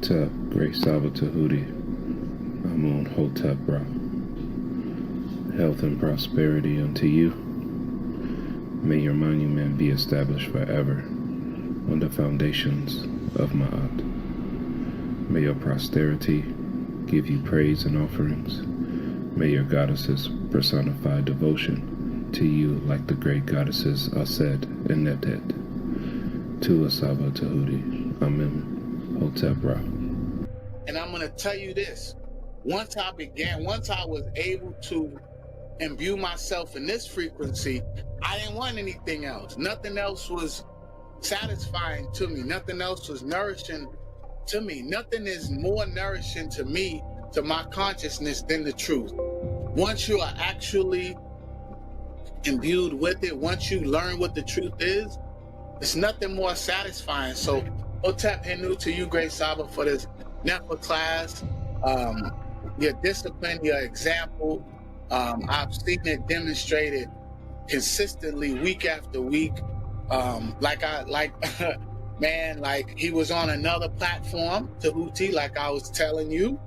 Hotep, Great Saba Tehuti, Amun Hotep Ra. Health and prosperity unto you. May your monument be established forever on the foundations of Ma'at. May your posterity give you praise and offerings. May your goddesses personify devotion to you like the great goddesses Aset and Netet. To Asaba Tehuti, Amen, Hotep Ra. And I'm going to tell you this. Once I was able to imbue myself in this frequency, I didn't want anything else. Nothing else was satisfying to me. Nothing else was nourishing to me. Nothing is more nourishing to me, to my consciousness, than the truth. Once you are actually imbued with it, once you learn what the truth is, it's nothing more satisfying. So, Hotep Henu to you, Great Saba, for this NEPA class. Your discipline, your example, I've seen it demonstrated consistently week after week. Like he was on another platform, Tehuti, like I was telling you.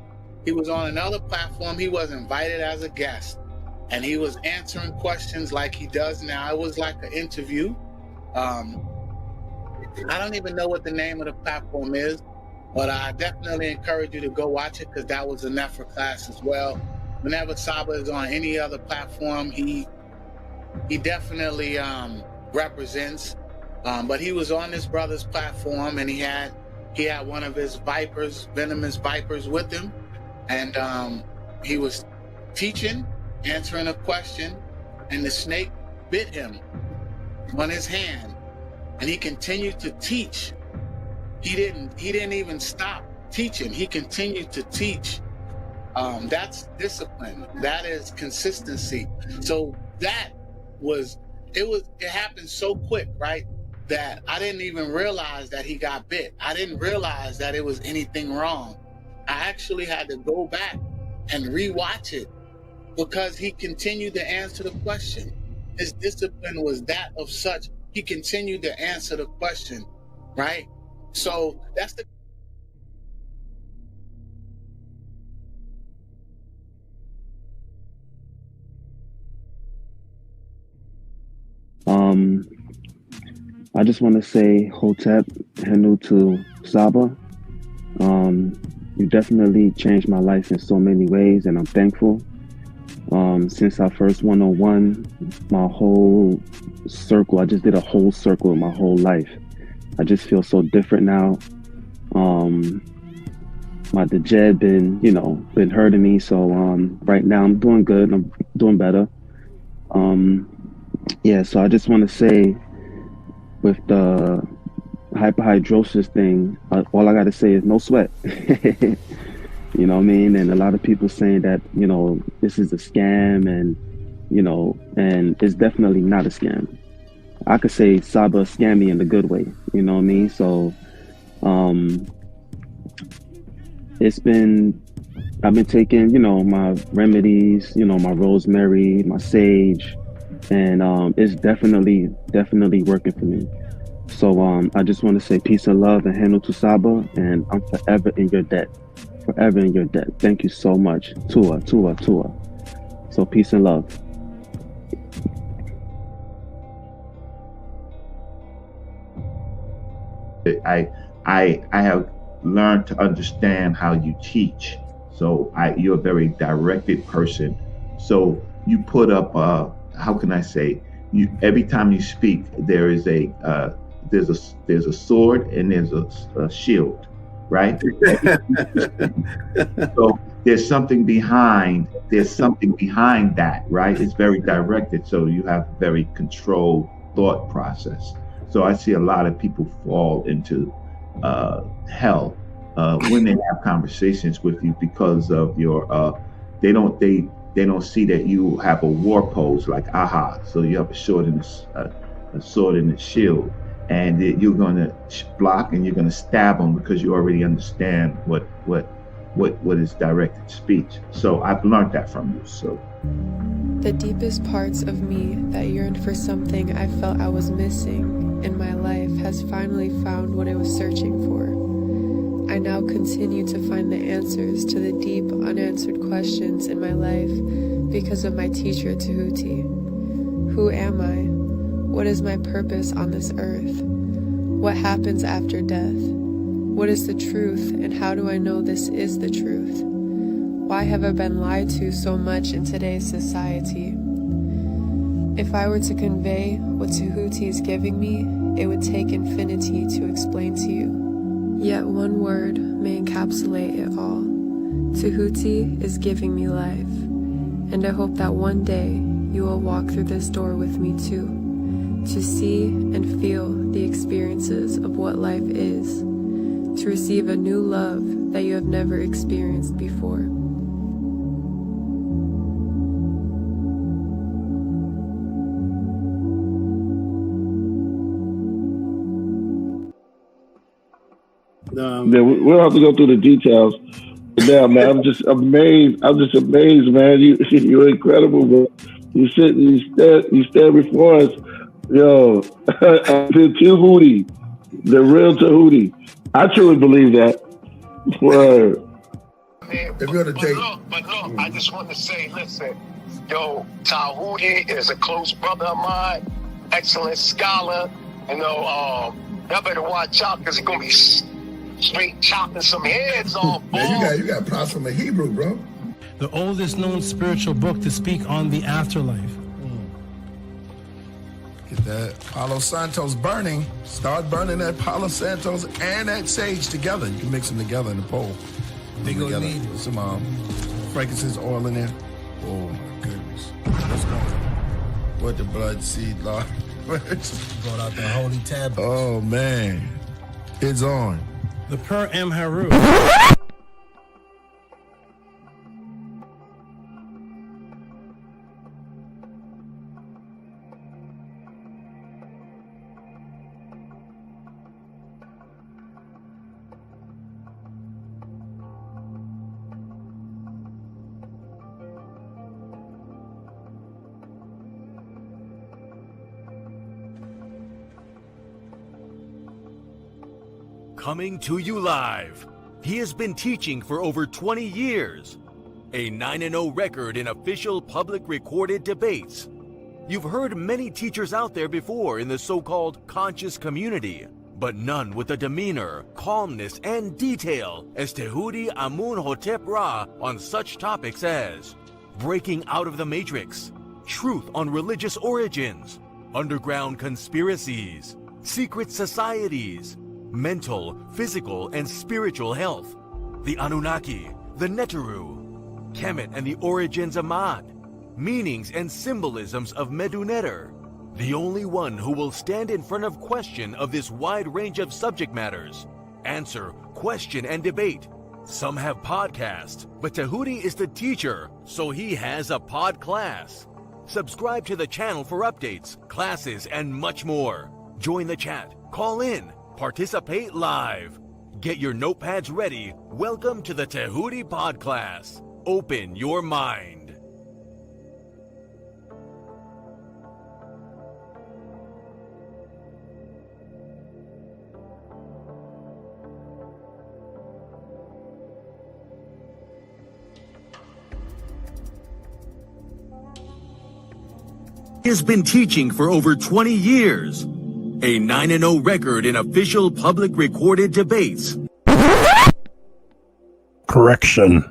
He was on another platform. He was invited as a guest, and he was answering questions like he does now. It was like an interview. I don't even know what the name of the platform is, but I definitely encourage you to go watch it, because that was a NEFRA class as well. Whenever Saba is on any other platform, he definitely represents. But he was on this brother's platform, and he had one of his vipers, venomous vipers, with him, and he was teaching, answering a question, and the snake bit him on his hand, and he continued to teach. He didn't even stop teaching. He continued to teach. That's discipline. That is consistency. So it happened so quick, right? That I didn't even realize that he got bit. I didn't realize that it was anything wrong. I actually had to go back and rewatch it, because he continued to answer the question. His discipline was that of such. He continued to answer the question, right? So that's the I just want to say Hotep Henu to Saba. You definitely changed my life in so many ways, and I'm thankful. Since our first 101, my whole circle, I just did a whole circle of my whole life. I just feel so different now. My dejed been hurting me, so right now I'm doing good. I'm doing better. So I just want to say, with the hyperhidrosis thing, all I got to say is no sweat. You know what I mean? And a lot of people saying that, this is a scam, and, and it's definitely not a scam. I could say Saba scammed me in the good way, you know what I mean? So, I've been taking, my remedies, my rosemary, my sage, and it's definitely working for me. So I just want to say peace and love and Henu to Saba, and I'm forever in your debt. Forever in your debt. Thank you so much. Tua. So peace and love. I have learned to understand how you teach. So you're a very directed person. So you put up how can I say, every time you speak, there's a sword and there's a shield, right? So there's something behind that, right? It's very directed. So you have very controlled thought process. So I see a lot of people fall into hell when they have conversations with you, because of your they don't see that you have a war pose like aha. So you have a sword and a shield, and you're going to block and you're going to stab them, because you already understand what is directed speech. So I've learned that from you. So the deepest parts of me that yearned for something I felt I was missing in my life has finally found what it was searching for. I now continue to find the answers to the deep, unanswered questions in my life because of my teacher, Tehuti. Who am I? What is my purpose on this earth? What happens after death? What is the truth, and how do I know this is the truth? Why have I been lied to so much in today's society? If I were to convey what Tehuti is giving me, it would take infinity to explain to you. Yet one word may encapsulate it all. Tehuti is giving me life, and I hope that one day you will walk through this door with me too, to see and feel the experiences of what life is, to receive a new love that you have never experienced before. Yeah, we'll have to go through the details. Yeah, man, I'm just amazed, man. You're incredible, bro. You stand before us. Yo, the Tehuti, the real Tehuti. I truly believe that. Word. If you're the but look, I just want to say, listen, yo, Tehuti is a close brother of mine, excellent scholar. You know, y'all better watch out because he's gonna be straight chopping some heads off. Man, you got props from a Hebrew, bro. The oldest known spiritual book to speak on the afterlife. Get that Palo Santos burning. Start burning that Palo Santos and that sage together. You can mix them together in the bowl. They gonna need with some frankincense oil in there. Oh my goodness. Let's go. What the blood seed, Lord. Brought out the holy tablet. Oh man. It's on. The Per M. Haru. Coming to you live. He has been teaching for over 20 years. A 9-0 record in official public recorded debates. You've heard many teachers out there before in the so-called conscious community, but none with the demeanor, calmness, and detail as Tehuti Amun-hotep Ra on such topics as breaking out of the matrix, truth on religious origins, underground conspiracies, secret societies, mental, physical, and spiritual health, the Anunnaki, the Neteru, Kemet and the origins of Mad, meanings and symbolisms of Meduneter, the only one who will stand in front of question of this wide range of subject matters, answer, question, and debate. Some have podcasts, but Tehuti is the teacher, so he has a pod class. Subscribe to the channel for updates, classes, and much more. Join the chat, call in, participate live. Get your notepads ready. Welcome to the Tehuti Pod Class. Open your mind. He has been teaching for over 20 years. A 9-0 record in official public recorded debates. Correction.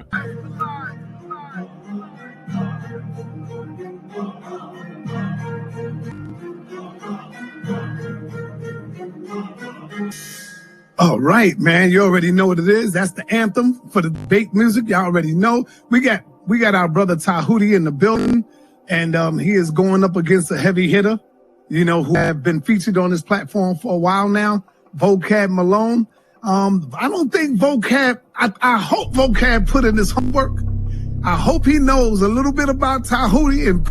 All right, man. You already know what it is. That's the anthem for the debate music. Y'all already know. We got our brother Tehuti in the building, and he is going up against a heavy hitter, you know, who have been featured on this platform for a while now, Vocab Malone. I don't think Vocab, I hope Vocab put in his homework. I hope he knows a little bit about Tehuti and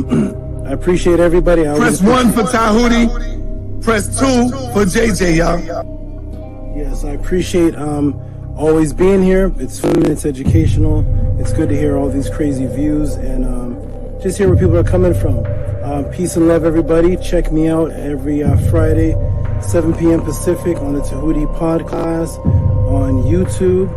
I appreciate everybody. Press 1 for Tehuti. Press 2 for JJ, y'all. Yes, I appreciate always being here. It's fun, it's educational. It's good to hear all these crazy views and just hear where people are coming from. Peace and love, everybody. Check me out every Friday, 7 p.m. Pacific on the Tehuti podcast on YouTube.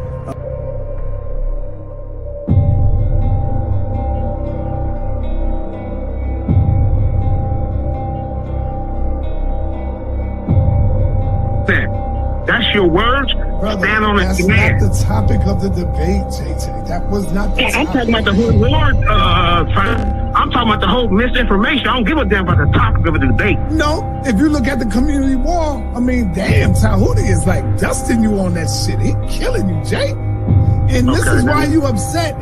That's your words? Brother, stand on that's it. not the topic of the debate, JJ. That was not the topic. I'm talking about the whole word, I'm talking about the whole misinformation. I don't give a damn about the topic of the debate. No, if you look at the community wall, I mean, damn, Tehuti is like dusting you on that shit. He killing you, Jay. And this is why you upset.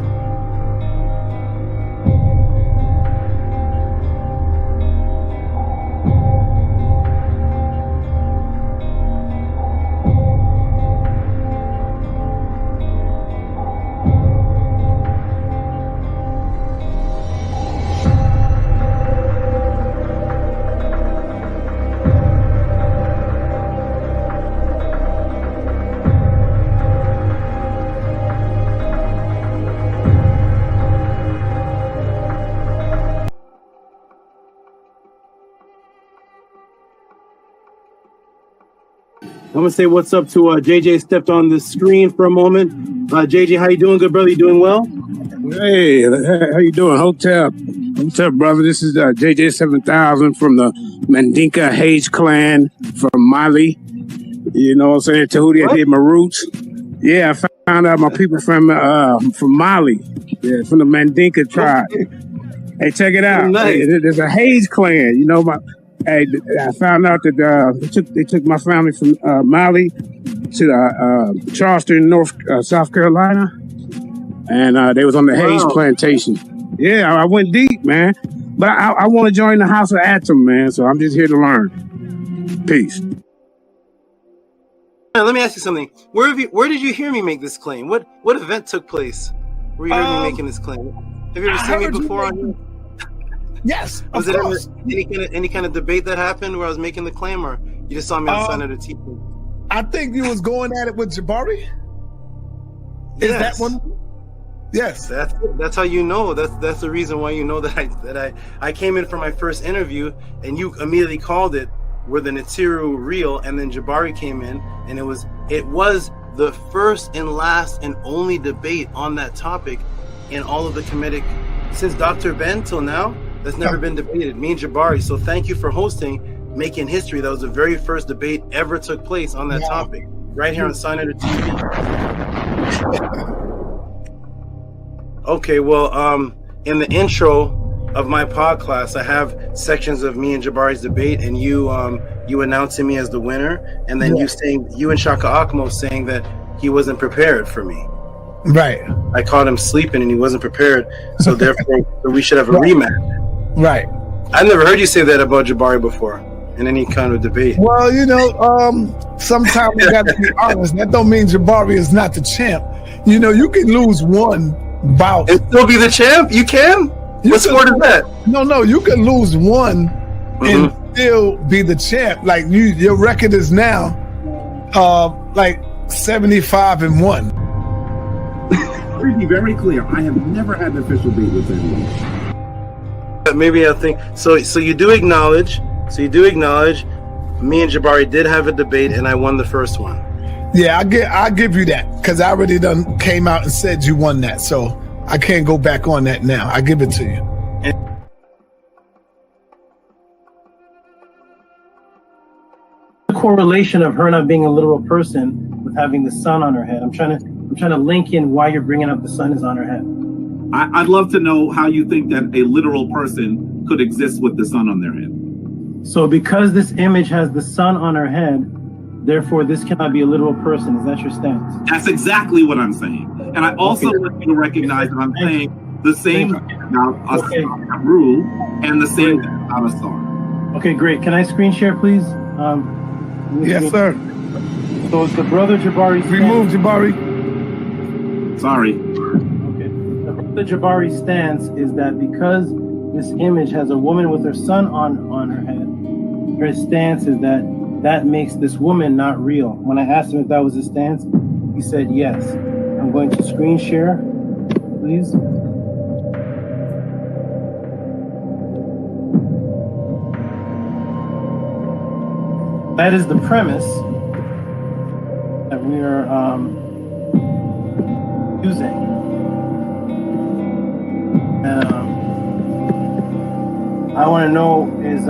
I'm gonna say what's up to JJ. Stepped on the screen for a moment. JJ, how you doing, good brother? You doing well? Hey, how you doing? Hotep, brother. This is JJ 7000 from the Mandinka Hage clan from Mali. You know what I'm saying? Tehuti, I did my roots. Yeah, I found out my people from Mali. Yeah, from the Mandinka tribe. Hey, check it out. Nice. Hey, there's a Hage clan. You know, I found out that they took my family from Mali to Charleston, South Carolina, and they was on the Hayes plantation. Yeah, I went deep, man. But I want to join the House of Atom, man. So I'm just here to learn. Peace. Let me ask you something. Where did you hear me make this claim? What event took place where you heard me making this claim? Have you ever seen me before on here? Yes, was it any kind of debate that happened where I was making the claim, or you just saw me on Senator TV? I think you was going at it with Jabari. Is that one? Yes. That's how you know. That's the reason why you know that I came in for my first interview and you immediately called it were the Natiru real, and then Jabari came in and it was the first and last and only debate on that topic in all of the Kemetic since Dr. Ben till now. That's never been debated. Me and Jabari. So thank you for hosting, making history. That was the very first debate ever took place on that topic, right here on Senator TV. Okay, well, in the intro of my pod class, I have sections of me and Jabari's debate, and you announcing me as the winner, and then you and Shaka Akmo saying that he wasn't prepared for me. Right. I caught him sleeping, and he wasn't prered. So therefore, we should have a rematch. Right. I've never heard you say that about Jabari before in any kind of debate. Well, you know, sometimes we got to be honest. That don't mean Jabari is not the champ. You know, you can lose one bout and still be the champ. You can. What sport is that? No. You can lose one and still be the champ. Like your record is now, like 75-1. Let me be very clear. I have never had an official date with anyone. Maybe I think so. So you do acknowledge. Me and Jabari did have a debate, and I won the first one. Yeah, I give you that because I already done came out and said you won that, so I can't go back on that now. I give it to you. The correlation of her not being a literal person with having the sun on her head. I'm trying to link in why you're bringing up the sun is on her head. I'd love to know how you think that a literal person could exist with the sun on their head. So because this image has the sun on her head, therefore this cannot be a literal person. Is that your stance? That's exactly what I'm saying. And I also want you to recognize that I'm saying the same about a rule and the same about a star. Okay, great. Can I screen share, please? Yes, sir. So it's the brother Jabari. Remove Jabari. Sorry. Okay. The brother Jabari stance is that because this image has a woman with her son on her head, her stance is that makes this woman not real. When I asked him if that was his stance, he said yes. I'm going to screen share, please. That is the premise that we are using. I want to know is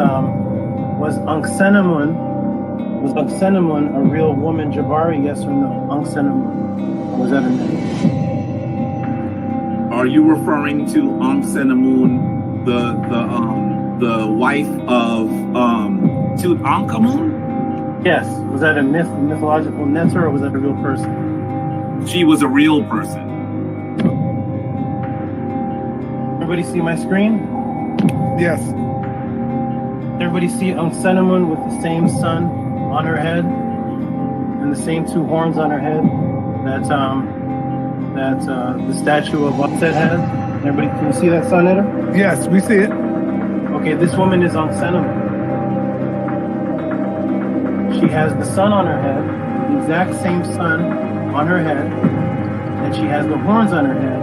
was Anksenamun a real woman, Jabari? Yes or no? Anksenamun, was that a name? Are you referring to Anksenamun, the wife of Tutankhamun? Yes. Was that a mythological Neter, or was that a real person? She was a real person. Everybody see my screen? Yes. Everybody see Anksenamun with the same sun on her head and the same two horns on her head that the statue of Ankset has? Everybody, can you see that sun, Eder? Yes, we see it. Okay, this woman is Anksenamun. She has the sun on her head, the exact same sun on her head, and she has the horns on her head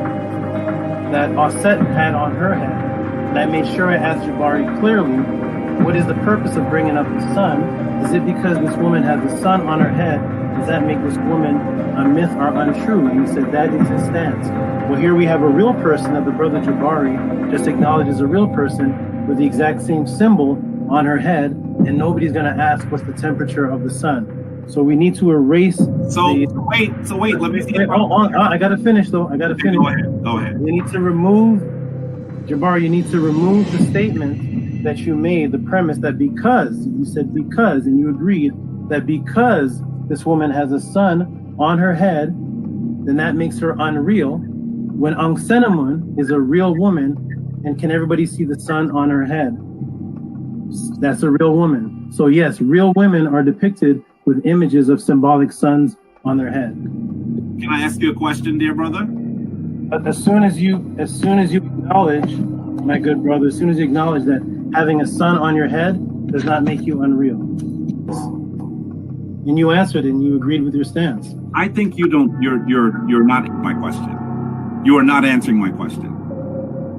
that Ankset had on her head. And I made sure I asked Jabari clearly, what is the purpose of bringing up the sun? Is it because this woman has the sun on her head? Does that make this woman a myth or untrue? And he said that is his stance. Well, here we have a real person that the brother Jabari just acknowledged as a real person with the exact same symbol on her head, and nobody's going to ask what's the temperature of the sun. So we need to erase. So wait. Let me see. I got to finish though. Go ahead. We need to remove, Jabari. You need to remove the statement that you made, the premise that because you said because, and you agreed that because this woman has a sun on her head, then that makes her unreal. When Anksenamun is a real woman, and can everybody see the sun on her head? That's a real woman. So yes, real women are depicted with images of symbolic suns on their head. Can I ask you a question, dear brother? But as soon as you acknowledge, my good brother, as soon as you acknowledge that having a sun on your head does not make you unreal. And you answered and you agreed with your stance. I think you're not my question. You are not answering my question.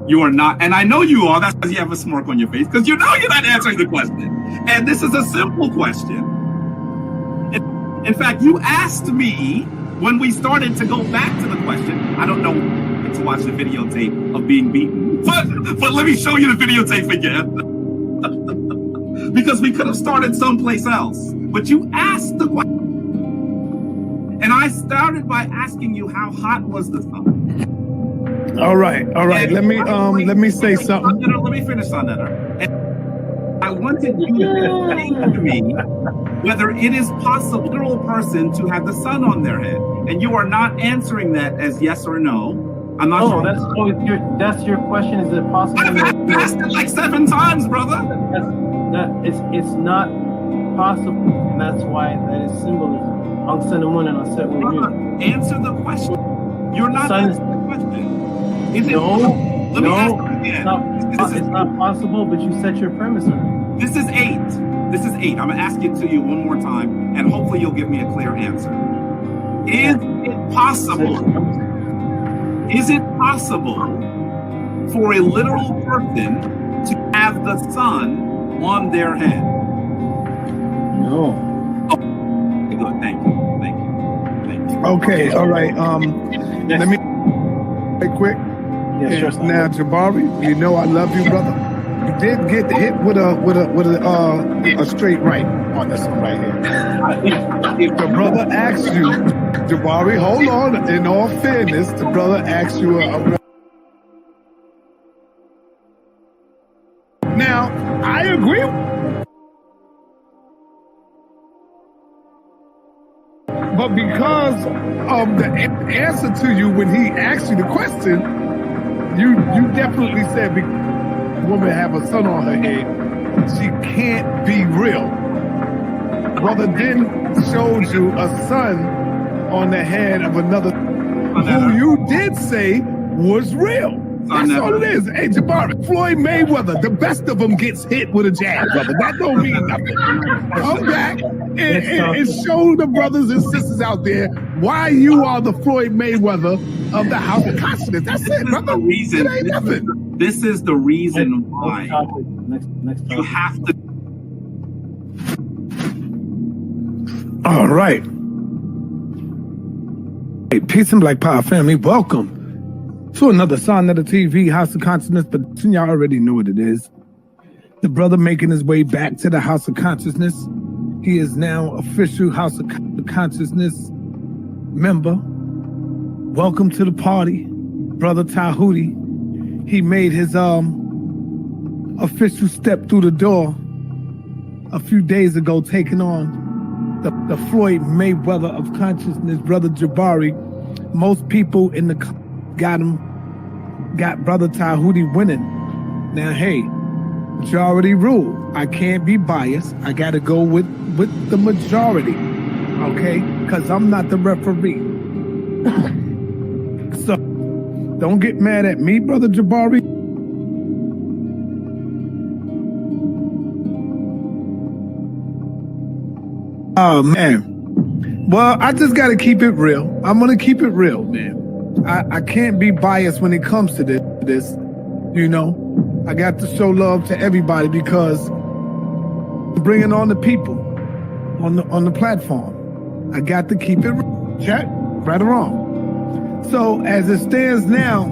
You are not, and I know you are. That's because you have a smirk on your face, because you know you're not answering the question. And this is a simple question. In fact, you asked me when we started to go back to the question. I don't know to watch the videotape of being beaten, but let me show you the videotape again. Because we could have started someplace else. But you asked the question. And I started by asking you how hot was the sun. All right. Let me say something. Let me finish on that. I wanted you to say to me whether it is possible for a literal person to have the sun on their head, and you are not answering that as yes or no. I'm not sure. That's your question. Is it possible? I've asked it like 7 times, brother. It's not possible, and that's why that is symbolism. Anksenamun and Ankset were real. Answer the question. You're not answering the question. Is it? Let me ask you again. It's not possible, but you set your premise on it. This is 8. I'm going to ask it to you one more time, and hopefully you'll give me a clear answer. Is it possible? Is it possible for a literal person to have the sun on their head? No. Oh, good. Thank you. Okay. All right. Let me right quick. Yeah, sure. Now, Jabari, you know I love you, brother. You did get hit with a straight right on this one right here. If the brother asks you, Jabari, hold on. In all fairness, the brother asks you Now, I agree. But because of the answer to you when he asked you the question, you definitely said the woman have a sun on her head. She can't be real. Brother then showed you a sun on the head of another who you did say was real. That's all it is. Hey, Jabari, Floyd Mayweather, the best of them gets hit with a jab, brother. That don't mean nothing. Come back and show the brothers and sisters out there why you are the Floyd Mayweather of the House of Consciousness. That's it, brother. It ain't nothing. This is the reason why you have to. All right. Hey, peace and Black Power family. Welcome to another Sonetta TV House of Consciousness, but y'all already know what it is. The brother making his way back to the House of Consciousness. He is now official House of Consciousness member. Welcome to the party, brother Tehuti. He made his official step through the door a few days ago, taking on the Floyd Mayweather of consciousness, brother Jabari. Most people in the got brother Tehuti winning. Now, hey, majority rule. I can't be biased. I got to go with the majority, okay? Because I'm not the referee. So don't get mad at me, brother Jabari. Oh, man. Well, I just got to keep it real. I'm going to keep it real, man. I can't be biased when it comes to this. You know, I got to show love to everybody because I'm bringing on the people on the platform. I got to keep it real. Check, right or wrong. So as it stands now,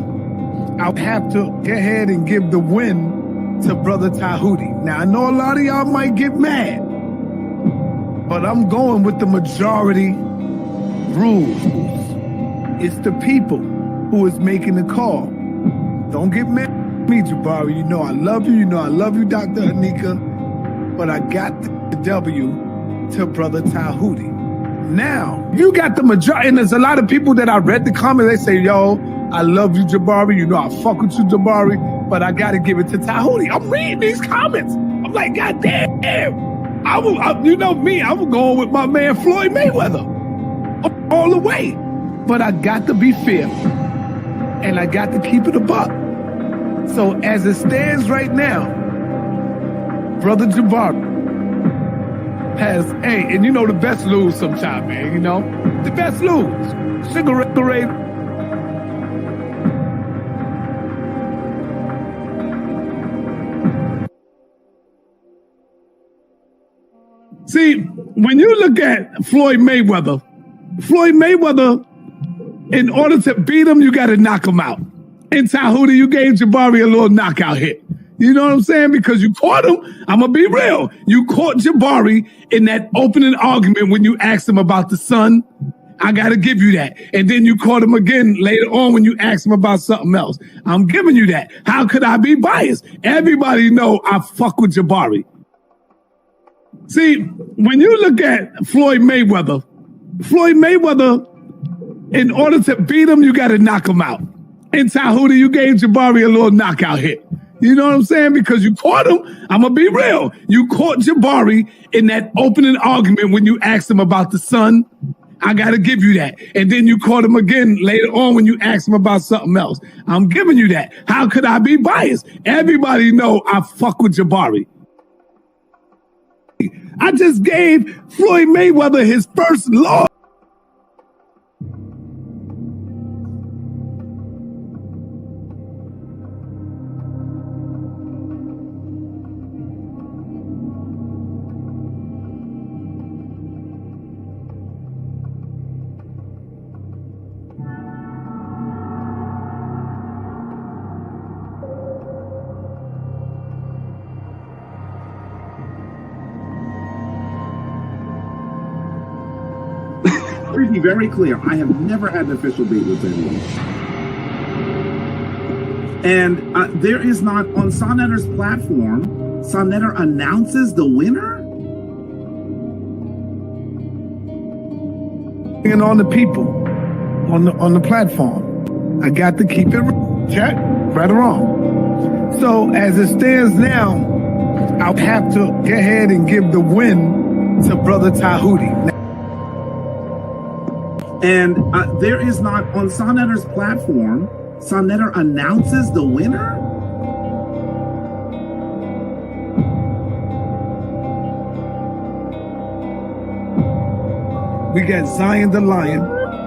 I'll have to go ahead and give the win to brother Tehuti. Now, I know a lot of y'all might get mad, but I'm going with the majority rules. It's the people who is making the call. Don't get mad at me, Jabari. You know I love you. You know I love you, Dr. Anika. But I got the W to brother Tehuti. Now, you got the majority. And there's a lot of people that I read the comments. They say, yo, I love you, Jabari. You know I fuck with you, Jabari. But I got to give it to Tehuti. I'm reading these comments. I'm like, God damn. You know me, I'm going with my man Floyd Mayweather all the way. But I got to be fair, and I got to keep it a buck. So as it stands right now, brother Jabari has, hey, and you know the best lose sometime, man, you know? The best lose. Cigarette. See, when you look at Floyd Mayweather, in order to beat him, you got to knock him out. In Tehuti, you gave Jabari a little knockout hit. You know what I'm saying? Because you caught him. I'm going to be real. You caught Jabari in that opening argument when you asked him about the sun. I got to give you that. And then you caught him again later on when you asked him about something else. I'm giving you that. How could I be biased? Everybody know I fuck with Jabari. See, when you look at Floyd Mayweather, in order to beat him, you got to knock him out. In Tehuti, you gave Jabari a little knockout hit. You know what I'm saying? Because you caught him. I'm going to be real. You caught Jabari in that opening argument when you asked him about the sun. I got to give you that. And then you caught him again later on when you asked him about something else. I'm giving you that. How could I be biased? Everybody know I fuck with Jabari. I just gave Floyd Mayweather his first loss. To be very clear, I have never had an official date with anyone. And there is not, on Sonetter's platform, Sonetter announces the winner? And on the people, on the platform. I got to keep it check, right or wrong. So as it stands now, I'll have to go ahead and give the win to brother Tehuti. And there is not, on Sonetter's platform, Sonetta announces the winner? We got Zion the Lion,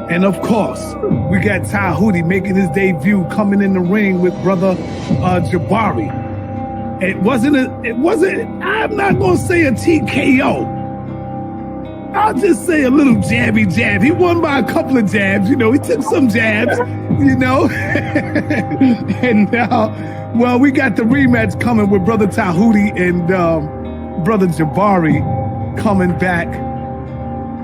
and of course, we got Tehuti making his debut, coming in the ring with brother Jabari. It wasn't, I'm not gonna say a TKO. I'll just say a little jabby jab. He won by a couple of jabs, you know, he took some jabs, you know. And now, well, we got the rematch coming with brother Tehuti and brother Jabari coming back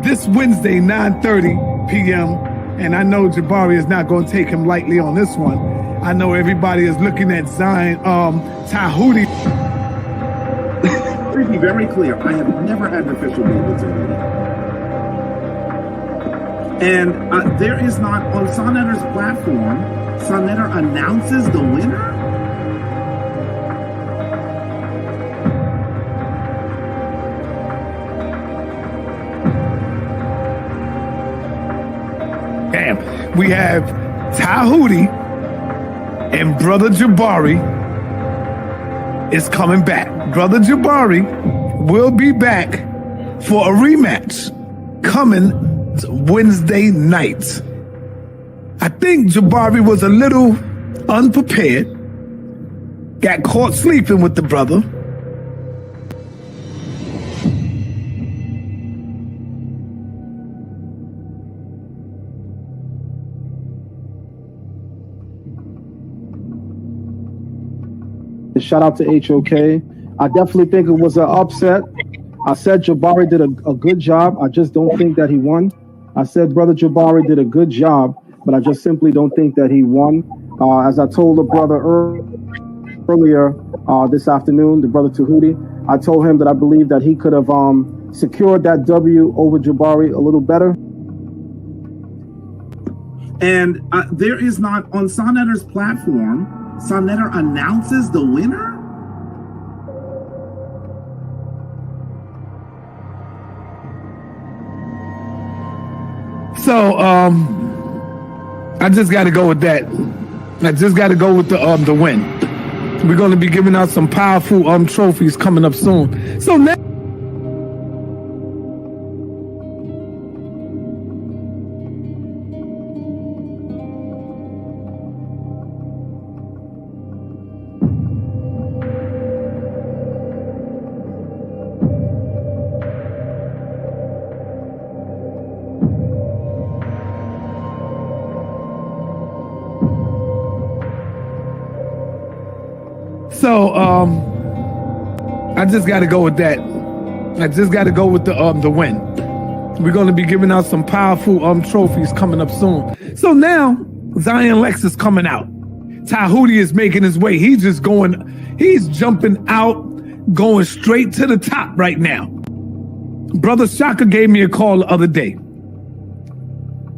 this Wednesday, 9:30 p.m. And I know Jabari is not going to take him lightly on this one. I know everybody is looking at Zion, Tehuti. To be very clear, I have never had an official date with Tehuti. And there is not, on Sonetta's platform, Sonetta announces the winner? We have Tehuti and brother Jabari is coming back. Brother Jabari will be back for a rematch coming Wednesday night. I think Jabari was a little unprepared, got caught sleeping with the brother. Shout out to HOK. I definitely think it was an upset. I said Jabari did a good job. I just don't think that he won. I said brother Jabari did a good job, but I just simply don't think that he won. As I told the brother earlier this afternoon, the brother Tehuti, I told him that I believe that he could have secured that W over Jabari a little better. And there is not, on Sonetta's platform, Sonetta announces the winner? So, I just got to go with that. I just got to go with the win. We're going to be giving out some powerful trophies coming up soon. So now. So, I just got to go with that. I just got to go with the win. We're going to be giving out some powerful trophies coming up soon. So now, Zion Lex is coming out. Tehuti is making his way. He's jumping out, going straight to the top right now. Brother Shaka gave me a call the other day.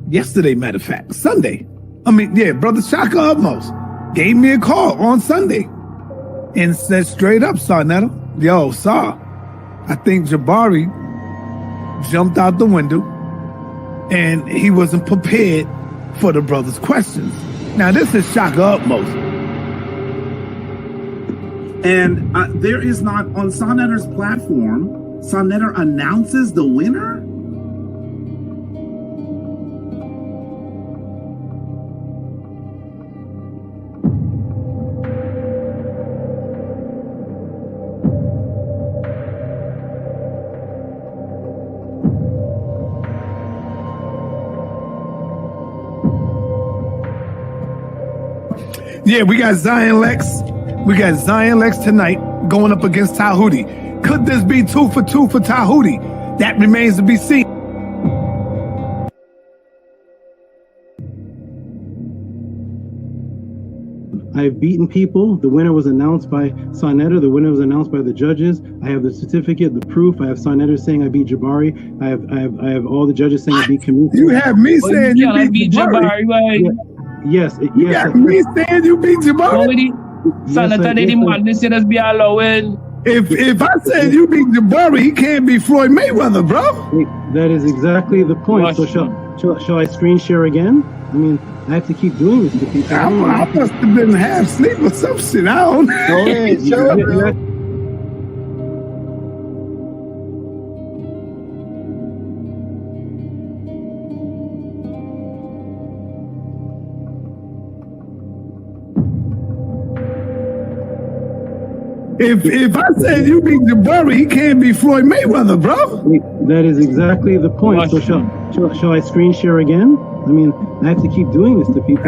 Yesterday, matter of fact, Sunday. Brother Shaka Upmost gave me a call on Sunday. And said straight up, Sonetta, yo, I think Jabari jumped out the window and he wasn't prepared for the brother's questions. Now, this is Shaka Upmost. And there is not, on Sonetta's platform, Sonetta announces the winner? Yeah, we got Zion Lex. We got Zion Lex tonight going up against Tehuti. Could this be 2 for 2 for Tehuti? That remains to be seen. I've beaten people. The winner was announced by Sonetta. The winner was announced by the judges. I have the certificate, the proof. I have Sonetta saying I beat Jabari. I have all the judges saying I beat Kamika. You have me saying you beat Jabari. Right? Yes. You got me saying you beat Jabari. Sonetta didn't want this to be allowing. If I said you beat Jabari, he can't be Floyd Mayweather, bro. That is exactly the point. So shall I screen share again? I mean, I have to keep doing this to people. I must have been half asleep or some shit. I don't know. Go ahead. If I said you beat Jabari, he can't be Floyd Mayweather, bro. That is exactly the point. So shall I screen share again? I mean, I have to keep doing this to people.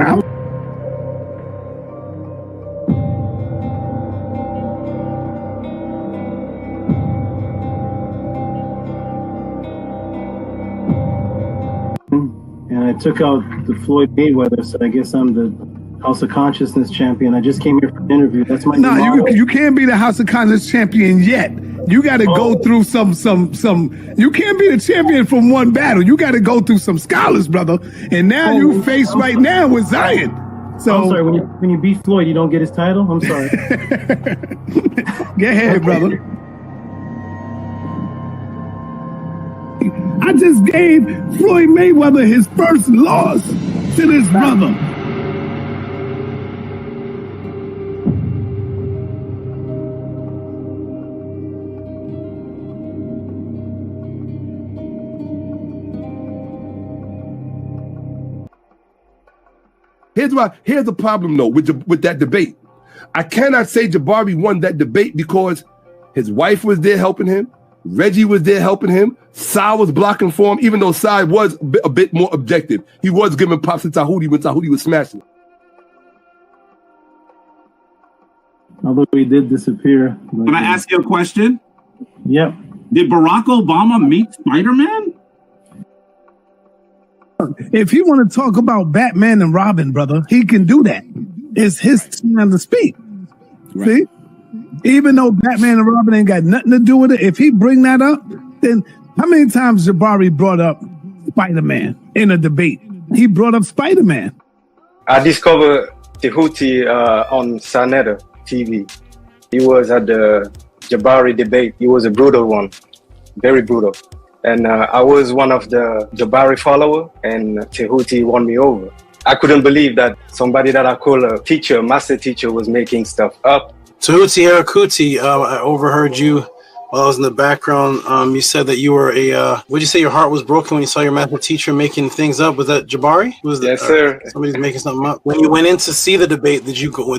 And I took out the Floyd Mayweather, so I guess I'm the House of Consciousness champion. I just came here for an interview. That's my you can't be the House of Consciousness champion yet. You got to go through some. You can't be the champion from one battle. You got to go through some scholars, brother. And now you face right now with Zion. So I'm sorry. When you beat Floyd, you don't get his title. I'm sorry. Go ahead, brother. I just gave Floyd Mayweather his first loss to this brother. Here's the problem though with that debate. I cannot say Jabari won that debate because his wife was there helping him, Reggie was there helping him, Sai was blocking for him, even though Sai was a bit more objective. He was giving props to Tehuti when Tehuti was smashing. Although he did disappear. Can I ask you a question? Yep. Did Barack Obama meet Spider-Man? If he want to talk about Batman and Robin, brother, he can do that. It's his time to speak. Right. See? Even though Batman and Robin ain't got nothing to do with it, if he bring that up, then how many times Jabari brought up Spider-Man in a debate? He brought up Spider-Man. I discovered Tehuti on Sanetta TV. He was at the Jabari debate. He was a brutal one, very brutal. And I was one of the Jabari follower, and Tehuti won me over. I couldn't believe that somebody that I call a teacher, master teacher, was making stuff up. Tehuti Arakuti, I overheard you while I was in the background. You said that you were would you say your heart was broken when you saw your master teacher making things up? Was that Jabari? Yes, sir. Somebody's making something up. When you went in to see the debate, did you go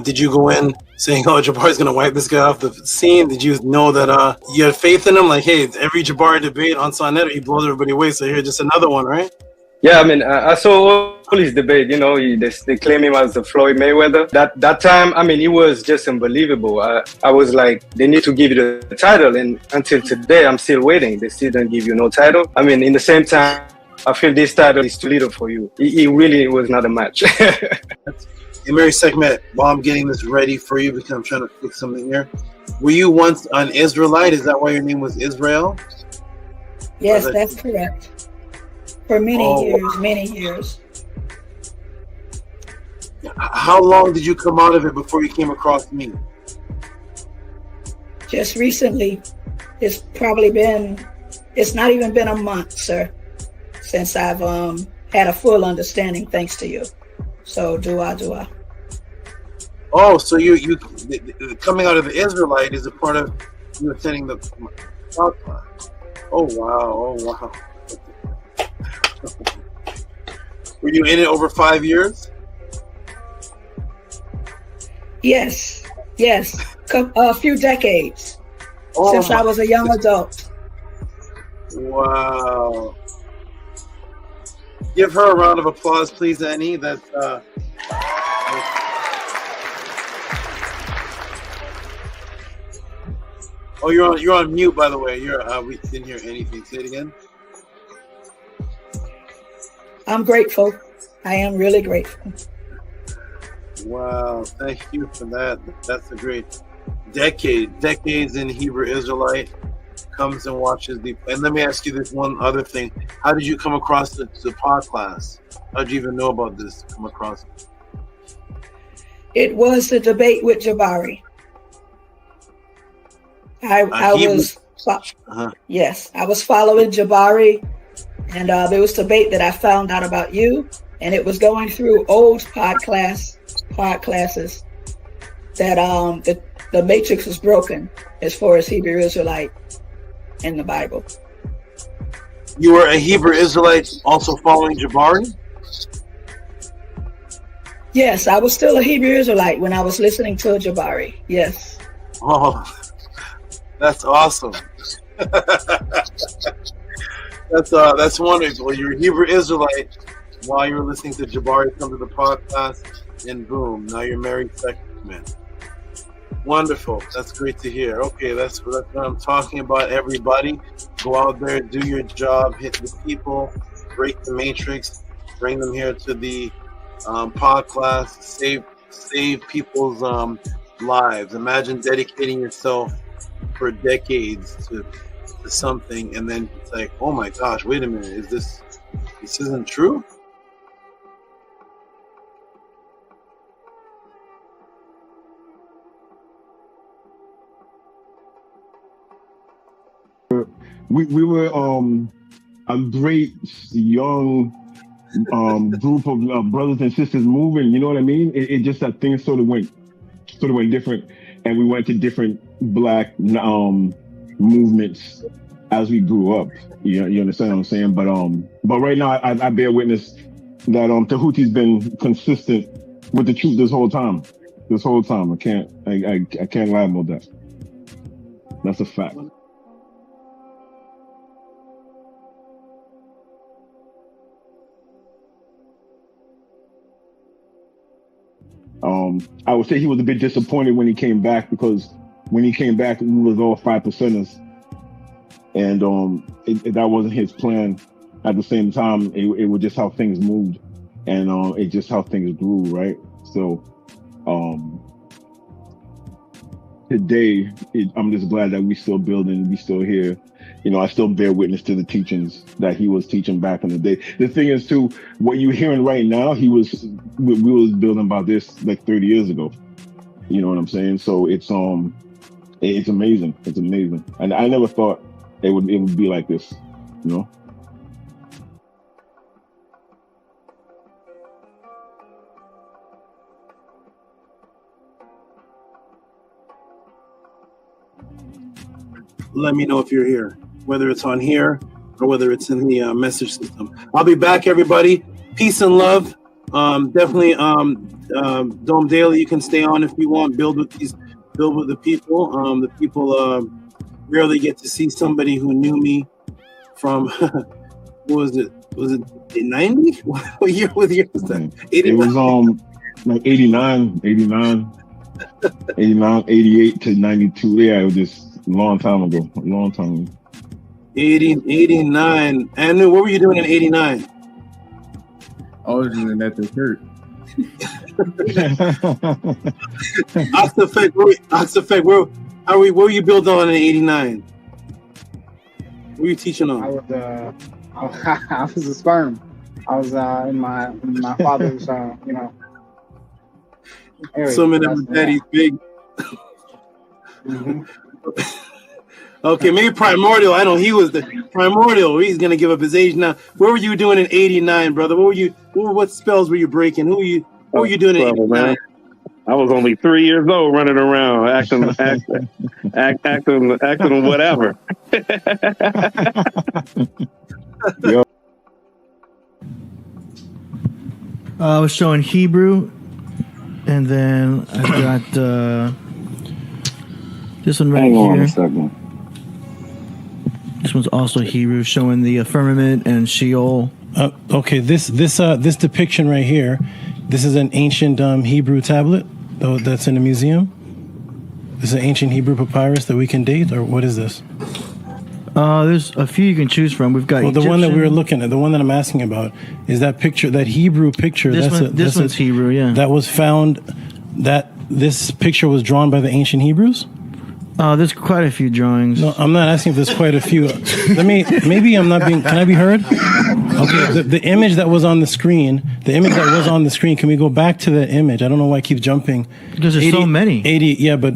in saying, "Oh, Jabari's gonna wipe this guy off the scene"? Did you know that you had faith in him? Like, hey, every Jabari debate on Sonetta, he blows everybody away. So here's just another one, right? Yeah, I mean, I saw all his debate. You know, they claim him as the Floyd Mayweather. That time, I mean, it was just unbelievable. I was like, they need to give you the title, and until today, I'm still waiting. They still don't give you no title. I mean, in the same time, I feel this title is too little for you. It really was not a match. In Mary segment, while I'm getting this ready for you, because I'm trying to fix something here. Were you once an Israelite? Is that why your name was Israel? Yes, that's correct. For many years. How long did you come out of it before you came across me? Just recently. It's not even been a month, sir, since I've had a full understanding thanks to you. So do I. Oh, so you coming out of the Israelite is a part of you attending the Oh wow. Were you in it over 5 years? Yes. A few decades since I was a young adult. Wow. Give her a round of applause, please, Annie. That's Oh, you're on mute, by the way. We didn't hear anything. Say it again. I'm grateful. I am really grateful. Wow, thank you for that. That's a great decades in Hebrew Israelite comes and watches the. And let me ask you this one other thing: how did you come across the pod class? How did you even know about this? Come across it? It was the debate with Jabari. I was following Jabari, and there was a debate that I found out about you, And it was going through old pod classes that the matrix was broken as far as Hebrew Israelite in the Bible. You were a Hebrew Israelite also following Jabari? Yes, I was still a Hebrew Israelite when I was listening to Jabari. Yes. Oh, that's awesome. That's wonderful. You're a Hebrew Israelite while you were listening to Jabari come to the podcast, and boom, now you're married man. Wonderful. That's great to hear. Okay, that's what I'm talking about. Everybody, go out there, do your job, hit the people, break the matrix, bring them here to the podcast, save people's lives. Imagine dedicating yourself for decades to something, and then it's like, oh my gosh, wait a minute, this isn't true? We were a great young group of brothers and sisters moving. You know what I mean? It just that things sort of went different, and we went to different black movements as we grew up. You understand what I'm saying? But right now I bear witness that Tehuti's been consistent with the truth this whole time. I can't lie about that. That's a fact. I would say he was a bit disappointed when he came back, because when he came back, we was all 5%ers, and that wasn't his plan. At the same time, it was just how things moved, and it just how things grew, right? So today, I'm just glad that we still building, we still here. I still bear witness to the teachings that he was teaching back in the day. The thing is, too, what you're hearing right now, we was building about this like 30 years ago. You know what I'm saying? So it's amazing. It's amazing. And I never thought it would be like this, Let me know if you're here, whether it's on here or whether it's in the message system. I'll be back, everybody. Peace and love. Definitely, Dome Daily, you can stay on if you want. Build with the people. The people rarely get to see somebody who knew me from what was it? Was it 90? What year was that? 89? It was like 89, 88 to 92. Yeah, it was just a long time ago. 89. Anu, what were you doing in 89? I was doing at the church. Oxafek, what were you building on in 89? What were you teaching on? I was a sperm. I was in my father's, area. Some of them daddy's big. Mm-hmm. Okay, maybe Primordial. I know he was the Primordial. He's gonna give up his age now. What were you doing in '89, brother? What spells were you breaking? What were you doing in '89? Man. I was only 3 years old, running around, acting whatever. I was showing Hebrew, and then I got this one right here. Hang on a second. This one's also Hebrew, showing the firmament and Sheol. Okay, this depiction right here, this is an ancient Hebrew tablet that's in a museum. This is an ancient Hebrew papyrus that we can date, or what is this? There's a few you can choose from. We've got the one that we were looking at, the one that I'm asking about, is that picture, that Hebrew picture. This one's Hebrew, yeah. That was found. This picture was drawn by the ancient Hebrews. There's quite a few drawings. No, I'm not asking if there's quite a few. Maybe I'm not being. Can I be heard? Okay, the image that was on the screen The image that was on the screen, can we go back to the image? I don't know why I keep jumping. Because there's so many. 80, yeah, but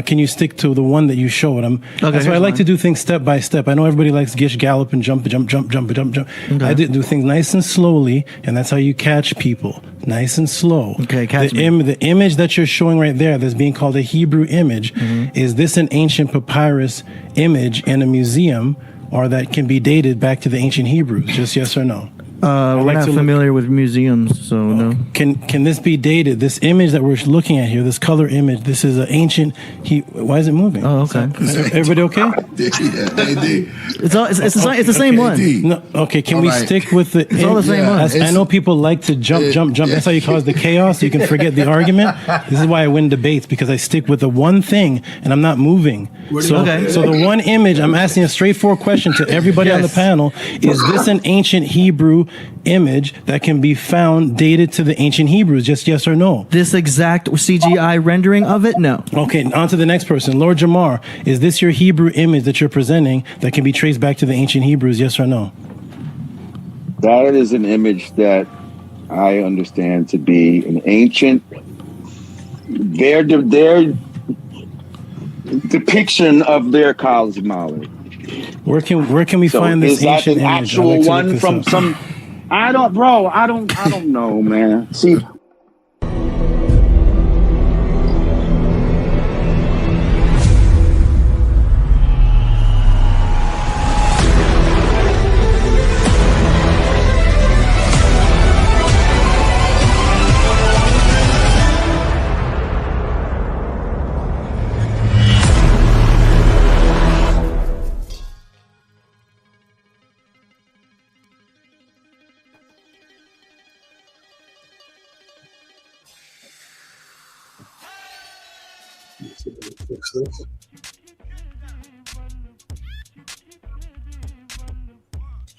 can you stick to the one that you showed? That's why I like to do things step by step. I know everybody likes gish, gallop, and jump. Okay. I do things nice and slowly, and that's how you catch people. Nice and slow. Okay, catch me. The image that you're showing right there that's being called a Hebrew image, is this an ancient papyrus image in a museum, or that can be dated back to the ancient Hebrews? Just yes or no? We're not familiar with museums, so no. Can this be dated? This image that we're looking at here, this color image, this is an ancient. Why is it moving? Oh, okay. Everybody okay? It's the same one. No, okay, can we stick with the? It's all the same one. I know people like to jump. That's how you cause the chaos. You can forget the argument. This is why I win debates, because I stick with the one thing and I'm not moving. So the one image, I'm asking a straightforward question to everybody on the panel: is this an ancient Hebrew image that can be found dated to the ancient Hebrews? Just yes or no? This exact CGI rendering of it? No. Okay, on to the next person. Lord Jamar, is this your Hebrew image that you're presenting that can be traced back to the ancient Hebrews? Yes or no? That is an image that I understand to be an ancient, their depiction of their cosmology. Where can we find this ancient image? Is that an actual one from some? I don't know, man. See.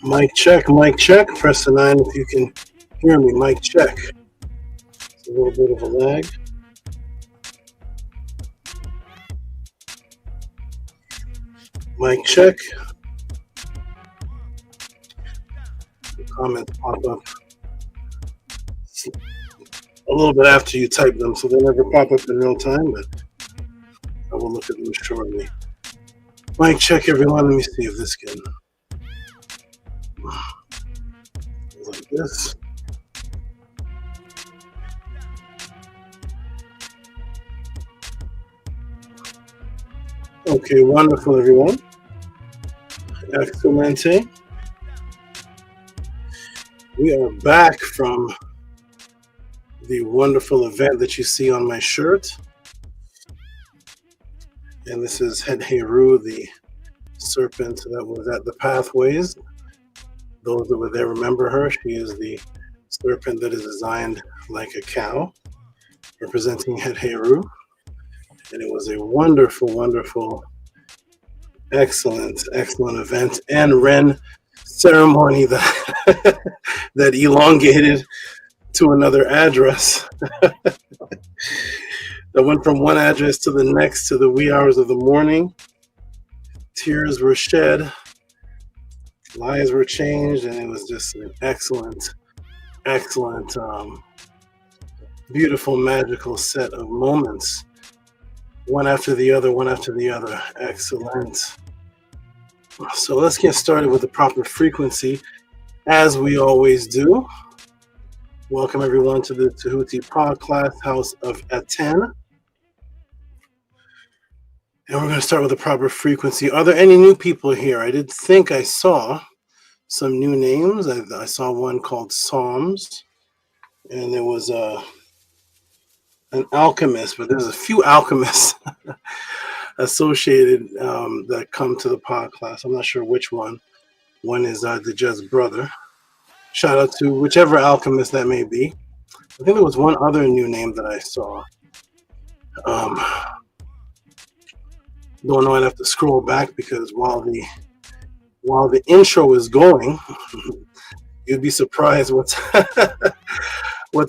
Mic check. Press the 9 if you can hear me. Mic check. It's a little bit of a lag. Mic check. The comments pop up a little bit after you type them, so they never pop up in real time, but I will look at them shortly. Mic check, everyone. Let me see if this can. Like this. Okay, wonderful, everyone. Excelente. We are back from the wonderful event that you see on my shirt. And this is Het Heru, the serpent that was at the pathways. Those that were there remember her. She is the serpent that is designed like a cow, representing Het Heru. And it was a wonderful, excellent event and Ren ceremony that that elongated to another address. That went from one address to the next to the wee hours of the morning. Tears were shed, lives were changed, and it was just an excellent, beautiful, magical set of moments. One after the other. Excellent. So let's get started with the proper frequency, as we always do. Welcome everyone to the Tehuti podcast, House of Aten. And we're going to start with the proper frequency. Are there any new people here? I did think I saw some new names. I saw one called Psalms, and there was an alchemist, but there's a few alchemists associated that come to the podcast. I'm not sure which one. One is the Just Brother. Shout out to whichever alchemist that may be. I think there was one other new name that I saw. Don't know. I'd have to scroll back because while the intro is going, you'd be surprised what's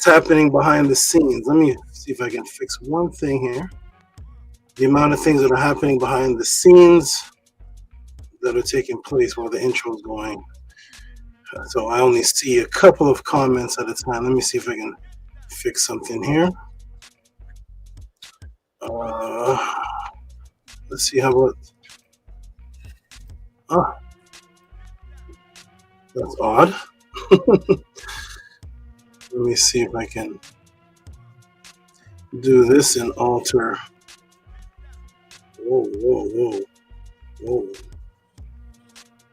happening behind the scenes. Let me see if I can fix one thing here. The amount of things that are happening behind the scenes that are taking place while the intro is going. So I only see a couple of comments at a time. Let me see if I can fix something here. Let's see how about. Oh, that's odd. Let me see if I can do this and alter. Whoa.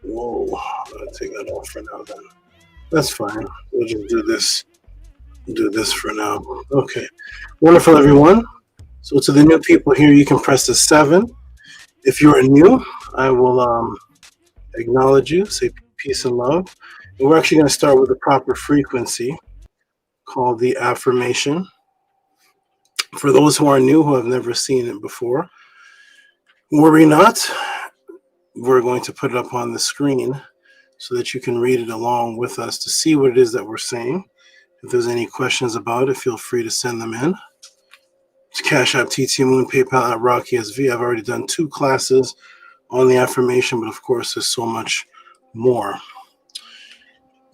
I'll take that off for now then. That's fine. We'll just do this. Do this for now. Okay. Wonderful, everyone. So to the new people here, you can press the 7. If you're new, I will acknowledge you, say peace and love. And we're actually going to start with the proper frequency called the affirmation. For those who are new, who have never seen it before, worry not. We're going to put it up on the screen so that you can read it along with us to see what it is that we're saying. If there's any questions about it, feel free to send them in. It's Cash App, TT Moon, PayPal at Rocky SV. I've already done 2 classes on the affirmation, but of course there's so much more.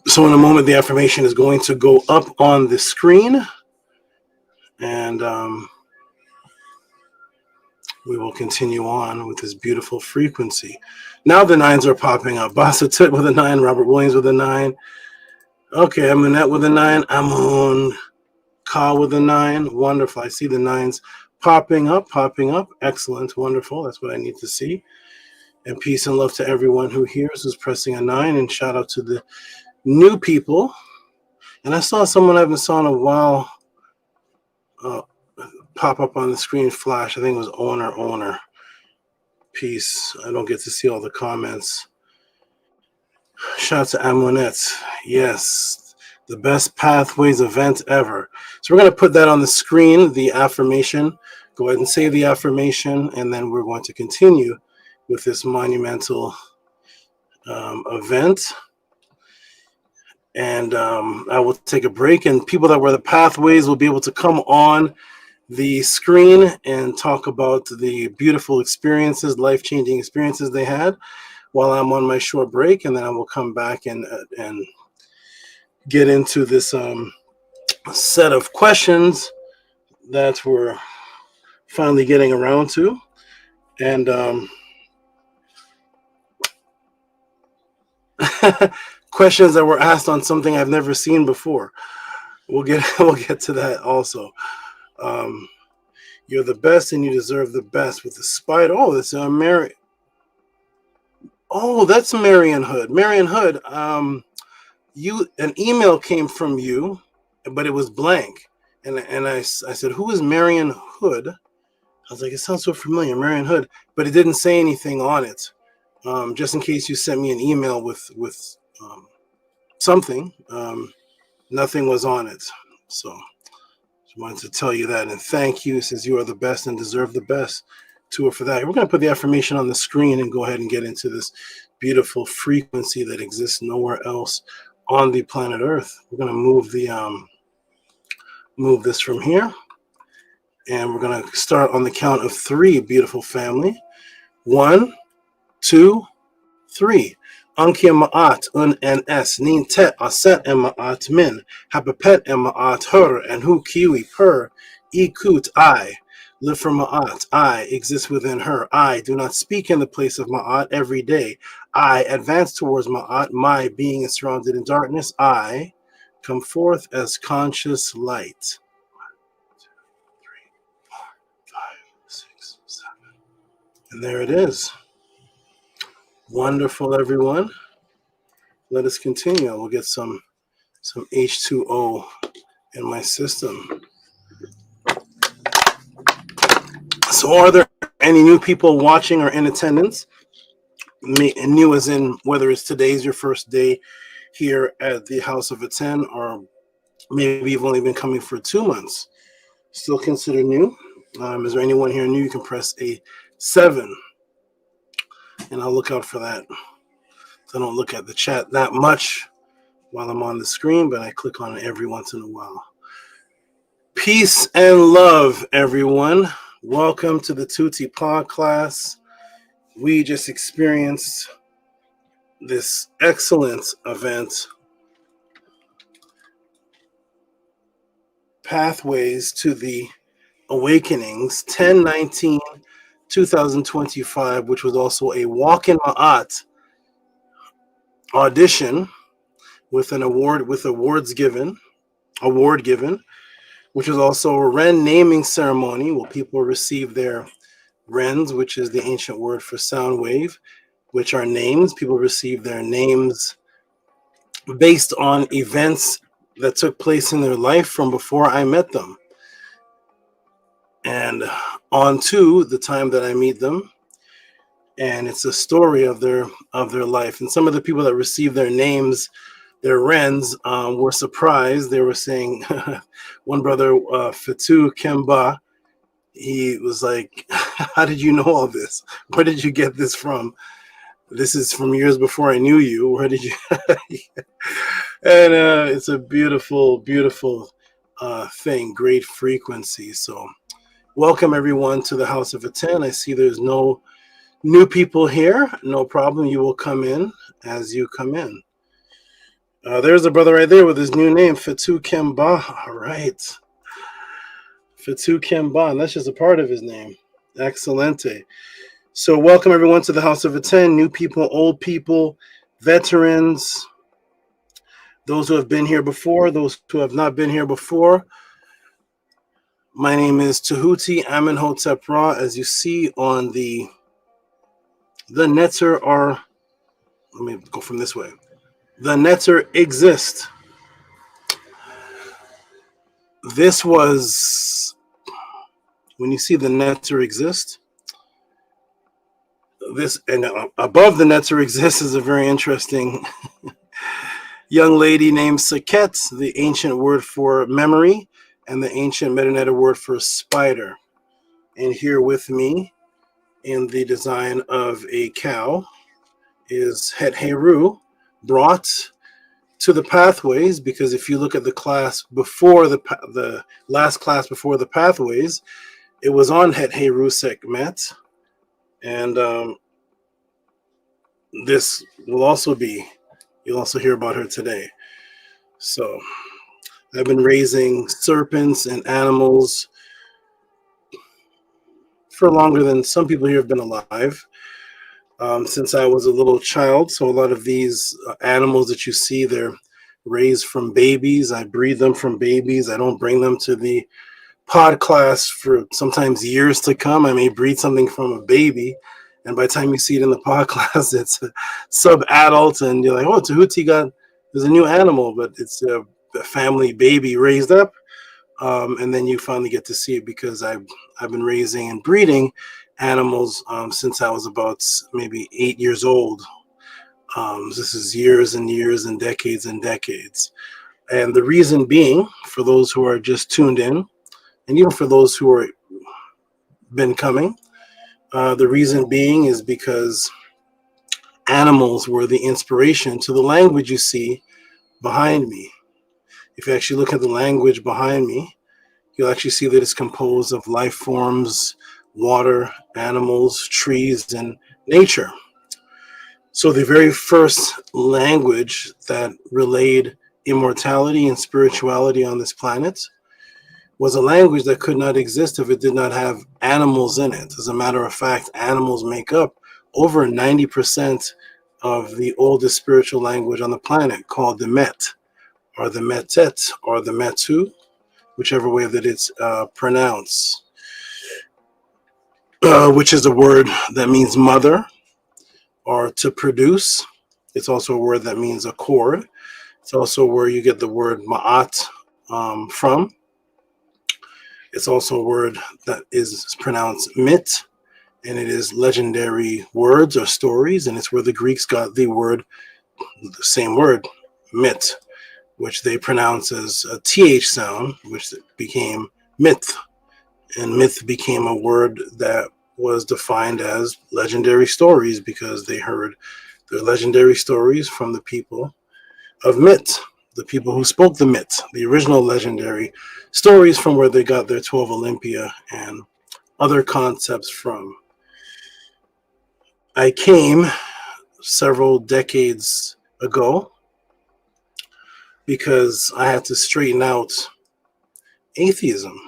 So in a moment, the affirmation is going to go up on the screen, and we will continue on with this beautiful frequency. Now the 9s are popping up. Basa Tut with a 9, Robert Williams with a 9. Okay, Amunette with a 9, Amun Ka with a 9. Wonderful. I see the 9s popping up. Excellent, wonderful. That's what I need to see. And peace and love to everyone who hears, who's pressing a 9, and shout out to the new people. And I saw someone I haven't saw in a while pop up on the screen flash. I think it was owner. Peace. I don't get to see all the comments. Shout out to Amonette. Yes, the best pathways event ever. So we're going to put that on the screen, the affirmation. Go ahead and say the affirmation, and then we're going to continue with this monumental event. And I will take a break, and people that were the pathways will be able to come on the screen and talk about the beautiful experiences, life-changing experiences they had while I'm on my short break, and then I will come back and get into this set of questions that we're finally getting around to. And questions that were asked on something I've never seen before. We'll get to that also. You're the best and you deserve the best with the spider. Oh, that's Mary. Oh, that's Marion Hood. Marion Hood, an email came from you, but it was blank. And I said, who is Marion Hood? I was like, it sounds so familiar, Marion Hood, but it didn't say anything on it. Just in case you sent me an email with something, nothing was on it. So just wanted to tell you that, and thank you, since you are the best and deserve the best to it for that. We're going to put the affirmation on the screen and go ahead and get into this beautiful frequency that exists nowhere else on the planet Earth. We're going to move this from here, and we're going to start on the count of 3, beautiful family. 1, 2, 3. Anki ma'at un en es nin tet aset en ma'at min hapapet en ma'at her and hu kiwi per ikut I live for ma'at. I exist within her. I do not speak in the place of ma'at every day. I advance towards ma'at. My being is surrounded in darkness. I come forth as conscious light. 1, 2, 3, 4, 5, 6, 7. And there it is. Wonderful, everyone. Let us continue. We'll get some H2O in my system. So are there any new people watching or in attendance? New as in whether it's today's your first day here at the House of a 10, or maybe you've only been coming for 2 months. Still considered new. Is there anyone here new? You can press a 7. And I'll look out for that. I don't look at the chat that much while I'm on the screen, but I click on it every once in a while. Peace and love, everyone. Welcome to the Tehuti Pod class. We just experienced this excellent event, Pathways to the Awakenings, 10/19/2025, which was also a walk-in Ma'at audition with an award, with award given, which is also a Ren naming ceremony where people receive their Rens, which is the ancient word for sound wave, which are names. People receive their names based on events that took place in their life from before I met them, and on to the time that I meet them. And it's a story of their life. And some of the people that received their names, their Rens, were surprised. They were saying, one brother, Fatu Kemba, he was like, how did you know all this? Where did you get this from? This is from years before I knew you. Where did you? And it's a beautiful, beautiful thing, great frequency. So welcome everyone to the House of Aten. I see there's no new people here. No problem. You will come in as you come in. There's a brother right there with his new name, Fatu Kemba. All right. Fatu Kemba. And that's just a part of his name. Excelente. So welcome everyone to the House of Aten. New people, old people, veterans, those who have been here before, those who have not been here before. My name is Tehuti Amenhotep Ra. As you see on the netter are, let me go from this way. The netter exist. This was, when you see the netter exist, this, and above the netter exists is a very interesting young lady named Saket, the ancient word for memory, and the ancient Metaneta word for spider. And here with me in the design of a cow is Het Heru, brought to the pathways, because if you look at the class before the last class before the pathways, it was on Het Heru Sekmet. And this will also be, you'll also hear about her today. So I've been raising serpents and animals for longer than some people here have been alive, since I was a little child. So a lot of these animals that you see, they're raised from babies. I breed them from babies. I don't bring them to the pod class for sometimes years to come. I may breed something from a baby, and by the time you see it in the pod class, it's a sub-adult, and you're like, oh, Tehuti there's a new animal, but it's a family baby raised up. And then you finally get to see it, because I've been raising and breeding animals since I was about maybe 8 years old. This is years and years and decades and decades. And the reason being, for those who are just tuned in, and even for those who are been coming, the reason being is because animals were the inspiration to the language you see behind me. If you actually look at the language behind me, you'll actually see that it's composed of life forms, water, animals, trees, and nature. So the very first language that relayed immortality and spirituality on this planet was a language that could not exist if it did not have animals in it. As a matter of fact, animals make up over 90% of the oldest spiritual language on the planet, called the Met, or the Metet, or the Metu, whichever way that it's pronounced, which is a word that means mother, or to produce. It's also a word that means accord. It's also where you get the word ma'at from. It's also a word that is pronounced mit, and it is legendary words or stories, and it's where the Greeks got the word, the same word, mit, which they pronounce as a th sound, which became myth. And myth became a word that was defined as legendary stories, because they heard the legendary stories from the people of Mit, the people who spoke the Mit, the original legendary stories from where they got their 12 Olympia and other concepts from. I came several decades ago because I had to straighten out atheism.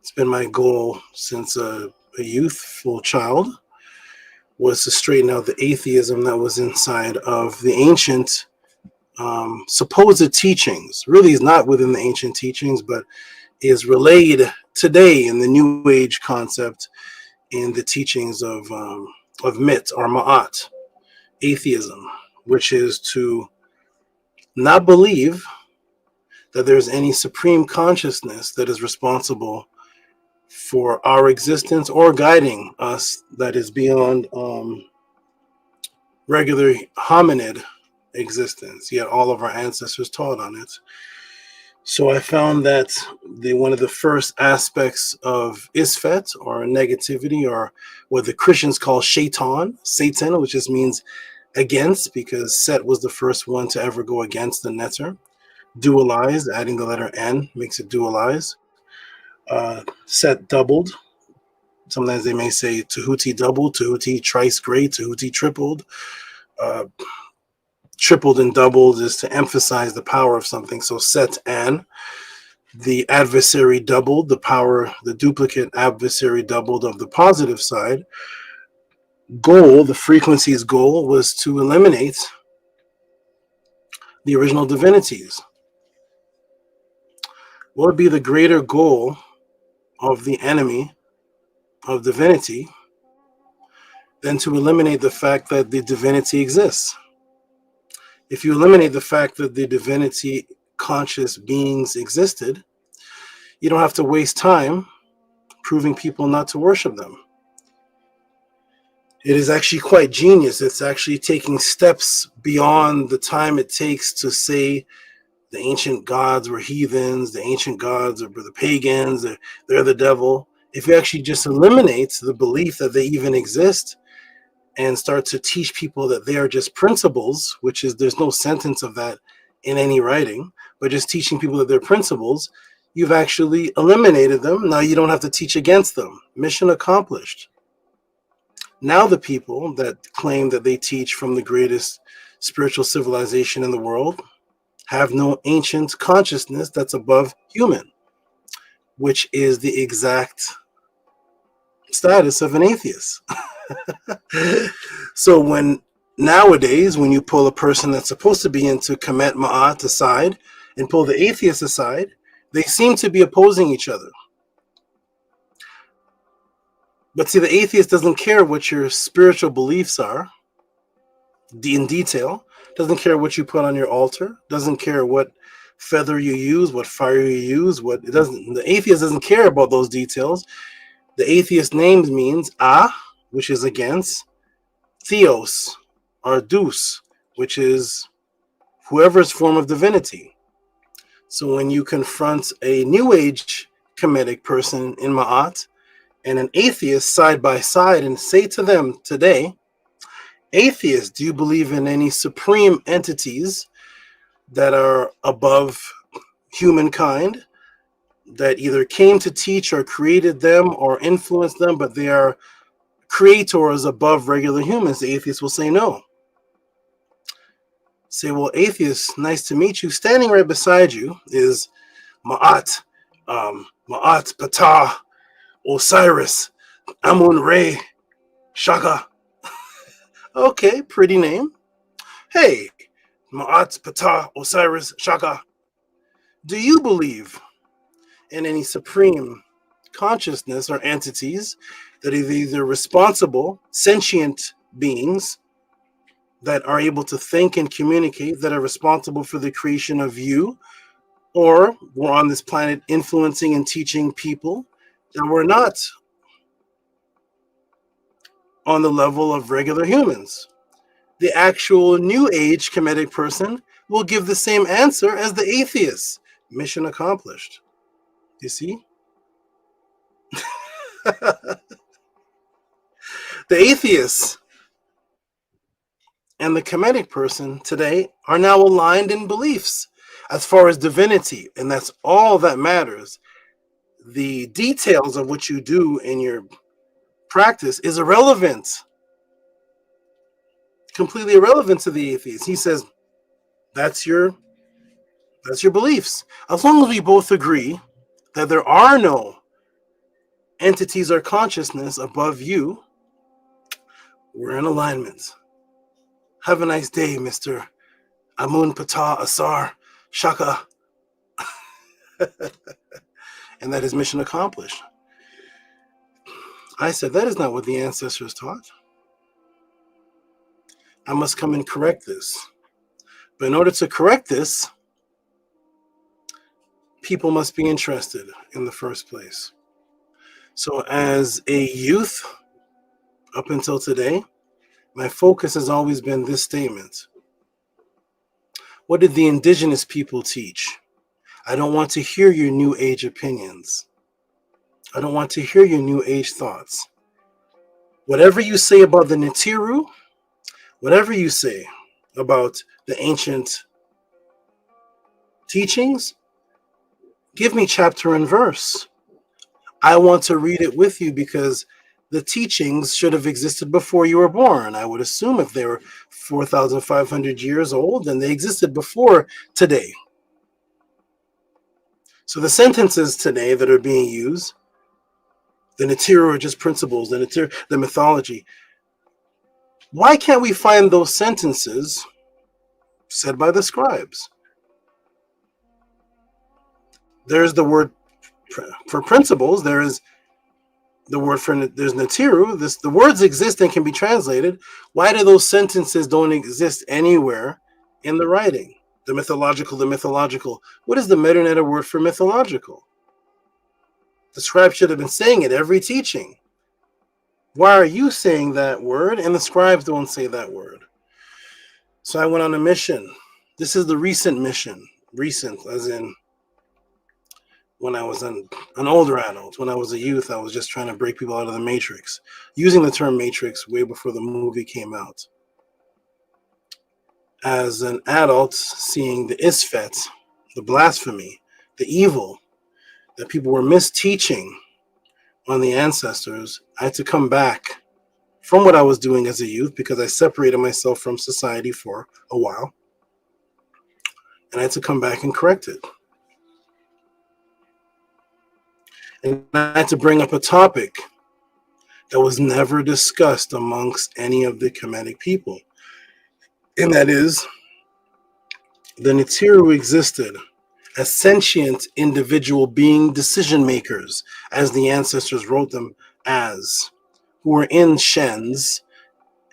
It's been my goal since a youthful child, was to straighten out the atheism that was inside of the ancient supposed teachings. Really is not within the ancient teachings, but is relayed today in the New Age concept in the teachings of Mit or Ma'at, atheism, which is to not believe that there's any supreme consciousness that is responsible for our existence or guiding us that is beyond regular hominid existence, yet all of our ancestors taught on it. So I found that one of the first aspects of Isfet, or negativity, or what the Christians call Shaitan, Satan, which just means against, because Set was the first one to ever go against the Neter. Dualize, adding the letter N makes it dualize. Set doubled. Sometimes they may say Tehuti doubled, Tehuti thrice great, Tehuti tripled. Tripled and doubled is to emphasize the power of something. So Set An, the adversary doubled, the power, the duplicate adversary doubled of the positive side. Goal, the frequency's goal, was to eliminate the original divinities. What would be the greater goal of the enemy of divinity than to eliminate the fact that the divinity exists? If you eliminate the fact that the divinity conscious beings existed, you don't have to waste time proving people not to worship them. It is actually quite genius. It's actually taking steps beyond the time it takes to say the ancient gods were heathens, the ancient gods were the pagans, they're the devil. If you actually just eliminate the belief that they even exist and start to teach people that they are just principles, which is, there's no sentence of that in any writing, but just teaching people that they're principles, you've actually eliminated them. Now you don't have to teach against them. Mission accomplished. Now the people that claim that they teach from the greatest spiritual civilization in the world have no ancient consciousness that's above human, which is the exact status of an atheist. So nowadays, when you pull a person that's supposed to be into Kemet Ma'at aside and pull the atheist aside, they seem to be opposing each other. But see, the atheist doesn't care what your spiritual beliefs are in detail, doesn't care what you put on your altar, doesn't care what feather you use, what fire you use, the atheist doesn't care about those details. The atheist name means which is against, Theos, or Deus, which is whoever's form of divinity. So when you confront a New Age Kemetic person in Ma'at and an atheist side by side and say to them today, atheist, do you believe in any supreme entities that are above humankind, that either came to teach or created them or influenced them, but they are creators above regular humans? The atheist will say no. Say, well, atheist, nice to meet you. Standing right beside you is Ma'at, Ma'at, Ptah, Osiris, Amun-Re, Shaka. Okay, pretty name. Hey, Ma'at, Ptah, Osiris, Shaka. Do you believe in any supreme consciousness or entities that are either responsible, sentient beings that are able to think and communicate, that are responsible for the creation of you, or were on this planet influencing and teaching people that were not on the level of regular humans? The actual New Age Kemetic person will give the same answer as the atheist. Mission accomplished. You see? The atheists and the Kemetic person today are now aligned in beliefs as far as divinity, and that's all that matters. The details of what you do in your practice is irrelevant. completely irrelevant to the atheist. He says, that's your beliefs. As long as we both agree that there are no entities or consciousness above you, we're in alignment. Have a nice day, Mr. Amun Patah Asar Shaka. And that is mission accomplished. I said, that is not what the ancestors taught. I must come and correct this. But in order to correct this, people must be interested in the first place. So as a youth, up until today, my focus has always been this statement. What did the indigenous people teach? I don't want to hear your new age opinions. I don't want to hear your new age thoughts. Whatever you say about the Nitiru, whatever you say about the ancient teachings, give me chapter and verse. I want to read it with you because the teachings should have existed before you were born. I would assume if they were 4,500 years old, then they existed before today. So the sentences today that are being used, the Nitiru are just principles, the mythology. Why can't we find those sentences said by the scribes? There's the word for principles. There is the word for, there's Nitiru. The words exist and can be translated. Why do those sentences don't exist anywhere in the writing? The mythological. What is the meta word for mythological? The scribe should have been saying it every teaching. Why are you saying that word and the scribes don't say that word? So I went on a mission. This is the recent mission. Recent, as in when I was an older adult. When I was a youth, I was just trying to break people out of the matrix. Using the term matrix way before the movie came out. As an adult, seeing the isfet, the blasphemy, the evil that people were misteaching on the ancestors, I had to come back from what I was doing as a youth because I separated myself from society for a while. And I had to come back and correct it. And I had to bring up a topic that was never discussed amongst any of the Kemetic people. And that is, the Nitiru existed as sentient individual being decision makers, as the ancestors wrote them as, who were in Shens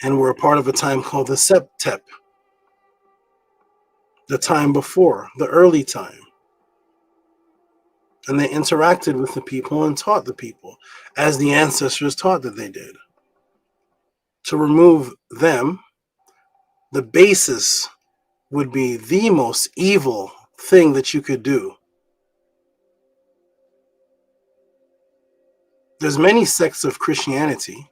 and were a part of a time called the Septep, the time before, the early time. And they interacted with the people and taught the people, as the ancestors taught that they did. To remove them, the basis would be the most evil thing that you could do. There's many sects of Christianity.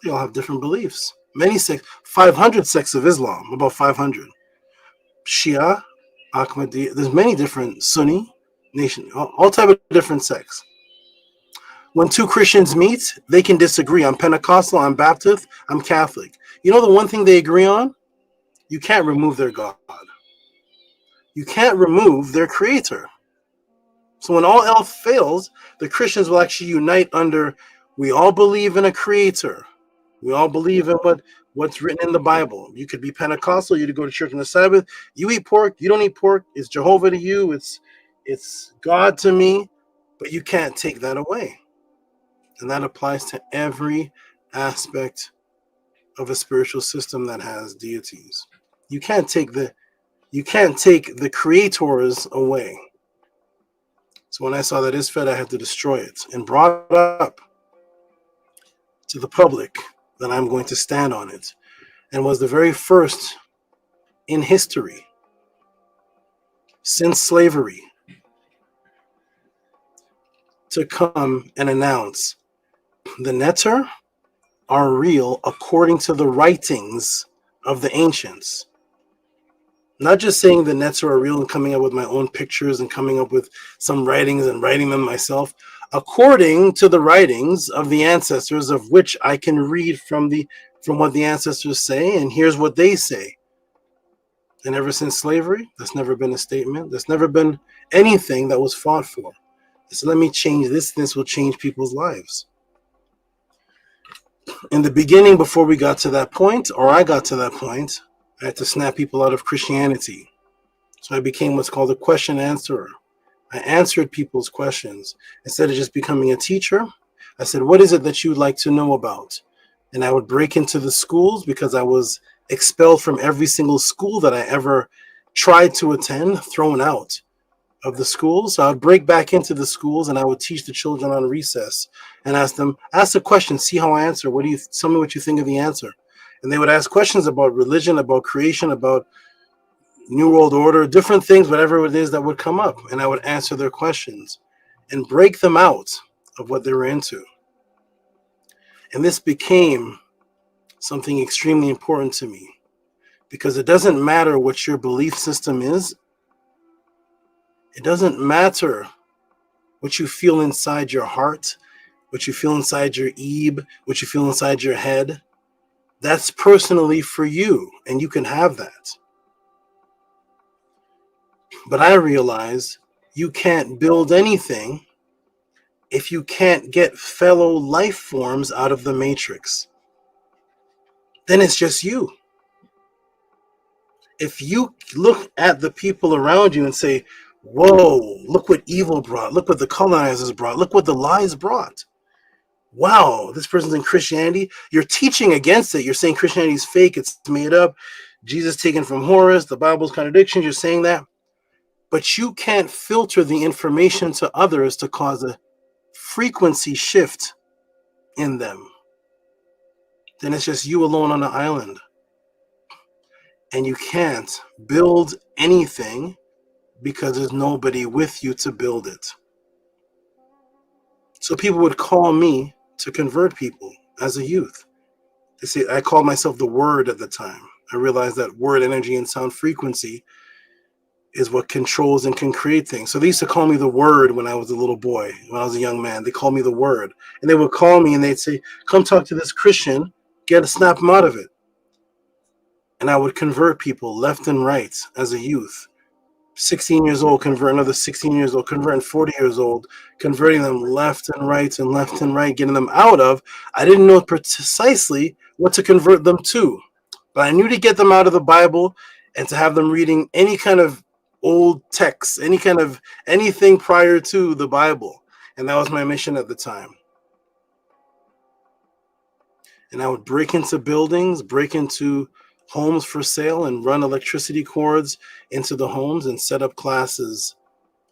They all have different beliefs. Many sects, 500 sects of Islam, about 500. Shia, Ahmadiyya, there's many different Sunni, nation, all type of different sects. When two Christians meet, they can disagree. I'm Pentecostal, I'm Baptist, I'm Catholic. You know the one thing they agree on? You can't remove their God. You can't remove their creator. So when all else fails, the Christians will actually unite under, we all believe in a creator. We all believe in what's written in the Bible. You could be Pentecostal, you could go to church on the Sabbath. You eat pork, you don't eat pork. It's Jehovah to you, it's God to me, but you can't take that away. And that applies to every aspect of a spiritual system that has deities. You can't take the creators away. So when I saw that Isfet, I had to destroy it and brought it up to the public that I'm going to stand on it, and was the very first in history since slavery to come and announce the Neter are real according to the writings of the ancients. Not just saying the Neter are real and coming up with my own pictures and coming up with some writings and writing them myself, according to the writings of the ancestors, of which I can read from the from what the ancestors say, and here's what they say. And ever since slavery, that's never been a statement. There's never been anything that was fought for. So let me change this. This will change people's lives. In the beginning, before we got to that point, or I got to that point, I had to snap people out of Christianity. So I became what's called a question answerer. I answered people's questions. Instead of just becoming a teacher, I said, what is it that you'd like to know about? And I would break into the schools, because I was expelled from every single school that I ever tried to attend, thrown out of the schools. So I would break back into the schools, and I would teach the children on recess and ask them, ask a question, see how I answer. What do you, tell me what you think of the answer. And they would ask questions about religion, about creation, about New World Order, different things, whatever it is that would come up. And I would answer their questions and break them out of what they were into. And this became something extremely important to me, because it doesn't matter what your belief system is. It doesn't matter what you feel inside your heart, what you feel inside your ebe, what you feel inside your head. That's personally for you, and you can have that. But I realize you can't build anything if you can't get fellow life forms out of the matrix. Then it's just you. If you look at the people around you and say, whoa, look what evil brought, look what the colonizers brought, look what the lies brought. Wow, this person's in Christianity. You're teaching against it. You're saying Christianity is fake, it's made up. Jesus taken from Horus, the Bible's contradictions, you're saying that. But you can't filter the information to others to cause a frequency shift in them. Then it's just you alone on the island. And you can't build anything because there's nobody with you to build it. So people would call me to convert people as a youth. They say, I called myself the Word at the time. I realized that word energy and sound frequency is what controls and can create things. So they used to call me the Word when I was a little boy, when I was a young man. They called me the Word. And they would call me and they'd say, come talk to this Christian, snap them out of it. And I would convert people left and right as a youth. 16 years old, convert another 16 years old, converting 40 years old, converting them left and right, getting them out of. I didn't know precisely what to convert them to, but I knew to get them out of the Bible and to have them reading any kind of old texts, any kind of anything prior to the Bible. And that was my mission at the time. And I would break into buildings, break into homes for sale, and run electricity cords into the homes and set up classes,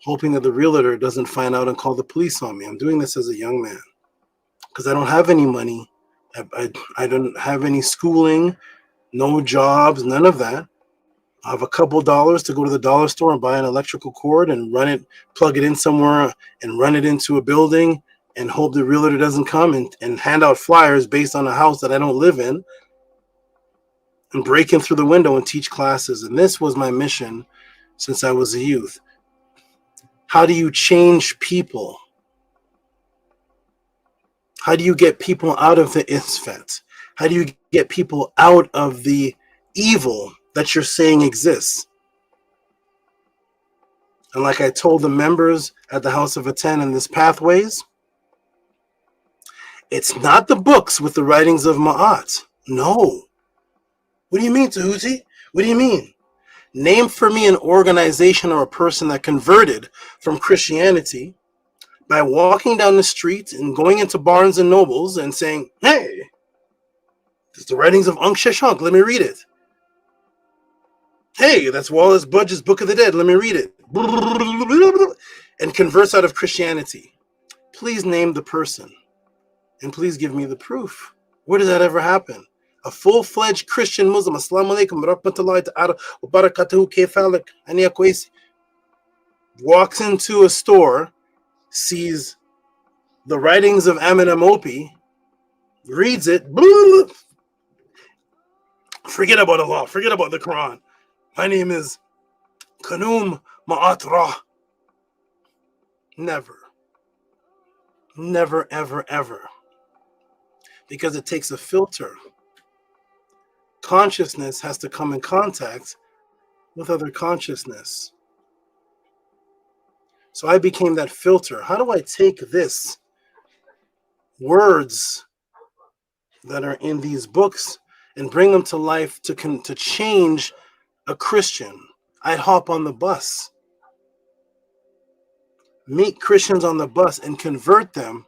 hoping that the realtor doesn't find out and call the police on me. I'm doing this as a young man because I don't have any money. I don't have any schooling, no jobs, none of that. I have a couple dollars to go to the dollar store and buy an electrical cord and run it, plug it in somewhere and run it into a building and hope the realtor doesn't come and hand out flyers based on a house that I don't live in, and break in through the window and teach classes. And this was my mission since I was a youth. How do you change people? How do you get people out of the isfet? How do you get people out of the evil that you're saying exists? And like I told the members at the House of Aten in this Pathways, it's not the books with the writings of Ma'at. No. What do you mean, Tehuti? What do you mean? Name for me an organization or a person that converted from Christianity by walking down the street and going into Barnes and Nobles and saying, hey, this is the writings of Ankh Sheshonk, let me read it. Hey, that's Wallace Budge's Book of the Dead, let me read it. And converts out of Christianity. Please name the person. And please give me the proof. Where does that ever happen? A full-fledged Christian Muslim, Assalamu alaikum, rahmatullahi ta'ala, wa barakatuhu, kayfalik, aniya kwesi, walks into a store, sees the writings of Eminem Opie, reads it, forget about Allah, forget about the Quran. My name is Kanum Ma'atra. Never. Never, ever, ever. Because it takes a filter consciousness has to come in contact with other consciousness. So I became that filter. How do I take this words that are in these books and bring them to life to change a Christian? I'd hop on the bus, meet Christians on the bus, and convert them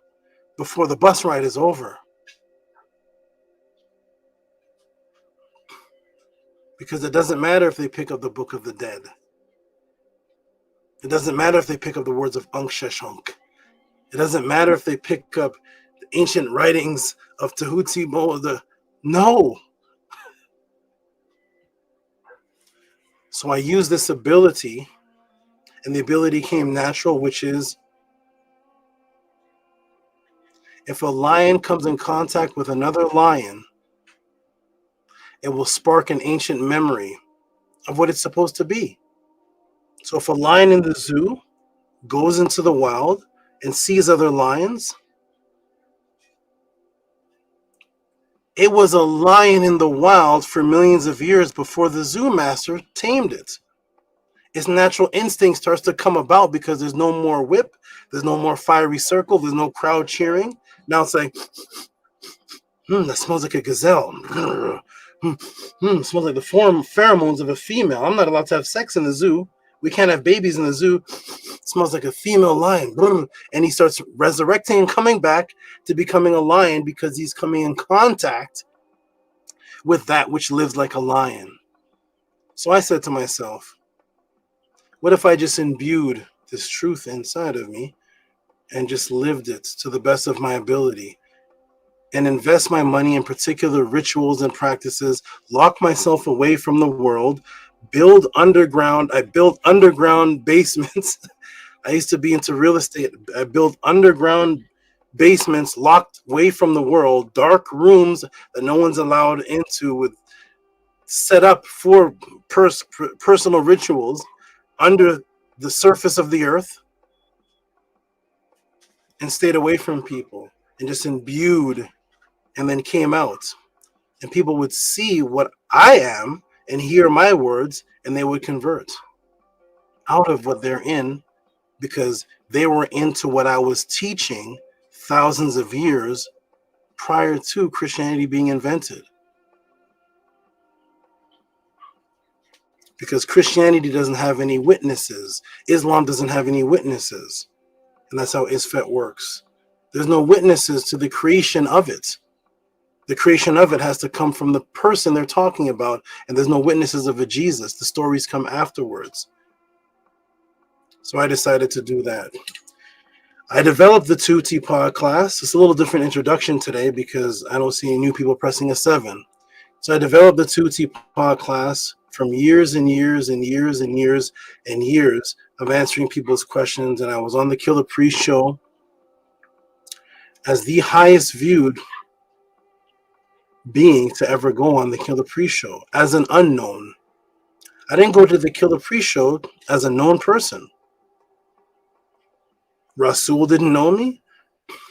before the bus ride is over. Because it doesn't matter if they pick up the Book of the Dead. It doesn't matter if they pick up the words of Ankh Sheshonk. It doesn't matter if they pick up the ancient writings of Tehuti. No. So I use this ability, and the ability came natural, which is if a lion comes in contact with another lion, it will spark an ancient memory of what it's supposed to be. So if a lion in the zoo goes into the wild and sees other lions, it was a lion in the wild for millions of years before the zoo master tamed it. Its natural instinct starts to come about because there's no more whip, there's no more fiery circle, there's no crowd cheering. Now it's like, that smells like a gazelle. Smells like the pheromones of a female. I'm not allowed to have sex in the zoo. We can't have babies in the zoo. It smells like a female lion. And he starts resurrecting and coming back to becoming a lion because he's coming in contact with that which lives like a lion. So I said to myself, what if I just imbued this truth inside of me and just lived it to the best of my ability and invest my money in particular rituals and practices, lock myself away from the world, build underground. I built underground basements. I used to be into real estate. I built underground basements locked away from the world, dark rooms that no one's allowed into, with set up for personal rituals under the surface of the earth, and stayed away from people and just imbued, and then came out. And people would see what I am and hear my words, and they would convert out of what they're in because they were into what I was teaching thousands of years prior to Christianity being invented. Because Christianity doesn't have any witnesses. Islam doesn't have any witnesses. And that's how Isfet works. There's no witnesses to the creation of it. The creation of it has to come from the person they're talking about, and there's no witnesses of a Jesus. The stories come afterwards. So I decided to do that. I developed the 2T pod class. It's a little different introduction today because I don't see any new people pressing a 7. So I developed the 2T pod class from years and years and years and years and years of answering people's questions. And I was on the Killer Priest show as the highest viewed being to ever go on the Killer Priest show as an unknown. I didn't go to the Killer Priest show as a known person. Rasul didn't know me.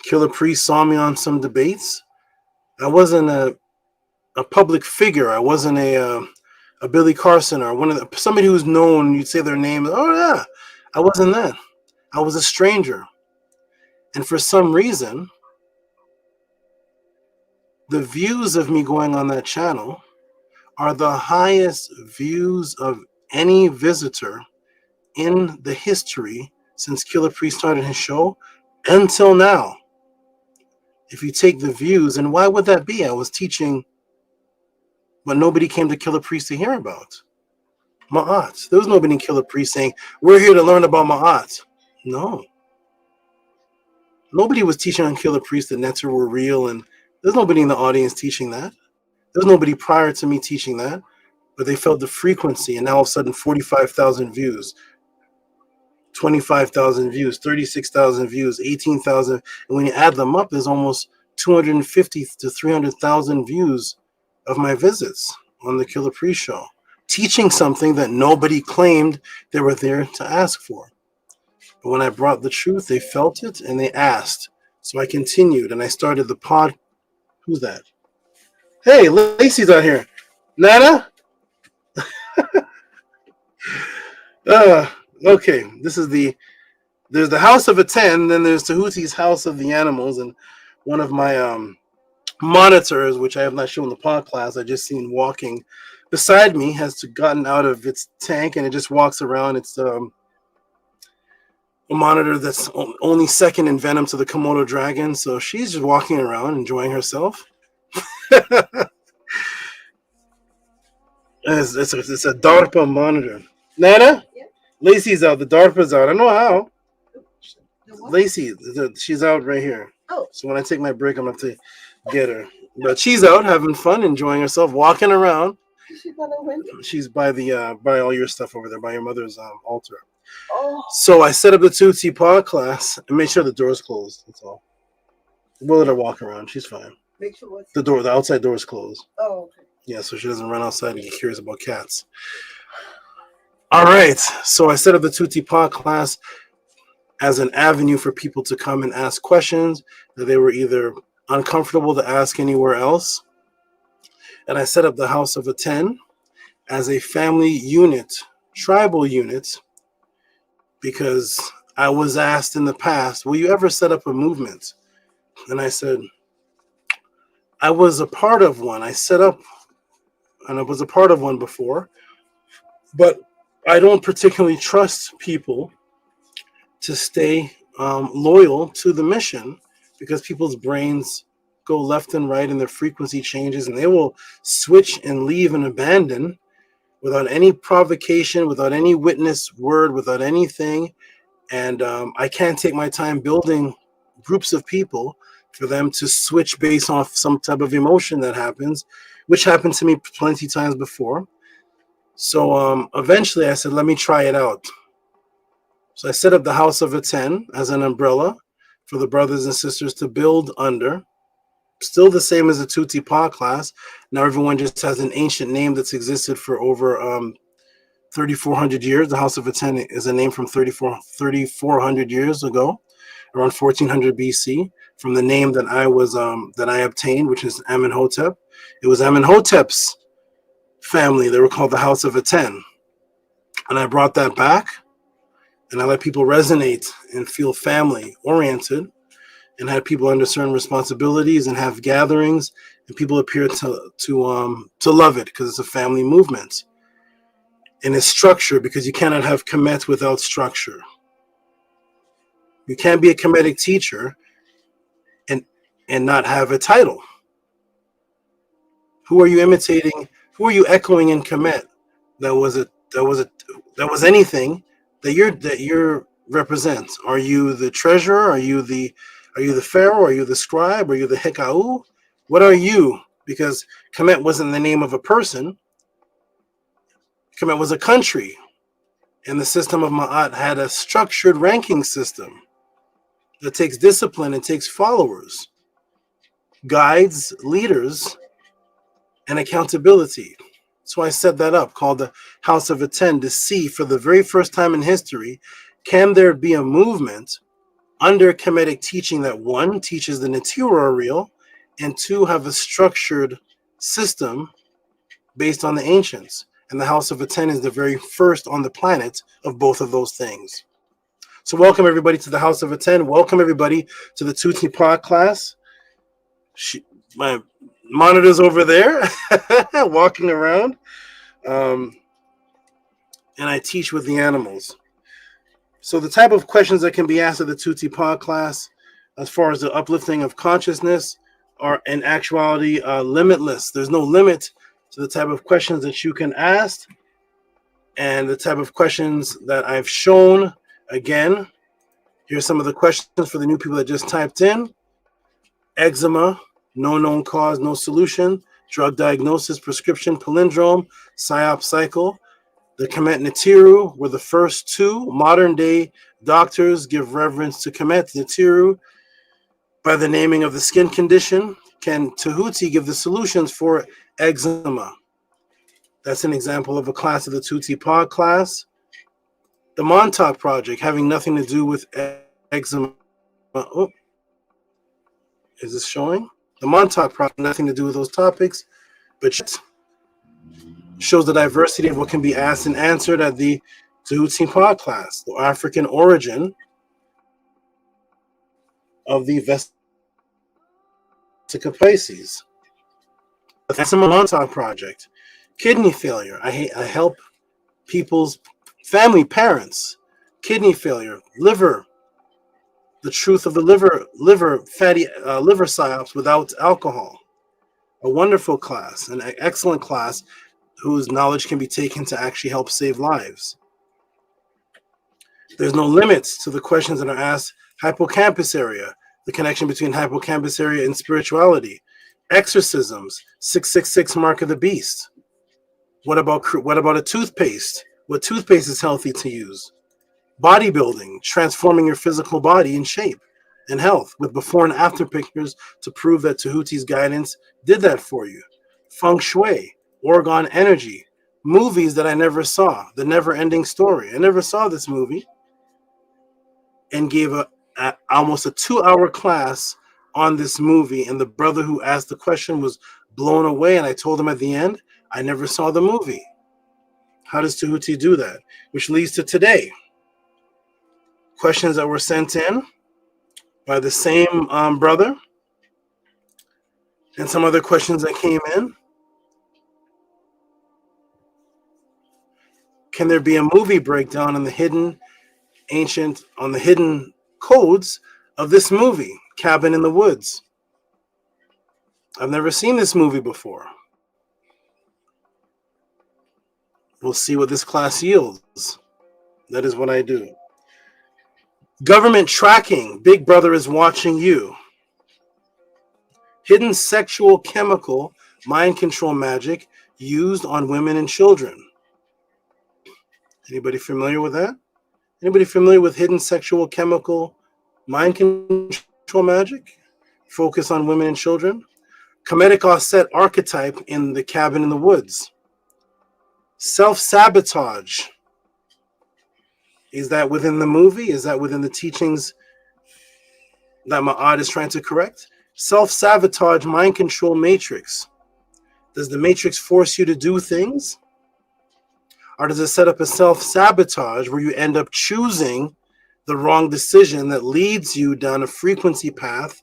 Killer Priest saw me on some debates. I wasn't a public figure. I wasn't a Billy Carson or somebody who's known. You'd say their name. Oh yeah, I wasn't that. I was a stranger, and for some reason, the views of me going on that channel are the highest views of any visitor in the history since Killer Priest started his show until now. If you take the views, and why would that be? I was teaching, but nobody came to Killer Priest to hear about Ma'at. There was nobody in Killer Priest saying, we're here to learn about Ma'at. No. Nobody was teaching on Killer Priest that Netzer were real, and there's nobody in the audience teaching that. There's nobody prior to me teaching that, but they felt the frequency, and now all of a sudden 45,000 views, 25,000 views, 36,000 views, 18,000, and when you add them up, there's almost 250 to 300,000 views of my visits on the Killer Priest show, teaching something that nobody claimed they were there to ask for. But when I brought the truth, they felt it and they asked. So I continued and I started the pod. Who's that? Hey, Lacey's out here. Nana? Okay, there's the House of a 10, then there's Tehuti's House of the Animals, and one of my monitors, which I have not shown the pod class, I just seen walking beside me, has gotten out of its tank and it just walks around. It's a monitor that's only second in venom to the Komodo dragon, so she's just walking around enjoying herself. It's a DARPA monitor. Nana? Yeah. Lacey's out. The DARPA's out. I don't know how. Lacey, she's out right here. Oh. So when I take my break, I'm going to have to get her. But she's out having fun, enjoying herself, walking around. She's by the by all your stuff over there, by your mother's altar. Oh. So I set up the Tehuti pod class and made sure the door's closed. That's all. We'll let her walk around. She's fine. Make sure the outside door is closed. Oh, okay. Yeah, so she doesn't run outside and get curious about cats. All right. So I set up the Tehuti pod class as an avenue for people to come and ask questions that they were either uncomfortable to ask anywhere else. And I set up the House of a 10 as a family unit, tribal unit, because I was asked in the past, will you ever set up a movement? And I said, I was a part of one. I set up, and I was a part of one before, but I don't particularly trust people to stay loyal to the mission, because people's brains go left and right and their frequency changes and they will switch and leave and abandon without any provocation, without any witness word, without anything. And I can't take my time building groups of people for them to switch based off some type of emotion that happens, which happened to me plenty of times before. So eventually I said, let me try it out. So I set up the House of a 10 as an umbrella for the brothers and sisters to build under. Still the same as the Tehuti pod class. Now everyone just has an ancient name that's existed for over 3,400 years. The House of a 10 is a name from 3,400 years ago, around 1400 BC, from the name that I obtained, which is Amenhotep. It was Amenhotep's family. They were called the House of a 10. And I brought that back, and I let people resonate and feel family oriented, and had people under certain responsibilities and have gatherings, and people appear to love it because it's a family movement. And it's structured, because you cannot have Kemet without structure. You can't be a Kemetic teacher and not have a title. Who are you imitating? Who are you echoing in Kemet? That was anything that you're represent. Are you the treasurer? Are you the pharaoh? Are you the scribe? Are you the hekau? What are you? Because Kemet wasn't the name of a person. Kemet was a country. And the system of Ma'at had a structured ranking system that takes discipline and takes followers, guides, leaders, and accountability. So I set that up, called the House of a 10, to see for the very first time in history, can there be a movement under Kemetic teaching that, one, teaches the Natiru real, and two, have a structured system based on the ancients. And the House of a 10 is the very first on the planet of both of those things. So welcome everybody to the House of a 10. Welcome everybody to the Tehuti pod class. My monitor's over there, walking around. And I teach with the animals. So the type of questions that can be asked at the Tehuti pod class, as far as the uplifting of consciousness, are in actuality limitless. There's no limit to the type of questions that you can ask, and the type of questions that I've shown. Again, here's some of the questions for the new people that just typed in. Eczema, no known cause, no solution. Drug diagnosis, prescription, palindrome, PSYOP cycle. The Kemet Natiru were the first two modern day doctors give reverence to Kemet Natiru by the naming of the skin condition. Can Tehuti give the solutions for eczema? That's an example of a class of the Tehuti pod class. The Montauk Project, having nothing to do with eczema. Oh, is this showing? The Montauk Project, nothing to do with those topics, but Shows the diversity of what can be asked and answered at the Tehuti pod class, the African origin of the Vesica Pisces. The Montauk Project, kidney failure. I help people's family, parents, kidney failure, liver, the truth of the liver fatty liver psyops without alcohol. A wonderful class, an excellent class whose knowledge can be taken to actually help save lives. There's no limits to the questions that are asked. Hippocampus area, the connection between hippocampus area and spirituality. Exorcisms, 666 mark of the beast. What about a toothpaste? What toothpaste is healthy to use? Bodybuilding, transforming your physical body in shape and health with before and after pictures to prove that Tehuti's guidance did that for you. Feng Shui, Orgone energy, movies that I never saw, The Never Ending Story. I never saw this movie, and gave almost a 2-hour class on this movie, and the brother who asked the question was blown away, and I told him at the end, I never saw the movie. How does Tehuti do that? Which leads to today. Questions that were sent in by the same brother, and some other questions that came in. Can there be a movie breakdown on the hidden codes of this movie, Cabin in the Woods? I've never seen this movie before. We'll see what this class yields. That is what I do. Government tracking, Big Brother is watching you. Hidden sexual chemical, mind control magic used on women and children. Anybody familiar with that? Anybody familiar with hidden sexual chemical, mind control magic? Focus on women and children. Comedic offset archetype in the Cabin in the Woods. Self-sabotage. Is that within the movie? Is that within the teachings that Ma'at is trying to correct? Self-sabotage mind control matrix. Does the matrix force you to do things? Or does it set up a self-sabotage where you end up choosing the wrong decision that leads you down a frequency path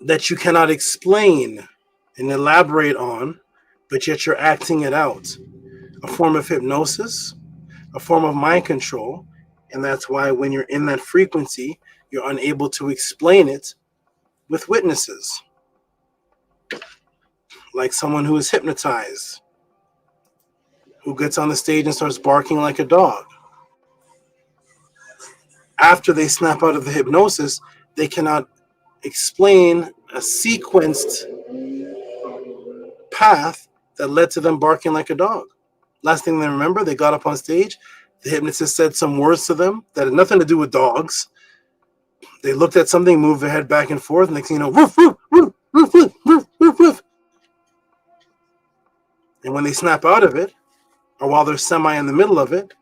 that you cannot explain and elaborate on, but yet you're acting it out? A form of hypnosis, a form of mind control, and that's why when you're in that frequency, you're unable to explain it with witnesses. Like someone who is hypnotized, who gets on the stage and starts barking like a dog. After they snap out of the hypnosis, they cannot explain a sequenced path that led to them barking like a dog. Last thing they remember, they got up on stage, the hypnotist said some words to them that had nothing to do with dogs. They looked at something, moved their head back and forth, and next thing you know, woof, woof, woof, woof, woof, woof, woof, woof. And when they snap out of it, or while they're semi in the middle of it,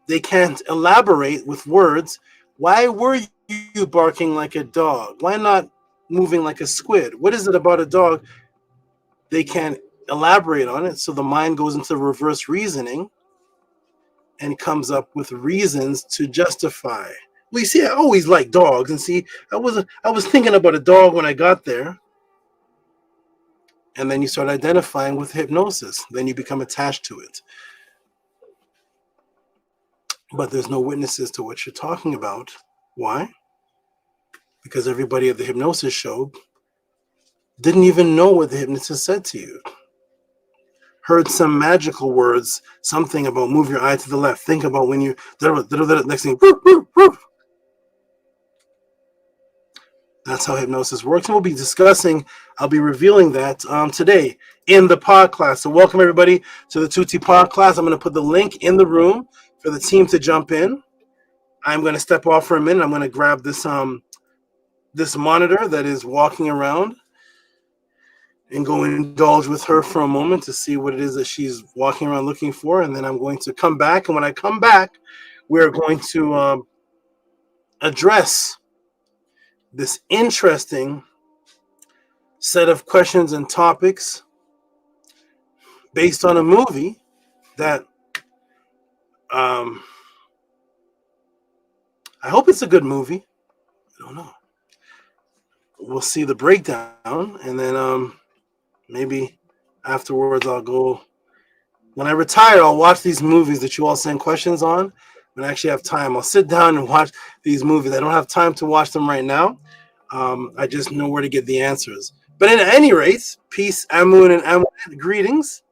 they can't elaborate with words. Why were you barking like a dog? Why not moving like a squid? What is it about a dog? They can't elaborate on it, so the mind goes into reverse reasoning and comes up with reasons to justify. Well, you see, I always liked dogs, and see, I was thinking about a dog when I got there. And then you start identifying with hypnosis. Then you become attached to it. But there's no witnesses to what you're talking about. Why? Because everybody at the hypnosis show didn't even know what the hypnotist said to you. Heard some magical words, something about move your eye to the left. Think about when you, next thing, whoop, whoop, whoop. That's how hypnosis works. And we'll be discussing, I'll be revealing that today in the pod class. So welcome everybody to the Tehuti pod class. I'm going to put the link in the room for the team to jump in. I'm going to step off for a minute. I'm going to grab this this monitor that is walking around and go and indulge with her for a moment to see what it is that she's walking around looking for. And then I'm going to come back. And when I come back, we're going to address this interesting set of questions and topics based on a movie that I hope it's a good movie. I don't know. We'll see the breakdown, and then maybe afterwards I'll go. When I retire, I'll watch these movies that you all send questions on. When I actually have time, I'll sit down and watch these movies. I don't have time to watch them right now. I just know where to get the answers. But at any rate, peace, Amun and Amunet, greetings.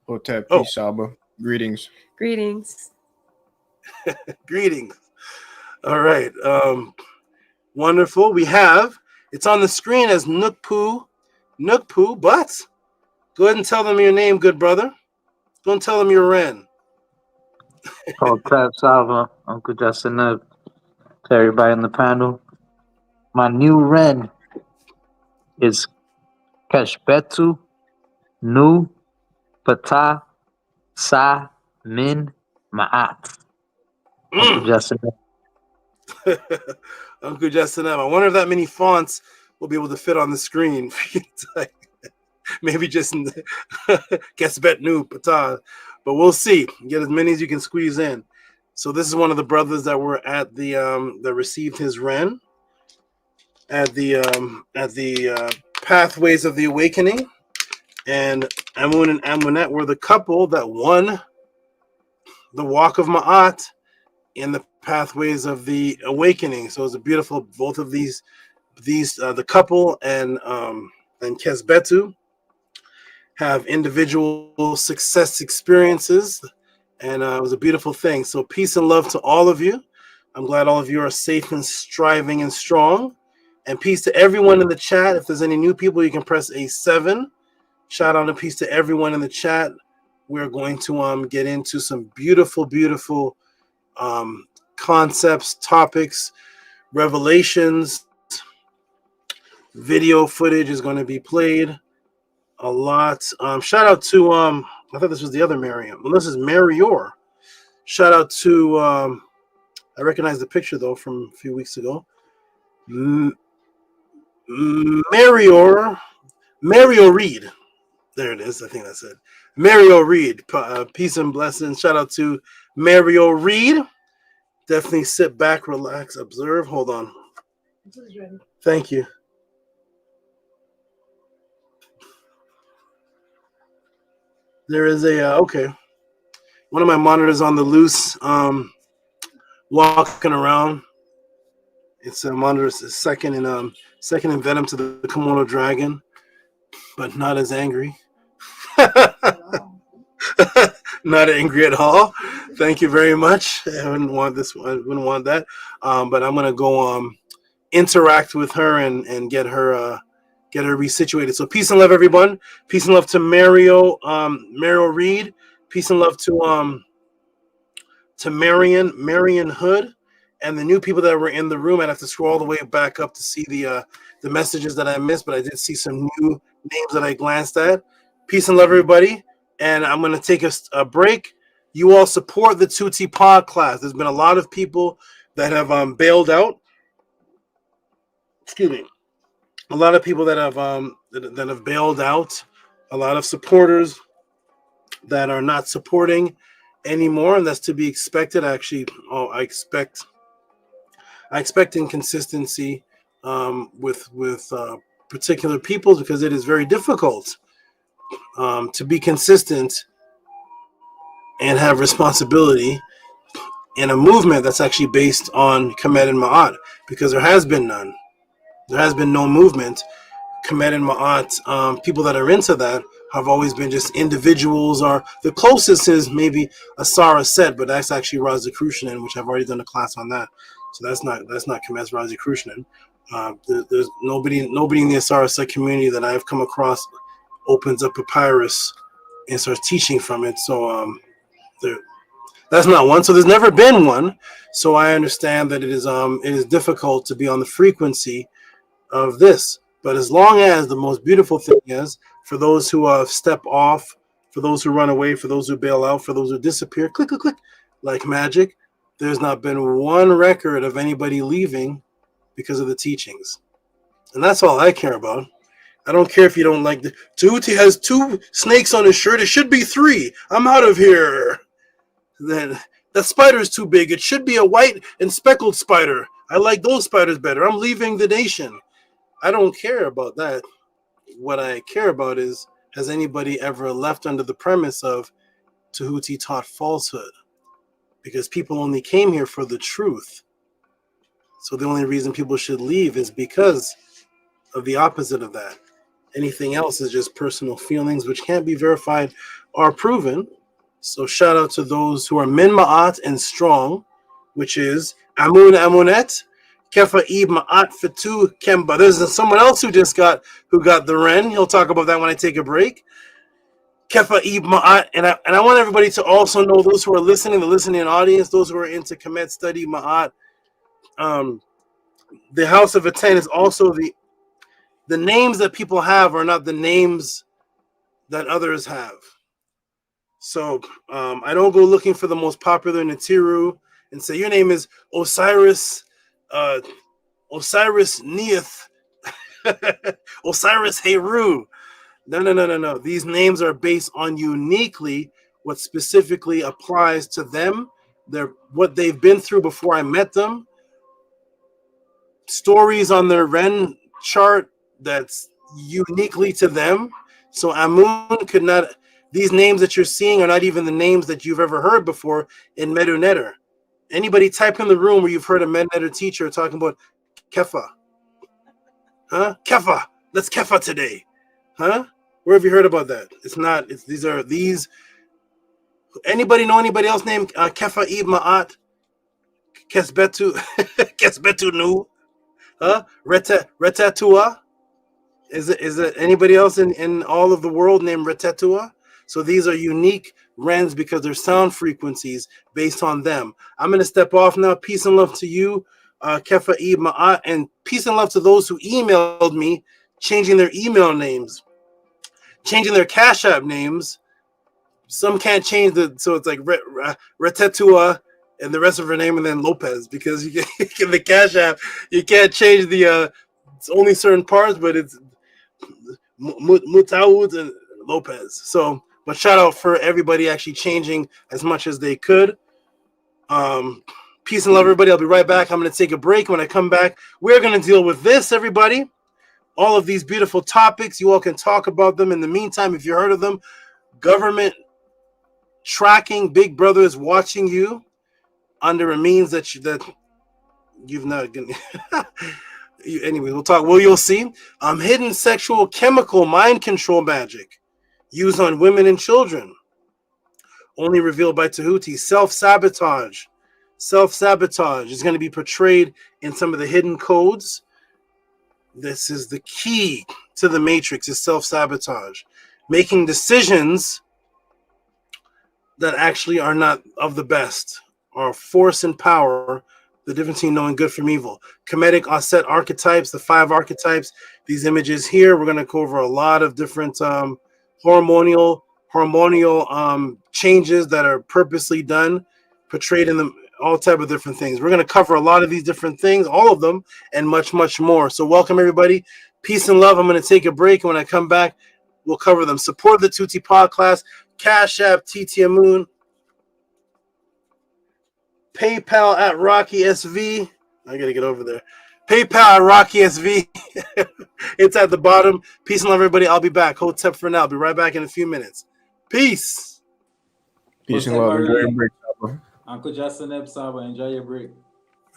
Hotep, peace, Saba. Greetings. Greetings. Greetings. All right. Wonderful. We have, it's on the screen as Nookpoo, but go ahead and tell them your name, good brother. Go and tell them you're Ren. Hotep, Saba, Uncle Justin, to everybody on the panel. My new Ren is Keshbetu Nu Pata Sa Min Ma'at. Uncle Justin. Uncle Justin M. I wonder if that many fonts will be able to fit on the screen. Maybe just Kesbet Nu Pata. But we'll see. Get as many as you can squeeze in. So this is one of the brothers that were at the that received his Ren at the Pathways of the Awakening, and Amun and Amunet were the couple that won the Walk of Ma'at in the Pathways of the Awakening. So it's a beautiful. Both of these the couple and Kesbetu have individual success experiences, and it was a beautiful thing. So peace and love to all of you. I'm glad all of you are safe and striving and strong. And peace to everyone in the chat. If there's any new people, you can press A7. Shout out and peace to everyone in the chat. We're going to get into some beautiful, beautiful concepts, topics, revelations. Video footage is going to be played a lot. Shout out to I thought this was the other Mariam. Well, this is Marior. Shout out to I recognize the picture though from a few weeks ago. Mario Reed. There it is. I think that's it. Mario Reed. Peace and blessings. Shout out to Mario Reed. Definitely sit back, relax, observe. Hold on. Thank you. There is a okay. One of my monitors on the loose, walking around. It's a monitor. It's second in Venom to the Komodo dragon, but not as angry. Not angry at all. Thank you very much. I wouldn't want this one. I wouldn't want that. But I'm gonna go interact with her and get her resituated. So peace and love, everyone. Peace and love to Mario Reed. Peace and love to Marion Hood. And the new people that were in the room, I'd have to scroll all the way back up to see the messages that I missed, but I did see some new names that I glanced at. Peace and love, everybody. And I'm going to take a break. You all support the Tehuti Pod class. There's been a lot of people that have bailed out. Excuse me. A lot of people that have bailed out. A lot of supporters that are not supporting anymore, and that's to be expected. I expect inconsistency with particular people because it is very difficult to be consistent and have responsibility in a movement that's actually based on Kemet and Ma'at, because there has been none. There has been no movement. Kemet and Ma'at, people that are into that have always been just individuals, or the closest is maybe Asara Set, but that's actually Rosicrucian, which I've already done a class on that. So that's not Kemet's Rosicrucian. There's nobody in the Asara Set community that I've come across opens up papyrus and starts teaching from it. So that's not one. So there's never been one. So I understand that it is difficult to be on the frequency of this. But as long as the most beautiful thing is, for those who step off, for those who run away, for those who bail out, for those who disappear, click, click, click, like magic, there's not been one record of anybody leaving because of the teachings. And that's all I care about. I don't care if you don't like the Tehuti has 2 snakes on his shirt. It should be 3. I'm out of here. Then that spider is too big. It should be a white and speckled spider. I like those spiders better. I'm leaving the nation. I don't care about that. What I care about is, has anybody ever left under the premise of Tehuti taught falsehood? Because people only came here for the truth. So the only reason people should leave is because of the opposite of that. Anything else is just personal feelings, which can't be verified or proven. So shout out to those who are min ma'at and strong, which is amun amunet, kefa ib ma'at fetu kemba. There's someone else who got the ren. He'll talk about that when I take a break. Kefa ib ma'at, and I want everybody to also know, those who are listening, the listening audience, those who are into Kemet study ma'at. The House of Aten is also the names that people have are not the names that others have. So I don't go looking for the most popular Natiru and say your name is Osiris Neith, Osiris Heru. No. These names are based on uniquely what specifically applies to them. They're what they've been through before I met them. Stories on their Ren chart that's uniquely to them. So Amun could not. These names that you're seeing are not even the names that you've ever heard before in Medu Netter. Anybody type in the room where you've heard a Medu Netter teacher talking about Kefa? Huh? Kefa. Let's Kefa today. Huh? Where have you heard about that? It's not. It's these. Anybody know anybody else named Kefa Ib Ma'at? Kesbetu. Kesbetu Nu. Huh? Retatua. Is it anybody else in all of the world named Retatua? So these are unique Rens because they're sound frequencies based on them. I'm going to step off now. Peace and love to you, Kefa Ib Ma'at, and peace and love to those who emailed me, changing their email names, changing their Cash App names. Some can't change so it's like Retetua and the rest of her name and then Lopez, because you get the Cash App, you can't change the it's only certain parts, but it's Mutaud and Lopez. So, but shout out for everybody actually changing as much as they could. Peace and love, everybody. I'll be right back. I'm going to take a break. When I come back, we're going to deal with this, everybody. All of these beautiful topics. You all can talk about them. In the meantime, if you heard of them, government tracking, Big Brother is watching you under a means that you've not. Anyway, we'll talk. Well, you'll see. Hidden sexual chemical mind control magic used on women and children. Only revealed by Tehuti. Self-sabotage. Self-sabotage is going to be portrayed in some of the hidden codes. This is the key to the Matrix, is self-sabotage. Making decisions that actually are not of the best, or force and power, the difference between knowing good from evil. Kemetic Osset archetypes, the 5 archetypes, these images here, we're going to go over a lot of different hormonal changes that are purposely done, portrayed in them, all type of different things. We're going to cover a lot of these different things, all of them, and much, much more. So welcome, everybody. Peace and love. I'm going to take a break, and when I come back, we'll cover them. Support the Tuti Podcast, Cash App, TT Moon, PayPal at Rocky SV. I gotta get over there. PayPal at Rocky SV. It's at the bottom. Peace and love, everybody. I'll be back. Hotep for now. I'll be right back in a few minutes. Peace. Peace and love. Enjoy your break, Uncle Justin Epsaba, enjoy your break.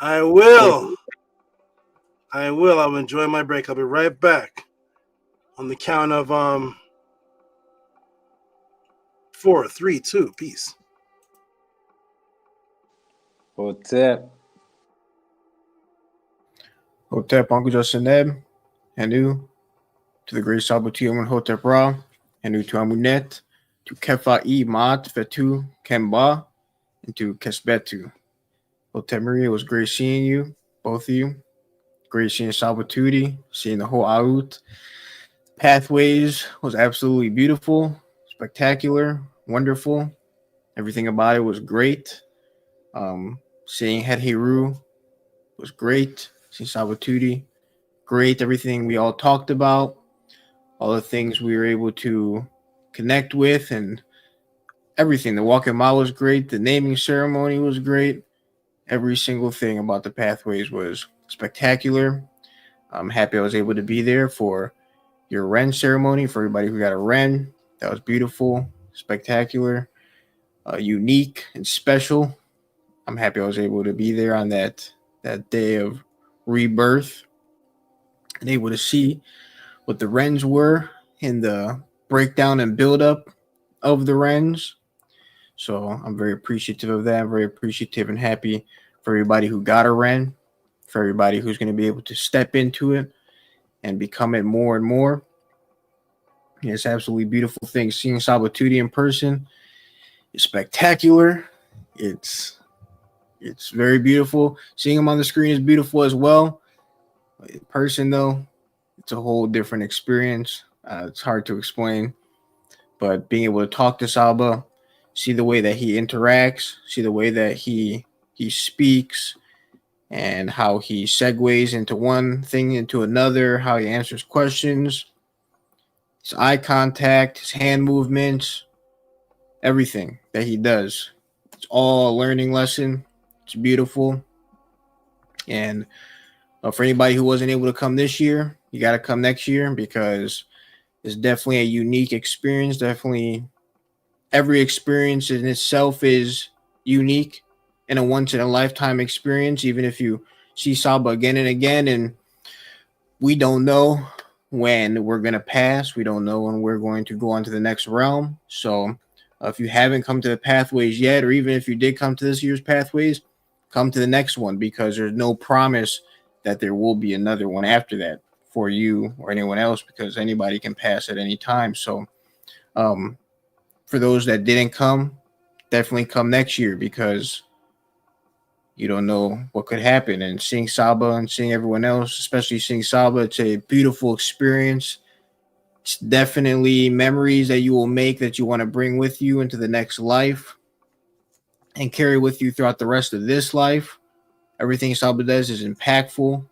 I will. I'll enjoy my break. I'll be right back. On the count of 4, 3, 2. Peace. Hotep. Hotep, Uncle Justin Neb, Hanu, to the great Sabuti Amun Hotep Ra, Hanu to Amunet, to Kefa I Mat Fetu Kemba, and to Kesbetu. Hotep Maria, it was great seeing you, both of you. Great seeing Sabututi, seeing the whole Out. Pathways was absolutely beautiful, spectacular, wonderful. Everything about it was great. Seeing Het Heru was great. Seeing Sabututi, great. Everything we all talked about. all the things we were able to connect with, and everything. The walk and mile was great. The naming ceremony was great. Every single thing about the pathways was spectacular. I'm happy I was able to be there for your Ren ceremony, for everybody who got a Ren. That was beautiful, spectacular, unique, and special. I'm happy I was able to be there on that day of rebirth and able to see what the Rens were in the breakdown and build-up of the Rens. So I'm very appreciative of that. I'm very appreciative and happy for everybody who got a Ren, for everybody who's going to be able to step into it and become it more and more. It's absolutely beautiful thing. Seeing Sabatuti in person is spectacular. It's very beautiful. Seeing him on the screen is beautiful as well. In person, though, it's a whole different experience. It's hard to explain, but being able to talk to Saba, see the way that he interacts, see the way that he speaks, and how he segues into one thing into another, how he answers questions, his eye contact, his hand movements, everything that he does. It's all a learning lesson. It's beautiful. And for anybody who wasn't able to come this year, you got to come next year, because it's definitely a unique experience. Definitely every experience in itself is unique and a once-in-a-lifetime experience, even if you see Saba again and again. And we don't know when we're going to pass. We don't know when we're going to go on to the next realm. So if you haven't come to the pathways yet, or even if you did come to this year's pathways, come to the next one, because there's no promise that there will be another one after that for you or anyone else, because anybody can pass at any time. So for those that didn't come, definitely come next year, because you don't know what could happen. And seeing Saba and seeing everyone else, especially seeing Saba, it's a beautiful experience. It's definitely memories that you will make that you want to bring with you into the next life and carry with you throughout the rest of this life. Everything Saba does is impactful,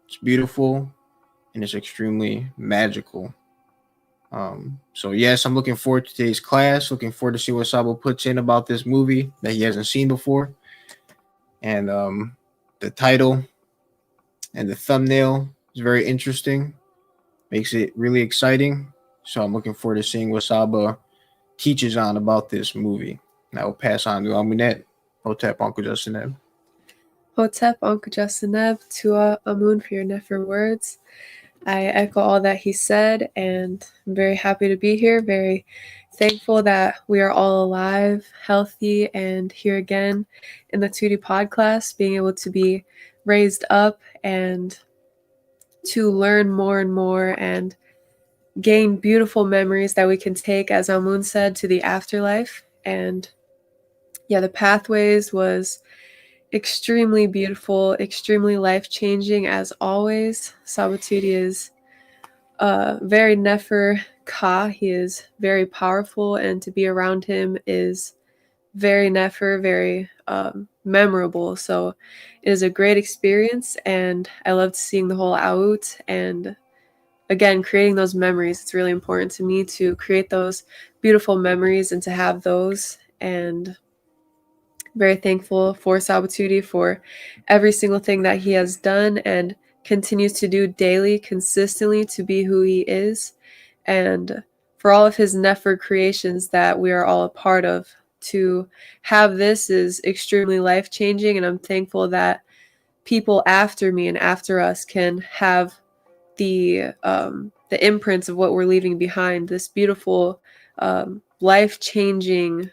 it's beautiful, and it's extremely magical. So yes, I'm looking forward to today's class. Looking forward to see what Saba puts in about this movie that he hasn't seen before. And the title and the thumbnail is very interesting. Makes it really exciting. So I'm looking forward to seeing what Saba teaches on about this movie. And I will pass on to Amunet. Hotep, Uncle Justin. Hotep, Uncle Justineb, Tua Amun for your Nefer words. I echo all that he said, and I'm very happy to be here. Very thankful that we are all alive, healthy, and here again in the Tehuti pod class, being able to be raised up and to learn more and more and gain beautiful memories that we can take, as Amun said, to the afterlife. And yeah, the pathways was extremely beautiful, extremely life-changing as always. Sabatuti is very Nefer Ka. He is very powerful, and to be around him is very Nefer, very memorable. So it is a great experience, and I loved seeing the whole Out, and again, creating those memories. It's really important to me to create those beautiful memories and to have those, and very thankful for Sabatuti for every single thing that he has done and continues to do daily, consistently, to be who he is, and for all of his Nefer creations that we are all a part of. To have this is extremely life-changing, and I'm thankful that people after me and after us can have the imprints of what we're leaving behind, this beautiful life-changing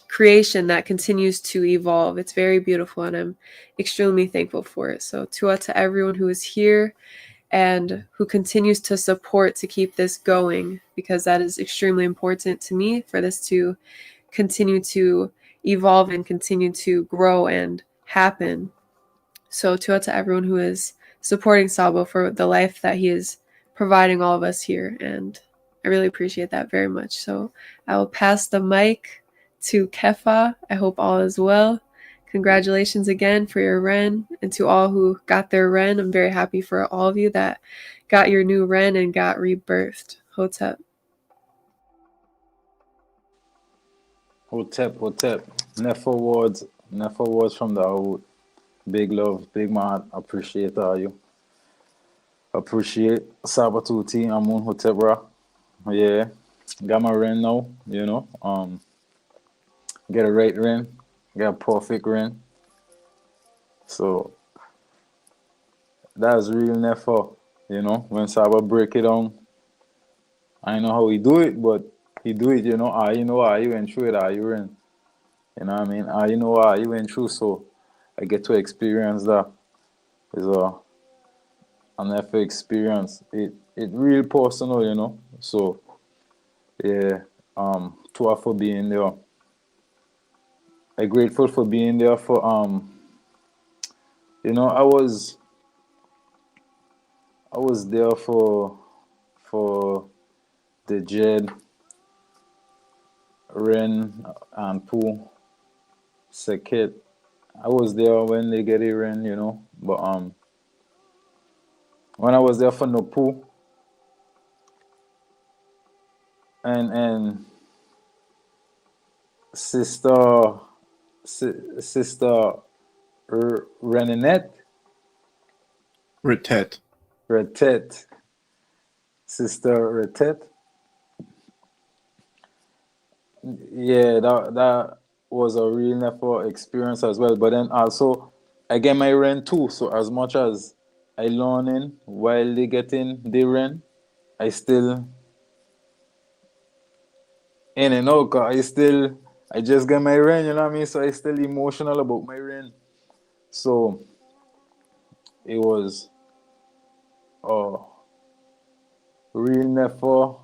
creation that continues to evolve. It's very beautiful, and I'm extremely thankful for it. So to everyone who is here and who continues to support to keep this going, because that is extremely important to me, for this to continue to evolve and continue to grow and happen. So to everyone who is supporting Sabo for the life that he is providing all of us here, and I really appreciate that very much. So I will pass the mic to Kefa. I hope all is well. Congratulations again for your Ren, and to all who got their Ren, I'm very happy for all of you that got your new Ren and got rebirthed. Hotep. Hotep. Never words from the out. Big love, big man. Appreciate all you. Appreciate Sabatuti, Amun Hotep, bro. Yeah. Got my Ren now, you know. Get a right Ren, get a perfect Ren. So that's real never, you know. When Saba break it down, I know how he do it, but he do it, you know. You know he went through it, you Ren. You know what I mean? You know he went through, so I get to experience that. It's an never experience. It real personal, you know. So yeah, to her for being there. I'm grateful for being there for you know, I was there for the Jed, Ren and Pooh, Sekit. I was there when they get it Ren, you know. But when I was there for no Pooh and sister Reninette. Retet. Sister Retet. Yeah, that was a real never experience as well. But then also I get my Ren too. So as much as I learning while they getting the Ren, I still in and out. I just get my Ren, you know what I mean? So I still emotional about my Ren. So it was real never.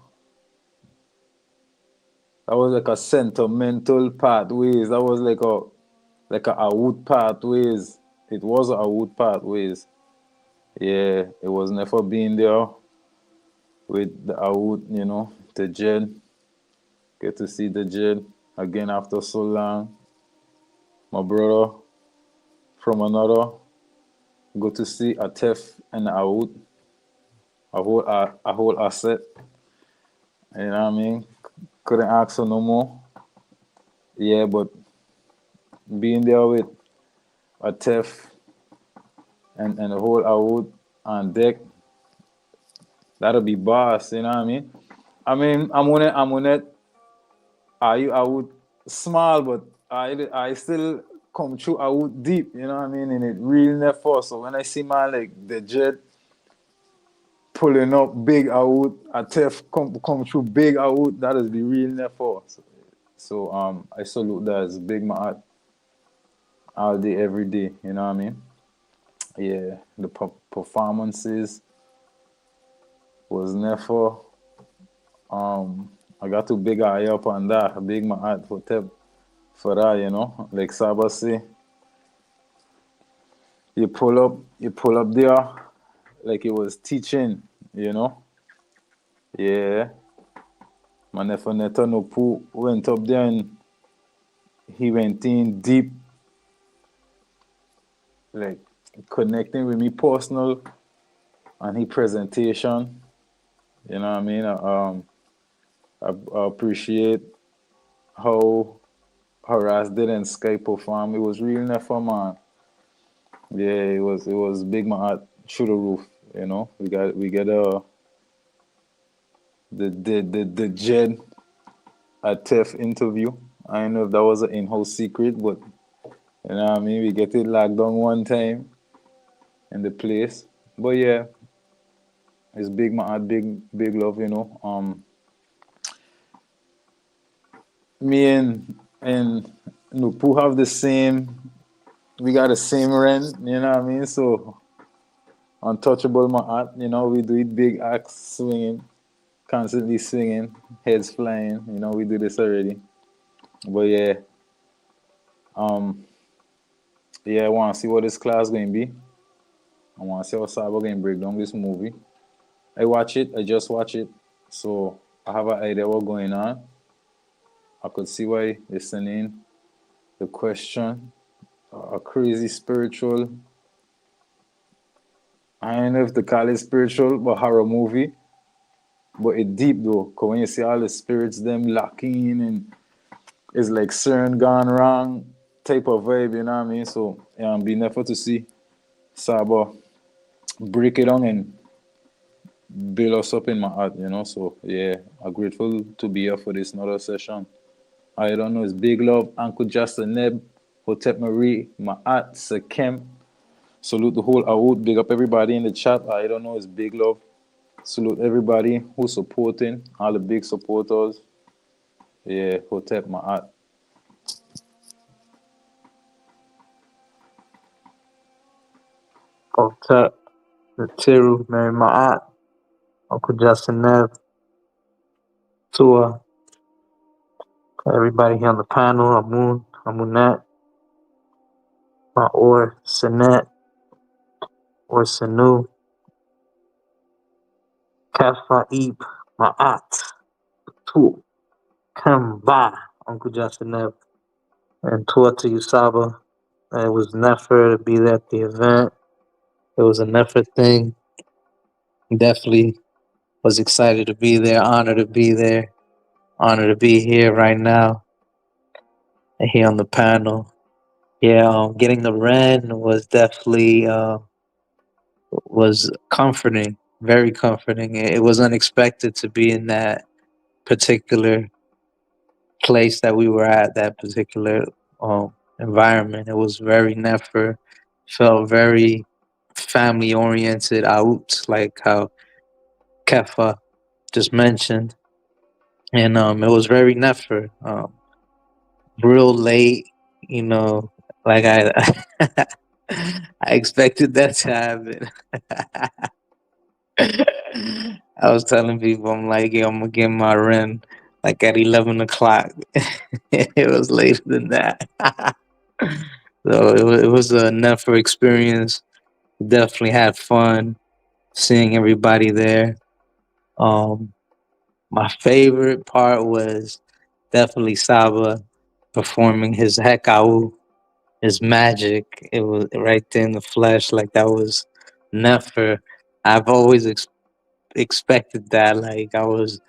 That was like a sentimental pathways. That was like a wood pathways. It was a wood pathways. Yeah, it was never being there with the Aoud, you know, the Jed. Get to see the Jed again after so long. My brother from another. Go to see a Tef and Aoud. A whole asset. You know what I mean? Couldn't ask for no more. Yeah, but being there with a Tef and the whole Aoud on deck, that'll be boss, you know what I mean? I'm on it. I would small, but I still come through Aoud deep, you know what I mean? And it real never. So when I see man like the Jet pulling up big Aoud, a Tef come through big Aoud, that is the real never. So I salute that as big man all day, every day, you know what I mean? Yeah, the performances was never. I got to big eye up on that, a big man for that, you know. Like Saba say, you pull up there like it was teaching, you know. Yeah. My nephew Netanyahu went up there and he went in deep, like connecting with me personal and his presentation. You know what I mean? I appreciate how Horace did and Sky perform. It was really never, man. Yeah, it was big man through the roof, you know. We get the Jed at TEF interview. I don't know if that was an in-house secret, but you know what I mean? We get it locked down one time in the place. But yeah, it's big man, big love, you know. Me and Nupu have the same, we got the same rent, you know what I mean? So untouchable my you know, we do it big acts swinging, constantly swinging, heads flying, you know, we do this already. But yeah, I want to see what this class going to be. I want to see how Saba going to break down this movie. I just watch it, so I have an idea what's going on. I could see why listening the question a crazy spiritual. I don't know if to call it spiritual, but horror movie. But it deep though, cause when you see all the spirits them locking and it's like CERN gone wrong type of vibe, you know what I mean? So be never to see Saba break it down and build us up in my heart, you know. So yeah, I'm grateful to be here for this another session. I don't know, it's big love, Uncle Justin Neb, Hotep Marie, Ma'at, Sekem. Salute the whole Aoud, big up everybody in the chat. I don't know, it's big love. Salute everybody who's supporting, all the big supporters. Yeah, Hotep Ma'at. Hotep, Natiru, Mary Ma'at, Uncle Justin Nev, Tua, everybody here on the panel, Amun, Amunet, Ma'or, Sinet, or Sanu, Kafa'ib, Ma'at, Tu, Kamba, Uncle Justin Nev, and Tua to Usaba. It was Nefer to be there at the event. It was a Nefer thing. Definitely was excited to be there, honored to be there, honored to be here right now, and here on the panel. Yeah, getting the Ren was definitely was comforting, very comforting. It was unexpected to be in that particular place that we were at, that particular environment. It was very nefer, felt very family oriented out, like how Kefa just mentioned. And it was very nefer, real late, you know, like I I expected that to happen. I was telling people, I'm like, yo, I'm gonna get my rent like at 11 o'clock. It was later than that. So it was a never experience. Definitely had fun seeing everybody there. My favorite part was definitely Saba performing his hekau, his magic. It was right there in the flesh. Like that was never. I've always expected that. Like I was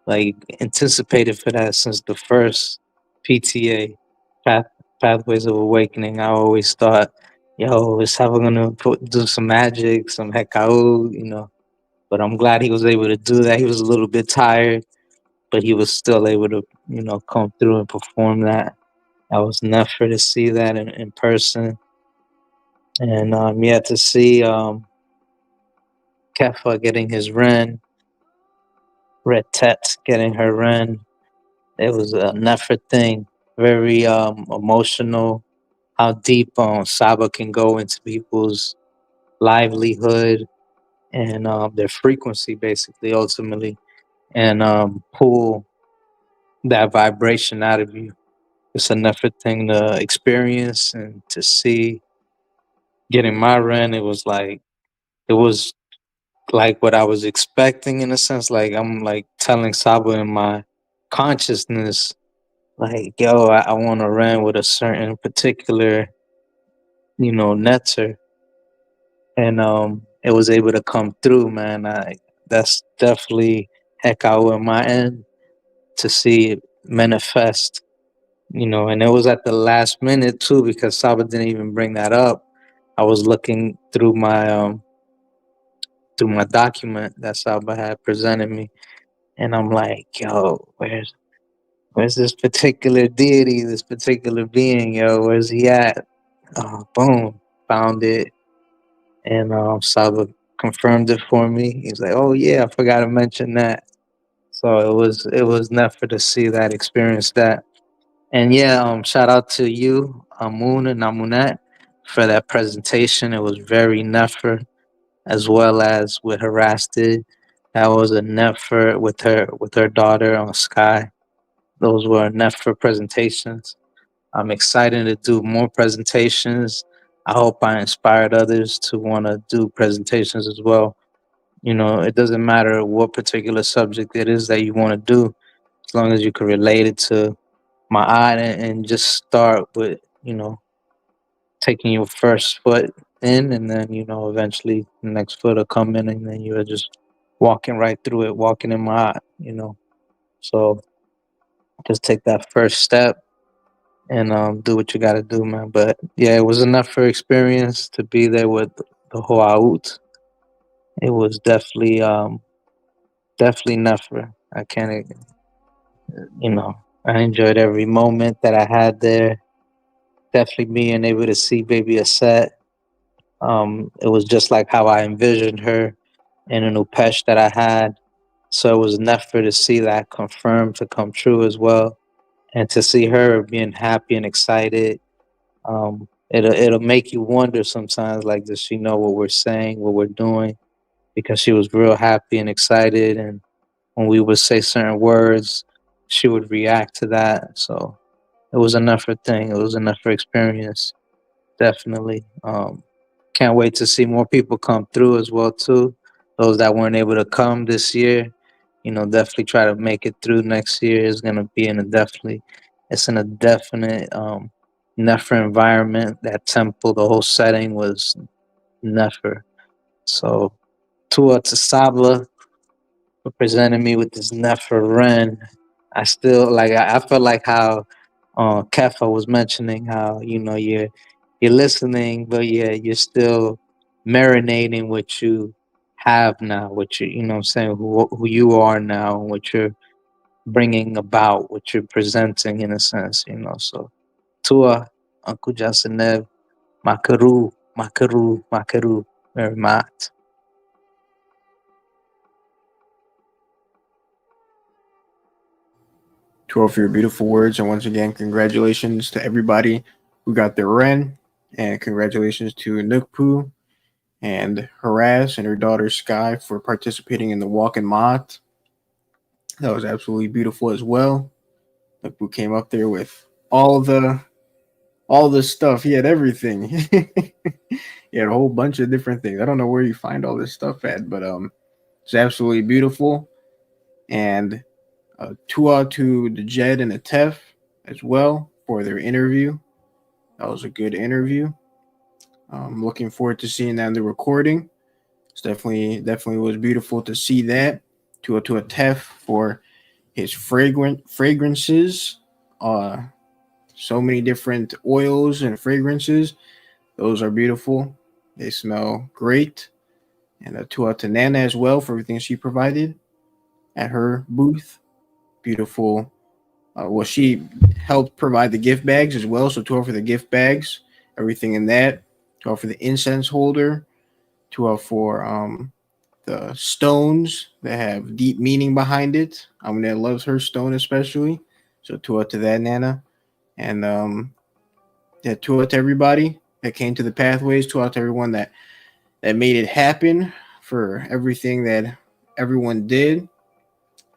like anticipated for that since the first PTA Pathways of Awakening. I always thought, yo, is Saba gonna do some magic, some hekau, you know. But I'm glad he was able to do that. He was a little bit tired, but he was still able to, you know, come through and perform that. I was never to see that in person. And yeah, to see Kefa getting his Ren, Red Tet getting her Ren. It was a never thing. Very emotional. How deep Saba can go into people's livelihood and their frequency, basically, ultimately, and pull that vibration out of you. It's a never thing to experience and to see. Getting my Ren, it was like what I was expecting in a sense. Like I'm like telling Saba in my consciousness, like, yo, I want to run with a certain particular, you know, netter. And it was able to come through, man. That's definitely heck out on my end to see it manifest, you know, and it was at the last minute too, because Saba didn't even bring that up. I was looking through my document that Saba had presented me, and I'm like, yo, where's this particular deity, this particular being, yo? Where's he at? Boom, found it, and Saba confirmed it for me. He's like, oh yeah, I forgot to mention that. So it was never to see that, experience that, and yeah, shout out to you, Amun and Amunet, for that presentation. It was very never, as well as with Harasted. That was a never with her daughter on Sky. Those were never presentations. I'm excited to do more presentations. I hope I inspired others to want to do presentations as well. You know, it doesn't matter what particular subject it is that you want to do, as long as you can relate it to my eye and just start with, you know, taking your first foot in, and then eventually the next foot will come in, and then you're just walking right through it, walking in my eye. So just take that first step and do what you got to do, man. But yeah, it was enough for experience to be there with the whole out. It was definitely never. I can't, I enjoyed every moment that I had there. Definitely being able to see Baby Aset. It was just like how I envisioned her in a Upesh that I had. So it was never to see that confirmed to come true as well. And to see her being happy and excited, it'll make you wonder sometimes, like, does she know what we're saying, what we're doing? Because she was real happy and excited, and when we would say certain words, she would react to that. So it was enough for thing. It was enough for experience. Definitely. Can't wait to see more people come through as well too. Those that weren't able to come this year, definitely try to make it through next year. Is gonna be it's in a definite Nefer environment. That temple, the whole setting was Nefer. So Tua to Saba for presenting me with this Nefer Ren. I still I felt like how Kefa was mentioning how you're listening, but yeah, you're still marinating what you have now, what what I'm saying, who you are now, and what you're bringing about, what you're presenting in a sense. So Tua, Uncle Jasanev, Makaru, Makaru, Makaru, very much. To all for your beautiful words, and once again, congratulations to everybody who got their Ren, and congratulations to Nukpu and Haraz and her daughter Sky for participating in the Walk and Mott. That was absolutely beautiful as well. Nukpu came up there with all the stuff. He had everything. He had a whole bunch of different things. I don't know where you find all this stuff at, but it's absolutely beautiful. And Tua to the Jed and the Tef as well for their interview. That was a good interview. Looking forward to seeing that in the recording. It's definitely was beautiful to see that. To a Tef for his fragrances. So many different oils and fragrances. Those are beautiful. They smell great. And to Nana as well for everything she provided at her booth. Beautiful. She helped provide the gift bags as well. So to her for the gift bags, everything in that. To her for the incense holder. To her for the stones that have deep meaning behind it. That loves her stone especially. So to that, Nana. And to everybody that came to the pathways. To everyone that made it happen, for everything that everyone did.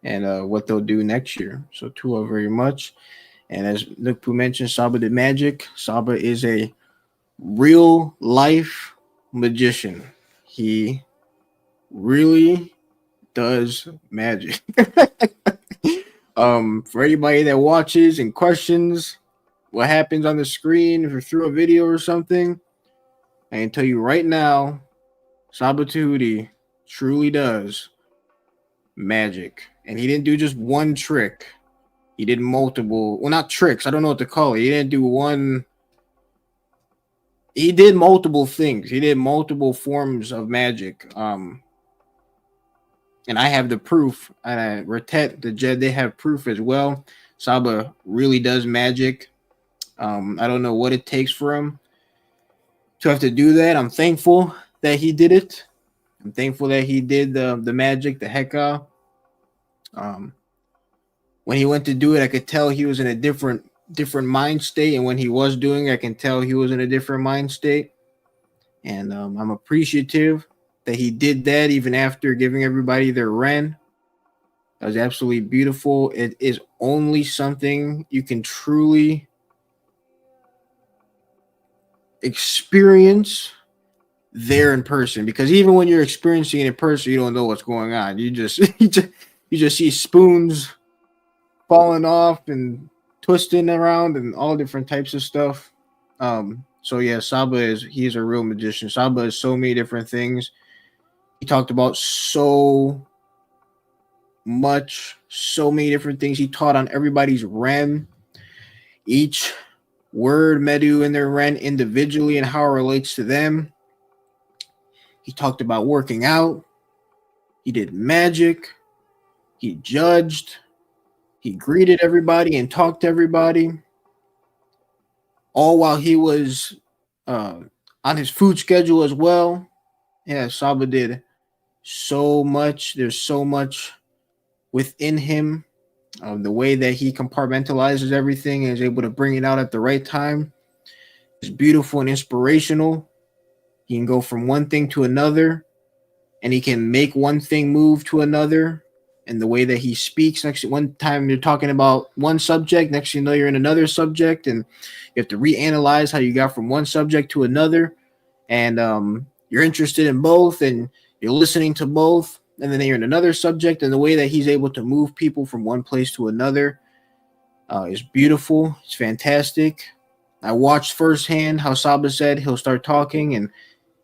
And what they'll do next year. So Tua very much. And as Nukpu mentioned, Saba did magic. Saba is a real life magician. He really does magic. For anybody that watches and questions what happens on the screen, if you're through a video or something, I can tell you right now, Saba Tehuti truly does magic. And he didn't do just one trick. He did multiple. Well, not tricks. I don't know what to call it. He didn't do one. He did multiple things. He did multiple forms of magic. And I have the proof. And Ratet, the Jed, they have proof as well. Saba really does magic. I don't know what it takes for him to have to do that. I'm thankful that he did it. I'm thankful that he did the magic, the Heka. When he went to do it, I could tell he was in a different mind state, and when he was doing it, I can tell he was in a different mind state. And I'm appreciative that he did that even after giving everybody their Ren. That was absolutely beautiful. It is only something you can truly experience there in person, because even when you're experiencing it in person, you don't know what's going on. You just you just see spoons falling off and twisting around and all different types of stuff. So yeah, he's a real magician. Saba is so many different things. He talked about so many different things. He taught on everybody's REM, each word Medu in their REM individually and how it relates to them. He talked about working out. He did magic. He judged. He greeted everybody and talked to everybody. All while he was on his food schedule as well. Yeah, Saba did so much. There's so much within him. The way that he compartmentalizes everything and is able to bring it out at the right time is beautiful and inspirational. He can go from one thing to another, and he can make one thing move to another. And the way that he speaks, one time you're talking about one subject, next thing you know you're in another subject, and you have to reanalyze how you got from one subject to another. And you're interested in both, and you're listening to both, and then you're in another subject. And the way that he's able to move people from one place to another is beautiful. It's fantastic. I watched firsthand how Saba said he'll start talking, and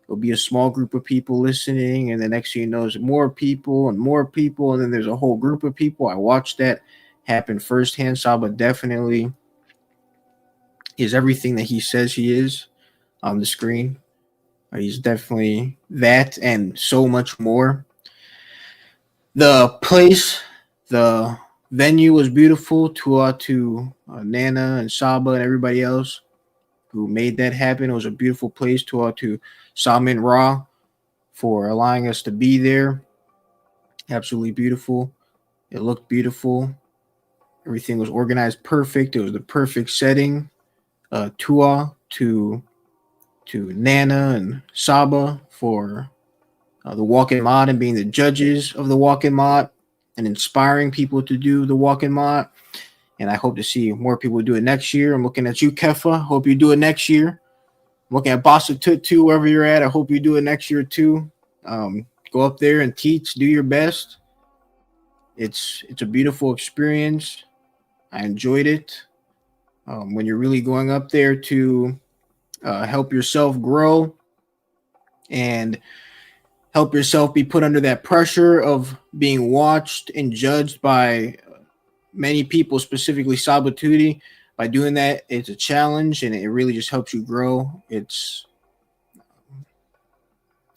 it'll be a small group of people listening, and the next thing you know is more people, and then there's a whole group of people. I watched that happen firsthand. Saba definitely is everything that he says he is on the screen. He's definitely that and so much more. The place, the venue was beautiful. To Nana and Saba and everybody else who made that happen. It was a beautiful place. To Salman Ra for allowing us to be there. Absolutely beautiful. It looked beautiful. Everything was organized perfect. It was the perfect setting. Tua to Nana and Saba for the walk-in mod and being the judges of the walk-in mod and inspiring people to do the walk-in mod. And I hope to see more people do it next year. I'm looking at you, Kefa. Hope you do it next year. I'm looking at Basa Tutu, wherever you're at. I hope you do it next year too. Go up there and teach. Do your best. It's a beautiful experience. I enjoyed it. When you're really going up there to help yourself grow and help yourself be put under that pressure of being watched and judged by many people, specifically Sabatuti. By doing that, it's a challenge, and it really just helps you grow. It's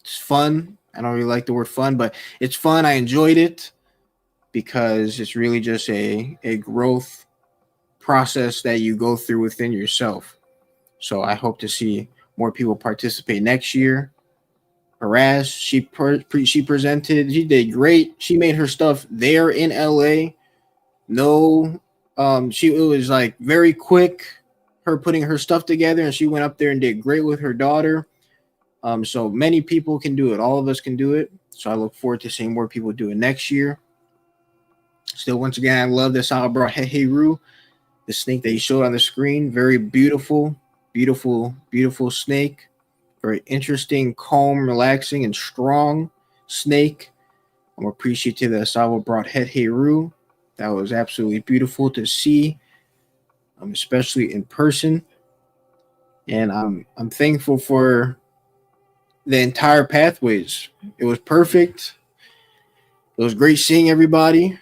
fun. I don't really like the word fun, but it's fun. I enjoyed it because it's really just a growth process that you go through within yourself. So I hope to see more people participate next year. Haraz, she presented. She did great. She made her stuff there in LA. No, it was like very quick, her putting her stuff together, and she went up there and did great with her daughter. So many people can do it. All of us can do it. So I look forward to seeing more people do it next year. Still, once again, I love that Saba brought Heheru, the snake that he showed on the screen. Very beautiful, beautiful, beautiful snake. Very interesting, calm, relaxing, and strong snake. I'm appreciative that Saba brought Heheru. That was absolutely beautiful to see, especially in person. And I'm thankful for the entire pathways. It was perfect. It was great seeing everybody.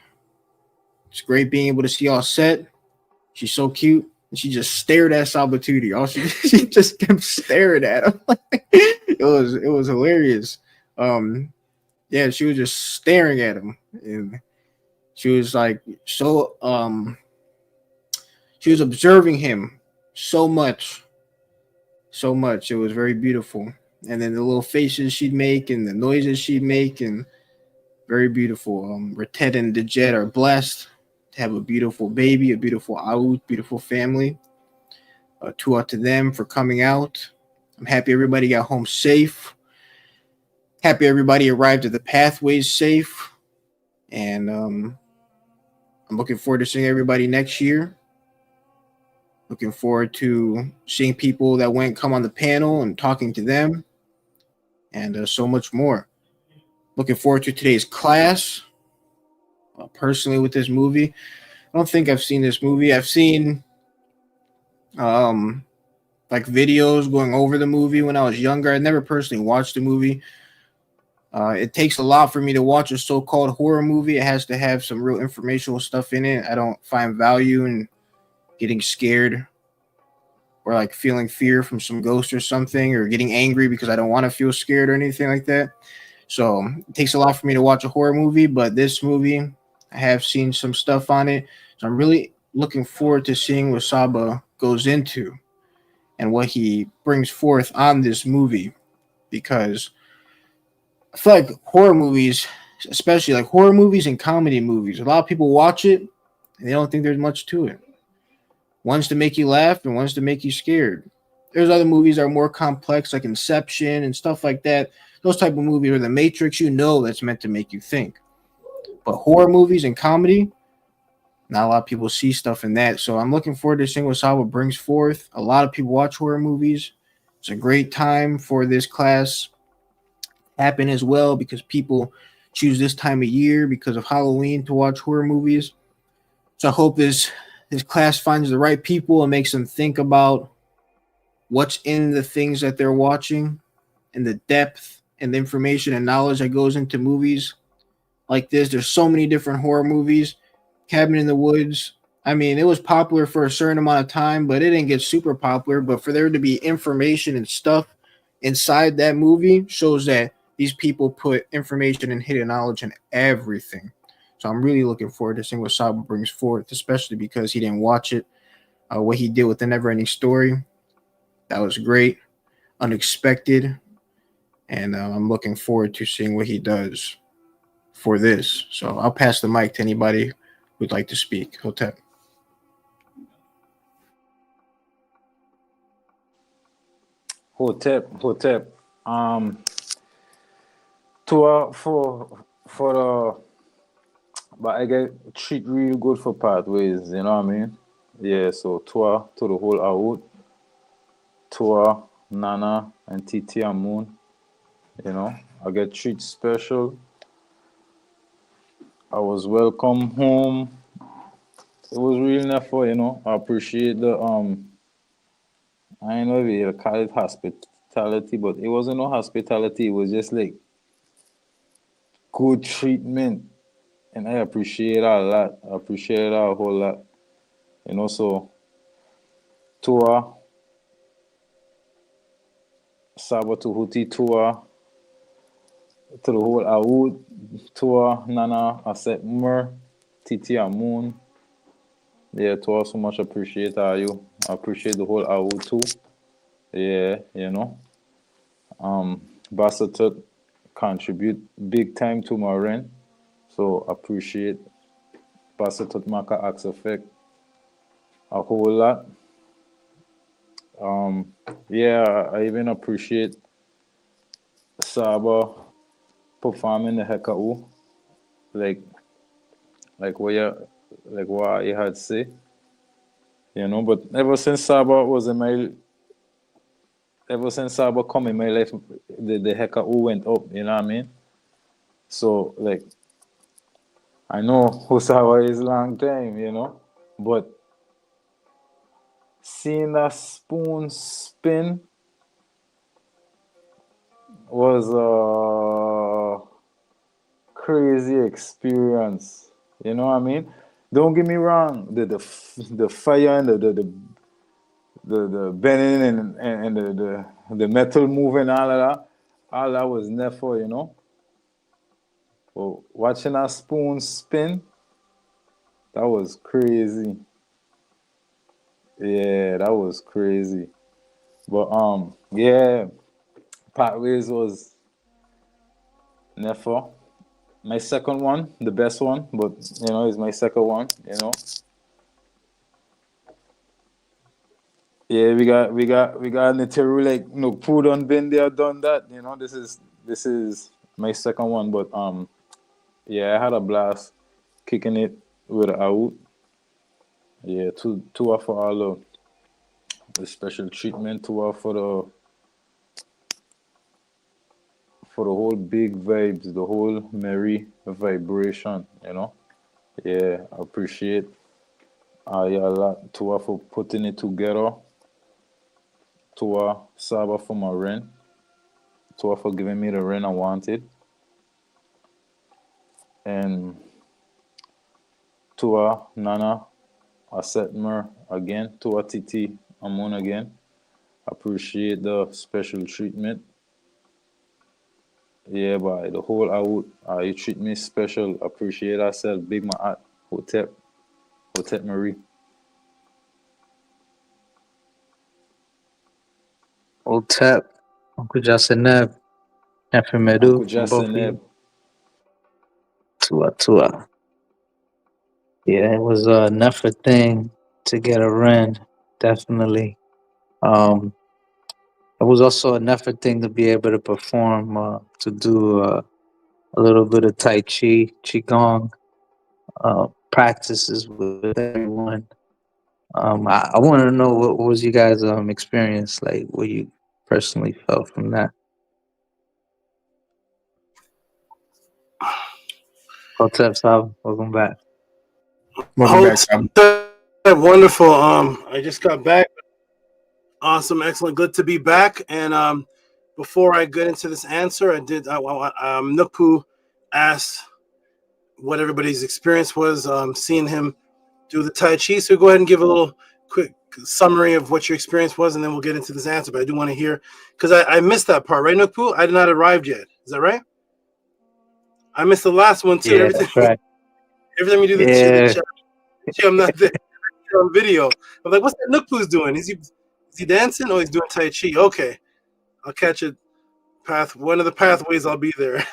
It's great being able to see all set. She's so cute. And she just stared at Sabatuti. She just kept staring at him. It was hilarious. Yeah, she was just staring at him. And she was like she was observing him so much. It was very beautiful. And then the little faces she'd make and the noises she'd make, and very beautiful. Ratet and Dejet are blessed to have a beautiful baby, a beautiful out, beautiful family. Tua to them for coming out. I'm happy everybody got home safe. Happy everybody arrived at the pathways safe. And I'm looking forward to seeing everybody next year. Looking forward to seeing people that come on the panel and talking to them. And so much more. Looking forward to today's class. Personally, with this movie, I don't think I've seen this movie. I've seen like videos going over the movie when I was younger. I never personally watched the movie. It takes a lot for me to watch a so-called horror movie. It has to have some real informational stuff in it. I don't find value in getting scared or like feeling fear from some ghost or something, or getting angry because I don't want to feel scared or anything like that. So it takes a lot for me to watch a horror movie, but this movie, I have seen some stuff on it. So I'm really looking forward to seeing what Saba goes into and what he brings forth on this movie, because I feel like horror movies, especially like horror movies and comedy movies, a lot of people watch it and they don't think there's much to it. One's to make you laugh and one's to make you scared. There's other movies that are more complex, like Inception and stuff like that. Those type of movies, or The Matrix, that's meant to make you think. But horror movies and comedy, not a lot of people see stuff in that. So I'm looking forward to seeing what Saba brings forth. A lot of people watch horror movies. It's a great time for this class happen as well, because people choose this time of year because of Halloween to watch horror movies. So I hope this class finds the right people and makes them think about what's in the things that they're watching and the depth and the information and knowledge that goes into movies like this. There's so many different horror movies. Cabin in the Woods, I mean, it was popular for a certain amount of time, but it didn't get super popular. But for there to be information and stuff inside that movie shows that these people put information and hidden knowledge in everything. So I'm really looking forward to seeing what Saba brings forth, especially because he didn't watch it. What he did with the Neverending Story, that was great, unexpected, and I'm looking forward to seeing what he does for this. So I'll pass the mic to anybody who'd like to speak. Hotep. Hotep. For the, but I get treat real good for pathways, you know what I mean? Yeah, so tour to the whole out, tour Nana and TT and Moon, you know, I get treat special. I was welcome home. It was really enough for, you know. I appreciate the I don't know if you call it hospitality, but it wasn't no hospitality. It was just like good treatment, and I appreciate it a lot. I appreciate it a whole lot, you know. So tour, Saba Tehuti tour, to the whole Aoud tour, Nana, Aset Mer, Titi Moon. Yeah, tour so much appreciate you. I appreciate the whole Aoud too. Yeah, you know. Bassett contribute big time to my rent. So appreciate Bassett Maka Axe Effect a whole lot. Yeah, I even appreciate Saba performing the Hekau, like what he had say, you know. But ever since Saba come in my life, the Hekau went up, you know what I mean? So like, I know who Saba is long time, you know, but seeing that spoon spin was a crazy experience. You know what I mean? Don't get me wrong. The fire and the bending and the metal moving, all that was never, you know. But watching that spoon spin, that was crazy. Yeah, that was crazy. But yeah, Pathways was never my second one, the best one, but you know, it's my second one, you know. Yeah, we got Niteru, like, no, food on been there, done that, you know. This is my second one, but yeah, I had a blast kicking it with out. Yeah, two are for all the special treatment, two are for the whole big vibes, the whole merry vibration, you know. Yeah, I appreciate yeah, a lot to for putting it together. Tua Saba for my rent. Tua for giving me the rent I wanted. And Tua Nana Asetmer again. Tua Titi Amun again. Appreciate the special treatment. Yeah, but the whole out, you treat me special. Appreciate ourselves. Big Ma'at. Hotep Marie. Old Tap, Uncle Jaseneb, Nephew Medu, Uncle from both of Jaseneb. you. Tua. Yeah, it was a Nefer thing to get a rent, definitely. It was also a Nefer thing to be able to perform, to do a little bit of Tai Chi, Qigong practices with everyone. I wanted to know what was you guys' experience like, what you personally felt from that. Hotep Sab, welcome back. Welcome back, Sab. Wonderful. I just got back. Awesome, excellent, good to be back. And before I get into this answer, Nukpu asked what everybody's experience was seeing him do the Tai Chi. So go ahead and give a little quick summary of what your experience was, and then we'll get into this answer. But I do want to hear, because I missed that part, right, Nukpu? I did not arrive yet. Is that right? I missed the last one too. Yeah, that's right. Every time you do the chat, I'm not there on video. I'm like, what's that Nukpu's doing? Is he dancing? Oh, he's doing Tai Chi. Okay, I'll catch it. One of the pathways, I'll be there.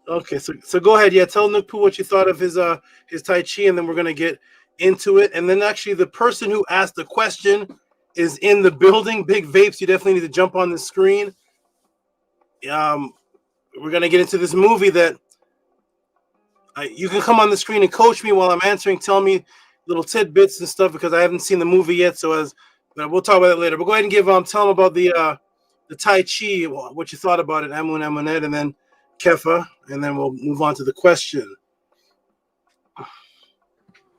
Okay, so go ahead. Yeah, tell Nukpu what you thought of his Tai Chi, and then we're gonna get into it. And then actually, the person who asked the question is in the building. Big Vapes, you definitely need to jump on the screen. We're gonna get into this movie that you can come on the screen and coach me while I'm answering. Tell me little tidbits and stuff because I haven't seen the movie yet. But we'll talk about that later. But go ahead and tell them about the Tai Chi, what you thought about it, Amun Amunet, and then Kefa, and then we'll move on to the question.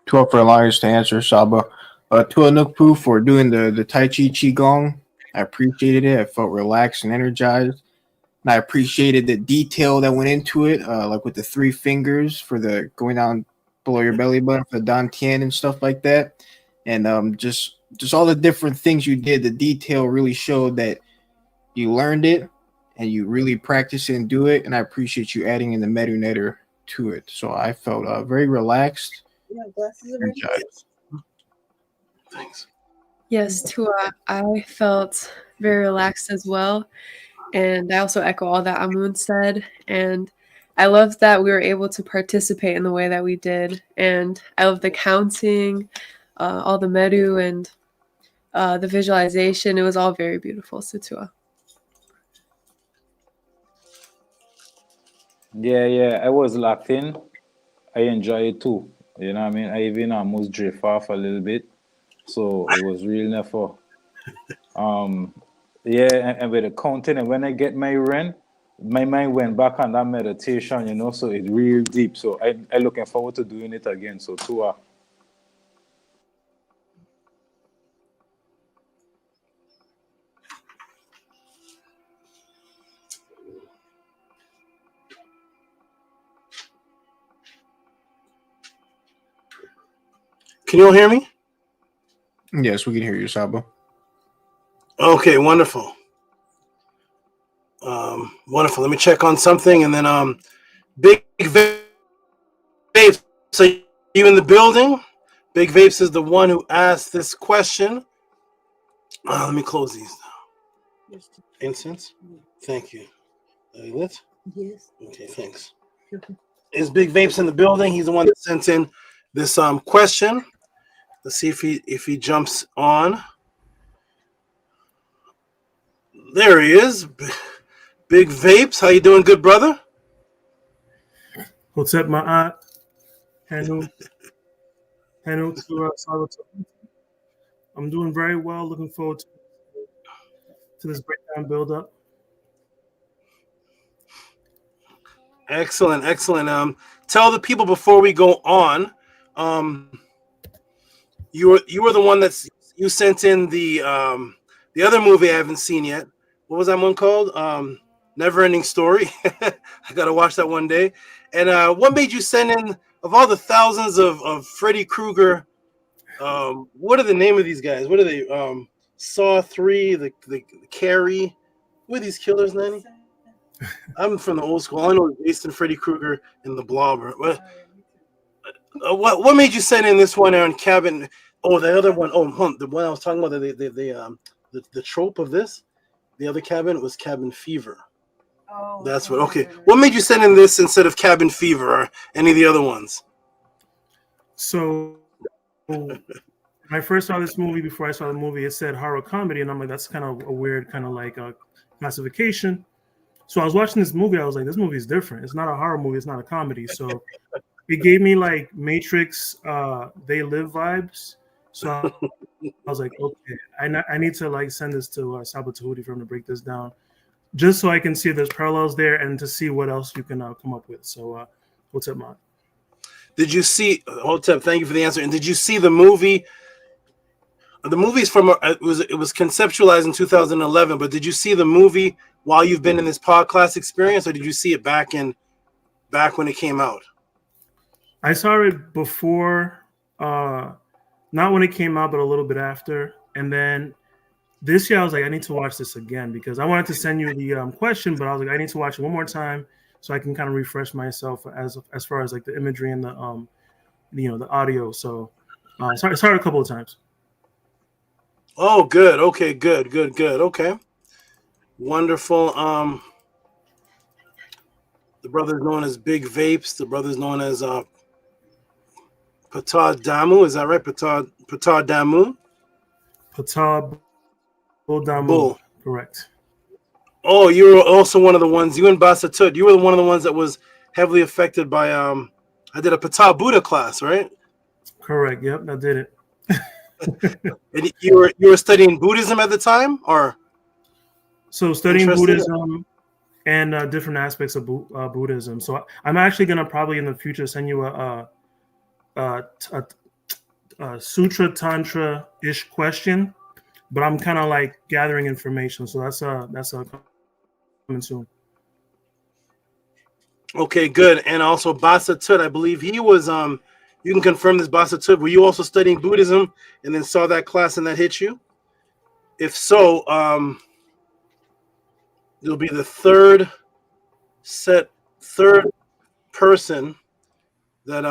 12 for allowing us to answer, Saba. Tua Nukpu for doing the Tai Chi Qigong. I appreciated it. I felt relaxed and energized. And I appreciated the detail that went into it, like with the 3 fingers for the going down below your belly button for the Dantian and stuff like that. And just all the different things you did, the detail really showed that you learned it and you really practice it and do it. And I appreciate you adding in the Medunetter to it. So I felt very relaxed. Thanks. Yes, Tua, I felt very relaxed as well. And I also echo all that Amun said. And I love that we were able to participate in the way that we did. And I love the counting, all the medu, and the visualization. It was all very beautiful. So Tua. Yeah, I was locked in. I enjoy it too. You know what I mean? I even almost drift off a little bit. So it was real never. Yeah, and with the counting, and when I get my rent, my mind went back on that meditation, so it's real deep. So I looking forward to doing it again. So Tua. Can you all hear me? Yes, we can hear you, Saba. Okay, wonderful. Wonderful. Let me check on something, and then Big Vapes. So you in the building? Big Vapes is the one who asked this question. Let me close these now. Incense? Thank you. Lit? Yes. Okay, thanks. Is Big Vapes in the building? He's the one that sent in this question. Let's see if he jumps on. There he is. Big Vapes. How you doing, good brother? What's up, my aunt? Hanu to I'm doing very well. Looking forward to this breakdown build up. Excellent. Tell the people before we go on. You were the one that's you sent in the other movie I haven't seen yet. What was that one called? Never Ending Story. I gotta watch that one day. And what made you send in, of all the thousands of Freddy Krueger? What are the name of these guys? What are they? Saw 3, the Carrie. Who are these killers, Nanny? I'm from the old school. All I know is Jason, Freddy Krueger, and the Blobber. What made you send in this one on Cabin? Oh, the other one. Oh, the one I was talking about. The trope of this. The other cabin was Cabin Fever. Oh, that's what. Okay, what made you send in this instead of Cabin Fever or any of the other ones? So, when I first saw this movie, before I saw the movie, it said horror comedy, and I'm like, that's kind of a weird kind of like a classification. So I was watching this movie. I was like, this movie is different. It's not a horror movie. It's not a comedy. So it gave me like Matrix, They Live vibes. So I was like, okay, I need to like send this to Saba Tehuti for him to break this down, just so I can see if there's parallels there and to see what else you can come up with. So what's up, Mont? Did you see? Hotep, thank you for the answer. And did you see the movie? The movie's from it was conceptualized in 2011. But did you see the movie while you've been in this podcast experience, or did you see it back when it came out? I saw it before, not when it came out, but a little bit after. And then this year I was like, I need to watch this again because I wanted to send you the question, but I was like, I need to watch it one more time so I can kind of refresh myself as far as like the imagery and the the audio. So I saw it a couple of times. Oh, good. Okay, good. Okay, wonderful. The brothers known as Big Vapes. The brothers known as Patah Damu. Is that right? Patah Damu. Patah Damu. Bull. Correct. Oh, you were also one of the ones. You and Basatut. You were one of the ones that was heavily affected by. I did a Patah Buddha class, right? Correct. Yep, I did it. And you were studying Buddhism at the time, or so studying Buddhism and different aspects of Buddhism. So I'm actually gonna probably in the future send you a Sutra Tantra ish question, but I'm kind of like gathering information. So that's coming soon. Okay, good. And also Basatut, I believe he was you can confirm this, Basatut. Were you also studying Buddhism and then saw that class and that hit you? If so, you'll be the third person that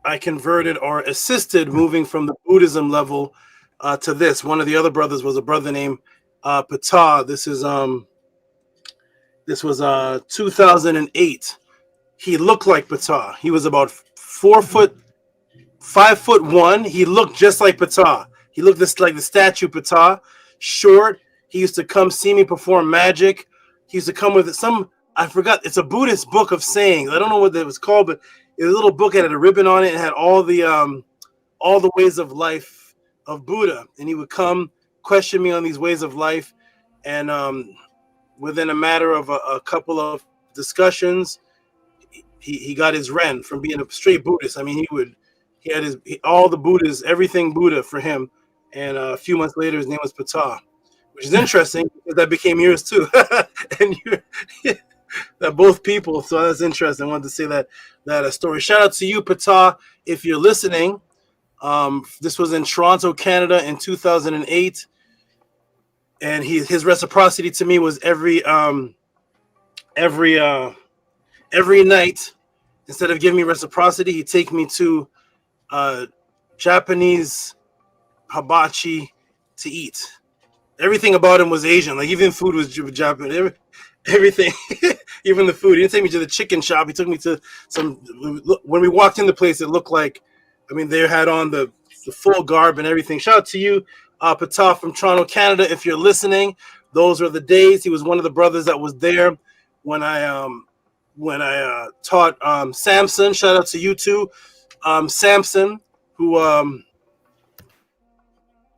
I converted or assisted moving from the Buddhism level to this. One of the other brothers was a brother named Patah. This was 2008. He looked like Patah. He was about 5'1". He looked just like Patah. He looked just like the statue Patah. Short. He used to come see me perform magic. He used to come with I forgot. It's a Buddhist book of sayings. I don't know what it was called, but it was a little book that had a ribbon on it and had all the ways of life of Buddha. And he would come question me on these ways of life, and within a matter of a couple of discussions, he got his Ren from being a straight Buddhist. I mean, he had all the Buddhas, everything Buddha for him. And a few months later, his name was Patah, which is interesting because that became yours too. And that both people. So that's interesting. I wanted to say that story. Shout out to you, Patah, if you're listening. This was in Toronto, Canada, in 2008, and his reciprocity to me was every night. Instead of giving me reciprocity, he'd take me to Japanese hibachi to eat. Everything about him was Asian. Like even food was Japanese. Everything, even the food. He didn't take me to the chicken shop. He took me to some. When we walked in the place, it looked like, I mean, they had on the full garb and everything. Shout out to you, Patah from Toronto, Canada. If you're listening, those were the days. He was one of the brothers that was there when I taught Samson. Shout out to you too, Samson, who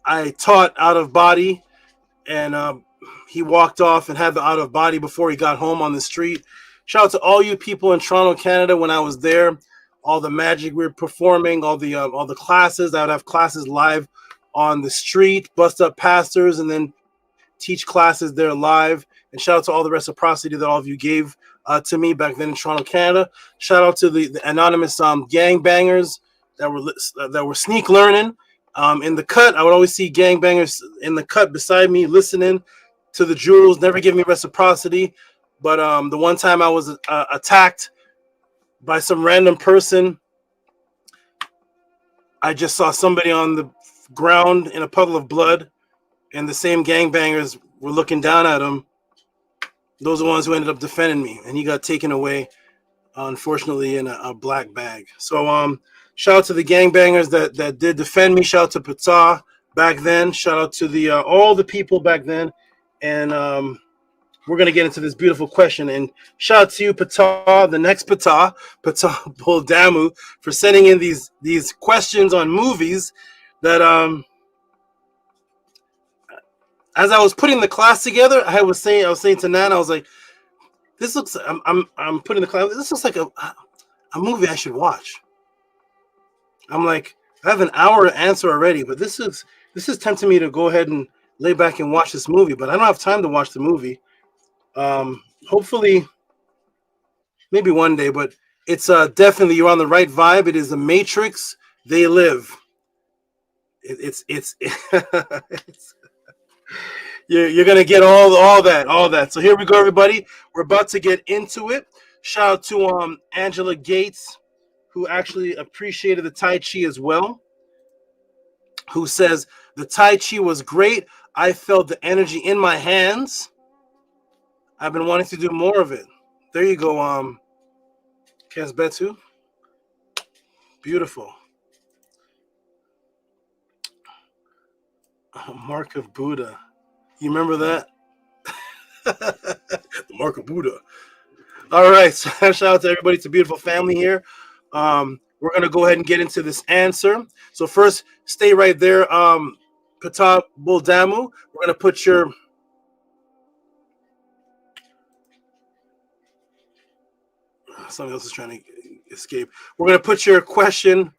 I taught out of body, and he walked off and had the out of body before he got home on the street. Shout out to all you people in Toronto, Canada when I was there. all the magic we were performing, all the classes. I would have classes live on the street, bust up pastors, and then teach classes there live. And shout out to all the reciprocity that all of you gave to me back then in Toronto, Canada. Shout out to the anonymous gangbangers that were sneak learning in the cut. I would always see gangbangers in the cut beside me, listening to the jewels, never give me reciprocity. But the one time I was attacked by some random person, I just saw somebody on the ground in a puddle of blood, and the same gangbangers were looking down at him. Those are the ones who ended up defending me, and he got taken away, unfortunately, in a black bag. So shout out to the gangbangers that did defend me. Shout out to Pata back then. Shout out to all the people back then. And we're going to get into this beautiful question. And shout out to you, Pata, the next Pata Boldamu, for sending in these questions on movies that as I was putting the class together, I was saying to Nana, I was like, this looks, I'm putting the class, this looks like a movie I should watch. I'm like, I have an hour to answer already, but this is tempting me to go ahead and lay back and watch this movie, but I don't have time to watch the movie. Hopefully, maybe one day, but it's definitely, you're on the right vibe. It is The Matrix. They Live. It's you're gonna get all that. So here we go, everybody. We're about to get into it. Shout out to Angela Gates, who actually appreciated the Tai Chi as well. Who says the Tai Chi was great. I felt the energy in my hands. I've been wanting to do more of it. There you go, Kesbetu. Beautiful. Mark of Buddha. You remember that? The Mark of Buddha. All right. So shout out to everybody. It's a beautiful family here. We're going to go ahead and get into this answer. So first, stay right there. Pata Boldamu. We're going to put your... Something else is trying to escape. We're going to put your question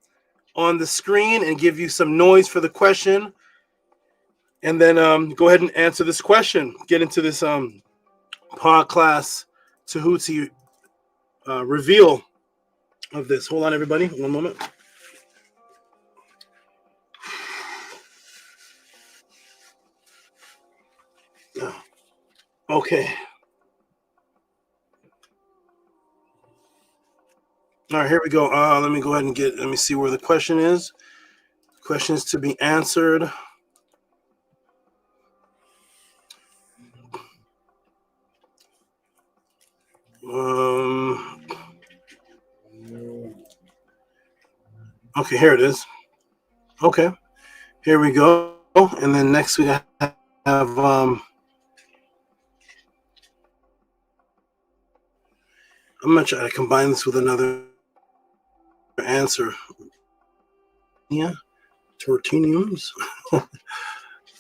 on the screen and give you some noise for the question. And then go ahead and answer this question. Get into this podcast Tehuti reveal of this. Hold on, everybody. One moment. Okay. All right, here we go. Let me go ahead and let me see where the question is. Questions to be answered. Okay, here it is. Okay, here we go. And then next we have I'm gonna try to combine this with another answer. Yeah, tortiniums. But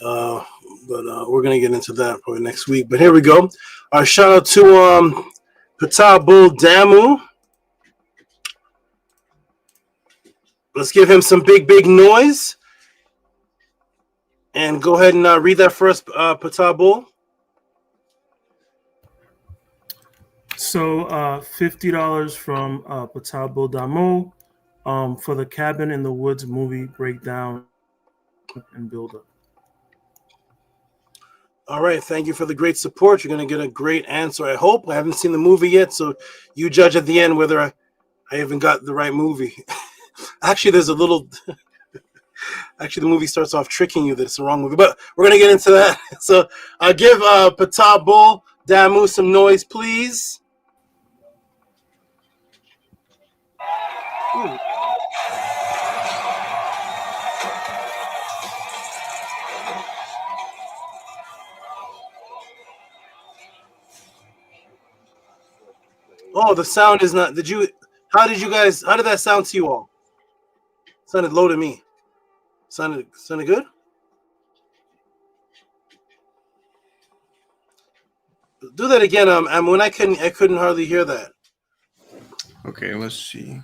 we're gonna get into that probably next week. But here we go. Our shout out to Pata Boldamu. Let's give him some big noise. And go ahead and read that first, Pata Bull. So $50 from Pata Boldamu for the Cabin in the Woods movie breakdown and build up. All right, thank you for the great support. You're going to get a great answer, I hope. I haven't seen the movie yet, so you judge at the end whether I even got the right movie. Actually, there's a little... Actually, the movie starts off tricking you that it's the wrong movie, but we're going to get into that. So I'll give Pata Boldamu some noise, please. Ooh. Oh, the sound is not. How did that sound to you all? Sounded low to me. Sounded good? Do that again, when I couldn't hardly hear that. Okay, let's see.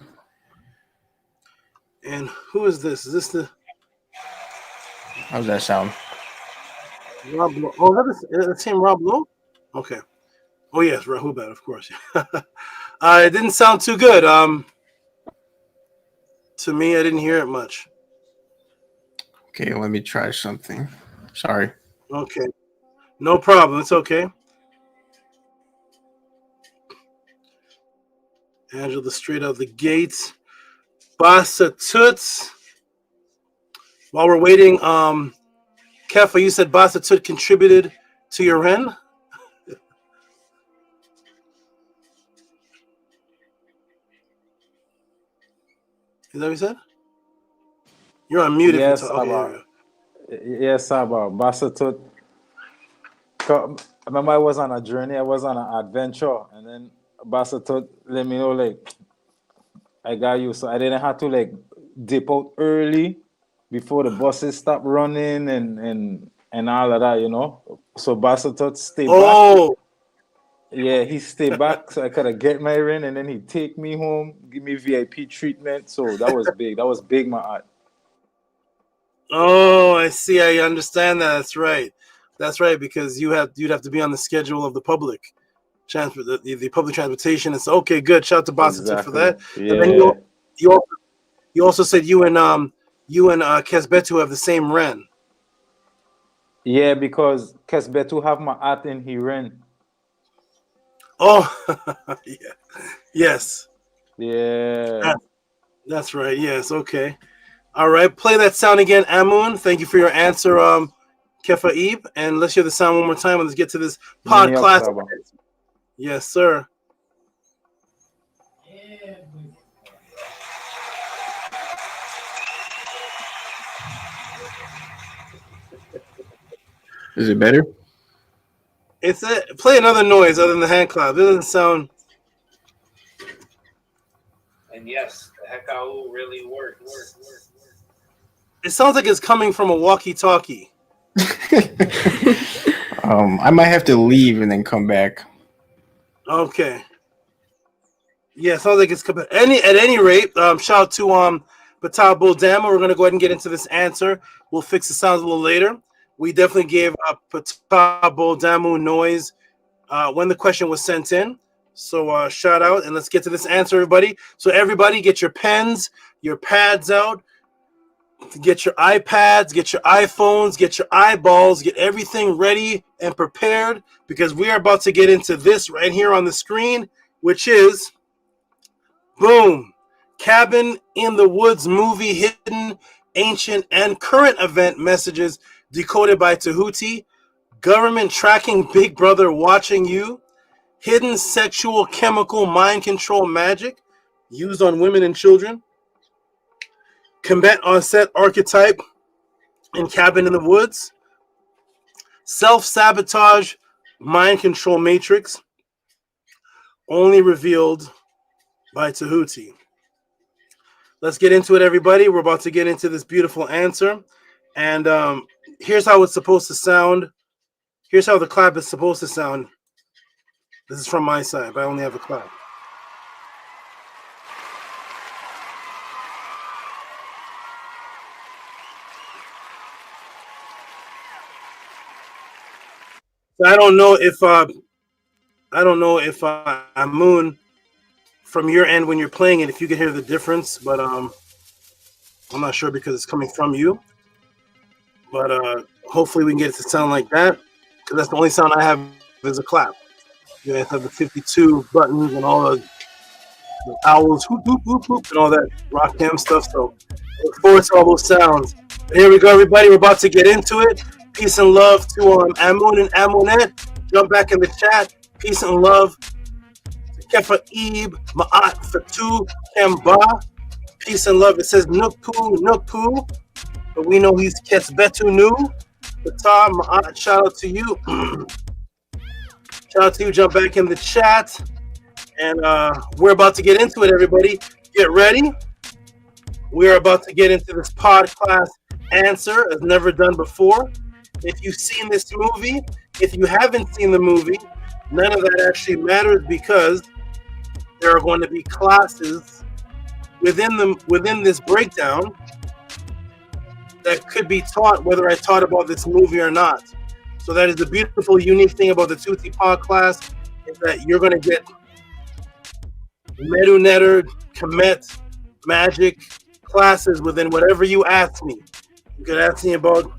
And who is this? Is this the How's that sound? Rob Lowe? Oh, is that the same Rob Lowe? Okay. Oh yes, Rahul Bat, of course. It didn't sound too good. To me, I didn't hear it much. Okay, let me try something. Sorry. Okay. No problem. It's okay. Angela straight out the gates. Basa Toots. While we're waiting, Kefa, you said Basa Toot contributed to your Ren? Is that what you said? You're unmuted. Yes, Okay, yes, Saba. Basatut. Remember, I was on a journey. I was on an adventure, and then Basatut let me know like I got you, so I didn't have to like dip out early before the buses stop running and all of that, you know. So Basatut stayed back. Yeah, he stayed back so I could get my rent, and then he'd take me home, give me VIP treatment. So that was big. That was big, my art. Oh, I see. I understand that. That's right. That's right, because you'd have to be on the schedule of the public transport, the public transportation. It's okay. Good. Shout out to Boston for that. Yeah. And then you also said you and Kesbetu have the same Ren. Yeah, because Kesbetu have my art in he ren. Oh, yeah. Yes. Yeah. That's right. Yes. Okay. All right. Play that sound again, Amun. Thank you for your answer, Kefa Ib. And let's hear the sound one more time. Let's get to this pod class. Yes, sir. Is it better? Play another noise other than the hand clap. It doesn't sound. And yes, the Hekau really works. It sounds like it's coming from a walkie-talkie. I might have to leave and then come back. Okay. Yeah, it sounds like it's coming. At any rate, shout out to Batal Boldama. We're gonna go ahead and get into this answer. We'll fix the sounds a little later. We definitely gave Batal Boldamu noise when the question was sent in. So shout out, and let's get to this answer, everybody. So everybody, get your pens, your pads out. Get your iPads, get your iPhones, get your eyeballs, get everything ready and prepared, because we are about to get into this right here on the screen, which is, boom, Cabin in the Woods movie, hidden, ancient, and current event messages decoded by Tehuti, government tracking Big Brother watching you, hidden sexual chemical mind control magic used on women and children, combat on set archetype in Cabin in the Woods, self-sabotage mind control matrix, only revealed by Tehuti. Let's get into it, everybody. We're about to get into this beautiful answer. And here's how it's supposed to sound. Here's how the clap is supposed to sound. This is from my side, but I only have a clap. I don't know if Amun, from your end when you're playing it, if you can hear the difference, but I'm not sure because it's coming from you. But hopefully we can get it to sound like that, because that's the only sound I have is a clap. You guys have the 52 buttons and all the owls, whoop, whoop, whoop, whoop, and all that rock cam stuff. So look forward to all those sounds. But here we go, everybody. We're about to get into it. Peace and love to Amun and Amunet. Jump back in the chat. Peace and love to Kefa Ib, Ma'at Fatu, Kemba. Peace and love. It says Nukpu, but we know he's Kesbetu Nu. Fatah, Ma'at, shout out to you. Shout out to you. Jump back in the chat. And we're about to get into it, everybody. Get ready. We're about to get into this pod class answer as never done before. If you've seen this movie, if you haven't seen the movie, none of that actually matters, because there are going to be classes within this breakdown that could be taught whether I taught about this movie or not. So that is the beautiful, unique thing about the Tehuti Pod class, is that you're going to get Medu Netter, Kemet, Magic classes within whatever you ask me. You could ask me about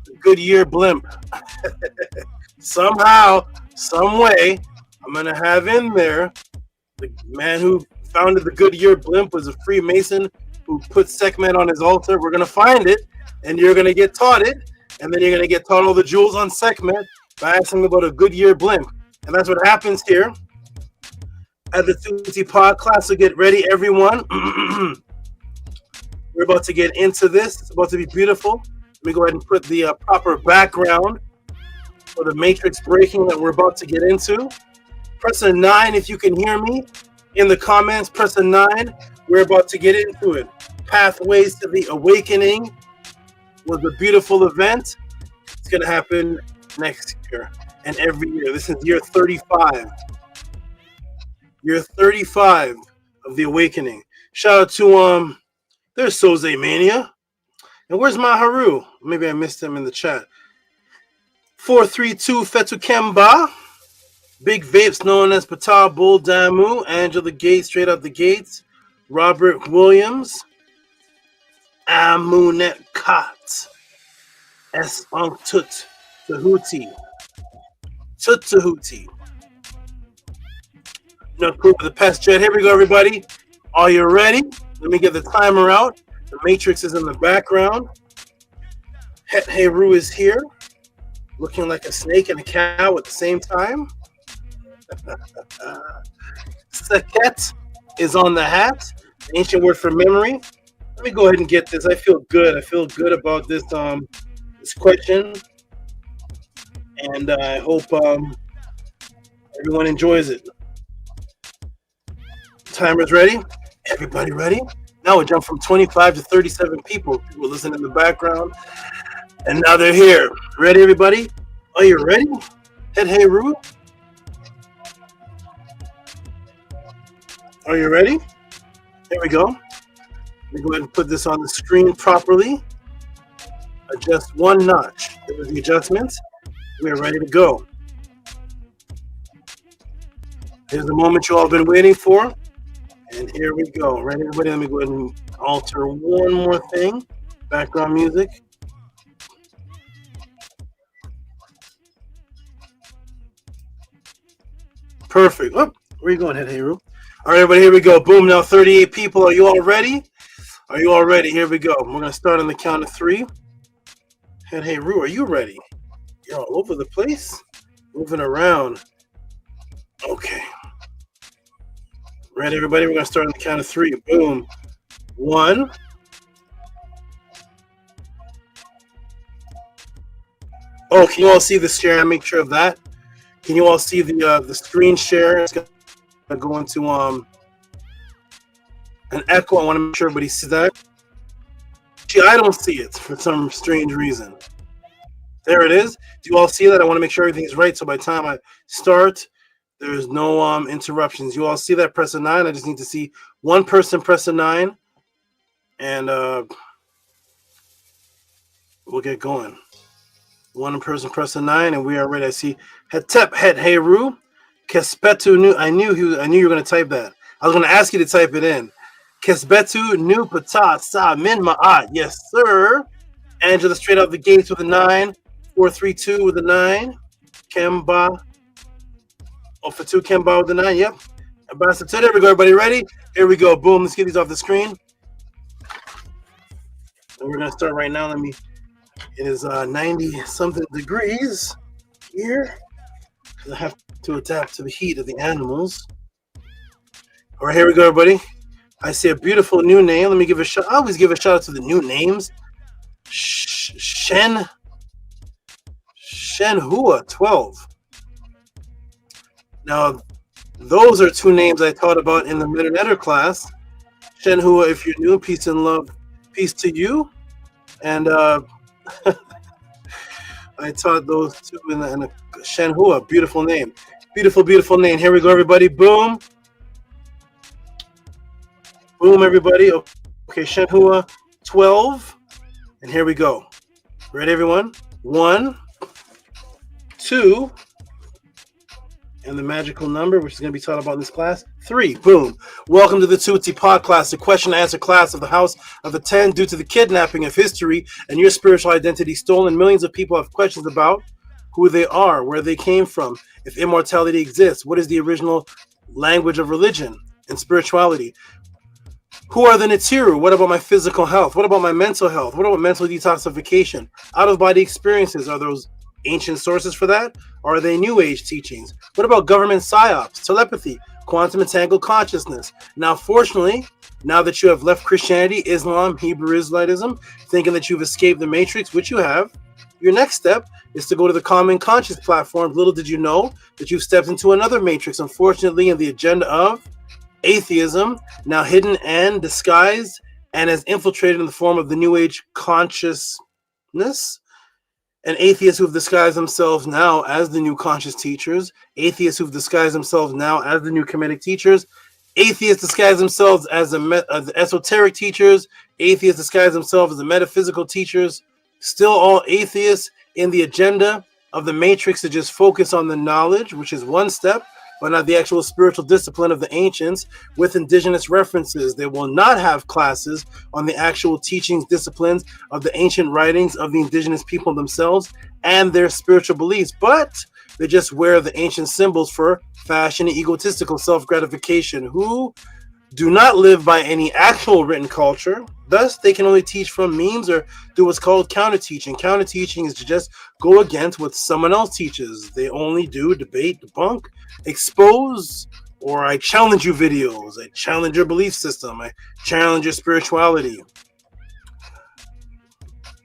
the Goodyear blimp. Somehow, some way, I'm going to have in there the man who founded the Goodyear blimp was a Freemason who put Sekhmet on his altar. We're going to find it, and you're going to get taught it, and then you're going to get taught all the jewels on Sekhmet by asking about a Goodyear blimp. And that's what happens here at the Tehuti Pod class. So get ready, everyone. We're about to get into this. It's about to be beautiful. Let me go ahead and put the proper background for the matrix breaking that we're about to get into. Press a 9 if you can hear me. In the comments, press a 9. We're about to get into it. Pathways to the Awakening was a beautiful event. It's going to happen next year and every year. This is year 35. Year 35 of the Awakening. Shout out to there's Soze Mania. And where's Maharu? Maybe I missed him in the chat. 432 Fetu Kemba. Big Vapes known as Pata Bull Damu. Angela Gates, straight out the gates. Robert Williams. Amunet Kat. S. Tut Tehuti. Tut Tehuti. No proof of the past jet. Here we go, everybody. Are you ready? Let me get the timer out. The Matrix is in the background. Het Heru is here, looking like a snake and a cow at the same time. Seket is on the hat. Ancient word for memory. Let me go ahead and get this. I feel good. I feel good about this this question, and I hope everyone enjoys it. Timer's ready. Everybody ready? Now we jump from 25 to 37 people. People listen in the background, and now they're here. Ready, everybody? Are you ready? Het Heru? Are you ready? Here we go. Let me go ahead and put this on the screen properly. Adjust one notch. There are the adjustments. We're ready to go. Here's the moment you all been waiting for. And here we go. Ready, everybody? Let me go ahead and alter one more thing. Background music. Perfect. Oh, where are you going, Het Heru? All right, everybody, here we go. Boom. Now 38 people. Are you all ready? Are you all ready? Here we go. We're going to start on the count of 3. Het Heru, are you ready? You're all over the place. Moving around. Okay. Ready, everybody? We're going to start on the count of 3. Boom. 1. Oh, can you all see the share? Make sure of that. Can you all see the screen share? It's going to go into an echo. I want to make sure everybody sees that. Gee, I don't see it for some strange reason. There it is. Do you all see that? I want to make sure everything's right. So by the time I start, there's no interruptions. You all see that? Press a 9. I just need to see one person press a 9. And we'll get going. One person press a 9, and we are ready. I see Hetep Het Heru. Kespetu. I knew you were going to type that. I was going to ask you to type it in. Kesbetu Nu Pata Sa Min Ma'at. Yes, sir. Angela straight out the gates with a 9. 432 with a 9. Kemba. Oh, for 2 Kemba with a 9. Yep. Ambassador, there we go. Everybody ready? Here we go. Boom. Let's get these off the screen. And we're going to start right now. It is 90 something degrees here. I have to adapt to the heat of the animals. All right, here we go, everybody. I see a beautiful new name. Let me give a shout. I always give a shout out to the new names. Shenhua 12. Now, those are 2 names I taught about in the Mid-Netter class. Shenhua, if you're new, peace and love, peace to you. And I taught those 2 in a Shenhua, beautiful name. Beautiful, beautiful name. Here we go, everybody. Boom. Boom, everybody. Okay, Shenhua 12. And here we go. Ready, everyone? 1, 2, and the magical number, which is going to be taught about in this class, 3. Boom. Welcome to the Tehuti Pod class, the question and answer class of the House of the 10. Due to the kidnapping of history and your spiritual identity stolen, millions of people have questions about who they are, where they came from, if immortality exists, what is the original language of religion and spirituality. Who are the Natiru? What about my physical health? What about my mental health? What about mental detoxification? Out-of-body experiences, are those ancient sources for that? Or are they New Age teachings? What about government psyops, telepathy, quantum entangled consciousness? Now, fortunately, now that you have left Christianity, Islam, Hebrew Israelitism, thinking that you've escaped the matrix, which you have, your next step is to go to the Common Conscious platform. Little did you know that you've stepped into another matrix, unfortunately, in the agenda of atheism, now hidden and disguised and has infiltrated in the form of the New Age consciousness, and atheists who've disguised themselves now as the new conscious teachers, atheists who've disguised themselves now as the new Kemetic teachers, atheists disguise themselves as the esoteric teachers, atheists disguise themselves as the metaphysical teachers, still all atheists in the agenda of the matrix to just focus on the knowledge, which is one step, but not the actual spiritual discipline of the ancients with indigenous references. They will not have classes on the actual teachings, disciplines of the ancient writings of the indigenous people themselves and their spiritual beliefs, but they just wear the ancient symbols for fashion and egotistical self-gratification, who do not live by any actual written culture. Thus, they can only teach from memes or do what's called counter-teaching. Counter-teaching is to just go against what someone else teaches. They only do debate, debunk, expose, or I challenge you videos. I challenge your belief system. I challenge your spirituality.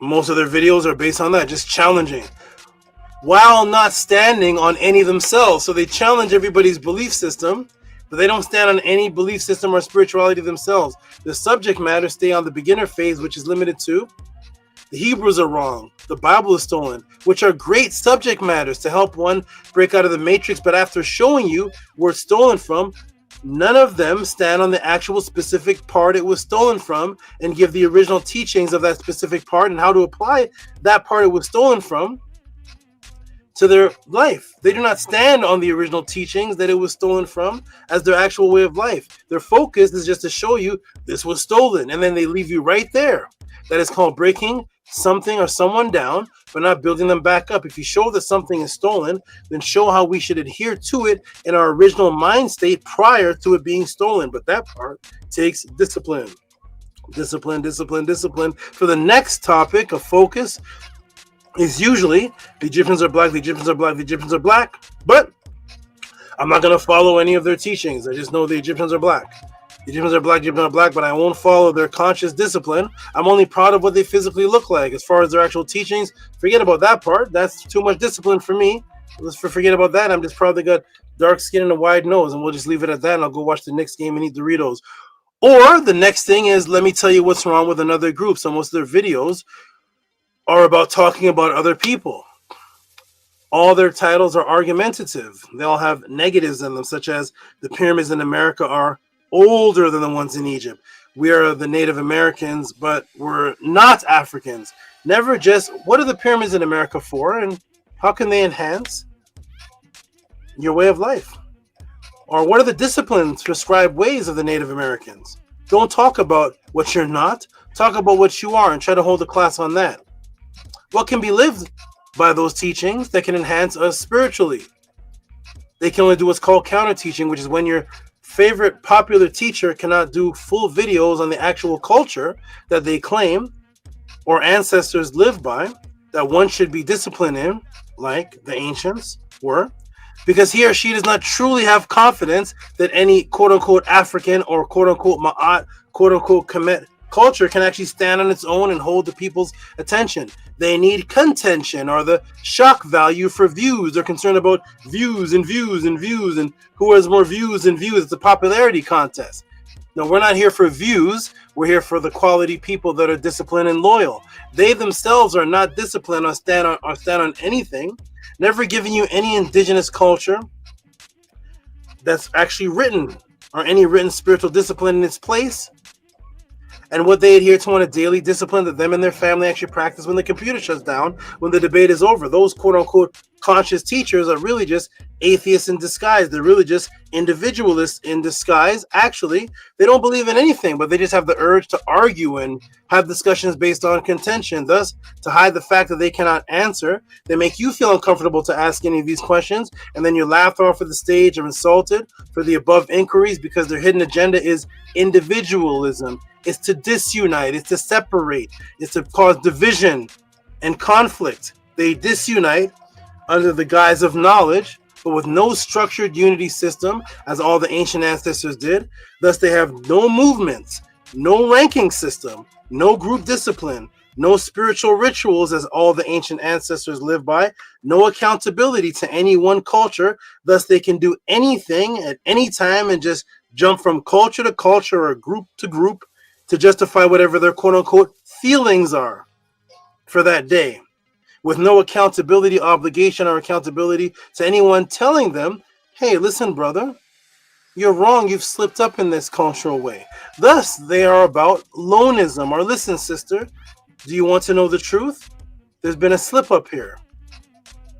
Most of their videos are based on that, just challenging, while not standing on any themselves. So they challenge everybody's belief system, but they don't stand on any belief system or spirituality themselves. The subject matter stay on the beginner phase, which is limited to the Hebrews are wrong, the Bible is stolen, which are great subject matters to help one break out of the matrix. But after showing you where it's stolen from, none of them stand on the actual specific part it was stolen from and give the original teachings of that specific part and how to apply that part it was stolen from to their life. They do not stand on the original teachings that it was stolen from as their actual way of life. Their focus is just to show you this was stolen, and then they leave you right there. That is called breaking something or someone down, but not building them back up. If you show that something is stolen, then show how we should adhere to it in our original mind state prior to it being stolen. But that part takes discipline. Discipline, discipline, discipline. For the next topic of focus is usually the Egyptians are black, the Egyptians are black, the Egyptians are black, but I'm not going to follow any of their teachings. I just know the Egyptians are black. The Egyptians are black, Egyptians are black, but I won't follow their conscious discipline. I'm only proud of what they physically look like. As far as their actual teachings, forget about that part. That's too much discipline for me. Let's forget about that. I'm just proud they got dark skin and a wide nose, and we'll just leave it at that, and I'll go watch the Knicks game and eat Doritos. Or the next thing is, let me tell you what's wrong with another group. So most of their videos are about talking about other people. All their titles are argumentative. They all have negatives in them, such as the pyramids in America are older than the ones in Egypt. We are the Native Americans, but we're not Africans. Never just, what are the pyramids in America for, and how can they enhance your way of life? Or what are the disciplines, prescribed ways of the Native Americans? Don't talk about what you're not. Talk about what you are and try to hold a class on that. What can be lived by those teachings that can enhance us spiritually? They can only do what's called counter teaching, which is when your favorite popular teacher cannot do full videos on the actual culture that they claim or ancestors live by, that one should be disciplined in, like the ancients were, because he or she does not truly have confidence that any quote-unquote African or quote-unquote Ma'at, quote-unquote Kemet culture can actually stand on its own and hold the people's attention. They need contention or the shock value for views. They're concerned about views and views and views and who has more views and views. It's a popularity contest. No, we're not here for views. We're here for the quality people that are disciplined and loyal. They themselves are not disciplined or stand on anything, never giving you any indigenous culture that's actually written or any written spiritual discipline in its place. and what they adhere to on a daily discipline that them and their family actually practice when the computer shuts down, when the debate is over. Those quote-unquote conscious teachers are really just atheists in disguise. They're really just individualists in disguise. Actually, they don't believe in anything, but they just have the urge to argue and have discussions based on contention. Thus, to hide the fact that they cannot answer, they make you feel uncomfortable to ask any of these questions, and then you're laughed off of the stage or insulted for the above inquiries because their hidden agenda is individualism. It's to disunite, it's to separate, it's to cause division and conflict. They disunite under the guise of knowledge, but with no structured unity system, as all the ancient ancestors did. Thus, they have no movements, no ranking system, no group discipline, no spiritual rituals, as all the ancient ancestors lived by, no accountability to any one culture. Thus, they can do anything at any time and just jump from culture to culture or group to group to justify whatever their quote-unquote feelings are for that day, with no accountability, obligation, or accountability to anyone telling them, hey, listen, brother, you're wrong, you've slipped up in this cultural way. Thus, they are about loneism, or listen, sister, do you want to know the truth? There's been a slip up here.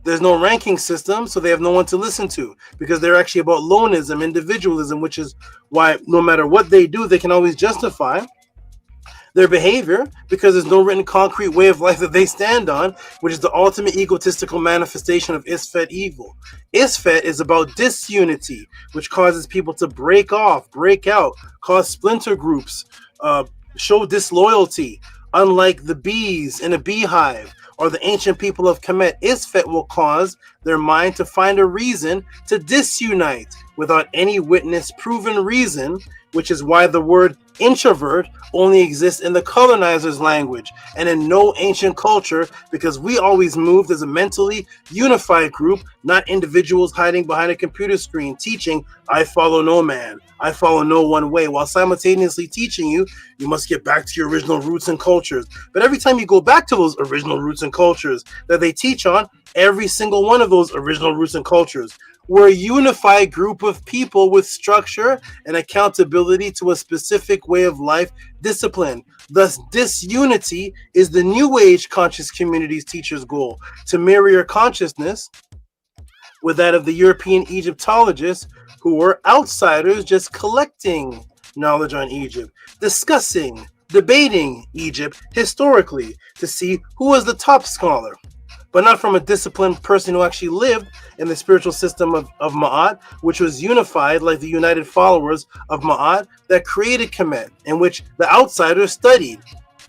There's no ranking system, so they have no one to listen to, because they're actually about loneism, individualism, which is why no matter what they do, they can always justify their behavior, because there's no written concrete way of life that they stand on, which is the ultimate egotistical manifestation of Isfet evil. Isfet is about disunity, which causes people to break off, break out, cause splinter groups, show disloyalty. Unlike the bees in a beehive or the ancient people of Kemet, Isfet will cause their mind to find a reason to disunite without any witness proven reason, which is why the word introvert only exists in the colonizer's language and in no ancient culture, because we always moved as a mentally unified group, not individuals hiding behind a computer screen teaching, I follow no man, I follow no one way, while simultaneously teaching you, you must get back to your original roots and cultures. But every time you go back to those original roots and cultures that they teach on, every single one of those original roots and cultures, we're a unified group of people with structure and accountability to a specific way of life discipline. Thus, disunity is the New Age conscious community's teacher's goal, to mirror your consciousness with that of the European Egyptologists, who were outsiders just collecting knowledge on Egypt, discussing, debating Egypt historically to see who was the top scholar, but not from a disciplined person who actually lived in the spiritual system of Ma'at, which was unified like the united followers of Ma'at that created Kemet, in which the outsiders studied,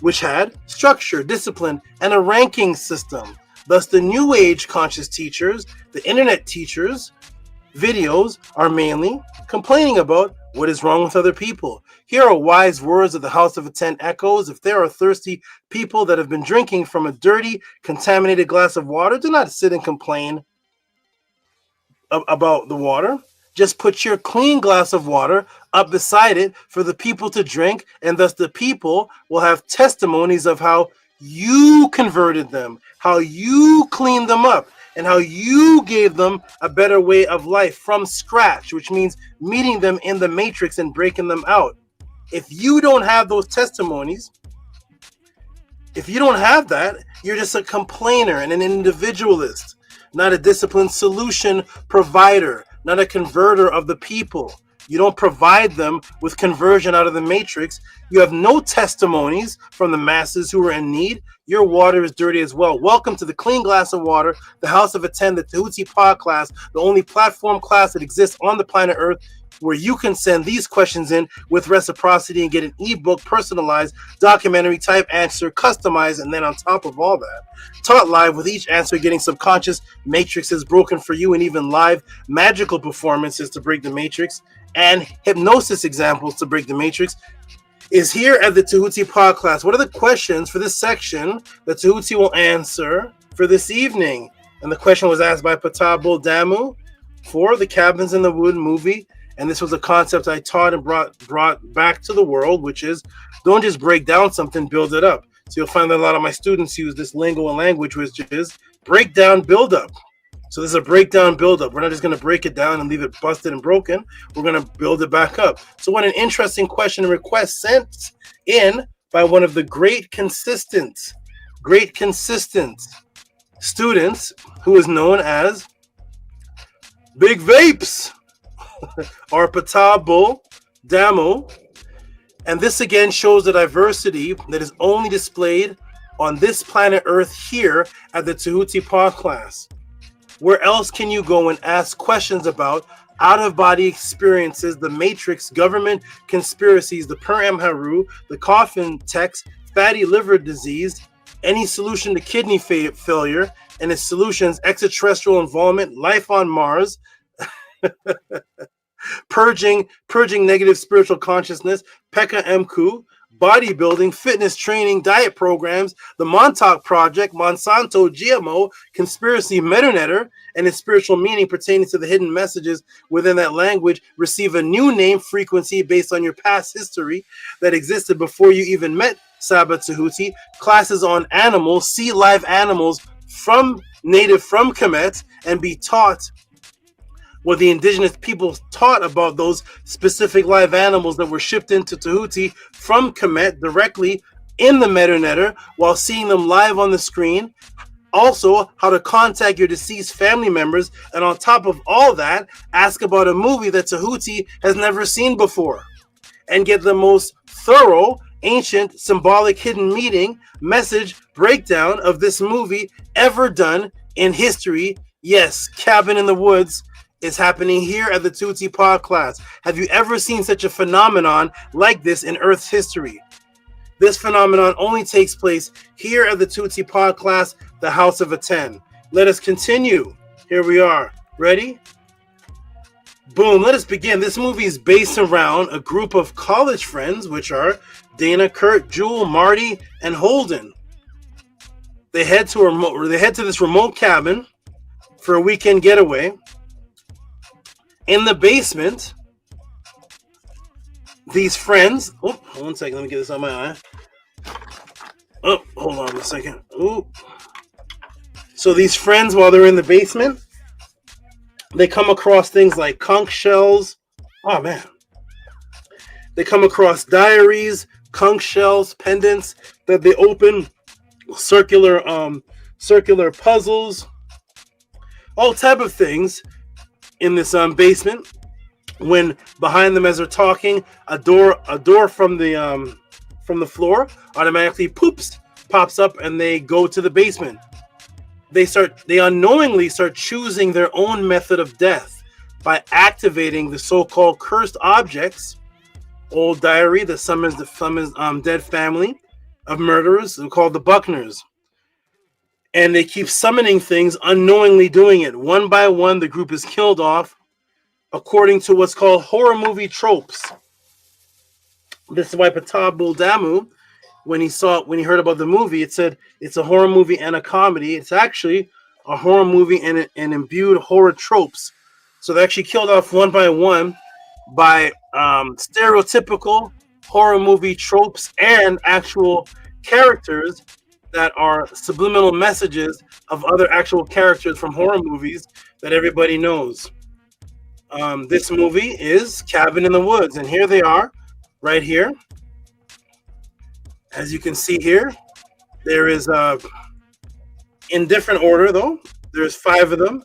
which had structure, discipline, and a ranking system. Thus, the New Age conscious teachers, the internet teachers, videos are mainly complaining about what is wrong with other people. Here are wise words of the House of Aten echoes. If there are thirsty people that have been drinking from a dirty, contaminated glass of water, do not sit and complain about the water. Just put your clean glass of water up beside it for the people to drink, and thus the people will have testimonies of how you converted them, how you cleaned them up, and how you gave them a better way of life from scratch, which means meeting them in the matrix and breaking them out. If you don't have those testimonies, if you don't have that, you're just a complainer and an individualist, not a disciplined solution provider, not a converter of the people. You don't provide them with conversion out of the matrix. You have no testimonies from the masses who are in need. Your water is dirty as well. Welcome to the Clean Glass of Water, the House of Aten, the Tehuti Pod class, the only platform class that exists on the planet Earth, where you can send these questions in with reciprocity and get an ebook, personalized, documentary type answer, customized, and then on top of all that, taught live with each answer getting subconscious matrices broken for you, and even live magical performances to break the matrix and hypnosis examples to break the matrix, is here at the Tehuti Pod class. What are the questions for this section that Tehuti will answer for this evening? And the question was asked by Patabo Damu for the Cabins in the Wood movie. And this was a concept I taught and brought back to the world, which is don't just break down something, build it up. So you'll find that a lot of my students use this lingo and language, which is break down, build up. So this is a breakdown buildup. We're not just going to break it down and leave it busted and broken. We're going to build it back up. So what an interesting question and request sent in by one of the great consistent students who is known as Big Vapes or Patabo Damo. And this again shows the diversity that is only displayed on this planet Earth here at the Tehuti podcast. Where else can you go and ask questions about out-of-body experiences, the Matrix, government conspiracies, the Purim Haru, the coffin text, fatty liver disease, any solution to kidney failure, and its solutions, extraterrestrial involvement, life on Mars, purging negative spiritual consciousness, Pekka Mku, bodybuilding, fitness training, diet programs, the Montauk Project, Monsanto, GMO, conspiracy, Metanetter, and its spiritual meaning pertaining to the hidden messages within that language receive a new name frequency based on your past history that existed before you even met Saba Tehuti, classes on animals, see live animals from Kemet, and be taught what the indigenous people taught about those specific live animals that were shipped into Tehuti from Kemet directly in the Metanetter while seeing them live on the screen. Also, how to contact your deceased family members. And on top of all that, ask about a movie that Tehuti has never seen before. And get the most thorough, ancient, symbolic, hidden meaning, message, breakdown of this movie ever done in history. Yes, Cabin in the Woods is happening here at the Tehuti podcast. Have you ever seen such a phenomenon like this in Earth's history? This phenomenon only takes place here at the Tehuti podcast, the House of a 10. Let us continue. Here we are. Ready? Boom. Let us begin. This movie is based around a group of college friends, which are Dana, Kurt, Jewel, Marty, and Holden. They head to this remote cabin for a weekend getaway. In the basement, these friends. Oh, one second. Let me get this on my eye. Oh, hold on a second. Ooh. So these friends, while they're in the basement, they come across things like conch shells. Oh man. They come across diaries, conch shells, pendants that they open, circular puzzles, all type of things in this basement. When behind them, as they're talking, a door from the floor automatically pops up, and they go to the basement. They unknowingly start choosing their own method of death by activating the so-called cursed objects, old diary that summons the dead family of murderers called the Buckners. And they keep summoning things, unknowingly doing it. One by one, the group is killed off according to what's called horror movie tropes. This is why Patabo Damu, when he heard about the movie, it said it's a horror movie and a comedy. It's actually a horror movie and imbued horror tropes. So they actually killed off one by one by stereotypical horror movie tropes and actual characters that are subliminal messages of other actual characters from horror movies that everybody knows. This movie is Cabin in the Woods, and here they are, right here. As you can see here, there is in different order though. There's 5 of them.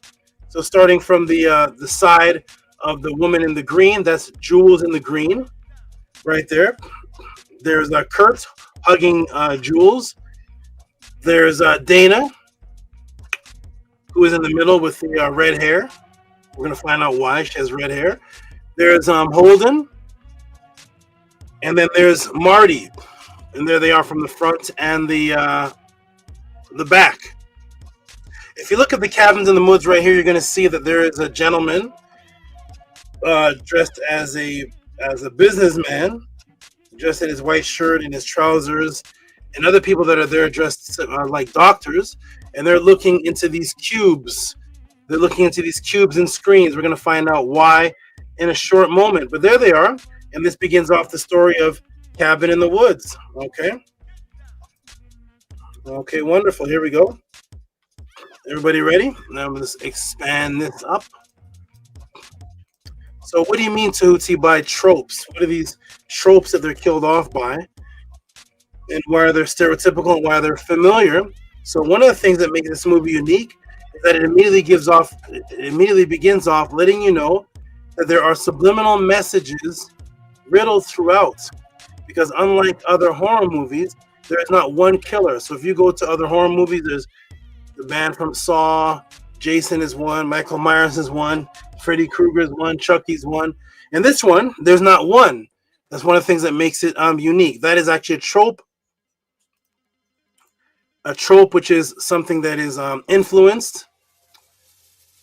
So starting from the side of the woman in the green, that's Jules in the green, right there. There's Kurt hugging Jules. There's Dana, who is in the middle with the red hair. We're gonna find out why she has red hair. There's Holden, and then there's Marty, and there they are from the front and the back. If you look at the cabins in the woods right here, you're gonna see that there is a gentleman dressed as a businessman, dressed in his white shirt and his trousers, and other people that are there dressed like doctors, and they're looking into these cubes. They're looking into these cubes and screens. We're going to find out why in a short moment. But there they are, and this begins off the story of Cabin in the Woods. Okay, wonderful. Here we go. Everybody ready? Now let's expand this up. So what do you mean, Tehuti, by tropes? What are these tropes that they're killed off by? And why they're stereotypical and why they're familiar? So one of the things that makes this movie unique is that it immediately begins off letting you know that there are subliminal messages riddled throughout. Because unlike other horror movies, there is not one killer. So if you go to other horror movies, there's the man from Saw, Jason is one, Michael Myers is one, Freddy Krueger is one, Chucky's one. And this one, there's not one. That's one of the things that makes it unique. That is actually a trope. A trope, which is something that is influence,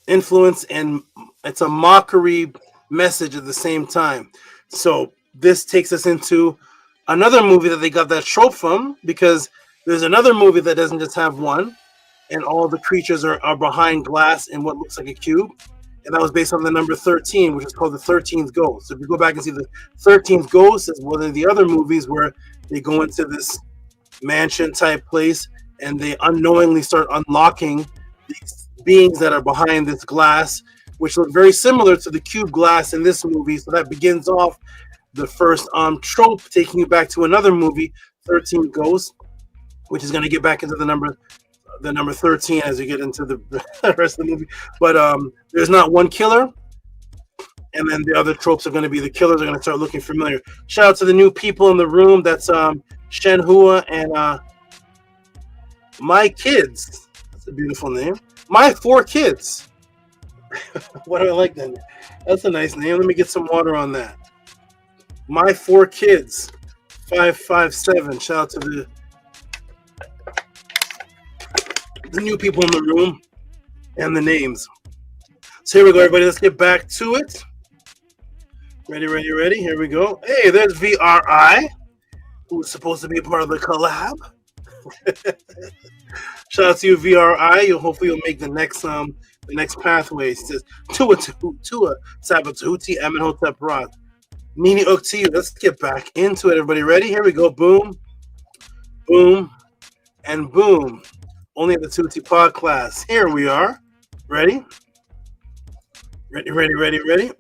and it's a mockery message at the same time. So this takes us into another movie that they got that trope from, because there's another movie that doesn't just have one, and all the creatures are behind glass in what looks like a cube. And that was based on the number 13, which is called the 13th Ghost. So if you go back and see the 13th Ghost is one of the other movies where they go into this mansion type place and they unknowingly start unlocking these beings that are behind this glass, which look very similar to the cube glass in this movie. So that begins off the first trope, taking you back to another movie, 13 Ghosts, which is going to get back into the number 13 as you get into the rest of the movie. But there's not one killer, and then the other tropes are going to be the killers are going to start looking familiar. Shout out to the new people in the room. That's Shenhua and My Kids. That's a beautiful name. My 4 Kids. What do I like that? That's a nice name. Let me get some water on that. My 4 Kids. 557. Shout out to the new people in the room and the names. So here we go, everybody. Let's get back to it. Ready. Here we go. Hey, there's VRI, who's supposed to be a part of the collab. Shout out to you, VRI. Hopefully you'll make the next pathway. It says Tua Saba Tehuti Amenhotep Ra. Nini Uk to you. Let's get back into it, everybody. Ready? Here we go. Boom, boom, and boom. Only at the Tehuti Pod class. Here we are. Ready? Ready.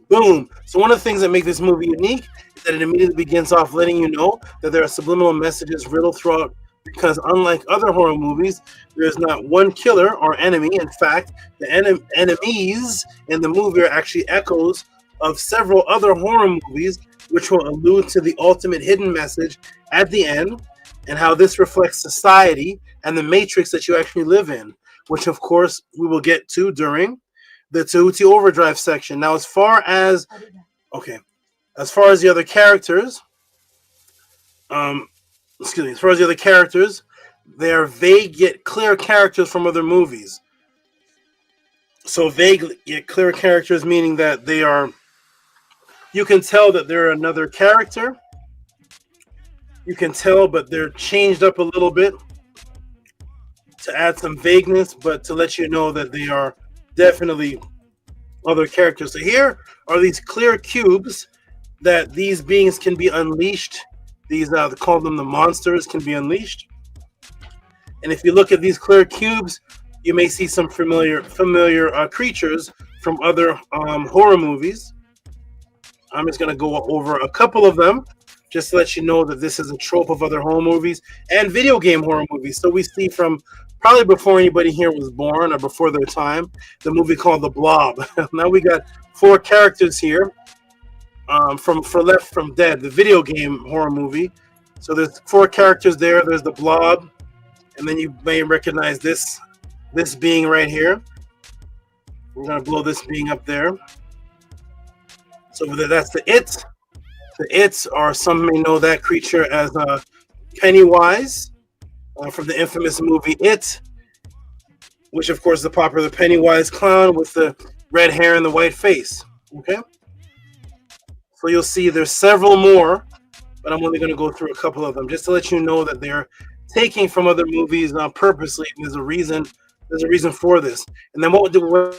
Boom. So one of the things that make this movie unique is that it immediately begins off letting you know that there are subliminal messages riddled throughout, because unlike other horror movies, there's not one killer or enemy. In fact, the enemies in the movie are actually echoes of several other horror movies, which will allude to the ultimate hidden message at the end, and how this reflects society and the matrix that you actually live in, which of course we will get to during the Tehuti Overdrive section. Now, as far as the other characters, they are vague yet clear characters from other movies. So vague yet clear characters, meaning that you can tell that they're another character. You can tell, but they're changed up a little bit to add some vagueness, but to let you know that they are definitely other characters. So here are these clear cubes that these beings can be unleashed. These they call them the monsters, can be unleashed. And if you look at these clear cubes, you may see some familiar creatures from other horror movies. I'm just going to go over a couple of them just to let you know that this is a trope of other horror movies and video game horror movies. So we see from probably before anybody here was born or before their time, the movie called The Blob. Now we got 4 characters here from Left from Dead, the video game horror movie. So there's 4 characters there. There's The Blob, and then you may recognize this being right here. We're going to blow this being up there. So that's the It. The It, or some may know that creature as Pennywise from the infamous movie It, which of course is the popular Pennywise clown with the red hair and the white face. Okay, so you'll see there's several more, but I'm only going to go through a couple of them just to let you know that they're taking from other movies purposely. There's a reason for this. And then what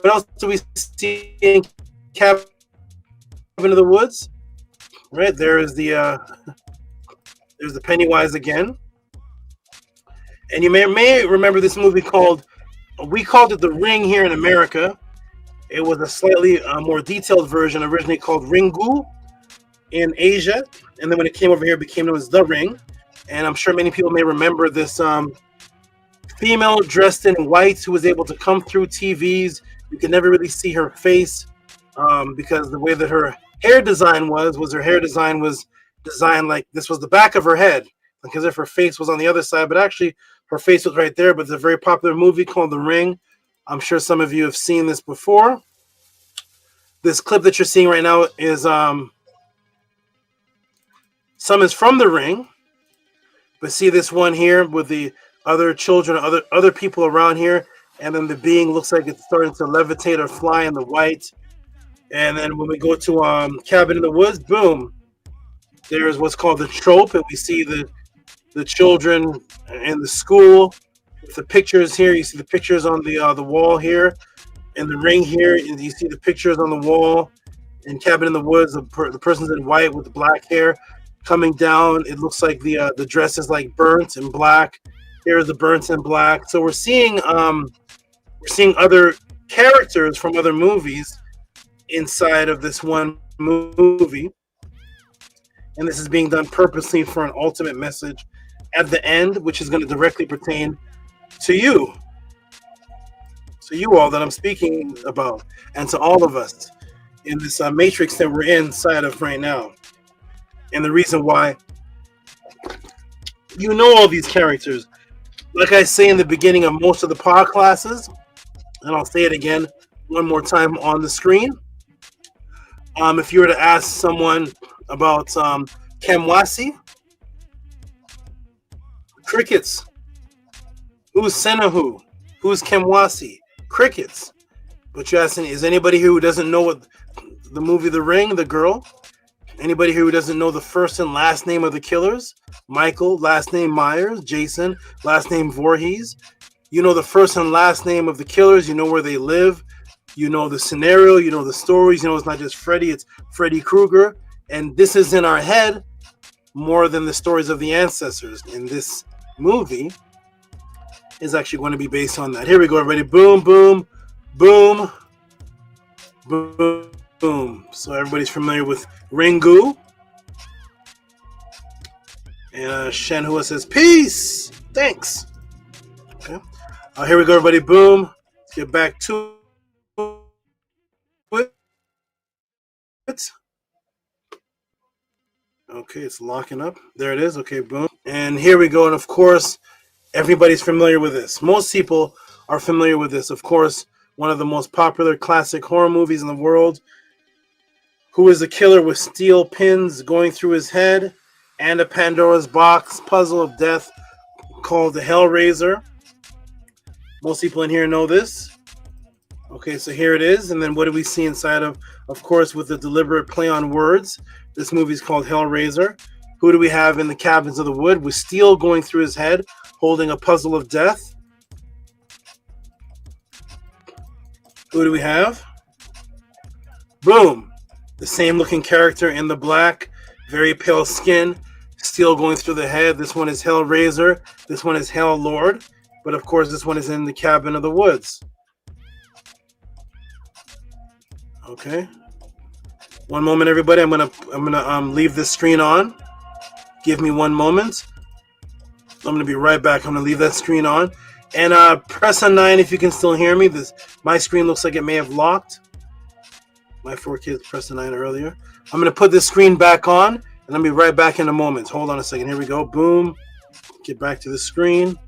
else do we see in Cabin in the Woods? Right, there's the Pennywise again. And you may remember this movie we called it The Ring here in America. It was a slightly more detailed version, originally called Ringu in Asia. And then when it came over here, it became known as The Ring. And I'm sure many people may remember this female dressed in white who was able to come through TVs. You could never really see her face because the way that her hair design was her hair design was designed like this was the back of her head, like as if her face was on the other side, but actually her face was right there. But it's a very popular movie called The Ring. I'm sure some of you have seen this before. This clip that you're seeing right now is some is from The Ring, but see this one here with the other children, other people around here, and then the being looks like it's starting to levitate or fly in the white. And then when we go to Cabin in the Woods, boom, there's what's called the trope, and we see the children in the school. With the pictures here, you see the pictures on the wall here. In The Ring here, you see the pictures on the wall. In Cabin in the Woods, the person's in white with the black hair coming down. It looks like the dress is like burnt and black. Here's the burnt and black. So we're seeing other characters from other movies inside of this one movie, and this is being done purposely for an ultimate message at the end, which is going to directly pertain to you all that I'm speaking about, and to all of us in this matrix that we're inside of right now. And the reason why you know all these characters, like I say in the beginning of most of the pod classes, and I'll say it again one more time on the screen. If you were to ask someone about Kemwasi, crickets. Who's Senahu? Who's Kemwasi? Crickets. But you're asking, is anybody who doesn't know what the movie The Ring, the girl? Anybody who doesn't know the first and last name of the killers? Michael, last name Myers. Jason, last name Voorhees. You know the first and last name of the killers. You know where they live. You know the scenario. You know the stories. You know it's not just Freddy, it's Freddy Krueger. And this is in our head more than the stories of the ancestors. In this movie is actually going to be based on that. Here we go, everybody. Boom, boom, boom, boom, boom. So everybody's familiar with Ringu. And Shanhua says, peace. Thanks. Okay. Here we go, everybody. Boom. Let's get back to it. Okay, it's locking up. There it is. Okay, boom. And here we go. And of course, everybody's familiar with this. Most people are familiar with this. Of course, one of the most popular classic horror movies in the world. Who is the killer with steel pins going through his head and a Pandora's box puzzle of death called the Hellraiser? Most people in here know this. Okay, so here it is. And then what do we see inside of course, with the deliberate play on words, this movie is called Hellraiser. Who do we have in the Cabins of the Wood with steel going through his head, holding a puzzle of death? Who do we have? Boom. The same looking character in the black, very pale skin, steel going through the head. This one is Hellraiser. This one is Hell Lord. But of course, this one is in the Cabin of the Woods. Okay. One moment, everybody. I'm gonna leave this screen on. Give me one moment. I'm gonna be right back. I'm gonna leave that screen on, and press on 9 if you can still hear me. My screen looks like it may have locked. My 4K pressed 9 earlier. I'm gonna put this screen back on, and I'll be right back in a moment. Hold on a second. Here we go. Boom. Get back to the screen.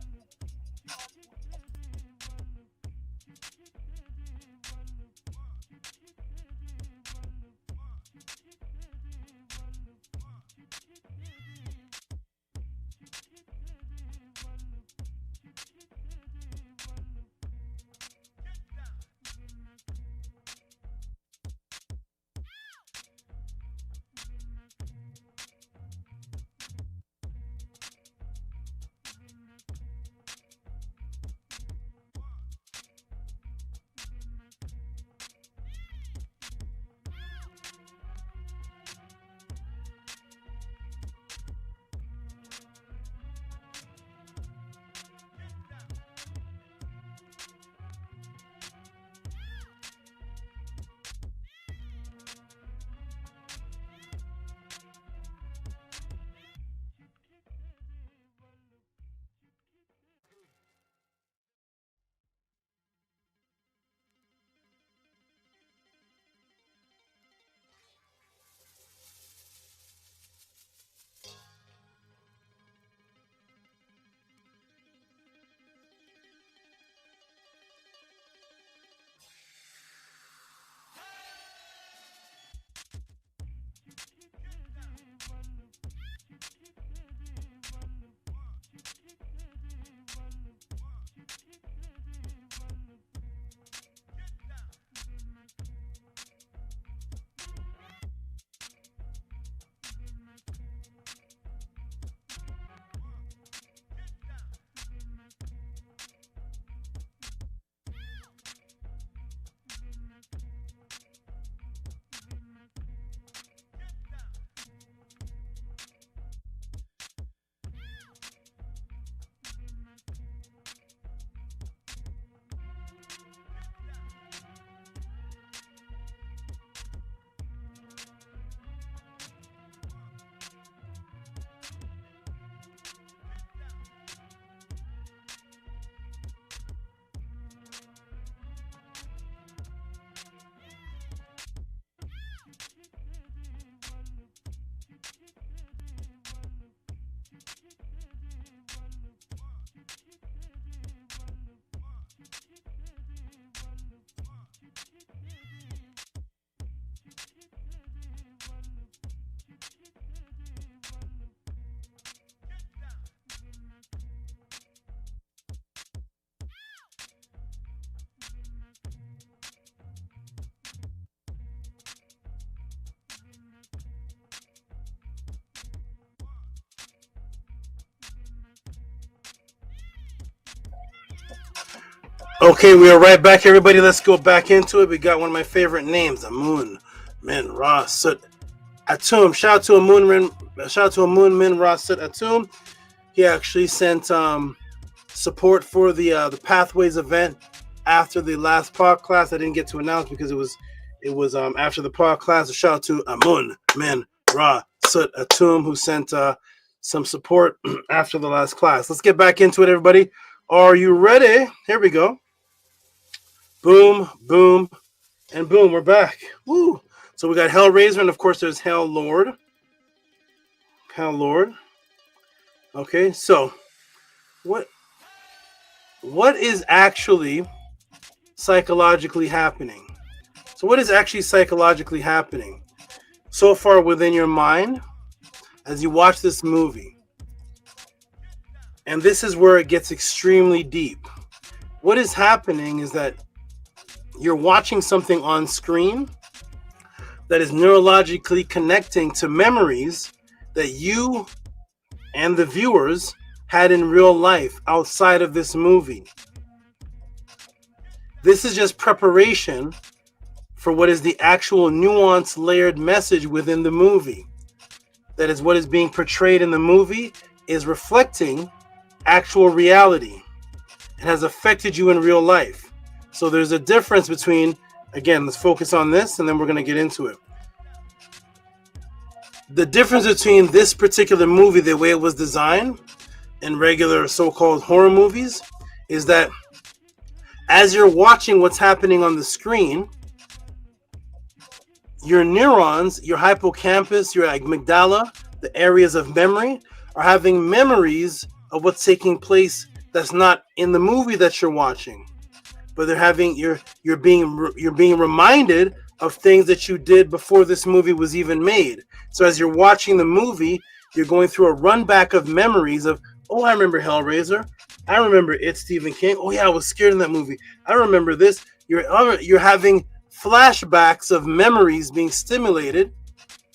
Okay, we are right back, everybody. Let's go back into it. We got one of my favorite names, Amun Min Ra Sut Atum. Shout out to Amun Min Ra Sut Atum. He actually sent support for the Pathways event after the last pod class. I didn't get to announce because it was after the pod class. So shout out to Amun Min Ra Sut Atum, who sent some support after the last class. Let's get back into it, everybody. Are you ready? Here we go. Boom, boom, and boom. We're back. Woo! So we got Hellraiser, and of course there's Hell Lord. Hell Lord. Okay, so what is actually psychologically happening? So what is actually psychologically happening so far within your mind as you watch this movie? And this is where it gets extremely deep. What is happening is that you're watching something on screen that is neurologically connecting to memories that you and the viewers had in real life outside of this movie. This is just preparation for what is the actual nuanced, layered message within the movie. That is, what is being portrayed in the movie is reflecting actual reality. It has affected you in real life. So there's a difference between, again, let's focus on this and then we're going to get into it. The difference between this particular movie, the way it was designed, and regular so-called horror movies, is that as you're watching what's happening on the screen, your neurons, your hippocampus, your amygdala, the areas of memory, are having memories of what's taking place that's not in the movie that you're watching. But they're having you're being reminded of things that you did before this movie was even made. So as you're watching the movie, you're going through a run back of memories of, oh, I remember Hellraiser. I remember It's Stephen King. Oh yeah, I was scared in that movie. I remember this. You're having flashbacks of memories being stimulated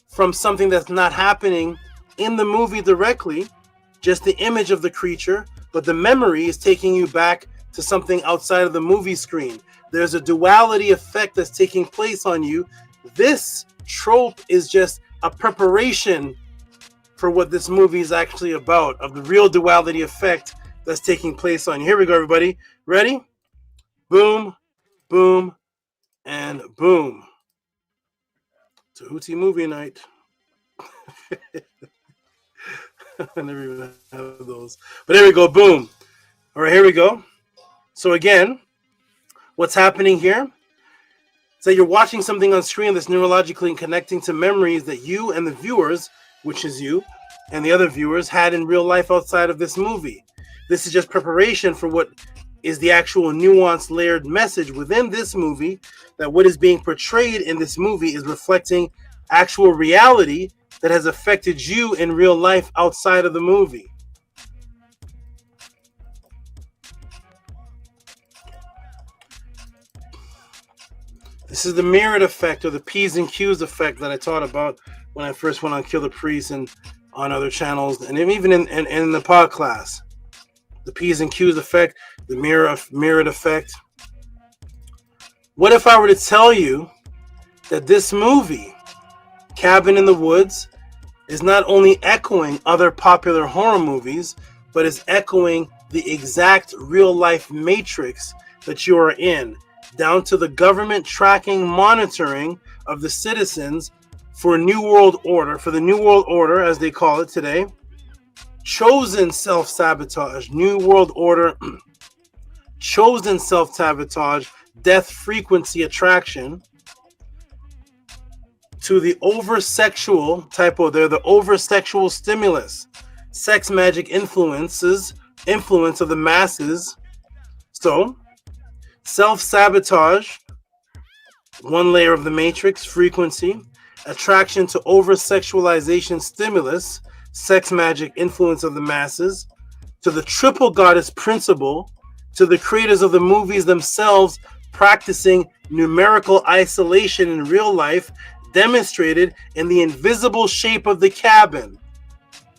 from something that's not happening in the movie directly, just the image of the creature, but the memory is taking you back to something outside of the movie screen. There's a duality effect that's taking place on you. This trope is just a preparation for what this movie is actually about, of the real duality effect that's taking place on you. Here we go, everybody. Ready? Boom, boom, and boom. Tehuti movie night. I never even have those. But here we go, boom. All right, here we go. So again, what's happening here? So you're watching something on screen that's neurologically connecting to memories that you and the viewers, which is you, and the other viewers had in real life outside of this movie. This is just preparation for what is the actual nuanced, layered message within this movie, that what is being portrayed in this movie is reflecting actual reality that has affected you in real life outside of the movie. This is the mirrored effect, or the P's and Q's effect, that I taught about when I first went on Kill the Priest and on other channels, and even in the pod class. The P's and Q's effect, the mirrored effect. What if I were to tell you that this movie, Cabin in the Woods, is not only echoing other popular horror movies, but is echoing the exact real-life matrix that you are in, down to the government tracking, monitoring of the citizens for New World Order, for the New World Order, as they call it today. Chosen self-sabotage, New World Order, chosen self-sabotage, death frequency attraction, to the over-sexual, typo there, the over-sexual stimulus, sex magic influence of the masses. So, self-sabotage, one layer of the matrix, frequency, attraction to over-sexualization stimulus, sex magic influence of the masses, to the triple goddess principle, to the creators of the movies themselves practicing numerical isolation in real life, demonstrated in the invisible shape of the cabin.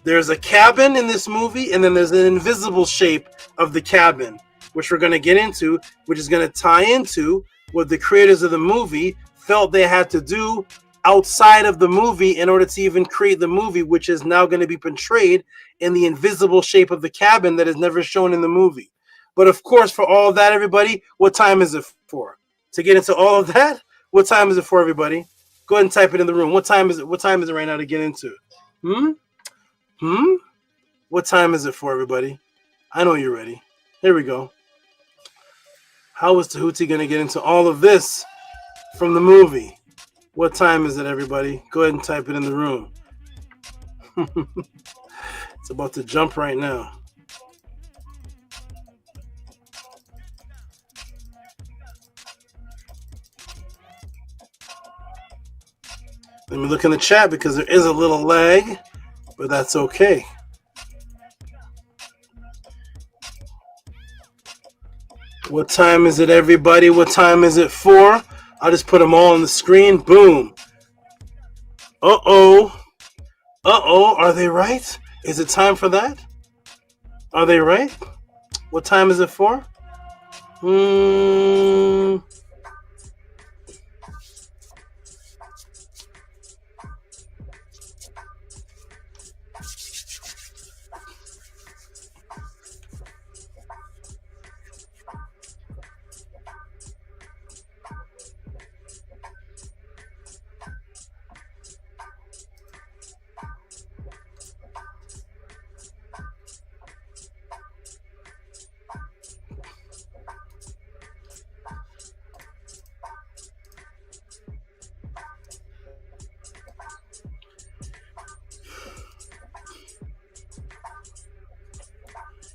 There's a cabin in this movie, and then there's an invisible shape of the cabin, which we're going to get into, which is going to tie into what the creators of the movie felt they had to do outside of the movie in order to even create the movie, which is now going to be portrayed in the invisible shape of the cabin that is never shown in the movie. But of course, for all of that, everybody, what time is it for? To get into all of that, what time is it for, everybody? Go ahead and type it in the room. What time is it? What time is it right now to get into? What time is it for, everybody? I know you're ready. Here we go. How is Tehuti going to get into all of this from the movie? What time is it, everybody? Go ahead and type it in the room. It's about to jump right now. Let me look in the chat because there is a little lag, but that's okay. What time is it, everybody? What time is it for? I'll just put them all on the screen. Boom. Uh-oh. Uh-oh. Are they right? Is it time for that? Are they right? What time is it for?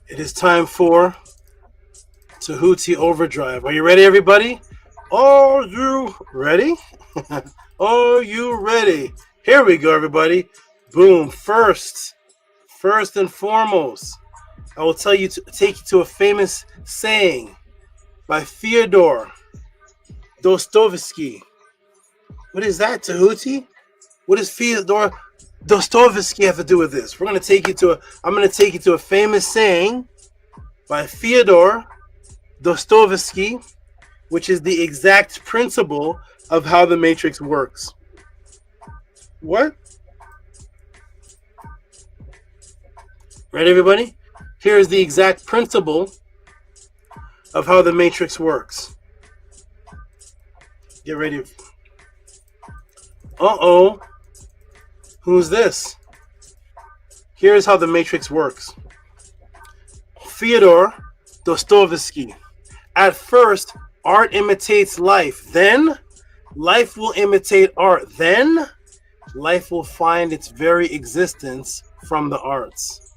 It is time for Tehuti Overdrive. Are you ready, everybody? Are you ready? Are you ready? Here we go, everybody. Boom. First and foremost, I will take you to a famous saying by Fyodor Dostoevsky. What is that, Tehuti? What does Fyodor Dostoevsky have to do with this? I'm going to take you to a famous saying by Fyodor Dostoevsky, which is the exact principle of how the Matrix works. What? Right, everybody? Here's the exact principle of how the Matrix works. Get ready. Uh-oh. Who's this? Here's how the Matrix works. Fyodor Dostoevsky. At first, art imitates life. Then, life will imitate art. Then, life will find its very existence from the arts.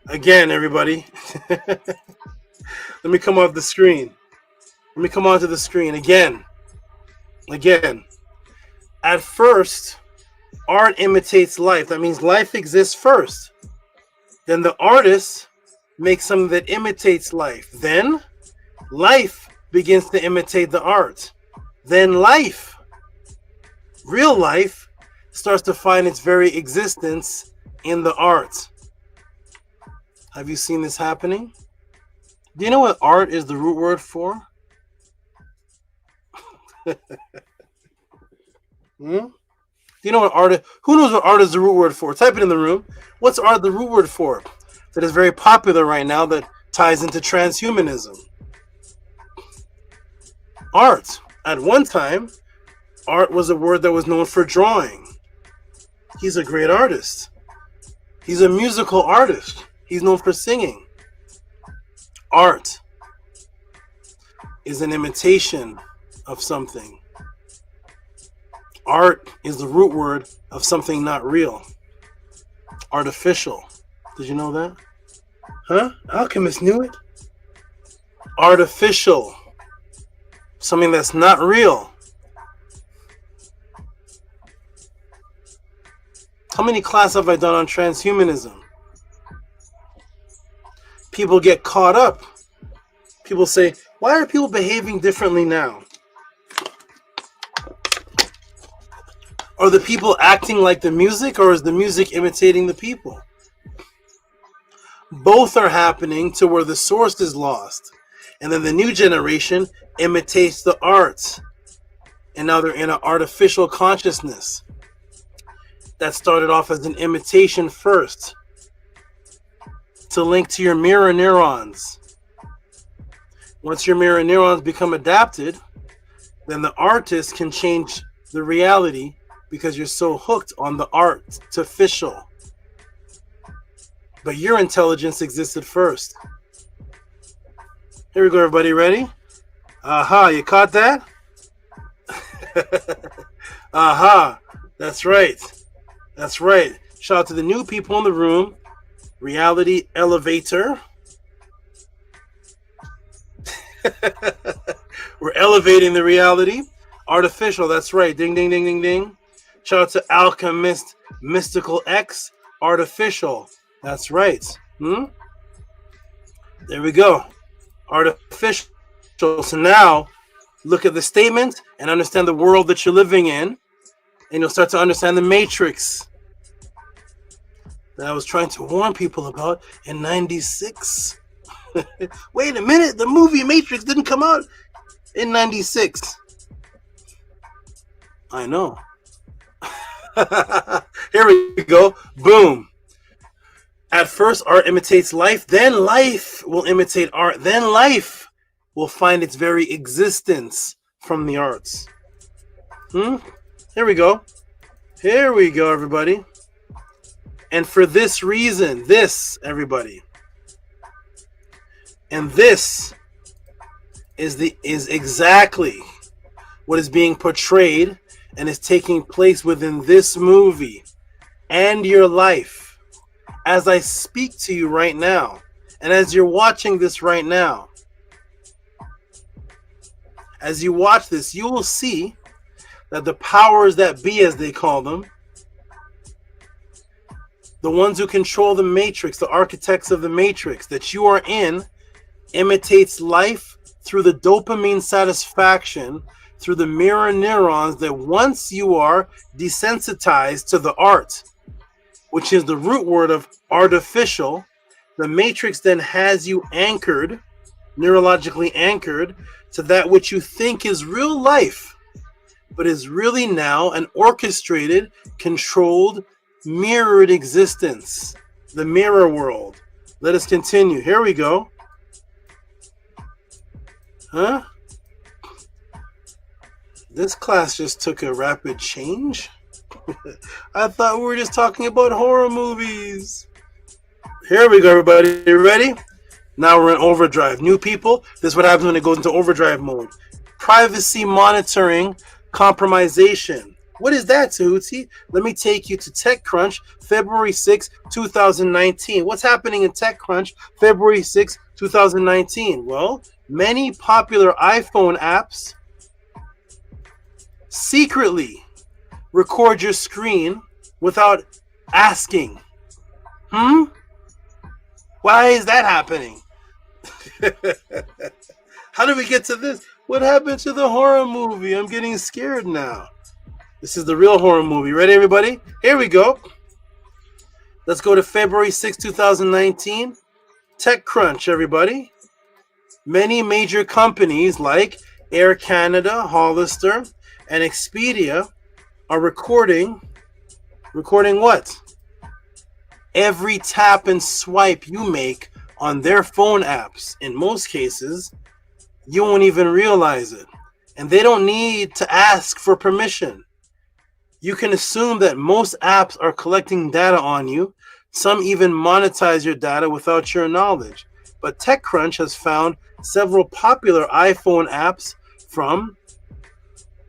Again, everybody. Let me come off the screen. Let me come onto the screen again. Again. At first, art imitates life. That means life exists first. Then the artist makes something that imitates life. Then life begins to imitate the art. Then life, real life, starts to find its very existence in the art. Have you seen this happening? Do you know what art is the root word for? Do you know what art is? Who knows what art is the root word for? Type it in the room. What's art the root word for? That is very popular right now that ties into transhumanism. Art. At one time, art was a word that was known for drawing. He's a great artist. He's a musical artist. He's known for singing. Art is an imitation of something. Art is the root word of something not real. Artificial. Did you know that? Huh? Alchemist knew it. Artificial. Something that's not real. How many classes have I done on transhumanism? People get caught up. People say, why are people behaving differently now? Are the people acting like the music, or is the music imitating the people? Both are happening to where the source is lost. And then the new generation imitates the art. And now they're in an artificial consciousness that started off as an imitation first to link to your mirror neurons. Once your mirror neurons become adapted, then the artist can change the reality because you're so hooked on the artificial. But your intelligence existed first. Here we go, everybody. Ready? Aha, you caught that? Aha, that's right. That's right. Shout out to the new people in the room. Reality elevator. We're elevating the reality. Artificial, that's right. Ding, ding, ding, ding, ding. Shout out to Alchemist Mystical X. Artificial. That's right. There we go. Artificial. So now, look at the statement and understand the world that you're living in, and you'll start to understand the matrix that I was trying to warn people about in '96. Wait a minute, the movie Matrix didn't come out in '96. I know. Here we go. Boom. At first, art imitates life, then life will imitate art, then life will find its very existence from the arts. Here we go. Here we go, everybody. And for this reason, this, everybody, and this is exactly what is being portrayed and is taking place within this movie and your life. As I speak to you right now, and as you're watching this right now, as you watch this, you will see that the powers that be, as they call them, the ones who control the matrix, the architects of the matrix that you are in, imitates life through the dopamine satisfaction, through the mirror neurons, that once you are desensitized to the art, which is the root word of artificial, the matrix then has you anchored, neurologically anchored, to that which you think is real life, but is really now an orchestrated, controlled, mirrored existence, the mirror world. Let us continue. Here we go. This class just took a rapid change. I thought we were just talking about horror movies. Here we go, everybody. You ready? Now we're in overdrive. New people, this is what happens when it goes into overdrive mode. Privacy monitoring compromisation. What is that, Tehuti? Let me take you to TechCrunch, February 6, 2019. What's happening in TechCrunch, February 6, 2019? Well, many popular iPhone apps secretly record your screen without asking. Why is that happening? How did we get to this? What happened to the horror movie? I'm getting scared now. This is the real horror movie. Ready, everybody? Here we go. Let's go to February 6, 2019. TechCrunch, everybody. Many major companies like Air Canada, Hollister, and Expedia are recording what? Every tap and swipe you make on their phone apps. In most cases, you won't even realize it. And they don't need to ask for permission. You can assume that most apps are collecting data on you. Some even monetize your data without your knowledge. But TechCrunch has found several popular iPhone apps from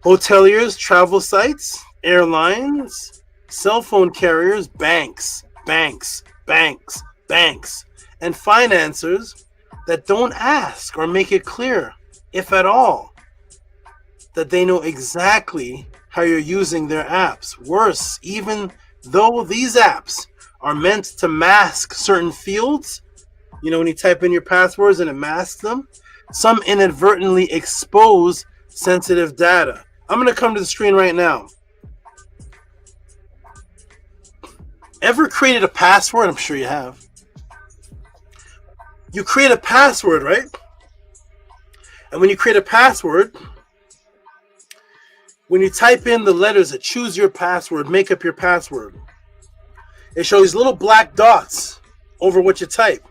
hoteliers, travel sites, airlines, cell phone carriers, banks, and financiers that don't ask or make it clear, if at all, that they know exactly how you're using their apps. Worse, even though these apps are meant to mask certain fields, you know, when you type in your passwords and it masks them, some inadvertently expose sensitive data. I'm going to come to the screen right now. Ever created a password? I'm sure you have. You create a password, right? And when you create a password, when you type in the letters that choose your password, make up your password, it shows little black dots over what you type.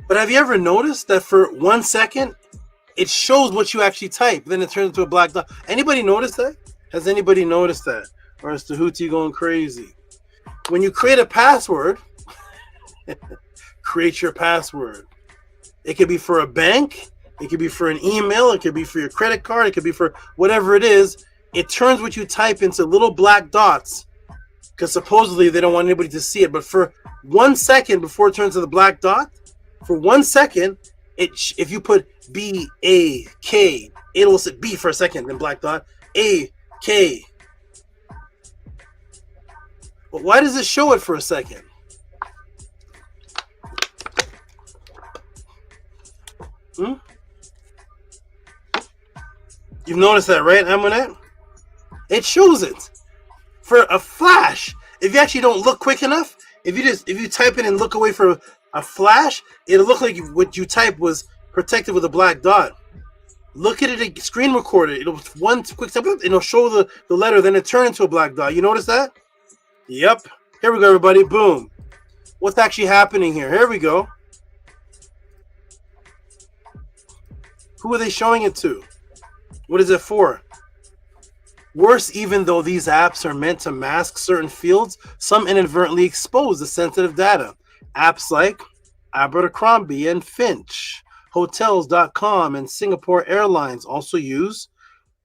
But have you ever noticed that for 1 second, it shows what you actually type, then it turns into a black dot? Anybody notice that? Has anybody noticed that? Or is Tehuti going crazy? When you create a password, create your password. It could be for a bank, it could be for an email, it could be for your credit card, it could be for whatever it is. It turns what you type into little black dots because supposedly they don't want anybody to see it. But for 1 second before it turns to the black dot, for 1 second, if you put B-A-K, it'll say B for a second, then black dot, A-K. But why does it show it for a second? You've noticed that, right, Amunet? It shows it for a flash. If you actually don't look quick enough, if you type it and look away for a flash, it'll look like what you typed was protected with a black dot. Look at it, screen record it. It'll one quick step, and it'll show the letter, then it turns into a black dot. You notice that? Yep. Here we go, everybody. Boom. What's actually happening here? Here we go. Who are they showing it to? What is it for? Worse, even though these apps are meant to mask certain fields, some inadvertently expose the sensitive data. Apps like Abercrombie and Finch, Hotels.com, and Singapore Airlines also use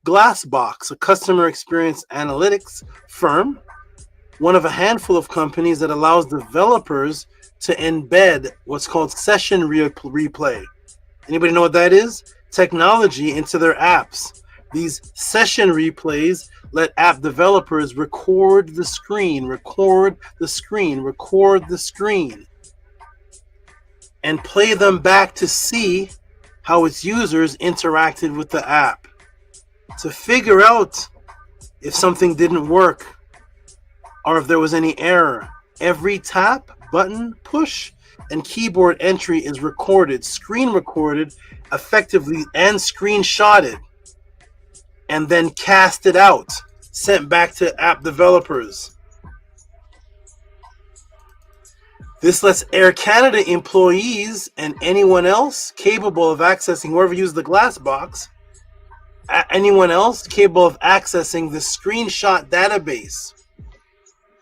Glassbox, a customer experience analytics firm, one of a handful of companies that allows developers to embed what's called session replay. Anybody know what that is? Technology into their apps. These session replays let app developers record the screen, and play them back to see how its users interacted with the app, to figure out if something didn't work or if there was any error. Every tap, button, push, and keyboard entry is recorded, screen recorded effectively, and screenshotted, and then casted out, sent back to app developers. This lets Air Canada employees and anyone else capable of accessing, whoever used the glass box, anyone else capable of accessing the screenshot database,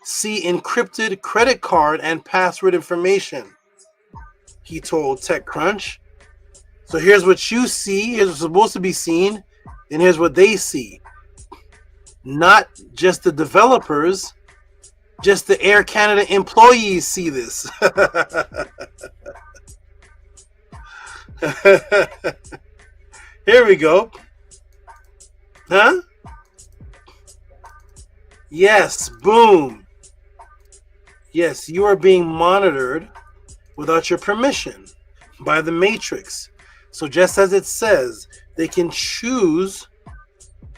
see encrypted credit card and password information, he told TechCrunch. So here's what you see, here's what's supposed to be seen, and here's what they see. Not just the developers, just the Air Canada employees see this. Here we go. Huh? Yes, boom. Yes, you are being monitored without your permission by the Matrix. So just as it says, they can choose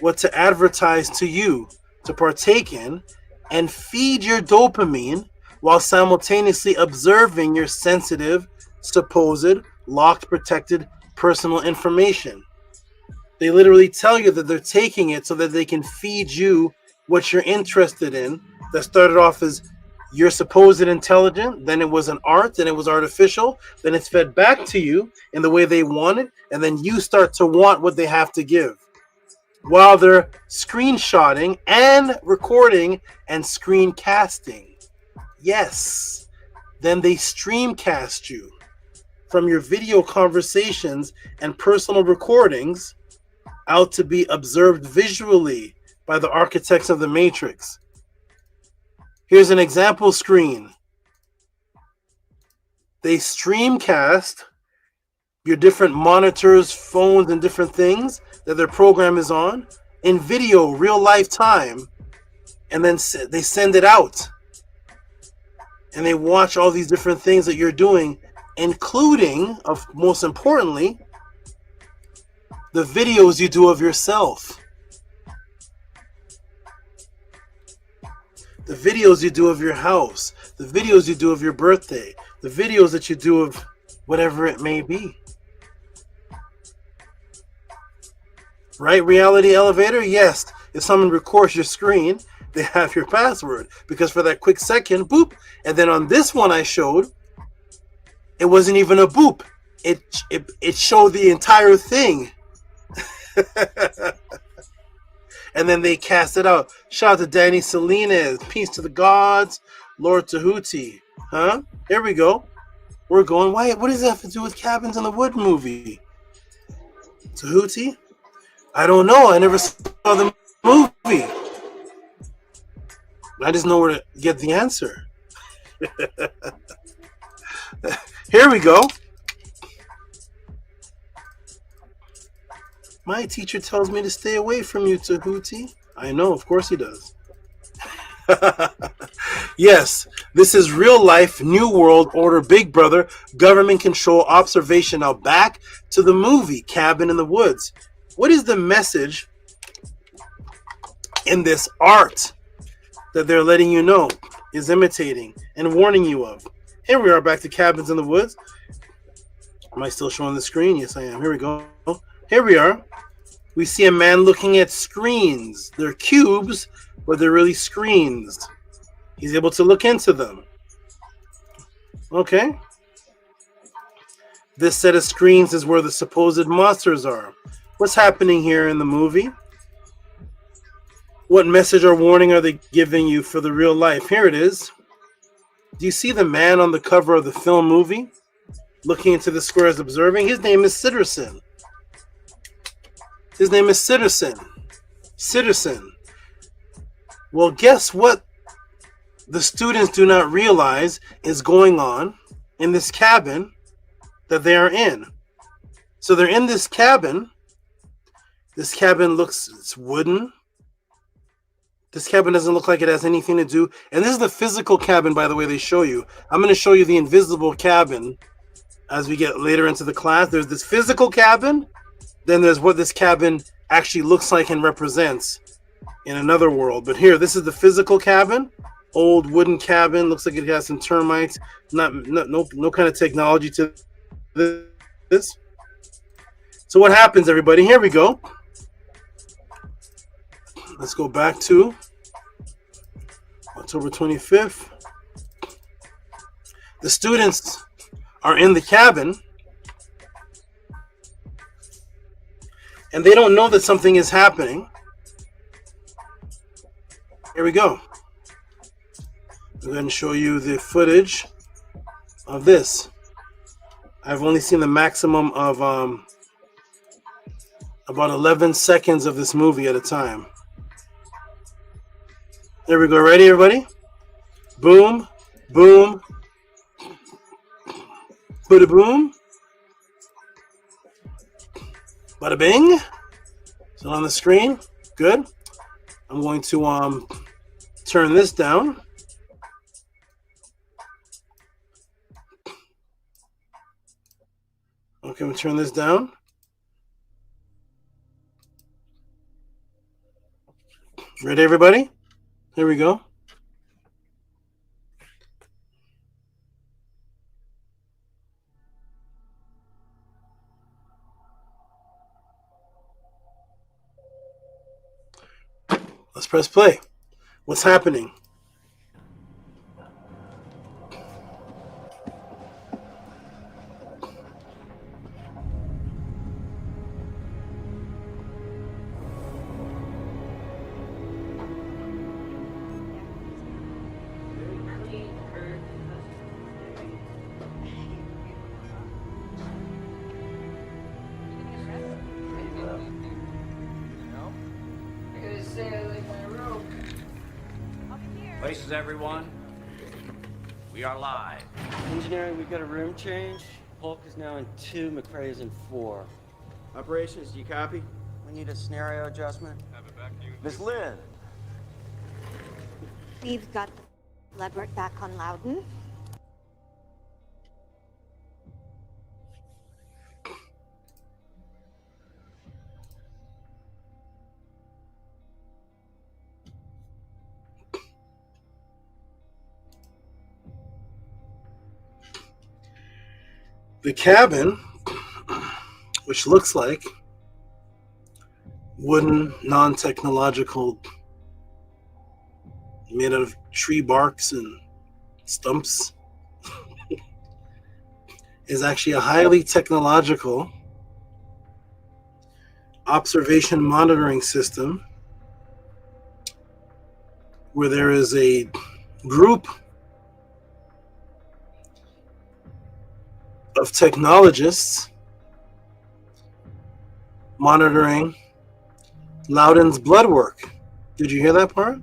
what to advertise to you to partake in and feed your dopamine while simultaneously observing your sensitive, supposed, locked, protected personal information. They literally tell you that they're taking it so that they can feed you what you're interested in. That started off as you're supposed intelligent, then it was an art, then it was artificial, then it's fed back to you in the way they want it, and then you start to want what they have to give. While they're screenshotting and recording and screencasting. Yes. Then they streamcast you from your video conversations and personal recordings out to be observed visually by the architects of the Matrix. Here's an example screen. They streamcast your different monitors, phones, and different things that their program is on in video, real life time, and then they send it out. And they watch all these different things that you're doing, including, most importantly, the videos you do of yourself. The videos you do of your house, the videos you do of your birthday, the videos that you do of whatever it may be. Right, reality elevator? Yes. If someone records your screen, they have your password. Because for that quick second, boop. And then on this one I showed, it wasn't even a boop. It showed the entire thing. And then they cast it out. Shout out to Danny Salinas. Peace to the gods. Lord Tehuti. Huh? Here we go. We're going. Why? What does that have to do with Cabins in the Wood movie? Tehuti? I don't know. I never saw the movie. I just know where to get the answer. Here we go. My teacher tells me to stay away from you, Tehuti. I know, of course he does. Yes, this is real life, New World Order, Big Brother, government control, observation. Now back to the movie, Cabin in the Woods. What is the message in this art that they're letting you know is imitating and warning you of? Here we are back to Cabins in the Woods. Am I still showing the screen? Yes, I am. Here we go. Here we are. We see a man looking at screens. They're cubes, but they're really screens. He's able to look into them. Okay. This set of screens is where the supposed monsters are. What's happening here in the movie? What message or warning are they giving you for the real life? Here it is. Do you see the man on the cover of the film movie? Looking into the squares, observing? His name is Citizen. His name is Citizen. Citizen. Well, guess what the students do not realize is going on in this cabin that they are in. So they're in this cabin. This cabin looks, it's wooden. This cabin doesn't look like it has anything to do. And this is the physical cabin, by the way, they show you. I'm going to show you the invisible cabin as we get later into the class. There's this physical cabin. Then there's what this cabin actually looks like and represents in another world. But here, this is the physical cabin. Old wooden cabin. Looks like it has some termites. No kind of technology to this. So what happens, everybody? Here we go. Let's go back to October 25th. The students are in the cabin, and they don't know that something is happening. Here we go. I'm going to show you the footage of this. I've only seen the maximum of about 11 seconds of this movie at a time. There we go. Ready, everybody? Boom, boom, bada boom, bada bing. Is it on the screen? Good. I'm going to turn this down. Okay, I'm going to turn this down. Ready, everybody? Here we go. Let's press play. What's happening? Places, everyone. We are live. Engineering, we've got a room change. Hulk is now in 2, McRae is in 4. Operations, do you copy? We need a scenario adjustment. Have it back to you. Miss Lynn. We've got the blood work back on Loudon. The cabin, which looks like wooden, non-technological, made of tree barks and stumps, is actually a highly technological observation monitoring system where there is a group of technologists monitoring Loudon's blood work. Did you hear that part?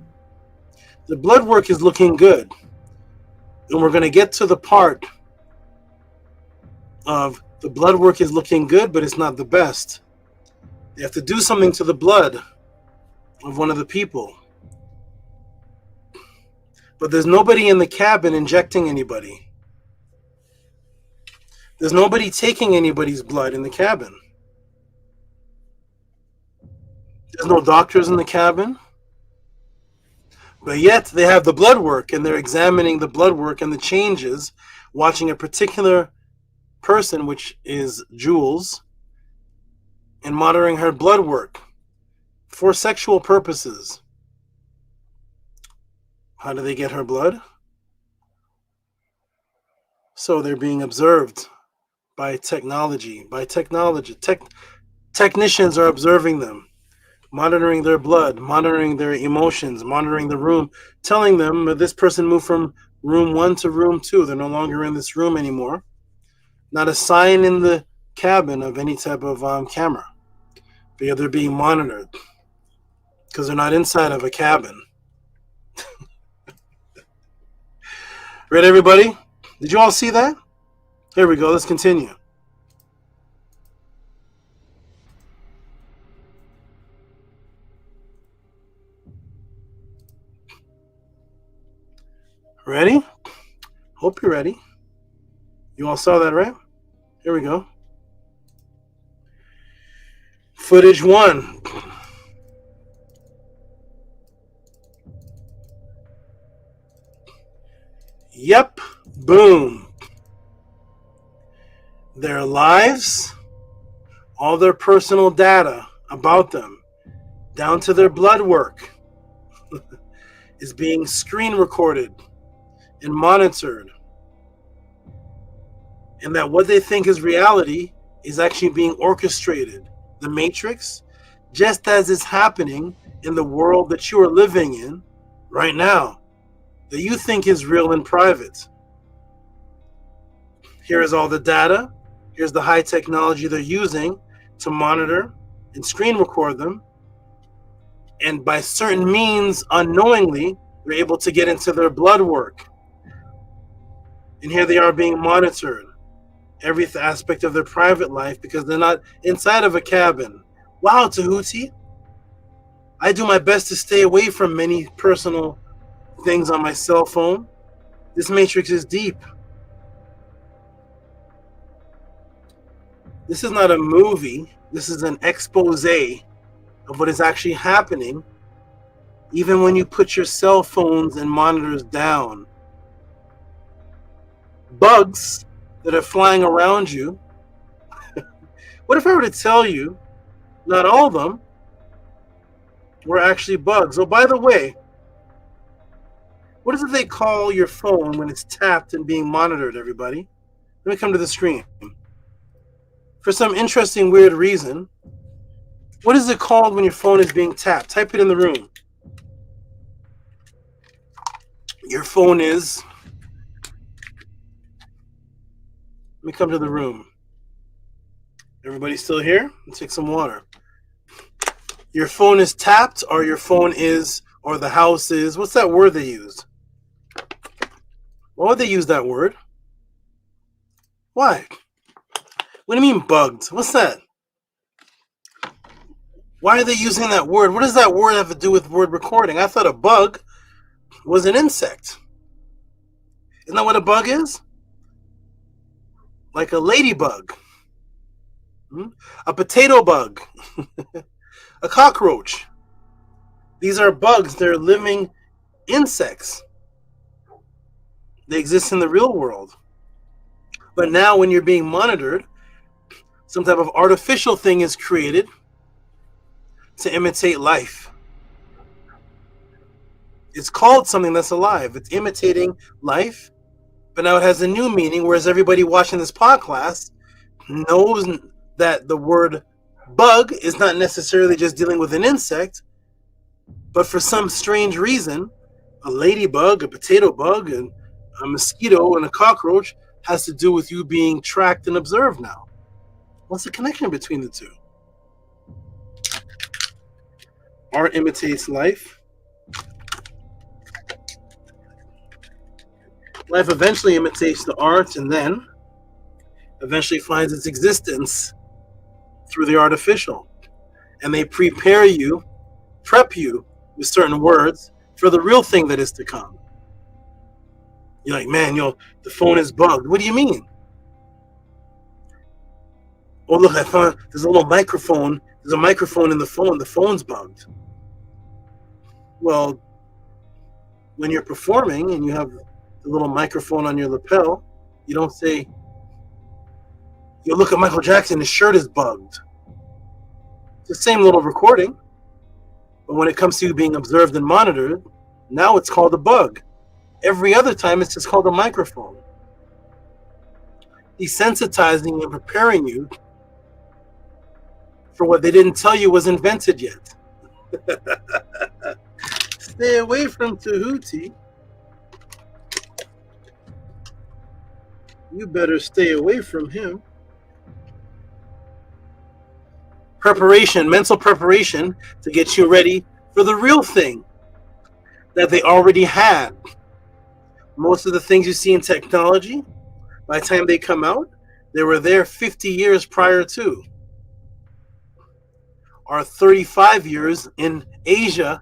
The blood work is looking good. And we're going to get to the part of the blood work is looking good, but it's not the best. They have to do something to the blood of one of the people. But there's nobody in the cabin injecting anybody. There's nobody taking anybody's blood in the cabin. There's no doctors in the cabin. But yet they have the blood work and they're examining the blood work and the changes, watching a particular person, which is Jules, and monitoring her blood work for sexual purposes. How do they get her blood? So they're being observed by technology. Technicians are observing them, monitoring their blood, monitoring their emotions, monitoring the room, telling them that this person moved from room 1 to room 2. They're no longer in this room anymore. Not a sign in the cabin of any type of camera. But yeah, they're being monitored because they're not inside of a cabin. Right, everybody? Did you all see that? Here we go. Let's continue. Ready? Hope you're ready. You all saw that, right? Here we go. Footage 1. Yep. Boom. Their lives, all their personal data about them, down to their blood work, is being screen recorded and monitored. And that what they think is reality is actually being orchestrated. The Matrix, just as is happening in the world that you are living in right now, that you think is real and private. Here is all the data. Here's the high technology they're using to monitor and screen record them. And by certain means, unknowingly, they're able to get into their blood work. And here they are being monitored. Every aspect of their private life because they're not inside of a cabin. Wow, Tehuti. I do my best to stay away from many personal things on my cell phone. This matrix is deep. This is not a movie. This is an expose of what is actually happening even when you put your cell phones and monitors down. Bugs that are flying around you. What if I were to tell you not all of them were actually bugs? Oh, by the way, what is it they call your phone when it's tapped and being monitored, everybody? Let me come to the screen. For some interesting, weird reason, what is it called when your phone is being tapped? Type it in the room. Your phone is... Let me come to the room. Everybody still here? Let's take some water. Your phone is tapped, or your phone is, or the house is. What's that word they used? Why would they use that word? Why? What do you mean bugged? What's that? Why are they using that word? What does that word have to do with word recording? I thought a bug was an insect. Isn't that what a bug is? Like a ladybug. A potato bug. A cockroach. These are bugs. They're living insects. They exist in the real world. But now when you're being monitored, some type of artificial thing is created to imitate life. It's called something that's alive. It's imitating life, but now it has a new meaning, whereas everybody watching this podcast knows that the word bug is not necessarily just dealing with an insect, but for some strange reason, a ladybug, a potato bug, and a mosquito and a cockroach has to do with you being tracked and observed now. What's the connection between the two? Art imitates life. Life eventually imitates the art and then eventually finds its existence through the artificial. And they prep you with certain words for the real thing that is to come. You're like, man, the phone is bugged. What do you mean? Oh, look, I found there's a little microphone. There's a microphone in the phone. The phone's bugged. Well, when you're performing and you have the little microphone on your lapel, you don't say, yo, look at Michael Jackson, his shirt is bugged. It's the same little recording. But when it comes to you being observed and monitored, now it's called a bug. Every other time it's just called a microphone. Desensitizing and preparing you for what they didn't tell you was invented yet. Stay away from Tehuti. You better stay away from him. Preparation, mental preparation to get you ready for the real thing that they already had. Most of the things you see in technology, by the time they come out, they were there 50 years prior to. Or 35 years in Asia,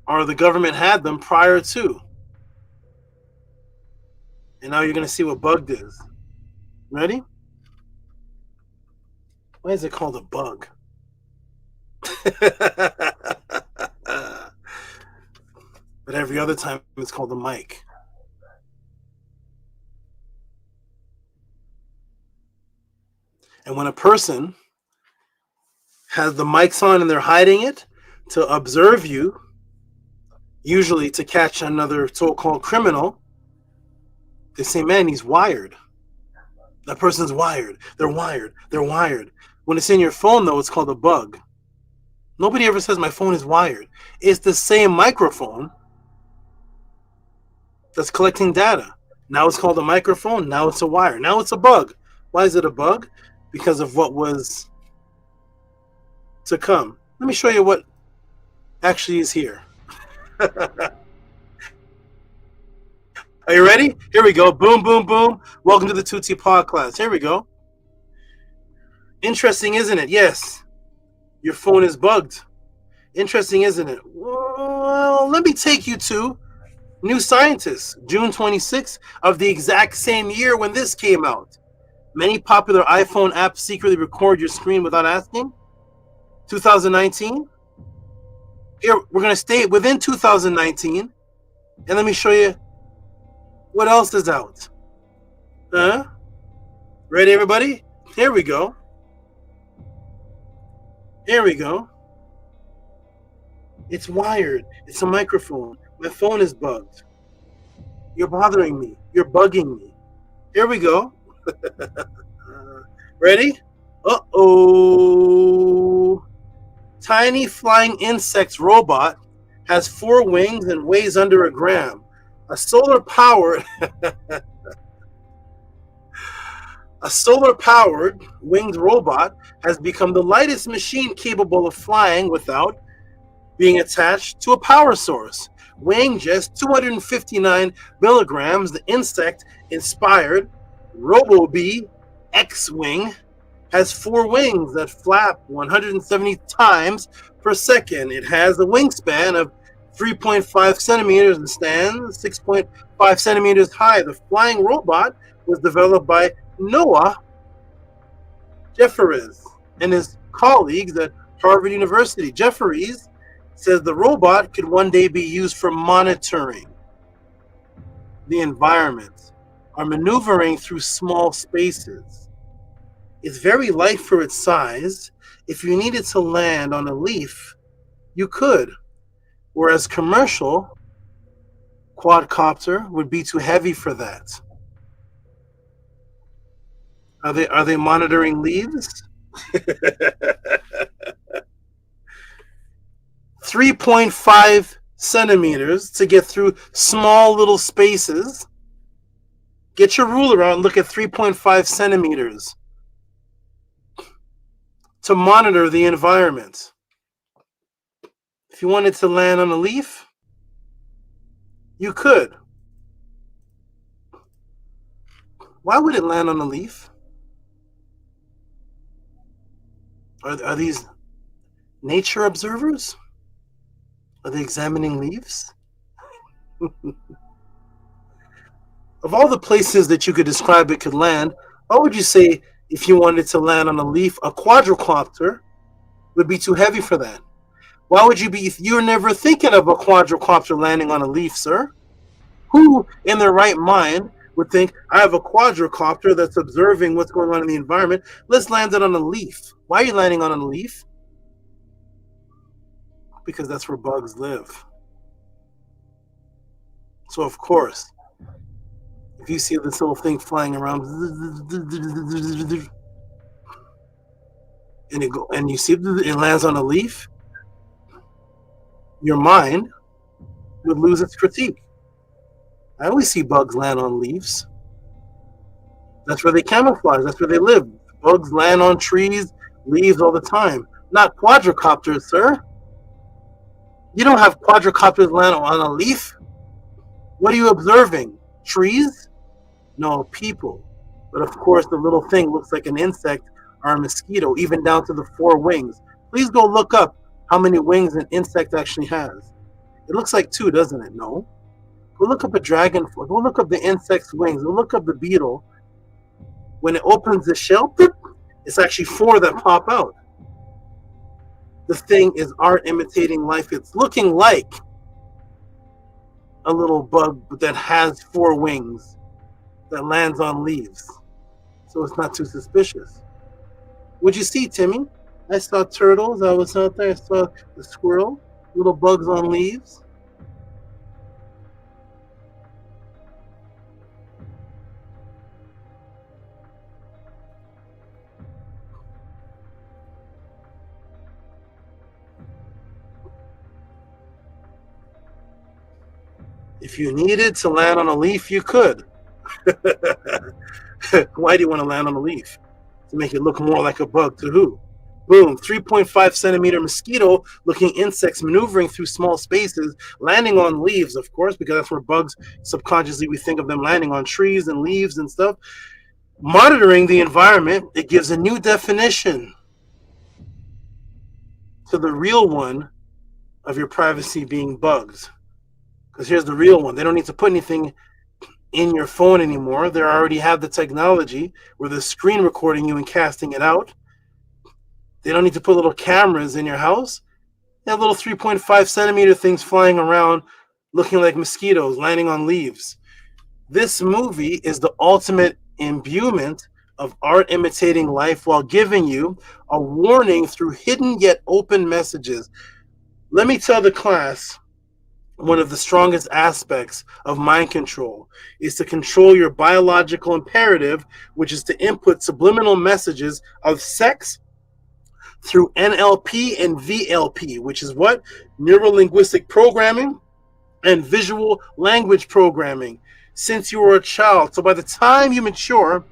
or the government had them prior to. And now you're going to see what bugged is. Ready? Why is it called a bug? But every other time it's called a mic. And when a person has the mics on and they're hiding it to observe you, usually to catch another so-called criminal, they say, man, he's wired. That person's wired. They're wired. They're wired. When it's in your phone, though, it's called a bug. Nobody ever says my phone is wired. It's the same microphone that's collecting data. Now it's called a microphone. Now it's a wire. Now it's a bug. Why is it a bug? Because of what was to come. Let me show you what actually is here. Are you ready? Here we go. Boom, boom, boom. Welcome to the Tehuti podcast. Here we go. Interesting, isn't it? Yes. Your phone is bugged. Interesting, isn't it? Well, let me take you to New Scientist, June 26th of the exact same year when this came out. Many popular iPhone apps secretly record your screen without asking. 2019. Here, we're going to stay within 2019. And let me show you what else is out. Ready, everybody? Here we go. Here we go. It's wired. It's a microphone. My phone is bugged. You're bothering me. You're bugging me. Here we go. Ready? Uh-oh. Tiny flying insect robot has 4 wings and weighs under a gram. A solar-powered winged robot has become the lightest machine capable of flying without being attached to a power source. Weighing just 259 milligrams, the insect-inspired RoboBee X-Wing has 4 wings that flap 170 times per second. It has a wingspan of 3.5 centimeters and stands 6.5 centimeters high. The flying robot was developed by Noah Jefferies and his colleagues at Harvard University. Jefferies says the robot could one day be used for monitoring the environment are maneuvering through small spaces. It's very light for its size. If you needed to land on a leaf, you could. Whereas commercial quadcopter would be too heavy for that. Are they monitoring leaves? 3.5 centimeters to get through small little spaces. Get your ruler out and look at 3.5 centimeters to monitor the environment. If you wanted to land on a leaf, you could. Why would it land on a leaf? Are these nature observers? Are they examining leaves? Of all the places that you could describe it could land, what would you say if you wanted to land on a leaf? A quadricopter would be too heavy for that. Why would you be? You're never thinking of a quadricopter landing on a leaf, sir. Who in their right mind would think, I have a quadricopter that's observing what's going on in the environment. Let's land it on a leaf. Why are you landing on a leaf? Because that's where bugs live. So of course, if you see this little thing flying around and you see it lands on a leaf, your mind would lose its critique. I always see bugs land on leaves. That's where they camouflage. That's where they live. Bugs land on trees, leaves all the time. Not quadricopters, sir. You don't have quadricopters land on a leaf. What are you observing? Trees? No, people. But of course, the little thing looks like an insect or a mosquito, even down to the 4 wings. Please go look up how many wings an insect actually has. It looks like 2, doesn't it? No. Go look up a dragonfly. Go look up the insect's wings. Go look up the beetle. When it opens the shell, it's actually 4 that pop out. The thing is art imitating life. It's looking like a little bug that has 4 wings that lands on leaves. So it's not too suspicious. What'd you see, Timmy? I saw turtles. I was out there. I saw the squirrel. Little bugs on leaves. If you needed to land on a leaf, you could. Why do you want to land on a leaf? To make it look more like a bug to who? Boom, 3.5 centimeter mosquito looking insects maneuvering through small spaces, landing on leaves, of course, because that's where bugs, subconsciously we think of them landing on trees and leaves and stuff. Monitoring the environment, it gives a new definition to the real one of your privacy being bugs. Because here's the real one. They don't need to put anything in your phone anymore. They already have the technology where they're screen recording you and casting it out. They don't need to put little cameras in your house. They have little 3.5 centimeter things flying around looking like mosquitoes landing on leaves. This movie is the ultimate imbuement of art imitating life while giving you a warning through hidden yet open messages. Let me tell the class, one of the strongest aspects of mind control is to control your biological imperative, which is to input subliminal messages of sex through NLP and VLP, which is what? Neuro-linguistic programming and visual language programming since you were a child. So by the time you mature,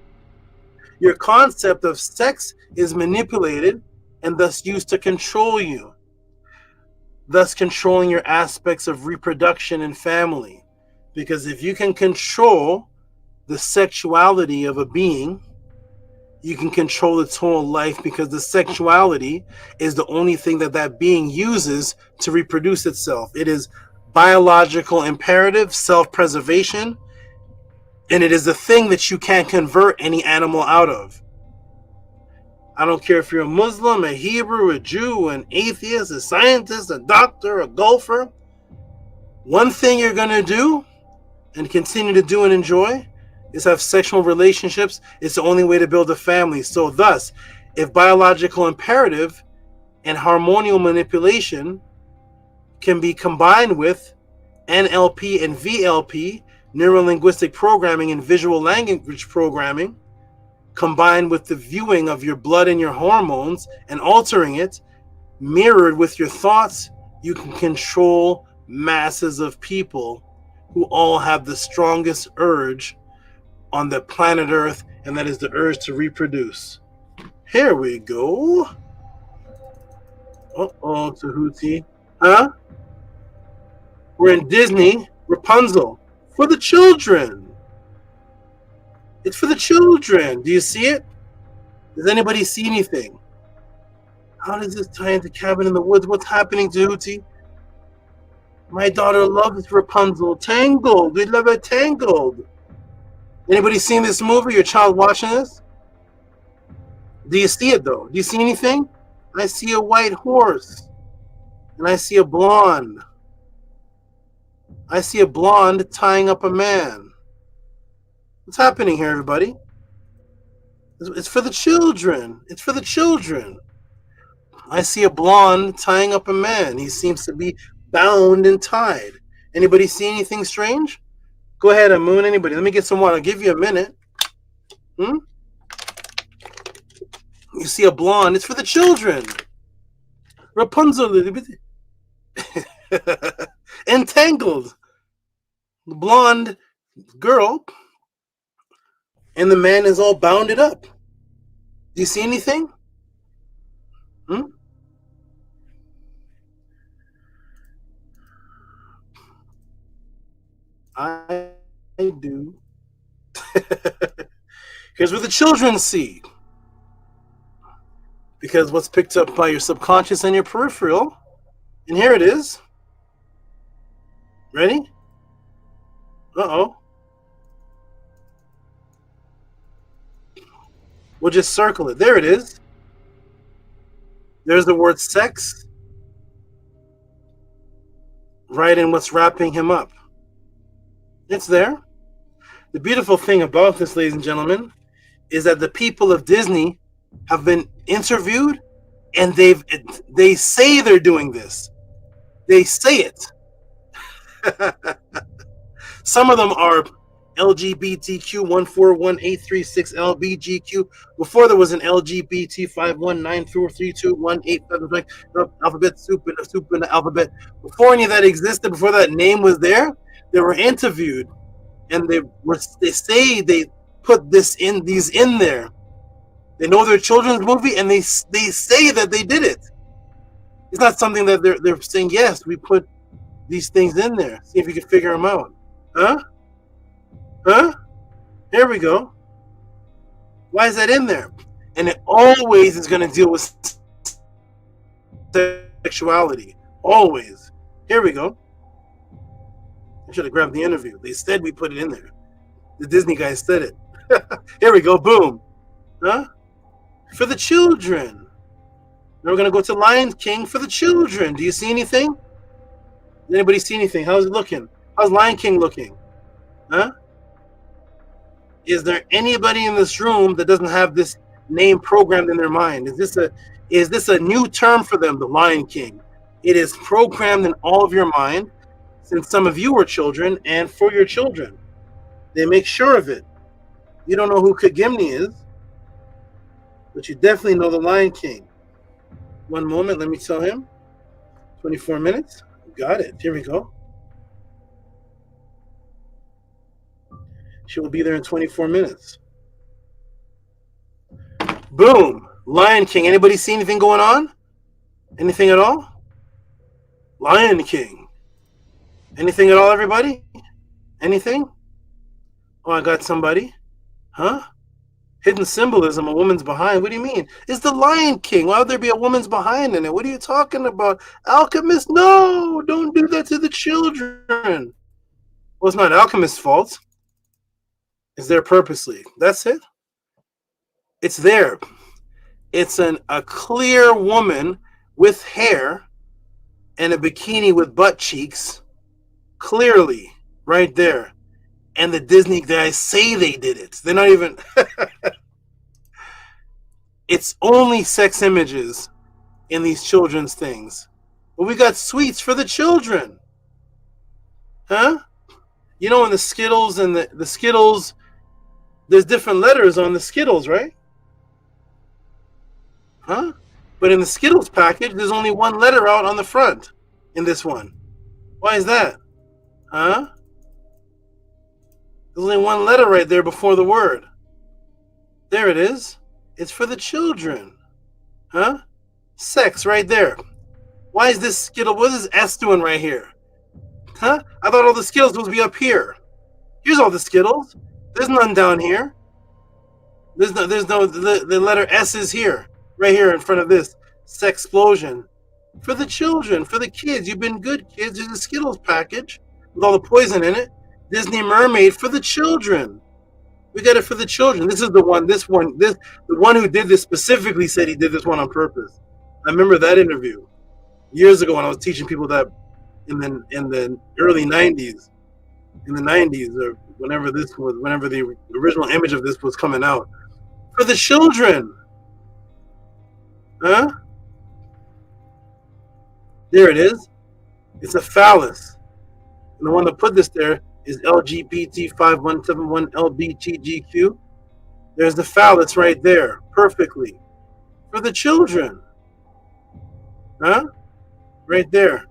your concept of sex is manipulated and thus used to control you, thus controlling your aspects of reproduction and family. Because if you can control the sexuality of a being, you can control its whole life, because the sexuality is the only thing that that being uses to reproduce itself. It is biological imperative, self-preservation, and it is the thing that you can't convert any animal out of. I don't care if you're a Muslim, a Hebrew, a Jew, an atheist, a scientist, a doctor, a golfer. One thing you're going to do and continue to do and enjoy is have sexual relationships. It's the only way to build a family. So thus, if biological imperative and hormonal manipulation can be combined with NLP and VLP, neuro-linguistic programming and visual language programming, combined with the viewing of your blood and your hormones and altering it, mirrored with your thoughts, you can control masses of people who all have the strongest urge on the planet Earth, and that is the urge to reproduce. Here we go. Uh-oh, Tehuti. Huh? We're in Disney, Rapunzel. For the children. It's for the children. Do you see it? Does anybody see anything? How does this tie into Cabin in the Woods? What's happening, Tehuti? My daughter loves Rapunzel. Tangled. We love it Tangled. Anybody seen this movie? Your child watching this? Do you see it, though? Do you see anything? I see a white horse. And I see a blonde. I see a blonde tying up a man. What's happening here, everybody? It's for the children. It's for the children. I see a blonde tying up a man. He seems to be bound and tied. Anybody see anything strange? Go ahead, Moon. Anybody? Let me get some water. I'll give you a minute. You see a blonde. It's for the children. Rapunzel. Entangled. The blonde girl. And the man is all bounded up. Do you see anything? I do. Here's what the children see. Because what's picked up by your subconscious and your peripheral. And here it is. Ready? Uh-oh. We'll just circle it. There it is. There's the word sex. Right in what's wrapping him up. It's there. The beautiful thing about this, ladies and gentlemen, is that the people of Disney have been interviewed, and they say they're doing this. They say it. Some of them are LGBTQ 1418336LBGQ. Before there was an LGBT 519432185 alphabet soup in the alphabet. Before any of that existed, before that name was there, they were interviewed, and they say they put these in there. They know their children's movie, and they say that they did it. It's not something that they're saying, yes, we put these things in there. See if you can figure them out. Huh? Here we go. Why is that in there? And it always is going to deal with sexuality. Always. Here we go. I should have grabbed the interview. They said we put it in there. The Disney guys said it. Here we go. Boom. Huh? For the children. Now we're going to go to Lion King for the children. Do you see anything? Does anybody see anything? How's it looking? How's Lion King looking? Huh? Is there anybody in this room that doesn't have this name programmed in their mind? Is this a new term for them, the Lion King? It is programmed in all of your mind, since some of you were children, and for your children. They make sure of it. You don't know who Kagimni is, but you definitely know the Lion King. One moment, let me tell him. 24 minutes. Got it. Here we go. She will be there in 24 minutes. Boom. Lion King. Anybody see anything going on? Anything at all? Lion King. Anything at all, everybody? Anything? Oh, I got somebody. Huh? Hidden symbolism, a woman's behind. What do you mean? It's the Lion King. Why would there be a woman's behind in it? What are you talking about? Alchemist? No! Don't do that to the children. Well, it's not Alchemist's fault. It's there purposely. That's it. It's there. It's a clear woman with hair and a bikini with butt cheeks. Clearly, right there. And the Disney guys say they did it. They're not even... It's only sex images in these children's things. But we got sweets for the children. Huh? You know, in the Skittles and the Skittles, there's different letters on the Skittles, right? Huh? But in the Skittles package, there's only one letter out on the front in this one. Why is that? Huh? There's only one letter right there before the word. There it is. It's for the children. Huh? Sex right there. Why is this Skittle? What is S doing right here? Huh? I thought all the Skittles would be up here. Here's all the Skittles. There's none down here. The letter S is here. Right here in front of this. Sexplosion. For the children, for the kids. You've been good kids. There's a Skittles package with all the poison in it. Disney Mermaid for the children. We got it for the children. This is the one. The one who did this specifically said he did this one on purpose. I remember that interview years ago when I was teaching people that in the early '90s, or whenever the original image of this was coming out, for the children. Huh? There it is. It's a phallus. And the one that put this there is LGBT5171LBTGQ. There's the phallus right there, perfectly. For the children. Huh? Right there.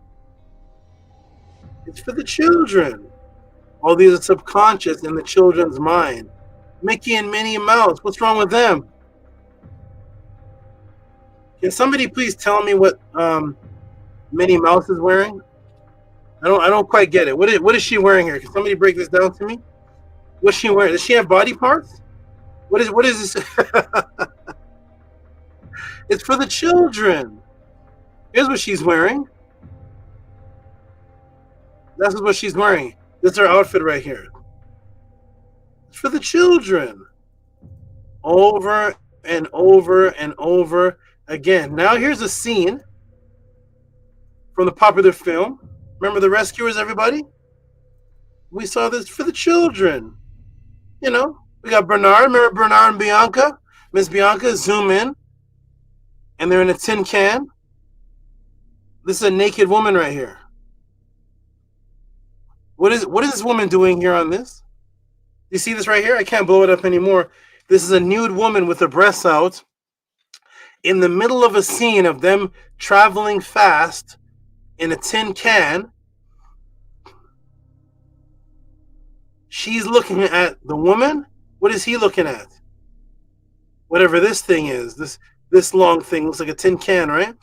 It's for the children. All these are subconscious in the children's mind. Mickey and Minnie Mouse, what's wrong with them? Can somebody please tell me what Minnie Mouse is wearing? I don't quite get it. What is she wearing here? Can somebody break this down to me? What's she wearing? Does she have body parts? What is this? It's for the children. Here's what she's wearing. That's what she's wearing. This is her outfit right here. It's for the children. Over and over and over again. Now here's a scene from the popular film. Remember The Rescuers, everybody? We saw this for the children. You know, we got Bernard. Remember Bernard and Bianca? Miss Bianca, zoom in. And they're in a tin can. This is a naked woman right here. What is this woman doing here on this? You see this right here? I can't blow it up anymore. This is a nude woman with her breasts out in the middle of a scene of them traveling fast in a tin can. She's looking at the woman. What is he looking at? Whatever this thing is. This long thing looks like a tin can, right?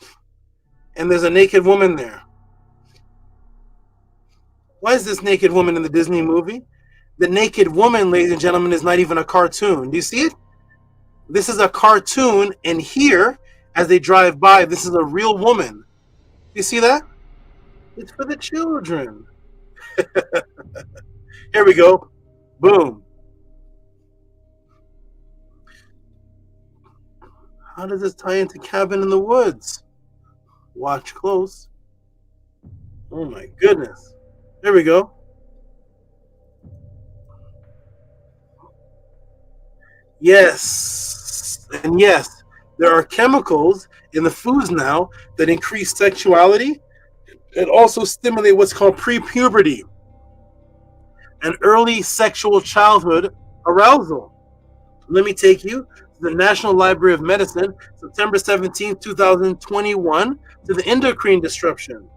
And there's a naked woman there. Why is this naked woman in the Disney movie? The naked woman, ladies and gentlemen, is not even a cartoon. Do you see it? This is a cartoon, and here, as they drive by, this is a real woman. Do you see that? It's for the children. Here we go. Boom. How does this tie into Cabin in the Woods? Watch close. Oh my goodness. There we go. Yes. And yes, there are chemicals in the foods now that increase sexuality and also stimulate what's called pre-puberty and early sexual childhood arousal. Let me take you to the National Library of Medicine, September 17, 2021, to the endocrine disruption.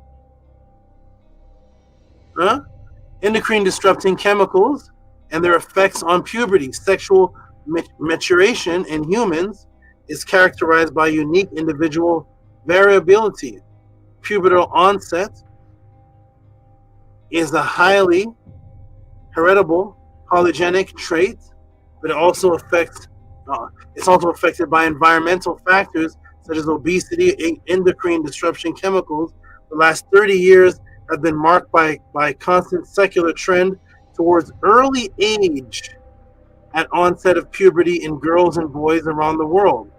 Endocrine disrupting chemicals and their effects on puberty. Sexual maturation in humans is characterized by unique individual variability. Pubertal onset is a highly heritable polygenic trait, but it also affects. It's also affected by environmental factors such as obesity. Endocrine disruption chemicals the last 30 years have been marked by constant secular trend towards early age at onset of puberty in girls and boys around the world.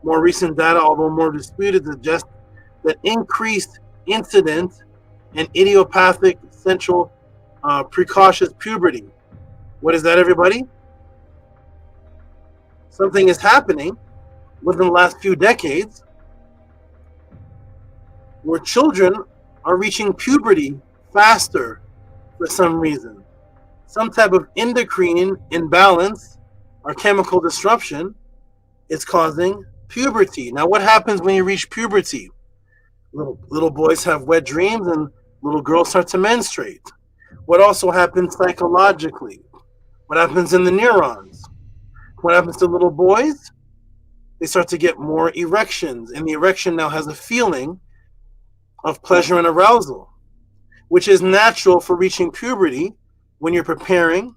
More recent data, although more disputed, suggests that increased incidence and idiopathic central Precocious puberty. What is that, everybody? Something is happening within the last few decades where children are reaching puberty faster for some reason. Some type of endocrine imbalance or chemical disruption is causing puberty. Now, what happens when you reach puberty? Little boys have wet dreams and little girls start to menstruate. What also happens psychologically? What happens in the neurons? What happens to little boys? They start to get more erections, and the erection now has a feeling of pleasure and arousal, which is natural for reaching puberty when you're preparing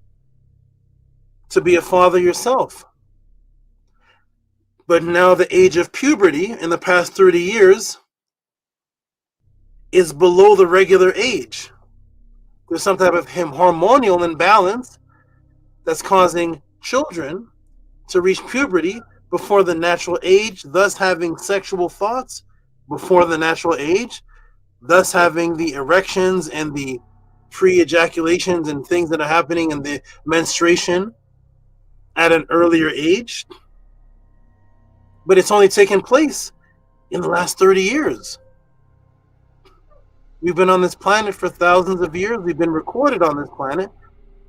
to be a father yourself. But now the age of puberty in the past 30 years is below the regular age. There's some type of hormonal imbalance that's causing children to reach puberty before the natural age, thus having sexual thoughts before the natural age, thus having the erections and the pre-ejaculations and things that are happening in the menstruation at an earlier age. But it's only taken place in the last 30 years. We've been on this planet for thousands of years. We've been recorded on this planet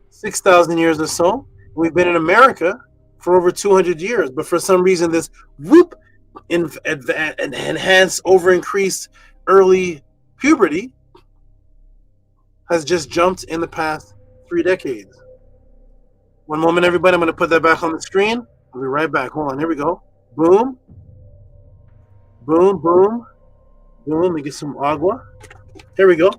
6,000 years or so. We've been in America for over 200 years. But for some reason, this whoop, enhanced, over increased early puberty has just jumped in the past 3 decades. One moment, everybody. I'm going to put that back on the screen. I'll be right back. Hold on. Here we go. Boom. Boom, boom. Boom. Let me get some agua. Here we go.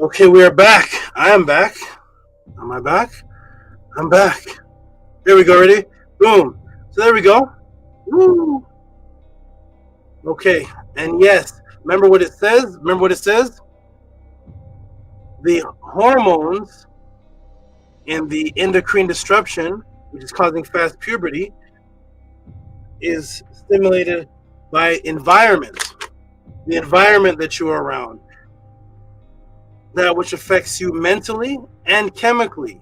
Okay, we are back. I am back. Am I back? I'm back. There we go. Ready? Boom. So there we go. Woo. Okay. And yes, remember what it says? Remember what it says? The hormones in the endocrine disruption, which is causing fast puberty, is stimulated by environment. The environment that you are around. That which affects you mentally and chemically.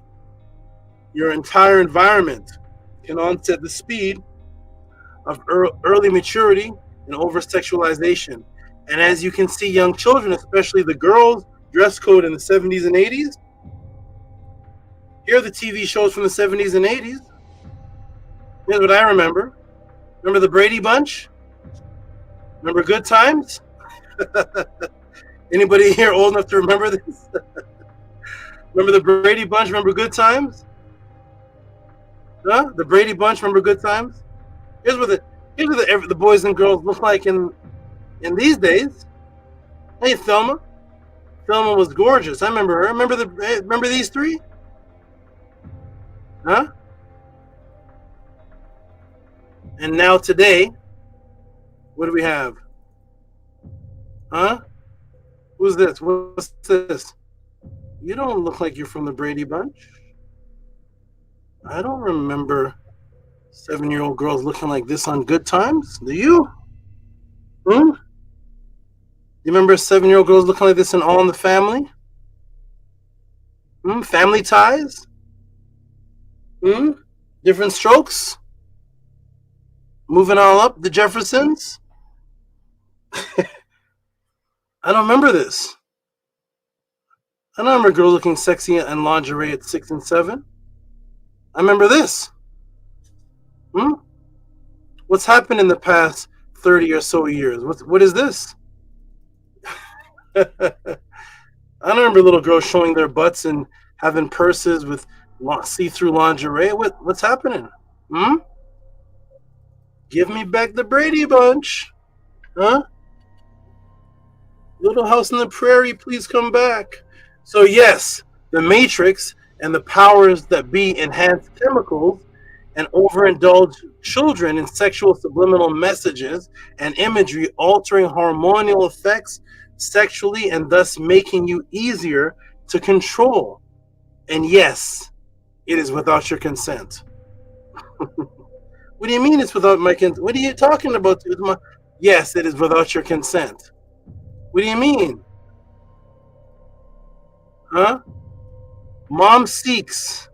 Your entire environment can onset the speed of early maturity and over-sexualization. And as you can see, young children, especially the girls, dress code in the 70s and 80s. Here are the TV shows from the 70s and 80s. Here's what I remember. Remember the Brady Bunch? Remember Good Times? Anybody here old enough to remember this? Remember the Brady Bunch? Remember Good Times? Huh? The Brady Bunch? Remember Good Times? Here's what the boys and girls look like in these days. Hey, Thelma. Thelma was gorgeous. I remember her. Remember these three? Huh? And now today, what do we have? Huh? Who's this? What's this? You don't look like you're from the Brady Bunch. I don't remember 7-year-old girls looking like this on Good Times. Do you? You remember 7-year-old girls looking like this in All in the Family? Family Ties? Different Strokes? Moving all up, the Jeffersons? I don't remember this. I don't remember a girl looking sexy in lingerie at 6 and 7. I remember this. What's happened in the past 30 or so years? What is this? I don't remember little girls showing their butts and having purses with see-through lingerie. What's happening? Give me back the Brady Bunch. Huh? Little House on the Prairie, please come back. So yes, the Matrix and the powers that be enhance chemicals and overindulge children in sexual subliminal messages and imagery, altering hormonal effects sexually and thus making you easier to control. And yes, it is without your consent. What do you mean it's without my consent? What are you talking about? Yes, it is without your consent. What do you mean? Huh? Mom seeks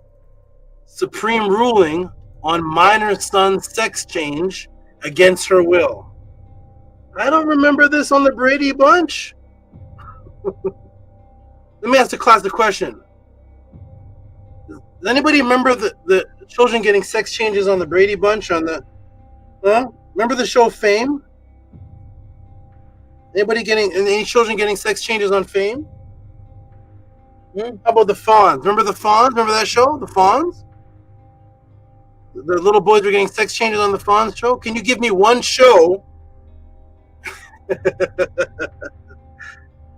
supreme ruling on minor son sex change against her will. I don't remember this on the Brady Bunch. Let me ask the class the question. Does anybody remember the children getting sex changes on the Brady Bunch on the remember the show Fame? Any children getting sex changes on Fame? How about the Fonz? Remember the Fonz? Remember that show? The Fonz? The little boys were getting sex changes on the Fonz show? Can you give me one show?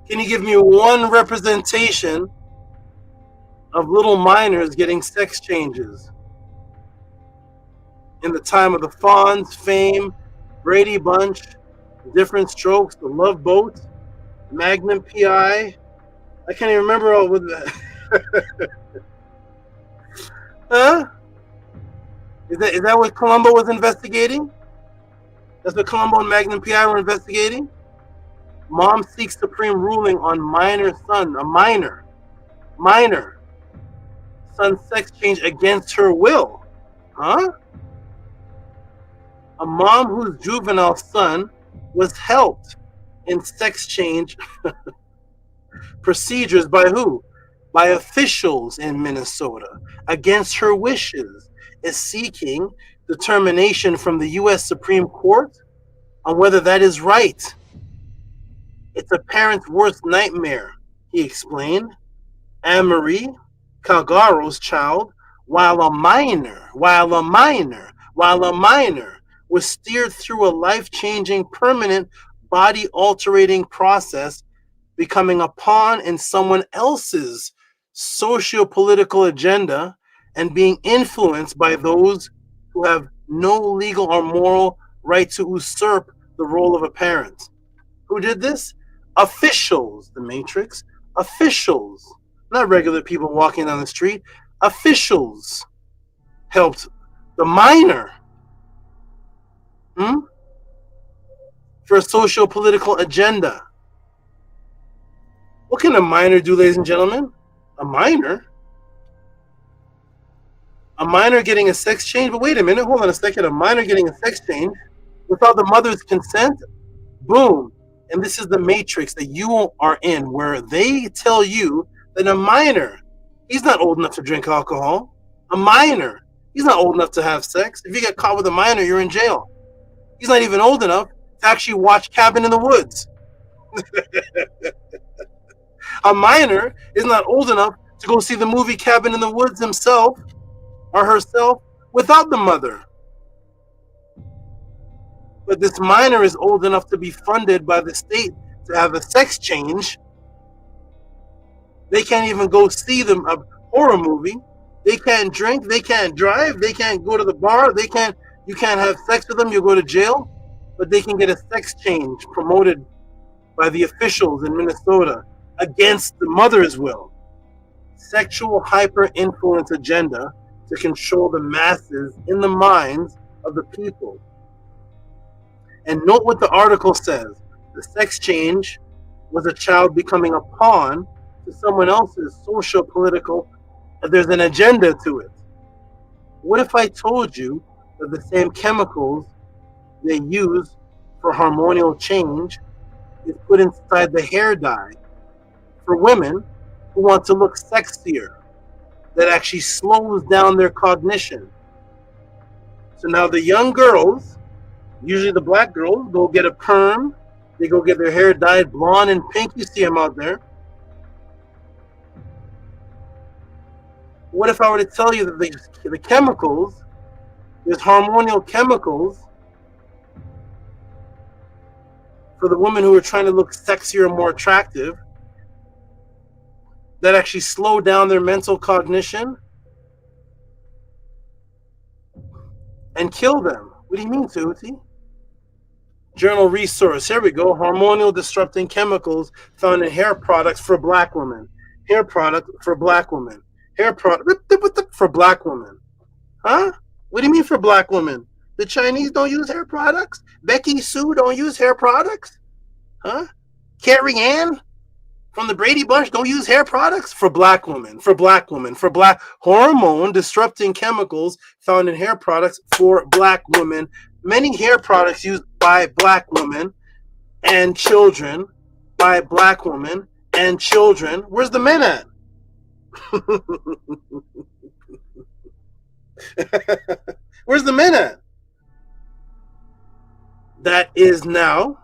Can you give me one representation of little minors getting sex changes? In the time of the Fonz, Fame, Brady Bunch, Different Strokes, The Love Boat, Magnum P.I. I can't even remember all of that. Huh? Is that what Columbo was investigating? That's what Columbo and Magnum P.I. were investigating? Mom seeks supreme ruling on minor son sex change against her will. Huh? A mom whose juvenile son was helped in sex change procedures by who? By officials in Minnesota against her wishes, is seeking determination from the U.S. Supreme Court on whether that is right. It's a parent's worst nightmare, he explained. Anne-Marie Calgaro's child, while a minor, was steered through a life-changing, permanent, body-altering process becoming a pawn in someone else's socio-political agenda and being influenced by those who have no legal or moral right to usurp the role of a parent. Who did this? Officials, the Matrix. Officials, not regular people walking down the street. Officials helped the minor for a socio-political agenda. What can a minor do, ladies and gentlemen? A minor? A minor getting a sex change? But wait a minute, hold on a second. A minor getting a sex change without the mother's consent? Boom. And this is the matrix that you are in, where they tell you that a minor, he's not old enough to drink alcohol. A minor, he's not old enough to have sex. If you get caught with a minor, you're in jail. He's not even old enough to actually watch Cabin in the Woods. A minor is not old enough to go see the movie Cabin in the Woods himself or herself without the mother. But this minor is old enough to be funded by the state to have a sex change. They can't even go see a horror movie. They can't drink. They can't drive. They can't go to the bar. You can't have sex with them. You'll go to jail. But they can get a sex change promoted by the officials in Minnesota against the mother's will. Sexual hyper-influence agenda to control the masses in the minds of the people. And note what the article says. The sex change was a child becoming a pawn to someone else's social, political, there's an agenda to it. What if I told you that the same chemicals they use for hormonal change is put inside the hair dye for women who want to look sexier, that actually slows down their cognition? So now the young girls, usually the black girls, go get a perm, they go get their hair dyed blonde and pink. You see them out there. What if I were to tell you that the chemicals, there's hormonal chemicals for the women who are trying to look sexier and more attractive that actually slow down their mental cognition and kill them? What do you mean, Tehuti? Journal resource. Here we go. Hormonal disrupting chemicals found in hair products for black women. Hair product for black women. Hair product for black women. Huh? What do you mean for black women? The Chinese don't use hair products? Becky Sue don't use hair products? Huh? Carrie Ann from the Brady Bunch don't use hair products? For black women. For black women. For black hormone disrupting chemicals found in hair products for black women. Many hair products used by black women and children. By black women and children. Where's the men at? Where's the men at? That is now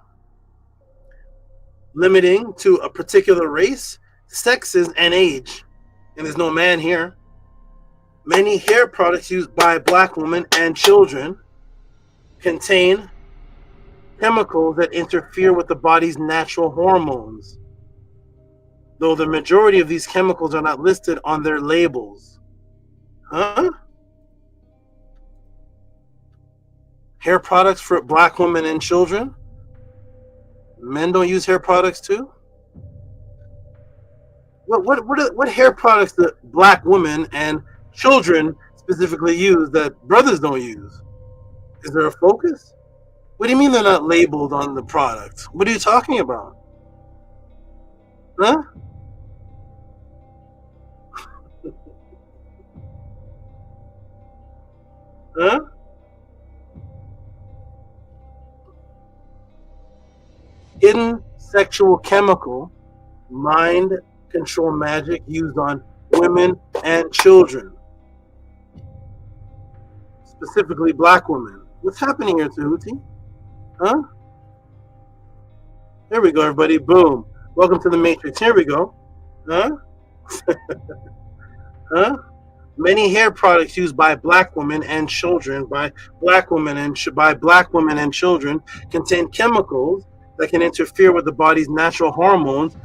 limiting to a particular race, sexes, and age. And there's no man here. Many hair products used by black women and children contain chemicals that interfere with the body's natural hormones, though the majority of these chemicals are not listed on their labels. Huh? Hair products for black women and children? Men don't use hair products too? What hair products do black women and children specifically use that brothers don't use? Is there a focus? What do you mean they're not labeled on the product? What are you talking about? Huh? Huh? Hidden sexual chemical, mind control magic used on women and children, specifically black women. What's happening here, Tehuti? Huh? Here we go, everybody. Boom. Welcome to the Matrix. Here we go. Huh? Huh? Many hair products used by black women and children, by black women and children, contain chemicals that can interfere with the body's natural hormones,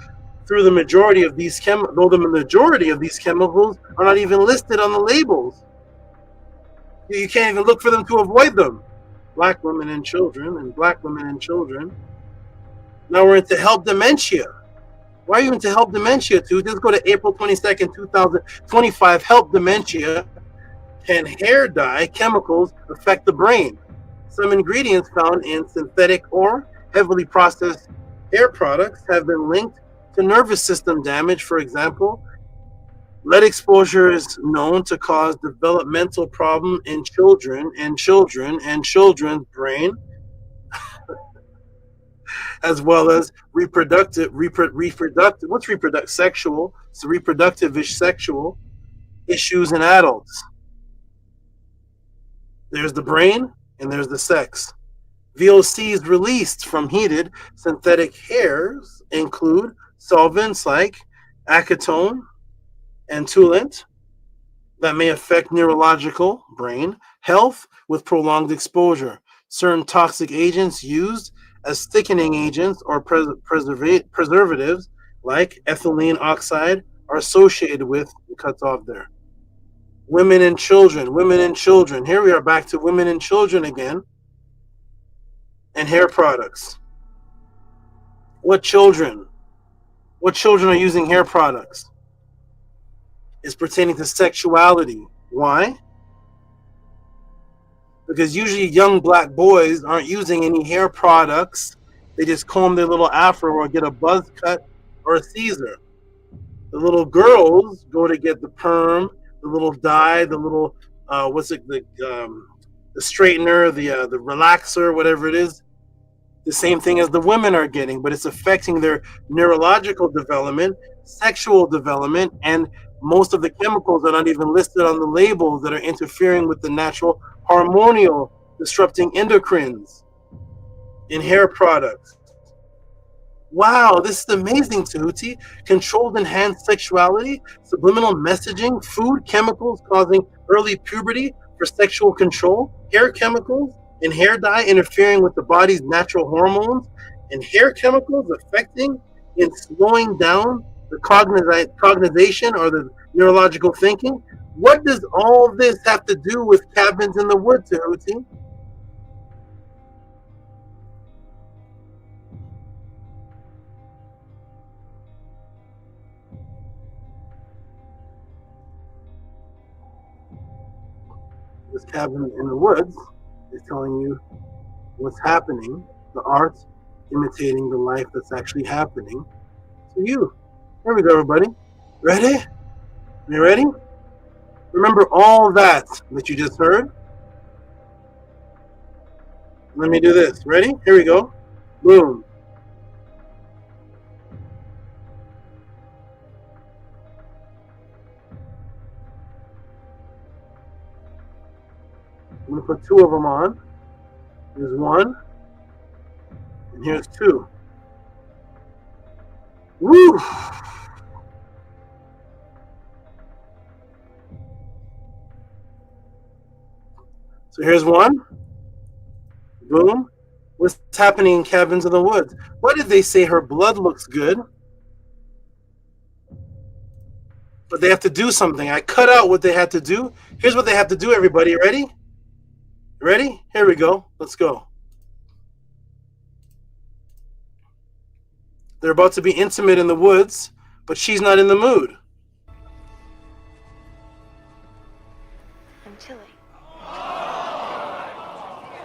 through the majority of these though the majority of these chemicals are not even listed on the labels. You can't even look for them to avoid them. Black women and children, and black women and children. Now we're into help dementia. Why are you into help dementia, too? Let's go to April 22nd, 2025. Help dementia. Can hair dye chemicals affect the brain? Some ingredients found in synthetic or heavily processed hair products have been linked to nervous system damage. For example, lead exposure is known to cause developmental problem in children and children's brain, as well as reproductive-ish sexual issues in adults. There's the brain and there's the sex. VOCs released from heated synthetic hairs include solvents like acetone and toluene that may affect neurological brain health with prolonged exposure. Certain toxic agents used as thickening agents or preservatives like ethylene oxide are associated with, cuts off there. Women and children. Here we are back to women and children again. And hair products. What children? What children are using hair products? It's pertaining to sexuality. Why? Because usually young black boys aren't using any hair products. They just comb their little afro or get a buzz cut or a Caesar. The little girls go to get the perm, the little dye, the little the straightener, the relaxer, whatever it is. The same thing as the women are getting, but it's affecting their neurological development, sexual development, and most of the chemicals are not even listed on the labels that are interfering with the natural hormonal disrupting endocrines in hair products. Wow, this is amazing, Tehuti. Controlled enhanced sexuality, subliminal messaging, food, chemicals causing early puberty for sexual control, hair chemicals and hair dye interfering with the body's natural hormones, and hair chemicals affecting and slowing down the cognization or the neurological thinking. What does all this have to do with cabins in the woods, Tehuti? This cabin in the woods is telling you what's happening, the art imitating the life that's actually happening to you. Here we go, everybody. Ready? You ready? Remember all that you just heard? Let me do this. Ready? Here we go. Boom. I'm going to put two of them on. Here's one. And here's two. Woo! So here's one. Boom. What's happening in cabins in the woods? Why did they say her blood looks good? But they have to do something. I cut out what they had to do. Here's what they have to do, everybody. Ready? Ready? Here we go. Let's go. They're about to be intimate in the woods, but she's not in the mood. I'm chilly.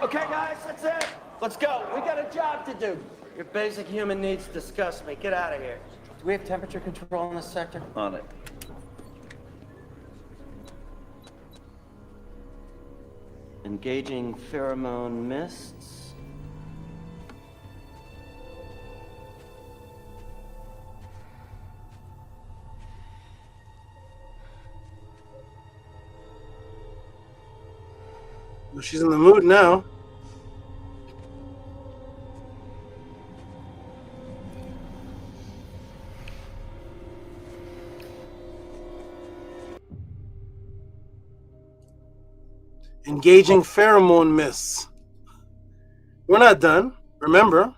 Okay, guys, that's it. Let's go. We got a job to do. Your basic human needs disgust me. Get out of here. Do we have temperature control in this sector? On it. Engaging pheromone mists. Well, she's in the mood now. Engaging pheromone mists. We're not done. Remember,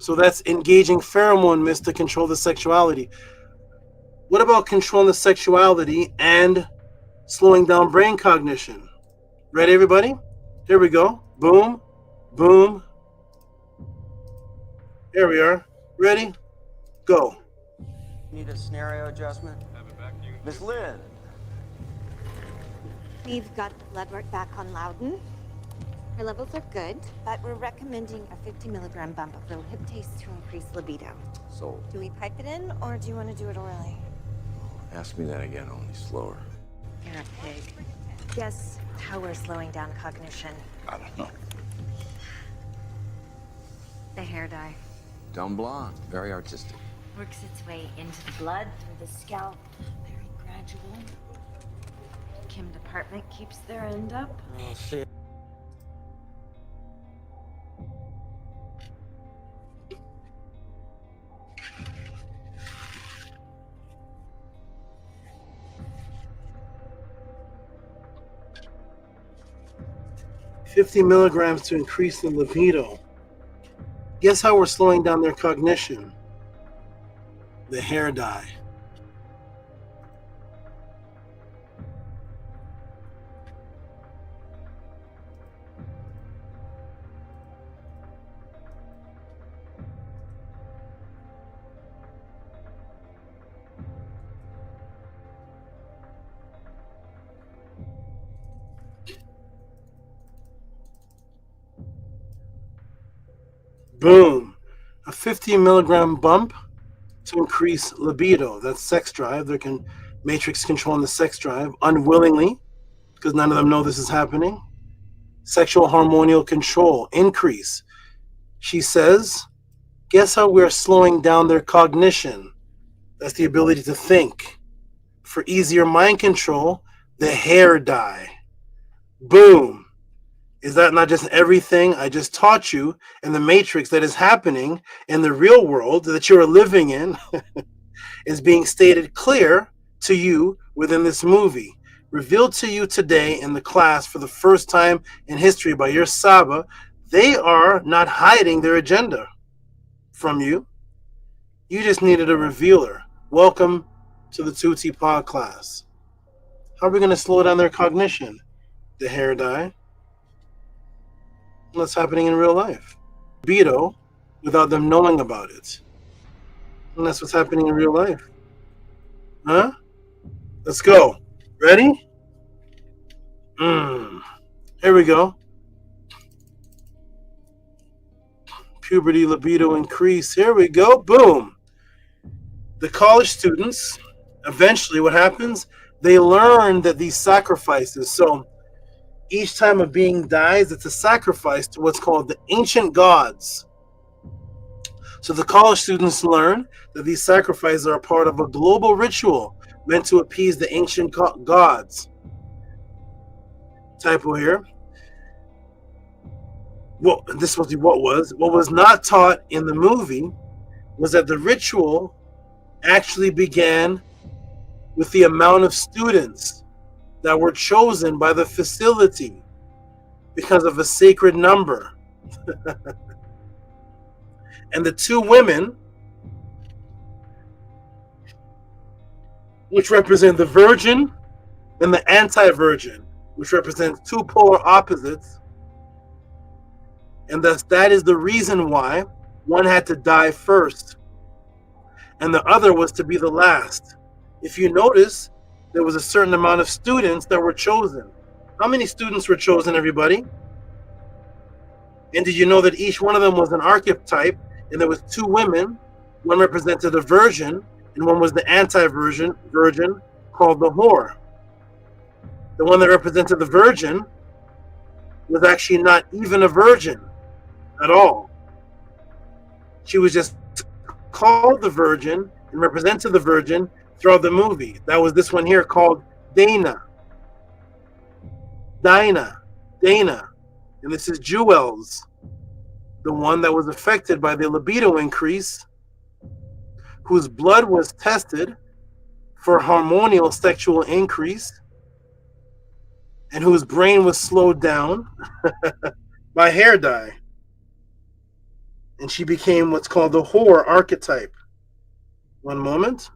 So that's engaging pheromone mist to control the sexuality. What about controlling the sexuality and slowing down brain cognition? Ready, everybody? Here we go. Boom, boom. Here we are. Ready? Go. Need a scenario adjustment? Miss Lynn. We've got the blood work back on Loudon. Her levels are good, but we're recommending a 50 milligram bump of rohiptase to increase libido. So, Do we pipe it in, or do you want to do it orally? ask me that again, only slower. You're a pig. Guess how we're slowing down cognition. I don't know. The hair dye. Dumb blonde, very artistic. Works its way into the blood through the scalp. Very gradual. Kim department keeps their end up. Oh, shit. $50 milligrams to increase the libido. Guess how we're slowing down their cognition? The hair dye. Boom. A 50 milligram bump to increase libido. That's sex drive. They can matrix controlling the sex drive unwillingly because none of them know this is happening. Sexual hormonal control increase. She says, guess how we're slowing down their cognition? That's the ability to think. For easier mind control, the hair dye. Boom. Is that not just everything I just taught you in the matrix that is happening in the real world that you are living in is being stated clear to you within this movie, revealed to you today in the class for the first time in history by your Saba. They are not hiding their agenda from you. You just needed a revealer. Welcome to the Tehuti Pod class. How are we going to slow down their cognition? The hair dye. What's happening in real life? Libido without them knowing about it. And that's what's happening in real life. Huh? Let's go. Ready? Here we go. Puberty, libido increase. Here we go. Boom. The college students, eventually what happens? They learn that these sacrifices, so each time a being dies, it's a sacrifice to what's called the ancient gods. So the college students learn that these sacrifices are a part of a global ritual meant to appease the ancient gods. Typo here. Well, this was what was not taught in the movie was that the ritual actually began with the amount of students that were chosen by the facility because of a sacred number. And the two women, which represent the virgin and the anti-virgin, which represents two polar opposites, and thus that is the reason why one had to die first and the other was to be the last. If you notice, there was a certain amount of students that were chosen. How many students were chosen, everybody? And did you know that each one of them was an archetype, and there was two women, one represented the virgin, and one was the anti-virgin, called the whore. The one that represented the virgin was actually not even a virgin at all. She was just called the virgin and represented the virgin throughout the movie. That was this one here called Dana. Dana. And this is Jewels, the one that was affected by the libido increase, whose blood was tested for hormonal sexual increase, and whose brain was slowed down by hair dye. And she became what's called the whore archetype. One moment.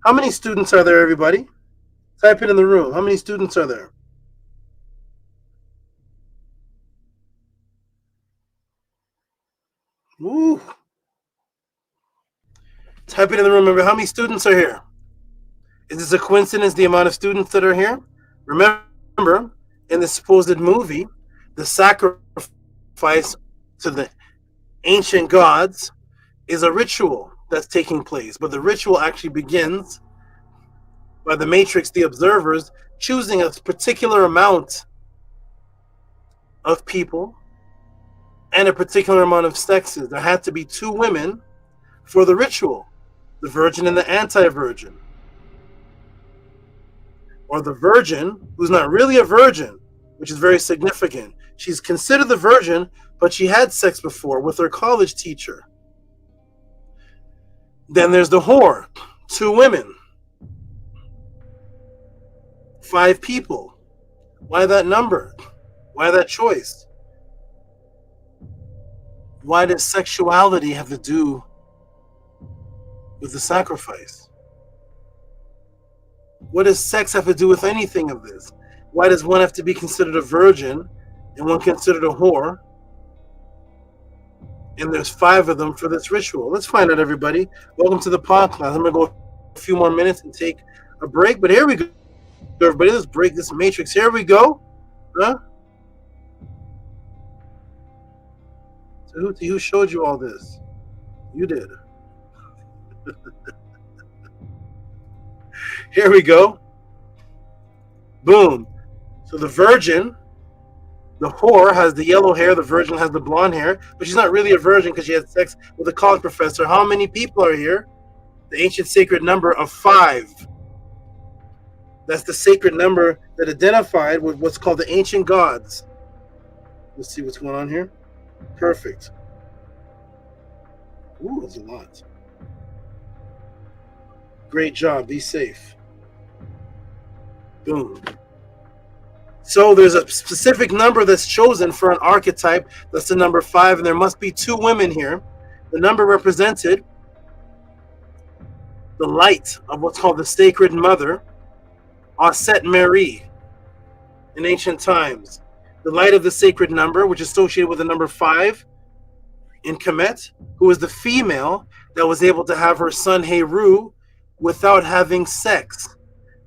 How many students are there, everybody? Type it in the room. How many students are there? Ooh. Type it in the room. Remember, how many students are here? Is this a coincidence, the amount of students that are here? Remember, in the supposed movie, the sacrifice to the ancient gods is a ritual that's taking place. But the ritual actually begins by the Matrix, the observers, choosing a particular amount of people and a particular amount of sexes. There had to be 2 women for the ritual, the virgin and the anti-virgin. Or the virgin, who's not really a virgin, which is very significant. She's considered the virgin, but she had sex before with her college teacher. Then there's the whore, 2 women, 5 people. Why that number? Why that choice? Why does sexuality have to do with the sacrifice? What does sex have to do with anything of this? Why does one have to be considered a virgin and one considered a whore? And there's 5 of them for this ritual. Let's find out, everybody. Welcome to the podcast. I'm going to go a few more minutes and take a break. But here we go, everybody. Let's break this matrix. Here we go. Huh? Tehuti, who showed you all this? You did. Here we go. Boom. So the virgin, the whore, has the yellow hair. The virgin has the blonde hair. But she's not really a virgin because she had sex with a college professor. How many people are here? The ancient sacred number of 5. That's the sacred number that identified with what's called the ancient gods. Let's see what's going on here. Perfect. Ooh, that's a lot. Great job. Be safe. Boom. So there's a specific number that's chosen for an archetype. That's the number 5, and there must be 2 women here. The number represented the light of what's called the sacred mother, Aset Mary, in ancient times. The light of the sacred number, which is associated with the number 5 in Kemet, who was the female that was able to have her son Heru without having sex.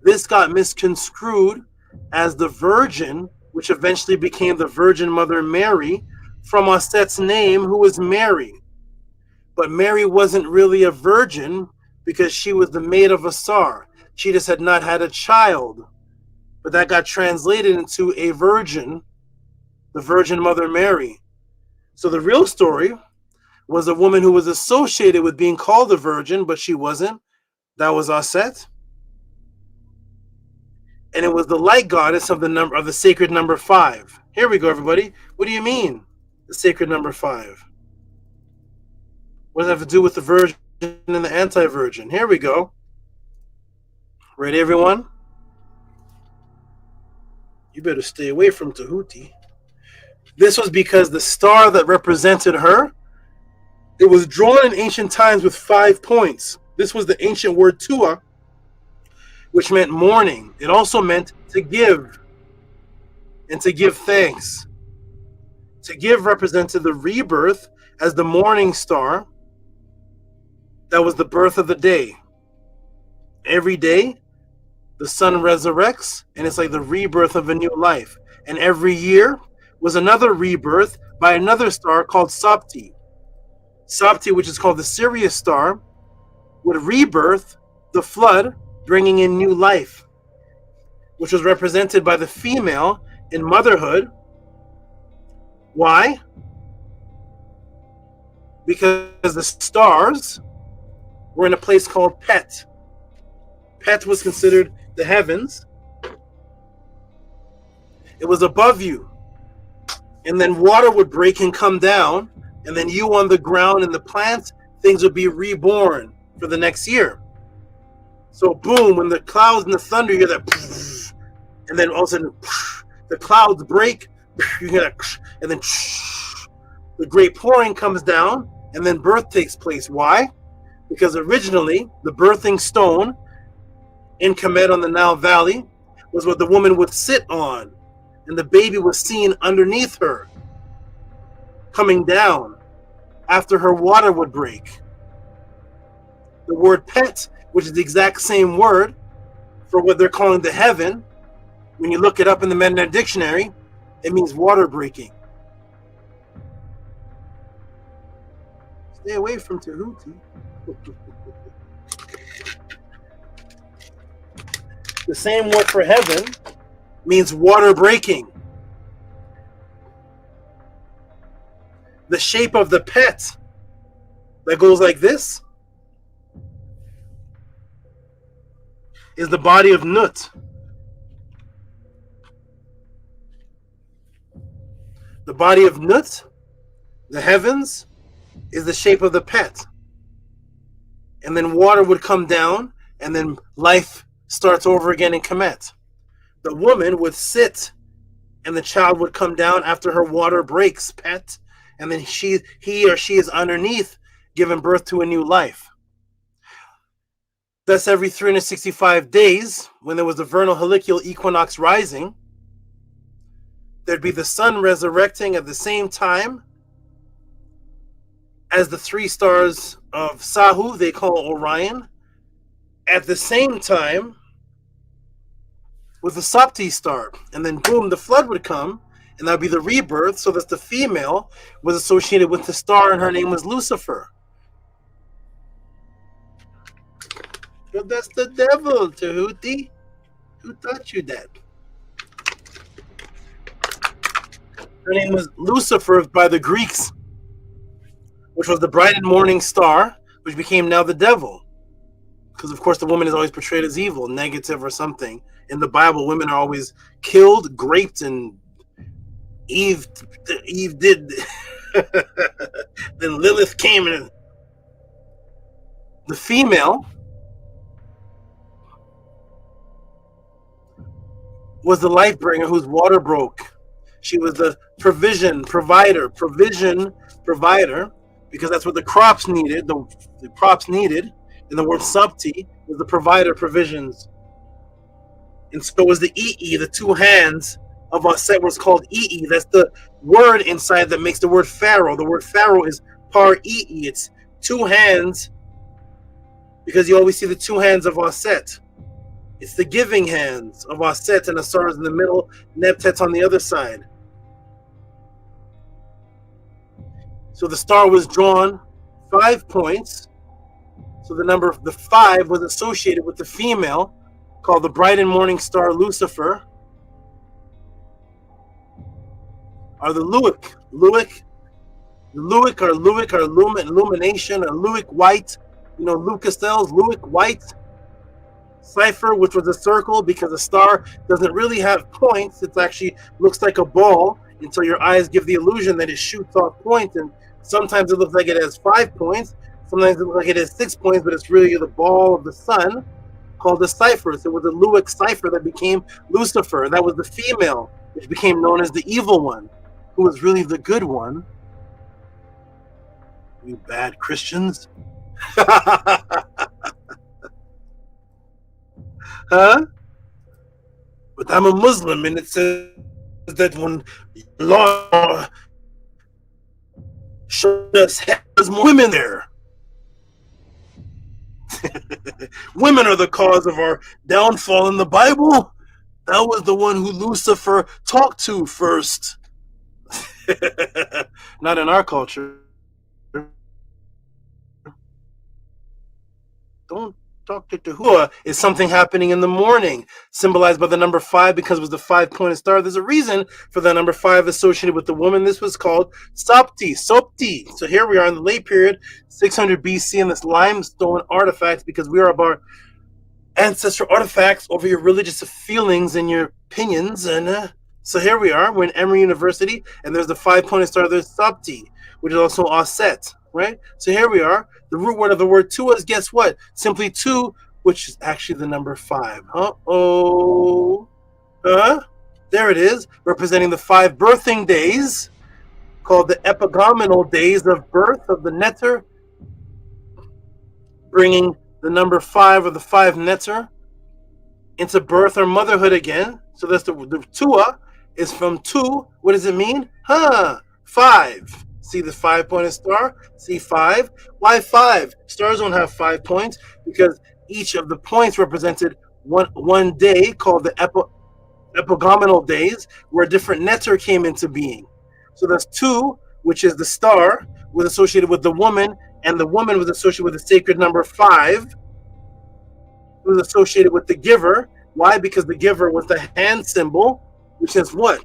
This got misconstrued as the Virgin, which eventually became the Virgin Mother Mary, from Aset's name, who was Mary. But Mary wasn't really a virgin because she was the maid of Asar. She just had not had a child. But that got translated into a virgin, the Virgin Mother Mary. So the real story was a woman who was associated with being called a virgin, but she wasn't. That was Aset. And it was the light goddess of the number of the sacred number 5. Here we go, everybody. What do you mean, the sacred number 5? What does that have to do with the virgin and the anti-virgin? Here we go. Ready, everyone? You better stay away from Tehuti. This was because the star that represented her, it was drawn in ancient times with 5 points. This was the ancient word tua, which meant mourning. It also meant to give and to give thanks. To give represented the rebirth as the morning star. That was the birth of the day. Every day, the sun resurrects, and it's like the rebirth of a new life. And every year was another rebirth by another star called Sapti. Sapti, which is called the Sirius star, would rebirth the flood, bringing in new life, which was represented by the female in motherhood. Why? Because the stars were in a place called Pet. Pet was considered the heavens. It was above you. And then water would break and come down, and then you on the ground and the plants, things would be reborn for the next year. So boom, when the clouds and the thunder, you hear that, and then all of a sudden the clouds break, you hear that, and then the great pouring comes down, and then birth takes place. Why? Because originally, the birthing stone in Kemet on the Nile Valley was what the woman would sit on, and the baby was seen underneath her, coming down after her water would break. The word pet, which is the exact same word for what they're calling the heaven, when you look it up in the Meta Dictionary, it means water breaking. Stay away from Tehuti. The same word for heaven means water breaking. The shape of the pet that goes like this is the body of Nut. The body of Nut, the heavens, is the shape of the pet. And then water would come down, and then life starts over again in Kemet. The woman would sit, and the child would come down after her water breaks, pet, and then he or she is underneath, giving birth to a new life. Thus, every 365 days, when there was the vernal heliacal equinox rising, there'd be the sun resurrecting at the same time as the three stars of Sahu, they call Orion, at the same time with the Sapti star. And then boom, the flood would come, and that would be the rebirth, so that the female was associated with the star, and her name was Lucifer. But that's the devil, Tehuti. Who taught you that? Her name was Lucifer by the Greeks, which was the bright and morning star, which became now the devil. Because, of course, the woman is always portrayed as evil, negative or something. In the Bible, women are always killed, raped, and Eve did. Then Lilith came, and the female was the life bringer whose water broke. She was the provision provider, because that's what the crops needed. The crops needed, and the word subti was the provider provisions. And so was the EE, the two hands of our set was called EE. That's the word inside that makes the word pharaoh. The word pharaoh is par EE. It's two hands, because you always see the two hands of our set. It's the giving hands of our set, and the stars in the middle, Neptet's on the other side. So the star was drawn 5 points. So the number of the 5 was associated with the female, called the bright and morning star Lucifer, or the Luic. Luic or illumination, or Luic white. You know, Lucas tells Luic white. Cipher, which was a circle, because a star doesn't really have points. It actually looks like a ball until your eyes give the illusion that it shoots off points. And sometimes it looks like it has 5 points. Sometimes it looks like it has 6 points, but it's really the ball of the sun, called the cipher. So it was the Luic cipher that became Lucifer. That was the female, which became known as the evil one, who was really the good one. You bad Christians. Huh? But I'm a Muslim, and it says that when law showed us there's more women there. Women are the cause of our downfall in the Bible. That was the one who Lucifer talked to first. Not in our culture. Don't talk to Tehuti. Is something happening in the morning, symbolized by the number 5, because it was the 5-pointed star. There's a reason for the number 5 associated with the woman. This was called Sopti. So here we are in the late period, 600 BC, in this limestone artifact, because we are about ancestral artifacts over your religious feelings and your opinions. And so here we are. We're in Emory University, and there's the 5-pointed star. There's Sopti, which is also Aset, right? So here we are. The root word of the word two is, guess what? Simply 2, which is actually the number 5. There it is, representing the 5 birthing days called the epigomenal days of birth of the netter, bringing the number 5 or the 5 netter into birth or motherhood again. So that's the tua is from 2. What does it mean? 5. See the 5-pointed star? See 5? Why 5? Stars don't have 5 points because each of the points represented one day called the epigomenal days, where a different netter came into being. So that's 2, which is the star, was associated with the woman, and the woman was associated with the sacred number 5. It was associated with the giver. Why? Because the giver was the hand symbol, which is what?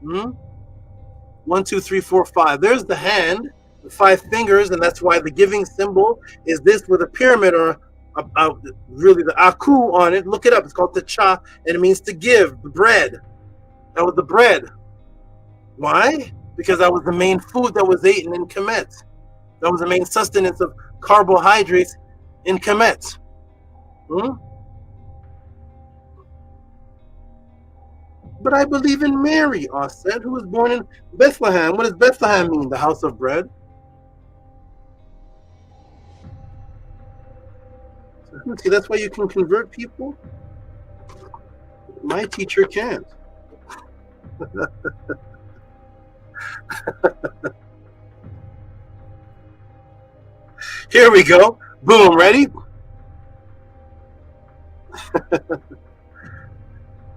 1, 2, 3, 4, 5. There's the hand, the 5 fingers, and that's why the giving symbol is this with a pyramid or really the aku on it. Look it up. It's called the cha, and it means to give, the bread. That was the bread. Why? Because that was the main food that was eaten in Kemet. That was the main sustenance of carbohydrates in Kemet. But I believe in Mary, said, who was born in Bethlehem. What does Bethlehem mean? The house of bread? So, see, that's why you can convert people? My teacher can't. Here we go. Boom, ready?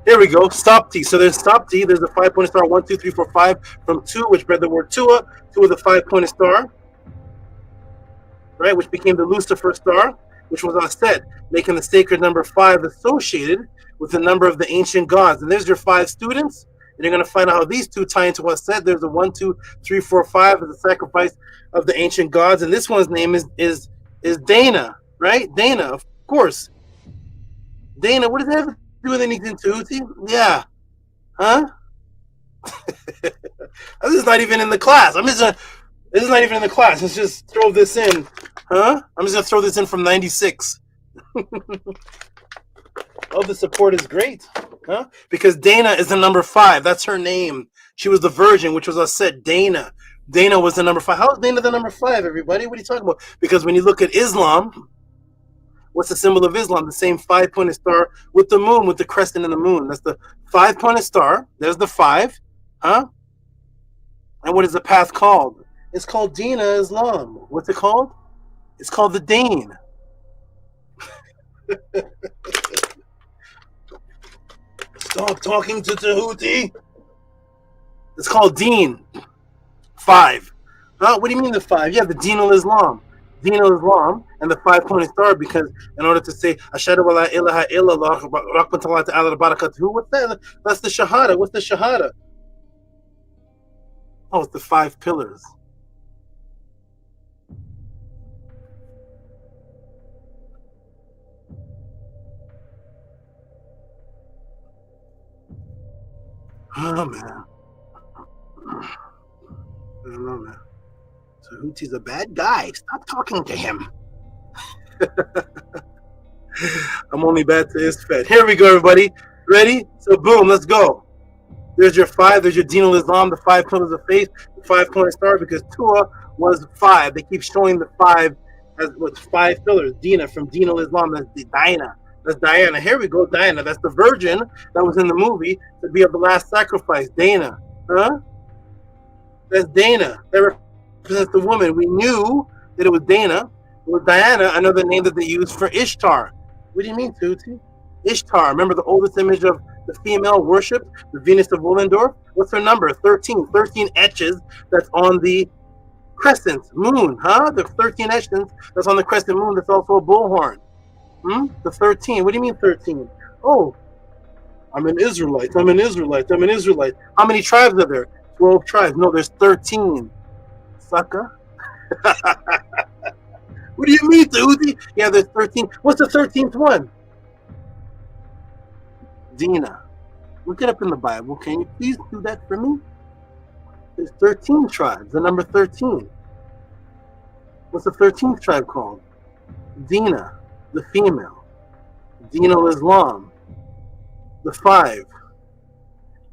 Here we go. Sapti. So there's Sapti. There's a 5-pointed star. 1, 2, 3, 4, 5 from 2, which bred the word Tua. 2 with a 5-pointed star, right? Which became the Lucifer star, which was Aset, making the sacred number 5 associated with the number of the ancient gods. And there's your 5 students. And you're going to find out how these two tie into what's said. There's a 1, 2, 3, 4, 5 as a sacrifice of the ancient gods. And this one's name is Dana, right? Dana, of course. Dana, what does that have to do with anything, Tehuti? Yeah. Huh? This is not even in the class. This is not even in the class. Let's just throw this in. Huh? I'm just going to throw this in from 96. Oh, the support is great. Huh? Because Dana is the number 5. That's her name. She was the virgin, which was Aset, Dana. Dana was the number 5. How is Dana the number 5, everybody? What are you talking about? Because when you look at Islam, what's the symbol of Islam? The same 5-pointed star with the moon, with the crescent and the moon. That's the 5-pointed star. There's the 5. Huh? And what is the path called? It's called Dina Islam. What's it called? It's called the Dane. Stop talking to Tehuti. It's called Deen. 5. What do you mean the 5? Yeah, the Deen al-Islam. Deen al-Islam and the 5-pointed star, because in order to say Ashhadu wa la ilaha illallah rahmatullahi ta'ala barakatuhu, what's that? That's the Shahada. What's the Shahada? Oh, it's the 5 pillars. Oh, man. I don't know, man. Tehuti's a bad guy. Stop talking to him. I'm only bad to his fed. Here we go, everybody. Ready? So, boom, let's go. There's your 5. There's your Deen al-Islam, the 5 pillars of faith, the 5-pointed star, because Tua was 5. They keep showing the 5 as with 5 pillars. Dina from Deen al-Islam, that's the Diana. That's Diana. Here we go, Diana. That's the virgin that was in the movie to be of the last sacrifice. Dana. Huh? That's Dana. That represents the woman. We knew that it was Dana. It was Diana, another name that they used for Ishtar. What do you mean, Tuti? Ishtar. Remember the oldest image of the female worship, the Venus of Willendorf? What's her number? 13. 13 etches that's on the crescent moon. Huh? The 13 etches that's on the crescent moon that's also a bullhorn. The 13. What do you mean 13? Oh, I'm an Israelite. I'm an Israelite. I'm an Israelite. How many tribes are there? 12 tribes. No, there's 13. Sucker. What do you mean, Tehuti? Yeah, there's 13. What's the 13th one? Dina. Look it up in the Bible. Can you please do that for me? There's 13 tribes. The number 13. What's the 13th tribe called? Dina. The female. Deen al-Islam. The 5.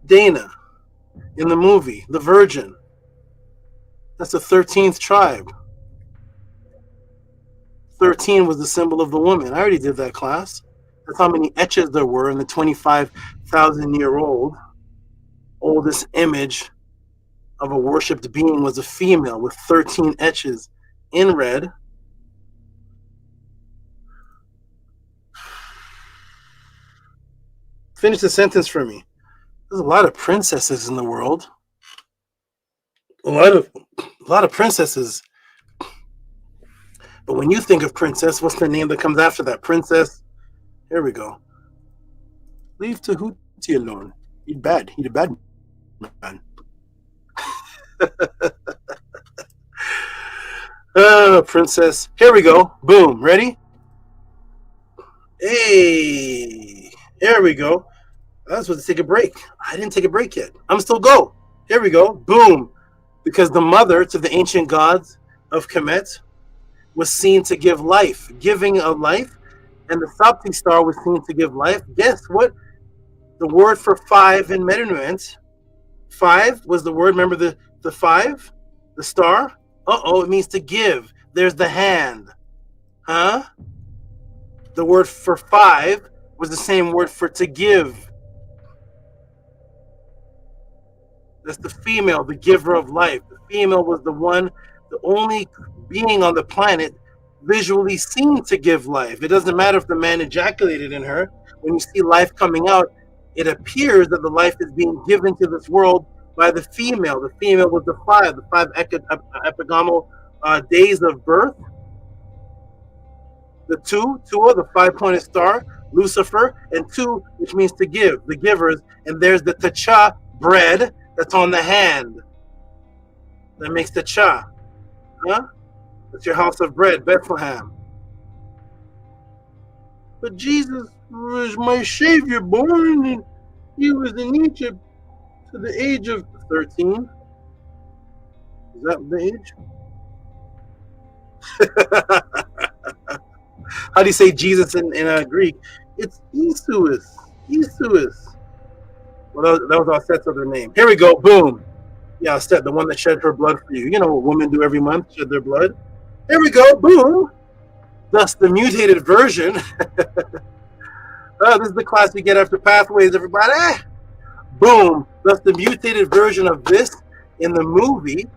Dana. In the movie, the virgin. That's the 13th tribe. 13 was the symbol of the woman. I already did that class. That's how many etches there were in the 25,000-year-old oldest image of a worshipped being was a female with 13 etches in red. Finish the sentence for me. There's a lot of princesses in the world. A lot of princesses. But when you think of princess, what's the name that comes after that? Princess. Here we go. Leave Tehuti alone. He's bad. He's a bad man. Princess. Here we go. Boom. Ready? Hey. Here we go. I was supposed to take a break. I didn't take a break yet. I'm still go. Here we go. Boom. Because the mother to the ancient gods of Kemet was seen to give life, giving of life, and the Sapti star was seen to give life. Guess what? The word for 5 in Menuet, 5 was the word. Remember the 5, the star. It means to give. There's the hand, huh? The word for 5 was the same word for to give. That's the female, the giver of life. The female was the one, the only being on the planet visually seen to give life. It doesn't matter if the man ejaculated in her. When you see life coming out, it appears that the life is being given to this world by the female. The female was the 5 epigonal days of birth. The 2, the 5-pointed star, Lucifer, and 2, which means to give, the givers. And there's the tacha, bread, that's on the hand. That makes the cha. Huh? That's your house of bread, Bethlehem. But Jesus was my Savior, born, and he was in Egypt to the age of 13. Is that the age? How do you say Jesus in Greek? It's Isuus. Isuus. Well, that was our set's other name. Here we go. Boom. Yeah, Set, the one that shed her blood for you. You know what women do every month, shed their blood. Here we go. Boom. Thus, the mutated version. This is the class we get after Pathways, everybody. Boom. Thus, the mutated version of this in the movie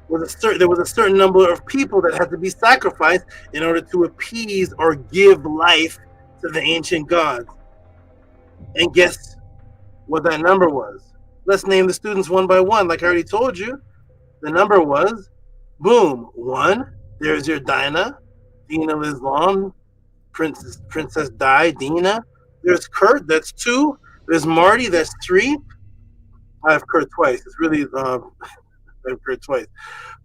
there was a certain number of people that had to be sacrificed in order to appease or give life to the ancient gods. And guess what that number was? Let's name the students one by one. Like I already told you, the number was, boom, 1. There's your Dinah, Dean of Islam, Princess Di, Dina. There's Kurt, that's 2. There's Marty, that's 3. I have Kurt twice. It's really I have Kurt twice.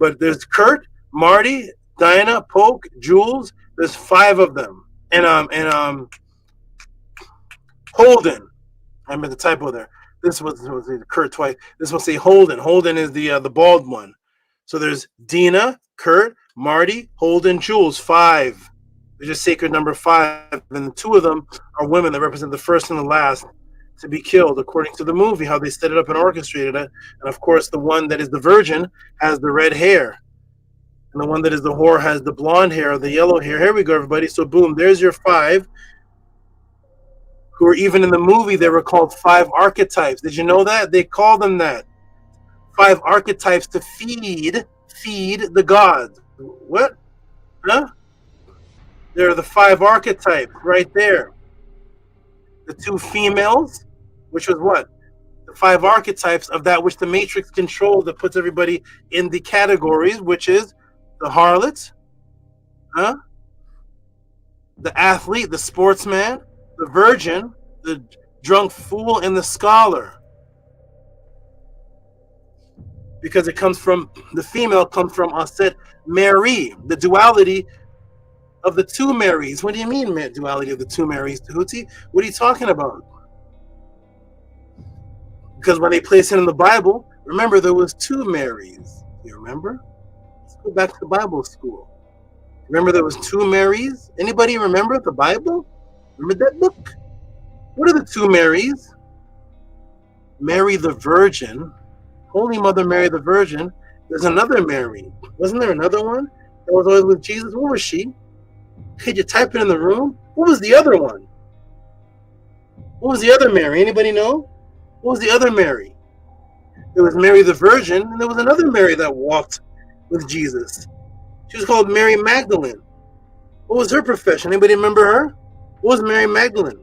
But there's Kurt, Marty, Dinah, Polk, Jules. There's 5 of them. And Holden. I meant the typo there. This was Kurt twice. This will say Holden. Holden is the bald one. So there's Dina, Kurt, Marty, Holden, Jules. 5. They're just sacred number 5. And the 2 of them are women that represent the first and the last to be killed, according to the movie, how they set it up and orchestrated it. And of course, the one that is the virgin has the red hair. And the one that is the whore has the blonde hair or the yellow hair. Here we go, everybody. So boom, there's your 5. Who are even in the movie, they were called 5 archetypes. Did you know that? They call them that. 5 archetypes to feed the gods. What? Huh? They're the 5 archetypes right there. The 2 females, which was what? The 5 archetypes of that which the Matrix controls that puts everybody in the categories, which is the harlot, huh? The athlete, the sportsman, the virgin, the drunk fool, and the scholar. Because it comes from, the female comes from Aset Mary, the duality of the 2 Marys. What do you mean, duality of the 2 Marys, Tehuti? What are you talking about? Because when they place it in the Bible, remember there was 2 Marys. You remember? Let's go back to Bible school. Remember there was 2 Marys? Anybody remember the Bible? Remember that book? What are the 2 Marys? Mary the Virgin, Holy Mother Mary the Virgin. There's another Mary. Wasn't there another one that was always with Jesus? What was she? Could you type it in the room? What was the other one? What was the other Mary? Anybody know? What was the other Mary? There was Mary the Virgin, and there was another Mary that walked with Jesus. She was called Mary Magdalene. What was her profession? Anybody remember her? What was Mary Magdalene?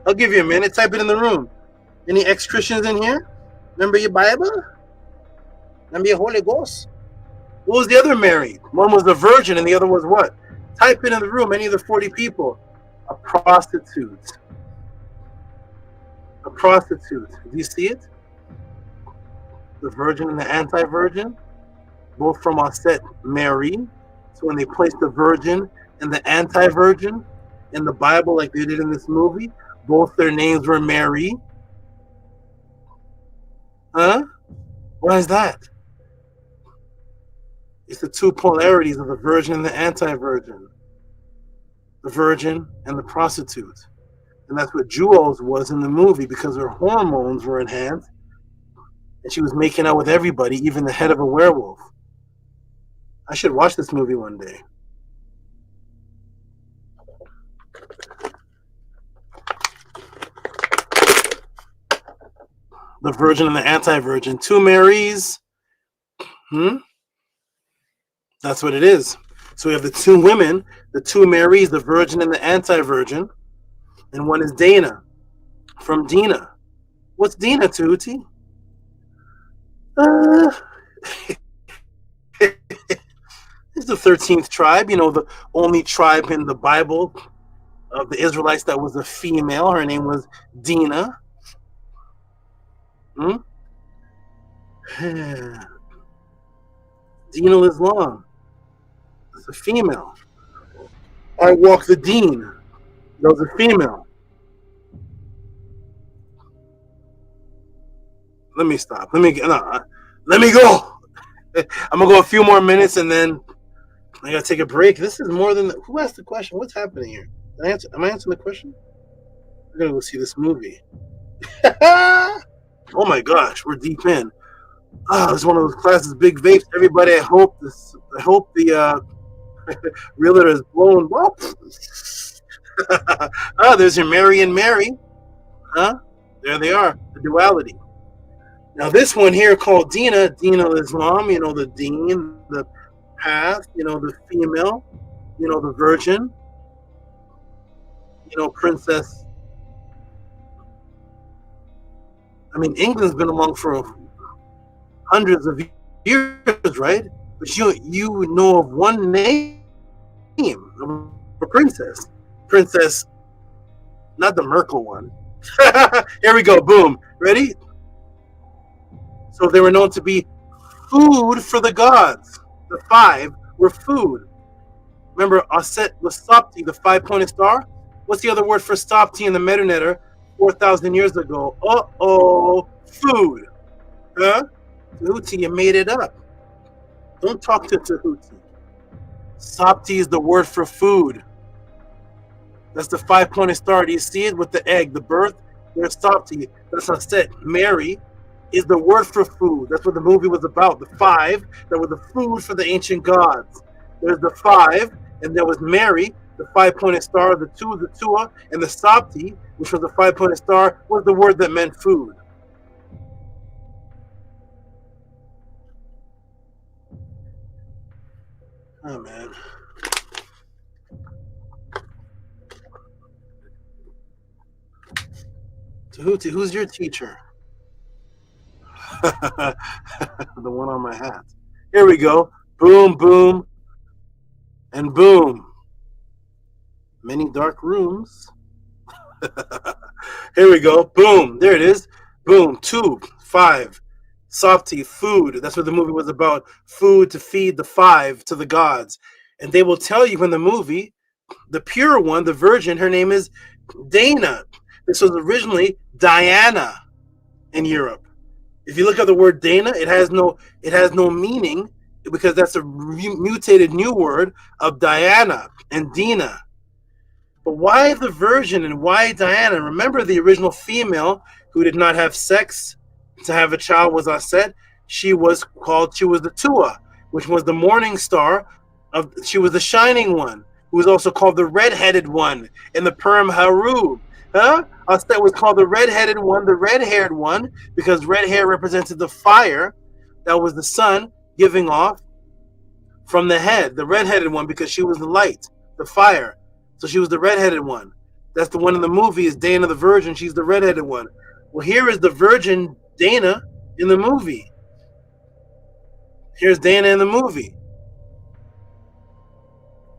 I'll give you a minute. Type it in the room. Any ex-Christians in here? Remember your Bible? Remember your Holy Ghost? What was the other Mary? One was the Virgin, and the other was what? Type it in the room. Any of the 40 people. A prostitute. A prostitute. Do you see it? The Virgin and the anti-Virgin, both from Aset Mary. So when they placed the Virgin and the anti-Virgin in the Bible, like they did in this movie, both their names were Mary. Huh? Why is that? It's the two polarities of the Virgin and the anti-Virgin. The Virgin and the prostitute. And that's what Jewels was in the movie, because her hormones were enhanced and she was making out with everybody, even the head of a werewolf. I should watch this movie one day. The Virgin and the anti-Virgin. Two Marys. That's what it is. So we have the two women, the two Marys, the Virgin and the anti-Virgin. And one is Dana from Dina. What's Dina, Tehuti? It's the 13th tribe, you know, the only tribe in the Bible of the Israelites that was a female. Her name was Dina. Dina Islam. It's a female. I walk the Deen. That was a female. Let me stop. Let me go. I'm gonna go a few more minutes and then I gotta take a break. This is more than who asked the question? What's happening here? Am I answering the question? I'm gonna go see this movie. Oh my gosh, we're deep in. It's one of those classes, big vapes. Everybody, I hope the realtor is blown. Well, there's your Mary and Mary. There they are, the duality. Now this one here called Dina Islam, you know, the Deen, the path, you know, the female, you know, the Virgin, you know, Princess. I mean, England's been along for hundreds of years, right? But you know of one name of a princess. Princess, not the Merkel one. Here we go, boom. Ready? So they were known to be food for the gods. The five were food. Remember, Aset was Sapti, the five-pointed star? What's the other word for Sapti in the Metanetter 4,000 years ago? Food. Tehuti, you made it up. Don't talk to Tehuti. Sapti is the word for food. That's the five-pointed star. Do you see it with the egg, the birth? There's Sapti. That's Aset. Mary is the word for food. That's what the movie was about. The five that were the food for the ancient gods. There's the five, and there was Mary, the five-pointed star, the two, the Tua, and the Sapti, which was the five-pointed star, was the word that meant food. Oh, man. Tehuti, who's your teacher? The one on my hat. Here we go. Boom, boom, and boom. Many dark rooms. Here we go. Boom. There it is. Boom. 2, 5. Softy, food. That's what the movie was about. Food to feed the five to the gods. And they will tell you in the movie, the pure one, the virgin, her name is Dana. This was originally Diana in Europe. If you look at the word Dana, it has no meaning because that's a mutated new word of Diana and Dina. But why the virgin and why Diana? Remember the original female who did not have sex to have a child was Aset. She was the Tua, which was the morning star. She was the shining one, who was also called the red-headed one in the Purim Haru. Aset was called the red-headed one, the red-haired one, because red hair represented the fire that was the sun giving off from the head, the red-headed one, because she was the light, the fire. So she was the red-headed one. That's the one in the movie is Dana the Virgin. She's the red-headed one. Well, here is the virgin Dana in the movie. Here's Dana in the movie.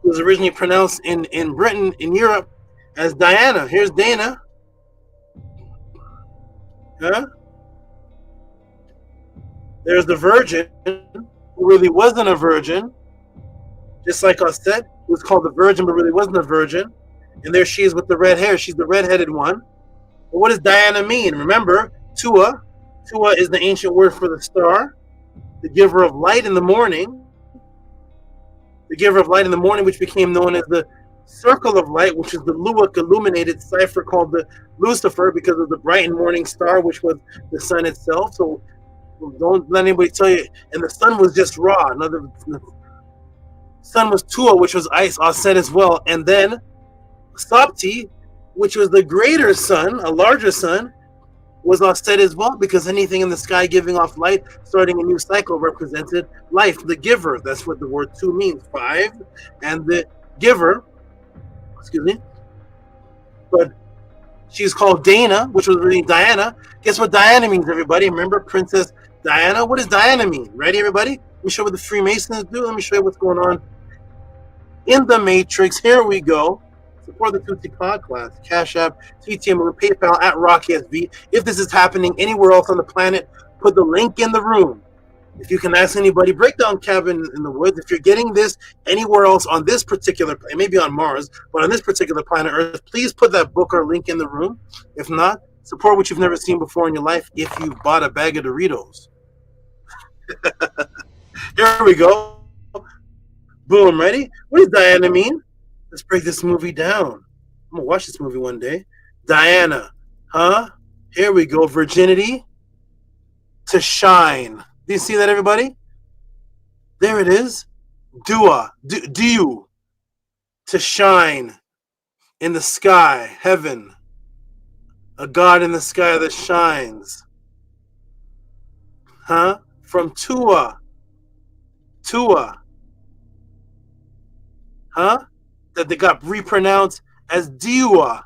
It was originally pronounced in Britain, in Europe, as Diana. Here's Dana. There's the virgin, who really wasn't a virgin. Just like I said, who was called the virgin, but really wasn't a virgin. And there she is with the red hair. She's the red-headed one. But what does Diana mean? Remember, Tua. Tua is the ancient word for the star, the giver of light in the morning. The giver of light in the morning, which became known as the circle of light, which is the Luach illuminated cipher called the Lucifer because of the bright morning star, which was the sun itself. So don't let anybody tell you. And the sun was just Ra. The sun was Tua, which was ice, Aset as well. And then Sapti, which was the greater sun, a larger sun, was Aset as well, because anything in the sky giving off light, starting a new cycle, represented life, the giver. That's what the word two means, 5. And the giver, but she's called Dana, which was really Diana. Guess what Diana means, everybody? Remember Princess Diana? What does Diana mean? Ready, everybody? Let me show you what the Freemasons do. Let me show you what's going on in the Matrix. Here we go. Support the Tutsi Pod class. Cash App, TTM, or PayPal at RockSV. If this is happening anywhere else on the planet, put the link in the room. If you can ask anybody, break down Cabin in the Woods. If you're getting this anywhere else on this particular, maybe on Mars, but on this particular planet Earth, please put that book or link in the room. If not, support what you've never seen before in your life if you bought a bag of Doritos. Here we go. Boom, ready? What does Diana mean? Let's break this movie down. I'm going to watch this movie one day. Diana, Here we go. Virginity to shine. Do you see that, everybody? There it is. Dua, dew, to shine in the sky, heaven. A God in the sky that shines. From Tua. That they got repronounced as Diua.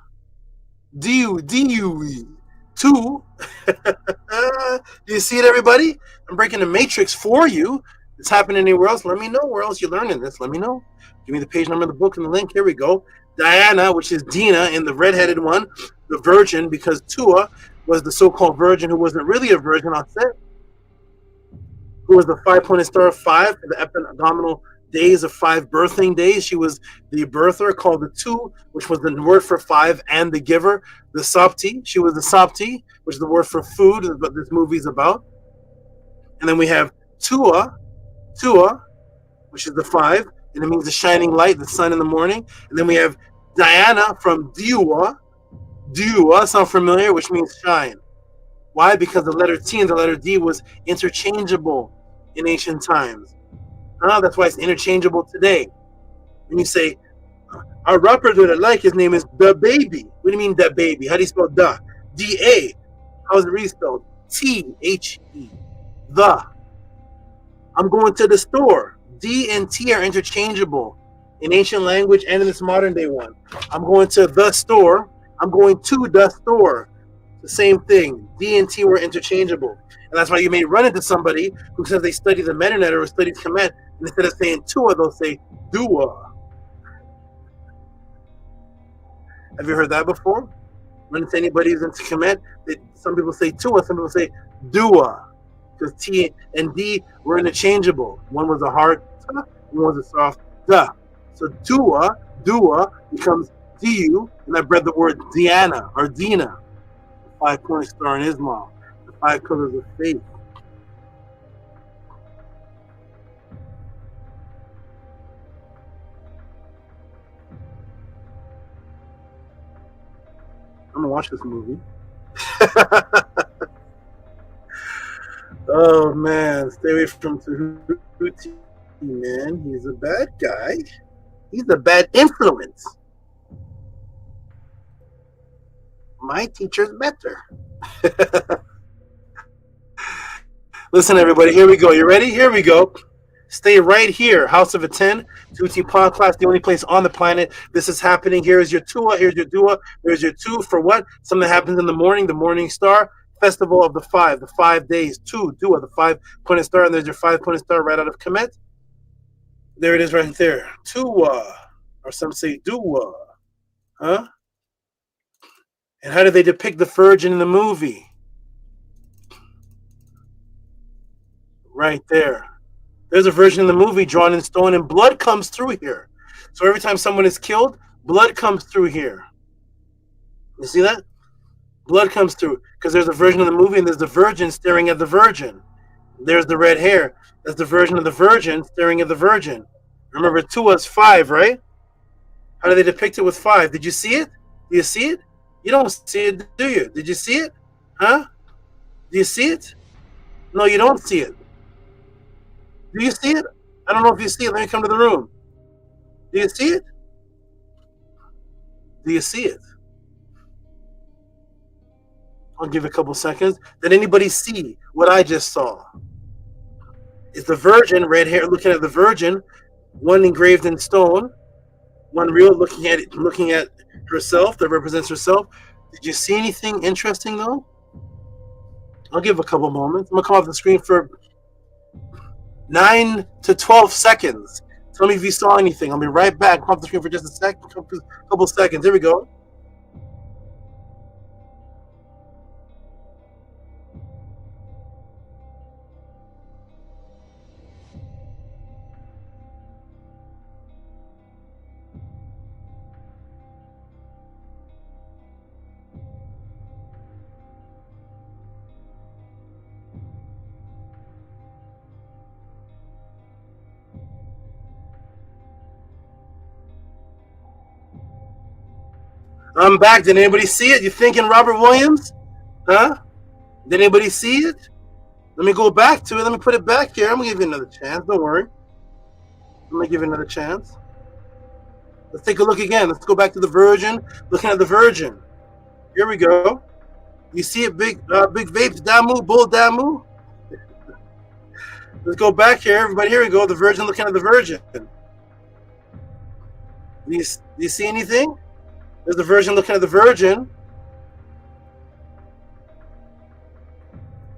Two. Do you see it, everybody? I'm breaking the matrix for you. It's happening anywhere else. Let me know where else you're learning this. Let me know. Give me the page number of the book and the link. Here we go. Diana, which is Dina in the red-headed one, the virgin, because Tua was the so-called virgin who wasn't really a virgin, I'll say, who was the 5-pointed star of 5 for the epigominal days of 5 birthing days. She was the birther, called the Tu, which was the word for 5, and the giver, the Sapti. She was the Sapti, which is the word for food, is what this movie's about. And then we have Tua, which is the 5, and it means the shining light, the sun in the morning. And then we have Diana from Diua, sound familiar, which means shine. Why? Because the letter T and the letter D was interchangeable in ancient times. That's why it's interchangeable today. When you say, our rapper that I like, his name is Da Baby. What do you mean Da Baby? How do you spell Da? D-A. How's it really spelled? T-H-E. The. I'm going to the store. D and T are interchangeable in ancient language and in this modern day one. I'm going to the store. I'm going to the store. The same thing. D and T were interchangeable. And that's why you may run into somebody who says they study the Metanet or studies Kemet, and instead of saying Tua, they'll say Dua. Have you heard that before? Run into anybody who's into Kemet, some people say Tua, some people say Dua. Because T and D were interchangeable. One was a hard Ta, one was a soft Da. So Dua becomes Diu, and I bred the word Diana or Dina, the 5-pointed star in Islam, the 5 pillars of faith. I'm gonna watch this movie. Oh man, stay away from Tehuti, man. He's a bad guy. He's a bad influence. My teacher's better. Listen, everybody, here we go. You ready? Here we go. Stay right here. House of a 10, Tehuti Pawn class, the only place on the planet. This is happening. Here's your Tua. Here's your Dua. There's your 2 for what? Something that happens in the morning, the morning star. Festival of the 5 days. 2, Dua, the 5-pointed star. And there's your 5-pointed star right out of Kemet. There it is right there. Tua. Or some say Dua. Huh? And how did they depict the Virgin in the movie? Right there. There's a version of the movie drawn in stone, and blood comes through here. So every time someone is killed, blood comes through here. You see that? Blood comes through. Because there's a version of the movie, and there's the Virgin staring at the Virgin. There's the red hair. That's the version of the Virgin staring at the Virgin. Remember, 2 was 5, right? How do they depict it with 5? Did you see it? Do you see it? You don't see it, do you? Did you see it? Huh? Do you see it? No, you don't see it. Do you see it? I don't know if you see it. Let me come to the room. Do you see it? Do you see it? I'll give a couple seconds. Did anybody see what I just saw? It's the Virgin, red hair, looking at the Virgin, one engraved in stone, one real looking at herself that represents herself. Did you see anything interesting though? I'll give a couple moments. I'm gonna come off the screen for 9 to 12 seconds. Tell me if you saw anything. I'll be right back. Come off the screen for just a second, couple seconds. Here we go. I'm back. Did anybody see it? You thinking Robert Williams? Huh? Did anybody see it? Let me go back to it. Let me put it back here. I'm going to give you another chance. Don't worry. I'm going to give you another chance. Let's take a look again. Let's go back to the Virgin. Looking at the Virgin. Here we go. You see it, big vapes, Damu, bull Damu? Let's go back here. Everybody, here we go. The Virgin looking at the Virgin. Do you see anything? There's the Virgin looking at the Virgin.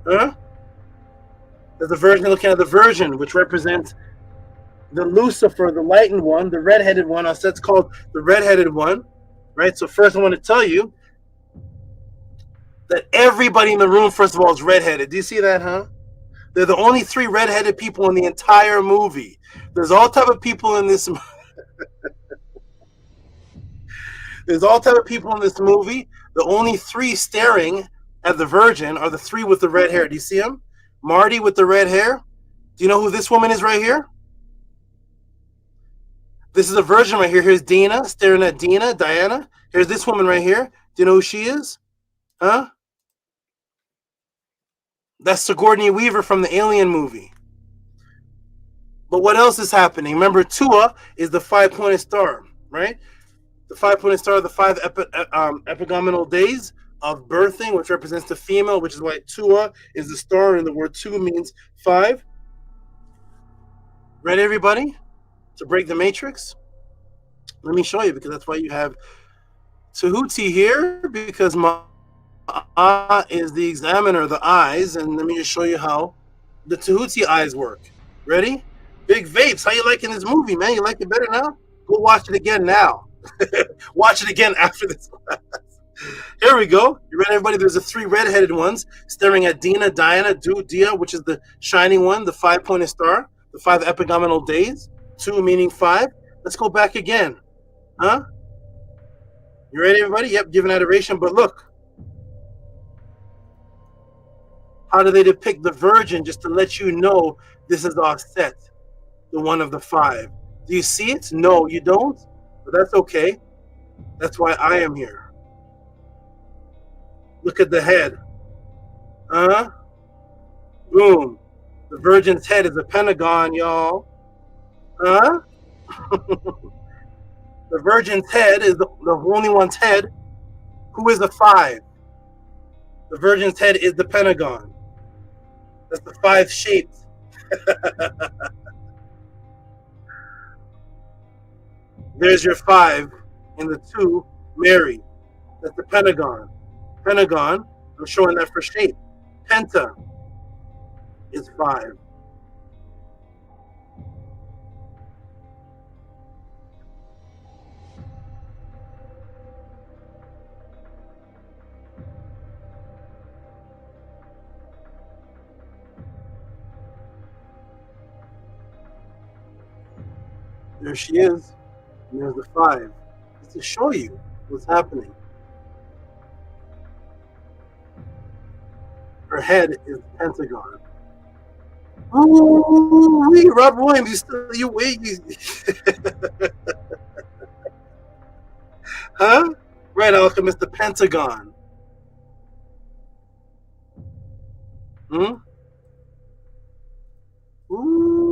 Huh? There's the Virgin looking at the Virgin, which represents the Lucifer, the lightened one, the red-headed one. So that's called the red-headed one, right? So first I want to tell you that everybody in the room, first of all, is red-headed. Do you see that, huh? They're the only 3 red-headed people in the entire movie. There's all type of people in this There's all type of people in this movie. The only 3 staring at the Virgin are the 3 with the red hair. Do you see them? Marty with the red hair. Do you know who this woman is right here? This is a Virgin right here. Here's Dina staring at Diana. Here's this woman right here. Do you know who she is? Huh? That's Sigourney Weaver from the Alien movie. But what else is happening? Remember, Tua is the 5-pointed star, right? The 5-pointed star, the 5 epigomenal days of birthing, which represents the female, which is why Tua is the star, and the word two means 5. Ready, everybody? To break the matrix? Let me show you, because that's why you have Tehuti here, because Ma is the examiner of the eyes, and let me just show you how the Tehuti eyes work. Ready? Big Vapes, how you liking this movie, man? You like it better now? Go watch it again now. Watch it again after this class. Here we go. You ready, everybody? There's the 3 red-headed ones staring at Dina, Diana, Dia, which is the shining one, the 5-pointed star, the 5 epigomenal days, 2 meaning 5. Let's go back again. Huh? You ready, everybody? Yep, giving adoration, but look. How do they depict the Virgin, just to let you know this is offset, the one of the 5. Do you see it? No, you don't? But that's okay. That's why I am here. Look at the head. Boom. The Virgin's head is a pentagon, y'all. The Virgin's head is the only one's head. Who is the 5? The Virgin's head is the pentagon. That's the 5 shapes. There's your 5 and the 2, Mary. That's the pentagon. Pentagon, I'm showing that for shape. Penta is 5. There she is. And there's the 5. Just to show you what's happening. Her head is the pentagon. Oh, Rob Williams, you wait. Huh? Right, Alchemist, the pentagon. Ooh-wee.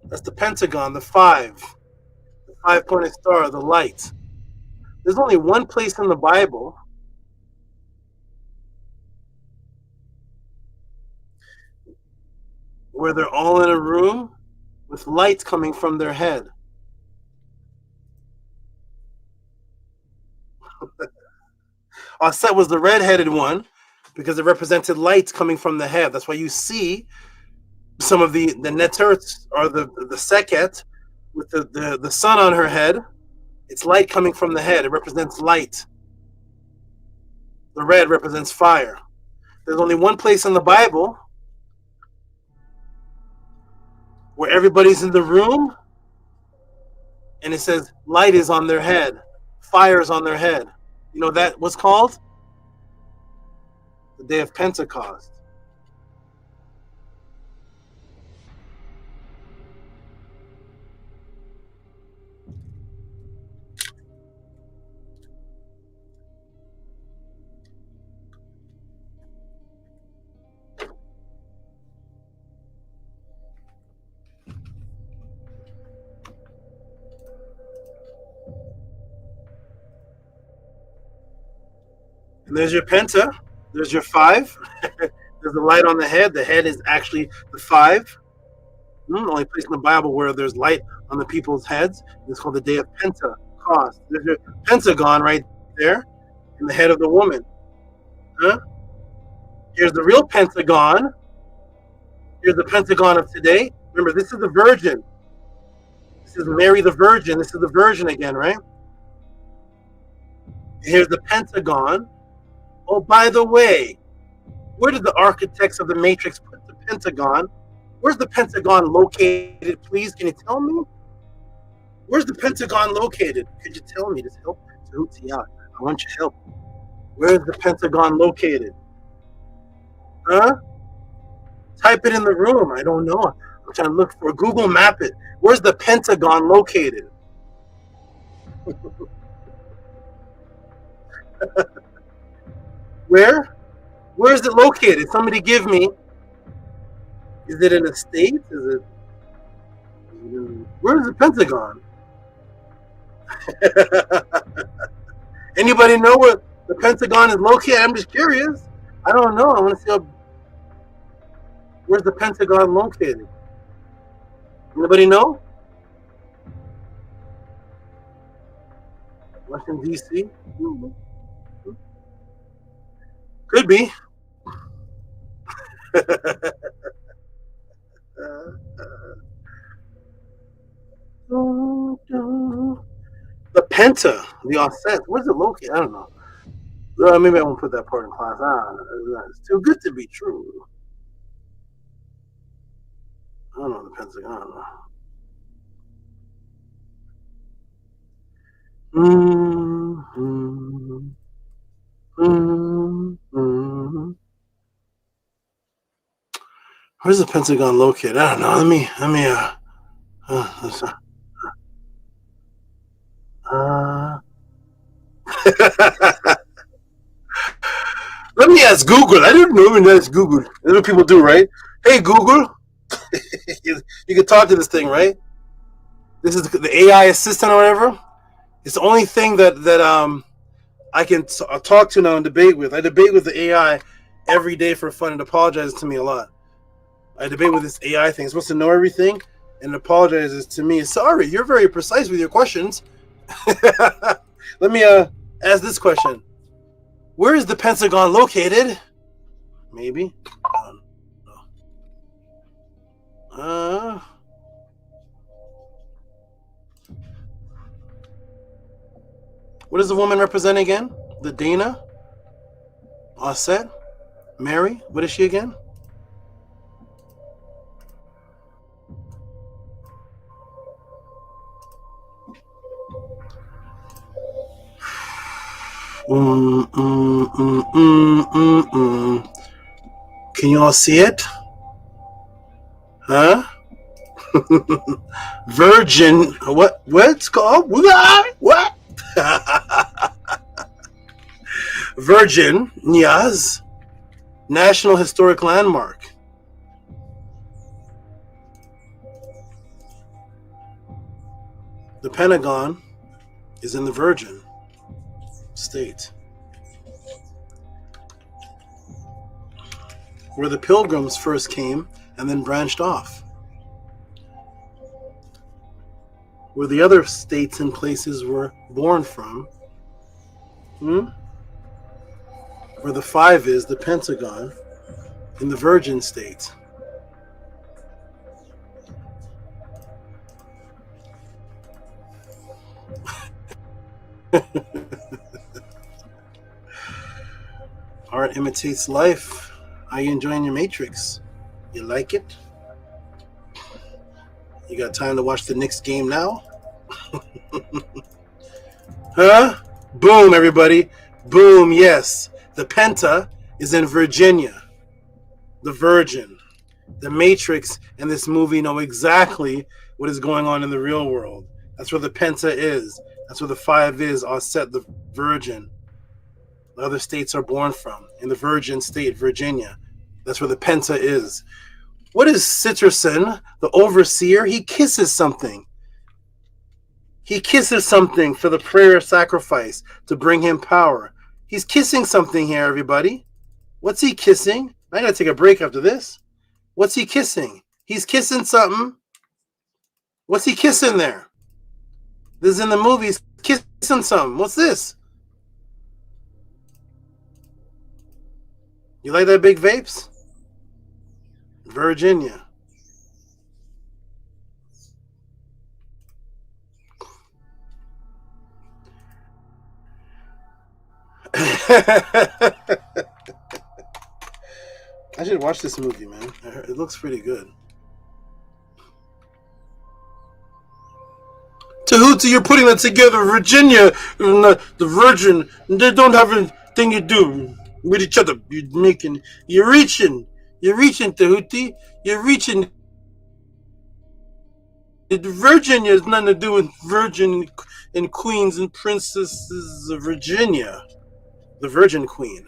That's the pentagon, the 5. The 5-pointed star, the light. There's only one place in the Bible where they're all in a room with lights coming from their head. Aset was the red-headed one because it represented lights coming from the head. That's why you see some of the Netert or the Seket with the sun on her head. It's light coming from the head. It represents light. The red represents fire. There's only one place in the Bible where everybody's in the room and it says light is on their head, fire is on their head. You know that what's called? The day of Pentecost. And there's your penta. There's your 5. There's the light on the head. The head is actually the 5. Only place in the Bible where there's light on the people's heads. It's called the day of Pentecost. There's your pentagon right there in the head of the woman. Here's the real pentagon. Here's the pentagon of today. Remember, this is the Virgin. This is Mary the Virgin. This is the Virgin again, right? Here's the pentagon. Oh, by the way, where did the architects of the Matrix put the pentagon? Where's the pentagon located, please? Can you tell me? Where's the pentagon located? Could you tell me? Just help Tehuti out. I want your help. Where's the pentagon located? Type it in the room. I don't know. I'm trying to look for Google Map it. Where's the pentagon located? Where? Where is it located? Somebody give me. Is it in a state? Where's the Pentagon? Anybody know where the Pentagon is located? I'm just curious. I don't know. I want to see where's the Pentagon located. Anybody know? Washington, D.C.? Could be. The penta, the offset, where's it located? I don't know. Maybe I won't put that part in class. It's too good to be true. I don't know the Pentagon. I don't know. Where's the Pentagon located? I don't know. Let me Let me ask Google. I didn't know even ask Google. That's what people do, right? Hey, Google. You can talk to this thing, right? This is the AI assistant or whatever. It's the only thing that I can talk to now and debate with. I debate with the AI every day for fun. It apologizes to me a lot. I debate with this AI thing. It's supposed to know everything and it apologizes to me. Sorry, you're very precise with your questions. Let me ask this question. Where is the Pentagon located? Maybe. What does the woman represent again? The Dana? Osset? Mary? What is she again? Can you all see it? Huh? Virgin. What? What's called? What? Virgin Niaz, National Historic Landmark. The Pentagon is in the Virgin State, where the Pilgrims first came and then branched off, where the other states and places were born from. Where the 5 is, the Pentagon, in the Virgin State. Art imitates life. Are you enjoying your Matrix? You like it? You got time to watch the Knicks game now? Huh? Boom, everybody. Boom, yes. The Penta is in Virginia. The Virgin. The Matrix and this movie know exactly what is going on in the real world. That's where the Penta is. That's where the 5 is, Osset, the Virgin. The other states are born from. In the Virgin State, Virginia. That's where the Penta is. What is Citterson, the overseer? He kisses something. He kisses something for the prayer sacrifice to bring him power. He's kissing something here, everybody. What's he kissing? I gotta take a break after this. What's he kissing? He's kissing something. What's he kissing there? This is in the movies. Kissing something. What's this? You like that big vapes? Virginia. I should watch this movie, man. It looks pretty good. Tehuti, you're putting that together. Virginia and the Virgin, they don't have anything to do with each other. You're reaching, Tehuti. You're reaching. Virginia has nothing to do with Virgin and Queens and Princesses of Virginia. The Virgin Queen.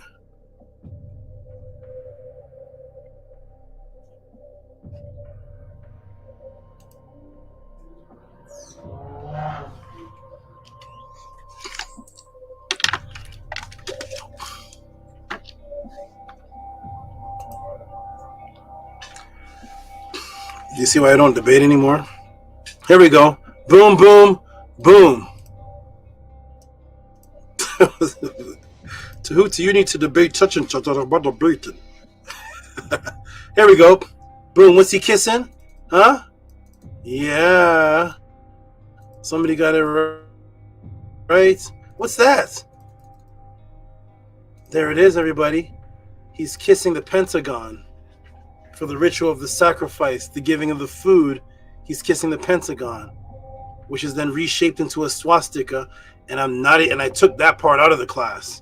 Do you see why I don't debate anymore? Here we go. Boom, boom, boom. Tehuti, you need to debate such and such about debating. Here we go. Boom, what's he kissing? Huh? Yeah. Somebody got it right. What's that? There it is, everybody. He's kissing the Pentagon for the ritual of the sacrifice, the giving of the food. He's kissing the Pentagon, which is then reshaped into a swastika. And I took that part out of the class.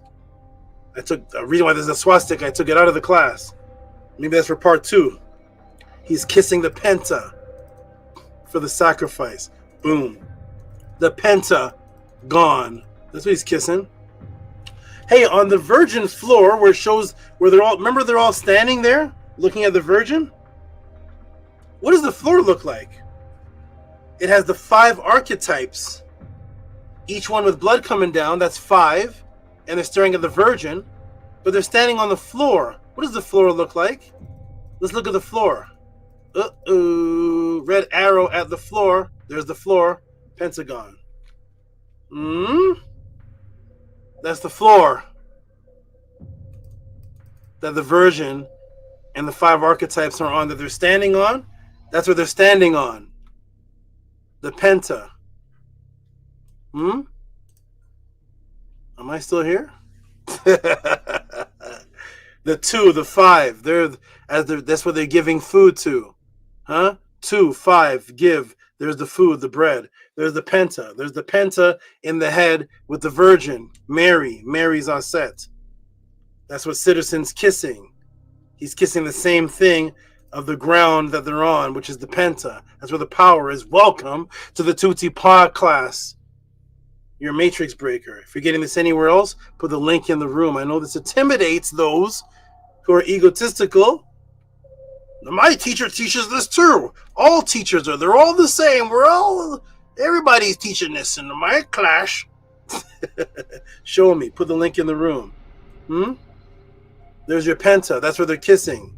I took the reason why there's a swastika. I took it out of the class. Maybe that's for part 2. He's kissing the Penta for the sacrifice. Boom. The Penta gone. That's what he's kissing. Hey, on the Virgin floor where it shows where they're all, remember they're all standing there looking at the Virgin? What does the floor look like? It has the 5 archetypes, each one with blood coming down. That's 5, and they're staring at the Virgin, but they're standing on the floor. What does the floor look like? Let's look at the floor. Red arrow at the floor. There's the floor. Pentagon. That's the floor that the Virgin and the 5 archetypes are on, that they're standing on. That's what they're standing on. The Penta. Am I still here? The 2, the 5. That's what they're giving food to. 2, 5, give. There's the food, the bread. There's the Penta. There's the Penta in the head with the Virgin, Mary. Mary's on set. That's what Citizen's kissing. He's kissing the same thing of the ground that they're on, which is the Penta. That's where the power is. Welcome to the Tehuti Pod class. Your matrix breaker. If you're getting this anywhere else, put the link in the room. I know this intimidates those who are egotistical. My teacher teaches this too. All teachers they're all the same. Everybody's teaching this in my class. Show me. Put the link in the room. There's your Penta. That's where they're kissing.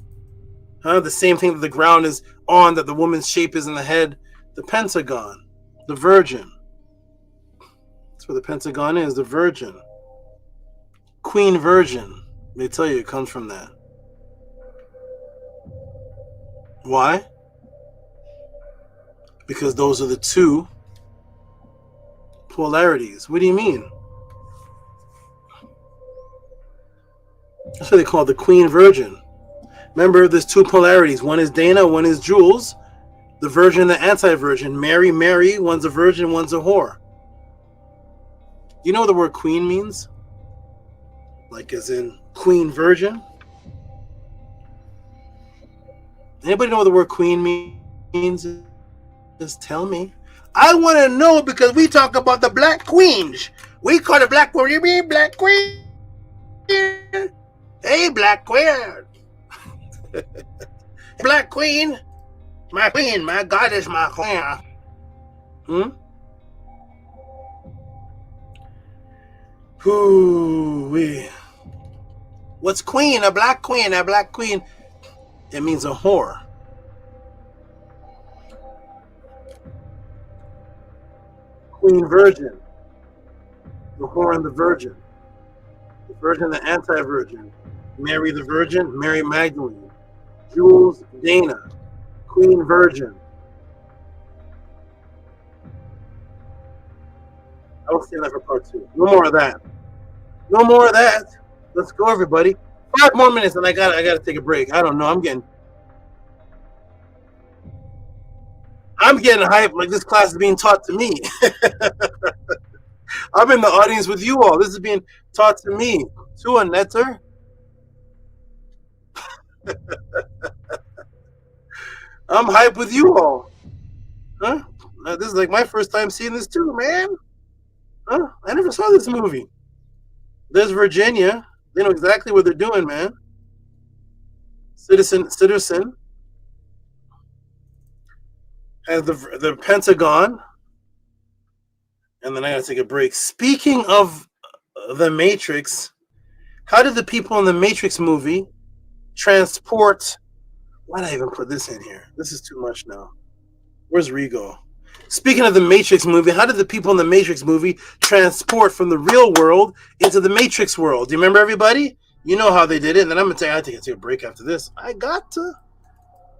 The same thing that the ground is on, that the woman's shape is in the head. The Pentagon. The Virgin. That's where the Pentagon is. The Virgin. Queen Virgin. They tell you it comes from that. Why? Because those are the 2 polarities. What do you mean? That's what they call the Queen Virgin. Remember, there's 2 polarities. One is Dana, one is Jules. The Virgin, the anti-Virgin. Mary, one's a virgin, one's a whore. You know what the word queen means? Like as in Queen Virgin? Anybody know what the word queen means? Just tell me. I want to know, because we talk about the black queens. We call the black queen. You mean black queen? Hey, black queen. Black queen. My goddess, my queen. Ooh-wee. What's queen? A black queen. A black queen. It means a whore. Queen Virgin. The whore and the virgin. The Virgin, the anti-Virgin. Mary the Virgin. Mary Magdalene. Jules, Dana. Queen Virgin. I will save that for part 2. No more of that. No more of that. Let's go, everybody. 5 more minutes, and I gotta take a break. I don't know. I'm getting hyped like this class is being taught to me. I'm in the audience with you all. This is being taught to me. To a netter. I'm hyped with you all. This is like my first time seeing this too, man. I never saw this movie. There's Virginia. They know exactly what they're doing, man. Citizen has the Pentagon. And then I gotta take a break. Speaking of the Matrix, how did the people in the Matrix movie transport? Why did I even put this in here? This is too much now. Where's Rigo? Speaking of the Matrix movie, how did the people in the Matrix movie transport from the real world into the Matrix world? Do you remember, everybody? You know how they did it. And then I'm going to tell you, I take a break after this. I got to.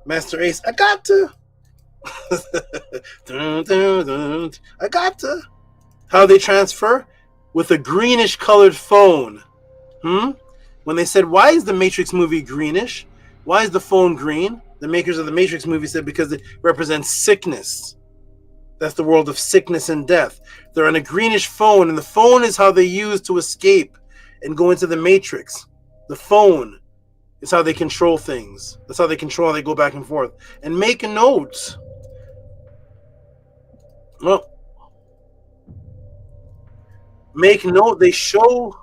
Master Ace, I got to. I got to. How they transfer? With a greenish colored phone. When they said, why is the Matrix movie greenish? Why is the phone green? The makers of the Matrix movie said because it represents sickness. That's the world of sickness and death. They're on a greenish phone, and the phone is how they use to escape and go into the Matrix. The phone is how they control things. That's how they control how they go back and forth. And make notes. Well, make note, they show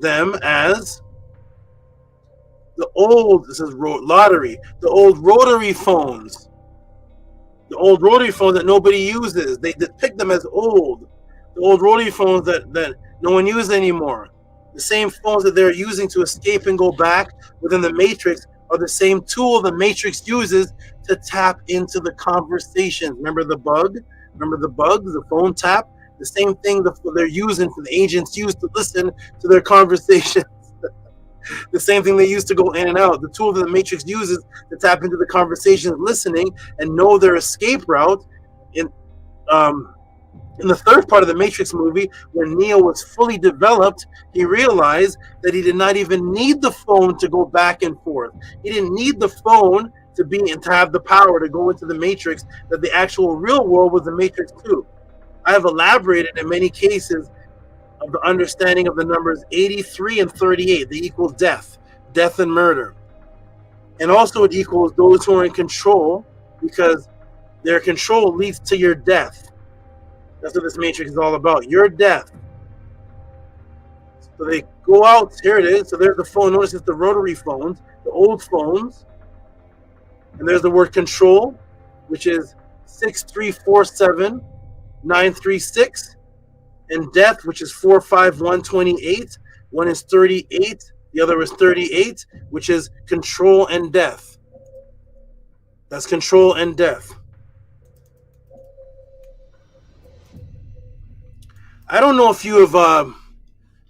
them as the old, this is lottery, the old rotary phones. The old rotary phones that nobody uses. They depict them as old. The old rotary phones that no one uses anymore. The same phones that they're using to escape and go back within the Matrix are the same tool the Matrix uses to tap into the conversations. Remember the bug? Remember the bugs, the phone tap? The same thing they're using for the agents use to listen to their conversations. The same thing they use to go in and out. The tool that the Matrix uses to tap into the conversations, listening and know their escape route. In the third part of the Matrix movie, when Neo was fully developed, he realized that he did not even need the phone to go back and forth. He didn't need the phone to be and to have the power to go into the Matrix, that the actual real world was the Matrix too. I have elaborated in many cases of the understanding of the numbers 83 and 38. They equal death and murder. And also it equals those who are in control, because their control leads to your death. That's what this Matrix is all about, your death. So they go out, here it is. So there's the phone. Notice it's the rotary phones, the old phones. And there's the word control, which is 6347936. And death, which is 45128. One is 38, the other is 38, which is control and death. That's control and death. I don't know if you have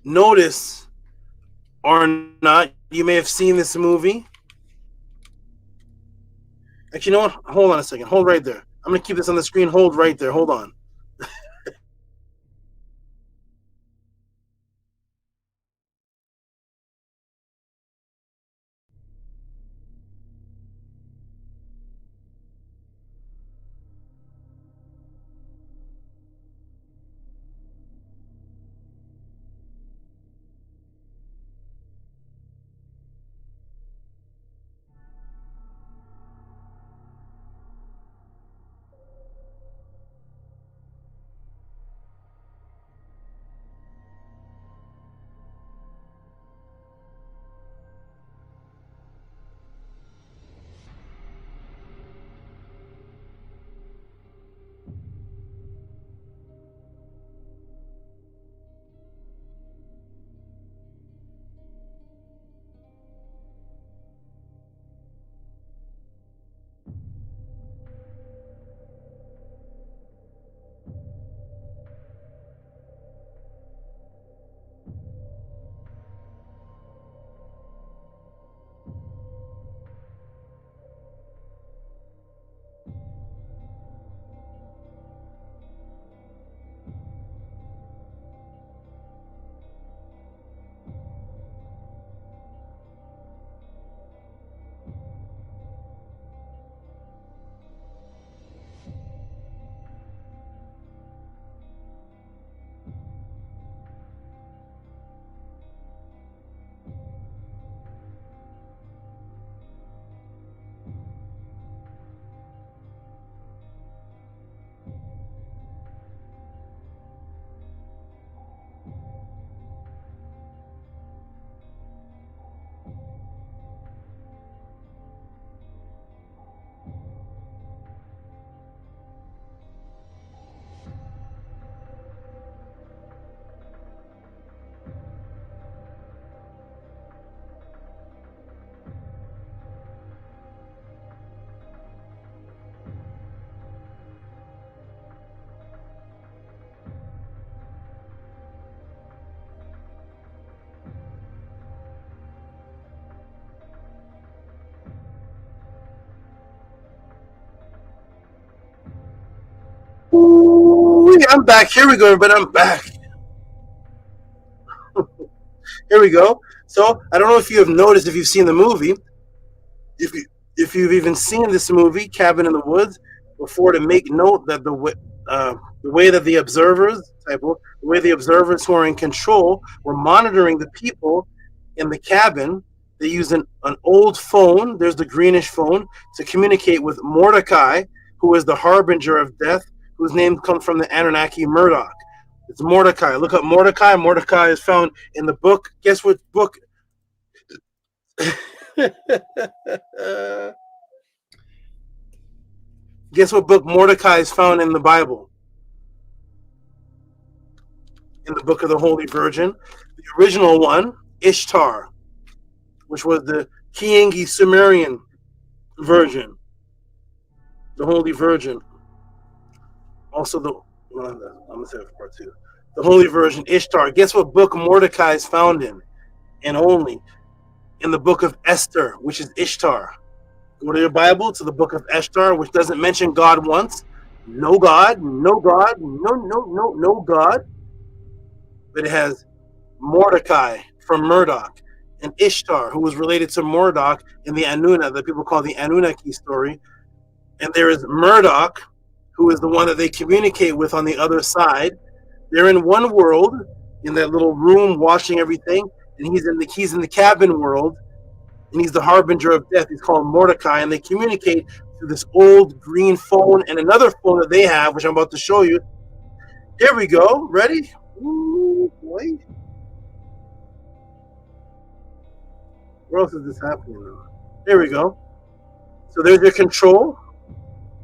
noticed or not. You may have seen this movie. Actually, you know what? Hold on a second. Hold right there. I'm going to keep this on the screen. Hold right there. Hold on. Ooh, I'm back. Here we go, everybody. I'm back. Here we go. So I don't know if you have noticed, if you've seen the movie, if you've even seen this movie, Cabin in the Woods, before, to make note that the way that the observers who are in control were monitoring the people in the cabin. They used an old phone. There's the greenish phone to communicate with Mordecai, who is the harbinger of death, whose name comes from the Anunnaki Murdoch. It's Mordecai. Look up Mordecai. Mordecai is found in the book. Guess what book? Guess what book Mordecai is found in the Bible? In the book of the Holy Virgin. The original one, Ishtar, which was the Kiangi Sumerian version. The Holy Virgin. Also I'm going to say it for part 2. The Holy Virgin, Ishtar. Guess what book Mordecai is found in? And only in the book of Esther, which is Ishtar. Go to your Bible, to the book of Esther, which doesn't mention God once. No God, no God, no God. But it has Mordecai from Murdoch and Ishtar, who was related to Murdoch in the Anuna, that people call the Anunnaki story. And there is Murdoch, who is the one that they communicate with on the other side. They're in one world, in that little room watching everything, and he's in the cabin world, and he's the harbinger of death. He's called Mordecai, and they communicate through this old green phone and another phone that they have, which I'm about to show you. Here we go. Ready? Ooh, boy. Where else is this happening now? Here we go. So there's your control.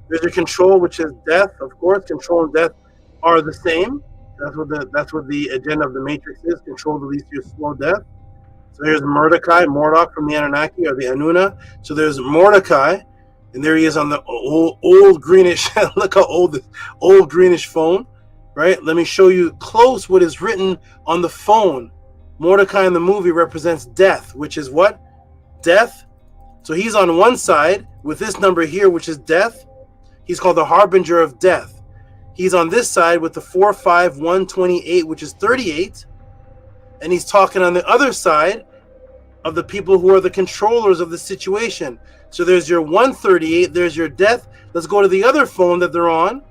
There's your control, which is death. Of course, control and death are the same. That's what the agenda of the Matrix is. Control to lead to your slow death. So there's Mordecai, Mordok from the Anunnaki or the Anuna. So there's Mordecai, and there he is on the old greenish. Look how old this old greenish phone, right? Let me show you close what is written on the phone. Mordecai in the movie represents death, which is what? Death. So he's on one side with this number here, which is death. He's called the harbinger of death. He's on this side with the 45128, which is 38. And he's talking on the other side of the people who are the controllers of the situation. So there's your 138, there's your death. Let's go to the other phone that they're on,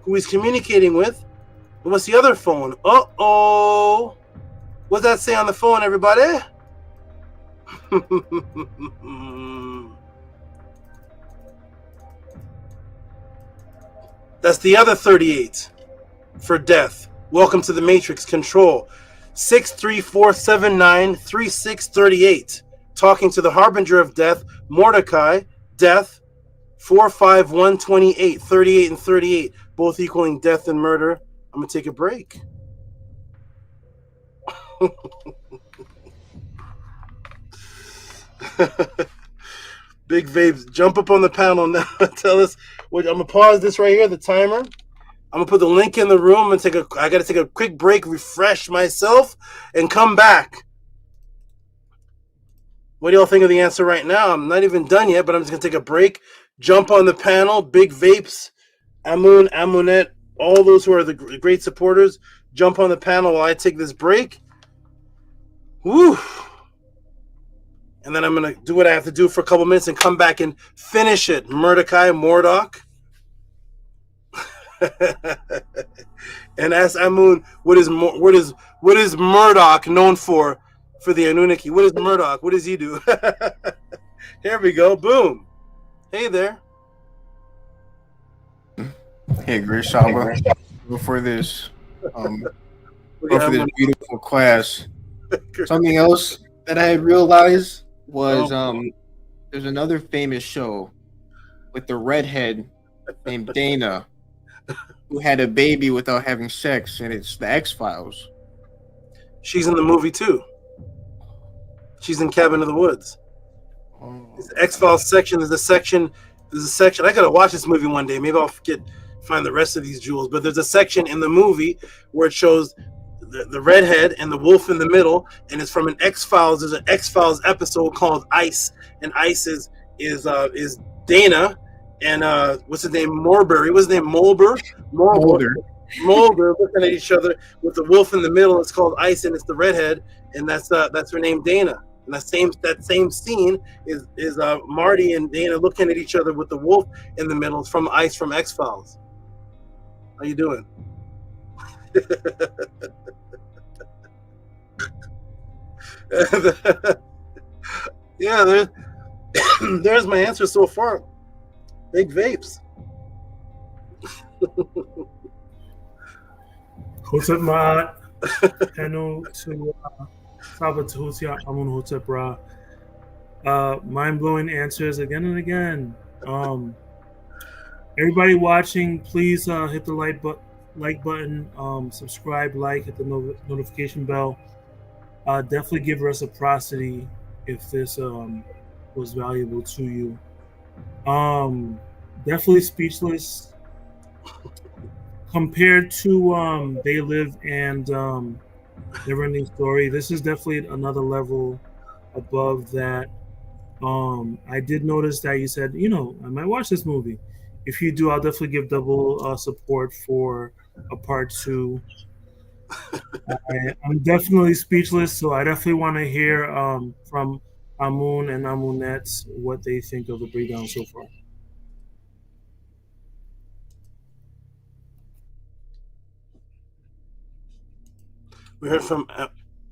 who he's communicating with. And what's the other phone? Uh-oh. What's that say on the phone, everybody? That's the other 38 for death. Welcome to the Matrix. Control. 634793638. Talking to the harbinger of death, Mordecai, death, 45128, 38 and 38, both equaling death and murder. I'm going to take a break. Big Vapes, jump up on the panel now. Tell us what. I'm gonna pause this right here, the timer. I'm gonna put the link in the room and I gotta take a quick break, refresh myself, and come back. What do y'all think of the answer right now? I'm not even done yet, but I'm just gonna take a break. Jump on the panel, Big Vapes, Amun, Amunet, all those who are the great supporters. Jump on the panel while I take this break. Woo! And then I'm going to do what I have to do for a couple minutes and come back and finish it. Mordecai, Mordok. And ask Amun, what is Murdoch known for the Anunnaki? What is Murdoch? What does he do? Here we go. Boom. Hey there. Hey, great Shaba. For this beautiful class. Something else that I had realized was there's another famous show with the redhead named Dana who had a baby without having sex, and it's the X-Files. She's in the movie too. She's in Cabin in the Woods. It's the X-Files section. There's a section. I gotta watch this movie one day. Maybe I'll find the rest of these jewels. But there's a section in the movie where it shows the redhead and the wolf in the middle, and it's from an X-Files. There's an X-Files episode called Ice, and Ice is Dana, and what's his name? Morbury. What's his name? Mulder looking at each other with the wolf in the middle. It's called Ice, and it's the redhead, and that's her name, Dana. And that same scene is Marty and Dana looking at each other with the wolf in the middle. It's from Ice from X-Files. How you doing? Yeah, there's my answer so far. Big Vapes. Hotep Ma'at, Henu to Saba Tehuti Amun Hotep Ra. Mind-blowing answers again and again. Everybody watching, please hit the like button, subscribe, hit the notification bell. Definitely give reciprocity if this was valuable to you. Definitely speechless compared to They Live and Neverending Story. This is definitely another level above that. I did notice that you said, I might watch this movie. If you do, I'll definitely give double support for a part 2. I'm definitely speechless, so I definitely want to hear from Amun and Amunette what they think of the breakdown so far. We heard from.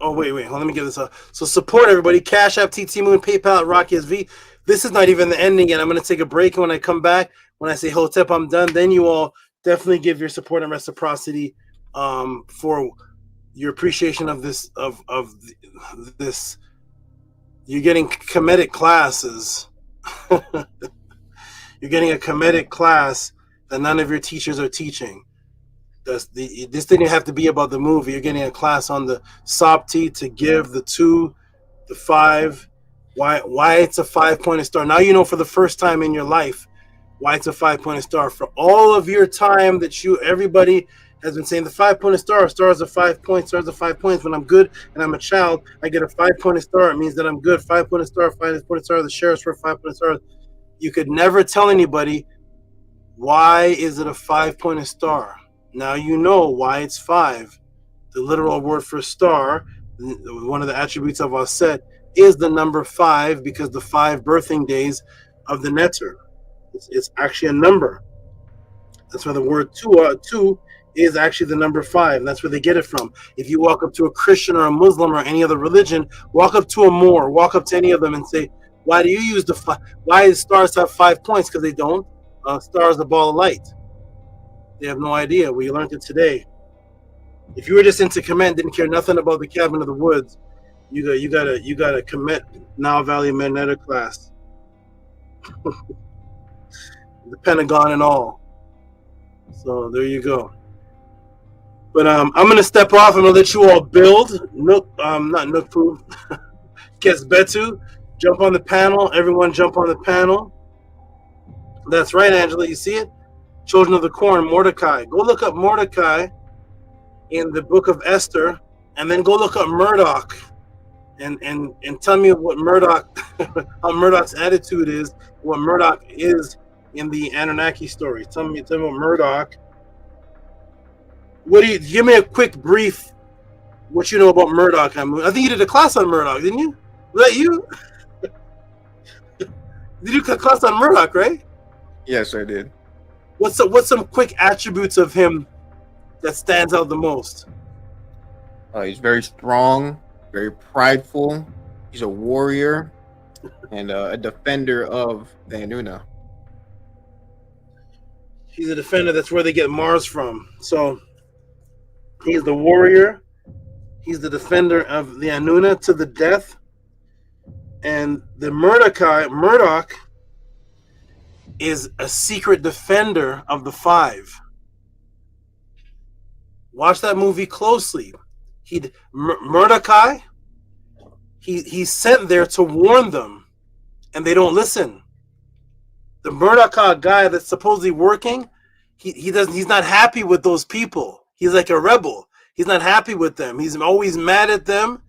Wait. Let me get this up. So support everybody. Cash App, TT Moon, PayPal at Rocky SV. This is not even the ending yet. I'm going to take a break, and when I come back, when I say Hotep, I'm done. Then you all definitely give your support and reciprocity for your appreciation of this this. You're getting Kemetic classes. You're getting a Kemetic class that none of your teachers are teaching. This didn't have to be about the movie. You're getting a class on the Sopti to give the 2, the 5, why it's a 5-pointed star. Now you know for the first time in your life why it's a 5-pointed star. For all of your time that everybody has been saying the 5-pointed star, stars are 5 points, stars are 5 points. When I'm good and I'm a child, I get a 5-pointed star. It means that I'm good. 5-pointed star, 5-pointed star. The sheriffs for 5-pointed stars. You could never tell anybody why is it a 5-pointed star. Now you know why it's 5. The literal word for star, one of the attributes of Aset, is the number 5 because the 5 birthing days of the Neter. It's actually a number. That's why the word two is actually the number 5. That's where they get it from. If you walk up to a Christian or a Muslim or any other religion, walk up to a Moor, walk up to any of them and say, why do you use the 5? Why do stars have 5 points? Because they don't. Star is a ball of light. They have no idea. We learned it today. If you were just into Kemet, didn't care nothing about the cabin of the woods, you got a Kemet Nile Valley Magnetic class, the Pentagon and all. So there you go. But I'm gonna step off. I'm gonna let you all build. Not Nookpoo. Kesbetu. Jump on the panel. Everyone jump on the panel. That's right, Angela. You see it? Children of the Corn, Mordecai. Go look up Mordecai in the book of Esther, and then go look up Murdoch, and tell me what Murdoch, how Murdoch's attitude is, what Murdoch is in the Anunnaki story. Tell me what Murdoch. Give me a quick brief? What you know about Murdoch? I think you did a class on Murdoch, didn't you? Was that you? Did you do a class on Murdoch, right? Yes, I did. What's some quick attributes of him that stands out the most? He's very strong, very prideful. He's a warrior and a defender of the Anuna. He's a defender. That's where they get Mars from. So he's the warrior. He's the defender of the Anuna to the death. And the Murdoch is a secret defender of the 5. Watch that movie closely. Mordecai, he's sent there to warn them, and they don't listen. The Mordecai guy that's supposedly working, he's not happy with those people. He's like a rebel. He's not happy with them. He's always mad at them,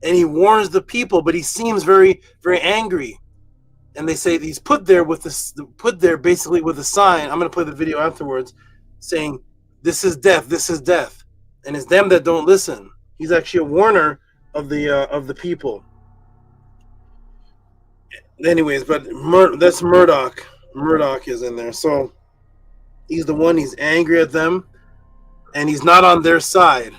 and he warns the people, but he seems very, very angry. And they say he's put there basically with a sign. I'm going to play the video afterwards, saying, "This is death. This is death." And it's them that don't listen. He's actually a warner of the people. Anyways, but that's Murdoch. Murdoch is in there, so he's the one. He's angry at them, and he's not on their side.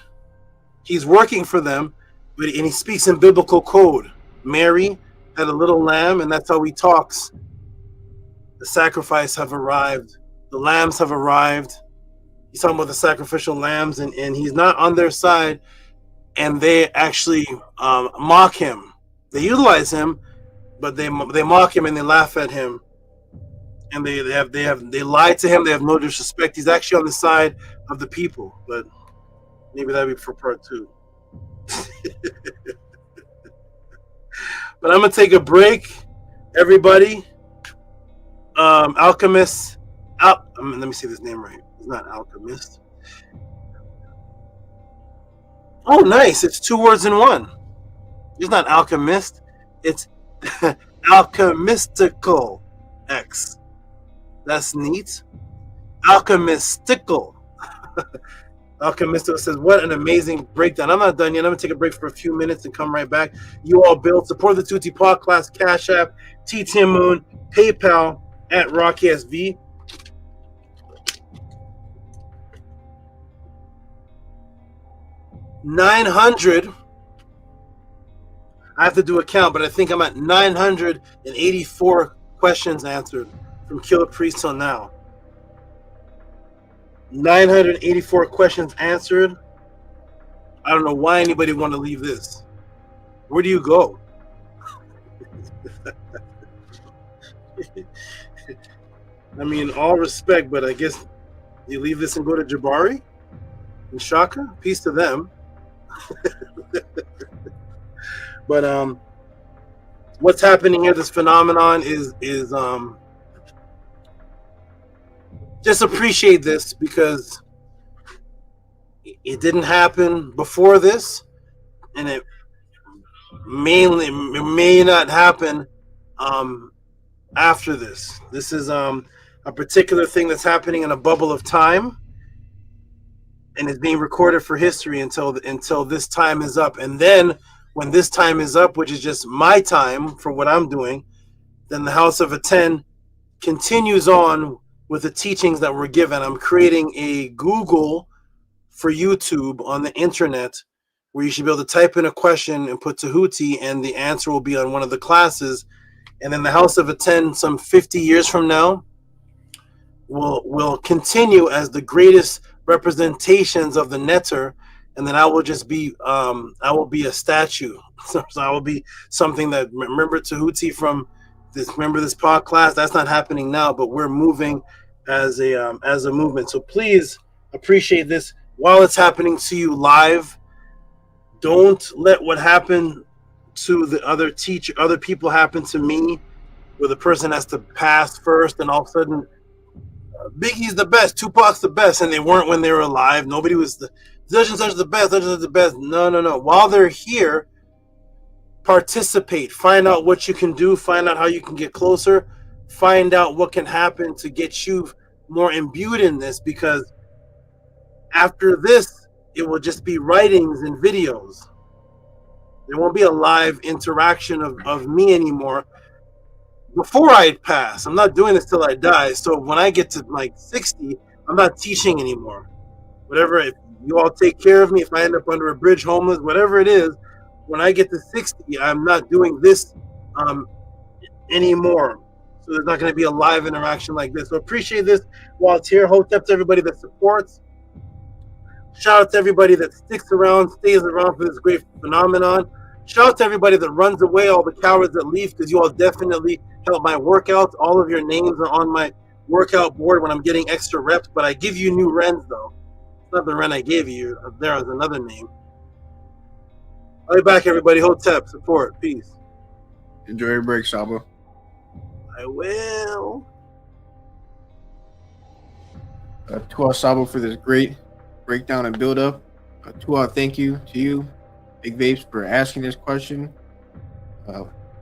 He's working for them, and he speaks in biblical code. Mary had a little lamb, and that's how he talks. The sacrifice have arrived. The lambs have arrived. he's talking about the sacrificial lambs, and he's not on their side, and they actually mock him. They utilize him, but they mock him and they laugh at him, and they lie to him. They have no disrespect. He's actually on the side of the people, but maybe that'll be for part 2. But I'm gonna take a break, everybody. Alchemist. Let me see this name right. It's not Alchemist. Oh, nice. It's 2 words in one. It's not Alchemist. It's Alchemistical X. That's neat. Alchemistical. Alchemistical says, what an amazing breakdown. I'm not done yet. I'm going to take a break for a few minutes and come right back. You all build. Support the Tehuti Podcast, Cash App, TTM Moon, PayPal at RockSV. $900. I have to do a count, but I think I'm at 984 questions answered from Killer Priest till now. 984 questions answered. I don't know why anybody want to leave this. Where do you go? I mean, all respect, but I guess you leave this and go to Jabari and Shaka. Peace to them. But what's happening here? This phenomenon is just appreciate this, because it didn't happen before this, and it may not happen after this. This is a particular thing that's happening in a bubble of time, and it's being recorded for history until this time is up. And then when this time is up, which is just my time for what I'm doing, then the House of Aten continues on with the teachings that were given. I'm creating a Google for YouTube on the internet where you should be able to type in a question and put Tehuti, and the answer will be on one of the classes. And then the House of Aten, some 50 years from now, will continue as the greatest representations of the Netter, and then I will just be I will be a statue. So I will be something that, remember Tehuti from this, remember this podcast? That's not happening now, but we're moving as a movement. So please appreciate this while it's happening to you live. Don't let what happened to the other people happen to me, where the person has to pass first, and all of a sudden Biggie's the best, Tupac's the best, and they weren't when they were alive. Nobody was such and such the best, such and such the best. No. While they're here, participate. Find out what you can do. Find out how you can get closer. Find out what can happen to get you more imbued in this, because after this, it will just be writings and videos. There won't be a live interaction of me anymore. Before I pass, I'm not doing this till I die. So when I get to like 60, I'm not teaching anymore. Whatever, if you all take care of me, if I end up under a bridge homeless, whatever it is, when I get to 60, I'm not doing this anymore. So there's not going to be a live interaction like this. So appreciate this while it's here. Hotep to everybody that supports. Shout out to everybody that sticks around, stays around for this great phenomenon. Shout out to everybody that runs away, all the cowards that leave, because you all definitely help my workouts. All of your names are on my workout board when I'm getting extra reps, but I give you new Rens, though. It's not the Ren I gave you. There is another name. I'll be back, everybody. Hotep, support. Peace. Enjoy your break, Saba. I will. Tua Saba for this great breakdown and build up. Tua, thank you to you, Big Vapes, for asking this question.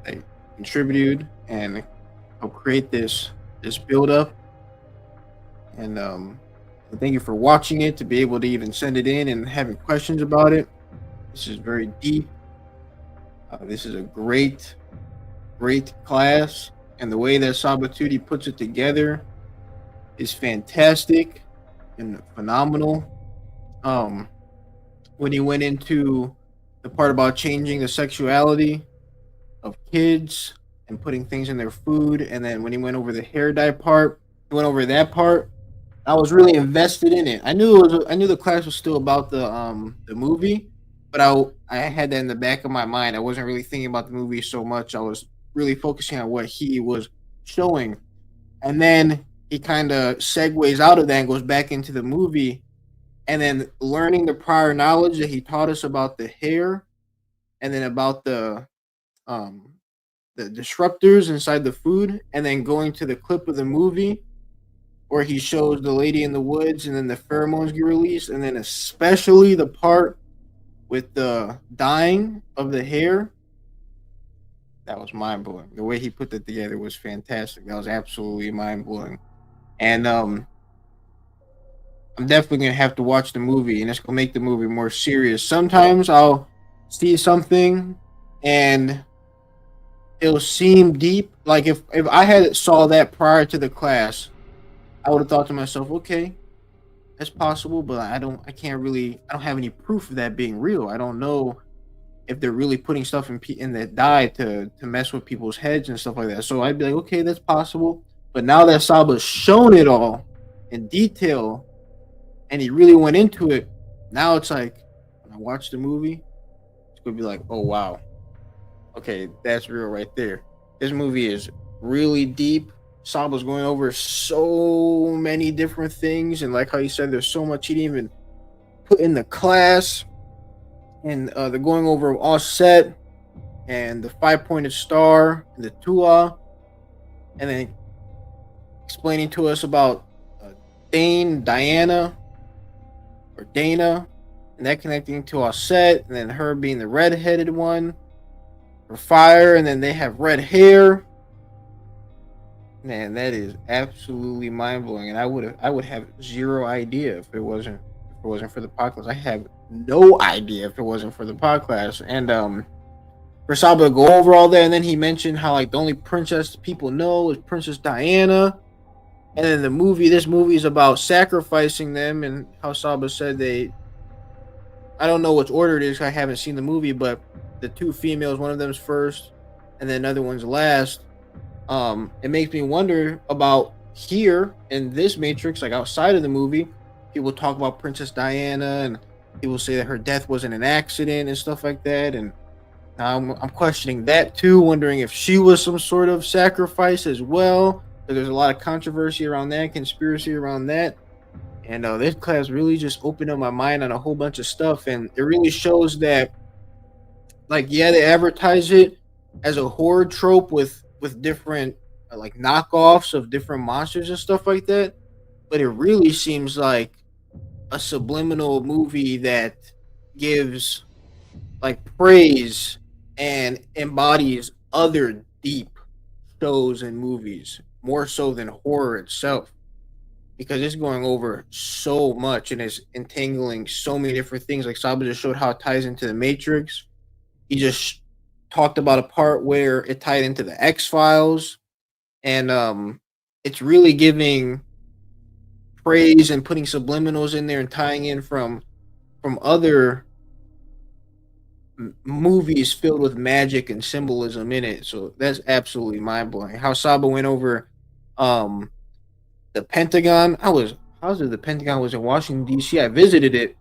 They contributed and helped create this build up. And thank you for watching it, to be able to even send it in and having questions about it. This is very deep. This is a great class. And the way that Sabatudi puts it together is fantastic and phenomenal. When he went into the part about changing the sexuality of kids and putting things in their food, and then when he went over the hair dye part, he went over that part. I was really invested in it. I knew the class was still about the movie, but I had that in the back of my mind. I wasn't really thinking about the movie so much. I was really focusing on what he was showing, and then he kind of segues out of that and goes back into the movie, and then learning the prior knowledge that he taught us about the hair, and then about um the disruptors inside the food, and then going to the clip of the movie where he shows the lady in the woods and then the pheromones get released, and then especially the part with the dyeing of the hair. That was mind blowing. The way he put that together was fantastic. That was absolutely mind blowing. And I'm definitely gonna have to watch the movie, and it's gonna make the movie more serious. Sometimes I'll see something and it'll seem deep. Like if I had saw that prior to the class, I would have thought to myself, okay, that's possible, but I don't have any proof of that being real. I don't know if they're really putting stuff in that dye to mess with people's heads and stuff like that. So I'd be like, okay, that's possible. But now that Saba's shown it all in detail and he really went into it, now it's like when I watch the movie, it's gonna be like, oh wow, okay, that's real right there. This movie is really deep. Saba's going over so many different things, and like how you said, there's so much he didn't even put in the class. And they're going over Offset and the 5-pointed star and the Tua, and then explaining to us about Diana, and that connecting to Offset, and then her being the red-headed one for fire, and then they have red hair. Man, that is absolutely mind blowing, and I would have zero idea if it wasn't for the podcast. I have no idea if it wasn't for the podcast. And for Saba to go over all that, and then he mentioned how like the only princess people know is Princess Diana, and then this movie is about sacrificing them, and how Saba said I don't know which order it is. I haven't seen the movie, but the two females, one of them's first, and then another one's last. It makes me wonder about here in this Matrix, like outside of the movie, people talk about Princess Diana and people say that her death wasn't an accident and stuff like that. And now I'm questioning that too, wondering if she was some sort of sacrifice as well. But there's a lot of controversy around that, conspiracy around that. And this class really just opened up my mind on a whole bunch of stuff. And it really shows that, like, yeah, they advertise it as a horror trope with different like knockoffs of different monsters and stuff like that, but it really seems like a subliminal movie that gives like praise and embodies other deep shows and movies more so than horror itself, because it's going over so much and it's entangling so many different things. Like Saba just showed how it ties into the Matrix. He just talked about a part where it tied into the X-Files, and it's really giving praise and putting subliminals in there and tying in from other movies filled with magic and symbolism in it. So that's absolutely mind-blowing. How Saba went over the Pentagon. I was positive the Pentagon was in Washington, D.C. I visited it.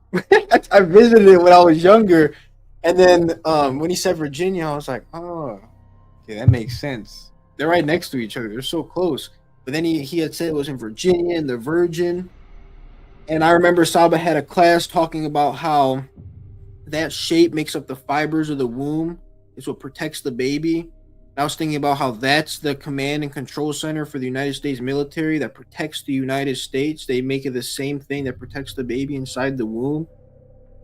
I visited it when I was younger. And then when he said Virginia, I was like, oh, okay, that makes sense. They're right next to each other. They're so close. But then he had said it was in Virginia and the Virgin. And I remember Saba had a class talking about how that shape makes up the fibers of the womb. It's what protects the baby. And I was thinking about how that's the command and control center for the United States military that protects the United States. They make it the same thing that protects the baby inside the womb.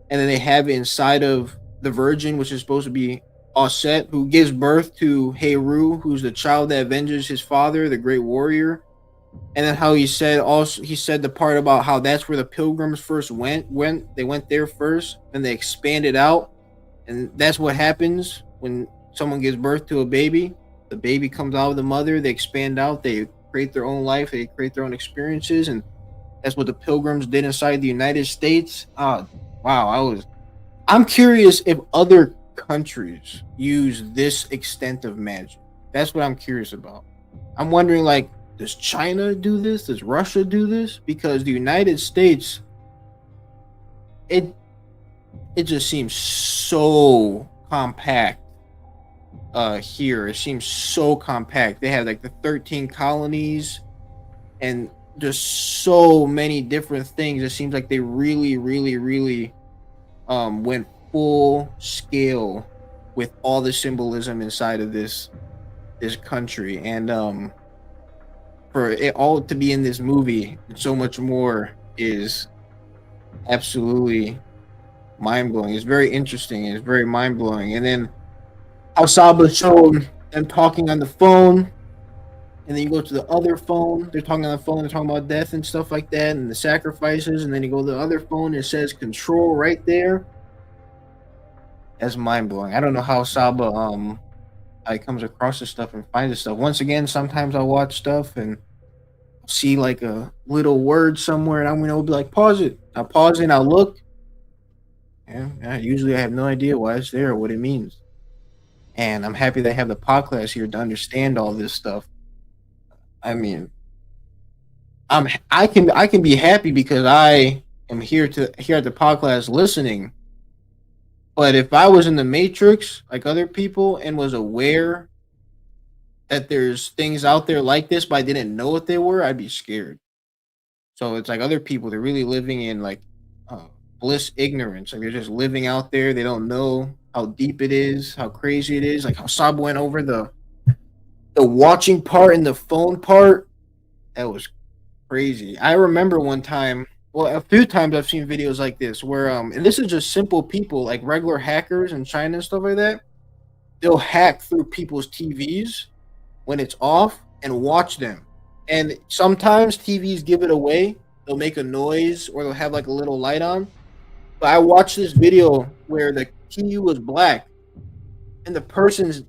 And then they have it inside of the Virgin, which is supposed to be Offset, who gives birth to Heru, who's the child that avenges his father, the great warrior. And then how he said the part about how that's where the pilgrims first went. They went there first, and they expanded out. And that's what happens when someone gives birth to a baby. The baby comes out of the mother, they expand out, they create their own life, they create their own experiences, and that's what the pilgrims did inside the United States. Wow, I'm curious if other countries use this extent of magic. That's what I'm curious about. I'm wondering, like, does China do this? Does Russia do this? Because the United States, it just seems so compact here. It seems so compact. They have like the 13 colonies and just so many different things. It seems like they really, really, really went full scale with all the symbolism inside of this country. And for it all to be in this movie and so much more is absolutely mind-blowing. It's very interesting. It's very mind-blowing. And then how Saba showed them talking on the phone, and then you go to the other phone, they're talking on the phone, they're talking about death and stuff like that, and the sacrifices, and then you go to the other phone, it says control right there. That's mind-blowing. I don't know how Saba comes across this stuff and finds this stuff. Once again, sometimes I watch stuff and see like a little word somewhere, and I'm gonna be like, pause it. I'll pause it and I'll look. Yeah, usually I have no idea why it's there or what it means. And I'm happy they have the podcast here to understand all this stuff. I mean, I can be happy because I am here at the podcast listening. But if I was in the Matrix like other people and was aware that there's things out there like this, but I didn't know what they were, I'd be scared. So it's like other people, they're really living in like bliss ignorance. Like they're just living out there. They don't know how deep it is, how crazy it is. Like how Sab went over the watching part and the phone part. That was crazy. I remember one time, well, a few times I've seen videos like this where and this is just simple people, like regular hackers in China and stuff like that. They'll hack through people's TVs when it's off and watch them. And sometimes TVs give it away. They'll make a noise or they'll have like a little light on. But I watched this video where the TV was black and the person's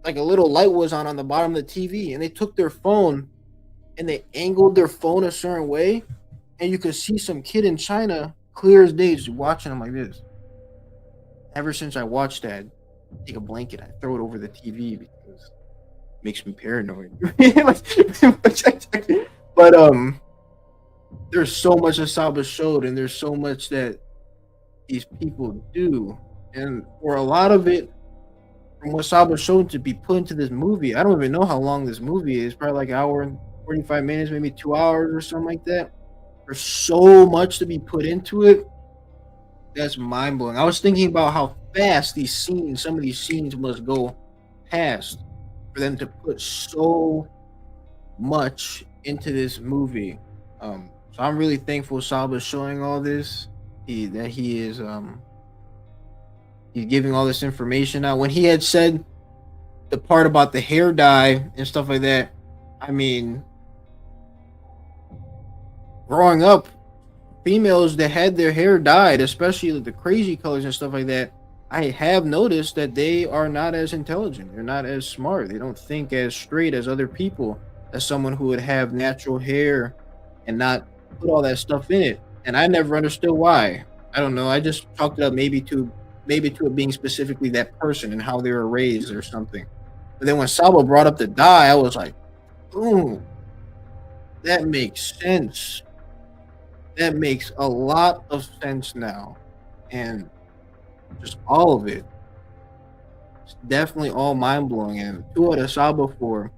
like a little light was on the bottom of the TV, and they took their phone and they angled their phone a certain way, and you could see some kid in China clear as day just watching them like this. Ever since I watched that, I take a blanket, I throw it over the TV because it makes me paranoid. But there's so much that Saba showed, and there's so much that these people do, and for a lot of it, from what Saba showed to be put into this movie, I don't even know how long this movie is. Probably like an hour and 45 minutes, maybe 2 hours or something like that. There's so much to be put into it. That's mind blowing. I was thinking about how fast some of these scenes must go past for them to put so much into this movie. So I'm really thankful Saba's showing all this. He's giving all this information out. When he had said the part about the hair dye and stuff like that, I mean, growing up, females that had their hair dyed, especially the crazy colors and stuff like that, I have noticed that they are not as intelligent. They're not as smart. They don't think as straight as other people, as someone who would have natural hair and not put all that stuff in it. And I never understood why. I don't know. I just chalked it up maybe to it being specifically that person and how they were raised or something. But then when Saba brought up the dye, I was like, boom, that makes sense. That makes a lot of sense now. And just all of it. It's definitely all mind-blowing. And kudos to Saba for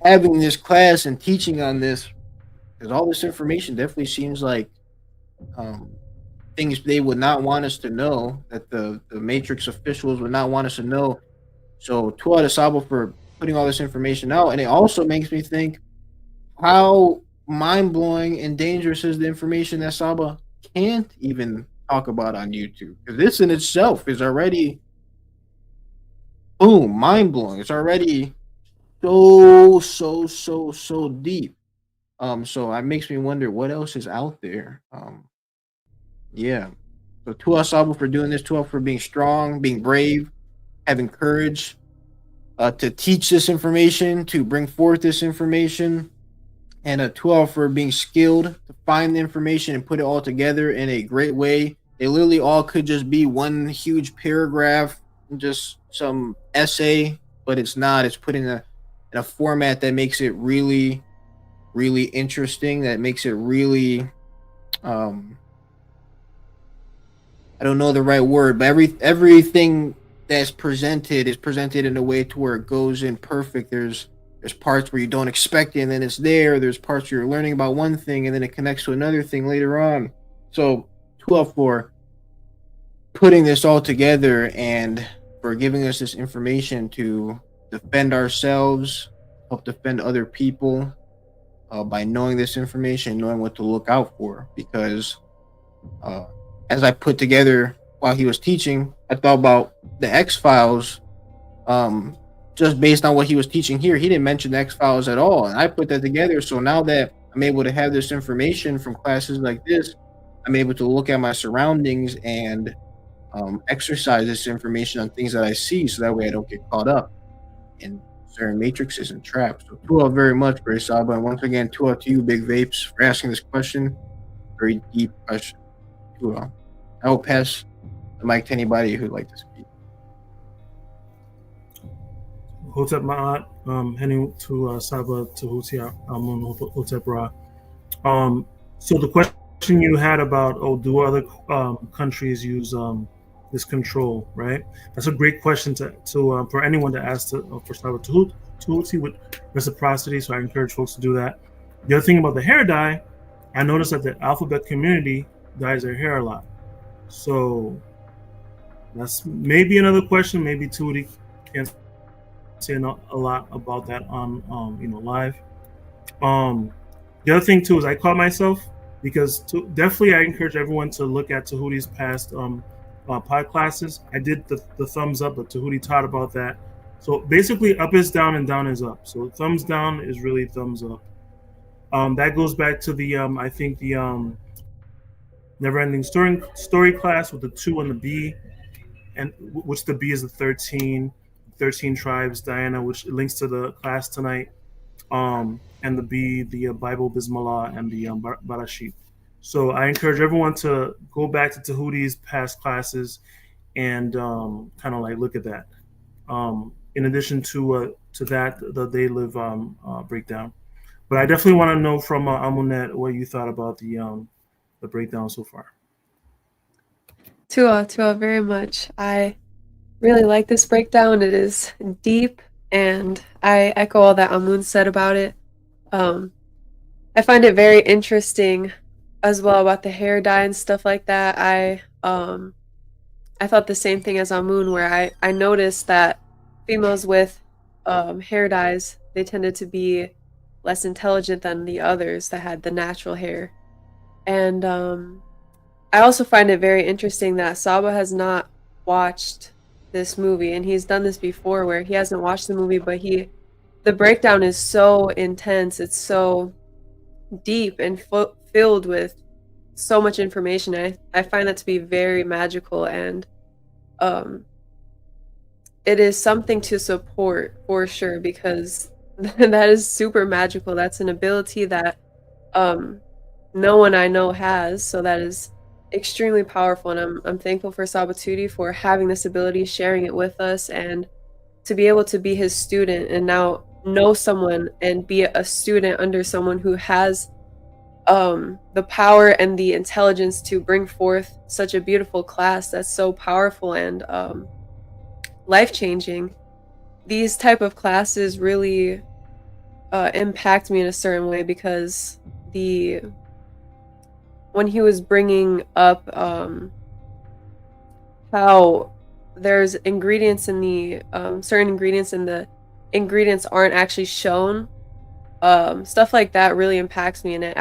having this class and teaching on this, because all this information definitely seems like things they would not want us to know, that the Matrix officials would not want us to know. So kudos to Saba for putting all this information out. And it also makes me think how mind-blowing and dangerous is the information that Saba can't even talk about on YouTube. Because this in itself is already, boom, mind-blowing. It's already so deep. So it makes me wonder what else is out there. Yeah. So kudos Saba for doing this, kudos for being strong, being brave, having courage to teach this information, to bring forth this information, and kudos for being skilled to find the information and put it all together in a great way. They literally all could just be one huge paragraph, just some essay, but it's not. It's put in in a format that makes it really, really interesting, that makes it really, I don't know the right word, but everything that's presented is presented in a way to where it goes in perfect. There's parts where you don't expect it, and then it's there. There's parts where you're learning about one thing, and then it connects to another thing later on. So, 12 for putting this all together and for giving us this information to defend ourselves, help defend other people by knowing this information, knowing what to look out for. Because as I put together while he was teaching, I thought about the X-Files. Just based on what he was teaching here, he didn't mention the X-Files at all. And I put that together. So now that I'm able to have this information from classes like this, I'm able to look at my surroundings and exercise this information on things that I see, so that way I don't get caught up in certain matrices and traps. So Tua very much, Gray Saba. And once again, Tua to you, Big Vapes, for asking this question. Very deep question. Tua. I will pass the mic to anybody who'd like to speak. Hotep Ma'at, heading to Saba Tehuti Amun Hotep Ra. So the question you had about, do other countries use this control, right? That's a great question to for anyone to ask for Saba Tehuti with reciprocity. So I encourage folks to do that. The other thing about the hair dye, I noticed that the alphabet community dyes their hair a lot. So that's maybe another question. Maybe Tehuti can say a lot about that on live. The other thing too is I caught myself because definitely I encourage everyone to look at Tehuti's past pod classes. I did the thumbs up, but Tehuti taught about that. So basically, up is down and down is up. So thumbs down is really thumbs up. That goes back to the I think the never-ending story class with the 2 and the B, and which the B is the 13 tribes, Diana, which links to the class tonight, and the B, the Bible, Bismillah, and the Barashit. So I encourage everyone to go back to Tehuti's past classes and kind of like look at that. In addition to that, the They Live breakdown. But I definitely want to know from Amunet what you thought about the breakdown so far. Tua, very much. I really like this breakdown. It is deep, and I echo all that Amun said about it. I find it very interesting as well about the hair dye and stuff like that. I thought the same thing as Amun, where I noticed that females with hair dyes, they tended to be less intelligent than the others that had the natural hair. And I also find it very interesting that Saba has not watched this movie, and he's done this before where he hasn't watched the movie, but the breakdown is so intense, it's so deep and filled with so much information. I find that to be very magical, and it is something to support for sure, because that is super magical. That's an ability that no one I know has, so that is extremely powerful, and I'm thankful for Sabatuti for having this ability, sharing it with us, and to be able to be his student and now know someone and be a student under someone who has the power and the intelligence to bring forth such a beautiful class that's so powerful and life-changing. These type of classes really impact me in a certain way, because when he was bringing up how there's ingredients in the certain ingredients and the ingredients aren't actually shown, stuff like that really impacts me, and it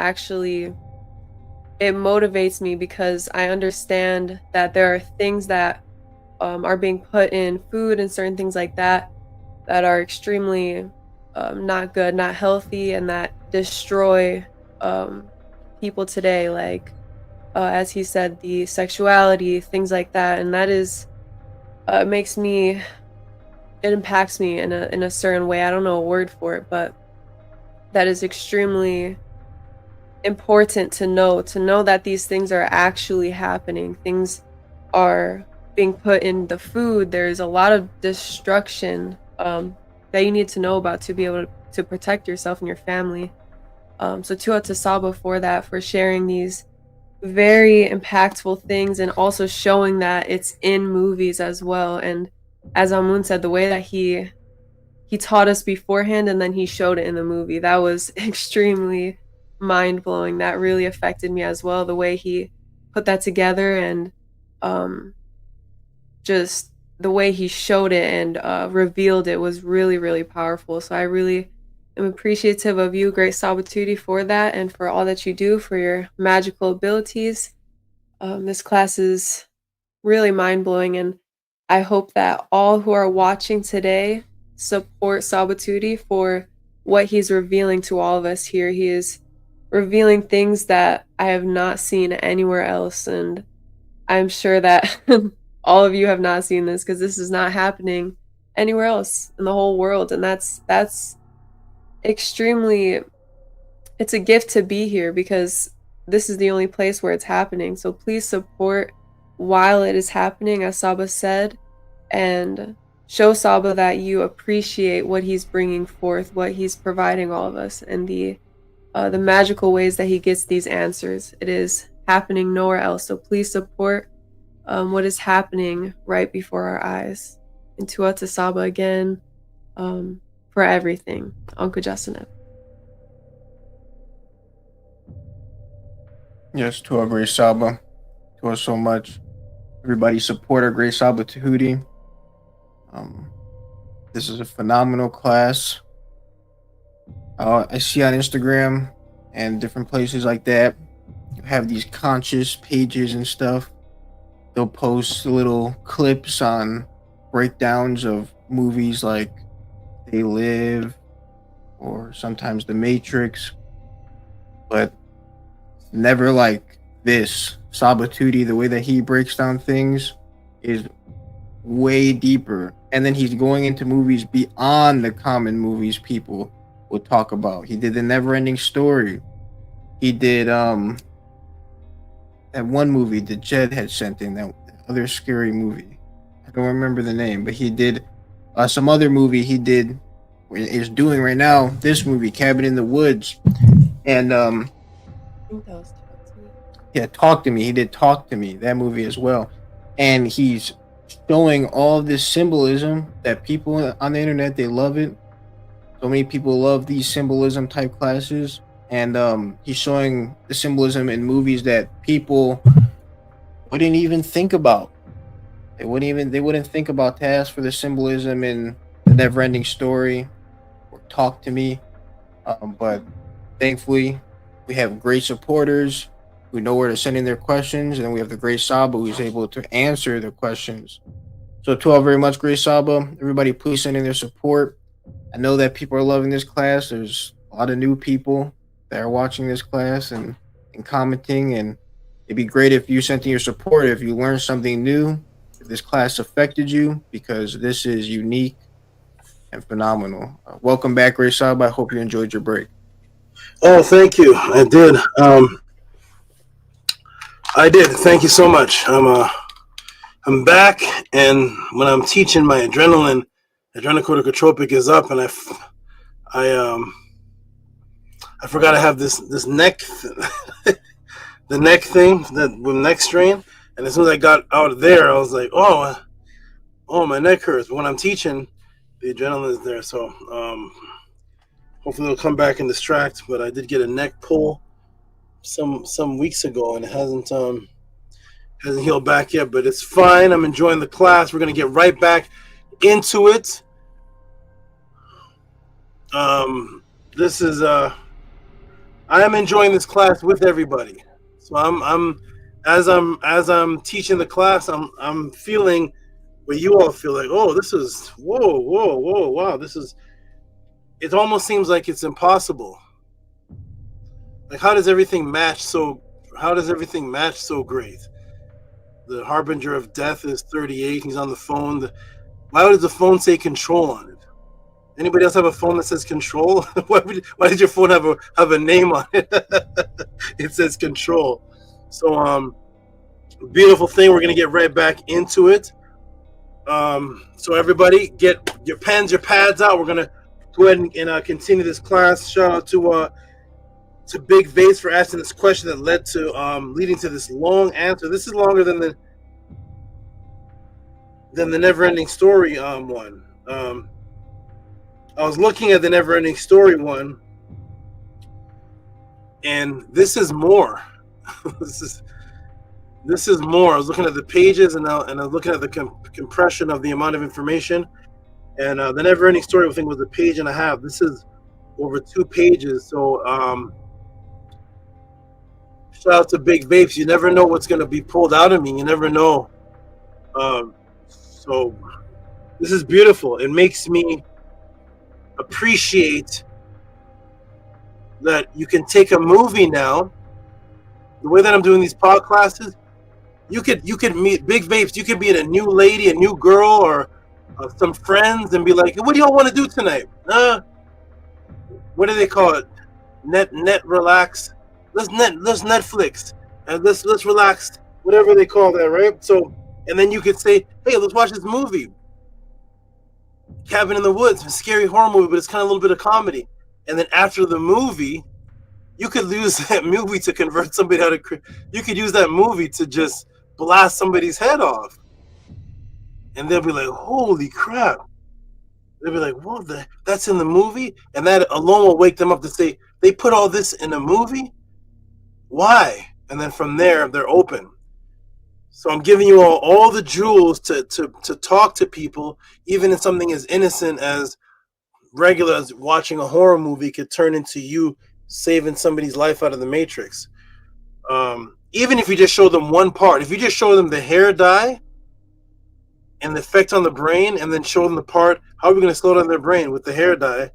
motivates me, because I understand that there are things that are being put in food and certain things like that that are extremely not good, not healthy, and that destroy people today, like as he said, the sexuality, things like that. And that is it impacts me in a certain way. I don't know a word for it, but that is extremely important to know that these things are actually happening. Things are being put in the food. There's a lot of destruction. There that you need to know about to be able to protect yourself and your family. So Tua to Saba for that, for sharing these very impactful things and also showing that it's in movies as well. And as Amun said, the way that he taught us beforehand and then he showed it in the movie, that was extremely mind-blowing. That really affected me as well, the way he put that together, and just the way he showed it and revealed it was really, really powerful. So I really am appreciative of you, Great Sabatuti, for that and for all that you do, for your magical abilities. This class is really mind-blowing, and I hope that all who are watching today support Sabatuti for what he's revealing to all of us here. He is revealing things that I have not seen anywhere else, and I'm sure that all of you have not seen this, because this is not happening anywhere else in the whole world. And that's extremely, it's a gift to be here, because this is the only place where it's happening. So please support while it is happening, as Saba said, and show Saba that you appreciate what he's bringing forth, what he's providing all of us, and the magical ways that he gets these answers. It is happening nowhere else. So please support what is happening right before our eyes. And Tua to Saba again, for everything. Uncle Justin. Yes, to our Great Saba. To us so much. Everybody support our Great Saba Tehuti. This is a phenomenal class. I see on Instagram and different places like that, you have these conscious pages and stuff. They'll post little clips on breakdowns of movies like They Live or sometimes The Matrix, but never like this. Sabatuti, the way that he breaks down things is way deeper. And then he's going into movies beyond the common movies people will talk about. He did The Never-Ending Story. He did that one movie that Jed had sent in, that other scary movie. I don't remember the name, but he did some other movie he did, is doing right now, this movie, Cabin in the Woods. And I think that was Talk to Me. Yeah, Talk to Me. He did Talk to Me, that movie as well. And he's showing all this symbolism that people on the internet, they love it. So many people love these symbolism type classes. And he's showing the symbolism in movies that people wouldn't even think about. They wouldn't think about to ask for the symbolism in The Never-Ending Story or Talk to Me. But thankfully, we have great supporters who know where to send in their questions, and then we have the Great Saba who's able to answer the questions. So to all very much, Great Saba, everybody please send in their support. I know that people are loving this class. There's a lot of new people that are watching this class and commenting, and it'd be great if you sent in your support, if you learned something new, if this class affected you, because this is unique and phenomenal. Welcome back, Great Saba. I hope you enjoyed your break. Oh, thank you. I did. I did. Thank you so much. I'm back, and when I'm teaching, my adrenocorticotropic is up, and I forgot I have this neck, the neck thing, with neck strain, and as soon as I got out of there, I was like, oh, my neck hurts. But when I'm teaching, the adrenaline is there, so hopefully it'll come back and distract. But I did get a neck pull some weeks ago, and it hasn't healed back yet, but it's fine. I'm enjoying the class. We're gonna get right back into it. This is I am enjoying this class with everybody. So as I'm teaching the class, I'm feeling what you all feel, like, oh, this is whoa, wow, this is, it almost seems like it's impossible. Like, how does everything match so great? The harbinger of death is 38. He's on the phone. Why does the phone say control on it? Anybody else have a phone that says control? Why did your phone have a name on it? It says control. So beautiful thing. We're gonna get right back into it. So everybody, get your pens, your pads out. We're gonna go ahead and continue this class. Shout out to Big Vase for asking this question that led to leading to this long answer. This is longer than the Never-Ending Story one. I was looking at the Never-Ending Story one, and this is more. This is more. I was looking at the pages, and I was looking at the compression of the amount of information. And the Never-Ending Story, I think, was a page and a half. This is over 2 pages. So shout out to Big Vapes. You never know what's going to be pulled out of me. You never know. So this is beautiful. It makes me appreciate that you can take a movie now. The way that I'm doing these pod classes, you could meet Big Vapes. You could be a new lady, a new girl, or some friends, and be like, "What do y'all want to do tonight? What do they call it? Net relax. Let's Netflix and let's relax. Whatever they call that, right? So, and then you could say, "Hey, let's watch this movie, Cabin in the Woods, a scary horror movie, but it's kind of a little bit of comedy." And then after the movie, you could use that movie to convert somebody out of. You could use that movie to just blast somebody's head off, and they'll be like, "Holy crap!" They'll be like, "What? That's in the movie?" And that alone will wake them up to say, "They put all this in a movie? Why?" And then from there, they're open. So I'm giving you all the jewels to talk to people, even in something as innocent as regular as watching a horror movie could turn into you saving somebody's life out of the Matrix. Even if you just show them one part, if you just show them the hair dye and the effect on the brain, and then show them the part, how are we going to slow down their brain with the hair dye?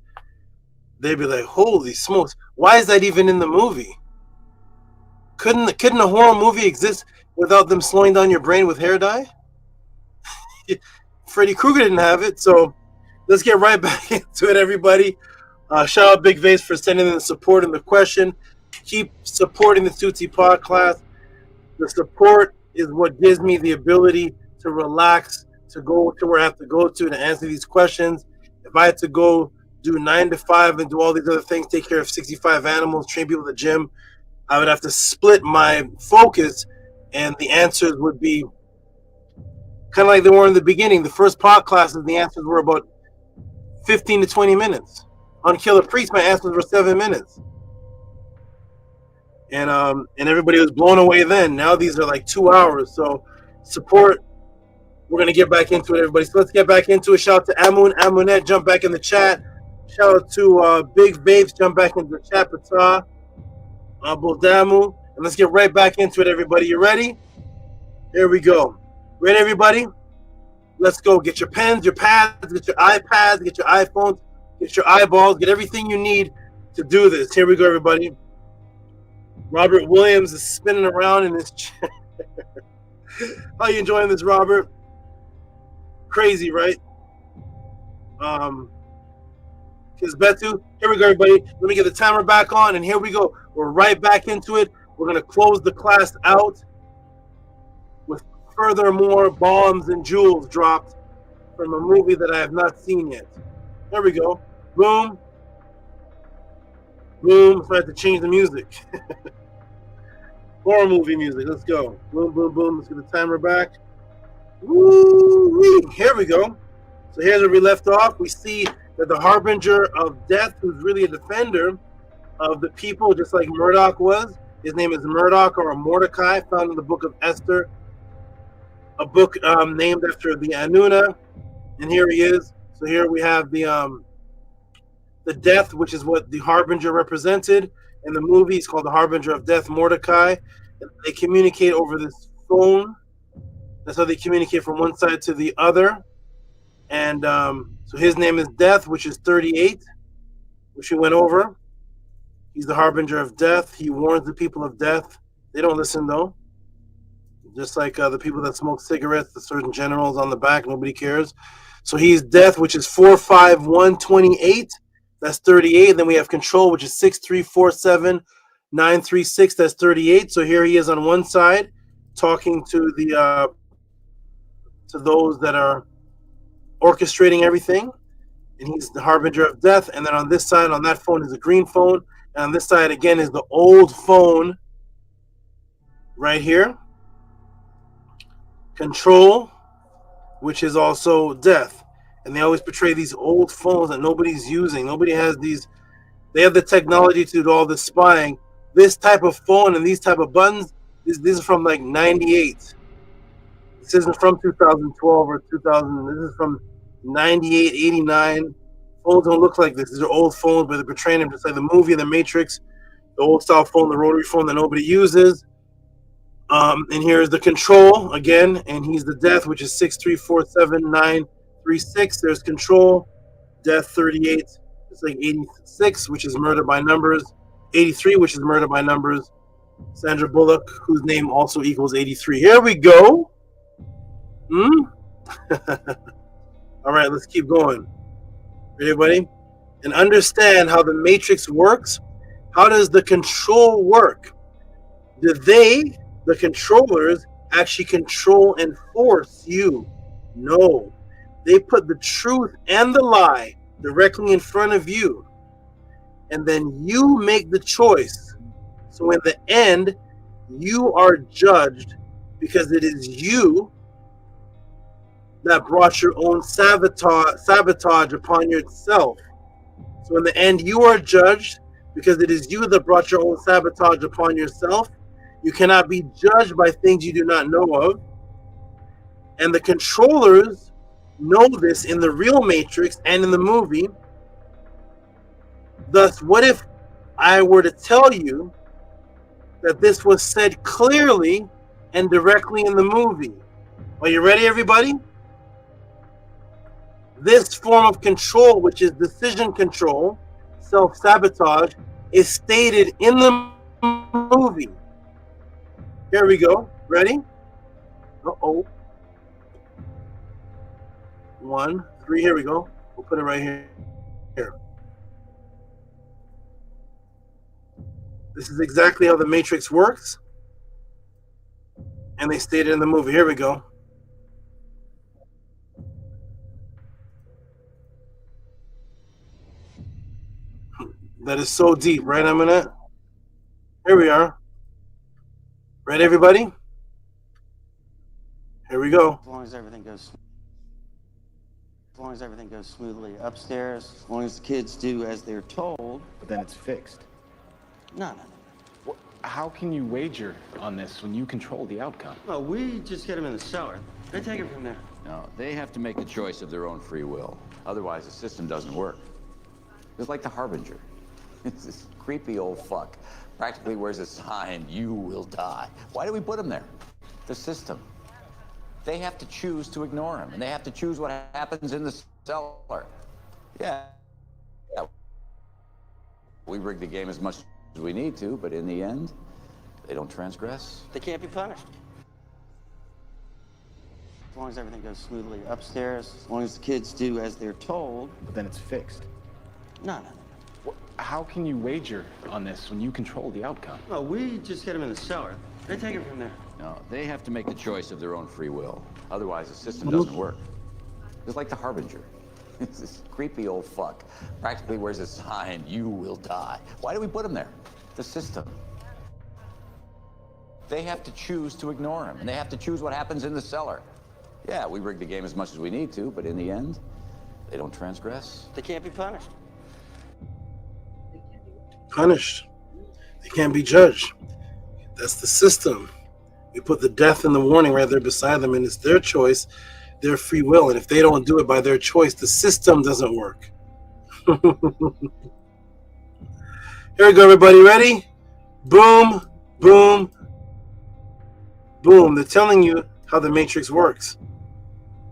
They'd be like, "Holy smokes! Why is that even in the movie? Couldn't a horror movie exist without them slowing down your brain with hair dye?" Freddy Krueger didn't have it, so let's get right back into it, everybody. Shout out Big Vase for sending in the support and the question. Keep supporting the Tehuti Pod class. The support is what gives me the ability to relax, to go to where I have to go to answer these questions. If I had to go do 9 to 5 and do all these other things, take care of 65 animals, train people at the gym, I would have to split my focus, and the answers would be kind of like they were in the beginning. The first pod classes, the answers were about 15 to 20 minutes. On Killer Priest, my answers were 7 minutes. And everybody was blown away then. Now these are like 2 hours. So support. We're going to get back into it, everybody. So let's get back into it. Shout out to Amun, Amunet, jump back in the chat. Shout out to Big Vapes, jump back into the chat. Patah, Boldamu. And let's get right back into it, everybody. You ready? Here we go. Ready, everybody? Let's go. Get your pens, your pads, get your iPads, get your iPhones, get your eyeballs, get everything you need to do this. Here we go, everybody. Robert Williams is spinning around in his chair. How you enjoying this, Robert? Crazy, right? Kisbetu. Here we go, everybody. Let me get the timer back on, and here we go. We're right back into it. We're going to close the class out with furthermore bombs and jewels dropped from a movie that I have not seen yet. There we go. Boom. Boom. So I have to change the music. Horror movie music. Let's go. Boom, boom, boom. Let's get the timer back. Woo-wee. Here we go. So here's where we left off. We see that the Harbinger of Death, who's really a defender of the people, just like Murdoch was. His name is Murdoch or Mordecai, found in the book of Esther, a book named after the Anuna. And here he is. So here we have the death, which is what the Harbinger represented. In the movie, it's called the Harbinger of Death, Mordecai. And they communicate over this phone. That's how they communicate from one side to the other. And so his name is Death, which is 38, which we went over. He's the Harbinger of Death. He warns the people of death. They don't listen, though. Just like the people that smoke cigarettes, the certain generals on the back, nobody cares. So he's Death, which is 45128. That's 38. Then we have Control, which is 6347936. That's 38. So here he is on one side, talking to the to those that are orchestrating everything, and he's the harbinger of death. And then on this side, on that phone, is the green phone, and on this side again is the old phone right here. Control, which is also death. And they always portray these old phones that nobody's using. Nobody has these. They have the technology to do all this spying. This type of phone and these type of buttons, these are from like 98. This isn't from 2012 or 2000. This is from 98, 89. Phones don't look like this. These are old phones, but they're portraying them just like the movie, The Matrix, the old style phone, the rotary phone that nobody uses. And here's the control again, and he's the death, which is 6347936. There's control, death 38. It's like 86, which is murder by numbers. 83, which is murder by numbers. Sandra Bullock, whose name also equals 83. Here we go. All right, let's keep going. Everybody, and understand how the Matrix works. How does the control work? Do they, the controllers, actually control and force you? No. They put the truth and the lie directly in front of you. And then you make the choice. So in the end, you are judged because it is you that brought your own sabotage upon yourself. So in the end, you are judged because it is you that brought your own sabotage upon yourself. You cannot be judged by things you do not know of. And the controllers know this in the real Matrix and in the movie. Thus, what if I were to tell you that this was said clearly and directly in the movie? Are you ready, everybody? This form of control, which is decision control, self-sabotage, is stated in the movie. Here we go. Ready? Uh-oh. 1, 3, here we go. We'll put it right here. This is exactly how the Matrix works. And they stated in the movie. Here we go. That is so deep, right, Eminent? Here we are. Ready, everybody? Here we go. As long as everything goes smoothly upstairs, as long as the kids do as they're told. But then it's fixed. No. How can you wager on this when you control the outcome? Well, we just get them in the cellar. They take it from there. No, they have to make the choice of their own free will. Otherwise, the system doesn't work. It's like the Harbinger. It's this creepy old fuck. Practically wears a sign, "You will die." Why do we put him there? The system. They have to choose to ignore him, and they have to choose what happens in the cellar. Yeah. We rig the game as much as we need to, but in the end, they don't transgress. They can't be punished. As long as everything goes smoothly upstairs, as long as the kids do as they're told. But then it's fixed. No. How can you wager on this when you control the outcome? Well, we just get them in the cellar. They take it from there. No, they have to make the choice of their own free will. Otherwise, the system doesn't work. It's like the Harbinger. It's this creepy old fuck. Practically wears a sign, "You will die." Why do we put him there? The system. They have to choose to ignore him, and they have to choose what happens in the cellar. Yeah, we rig the game as much as we need to, but in the end, they don't transgress. They can't be punished. Punished. They can't be judged. That's the system. We put the death and the warning right there beside them, and it's their choice, their free will. And if they don't do it by their choice, the system doesn't work. Here we go, everybody. Ready? Boom, boom, boom. They're telling you how the Matrix works.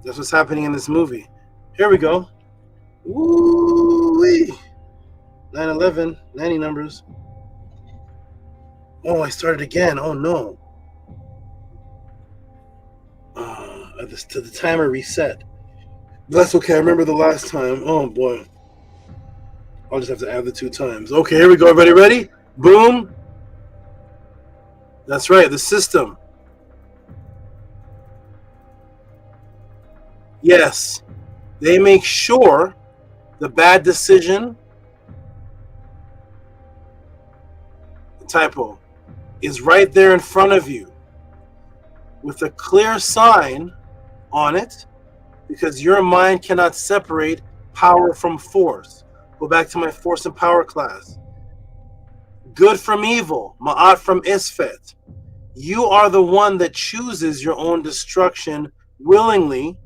That's what's happening in this movie. Here we go. Woo-wee. 9/11, 90 numbers. Oh, I started again. Oh no. To the timer reset. That's okay. I remember the last time. Oh boy. I'll just have to add the 2 times. Okay, here we go. Everybody ready? Boom. That's right. The system. Yes. They make sure the bad decision, typo, is right there in front of you with a clear sign on it, because your mind cannot separate power from force. Go back to my force and power class. Good from evil, Ma'at from Isfet. You are the one that chooses your own destruction willingly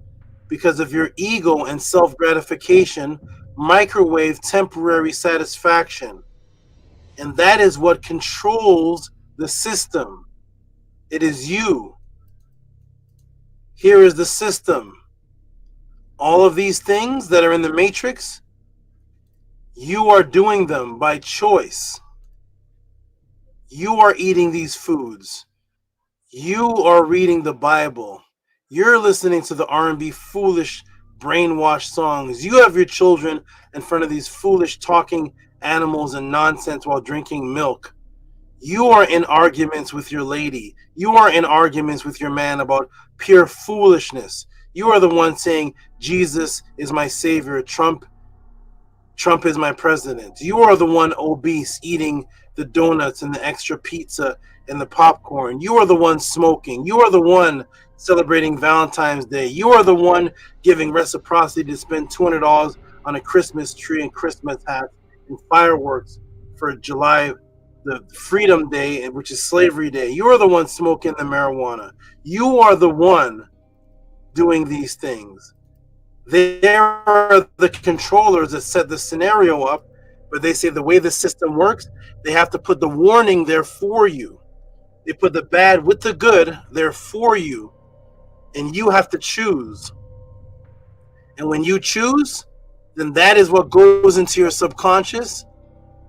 because of your ego and self-gratification, microwave temporary satisfaction. And that is what controls the system. It is you. Here is the system. All of these things that are in the matrix, you are doing them by choice. You are eating these foods. You are reading the Bible. You're listening to the R&B foolish brainwashed songs. You have your children in front of these foolish talking animals and nonsense while drinking milk. You are in arguments with your lady. You are in arguments with your man about pure foolishness. You are the one saying, Jesus is my savior. Trump is my president. You are the one obese eating the donuts and the extra pizza and the popcorn. You are the one smoking. You are the one celebrating Valentine's Day. You are the one giving reciprocity to spend $200 on a Christmas tree and Christmas hats and fireworks for July, the Freedom Day, which is Slavery Day. You are the one smoking the marijuana. You are the one doing these things. They are the controllers that set the scenario up, but they say the way the system works, they have to put the warning there for you. They put the bad with the good there for you, and you have to choose. And when you choose, then that is what goes into your subconscious.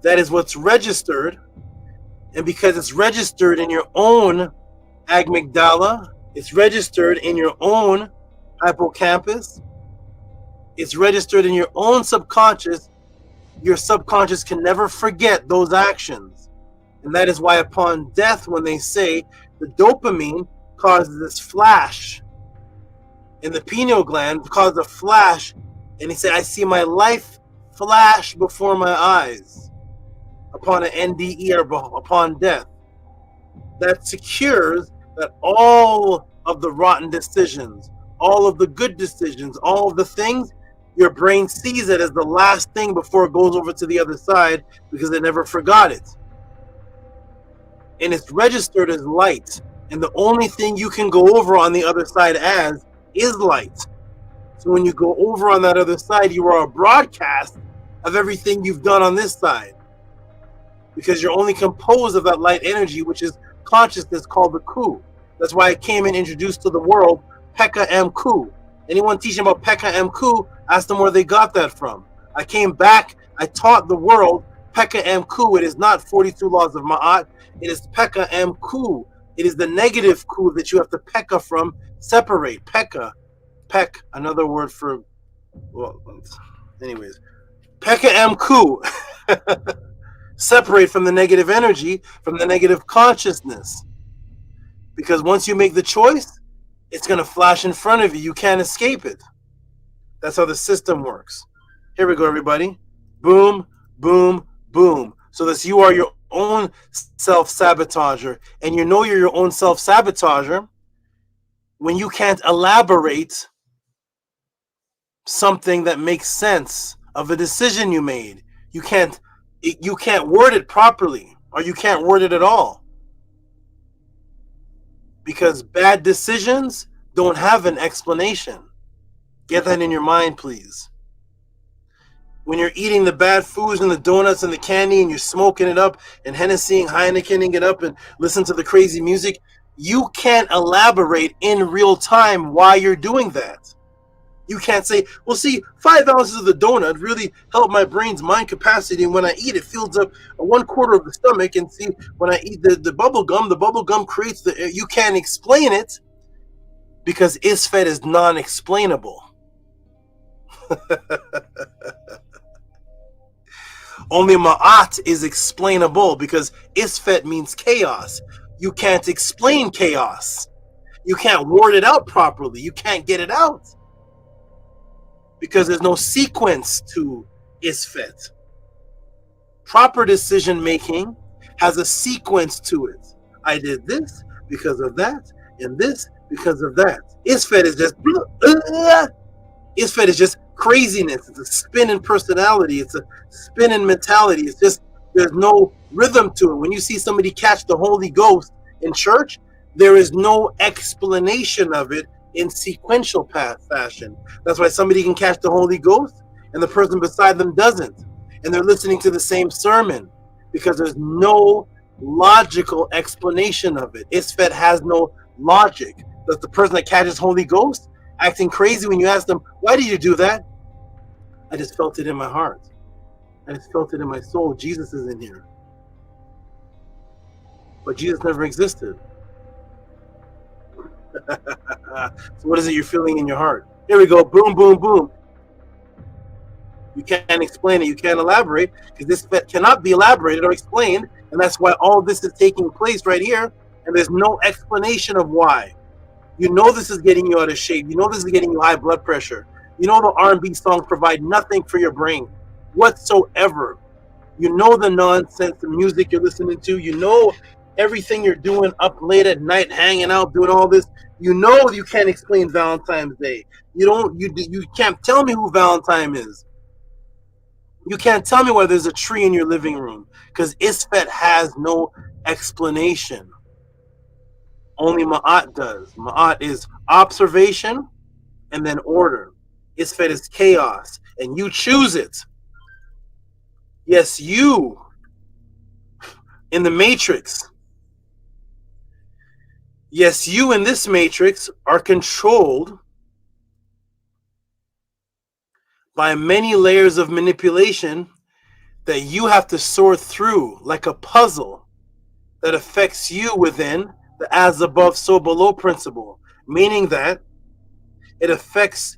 That is what's registered. And because it's registered in your own amygdala, it's registered in your own hippocampus, it's registered in your own subconscious. Your subconscious can never forget those actions. And that is why upon death, when they say the dopamine causes this flash in the pineal gland, causes a flash, and he said, I see my life flash before my eyes upon an NDE or upon death. That secures that all of the rotten decisions, all of the good decisions, all of the things, your brain sees it as the last thing before it goes over to the other side because it never forgot it. And it's registered as light. And the only thing you can go over on the other side as is light. So when you go over on that other side, you are a broadcast of everything you've done on this side. Because you're only composed of that light energy, which is consciousness called the Ku. That's why it came and introduced to the world Pekka M. Ku. Anyone teaching about Pekka M. Ku, ask them where they got that from. I came back, I taught the world Pekka M. Ku. It is not 42 laws of Ma'at. It is Pekka M. Ku. It is the negative Ku that you have to Pekka from, separate. Pekka. Pek, another word for, well, anyways. Pekka M. Ku. Separate from the negative energy, from the negative consciousness. Because once you make the choice, it's going to flash in front of you. You can't escape it. That's how the system works. Here we go, everybody. Boom, boom, boom. So that you are your own self-sabotager. And you know you're your own self-sabotager when you can't elaborate something that makes sense of a decision you made. You can't word it properly, or you can't word it at all. Because bad decisions don't have an explanation. Get that in your mind, please. When you're eating the bad foods and the donuts and the candy and you're smoking it up and Hennessy and Heinekening it up and listen to the crazy music, you can't elaborate in real time why you're doing that. You can't say, well, see, 5 ounces of the donut really help my brain's mind capacity, and when I eat, it fills up 1/4 of the stomach, and see, when I eat the bubble gum creates the... You can't explain it because Isfet is non-explainable. Only Ma'at is explainable because Isfet means chaos. You can't explain chaos. You can't word it out properly. You can't get it out. because there's no sequence to Isfet. Proper decision making has a sequence to it. I did this because of that, and this because of that. Isfet is just Isfet is just craziness. It's a spin in personality. It's a spin in mentality. It's just there's no rhythm to it. When you see somebody catch the Holy Ghost in church, there is no explanation of it in sequential fashion. That's why somebody can catch the Holy Ghost and the person beside them doesn't. And they're listening to the same sermon because there's no logical explanation of it. Isfet has no logic. Does the person that catches Holy Ghost acting crazy when you ask them, why did you do that? I just felt it in my heart. I just felt it in my soul. Jesus is in here. But Jesus never existed. So what is it you're feeling in your heart? Here we go. Boom, boom, boom. You can't explain it. You can't elaborate because this cannot be elaborated or explained. And that's why all this is taking place right here. And there's no explanation of why. You know this is getting you out of shape. You know this is getting you high blood pressure. You know the R&B songs provide nothing for your brain whatsoever. You know the nonsense, the music you're listening to. You know everything you're doing up late at night, hanging out, doing all this. You know you can't explain Valentine's Day. You can't tell me who Valentine is. You can't tell me why there's a tree in your living room because Isfet has no explanation. Only Ma'at does. Ma'at is observation and then order. Isfet is chaos, and you choose it. Yes, you in the Matrix. Yes, you in this Matrix are controlled by many layers of manipulation that you have to sort through like a puzzle that affects you within the as above, so below principle, meaning that it affects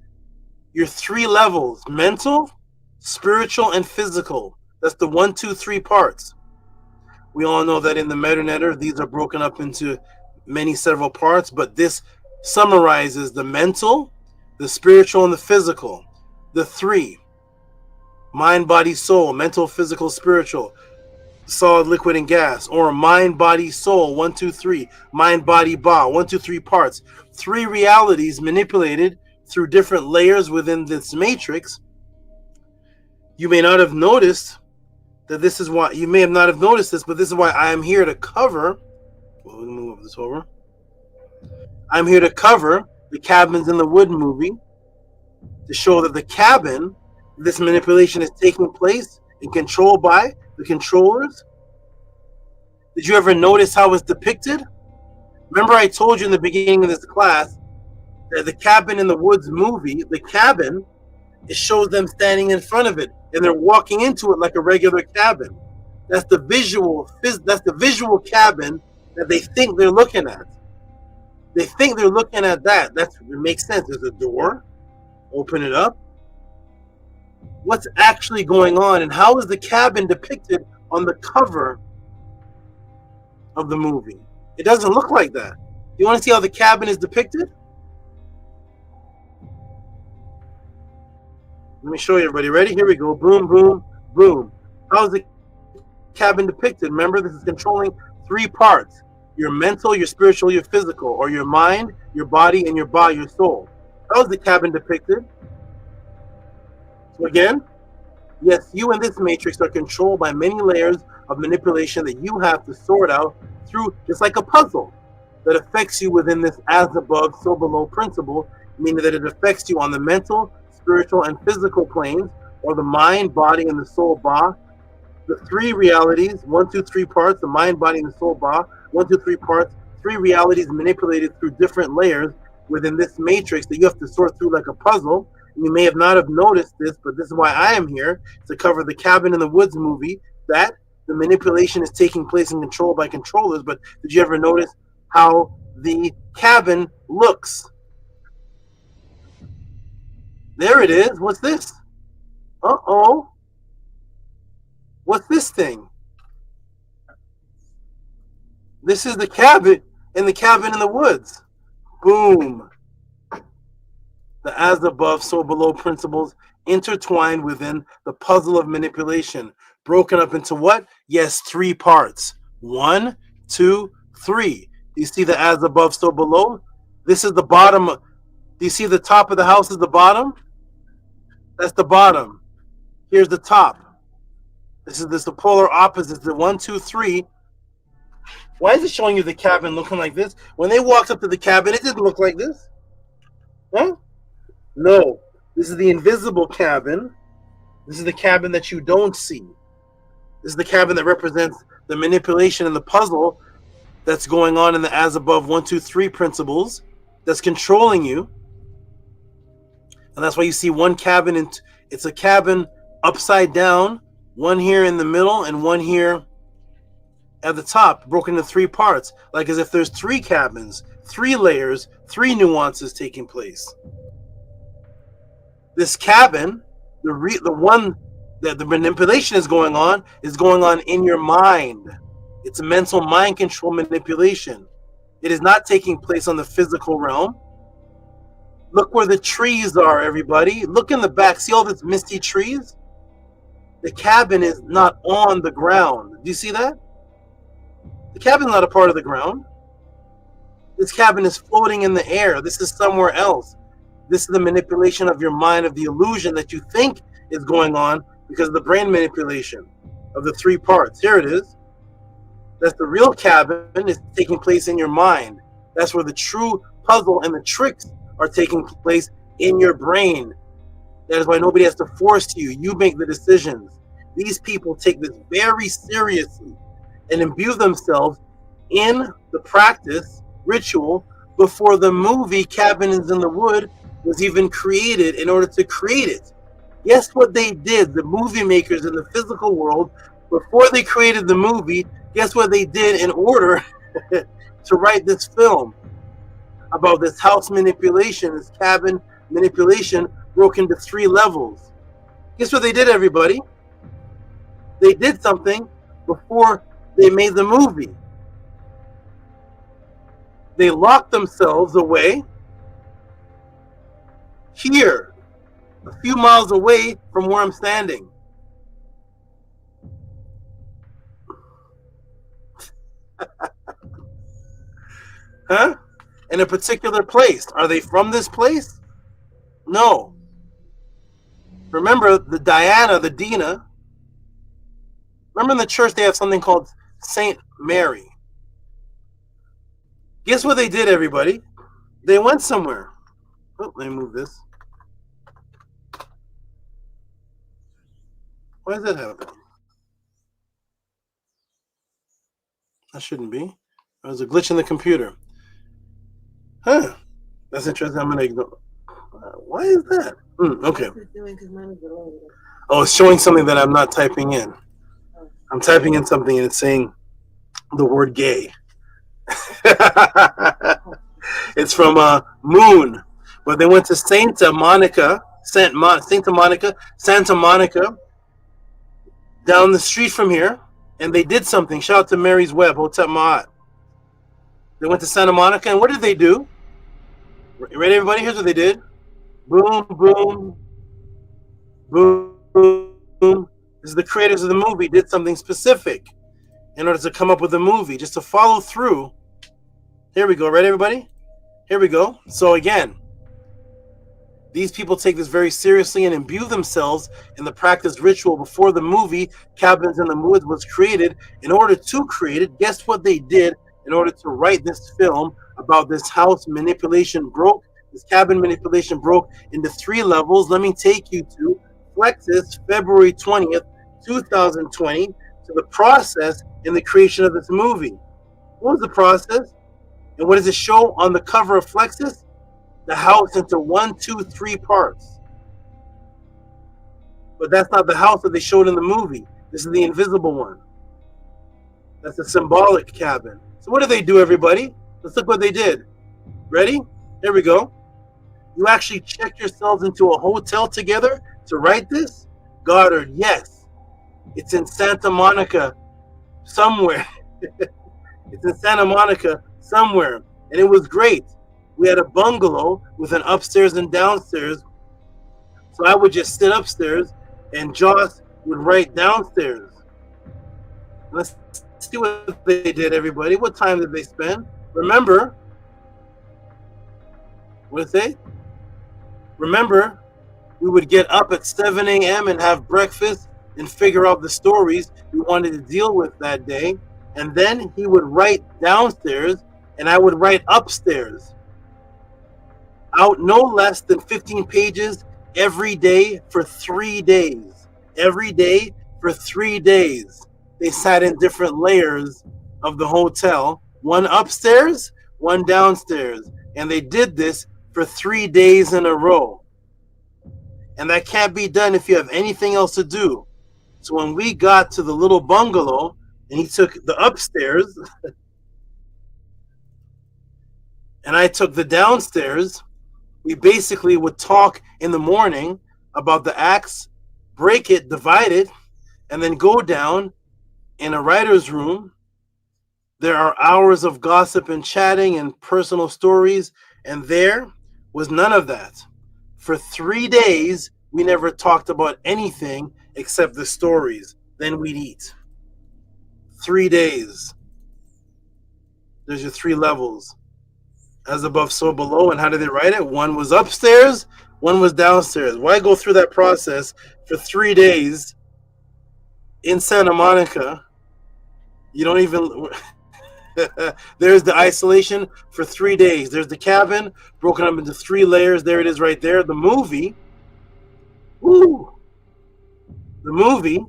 your three levels: mental, spiritual, and physical. That's the 1, 2, 3 parts. We all know that in the Metanetter, these are broken up into many several parts, but this summarizes the mental, the spiritual, and the physical. The three: mind, body, soul, mental, physical, spiritual, solid, liquid, and gas, or mind, body, soul, 1, 2, 3, mind, body, ba, 1, 2, 3 parts. 3 realities manipulated through different layers within this matrix. You may not have noticed that this is why, you may have not have noticed this, but this is why I am here to cover, well, let me move this over. I'm here to cover the Cabins in the Wood movie to show that the cabin, this manipulation is taking place and controlled by the controllers. Did you ever notice how it's depicted? Remember I told you in the beginning of this class that the Cabin in the Woods movie, the cabin, it shows them standing in front of it and they're walking into it like a regular cabin. That's the visual cabin that they think they're looking at. They think they're looking at that. It makes sense. There's a door. Open it up. What's actually going on, and how is the cabin depicted on the cover of the movie? It doesn't look like that. You want to see how the cabin is depicted? Let me show you, everybody. Ready? Here we go. Boom, boom, boom. How's the cabin depicted? Remember, this is controlling 3 parts: your mental, your spiritual, your physical, or your mind, your body, and your soul. How's the cabin depicted? So again, yes, you in this matrix are controlled by many layers of manipulation that you have to sort out through, just like a puzzle that affects you within this as above, so below principle, meaning that it affects you on the mental, spiritual, and physical planes, or the mind, body, and the soul ba. The 3 realities, 1, 2, 3 parts, the mind, body, and the soul ba, 1, 2, 3 parts, 3 realities manipulated through different layers within this matrix that you have to sort through like a puzzle. You may have not have noticed this, but this is why I am here, to cover the Cabin in the Woods movie, that the manipulation is taking place and controlled by controllers. But did you ever notice how the cabin looks? There it is. What's this? Uh-oh. What's this thing? This is the cabin in the Cabin in the Woods. Boom. the as above, so below principles intertwined within the puzzle of manipulation, broken up into what? Yes, 3 parts. 1, 2, 3. Do you see the as above, so below? This is the bottom. Do you see the top of the house is the bottom? That's the bottom. Here's the top. This is the polar opposite. The 1, 2, 3. Why is it showing you the cabin looking like this? When they walked up to the cabin, it didn't look like this. Huh? No. This is the invisible cabin. This is the cabin that you don't see. This is the cabin that represents the manipulation and the puzzle that's going on in the as above 1, 2, 3 principles that's controlling you. And that's why you see one cabin, and it's a cabin upside down, one here in the middle and one here at the top, broken into 3 parts, like as if there's 3 cabins, 3 layers, 3 nuances taking place. This cabin, the one that the manipulation is going on in your mind. It's a mental mind control manipulation. It is not taking place on the physical realm. Look where the trees are, everybody. Look in the back. See all these misty trees? The cabin is not on the ground. Do you see that? The cabin is not a part of the ground. This cabin is floating in the air. This is somewhere else. This is the manipulation of your mind, of the illusion that you think is going on because of the brain manipulation of the 3 parts. Here it is. That's the real cabin. Is taking place in your mind. That's where the true puzzle and the tricks are taking place in your brain. That is why nobody has to force you. You make the decisions. These people take this very seriously and imbue themselves in the practice, ritual, before the movie Cabins in the Wood was even created in order to create it. Guess what they did, the movie makers in the physical world, before they created the movie, guess what they did in order to write this film about this house manipulation, this cabin manipulation broken into 3 levels. Guess what they did, everybody? They did something before they made the movie. They locked themselves away here, a few miles away from where I'm standing. Huh? In a particular place. Are they from this place? No. Remember the Diana, the Dina. Remember in the church they have something called Saint Mary. Guess what they did, everybody? They went somewhere. Oh, let me move this. Why is that happening? That shouldn't be. There was a glitch in the computer. Huh. That's interesting. I'm going to ignore. Why is that? Okay. Oh, it's showing something that I'm not typing in. I'm typing in something and it's saying the word gay. It's from Moon. But they went to Santa Monica, down the street from here, and they did something. Shout out to Mary's Web, Hotep Ma'at. They went to Santa Monica, and what did they do? You ready, everybody? Here's what they did. Boom, boom, boom, boom. This is the creators of the movie did something specific in order to come up with a movie, just to follow through. Here we go. Ready, everybody? Here we go. So again, these people take this very seriously and imbue themselves in the practice ritual before the movie Cabins in the Woods was created. In order to create it, guess what they did in order to write this film about this house manipulation broke, this cabin manipulation broke into 3 levels. Let me take you to Flexus, February 20th, 2020, to the process in the creation of this movie. What was the process? And what does it show on the cover of Flexus? The house into 1, 2, 3 parts. But that's not the house that they showed in the movie. This is the invisible one. That's a symbolic cabin. So what did they do, everybody? Let's look what they did. Ready? Here we go. You actually checked yourselves into a hotel together to write this? Goddard, yes. It's in Santa Monica somewhere. It's in Santa Monica somewhere. And it was great. we had a bungalow with an upstairs and downstairs. So I would just sit upstairs and Joss would write downstairs. Let's see what they did, everybody. What time did they spend? Remember, what did it say? Remember, we would get up at 7 a.m. and have breakfast and figure out the stories we wanted to deal with that day. And then he would write downstairs and I would write upstairs. Out no less than 15 pages every day for 3 days. Every day for 3 days. They sat in different layers of the hotel, one upstairs, one downstairs. And they did this for 3 days in a row. And that can't be done if you have anything else to do. So when we got to the little bungalow and he took the upstairs and I took the downstairs, we basically would talk in the morning about the acts, break it, divide it, and then go down in a writer's room. There are hours of gossip and chatting and personal stories, and there was none of that. For 3 days, we never talked about anything except the stories. Then we'd eat. 3 days. There's your 3 levels. As above, so below. And how did they write it? One was upstairs, one was downstairs. Why go through that process for 3 days in Santa Monica? You don't even... There's the isolation for 3 days. There's the cabin broken up into 3 layers. There it is right there. The movie. Woo! The movie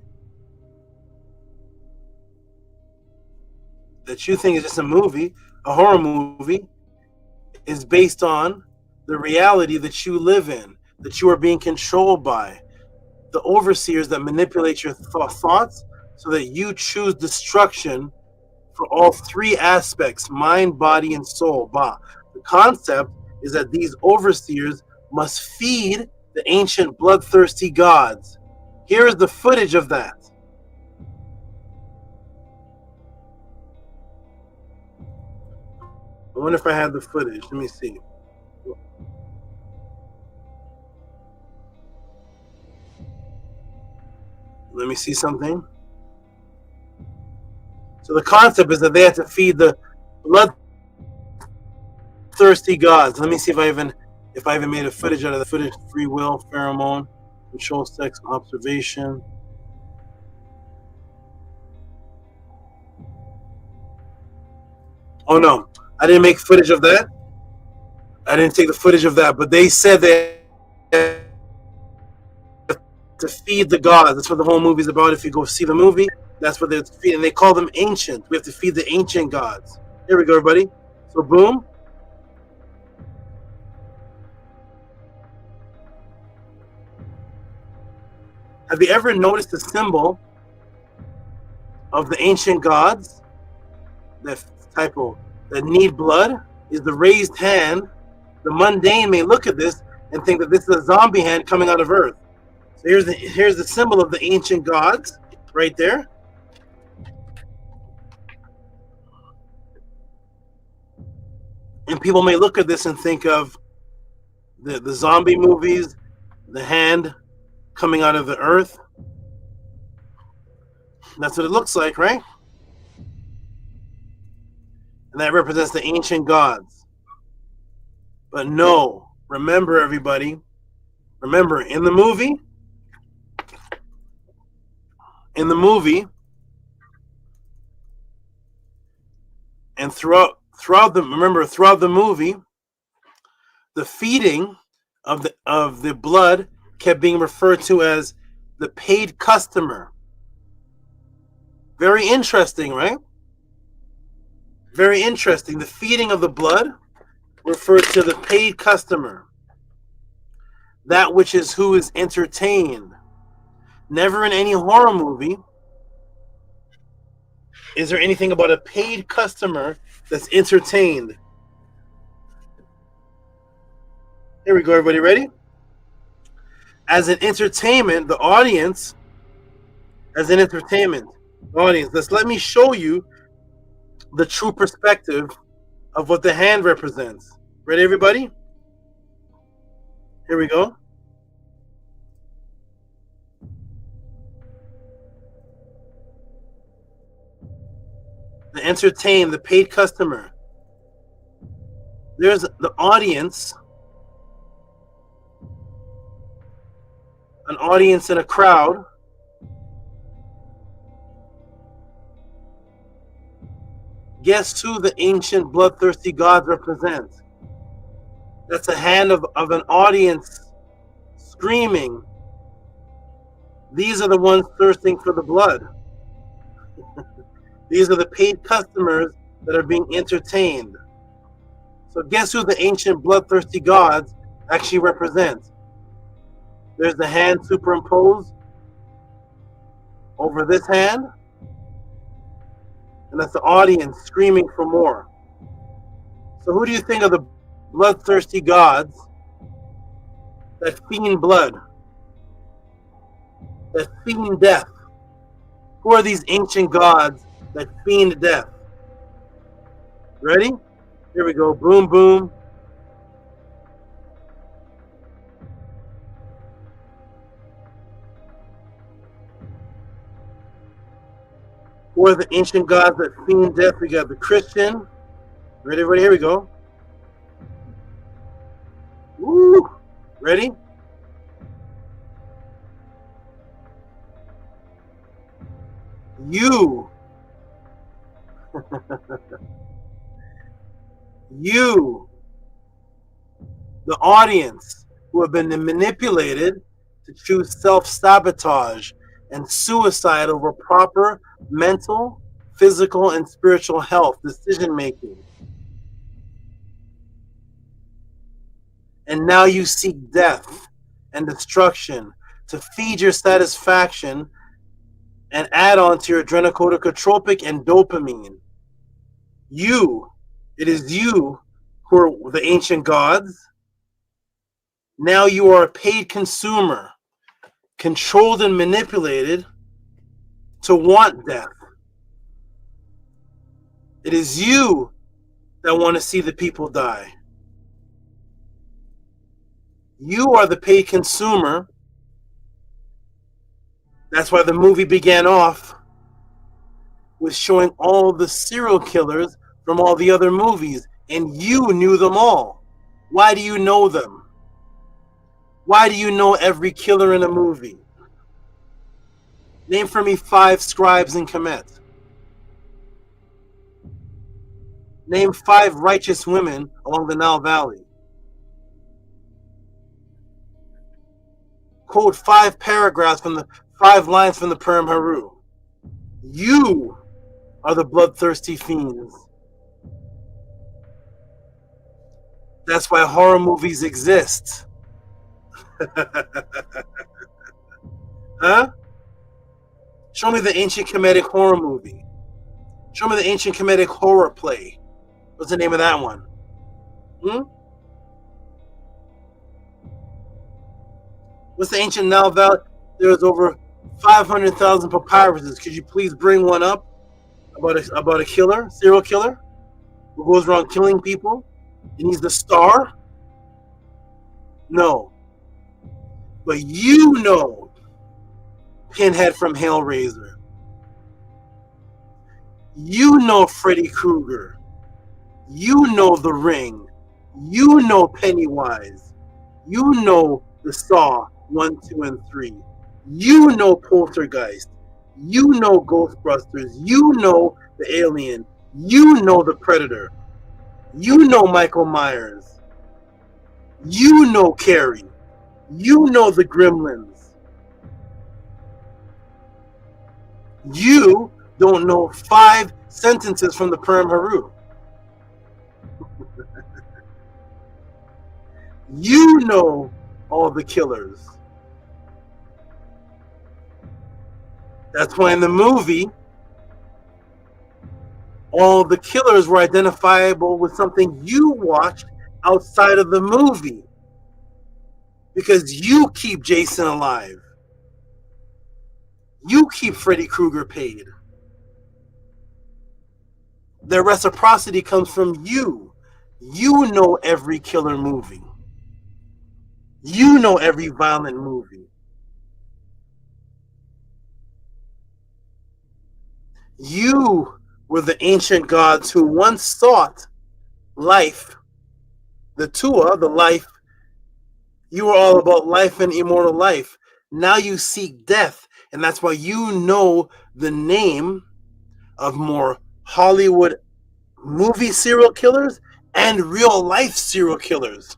that you think is just a movie, a horror movie, is based on the reality that you live in, that you are being controlled by. The overseers that manipulate your thoughts so that you choose destruction for all 3 aspects, mind, body, and soul. The concept is that these overseers must feed the ancient bloodthirsty gods. Here is the footage of that. I wonder if I have the footage. Let me see. Let me see something. So the concept is that they have to feed the bloodthirsty gods. Let me see if I even made a footage out of the footage. Free will, pheromone, control, sex, observation. Oh no, I didn't make footage of that. I didn't take the footage of that, but they said they had to feed the gods. That's what the whole movie's about. If you go see the movie, that's what they're feeding. They call them ancient. We have to feed the ancient gods. Here we go, everybody. So boom. Have you ever noticed the symbol of the ancient gods? That typo, that need blood, is the raised hand. The mundane may look at this and think that this is a zombie hand coming out of Earth. So here's the symbol of the ancient gods right there. And people may look at this and think of the zombie movies, the hand coming out of the earth. That's what it looks like, right? And that represents the ancient gods. But no, remember everybody, remember in the movie, and throughout the movie, the feeding of the blood kept being referred to as the paid customer. Very interesting, right? Very interesting. The feeding of the blood referred to the paid customer. That which is who is entertained. Never in any horror movie is there anything about a paid customer that's entertained. Here we go, everybody ready? As an entertainment, the audience, let me show you the true perspective of what the hand represents. Ready, everybody? Here we go. The entertain, the paid customer. There's the audience, an audience in a crowd. Guess who the ancient bloodthirsty gods represent? That's a hand of an audience screaming. These are the ones thirsting for the blood. These are the paid customers that are being entertained. So guess who the ancient bloodthirsty gods actually represent? There's the hand superimposed over this hand, and that's the audience screaming for more. So who do you think are the bloodthirsty gods that fiend blood, that fiend death? Who are these ancient gods that fiend death? Ready? Here we go. Boom, boom. Who are the ancient gods that fiend death? We got the Christian. Ready, ready, here we go. Woo! Ready? You. You, the audience, who have been manipulated to choose self-sabotage and suicide over proper mental, physical, and spiritual health decision-making. And now you seek death and destruction to feed your satisfaction and add on to your adrenocorticotropic and dopamine. You, it is you who are the ancient gods. Now you are a paid consumer, controlled and manipulated to want death. It is you that want to see the people die. You are the paid consumer. That's why the movie began off with showing all the serial killers from all the other movies, and you knew them all. Why do you know them? Why do you know every killer in a movie? Name for me 5 scribes in Kemet. Name 5 righteous women along the Nile Valley. Quote 5 paragraphs from the 5 lines from the Purim Haru. You are the bloodthirsty fiends. That's why horror movies exist. Huh? Show me the ancient Kemetic horror movie. Show me the ancient Kemetic horror play. What's the name of that one? What's the ancient Nile Valley? There's over 500,000 papyruses. Could you please bring one up about a killer, serial killer, who goes around killing people, and he's the star? No. But you know Pinhead from Hellraiser. You know Freddy Krueger. You know The Ring. You know Pennywise. You know the Saw 1, 2, and 3. You know Poltergeist. You know Ghostbusters. You know the Alien. You know the Predator. You know Michael Myers. You know Carrie. You know the Gremlins. You don't know 5 sentences from the Purim Haru. You know all the killers. That's why in the movie, all the killers were identifiable with something you watched outside of the movie. Because you keep Jason alive. You keep Freddy Krueger paid. Their reciprocity comes from you. You know every killer movie. You know every violent movie. You were the ancient gods who once sought life, the Tua, the life. You were all about life and immortal life. Now you seek death, and that's why you know the name of more Hollywood movie serial killers and real life serial killers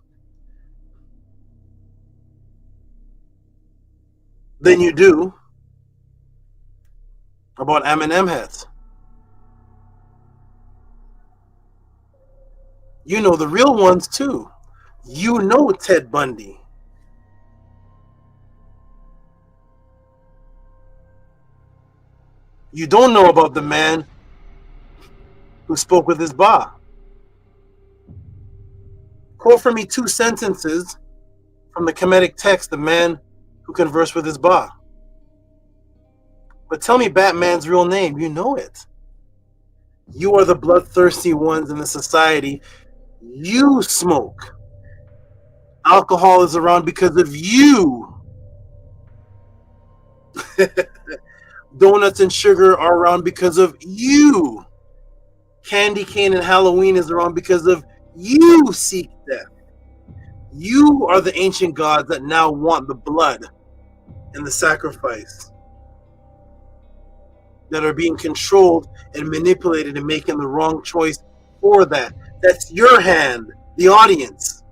than you do about M&M heads. You know the real ones too. You know Ted Bundy. You don't know about the man who spoke with his ba. Quote for me 2 sentences from the Kemetic text, the man who conversed with his ba. But tell me Batman's real name. You know it. You are the bloodthirsty ones in the society. You smoke. Alcohol is around because of you. Donuts and sugar are around because of you. Candy cane and Halloween is around because of you seek death. You are the ancient gods that now want the blood and the sacrifice, that are being controlled and manipulated and making the wrong choice for that. That's your hand, the audience.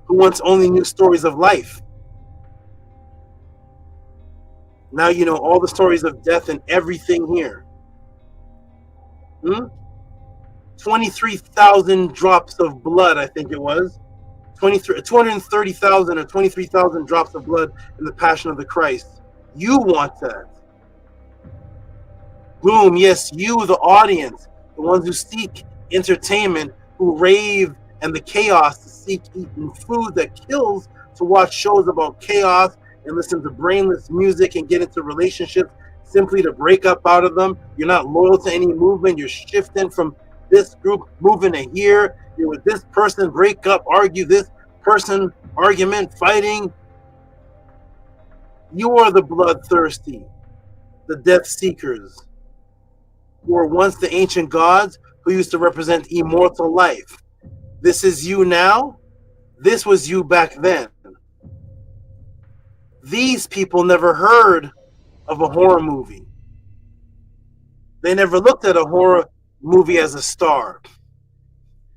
Who once only knew stories of life. Now you know all the stories of death and everything here. 23,000 drops of blood, I think it was. 230,000 or 23,000 drops of blood in the Passion of the Christ. You want that. Boom, yes, you, the audience, the ones who seek entertainment, who rave and the chaos, to seek eating food that kills, to watch shows about chaos and listen to brainless music and get into relationships simply to break up out of them. You're not loyal to any movement. You're shifting from this group, moving to here. You're with this person, break up, argue, this person, argument, fighting. You are the bloodthirsty, the death seekers, who were once the ancient gods who used to represent immortal life. This is you now. This was you back then. These people never heard of a horror movie. They never looked at a horror movie as a star.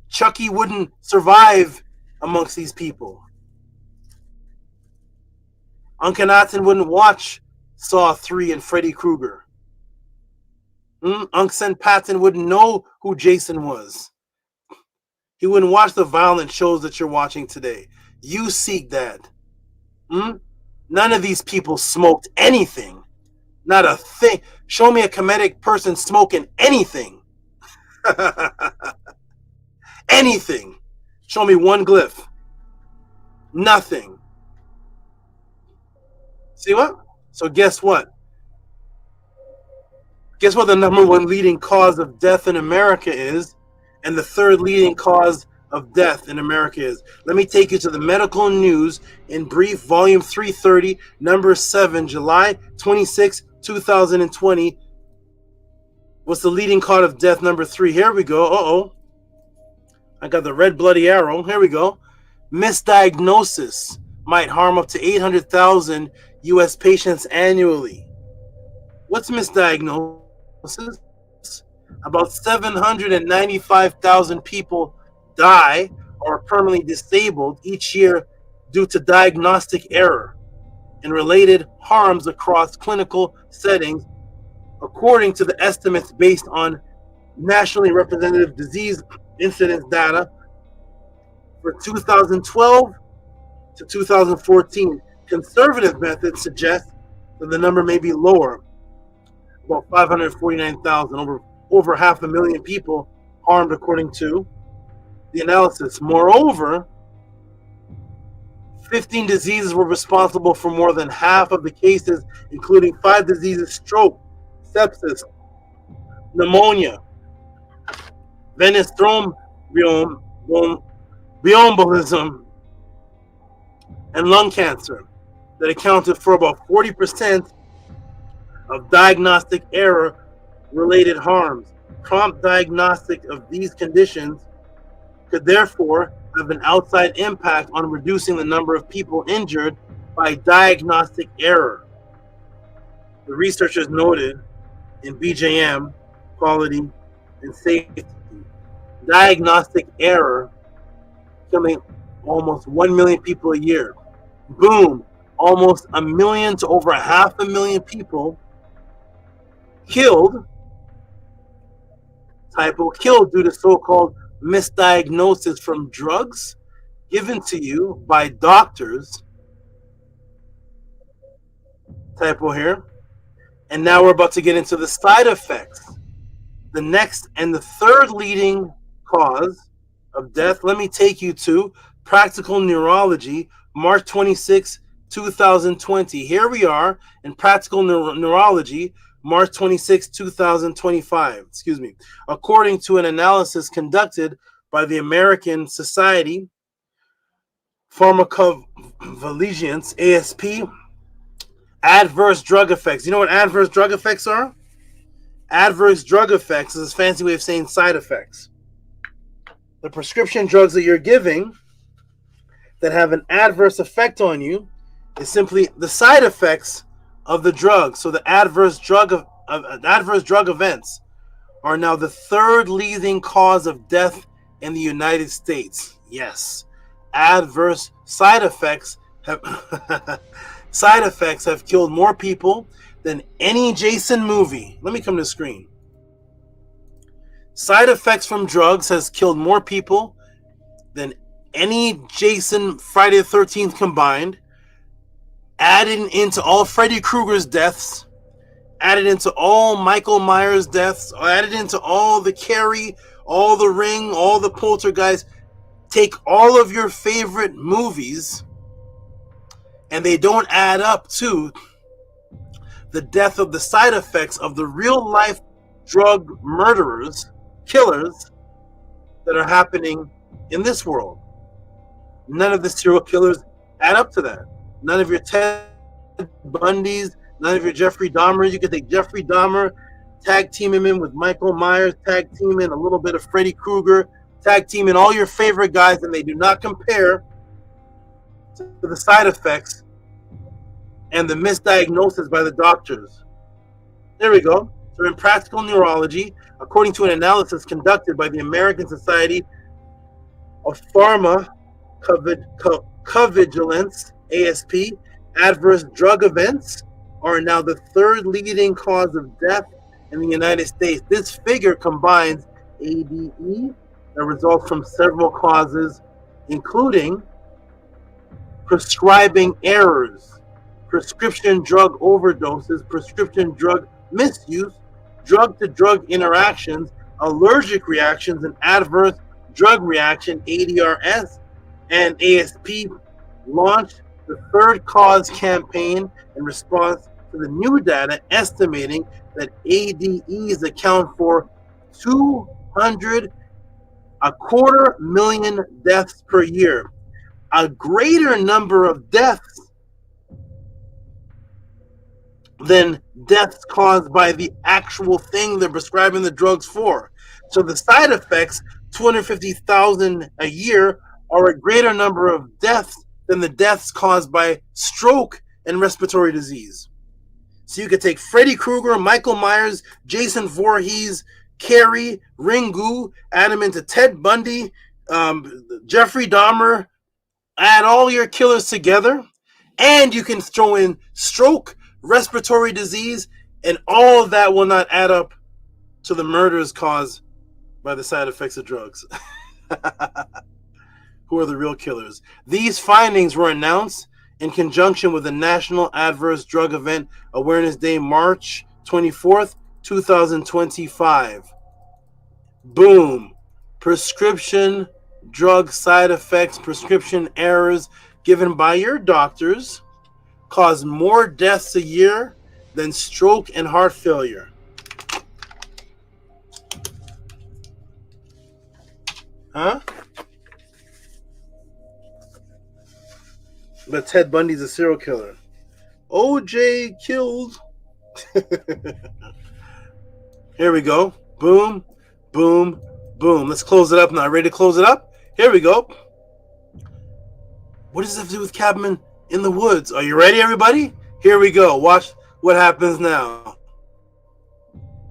Chucky wouldn't survive amongst these people. Akhenaten wouldn't watch Saw 3 and Freddy Krueger. Unc Sen Patton wouldn't know who Jason was. He wouldn't watch the violent shows that you're watching today. You seek that. None of these people smoked anything. Not a thing. Show me a Kemetic person smoking anything. Anything. Show me one glyph. Nothing. See what? So guess what? Guess what the number 1 leading cause of death in America is? And the 3rd leading cause of death in America is? Let me take you to the medical news in brief, volume 330, number 7, July 26, 2020. What's the leading cause of death number 3? Here we go. I got the red bloody arrow. Here we go. Misdiagnosis might harm up to 800,000 U.S. patients annually. What's misdiagnosis? About 795,000 people die or are permanently disabled each year due to diagnostic error and related harms across clinical settings, according to the estimates based on nationally representative disease incidence data for 2012 to 2014. Conservative methods suggest that the number may be lower, about 549,000, over 500,000 people harmed according to the analysis. Moreover, 15 diseases were responsible for more than half of the cases, including 5 diseases: stroke, sepsis, pneumonia, venous thromboembolism, and lung cancer, that accounted for about 40% of diagnostic error-related harms. Prompt diagnostic of these conditions could therefore have an outside impact on reducing the number of people injured by diagnostic error. The researchers noted in BJM, quality and safety, diagnostic error killing almost 1 million people a year. Boom, almost 1 million to over 500,000 people killed, killed due to so-called misdiagnosis from drugs given to you by doctors, typo here. And now we're about to get into the side effects. The next and the third leading cause of death. Let me take you to Practical Neurology, March 26, 2020. Here we are in Practical Neurology, March 26, 2025. Excuse me. According to an analysis conducted by the American Society Pharmacovigilance, ASP, adverse drug effects. You know what adverse drug effects are? Adverse drug effects is a fancy way of saying side effects. The prescription drugs that you're giving that have an adverse effect on you is simply the side effects of the drug. So the adverse drug events are now the third leading cause of death in the United States. Yes, adverse side effects have killed more people than any Jason movie. Let me come to the screen. Side effects from drugs has killed more people than any Jason Friday the 13th combined, added into all Freddy Krueger's deaths, added into all Michael Myers' deaths, added into all the Carrie, all the Ring, all the Poltergeist. Take all of your favorite movies, and they don't add up to the death of the side effects of the real life drug murderers, killers that are happening in this world. None of the serial killers add up to that. None of your Ted Bundys, none of your Jeffrey Dahmers. You could take Jeffrey Dahmer, tag team him in with Michael Myers, tag team in a little bit of Freddy Krueger, tag team in all your favorite guys, and they do not compare to the side effects and the misdiagnosis by the doctors. There we go. So in Practical Neurology, according to an analysis conducted by the American Society of Pharmacovigilance, ASP, adverse drug events are now the third leading cause of death in the United States. This figure combines ADE that results from several causes, including prescribing errors, prescription drug overdoses, prescription drug misuse, drug-to-drug interactions, allergic reactions, and adverse drug reaction, ADRS, and ASP launched the third cause campaign in response to the new data estimating that ADEs account for 250,000 deaths per year. A greater number of deaths than deaths caused by the actual thing they're prescribing the drugs for. So the side effects, 250,000 a year, are a greater number of deaths than the deaths caused by stroke and respiratory disease. So you could take Freddy Krueger, Michael Myers, Jason Voorhees, Carrie, Ringu, add them into Ted Bundy, Jeffrey Dahmer, add all your killers together, and you can throw in stroke, respiratory disease, and all of that will not add up to the murders caused by the side effects of drugs. Who are the real killers? These findings were announced in conjunction with the National Adverse Drug Event Awareness Day, March 24th, 2025. Boom. Prescription drug side effects, prescription errors given by your doctors cause more deaths a year than stroke and heart failure? Huh? But Ted Bundy's a serial killer. OJ killed. Here we go. Boom, boom, boom. Let's close it up now. Ready to close it up? Here we go. What does this have to do with cabin in the woods? Are you ready, everybody? Here we go. Watch what happens now.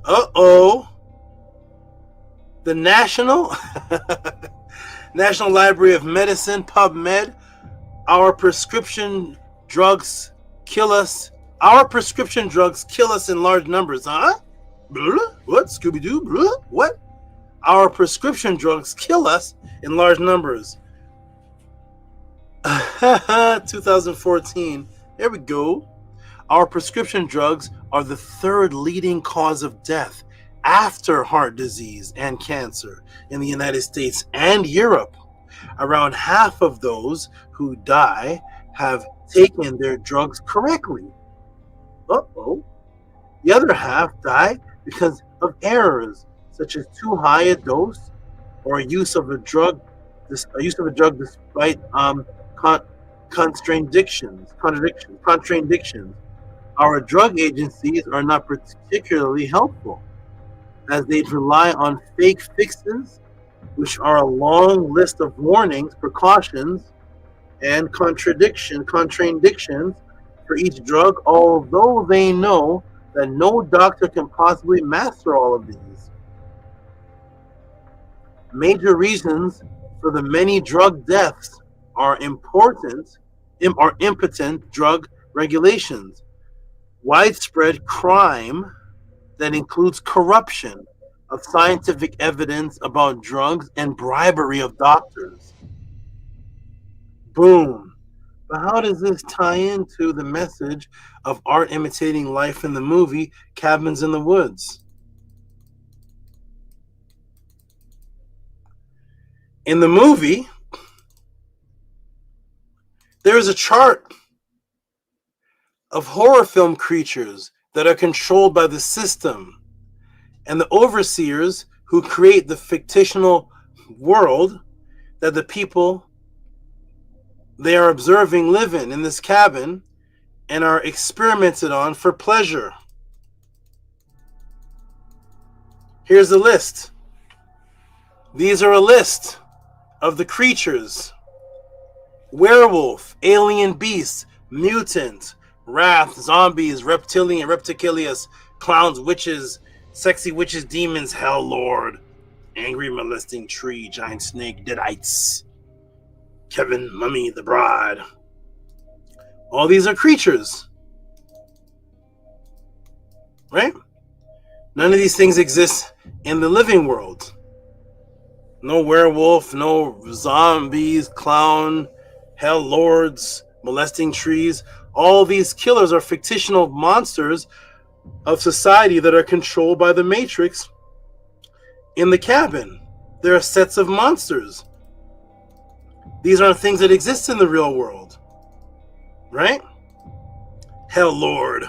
Uh-oh. The National Library of Medicine, PubMed. Our prescription drugs kill us. Our prescription drugs kill us in large numbers, huh? Blah, what? Scooby-Doo? Blah, what? Our prescription drugs kill us in large numbers. 2014. Here we go. Our prescription drugs are the third leading cause of death after heart disease and cancer in the United States and Europe. Around half of those who die have taken their drugs correctly. Uh-oh. The other half die because of errors, such as too high a dose or use of a drug despite contradictions. Our drug agencies are not particularly helpful, as they rely on fake fixes, which are a long list of warnings, precautions, and contradictions for each drug, although they know that no doctor can possibly master all of these. Major reasons for the many drug deaths are impotent drug regulations, widespread crime that includes corruption of scientific evidence about drugs, and bribery of doctors. Boom. But how does this tie into the message of art imitating life in the movie Cabins in the Woods? In the movie, there is a chart of horror film creatures that are controlled by the system, and the overseers who create the fictional world that the people they are observing live in this cabin and are experimented on for pleasure. Here's a list. These are a list of the creatures: werewolf, alien beast, mutant, wrath, zombies, reptilian, repticilius, clowns, witches, sexy witches, demons, hell lord, angry molesting tree, giant snake, deadites, Kevin, mummy, the bride. All these are creatures, right? None of these things exist in the living world. No werewolf, no zombies, clown, hell lords, molesting trees. All these killers are fictional monsters of society that are controlled by the Matrix in the cabin. There are sets of monsters. These aren't things that exist in the real world, right? Hell Lord,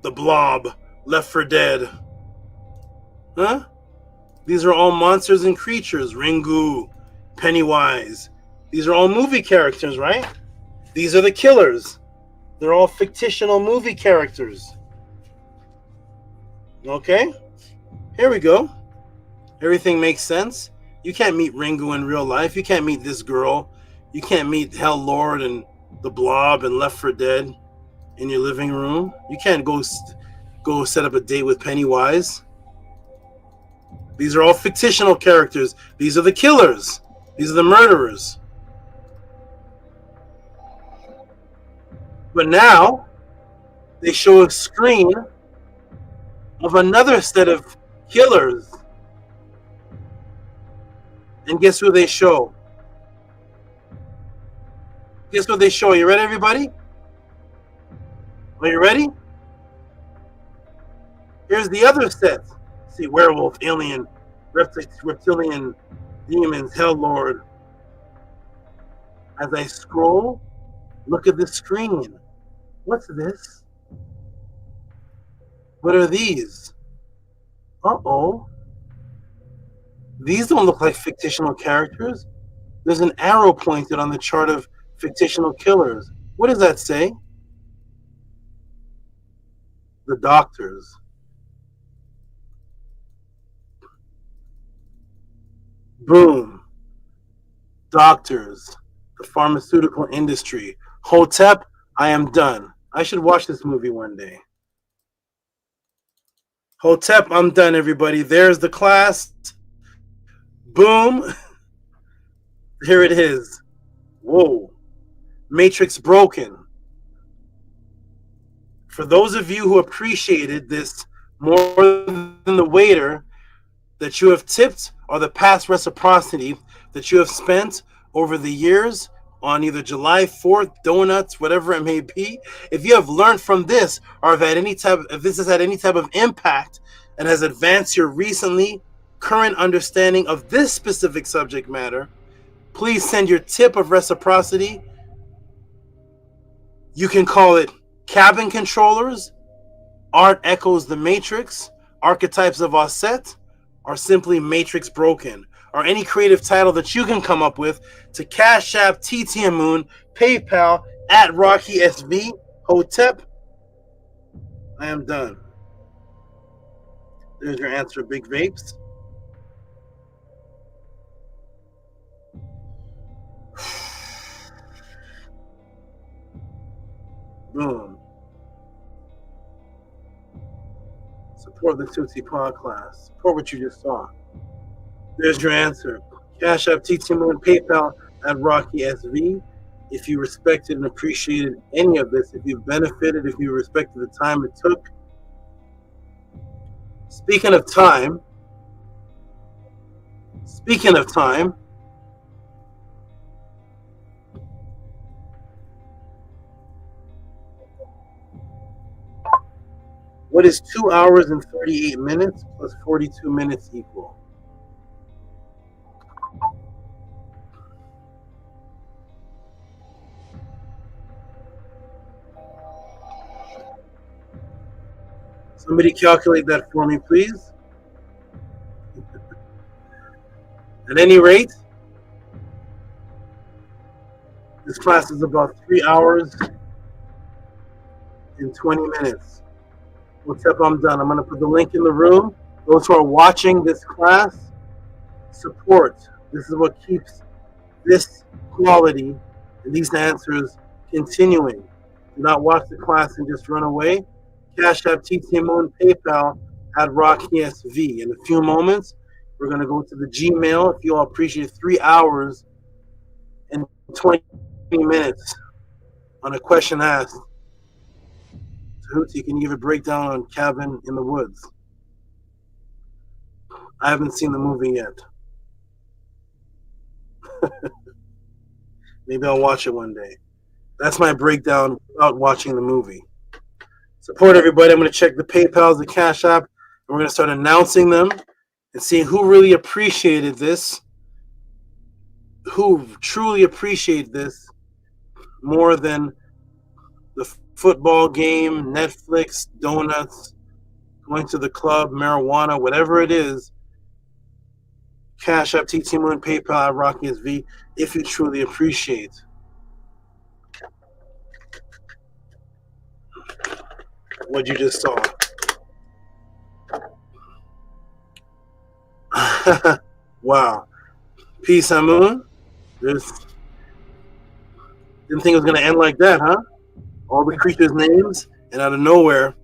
the Blob, Left 4 Dead. Huh? These are all monsters and creatures. Ringu, Pennywise. These are all movie characters, right? These are the killers. They're all fictional movie characters. Okay? Here we go. Everything makes sense. You can't meet Ringu in real life. You can't meet this girl. You can't meet Hell Lord and the Blob and Left 4 Dead in your living room. You can't go set up a date with Pennywise. These are all fictional characters. These are the killers. These are the murderers. But now they show a screen of another set of killers. And guess who they show? Guess what they show? You ready, everybody? Are you ready? Here's the other set. See, werewolf, alien, reptilian, demons, hell lord. As I scroll Look at the screen. What's this? What are these? Uh-oh. These don't look like fictional characters. There's an arrow pointed on the chart of fictional killers. What does that say? The doctors. Boom. Doctors. The pharmaceutical industry. Hotep, I am done. I should watch this movie one day. Hotep, I'm done, everybody. There's the class. Boom. Here it is. Whoa. Matrix broken. For those of you who appreciated this more than the waiter that you have tipped or the past reciprocity that you have spent over the years on either July 4th, donuts, whatever it may be, if you have learned from this or if this has had any type of impact and has advanced your recently current understanding of this specific subject matter, please send your tip of reciprocity. You can call it Cabin Controllers, Art Echoes the Matrix, Archetypes of Osset, or simply Matrix Broken, or any creative title that you can come up with to Cash App, TT Moon, PayPal, at Rocky SV, Hotep. I am done. There's your answer, Big Vapes. Boom. Support the Tootsie Pod class. Support what you just saw. There's your answer. Cash App, TT Moon, PayPal, at Rocky SV. If you respected and appreciated any of this, if you benefited, if you respected the time it took. Speaking of time, what is 2 hours and 38 minutes plus 42 minutes equal? Somebody calculate that for me, please. At any rate, this class is about 3 hours and 20 minutes. What's up? I'm done. I'm going to put the link in the room. Those who are watching this class, support. This is what keeps this quality and these answers continuing. Do not watch the class and just run away. Cash App, TT Moon, PayPal, at Rocky SV. In a few moments, we're going to go to the Gmail. If you all appreciate 3 hours and 20 minutes on a question asked. Tehuti, can you give a breakdown on Cabin in the Woods? I haven't seen the movie yet. Maybe I'll watch it one day. That's my breakdown without watching the movie. Support everybody. I'm going to check the PayPals, the Cash App, and we're going to start announcing them and seeing who really appreciated this, who truly appreciate this more than the football game, Netflix, donuts, going to the club, marijuana, whatever it is. Cash App, TT Moon, PayPal, Rocky SV, if you truly appreciate what you just saw. Wow. Peace, Amun. Didn't think it was going to end like that, huh? All the creatures' names, and out of nowhere,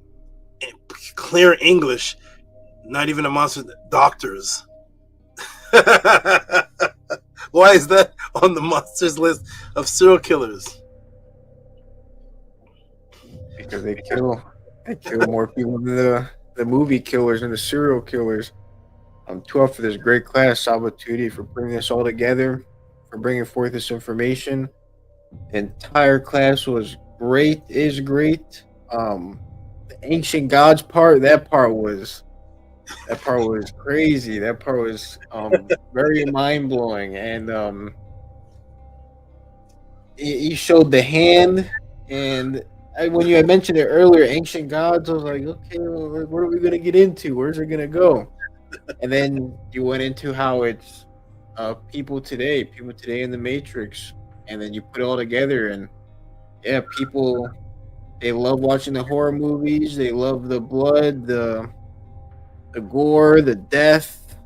clear English, not even a monster, doctors. Why is that on the monsters list of serial killers? Because they kill more people than the movie killers and the serial killers. I'm too up for this great class, Salvatudi, for bringing us all together, for bringing forth this information. The entire class was great, is great. The ancient gods part, that part was crazy. That part was very mind blowing, and he showed the hand, and when you had mentioned it earlier, ancient gods, I was like, okay, well, what are we gonna get into? Where's it gonna go? And then you went into how it's people today in the Matrix, and then you put it all together, and yeah, people, they love watching the horror movies. They love the blood, the gore, the death,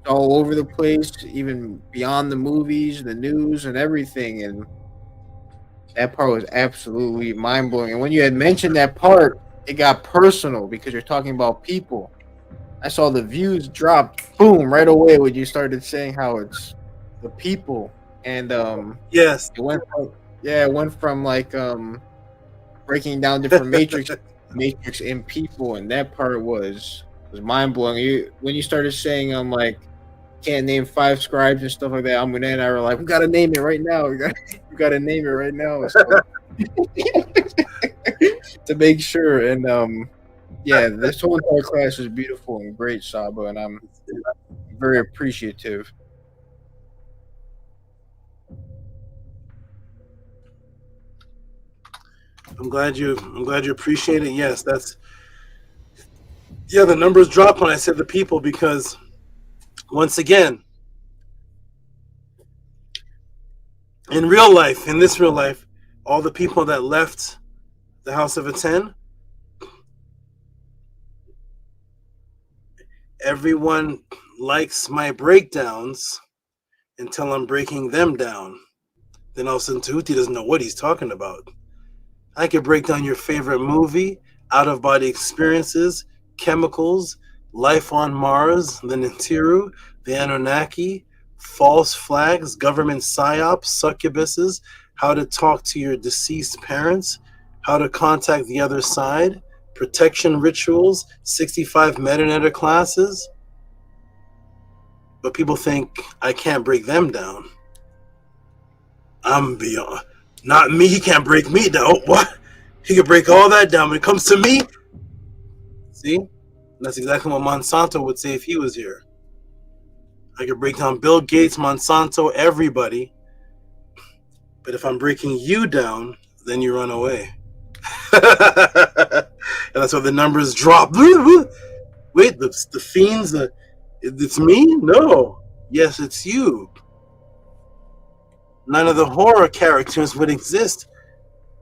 all over the place, even beyond the movies, the news, and everything. And that part was absolutely mind blowing. And when you had mentioned that part, it got personal because you're talking about people. I saw the views drop, boom, right away when you started saying how it's the people. And yes, it went from like breaking down different matrix in people, and that part was mind blowing. When you started saying like can't name 5 scribes and stuff like that, I'm and I were like, we gotta name it right now. We gotta name it right now. So, to make sure. And yeah, this whole entire class is beautiful and great, Saba, and I'm very appreciative. I'm glad you appreciate it. Yes, the numbers dropped when I said the people, because once again, in this real life, all the people that left the House of a 10, everyone likes my breakdowns until I'm breaking them down. Then all of a sudden Tehuti doesn't know what he's talking about. I could break down your favorite movie, out-of-body experiences, chemicals, life on Mars, the Nibiru, the Anunnaki, false flags, government psyops, succubuses, how to talk to your deceased parents, how to contact the other side, protection rituals, 65 metanator classes. But people think I can't break them down. I'm beyond. Not me. He can't break me down. What? He can break all that down. When it comes to me, see? That's exactly what Monsanto would say if he was here. I could break down Bill Gates, Monsanto, everybody. But if I'm breaking you down, then you run away. And that's why the numbers drop. Wait, the fiends, it's me? No. Yes, it's you. None of the horror characters would exist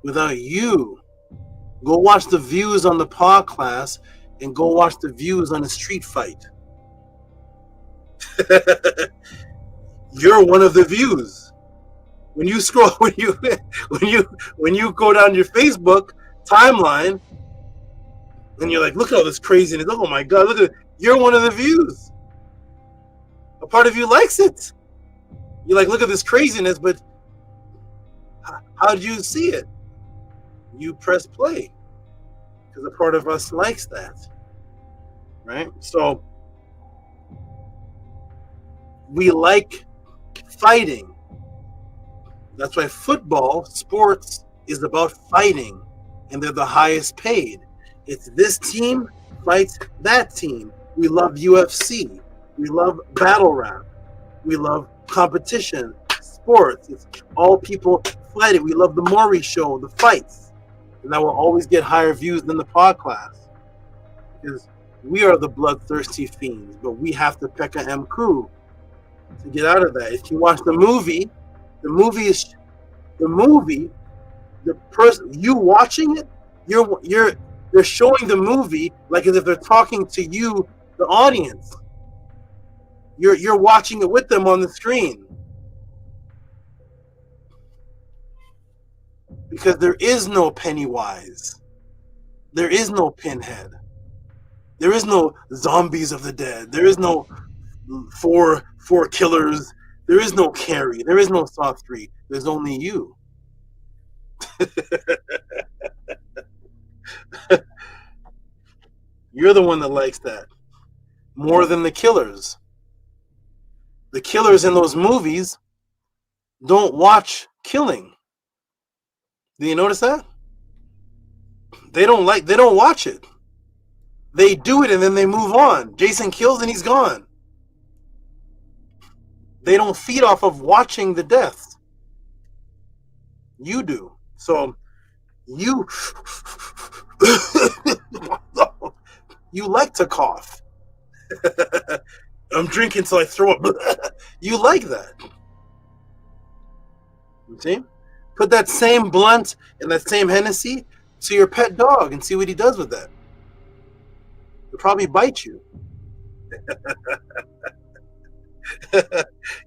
without you. Go watch the views on the pod class and go watch the views on the street fight. You're one of the views. When you scroll, when you go down your Facebook timeline, and you're like, look at all this craziness. Oh my God, look at it. You're one of the views. A part of you likes it. You're like, look at this craziness, but how did you see it? You press play because a part of us likes that, right? So we like fighting. That's why football, sports, is about fighting, and they're the highest paid. It's this team fights that team. We love UFC. We love battle rap. We love competition, sports. It's all people fighting. We love the Maury show, the fights. And that will always get higher views than the pod class. Because we are the bloodthirsty fiends, but we have to Pekka M crew to get out of that. If you watch the movie, the person you watching it, they're showing the movie like as if they're talking to you, the audience. You're watching it with them on the screen. Because there is no Pennywise. There is no Pinhead. There is no zombies of the dead. There is no four killers. There is no Carrie. There is no Saw 3. There's only you. You're the one that likes that more than the killers. The killers in those movies don't watch killing. Do you notice that? They don't watch it. They do it and then they move on. Jason kills and he's gone. They don't feed off of watching the deaths. You do. So you you like to cough. I'm drinking till I throw up. You like that. You see? Put that same blunt and that same Hennessy to your pet dog and see what he does with that. He'll probably bite you.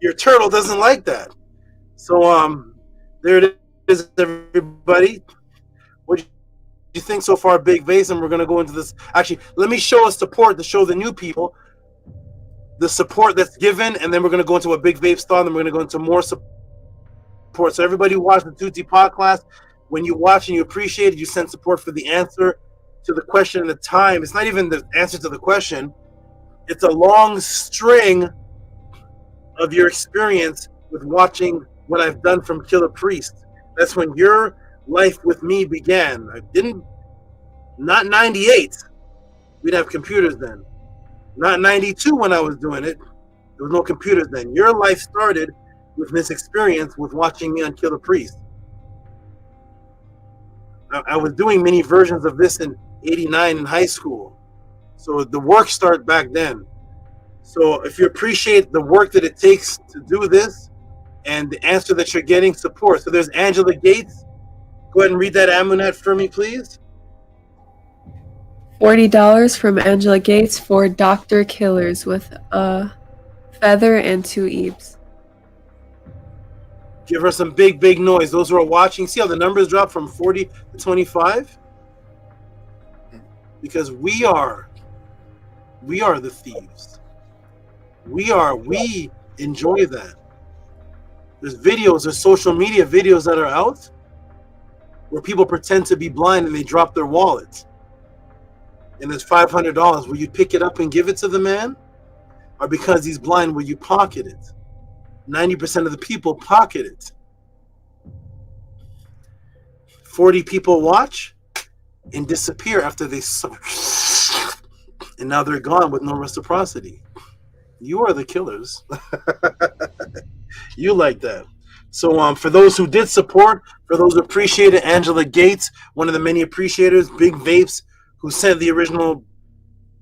Your turtle doesn't like that. So there it is, everybody. What do you think so far, Big Vase? And we're going to go into this. Actually, let me show us support to show the new people the support that's given, and then we're going to go into what Big Vape's thought, and then we're going to go into more support. So everybody who watched the Tehuti podcast, when you watch and you appreciate it, you send support for the answer to the question and the time. It's not even the answer to the question. It's a long string of your experience with watching what I've done from Killer Priest. That's when your life with me began. Not 98. We'd have computers then. Not 92 when I was doing it. There was no computers then. Your life started with this experience with watching me on Killer Priest. I was doing many versions of this in 89 in high school. So the work started back then. So if you appreciate the work that it takes to do this and the answer that you're getting, support. So there's Angela Gates. Go ahead and read that Amunet for me, please. $40 from Angela Gates for Dr. Killers with a feather and 2 eeps. Give her some big, big noise. Those who are watching, see how the numbers drop from 40 to 25? Because we are the thieves. We enjoy that. There's videos, there's social media videos that are out where people pretend to be blind and they drop their wallets. And there's $500. Will you pick it up and give it to the man? Or because he's blind, will you pocket it? 90% of the people pocket it. 40 people watch and disappear after they and now they're gone with no reciprocity. You are the killers. You like that. So for those who did support, for those who appreciated Angela Gates, one of the many appreciators, Big Vapes, who sent the original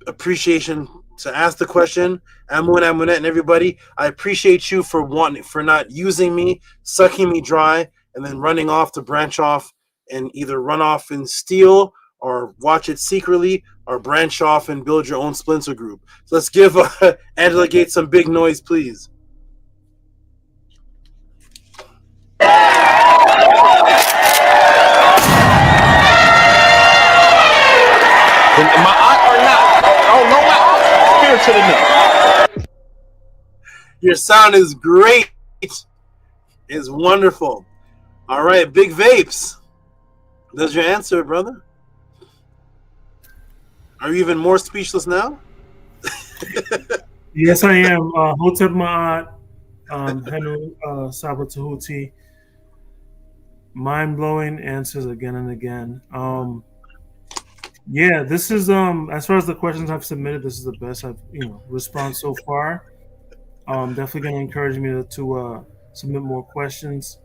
appreciation to ask the question, Amunet and everybody, I appreciate you for not using me, sucking me dry, and then running off to branch off and either run off and steal or watch it secretly or branch off and build your own splinter group. So let's give Angela Gates some big noise, please. Your sound is great. It's wonderful. All right, Big Vapes. That's your answer, brother. Are you even more speechless now? Yes, I am. Hotep Ma'at, Henu Saba Tehuti. Mind-blowing answers again and again. Yeah, this is as far as the questions I've submitted, this is the best I've response so far. Definitely going to encourage me to submit more questions.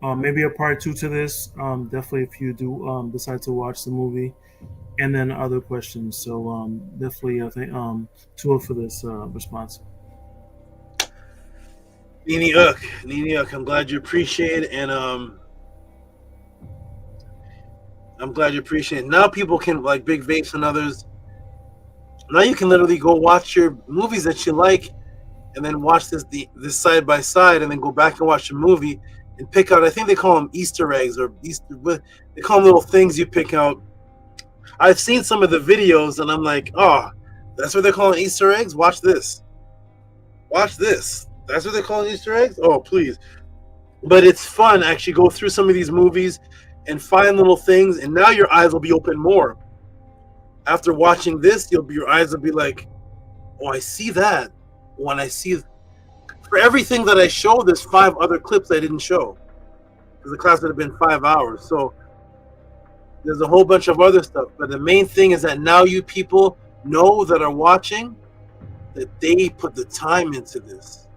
Maybe a part 2 to this. Definitely if you do decide to watch the movie, and then other questions. So definitely I think 2 for this response. Nini Uk, I'm glad you appreciate it, and I'm glad you appreciate it. Now people can, like Big Vapes and others, now you can literally go watch your movies that you like and then watch this side by side and then go back and watch the movie and pick out, I think they call them Easter eggs or they call them little things you pick out. I've seen some of the videos and I'm like, oh, that's what they're calling Easter eggs? Watch this. Watch this. That's what they're calling Easter eggs? Oh, please. But it's fun actually go through some of these movies and find little things, and now your eyes will be open more. After watching this, your eyes will be like, oh, I see that. When I see, for everything that I show, there's 5 other clips I didn't show because the class would have been 5 hours. So there's a whole bunch of other stuff. But the main thing is that now you people know that are watching that they put the time into this.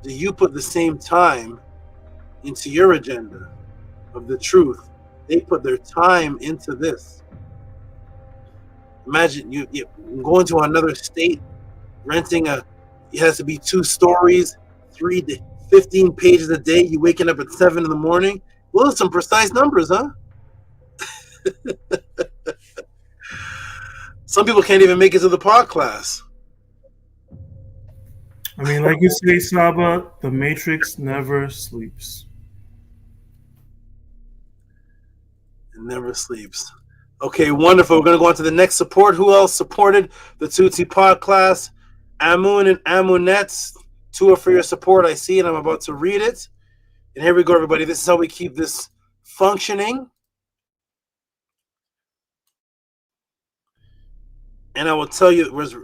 Do you put the same time into your agenda of the truth. They put their time into this. Imagine you going to another state, renting it has to be 2 stories, 15 pages a day. You waking up at 7 in the morning. Well, some precise numbers, huh? Some people can't even make it to the pod class. I mean, like you say, Saba, the Matrix never sleeps. It never sleeps. Okay, wonderful. We're going to go on to the next support. Who else supported the Tehuti pod class? Amun and Amunet. 2 are for your support. I see it. I'm about to read it. And here we go, everybody. This is how we keep this functioning. And I will tell you, where's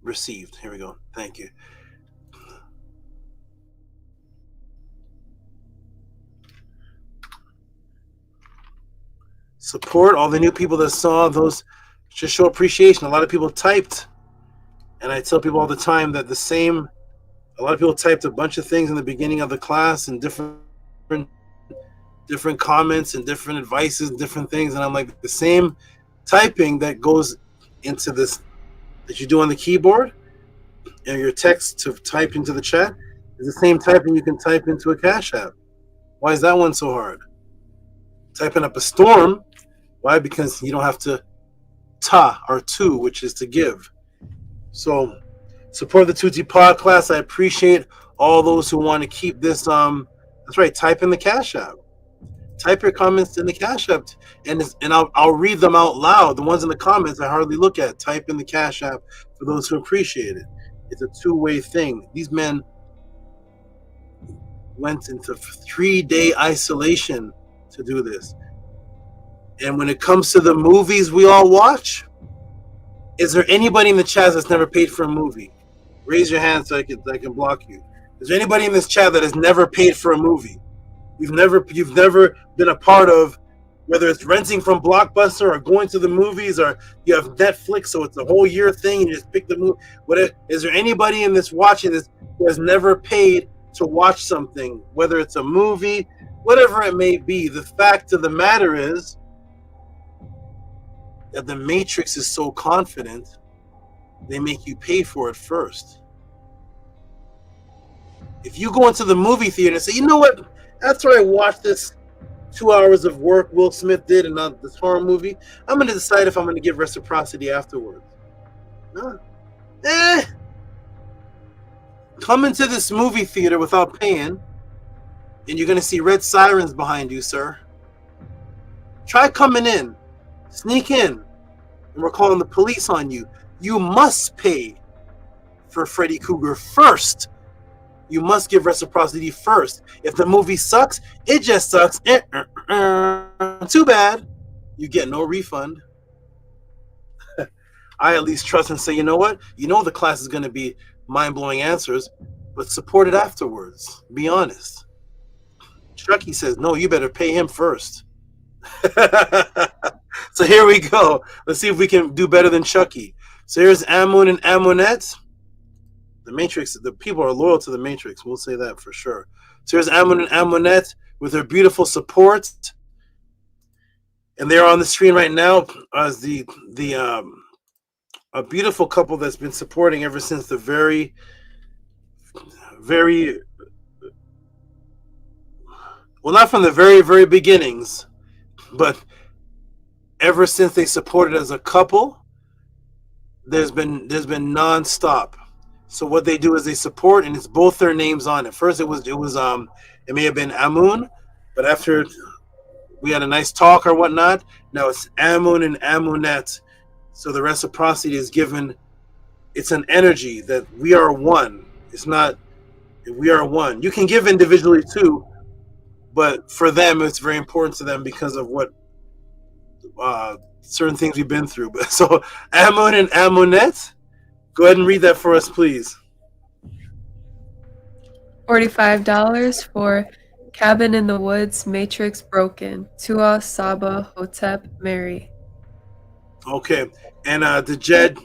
received. Here we go. Thank you. Support all the new people that saw those. Just show appreciation. A lot of people typed, and I tell people all the time that a lot of people typed a bunch of things in the beginning of the class and different comments and different advices and different things, and I'm like, the same typing that goes into this that you do on the keyboard and your text to type into the chat is the same typing you can type into a Cash App. Why is that one so hard? Typing up a storm. Why? Because you don't have to to, which is to give. So support the Tehuti pod class. I appreciate all those who want to keep this. That's right. Type in the Cash App. Type your comments in the Cash App, and I'll read them out loud. The ones in the comments I hardly look at. Type in the Cash App for those who appreciate it. It's a two-way thing. These men went into 3-day isolation to do this. And when it comes to the movies we all watch, is there anybody in the chat that's never paid for a movie? Raise your hand so I can block you. Is there anybody in this chat that has never paid for a movie? You've never been a part of, whether it's renting from Blockbuster or going to the movies, or you have Netflix, so it's a whole year thing. You just pick the movie. Is there anybody in this watching this who has never paid to watch something, whether it's a movie, whatever it may be? The fact of the matter is that the Matrix is so confident, they make you pay for it first. If you go into the movie theater and say, you know what, after I watch this 2 hours of work Will Smith did in this horror movie, I'm going to decide if I'm going to give reciprocity afterwards. No. Come into this movie theater without paying, and you're going to see red sirens behind you, sir. Try coming in. Sneak in, and we're calling the police on you. You must pay for Freddy Krueger first. You must give reciprocity first. If the movie sucks, it just sucks. Too bad. You get no refund. I at least trust and say, you know what? You know the class is going to be mind-blowing answers, but support it afterwards. Be honest. Chucky says, no, you better pay him first. So here we go. Let's see if we can do better than Chucky. So here's Amun and Amunet. The Matrix, the people are loyal to the Matrix. We'll say that for sure. So here's Amun and Amunet with their beautiful support. And they're on the screen right now as a beautiful couple that's been supporting ever since the very well, not from the very beginnings, but ever since they supported as a couple, there's been nonstop. So what they do is they support, and it's both their names on it. First, it may have been Amun, but after we had a nice talk or whatnot, now it's Amun and Amunet. So the reciprocity is given. It's an energy that we are one. It's not we are one. You can give individually too, but for them, it's very important to them because of what certain things we've been through. But so Amun and Amunet, go ahead and read that for us, please. $45 for Cabin in the Woods, Matrix Broken, Tua, Saba, Hotep, Mary. Okay, and the Jed,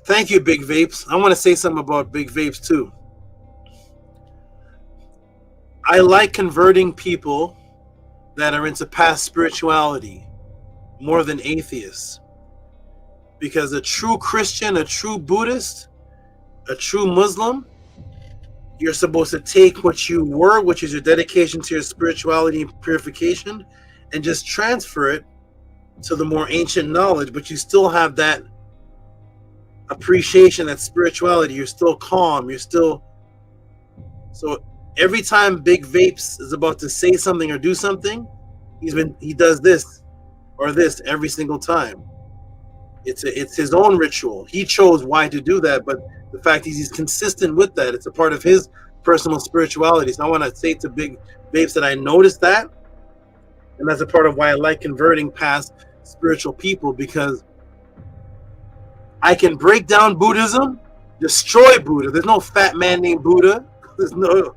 thank you, Big Vapes. I want to say something about Big Vapes too. I like converting people that are into past spirituality more than atheists. Because a true Christian, a true Buddhist, a true Muslim, you're supposed to take what you were, which is your dedication to your spirituality and purification, and just transfer it to the more ancient knowledge, but you still have that appreciation, that spirituality. You're still calm. You're still... So every time Big Vapes is about to say something or do something, he does this or this every single time. It's his own ritual. He chose why to do that, but the fact is he's consistent with that. It's a part of his personal spirituality. So I want to say to Big Vapes that I noticed that, and that's a part of why I like converting past spiritual people, because I can break down Buddhism, destroy Buddha. There's no fat man named Buddha. There's no...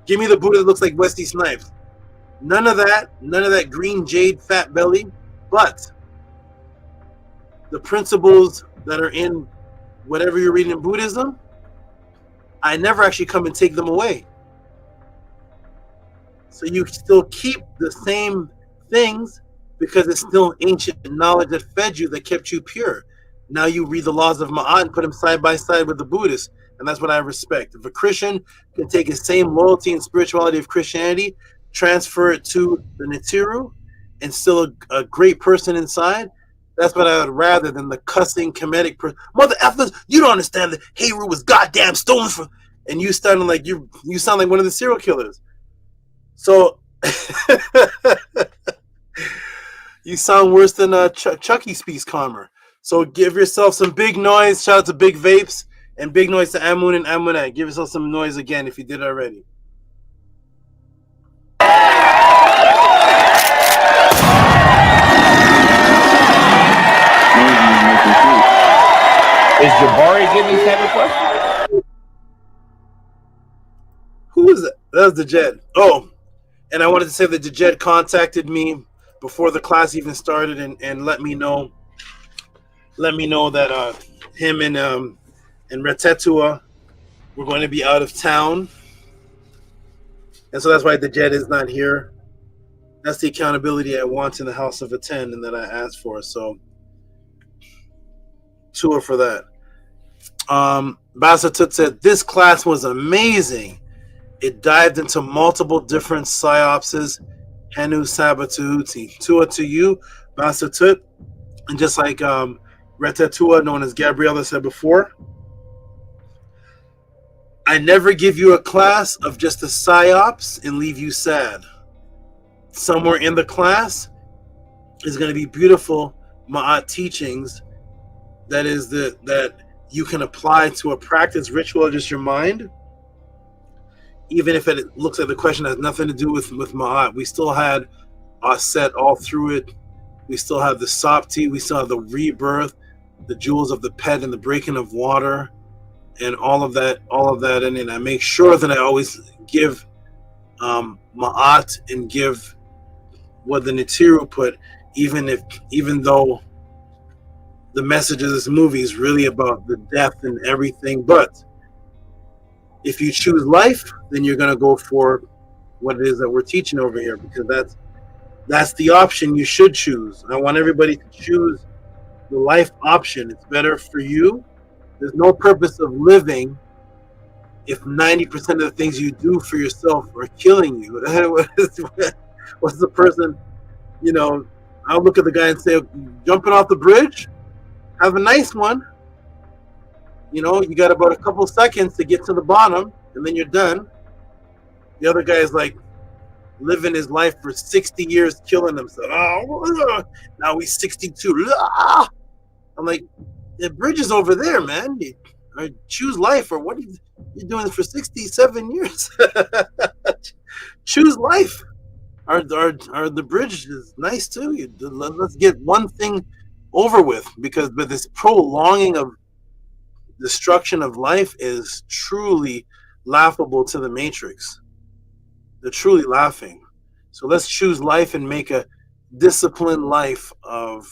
Give me the Buddha that looks like Wesley Snipes. None of that. None of that green jade fat belly. But the principles that are in whatever you're reading in Buddhism, I never actually come and take them away. So you still keep the same things because it's still ancient knowledge that fed you, that kept you pure. Now you read the laws of Ma'at and put them side by side with the Buddhists, and that's what I respect. If a Christian can take his same loyalty and spirituality of Christianity, transfer it to the Nibiru, and still a great person inside, that's what I would rather than the cussing comedic person. Mother effers, you don't understand that Heru was goddamn stolen from, and you sound like you sound like one of the serial killers. So you sound worse than Chucky speaks calmer. So give yourself some big noise. Shout out to Big Vapes, and big noise to Amun and Amunite. Give yourself some noise again if you did already. Is Jabari getting these type of questions? Who was that? That was the Jed. Oh, and I wanted to say that the Jed contacted me before the class even started and let me know that him and Retetua were going to be out of town, and so that's why the Jed is not here. That's the accountability I want in the House of Aten and that I asked for. So Tua for that. Basatut said this class was amazing. It dived into multiple different psyopses. Henu Saba Tehuti. Tua to you, Basatut. And just like Retetua, known as Gabriella, said before, I never give you a class of just the psyops and leave you sad. Somewhere in the class is going to be beautiful Ma'at teachings that you can apply to a practice, ritual, or just your mind. Even if it looks like the question has nothing to do with Ma'at, we still had Aset all through it. We still have the Sapti, we still have the rebirth, the jewels of the pet and the breaking of water, and all of that in it. I make sure that I always give Ma'at and give what the Nibiru put, even though the message of this movie is really about the death and everything. But if you choose life, then you're going to go for what it is that we're teaching over here, because that's the option you should choose. I want everybody to choose the life option. It's better for you. There's no purpose of living if 90% of the things you do for yourself are killing you. What's the person, I'll look at the guy and say, jumping off the bridge? Have a nice one. You got about a couple seconds to get to the bottom, and then you're done. The other guy is like living his life for 60 years, killing himself. Oh, now he's 62. I'm like, the bridge is over there, man. Choose life, or what are you doing this for 67 years? Choose life. The bridge is nice too. Let's get one thing over with, because this prolonging of destruction of life is truly laughable to the Matrix. They're truly laughing. So let's choose life and make a disciplined life of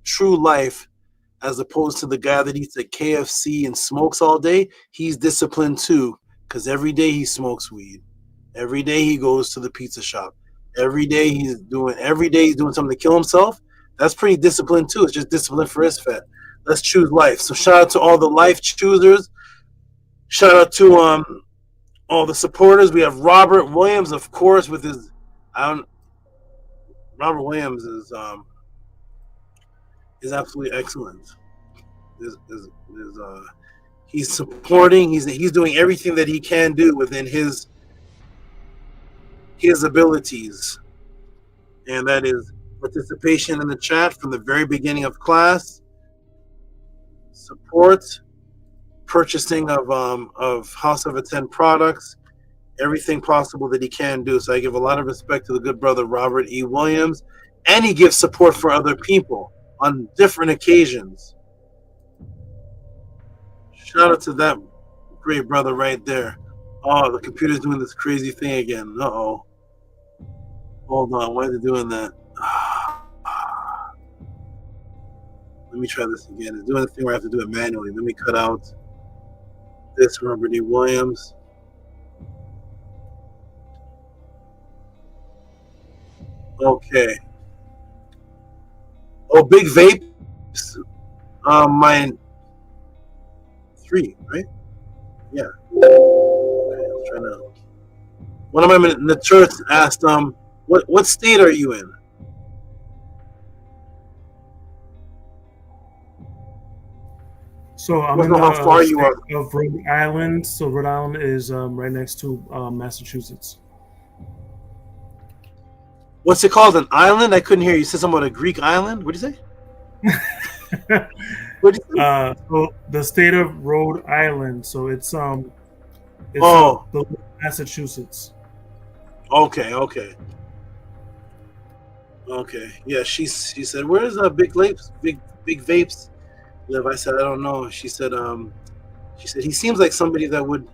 true life, as opposed to the guy that eats at KFC and smokes all day. He's disciplined too, because every day he smokes weed. Every day he goes to the pizza shop. Every day he's doing something to kill himself. That's pretty disciplined too. It's just discipline for his fat. Let's choose life. So shout out to all the life choosers. Shout out to all the supporters. We have Robert Williams, of course, with his Robert Williams is absolutely excellent. He's supporting. He's doing everything that he can do within his abilities, and that is participation in the chat from the very beginning of class, support, purchasing of House of a 10 products, everything possible that he can do. So I give a lot of respect to the good brother Robert E. Williams, and he gives support for other people on different occasions. Shout out to that great brother right there. Oh, the computer's doing this crazy thing again. Uh-oh. Hold on, why is it doing that? Let me try this again. It's doing the thing where I have to do it manually. Let me cut out this Robert E. Williams. Okay. Oh, big vapes. Mine 3, right? Yeah. Okay, let's try now. One of them in the church asked, what state are you in? So I'm in the state of Rhode Island. So Rhode Island is right next to Massachusetts. What's it called? An island? I couldn't hear you. You said something about a Greek island. What'd you say? So the state of Rhode Island. So it's Massachusetts. Okay. Yeah, she said, "Where's big vapes? Big vapes live?" I said, "I don't know." She said, "He seems like somebody that would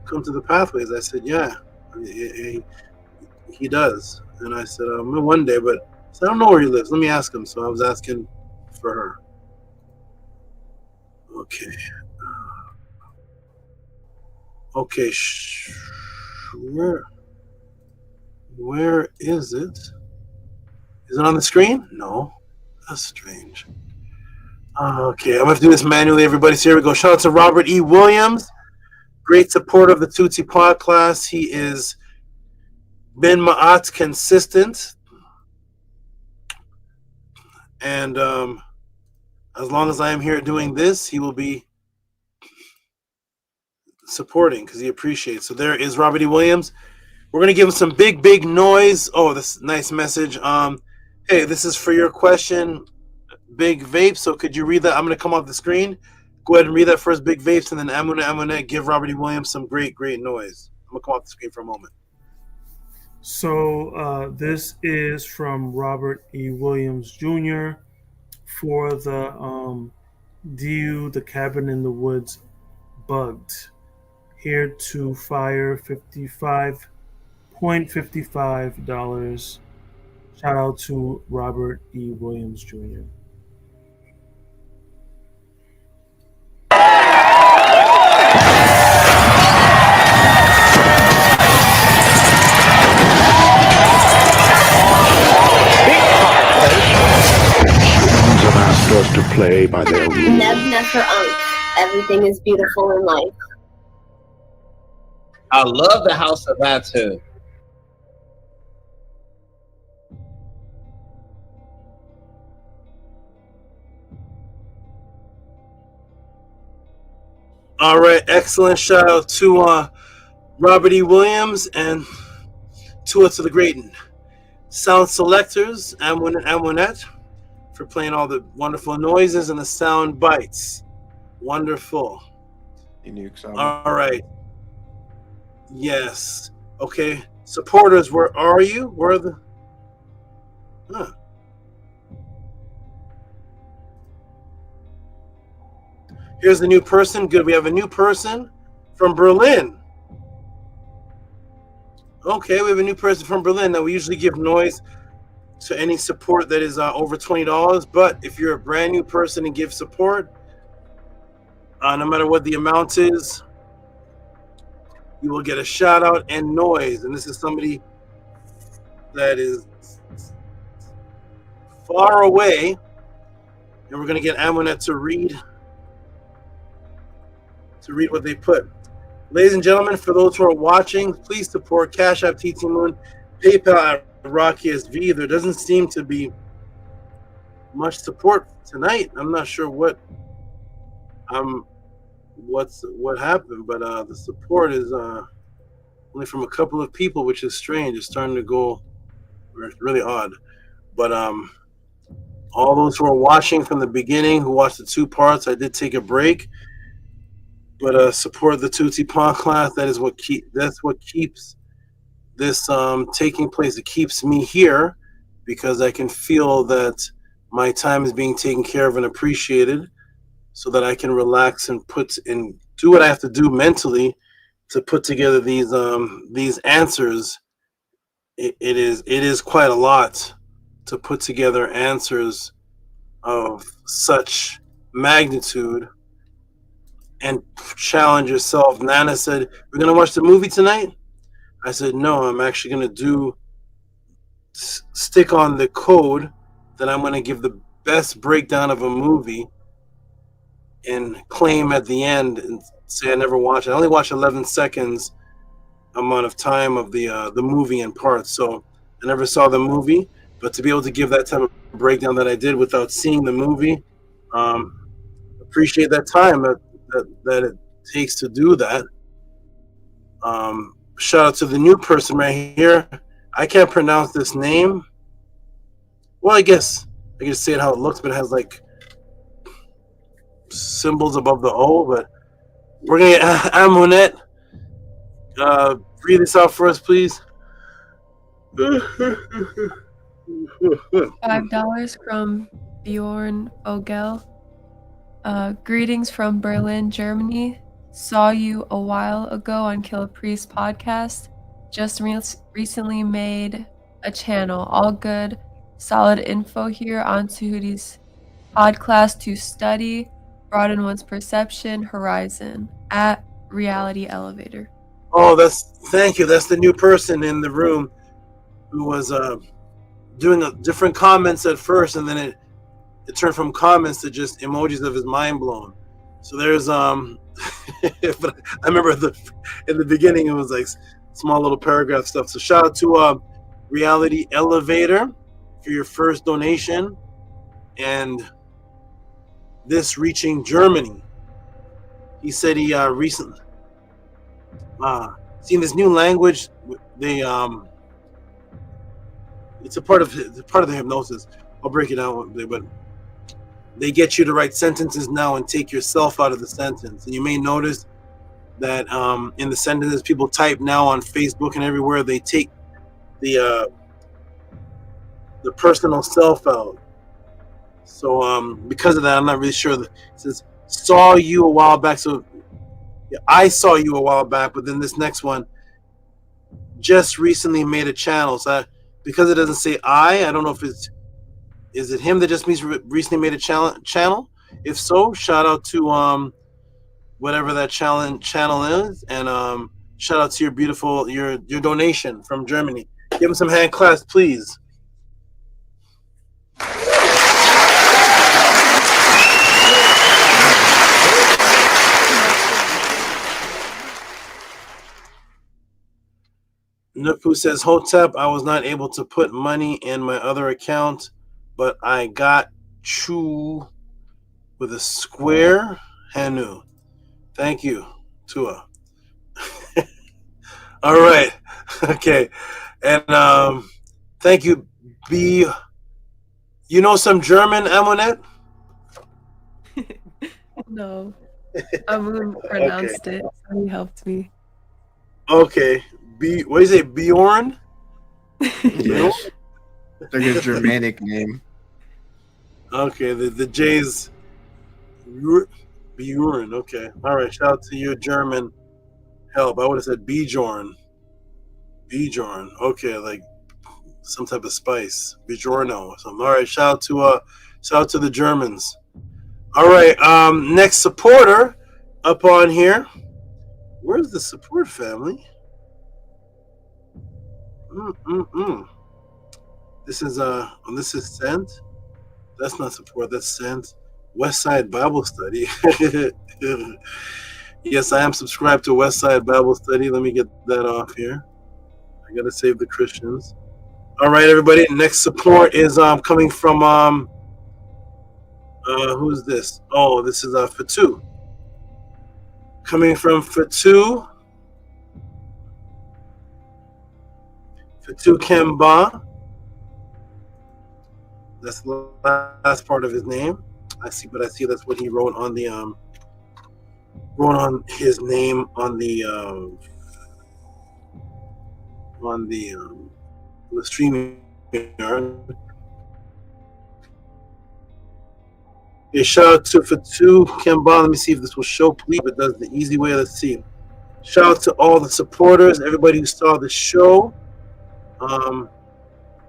come to the pathways." I said, "Yeah, he does." And I said, "One day," but I said, "I don't know where he lives. Let me ask him." So I was asking for her. Okay. Where is it? Is it on the screen? No. That's strange. Okay, I'm going to have to do this manually, everybody. So here we go. Shout out to Robert E. Williams. Great supporter of the Tehuti pod class. He is Ben Ma'at consistent. And as long as I am here doing this, he will be supporting because he appreciates. So there is Robert E. Williams. We're going to give him some big noise. Oh, this nice message. Hey, this is for your question, Big Vape. So could you read that? I'm going to come off the screen. Go ahead and read that first, Big Vapes, and then Amunet, give Robert E. Williams some great noise. I'm going to come off the screen for a moment. So this is from Robert E. Williams Jr. for the DU, the Cabin in the Woods Bugged. Here to fire $55.55. Shout out to Robert E. Williams Jr. Have asked us to play by their rules. Neb Nefer Unk. Everything is beautiful in life. I love the House of Atu. All right, excellent. Shout out to Robert E. Williams and to the great sound selectors, Amunet, for playing all the wonderful noises and the sound bites. Wonderful. All right. Yes. Okay. Supporters, where are you? Where are the... Here's the new person. Good. We have a new person from Berlin. Okay, we have a new person from Berlin. Now, we usually give noise to any support that is over $20. But if you're a brand new person and give support, no matter what the amount is, you will get a shout out and noise. And this is somebody that is far away. And we're going to get Amunet to read what they put. Ladies and gentlemen, for those who are watching, please support Cash App TT Moon, PayPal at Rocky SV. There doesn't seem to be much support tonight. I'm not sure what happened, but the support is only from a couple of people, which is strange. It's starting to go, it's really odd. But all those who are watching from the beginning, who watched the 2 parts, I did take a break. But support the Tutti Pawn class. That's what keeps this taking place. It keeps me here because I can feel that my time is being taken care of and appreciated, so that I can relax and do what I have to do mentally to put together these answers. It is quite a lot to put together answers of such magnitude and challenge yourself. Nana said, "We're gonna watch the movie tonight?" I said, "No, I'm actually gonna stick on the code that I'm gonna give the best breakdown of a movie and claim at the end and say I never watched it. I only watched 11 seconds amount of time of the movie in parts, so I never saw the movie. But to be able to give that type of breakdown that I did without seeing the movie, appreciate that time that it takes to do that. Shout out to the new person right here. I can't pronounce this name. Well, I guess I can say it how it looks, but it has like symbols above the O. But we're gonna get Amunet. Read this out for us, please. $5 from Bjorn Ogel. Greetings from Berlin, Germany. Saw you a while ago on Kill a Priest podcast. Just recently made a channel. All good, solid info here on Tehuti's podcast to study, broaden one's perception, horizon at Reality Elevator. Oh, thank you. That's the new person in the room who was doing different comments at first, and then it turned from comments to just emojis of his mind blown. So there's but I remember in the beginning it was like small little paragraph stuff. So shout out to Reality Elevator for your first donation, and this reaching Germany. He said he recently seen this new language. They it's a part of the hypnosis. I'll break it down, but they get you to write sentences now and take yourself out of the sentence. And you may notice that in the sentences people type now on Facebook and everywhere, they take the personal self out. So because of that, I'm not really sure. It says, saw you a while back. So yeah, I saw you a while back, but then this next one just recently made a channel. So because it doesn't say I don't know if is it him that just recently made a channel? If so, shout out to whatever that channel is, and shout out to your donation from Germany. Give him some hand claps, please. Nupu says, Hotep, I was not able to put money in my other account, but I got Chu with a square Hanu. Thank you, Tua. All right. Okay. And thank you, B. You know some German, Amunet? No. Amun pronounced it, so he helped me. Okay. What do you say, Bjorn? Yes. It's like a Germanic name. Okay, the J's Bjorn. Okay. All right. Shout out to your German help. I would have said Bjorn. Bjorn. Okay, like some type of spice. Bjorno or something. All right. Shout out to the Germans. All right. Next supporter up on here. Where's the support family? This is sent. That's not support. That's sent. Westside Bible Study. Yes, I am subscribed to Westside Bible Study. Let me get that off here. I gotta save the Christians. All right, everybody. Next support is coming from who's this? Oh, this is Fatu. Coming from Fatu Kemba. That's the last part of his name. I see that's what he wrote on the his name on the streaming yard. A shout out to Fatu Kemba. Let me see if this will show, please. It does the easy way. Let's see. Shout out to all the supporters, everybody who saw the show.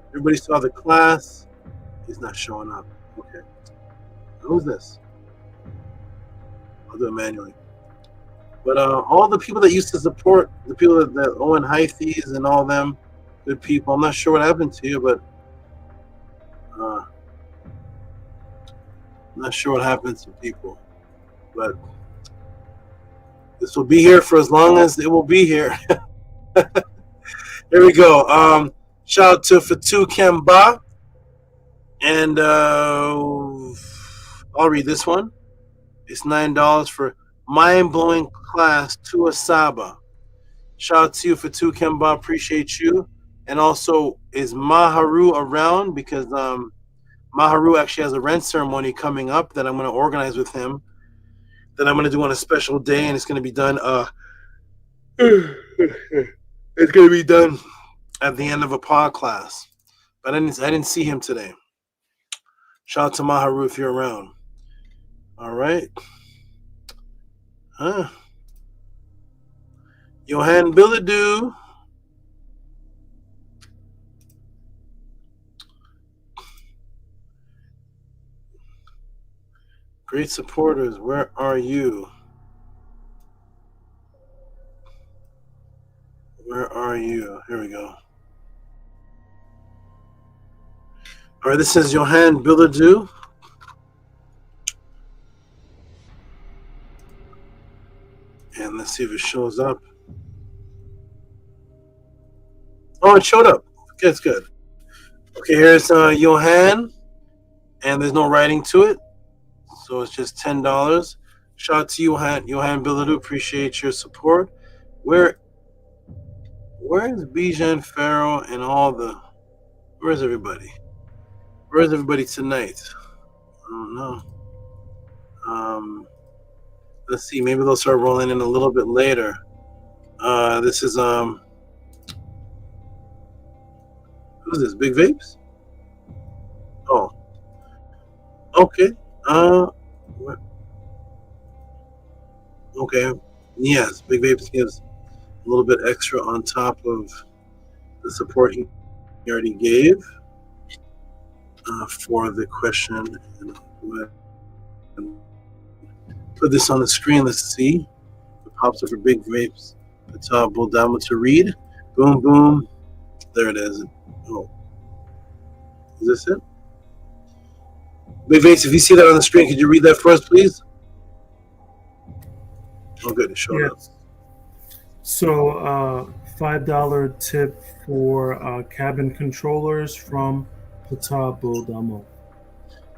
Everybody saw the class. He's not showing up. Okay. Who's this? I'll do it manually. But all the people that used to support, the people that Owen Hythes and all them, good people. I'm not sure what happened to you, but I'm not sure what happened to people. But this will be here for as long as it will be here. Here we go. Shout out to Fatu Kemba. And I'll read this one. It's $9 for mind-blowing class to Asaba. Shout out to you Fatu Kemba. Appreciate you. And also, is Maharu around? Because Maharu actually has a rent ceremony coming up that I'm going to organize with him. That I'm going to do on a special day, and it's going to be done. It's going to be done at the end of a pod class. But I didn't see him today. Shout out to Maharu if you're around. All right. Johan Billadoo. Great supporters, where are you? Where are you? Here we go. All right, this is Johan Billadoo. And let's see if it shows up. Oh, it showed up. Okay, it's good. Okay, here's Johan. And there's no writing to it. So it's just $10. Shout out to Johan Billadoo. Appreciate your support. Where is Bijan Farrow and all the... Where's everybody? Where's everybody tonight? I don't know. Let's see. Maybe they'll start rolling in a little bit later. This is who's this? Big Vapes? Oh. Okay. What? Okay. Yes, Big Vapes gives a little bit extra on top of the support he already gave for the question. Put this on the screen. Let's see. It pops up for Big Vapes. It's Boldama to read. Boom, boom. There it is. Oh. Is this it? Big Vapes, if you see that on the screen, could you read that for us, please? Oh, good. It showed up. So, $5 tip for cabin controllers from Pata Boldamo.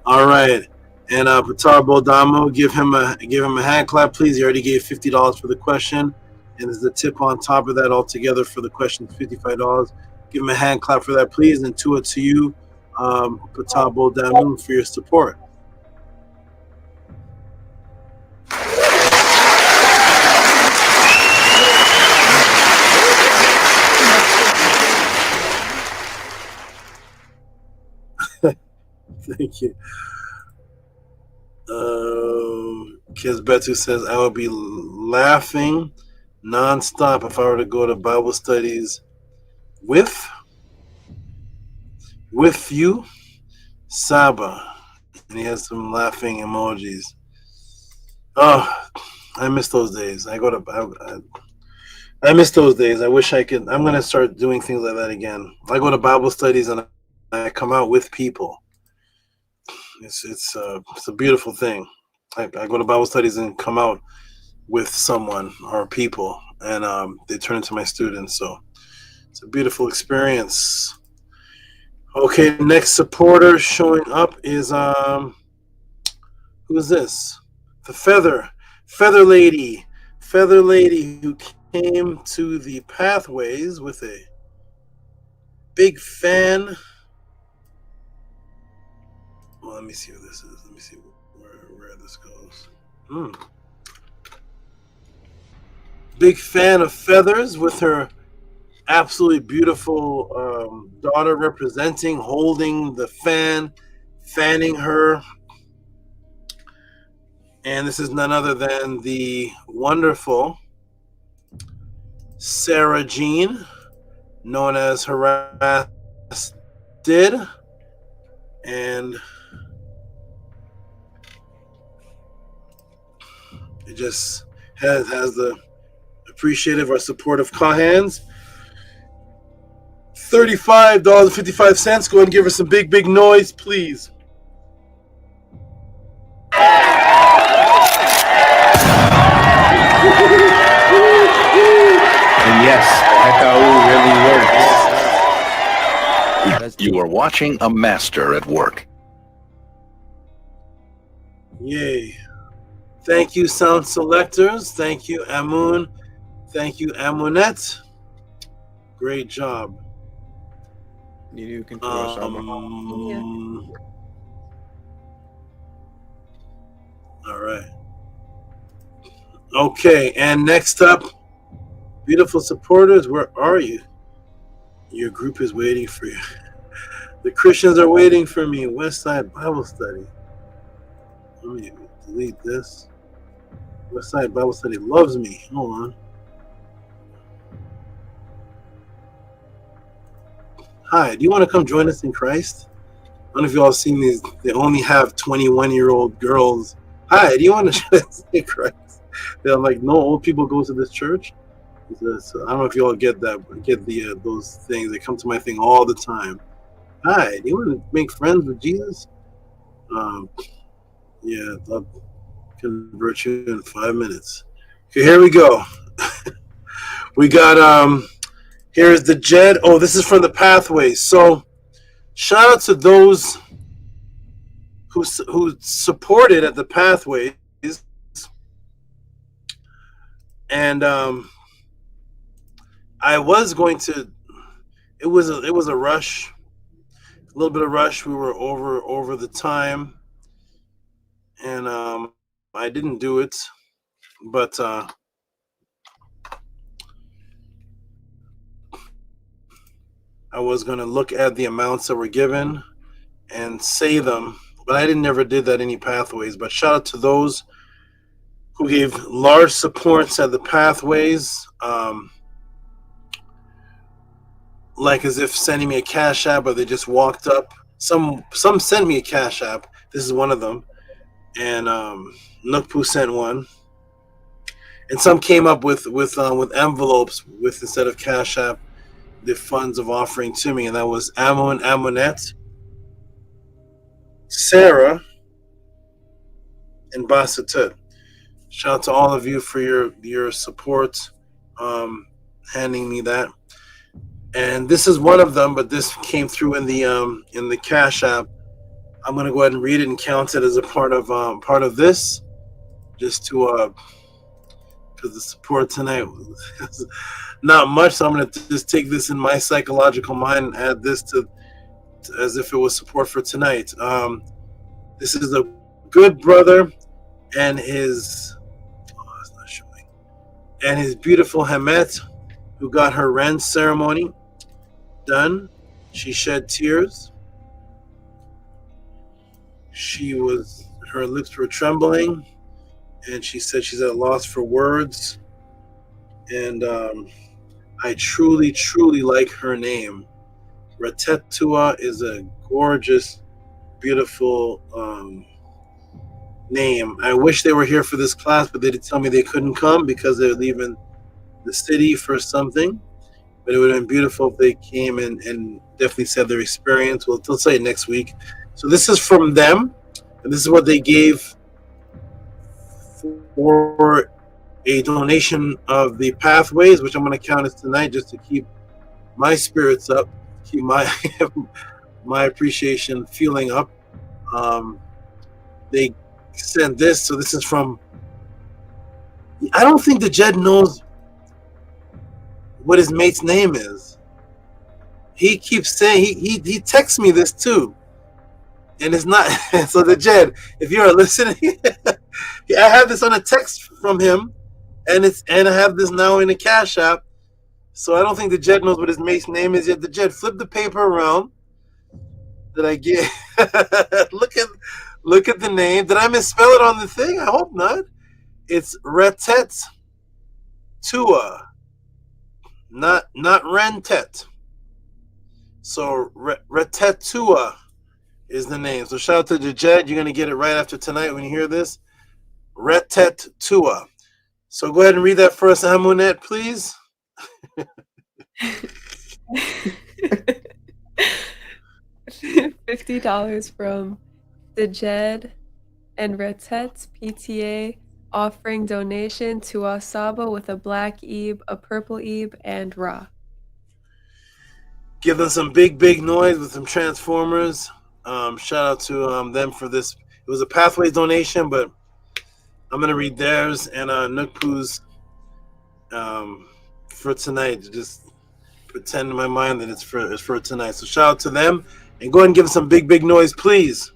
All right. And Patar Boldamo, give him a hand clap, please. He already gave $50 for the question, and there's a tip on top of that altogether for the question, $55. Give him a hand clap for that, please. And to you, Patar Boldamo, for your support. Thank you. Kizbetu says, I would be laughing nonstop if I were to go to Bible studies with you, Saba. And he has some laughing emojis. Oh, I miss those days. I miss those days. I wish I could. I'm gonna start doing things like that again. I go to Bible studies and I come out with people. It's a beautiful thing. I go to Bible studies and come out with someone or people, and they turn into my students. So it's a beautiful experience. Okay, next supporter showing up is who is this? The Feather Lady who came to the Pathways with a big fan. Well, let me see what this is. Let me see where this goes. Big fan of feathers with her absolutely beautiful daughter representing, holding the fan, fanning her. And this is none other than the wonderful Sarah Jean, known as Harassed Did. And it just has the appreciative or supportive hands. $35.55. Go ahead and give her some big noise, please. And yes, Hekau really works. You are watching a master at work. Yay. Thank you, sound selectors. Thank you, Amun. Thank you, Amunet. Great job. You can all right. Okay, and next up, beautiful supporters, where are you? Your group is waiting for you. The Christians are waiting for me. Westside Bible Study. Let me delete this. Westside Bible Study loves me. Hold on. Hi, do you want to come join us in Christ? I don't know if you all seen these. They only have 21-year-old girls. Hi, do you want to join us in Christ? They're like, no, old people go to this church. So I don't know if you all get that, those things. They come to my thing all the time. Hi, do you want to make friends with Jesus? Yeah, I'll convert you in 5 minutes. Okay, here we go. We got here's the Jed. Oh, this is from the Pathways. So shout out to those who supported at the Pathways. And I was going to. It was a rush, a little bit of rush. We were over the time, and I didn't do it, but I was going to look at the amounts that were given and say them, but I never did that any Pathways. But shout out to those who gave large supports at the Pathways, like as if sending me a Cash App, or they just walked up. Some sent me a Cash App. This is one of them, and Nukpu sent one, and some came up with envelopes with, instead of Cash App, the funds of offering to me, and that was Amun, Amunet, Sarah, and Basatut. Shout out to all of you for your support, handing me that. And this is one of them, but this came through in the Cash App. I'm gonna go ahead and read it and count it as a part of this, just to because the support tonight was not much. So I'm gonna just take this in my psychological mind and add this to as if it was support for tonight. This is a good brother and his beautiful Hamet, who got her Ren ceremony done. She shed tears. Her lips were trembling, and she said she's at a loss for words. And I truly, truly like her name. Ratetua is a gorgeous, beautiful name. I wish they were here for this class, but they did tell me they couldn't come because they're leaving the city for something. But it would have been beautiful if they came and definitely said their experience. Well, they'll say it next week. So this is from them, and this is what they gave for a donation of the pathways, which I'm going to count as tonight just to keep my spirits up, keep my my appreciation feeling up. They sent this, so this is from. I don't think the Jed knows what his mate's name is. He keeps saying he texts me this too, and it's not. So the Jed, if you're listening, I have this on a text from him, and I have this now in a Cash App. So I don't think the Jed knows what his mate's name is yet. The Jed, flip the paper around that I get. Look at the name. Did I misspell it on the thing? I hope not. It's Retet Tua, not Rentet. So Retet Tua is the name. So shout out to the Jed. You're gonna get it right after tonight when you hear this. Retet Tua. So go ahead and read that first, Amunet, please. $50 from the Jed and Retet's PTA, offering donation to Asaba with a black Ebe, a purple Ebe, and Ra. Give them some big noise with some Transformers. Shout out to them for this. It was a Pathways donation, but I'm gonna read theirs and Nukpu's for tonight. Just pretend in my mind that it's for tonight. So shout out to them and go ahead and give them some big noise, please.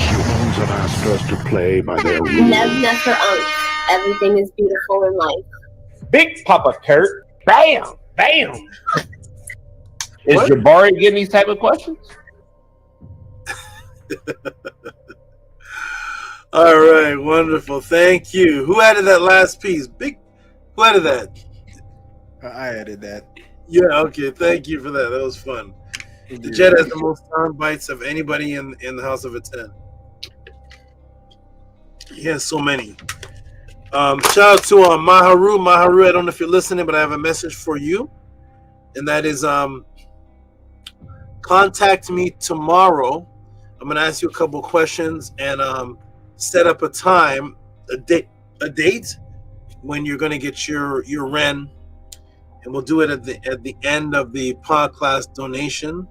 Humans have asked us to play by their rules. Never everything is beautiful in life. Big Papa Kurt. Bam! Bam! Is What? Jabari getting these type of questions? All right, wonderful. Thank you. Who added that last piece? Who added that? I added that. Yeah, okay. Thank you for that. That was fun. The Jed has the most sound bites of anybody in the House of a 10. He has so many. Shout out to Maharu. Maharu, I don't know if you're listening, but I have a message for you. And that is contact me tomorrow. I'm going to ask you a couple questions and set up a time, a date when you're going to get your Ren. And we'll do it at the end of the podcast donation.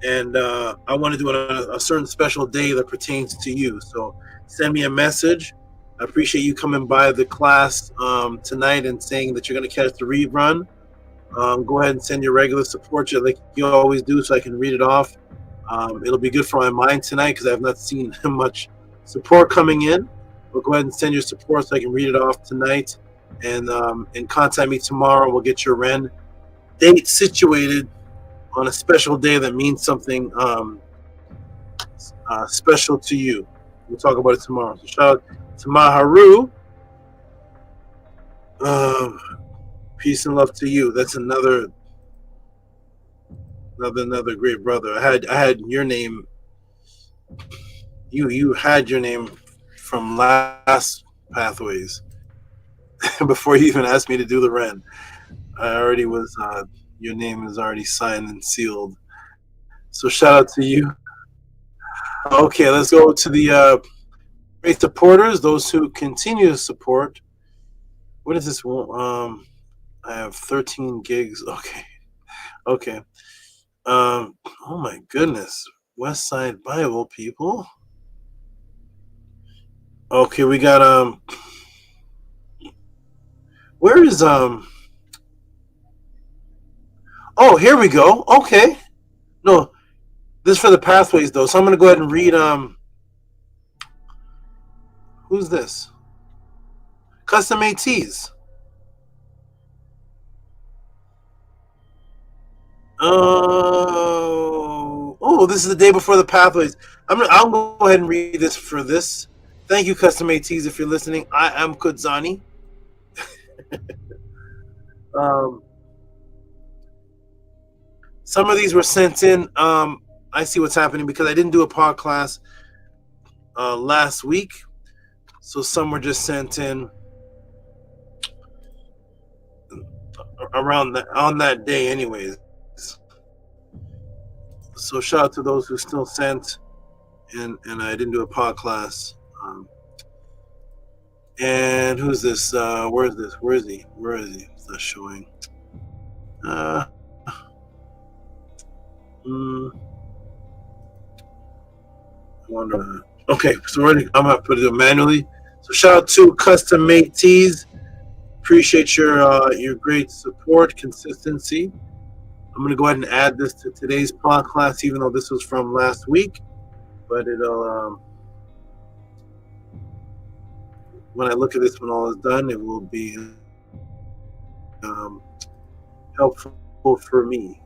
And I want to do it on a certain special day that pertains to you. So send me a message. I appreciate you coming by the class tonight and saying that you're going to catch the rerun. Go ahead and send your regular support like you always do so I can read it off. It'll be good for my mind tonight because I have not seen much support coming in. But go ahead and send your support so I can read it off tonight. And contact me tomorrow. We'll get your Ren date situated on a special day that means something special to you. We'll talk about it tomorrow. So shout out to Maharu. Peace and love to you. That's another great brother. I had your name. You had your name from last Pathways before you even asked me to do the Ren. I already was. Your name is already signed and sealed. So shout out to you. Okay, let's go to the great supporters, those who continue to support. What is this one? I have 13 gigs. Okay. Oh my goodness. West Side Bible people. Okay, we got where is oh, here we go. Okay. No, this is for the Pathways though. So I'm gonna go ahead and read who's this? Custom ATs. Oh, this is the day before the Pathways. I'll go ahead and read this for this. Thank you, Custom ATs, if you're listening. I am Kudzani. Some of these were sent in. I see what's happening because I didn't do a pod class last week, so some were just sent in around on that day, anyways. So shout out to those who still sent, and I didn't do a pod class. And who's this? Where is this? Where is he? Where is he? It's not showing. I wonder. Okay, so I'm gonna put it manually. So shout out to Custom Made Tees. Appreciate your great support, consistency. I'm gonna go ahead and add this to today's pod class, even though this was from last week. But it'll when I look at this when all is done, it will be helpful for me.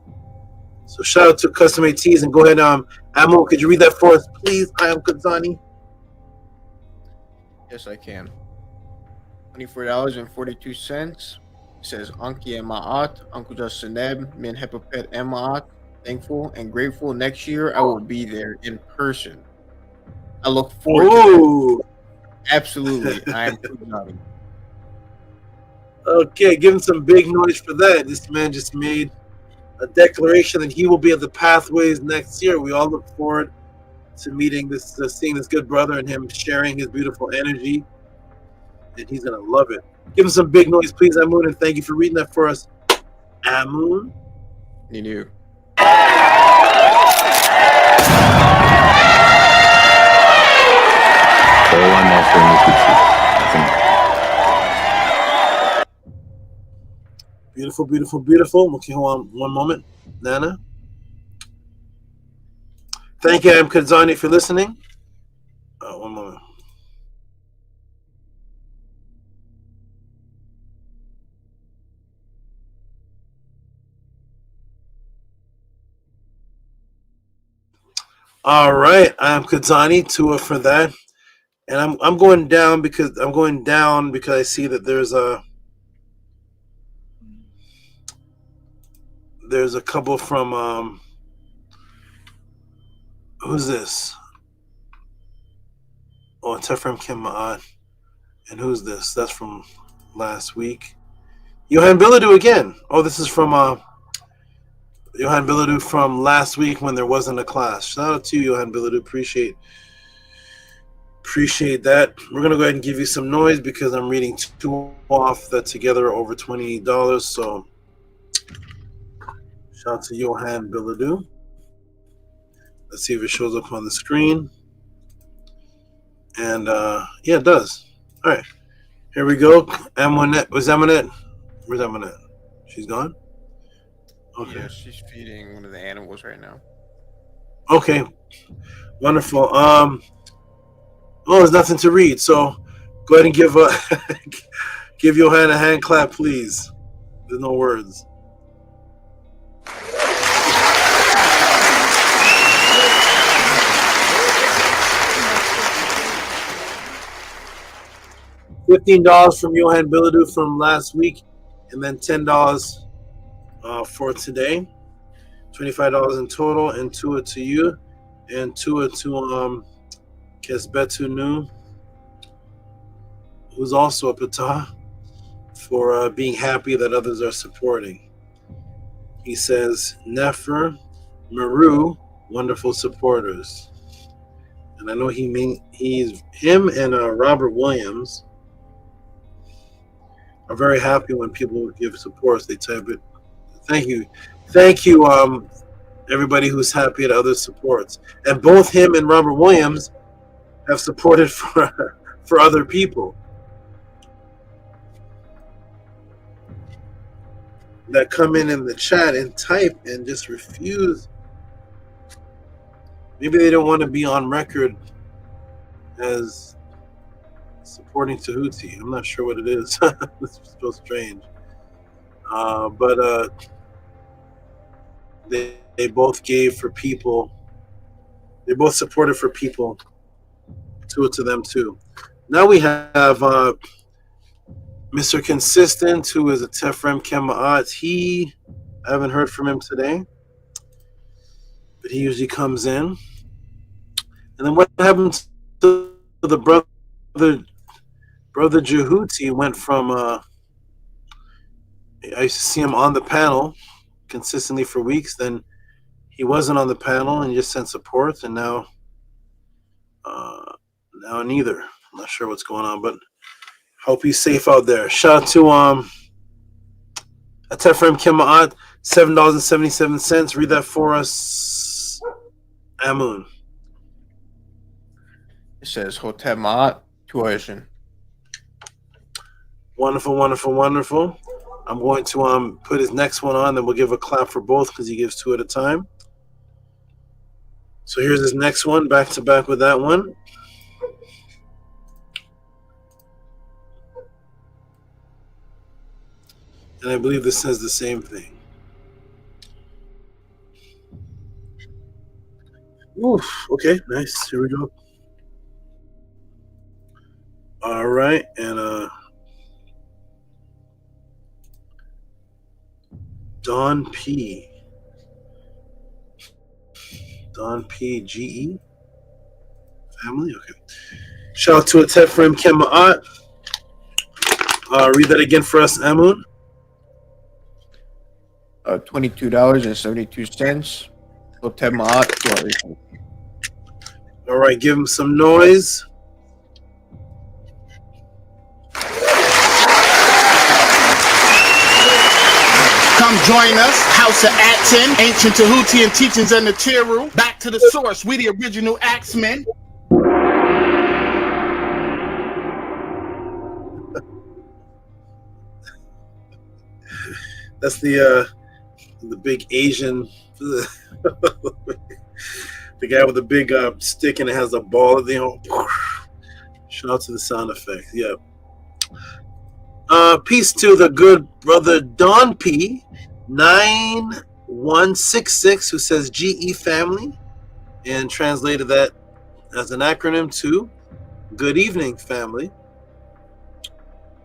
So shout out to Custom Made Tees, and go ahead, Amo, could you read that for us, please? I am Kazani. Yes, I can. $24.42. It says Anki and Ma'at, Uncle Justineb, Min Hepapet and Ma'at. Thankful and grateful. Next year I will be there in person. I look forward to that. Absolutely. I am Kazani. Okay, give him some big noise for that. This man just made a declaration that he will be at the Pathways next year. We all look forward to meeting this, seeing this good brother and him sharing his beautiful energy. And he's gonna love it. Give him some big noise, please, Amun, and thank you for reading that for us, Amun. You knew. All I'm offering is the truth. Beautiful, beautiful, beautiful. Okay, hold on one moment, Nana. Thank you, I'm Kazani, if you're listening. One moment. All right, I'm Kazani, Tua for that, and I'm going down because I see that there's a couple from who's this? Oh, Tefrem Kim Ma'at, and who's this? That's from last week. Johan Biladu again. Oh, this is from Johan Biladu from last week when there wasn't a class. Shout out to you, Johan Biladu. Appreciate that. We're gonna go ahead and give you some noise because I'm reading two off that together are over $28. So shout out to Johan Biladu. Let's see if it shows up on the screen. And yeah, it does. All right, here we go. Amonette. Was Amonette? Where's Amonette? She's gone. Okay. Yeah, she's feeding one of the animals right now. Okay, wonderful. Oh, there's nothing to read, so go ahead and give Johan a hand clap, please. There's no words. $15 from Johan Biladu from last week, and then $10 for today. $25 in total, and Tua to you, and Tua to Kesbetu Nu, who's also a Patah, for being happy that others are supporting. He says, Nefer, Maru, wonderful supporters. And I know he's him and Robert Williams are very happy when people give supports. They type it. Thank you, everybody who's happy at other supports. And both him and Robert Williams have supported for other people that come in the chat and type and just refuse. Maybe they don't want to be on record as supporting Tehuti. I'm not sure what it is. It's so strange. But they both gave for people. They both supported for people. To them too. Now we have Mr. Consistent, who is a Tefrem Kema'at, I haven't heard from him today, but he usually comes in. And then what happened to the brother Tehuti? Went from I used to see him on the panel consistently for weeks. Then he wasn't on the panel and just sent support, and now neither. I'm not sure what's going on, but hope he's safe out there. Shout out to Atefrem Kema'at, $7.77. Read that for us, Amun. It says Hotep Ma'at tuition. Wonderful, wonderful, wonderful. I'm going to put his next one on, then we'll give a clap for both because he gives two at a time. So here's his next one, back to back with that one. And I believe this says the same thing. Oof, okay, nice. Here we go. All right, and Don P. Don P. GE family. Okay. Shout out to a Tefrem Kema'at. Read that again for us, Amun. $22.72. Hotep Ma'at tuition. All right, give him some noise. Come join us, House of Atin, Ancient Tehuti and Teachings and the Teru. Back to the source, we the original Axemen. That's the big Asian, the guy with the big stick and it has a ball at the end. Shout out to the sound effect. Yeah. Peace to the good brother Don P. 9166, who says GE family, and translated that as an acronym to good evening family.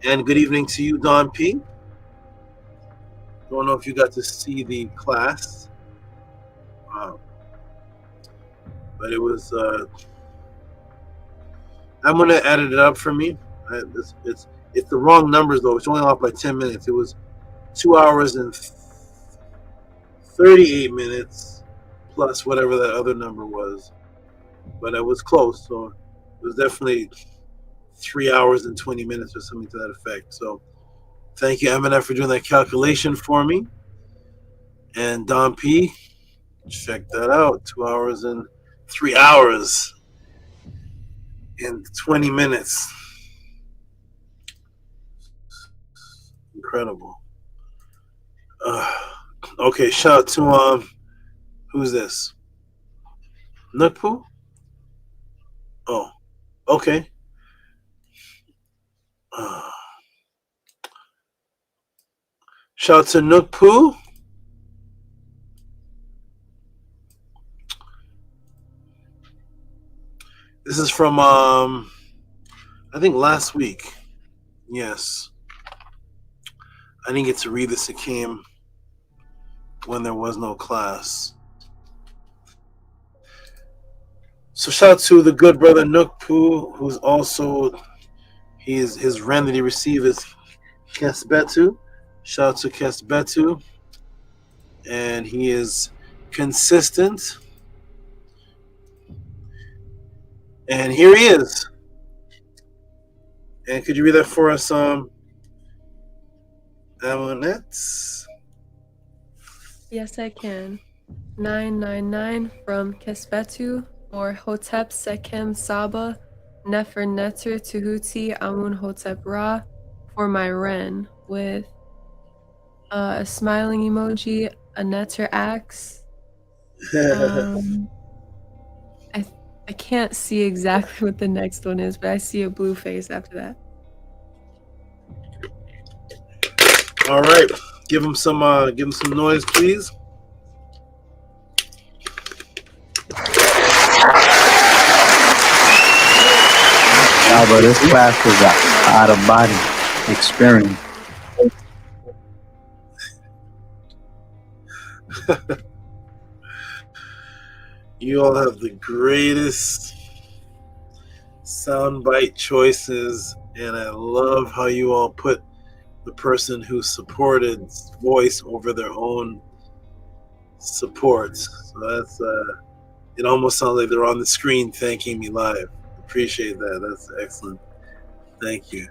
And good evening to you, Don P. Don't know if you got to see the class, but it was. I'm gonna edit it up for me. It's the wrong numbers though. It's only off by 10 minutes. It was 2 hours and 38 minutes plus whatever that other number was, but it was close. So it was definitely 3 hours and 20 minutes or something to that effect. So thank you, MNF, for doing that calculation for me. And Don P, check that out. 2 hours and 3 hours and 20 minutes. Incredible. Okay, shout out to who's this? Nukpu? Oh, okay. Shout out to Nukpu. This is from I think last week. Yes. I didn't get to read this. It came when there was no class. So shout out to the good brother Nukpu, who's also his rent that he received is Kesbetu. Shout out to Kesbetu. And he is consistent. And here he is. And could you read that for us, Amonette? Yes, I can. 999 from Kesbetu, or Hotep Sekem Saba, Nefer Neter Tehuti Amun Hotep Ra, for my Ren, with a smiling emoji, a Neter axe. I can't see exactly what the next one is, but I see a blue face after that. All right, give him some noise, please. But this class was out of body. Experience. You all have the greatest soundbite choices, and I love how you all put the person who supported voice over their own supports. So that's it almost sounds like they're on the screen thanking me live. Appreciate that. That's excellent. Thank you.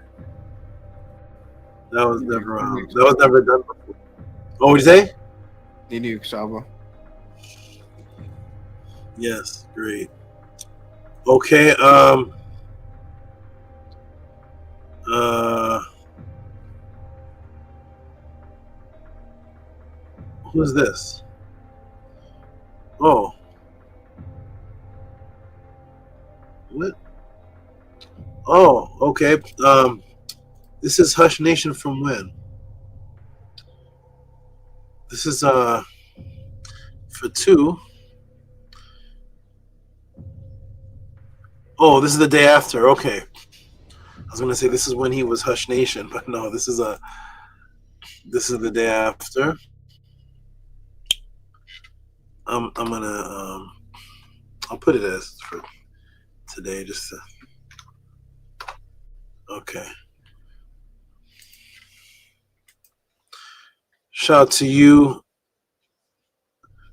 That was never done before. Oh, what'd you say? Nini Saba. Yes, great. Okay, who's this? Oh. What? Oh, okay. This is Hush Nation from when? This is for 2. Oh, this is the day after. Okay. I was gonna say this is when he was Hush Nation, but no, this is the day after. I'm gonna I'll put it as for today just to, okay. Shout out to you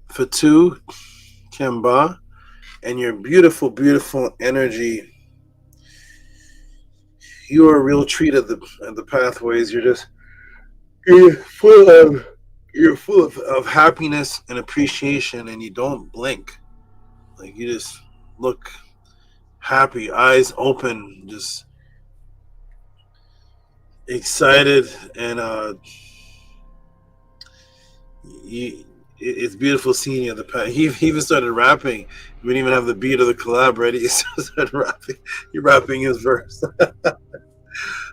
for 2, Kemba, and your beautiful, beautiful energy. You are a real treat at the pathways. You're full of happiness and appreciation, and you don't blink. Like, you just look happy, eyes open, just excited, and it's beautiful seeing you at the path. He even started rapping. We didn't even have the beat of the collab ready. He started rapping. He rapping his verse.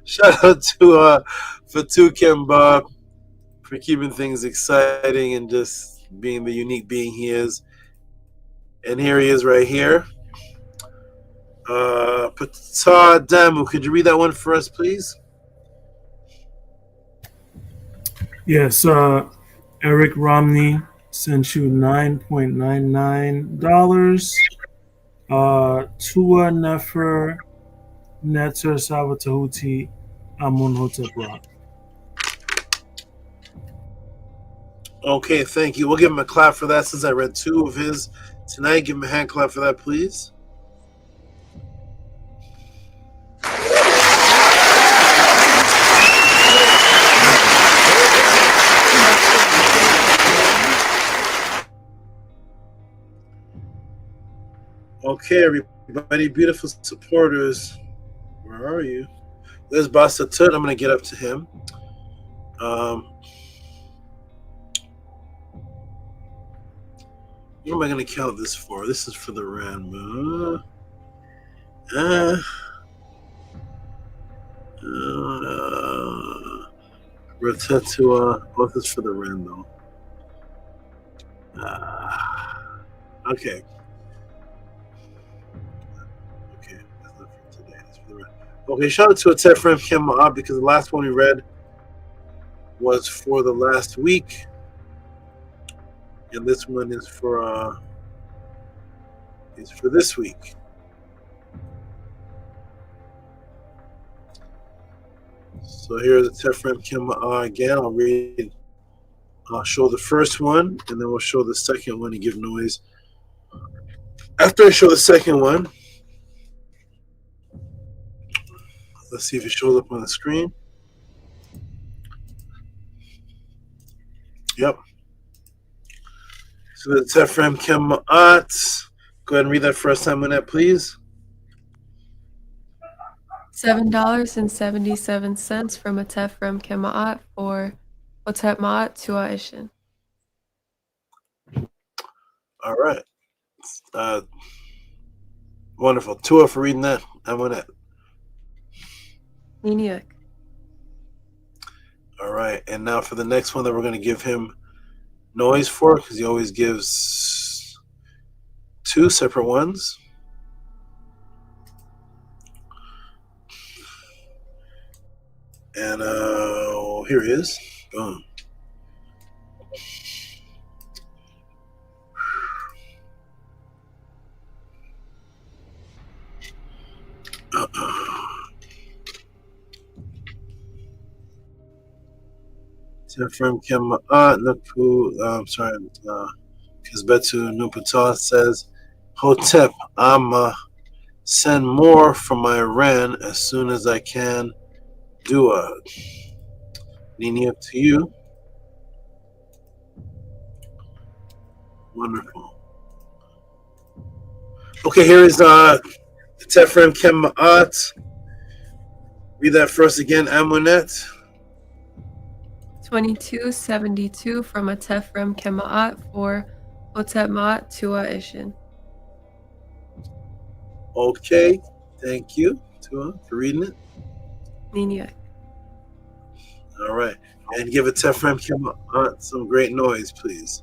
Shout out to Fatu Kemba for keeping things exciting and just being the unique being he is. And here he is right here. Pata Damu, could you read that one for us, please? Yes, Eric Romney sent you $9.99. Tua Nefer Netter Sava Tehuti Amun Hotep Ra. Okay, thank you. We'll give him a clap for that since I read 2 of his tonight. Give him a hand clap for that, please. Okay, everybody, beautiful supporters. Where are you? There's Basta Tut. I'm going to get up to him. What am I going to count this for? This is for the random. Rotetua. Oh, this is for the random. Okay. Okay, that's not for today. That's for the random. Okay, shout out to a Tefrem Kim Ma'ab because the last one we read was for the last week. And this one is for this week. So here's the Tefrem Kim again. I'll show the first one, and then we'll show the second one and give noise. After I show the second one, let's see if it shows up on the screen. Yep. So the Tefrem Kim Ma'at. Go ahead and read that first time on that, please. $7.77 from a Tefrem Kema'at for Hotep Ma'at Tua Ishin. All right. Wonderful. Tua for reading that. I'm on it. Niniak. All right. And now for the next one that we're going to give him noise for, because he always gives 2 separate ones. And here he is. Boom. From Kisbetu Nupata says, Hotep, I'ma send more from my Iran as soon as I can. Dua. Nini, up to you. Wonderful. Okay, here is Tefrem Kema'at. Read that first again, Amunet. 2272 from a Tefrem Kema'at for Hotep Ma'at Tua Ishin. Okay, thank you, Tua, for reading it. Niniak. All right, and give a Tefrem Kema'at some great noise, please.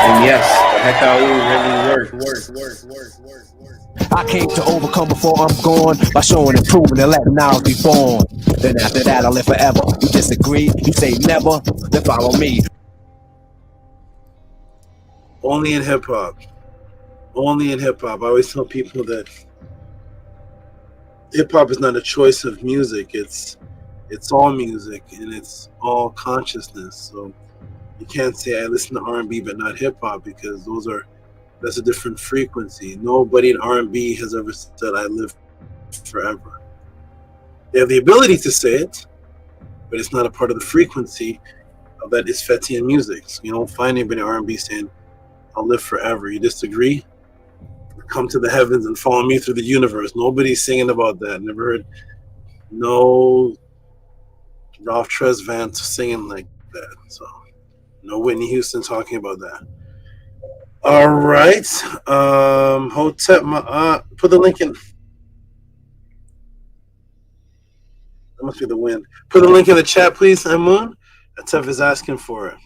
And yes, the Hekau really works. I came to overcome before I'm gone by showing and proving and letting knowledge be born. Then after that, I live forever. You disagree, you say never, then follow me. Only in hip hop. Only in hip hop. I always tell people that hip hop is not a choice of music. It's all music and it's all consciousness. So you can't say I listen to R&B but not hip hop because that's a different frequency. Nobody in R&B has ever said I live forever. They have the ability to say it, but it's not a part of the frequency of that Isfetian music. So you don't find anybody in R&B saying I'll live forever. You disagree? Come to the heavens and follow me through the universe. Nobody's singing about that. Never heard no Ralph Tresvant singing like that. So no Whitney Houston talking about that. All right. Hotep Ma'at. Put the link in. That must be the wind. Put the link in the chat, please, Amun. Atef is asking for it.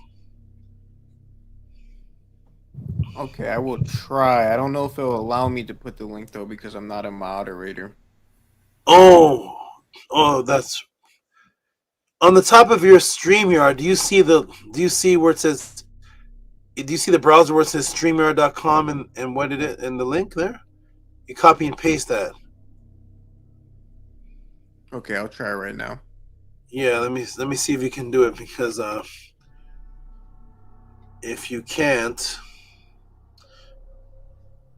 Okay, I will try. I don't know if it'll allow me to put the link though because I'm not a moderator. Oh, that's on the top of your StreamYard. Do you see where it says? Do you see the browser where it says StreamYard.com and what it is and the link there? You copy and paste that. Okay, I'll try right now. Yeah, let me see if you can do it because if you can't,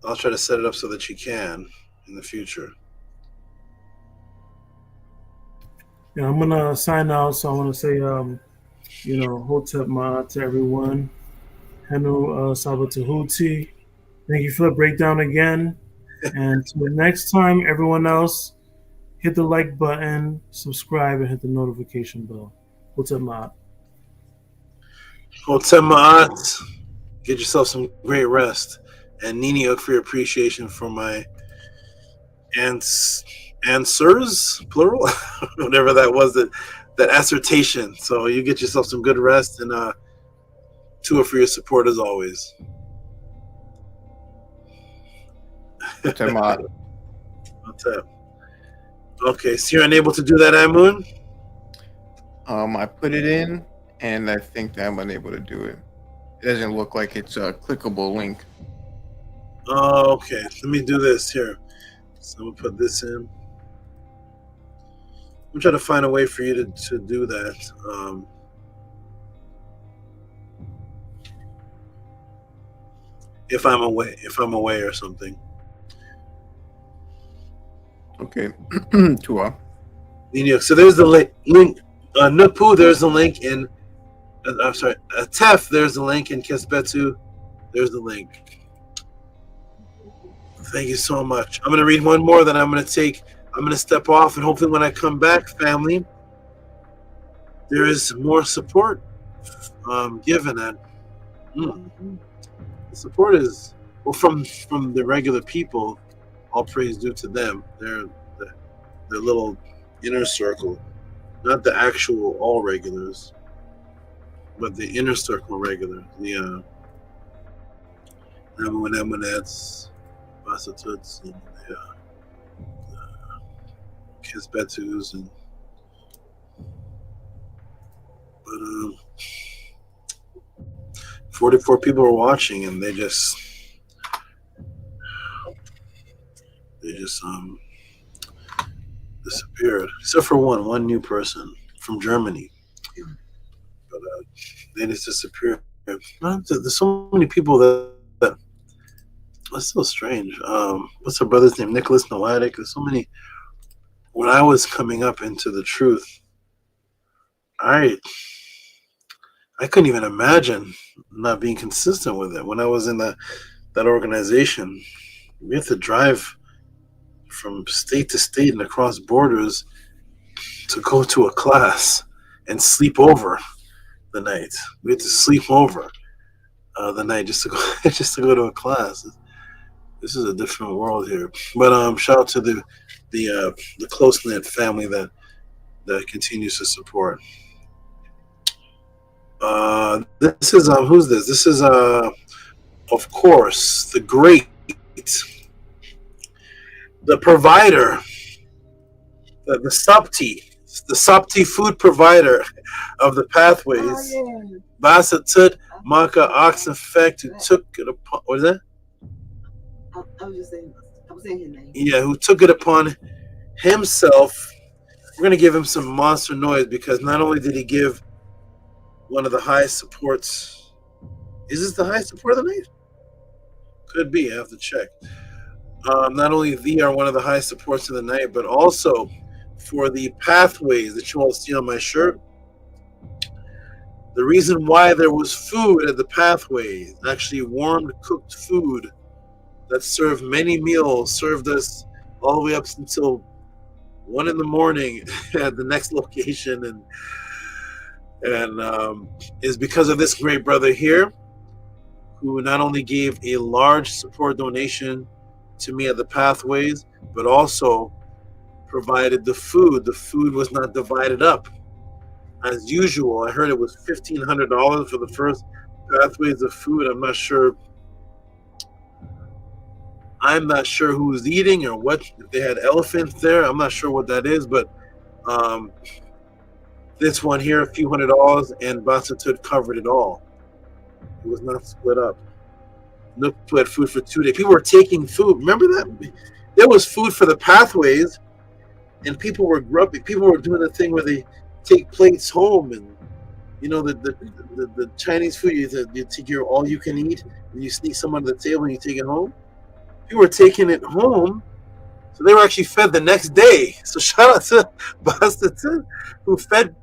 I'll try to set it up so that you can in the future. Yeah, I'm gonna sign out. So I want to say, Hotep Ma to everyone. Henu Saba Tehuti. Thank you for the breakdown again. And till next time, everyone else, hit the like button, subscribe, and hit the notification bell. Hotep Ma. Hotep Ma'at. Get yourself some great rest. And Nini for your appreciation for my answers, plural, whatever that was, that assertion. So you get yourself some good rest, and Tua for your support as always. Hotep. Okay, so you're unable to do that, Amun? I put it in, and I think that I'm unable to do it. It doesn't look like it's a clickable link. Oh, okay. Let me do this here. So I'm gonna put this in. I'm trying to find a way for you to do that. If I'm away or something. Okay. Tua. So there's the link. Nupu, there's the link in. I'm sorry. Tef, there's the link in Kesbetu. There's the link. Thank you so much. I'm going to read one more, then I'm going to step off, and hopefully when I come back, family, there is more support given. And the support is, well, from the regular people, all praise due to them. They're the little inner circle, not the actual all regulars, but the inner circle regular, Emunets, Basatuts, and Kisbetus, and but 44 people were watching, and they just disappeared, except for one new person from Germany. But they just disappeared. There's so many people that that's so strange. What's her brother's name? Nicholas Nowadik. There's so many. When I was coming up into the truth, I couldn't even imagine not being consistent with it. When I was in that organization, we had to drive from state to state and across borders to go to a class and sleep over the night. We had to sleep over the night just to go to a class. This is a different world here. But shout out to the close knit family that continues to support. This is who's this? This is of course the great, the provider, the Sapti food provider of the pathways. Basatut Maka Ox Effect, who took it upon, what is that? I was saying his name. Yeah, who took it upon himself. We're going to give him some monster noise because not only did he give one of the highest supports. Is this the highest support of the night? Could be. I have to check. Not only they are one of the highest supports of the night, but also for the pathways that you all see on my shirt. The reason why there was food at the pathways, actually warmed, cooked food that served many meals, served us all the way up until 1 a.m. at the next location, and is because of this great brother here, who not only gave a large support donation to me at the pathways, but also provided the food. The food was not divided up as usual. I heard it was $1,500 for the first pathways of food. I'm not sure who was eating or what. If they had elephants there, I'm not sure what that is, but this one here, a few $100, and Basatut covered it all. It was not split up. Nukpu had food for 2 days. People were taking food. Remember that? There was food for the pathways, and people were grumpy. People were doing the thing where they take plates home, and you know the Chinese food. You take your all you can eat, and you sneak some under the table and you take it home. People were taking it home, so they were actually fed the next day. So shout out to Basatut, who fed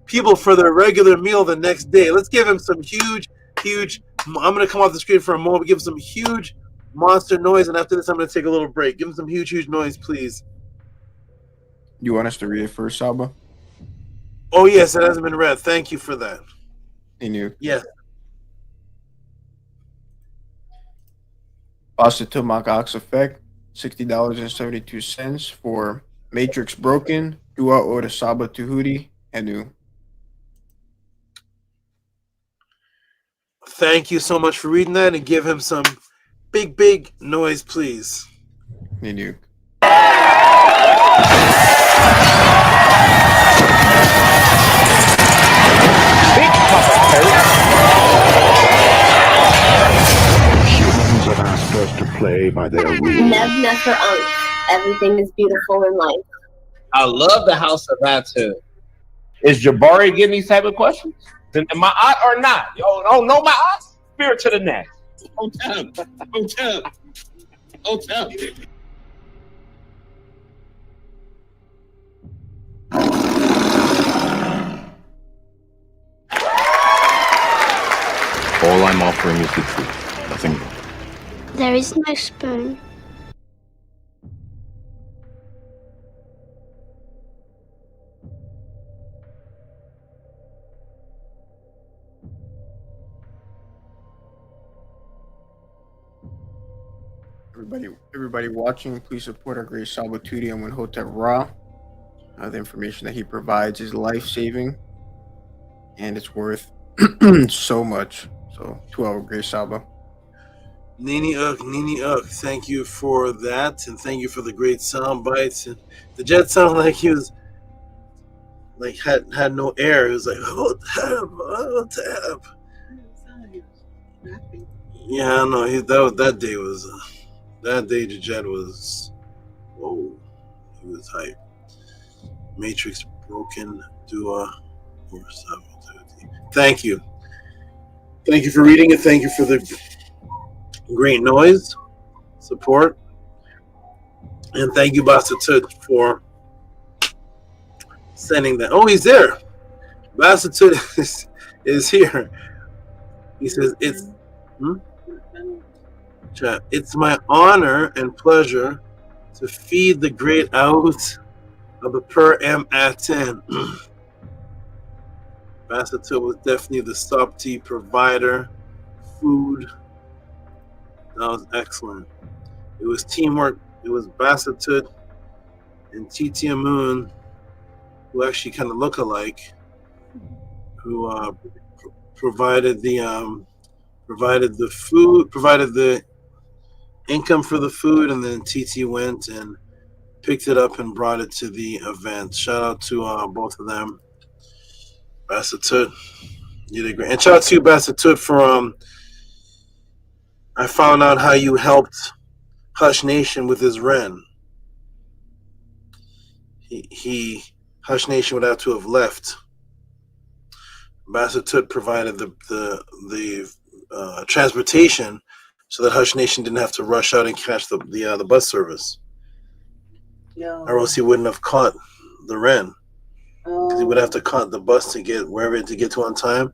people for their regular meal the next day. Let's give him some huge. I'm going to come off the screen for a moment, give him some huge monster noise, and after this, I'm going to take a little break. Give him some huge noise, please. You want us to read it first, Saba? Oh, yes, it hasn't been read. Thank you for that. And you? Yes. Basatut Maka Ox Effect, $60.72 for Matrix Broken, Dua Ora Saba Tehuti, Anu. Thank you so much for reading that, and give him some big noise, please. And you. Humans have asked us to play by their rules. Nev for everything is beautiful in life. I love the House of Atu. Is Jabari getting these type of questions? Am I out or not? Yo, don't know my aunt? Spirit to the next. Hotel. All I'm offering is the truth. Nothing more. There is no spoon. Everybody watching, please support our great Salvatudi and Winhotep Ra. The information that he provides is life-saving, and it's worth so much. So, to our great Saba. Nini Uk, thank you for that, and thank you for the great sound bites. And the jet sounded like he was like had no air. It was like, oh tab. Yeah, I know. That day was that day. The jet was whoa. He was hype. Matrix broken Dua or Tehuti. Thank you. Thank you for reading it. Thank you for the great noise, support, and thank you, Basta Tut, for sending that. Oh, he's there. Basta Tut is here. He says it's my honor and pleasure to feed the great out of the Per M Aten. Basta Tut was definitely the stop tea provider. Food. That was excellent. It was teamwork. It was Basta Tut and Titi Moon, who actually kind of look alike, who provided the food, provided the income for the food, and then Titi went and picked it up and brought it to the event. Shout out to both of them. Basta Tut, you did great. And shout out to you, Basta Tut, for I found out how you helped Hush Nation with his Ren. He Hush Nation would have to have left. Basta Tut provided the transportation so that Hush Nation didn't have to rush out and catch the bus service. Or else he wouldn't have caught the Ren. Because he would have to caught the bus to get wherever to get to on time.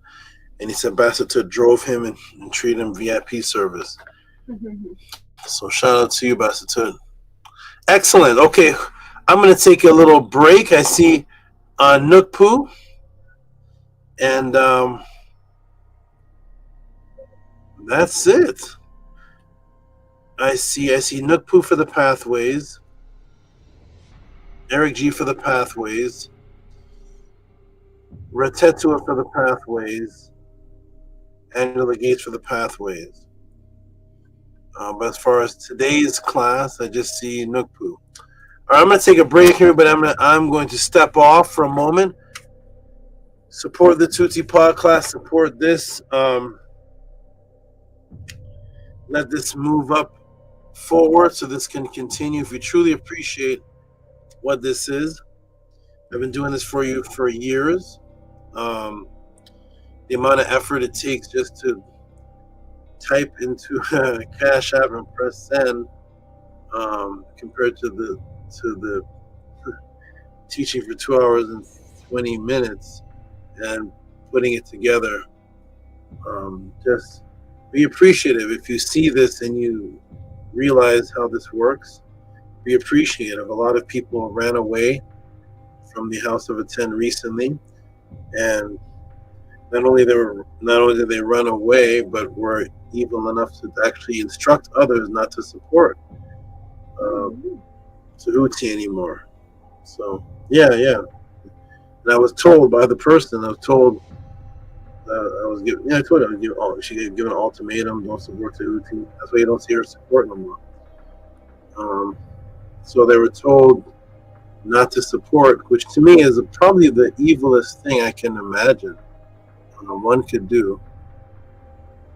And he said Basta Tut drove him and treated him VIP service. So shout out to you, Basta Tut. Excellent. Okay, I'm going to take a little break. I see Nookpoo. And that's it. I see Nookpoo for the Pathways. Eric G for the Pathways. Ratetua for the Pathways. Angela Gates for the Pathways. But as far as today's class, I just see Nookpoo. All right, I'm going to take a break here, but I'm going to step off for a moment. Support the Tutti Pod class. Support this. Let this move up forward so this can continue. If you truly appreciate what this is, I've been doing this for you for years. The amount of effort it takes just to type into Cash App and press send, compared to the teaching for 2 hours and 20 minutes and putting it together. Just be appreciative. If you see this and you realize how this works, be appreciative. A lot of people ran away from the House of Aten recently, and not only did they run away, but were evil enough to actually instruct others not to support Tehuti anymore. So yeah. And I was told by the person. I told she gave given an ultimatum: don't support Tehuti. That's why you don't see her support no more. So they were told not to support, which to me is probably the evilest thing I can imagine one could do.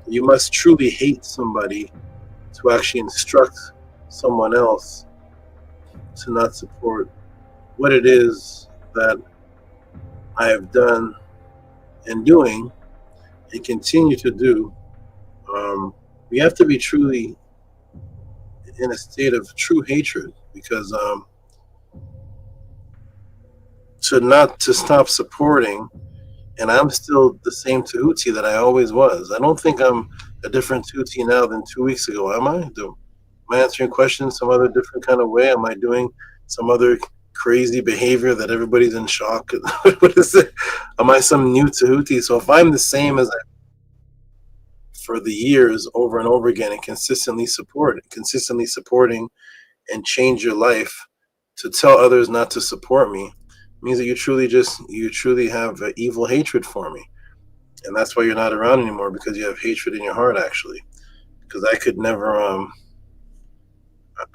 You must truly hate somebody to actually instruct someone else to not support what it is that I have done and doing and continue to do. We have to be truly in a state of true hatred, because to stop supporting, and I'm still the same Tehuti that I always was. I don't think I'm a different Tehuti now than 2 weeks ago. Am I? Am I answering questions some other different kind of way? Am I doing some other crazy behavior that everybody's in shock? What is it? Am I some new Tehuti? So if I'm the same as I for the years over and over again and consistently supporting and change your life to tell others not to support me, means that you truly have evil hatred for me. And that's why you're not around anymore, because you have hatred in your heart, actually. because I could never.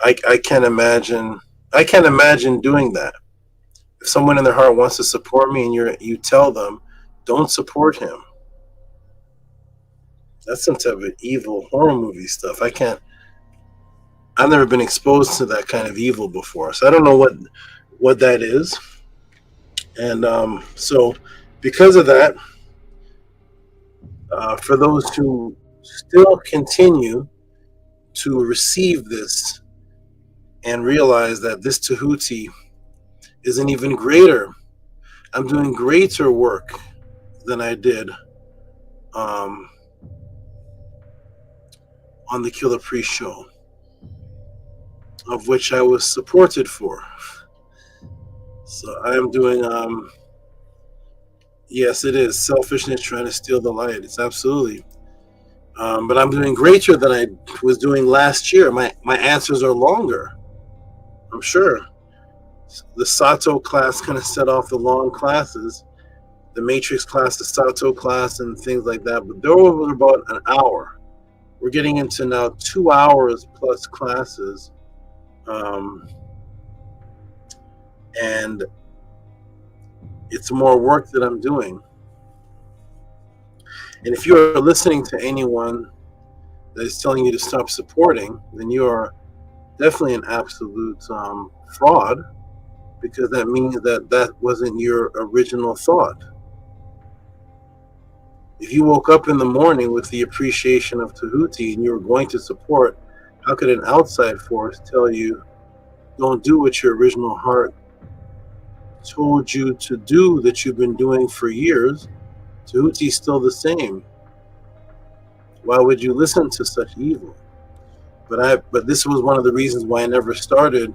I can't imagine. I can't imagine doing that. If someone in their heart wants to support me, and you tell them, don't support him. That's some type of evil horror movie stuff. I can't. I've never been exposed to that kind of evil before, so I don't know what that is. And so, because of that, for those who still continue to receive this and realize that this Tehuti is an even greater, I'm doing greater work than I did on the Killer Priest show, of which I was supported for. So I am doing, yes, it is selfishness trying to steal the light. It's absolutely. But I'm doing greater than I was doing last year. My answers are longer, I'm sure. The Sato class kind of set off the long classes, the Matrix class, the Sato class, and things like that. But they're over about an hour. We're getting into now 2 hours plus classes. And it's more work that I'm doing. And if you're listening to anyone that is telling you to stop supporting, then you are definitely an absolute fraud, because that means that wasn't your original thought. If you woke up in the morning with the appreciation of Tehuti and you were going to support, how could an outside force tell you don't do what your original heart told you to do, that you've been doing for years? Tehuti's still the same. Why would you listen to such evil? But this was one of the reasons why I never started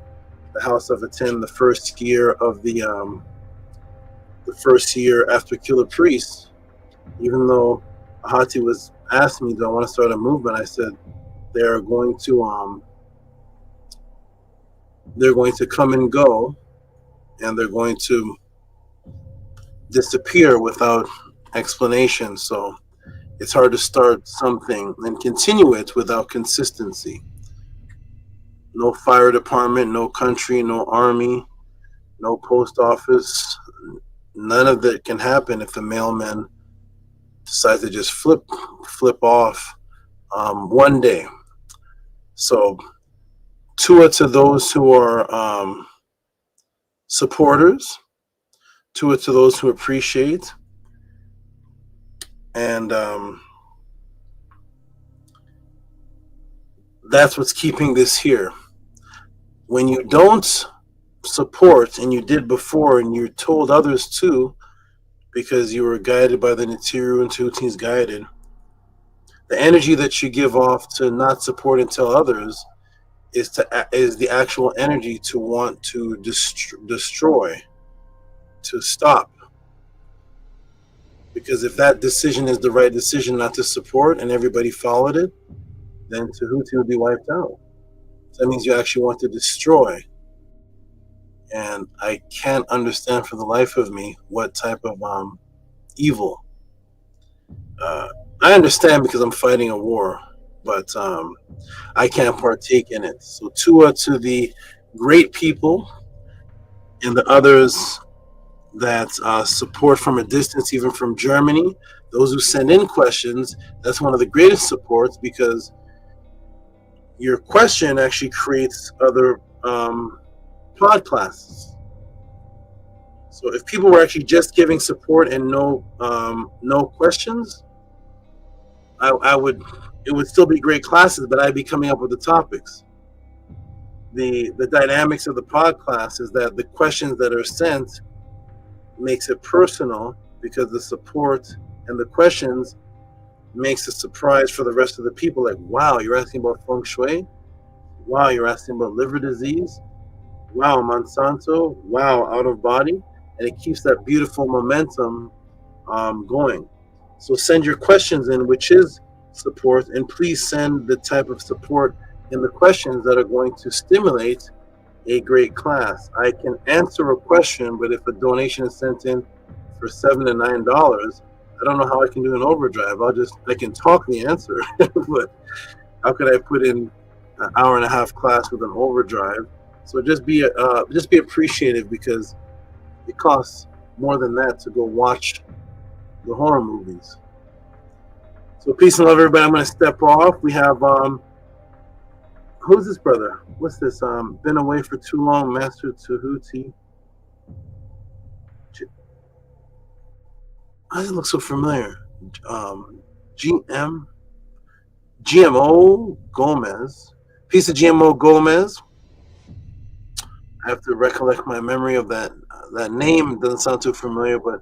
the House of Aten the first year of the first year after Killer Priest. Even though Ahati was asking me, do I want to start a movement? I said they're going to come and go, and they're going to disappear without explanation. So it's hard to start something and continue it without consistency. No fire department, no country, no army, no post office. None of that can happen if the mailman decides to just flip off one day. So Tua to those who are supporters, Tua to those who appreciate, and that's what's keeping this here. When you don't support, and you did before, and you told others to, because you were guided by the Nitiru and Tehuti's guided, the energy that you give off to not support and tell others is the actual energy to want to destroy, to stop. Because if that decision is the right decision not to support and everybody followed it, then Tehuti would be wiped out. So that means you actually want to destroy. And I can't understand for the life of me what type of evil. I understand because I'm fighting a war, but I can't partake in it. So Tua to the great people and the others that support from a distance, even from Germany, those who send in questions, that's one of the greatest supports, because your question actually creates other pod classes. So if people were actually just giving support and no questions, it would still be great classes, but I'd be coming up with the topics. The dynamics of the pod class is that the questions that are sent makes it personal, because the support and the questions makes a surprise for the rest of the people. Like, wow, you're asking about feng shui? Wow, you're asking about liver disease? Wow, Monsanto? Wow, out of body? And it keeps that beautiful momentum going. So send your questions in, which is support, and please send the type of support in the questions that are going to stimulate a great class. I can answer a question, but if a donation is sent in for $7 to $9, I don't know how I can do an overdrive. I can talk the answer, but How could I put in an hour and a half class with an overdrive? So just be appreciative, because it costs more than that to go watch the horror movies. So peace and love, everybody. I'm going to step off. We have who's this brother? What's this? Been away for too long, Master Tehuti. Why does it look so familiar? GMO Gomez. Piece of GMO Gomez. I have to recollect my memory of that name. It doesn't sound too familiar, but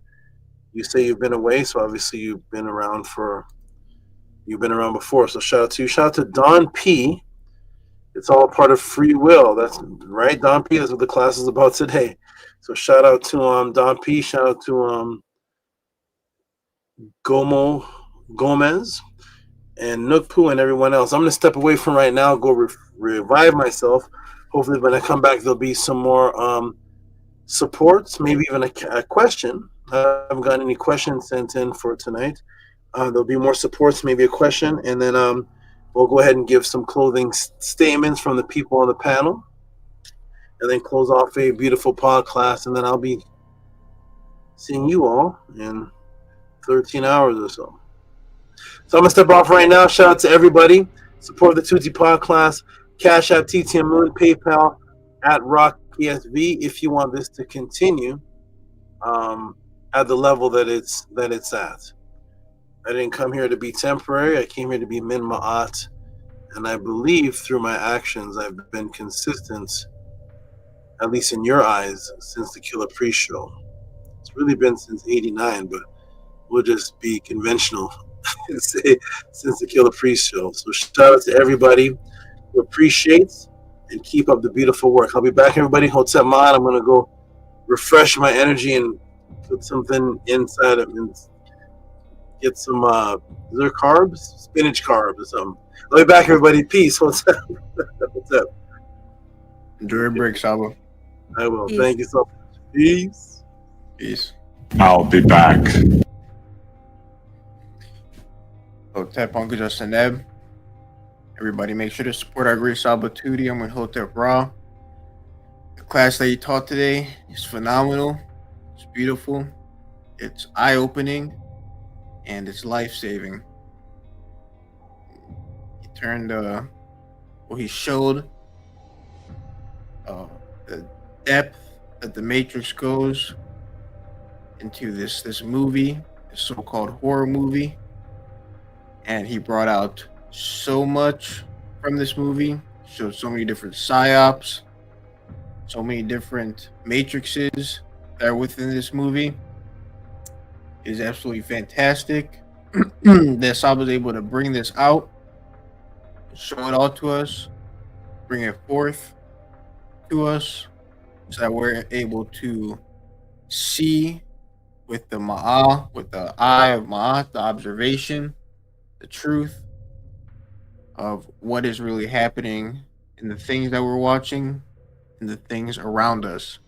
you say you've been away, so obviously you've been around before. So shout out to you. Shout out to Don P. It's all part of free will. That's right, Don P. That's what the class is about today. So shout out to Don P. Shout out to Gomez and Nook Poo and everyone else. I'm going to step away from right now, go revive myself. Hopefully when I come back, there'll be some more supports, maybe even a question. I haven't gotten any questions sent in for tonight. There'll be more supports, maybe a question, and then we'll go ahead and give some closing statements from the people on the panel, and then close off a beautiful pod class, and then I'll be seeing you all in 13 hours or so. So I'm going to step off right now. Shout out to everybody. Support the Tutti pod class. Cash App, TTM Moon, PayPal, at RockESV if you want this to continue at the level that it's at. I didn't come here to be temporary. I came here to be Min Ma'at. And I believe through my actions, I've been consistent, at least in your eyes, since the Killer Priest show. It's really been since '89, but we'll just be conventional and say since the Killer Priest show. So shout out to everybody who appreciates and keep up the beautiful work. I'll be back, everybody. Hotep Mod. I'm going to go refresh my energy and put something inside of it. Get some, is there carbs? Spinach carbs or something. I'll be back, everybody. Peace. What's up? What's up? Enjoy your break, Sabo. I will. Peace. Thank you so much. Peace. Peace. I'll be back. Hotep, Uncle Justin Eb. Everybody make sure to support our great Sabo Tutti. I'm with Hotep Ra. The class that he taught today is phenomenal. It's beautiful. It's eye-opening. And it's life-saving. He turned, he showed the depth that the Matrix goes into this movie, this so-called horror movie. And he brought out so much from this movie, showed so many different psyops, so many different matrices that are within this movie. Is absolutely fantastic that Saab was able to bring this out, show it all to us, bring it forth to us, so that we're able to see with the Ma'ah, with the eye of Ma'ah, the observation, the truth of what is really happening in the things that we're watching and the things around us.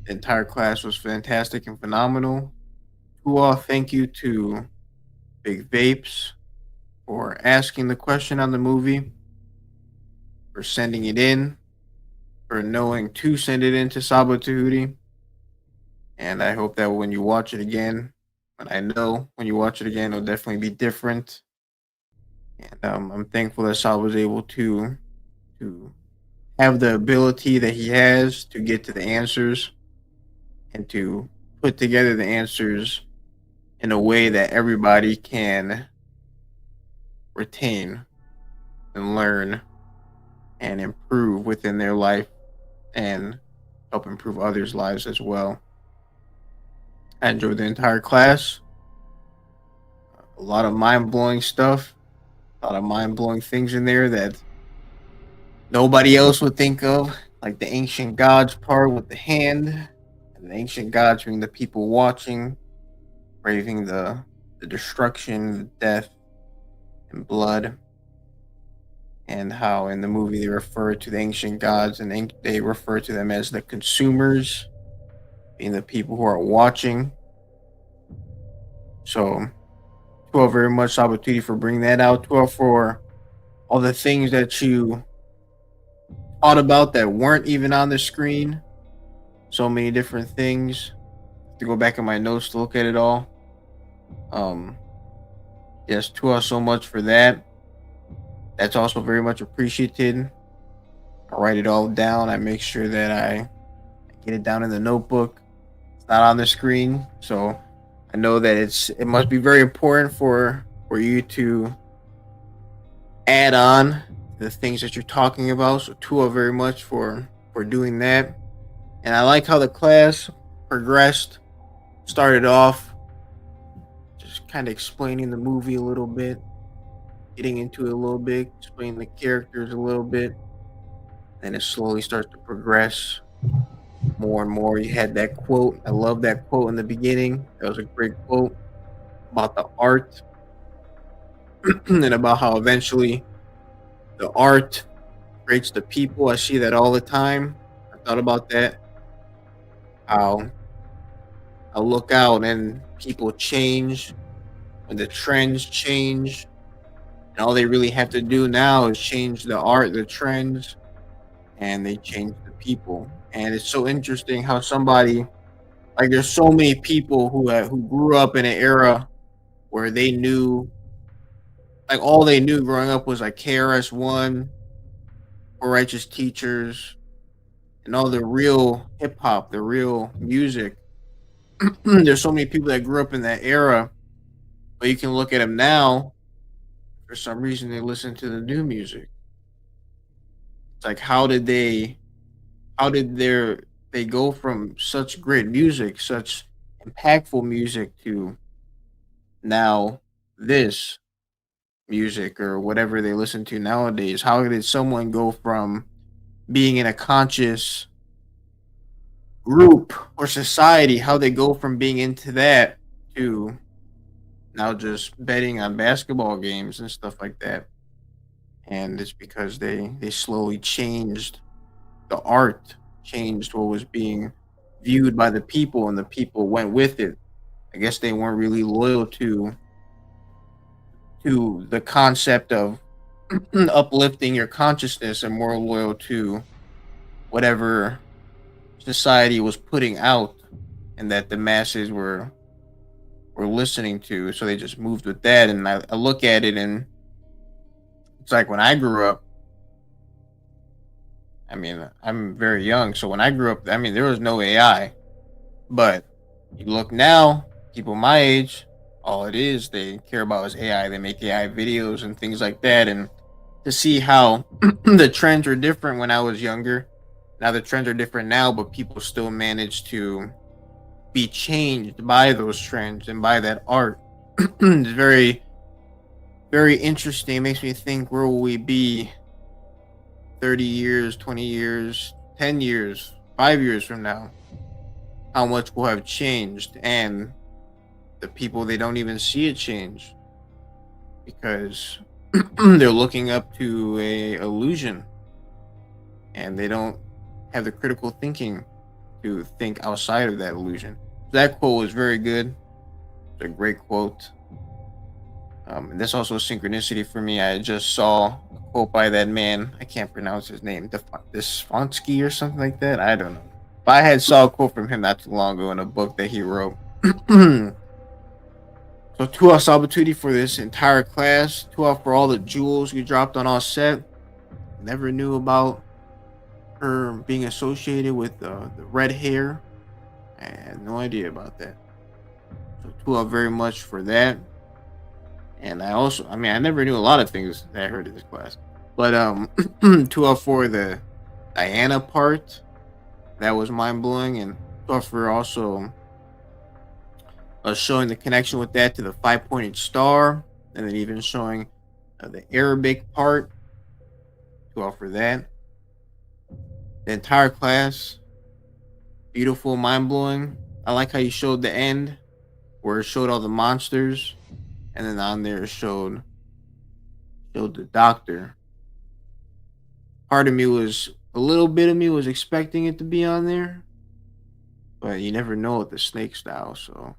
The entire class was fantastic and phenomenal. Thank you to Big Vapes for asking the question on the movie, for sending it in, for knowing to send it in to Sabo Tehuti. And I hope that when you watch it again, and I know when you watch it again, it'll definitely be different. And I'm thankful that Sabo was able to have the ability that he has to get to the answers and to put together the answers in a way that everybody can retain and learn and improve within their life and help improve others' lives as well. I enjoyed the entire class. A lot of mind-blowing stuff. A lot of mind-blowing things in there that nobody else would think of, like the ancient gods part with the hand, and the ancient gods being the people watching, braving the destruction, the death, and blood, and how in the movie they refer to the ancient gods and they refer to them as the consumers, being the people who are watching. So, 12 very much Sabatini for bringing that out. 12 for all the things that you thought about that weren't even on the screen. So many different things. To go back in my notes to look at it all. Yes, Tua so much for that. That's also very much appreciated. I write it all down. I make sure that I get it down in the notebook. It's not on the screen, so I know that it must be very important for you to add on the things that you're talking about. So Tua very much for doing that. And I like how the class progressed. Started off just kind of explaining the movie a little bit, getting into it a little bit, explaining the characters a little bit. Then it slowly starts to progress more and more. You had that quote. I love that quote in the beginning. That was a great quote about the art and about how eventually the art creates the people. I see that all the time. I thought about that. How I look out and people change when the trends change. And all they really have to do now is change the art, the trends, and they change the people. And it's so interesting how somebody like there's so many people who grew up in an era where they knew like all they knew growing up was like KRS-One, Poor Righteous Teachers, and all the real hip hop, the real music. There's so many people that grew up in that era, but you can look at them now. For some reason, they listen to the new music. It's like how did they go from such great music, such impactful music to now this music or whatever they listen to nowadays? How did someone go from being in a conscious group or society, how they go from being into that to now just betting on basketball games and stuff like that? And it's because they slowly changed the art, changed what was being viewed by the people, and the people went with it. I guess they weren't really loyal to the concept of uplifting your consciousness and more loyal to whatever society was putting out and that the masses were listening to. So they just moved with that. And I look at it and it's like when I grew up, I mean, I'm very young. So when I grew up, I mean, there was no AI. But you look now, people my age, all it is they care about is AI. They make AI videos and things like that. And to see how the trends were different when I was younger, now the trends are different now, but people still manage to be changed by those trends and by that art. It's very, very interesting. It makes me think, where will we be 30 years, 20 years, 10 years, 5 years from now? How much will have changed? And the people, they don't even see it change because they're looking up to a illusion and they don't have the critical thinking to think outside of that illusion. That quote was very good. It's a great quote. And that's also a synchronicity for me. I just saw a quote by that man. I can't pronounce his name. Desfonsky or something like that. I don't know. But I had saw a quote from him not too long ago in a book that he wrote. So 2 off Sabatuti for this entire class. 2 off for all the jewels we dropped on our set. Never knew about her being associated with the red hair. I had no idea about that. So 2 off very much for that. And I also, I mean, I never knew a lot of things that I heard in this class. But 2 off for the Diana part. That was mind-blowing. And 2 off for also showing the connection with that to the 5-pointed star, and then even showing the Arabic part. 2 off for that. The entire class, beautiful, mind-blowing. I like how you showed the end, where it showed all the monsters, and then on there it showed the doctor. Part of me was, a little bit of me was expecting it to be on there, but you never know with the snake style, so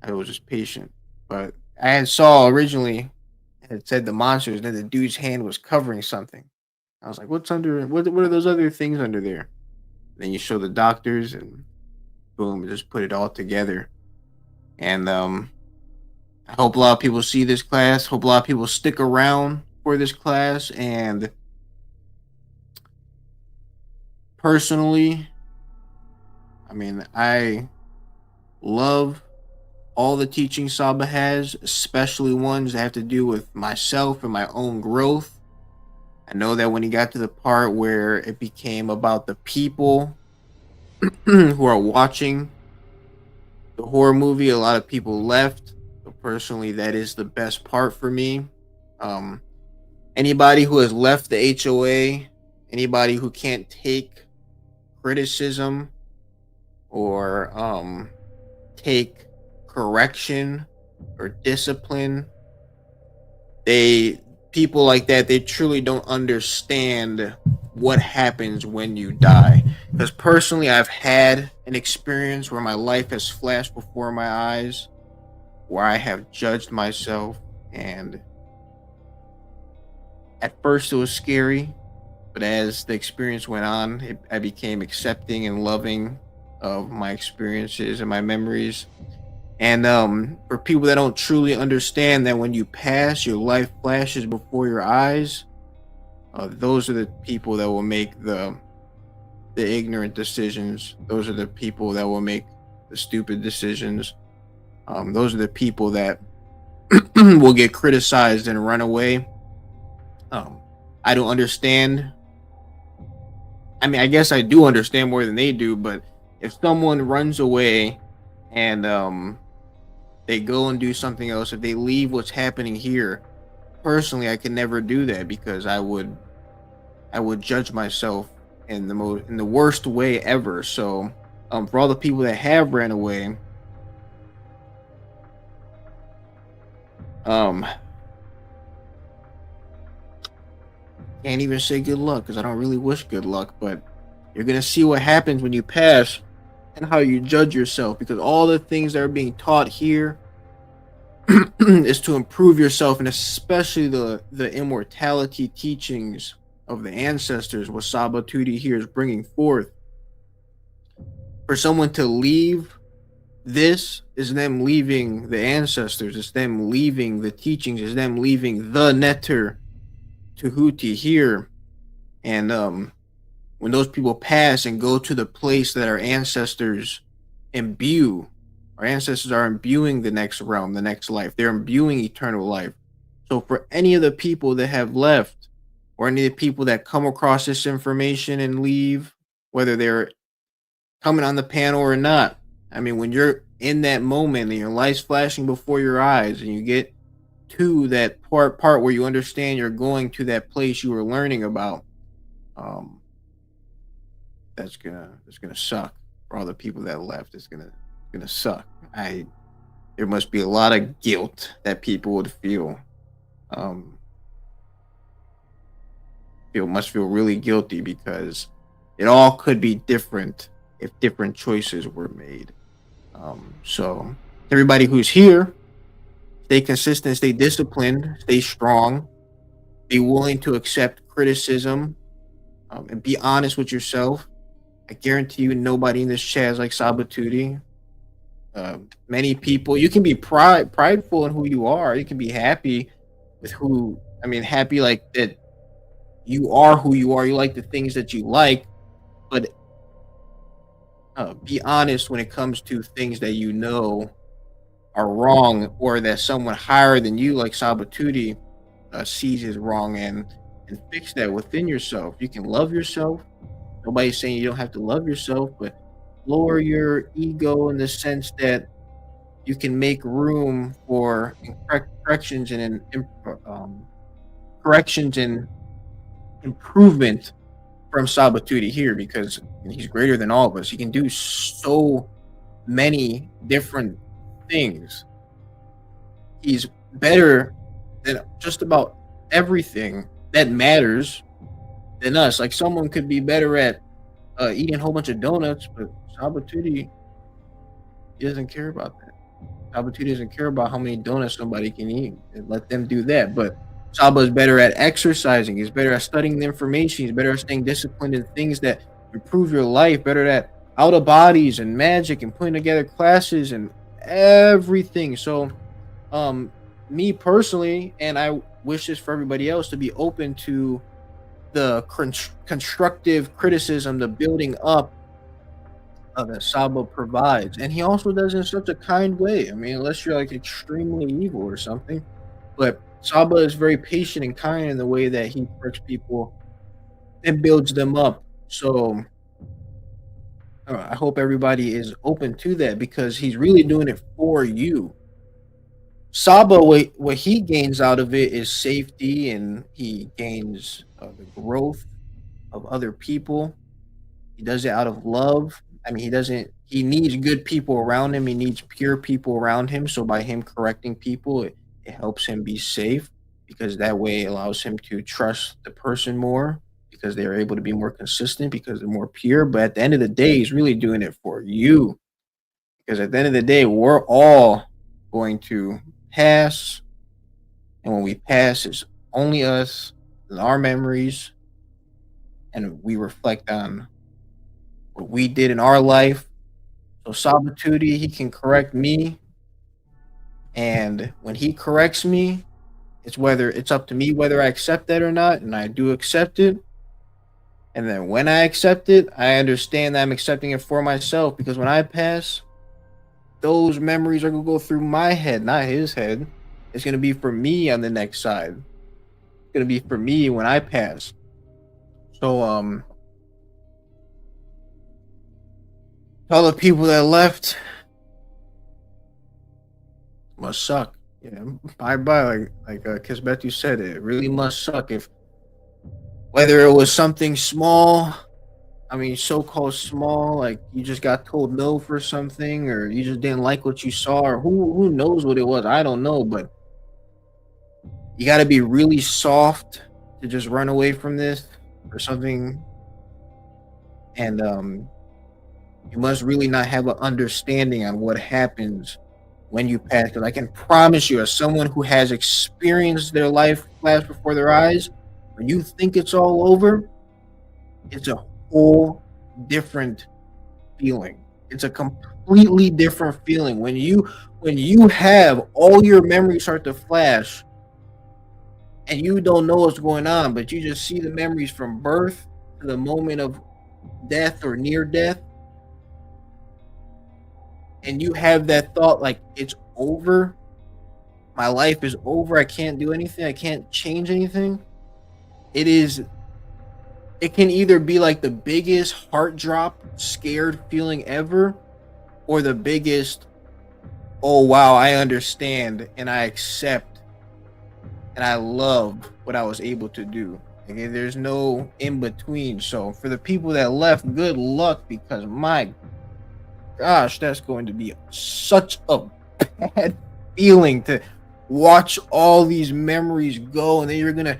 I was just patient. But I had saw originally and it said the monsters, and then the dude's hand was covering something. I was like, what's under, what are those other things under there? And then you show the doctors, and boom, just put it all together. And I hope a lot of people see this class. Hope a lot of people stick around for this class. And personally, I mean, I love all the teaching Saba has, especially ones that have to do with myself and my own growth. I know that when he got to the part where it became about the people who are watching the horror movie, a lot of people left. So personally, that is the best part for me. Anybody who has left the HOA, anybody who can't take criticism or take correction or discipline, people like that, they truly don't understand what happens when you die. Because personally, I've had an experience where my life has flashed before my eyes, where I have judged myself, and at first it was scary, but as the experience went on, I became accepting and loving of my experiences and my memories. And for people that don't truly understand that when you pass, your life flashes before your eyes, those are the people that will make the ignorant decisions. Those are the people that will make the stupid decisions. Those are the people that will get criticized and run away. I don't understand. I mean, I guess I do understand more than they do, but if someone runs away and they go and do something else, if they leave what's happening here, personally, I could never do that, because I would judge myself in the worst way ever. So for all the people that have ran away, can't even say good luck, because I don't really wish good luck, but you're gonna see what happens when you pass and how you judge yourself, because all the things that are being taught here is to improve yourself, and especially the immortality teachings of the ancestors, what Saba Tuti here is bringing forth. For someone to leave this is them leaving the ancestors, it's them leaving the teachings, it's them leaving the Netter Tehuti here. And when those people pass and go to the place that our ancestors imbue, our ancestors are imbuing the next realm, the next life. They're imbuing eternal life. So for any of the people that have left, or any of the people that come across this information and leave, whether they're coming on the panel or not, I mean, when you're in that moment and your life's flashing before your eyes, and you get to that part where you understand you're going to that place you were learning about, that's gonna suck for all the people that left. It's gonna suck. There must be a lot of guilt that people would feel. Must feel really guilty, because it all could be different if different choices were made. So everybody who's here, stay consistent, stay disciplined, stay strong, be willing to accept criticism, and be honest with yourself. I guarantee you nobody in this chat is like Saba Tuti. Many people, you can be prideful in who you are. You can be happy with happy like that you are who you are. You like the things that you like, but be honest when it comes to things that you know are wrong, or that someone higher than you, like Saba Tuti, sees is wrong, and fix that within yourself. You can love yourself. Nobody's saying you don't have to love yourself, but lower your ego in the sense that you can make room for corrections and improvement from Saba Tuti here, because he's greater than all of us. He can do so many different things. He's better than just about everything that matters than us. Like, someone could be better at eating a whole bunch of donuts, but Saba Tuti, he doesn't care about that. Sabatini doesn't care about how many donuts somebody can eat. And let them do that. But Saba is better at exercising. He's better at studying the information. He's better at staying disciplined in things that improve your life. Better at out of bodies and magic and putting together classes and everything. So, me personally, and I wish this for everybody else, to be open to the constructive criticism, the building up that Saba provides, and he also does it in such a kind way. I mean, unless you're like extremely evil or something, but Saba is very patient and kind in the way that he corrects people and builds them up. So I hope everybody is open to that because he's really doing it for you. Saba, what he gains out of it is safety, and he gains the growth of other people. He does it out of love. I mean, he needs good people around him. He needs pure people around him. So by him correcting people, it helps him be safe because that way it allows him to trust the person more because they're able to be more consistent because they're more pure. But at the end of the day, he's really doing it for you because at the end of the day, we're all going to pass. And when we pass, it's only us and our memories. And we reflect on what we did in our life. So Sabatuti, he can correct me. And when he corrects me, it's up to me whether I accept that or not. And I do accept it. And then when I accept it, I understand that I'm accepting it for myself because when I pass, those memories are going to go through my head, not his head. It's going to be for me on the next side. It's going to be for me when I pass. So, all the people that left must suck. Yeah, bye. Like Kisbetu said, it really must suck if whether it was something small, I mean, so-called small, like you just got told no for something, or you just didn't like what you saw, or who knows what it was. I don't know, but you got to be really soft to just run away from this or something, and you must really not have an understanding on what happens when you pass. Because I can promise you, as someone who has experienced their life flash before their eyes, when you think it's all over, it's a whole different feeling. It's a completely different feeling. When you have all your memories start to flash and you don't know what's going on, but you just see the memories from birth to the moment of death or near death, and you have that thought like it's over, my life is over, I can't do anything, I can't change anything. It can either be like the biggest heart drop, scared feeling ever, or the biggest, oh wow, I understand and I accept and I love what I was able to do. Okay, there's no in between. So for the people that left, good luck, because my gosh, that's going to be such a bad feeling to watch all these memories go, and then you're gonna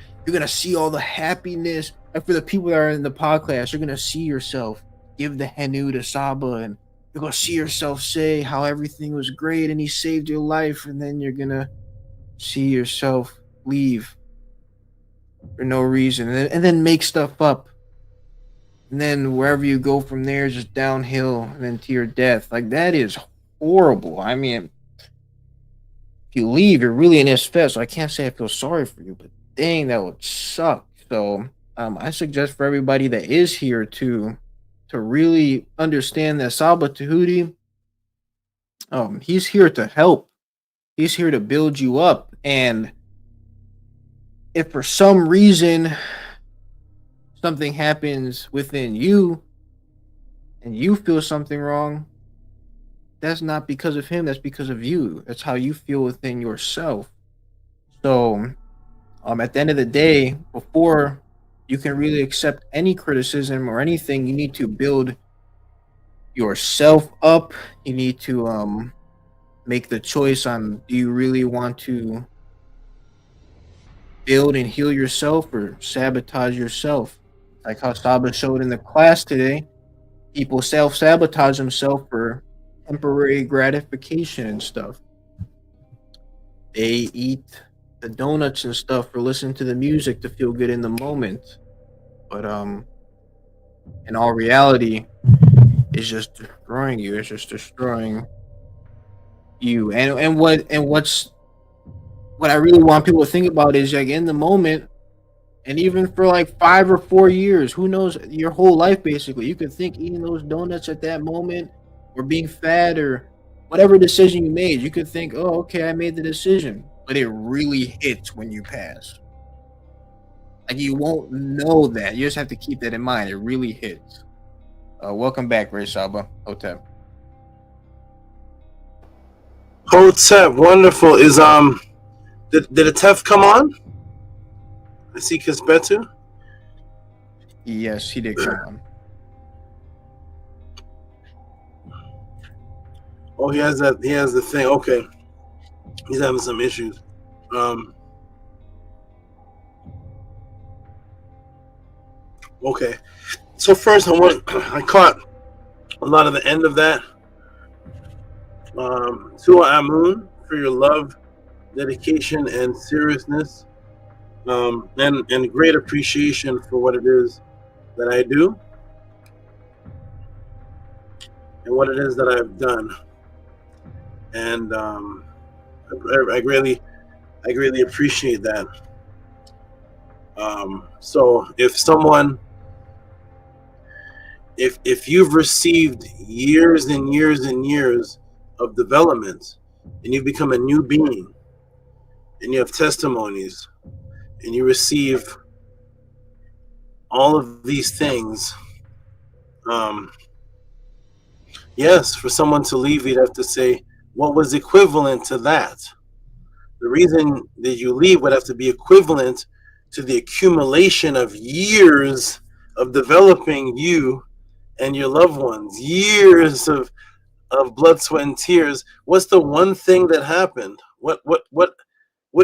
see all the happiness. And for the people that are in the podcast, you're gonna see yourself give the Henu to Saba, and you're gonna see yourself say how everything was great and he saved your life, and then you're gonna see yourself leave for no reason, and then make stuff up. And then wherever you go from there is just downhill and then to your death. Like, that is horrible. I mean, if you leave, you're really in this fest. So I can't say I feel sorry for you, but dang, that would suck. So I suggest for everybody that is here to really understand that Saba Tehuti, he's here to help. He's here to build you up. And if for some reason something happens within you and you feel something wrong, that's not because of him, that's because of you. That's how you feel within yourself. So at the end of the day, before you can really accept any criticism or anything, you need to build yourself up. You need to make the choice on, do you really want to build and heal yourself or sabotage yourself? Like how Saba showed in the class today, people self-sabotage themselves for temporary gratification and stuff. they eat the donuts and stuff or listen to the music to feel good in the moment. But in all reality, it's just destroying you. It's just destroying you. What I really want people to think about is like in the moment, and even for like 5 or 4 years, who knows, your whole life basically, you could think eating those donuts at that moment or being fat or whatever decision you made, you could think, oh, okay, I made the decision. But it really hits when you pass. Like you won't know that. You just have to keep that in mind. It really hits. Welcome back, Ray Saba. Hotep. Hotep, wonderful. Is did the Tef come on? I see Kisbetu. Yes, he did come on. Oh, he has that. He has the thing. Okay, he's having some issues. Okay, so first I caught a lot of the end of that. Tua Amun for your love, dedication, and seriousness, and great appreciation for what it is that I do and what it is that I've done, and I greatly appreciate that. So if you've received years and years and years of development and you've become a new being and you have testimonies and you receive all of these things, yes, for someone to leave, you'd have to say, what was equivalent to that? The reason that you leave would have to be equivalent to the accumulation of years of developing you and your loved ones, years of blood, sweat, and tears. What's the one thing that happened? What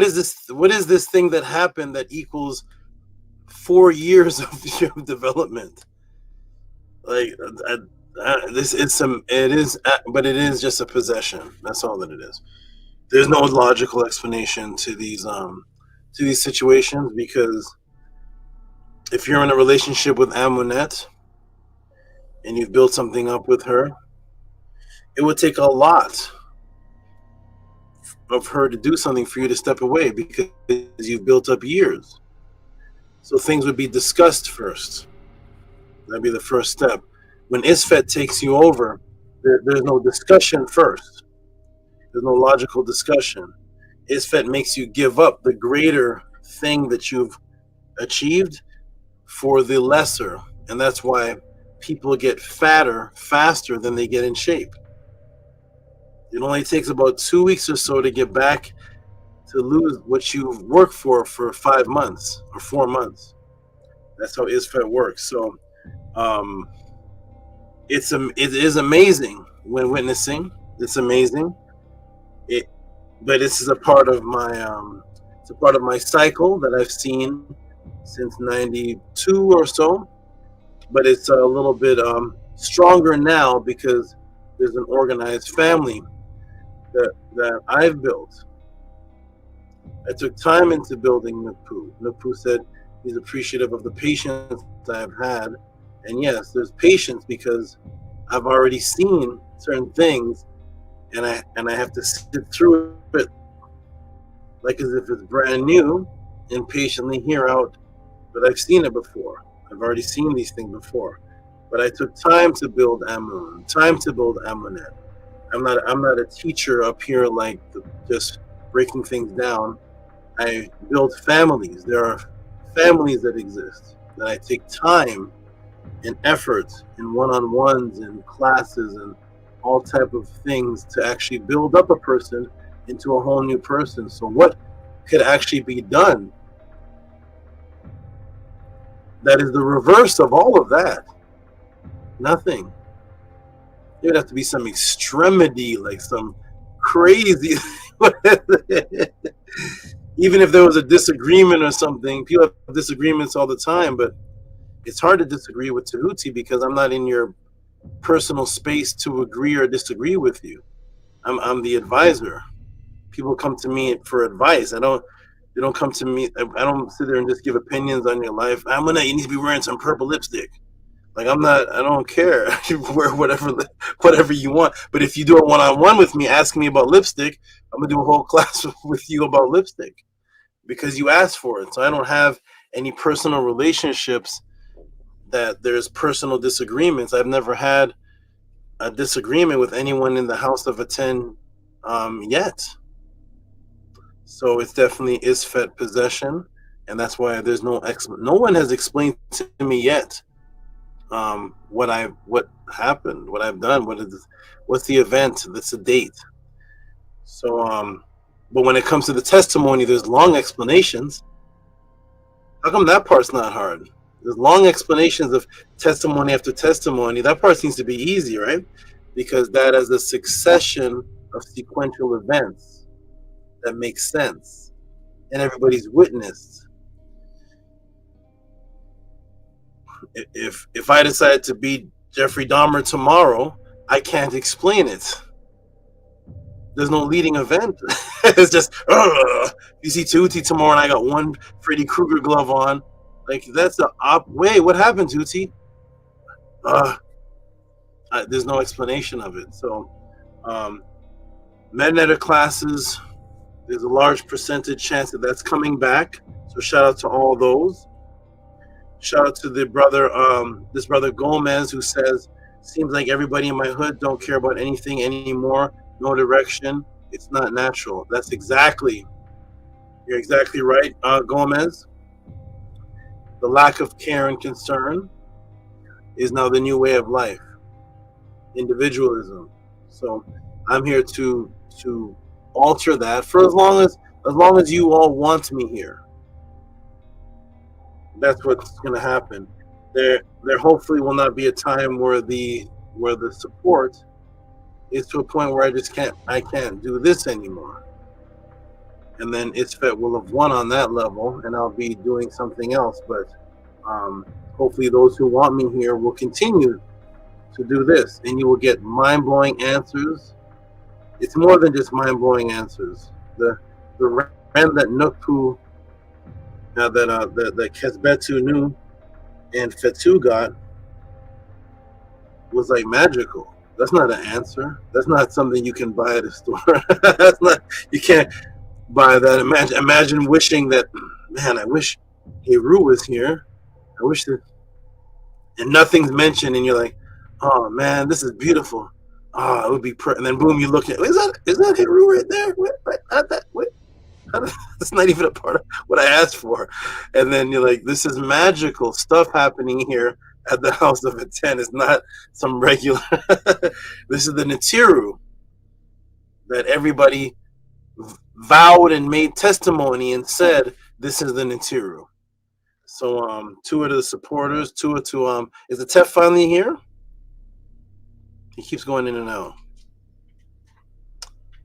is this? What is this thing that happened that equals 4 years of development? Like this is but it is just a possession. That's all that it is. There's no logical explanation to these situations, because if you're in a relationship with Amunet and you've built something up with her, it would take a lot of her to do something for you to step away, because you've built up years. So things would be discussed first. That'd be the first step. When Isfet takes you over, there's no discussion first. There's no logical discussion. Isfet makes you give up the greater thing that you've achieved for the lesser. And that's why people get fatter faster than they get in shape. It only takes about 2 weeks or so to get back to lose what you've worked for 5 months or 4 months. That's how Isfet works. So it is amazing when witnessing. It's amazing. But this is a part of my cycle that I've seen since '92 or so. But it's a little bit stronger now because there's an organized family that I've built. I took time into building Nupu. Nupu said he's appreciative of the patience I've had. And yes, there's patience because I've already seen certain things, and I have to sit through it like as if it's brand new and patiently hear out that I've seen it before. I've already seen these things before. But I took time to build Amun, time to build Amunet. I'm not a teacher up here like just breaking things down. I build families. There are families that exist that I take time and effort in one-on-ones and classes and all type of things to actually build up a person into a whole new person. So what could actually be done that is the reverse of all of that? Nothing. There'd have to be some extremity, like some crazy even if there was a disagreement or something. People have disagreements all the time, but it's hard to disagree with Tehuti because I'm not in your personal space to agree or disagree with you. I'm the advisor. people come to me for advice. They don't come to me. I don't sit there and just give opinions on your life. You need to be wearing some purple lipstick. Like I don't care. You wear whatever you want. But if you do a one-on-one with me, asking me about lipstick, I'm gonna do a whole class with you about lipstick because you asked for it. So I don't have any personal relationships that there's personal disagreements. I've never had a disagreement with anyone in the House of a 10 yet. So it's definitely Isfet possession, and that's why there's no one has explained to me yet what happened, what I've done, what's the event, that's the date. So but when it comes to the testimony, there's long explanations. How come that part's not hard? There's long explanations of testimony after testimony. That part seems to be easy, right? Because that is a succession of sequential events that makes sense, and everybody's witnessed. If I decide to be Jeffrey Dahmer tomorrow, I can't explain it. There's no leading event. It's just, you see Tehuti tomorrow and I got one Freddy Krueger glove on. Like, that's the way. What happened, Tehuti? There's no explanation of it. So, Mednetter classes, there's a large percentage chance that that's coming back. So shout out to all those. Shout out to the brother, this brother Gomez, who says, seems like everybody in my hood don't care about anything anymore. No direction. It's not natural. You're exactly right, Gomez. The lack of care and concern is now the new way of life. Individualism. So I'm here to alter that for as long as you all want me here. That's what's going to happen. There hopefully will not be a time where the support is to a point where I can't do this anymore. And then Isfet will have won on that level, and I'll be doing something else. But hopefully those who want me here will continue to do this, and you will get mind-blowing answers. It's more than just mind-blowing answers. The ran that Nukpu, that Kesbetu knew and Fetu got was like magical. That's not an answer. That's not something you can buy at a store. That's not. You can't buy that. Imagine wishing that. Man, I wish Heru was here. I wish that. And nothing's mentioned, and you're like, oh man, this is beautiful. Oh, it would be. And then boom, you look at. Is that Heru right there? That's not even a part of what I asked for. And then you're like, this is magical stuff happening here at the House of a 10. It's not some regular. This is the Natiru that everybody vowed and made testimony and said, this is the Natiru. So two of the supporters, two to is the Tef finally here? He keeps going in and out.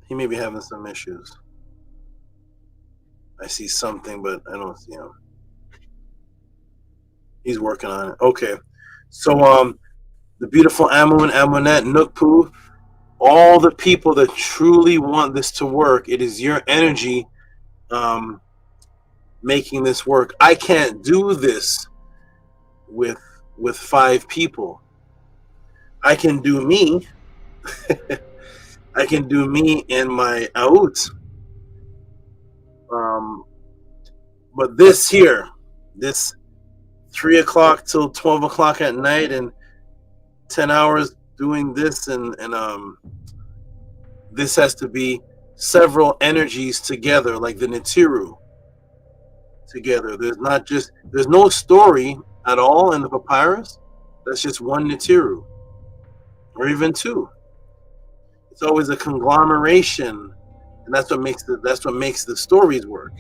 He may be having some issues. I see something, but I don't see him. He's working on it. Okay. So the beautiful Amun, Amunet, Nukpu, all the people that truly want this to work, it is your energy making this work. I can't do this with 5 people. I can do me. I can do me and my Aut. But this here, this 3 o'clock till 12 o'clock at night and 10 hours doing this, and this has to be several energies together, like the Natiru together. There's no story at all in the papyrus. That's just one Natiru, or even 2. It's always a conglomeration, and that's what makes the stories work.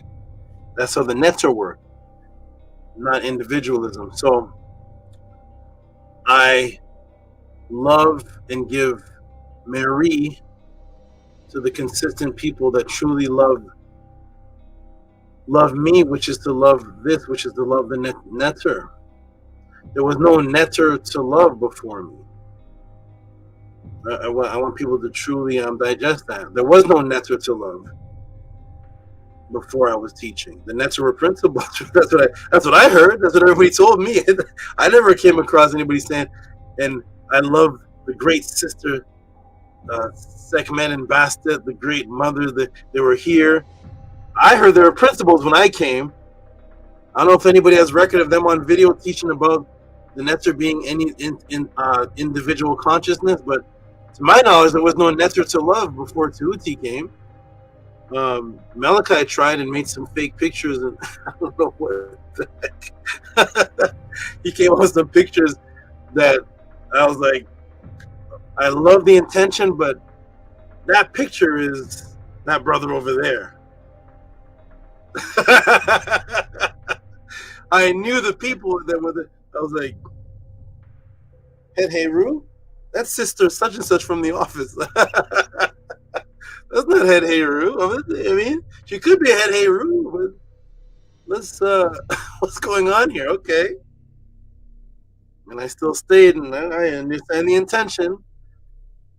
That's how the netter work, not individualism. So I love and give Mary to the consistent people that truly love me, which is to love this, which is to love the netter. There was no netter to love before me. I want people to truly digest that. There was no netter to love. before I was teaching. The Nets were principals. That's what I heard. That's what everybody told me. I never came across anybody saying, and I love the great sister Sekmen and Bastet, the great mother, they were here. I heard there were principals when I came. I don't know if anybody has record of them on video teaching about the Netzer being any individual consciousness, but to my knowledge, there was no Netzer to love before Tehuti came. Malachi tried and made some fake pictures, and I don't know what the heck. He came up with some pictures that I was like, I love the intention, but that picture is that brother over there. I knew the people that were there. I was like, Head Heru? That's sister such and such from the office. That's not Head Heru. I mean, she could be a Head Heru, but let's what's going on here? Okay. And I still stayed, and I understand the intention,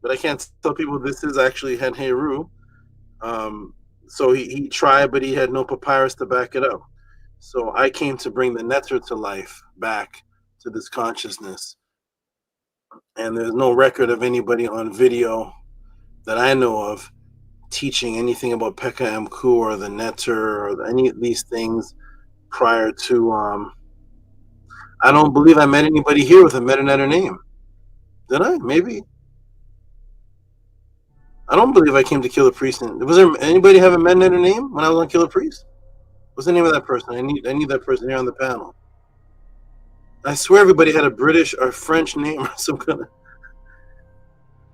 but I can't tell people this is actually Head Heru. So he tried, but he had no papyrus to back it up. So I came to bring the Netzer to life, back to this consciousness. And there's no record of anybody on video that I know of teaching anything about Pekka Mku or the Netzer or any of these things prior to. I don't believe I met anybody here with a Meta-Netter name. Did I? Maybe. I don't believe I came to Killer Priest. Was there anybody have a Meta-Netter name when I was on Killer Priest? What's the name of that person? I need that person here on the panel. I swear everybody had a British or French name or some kind of.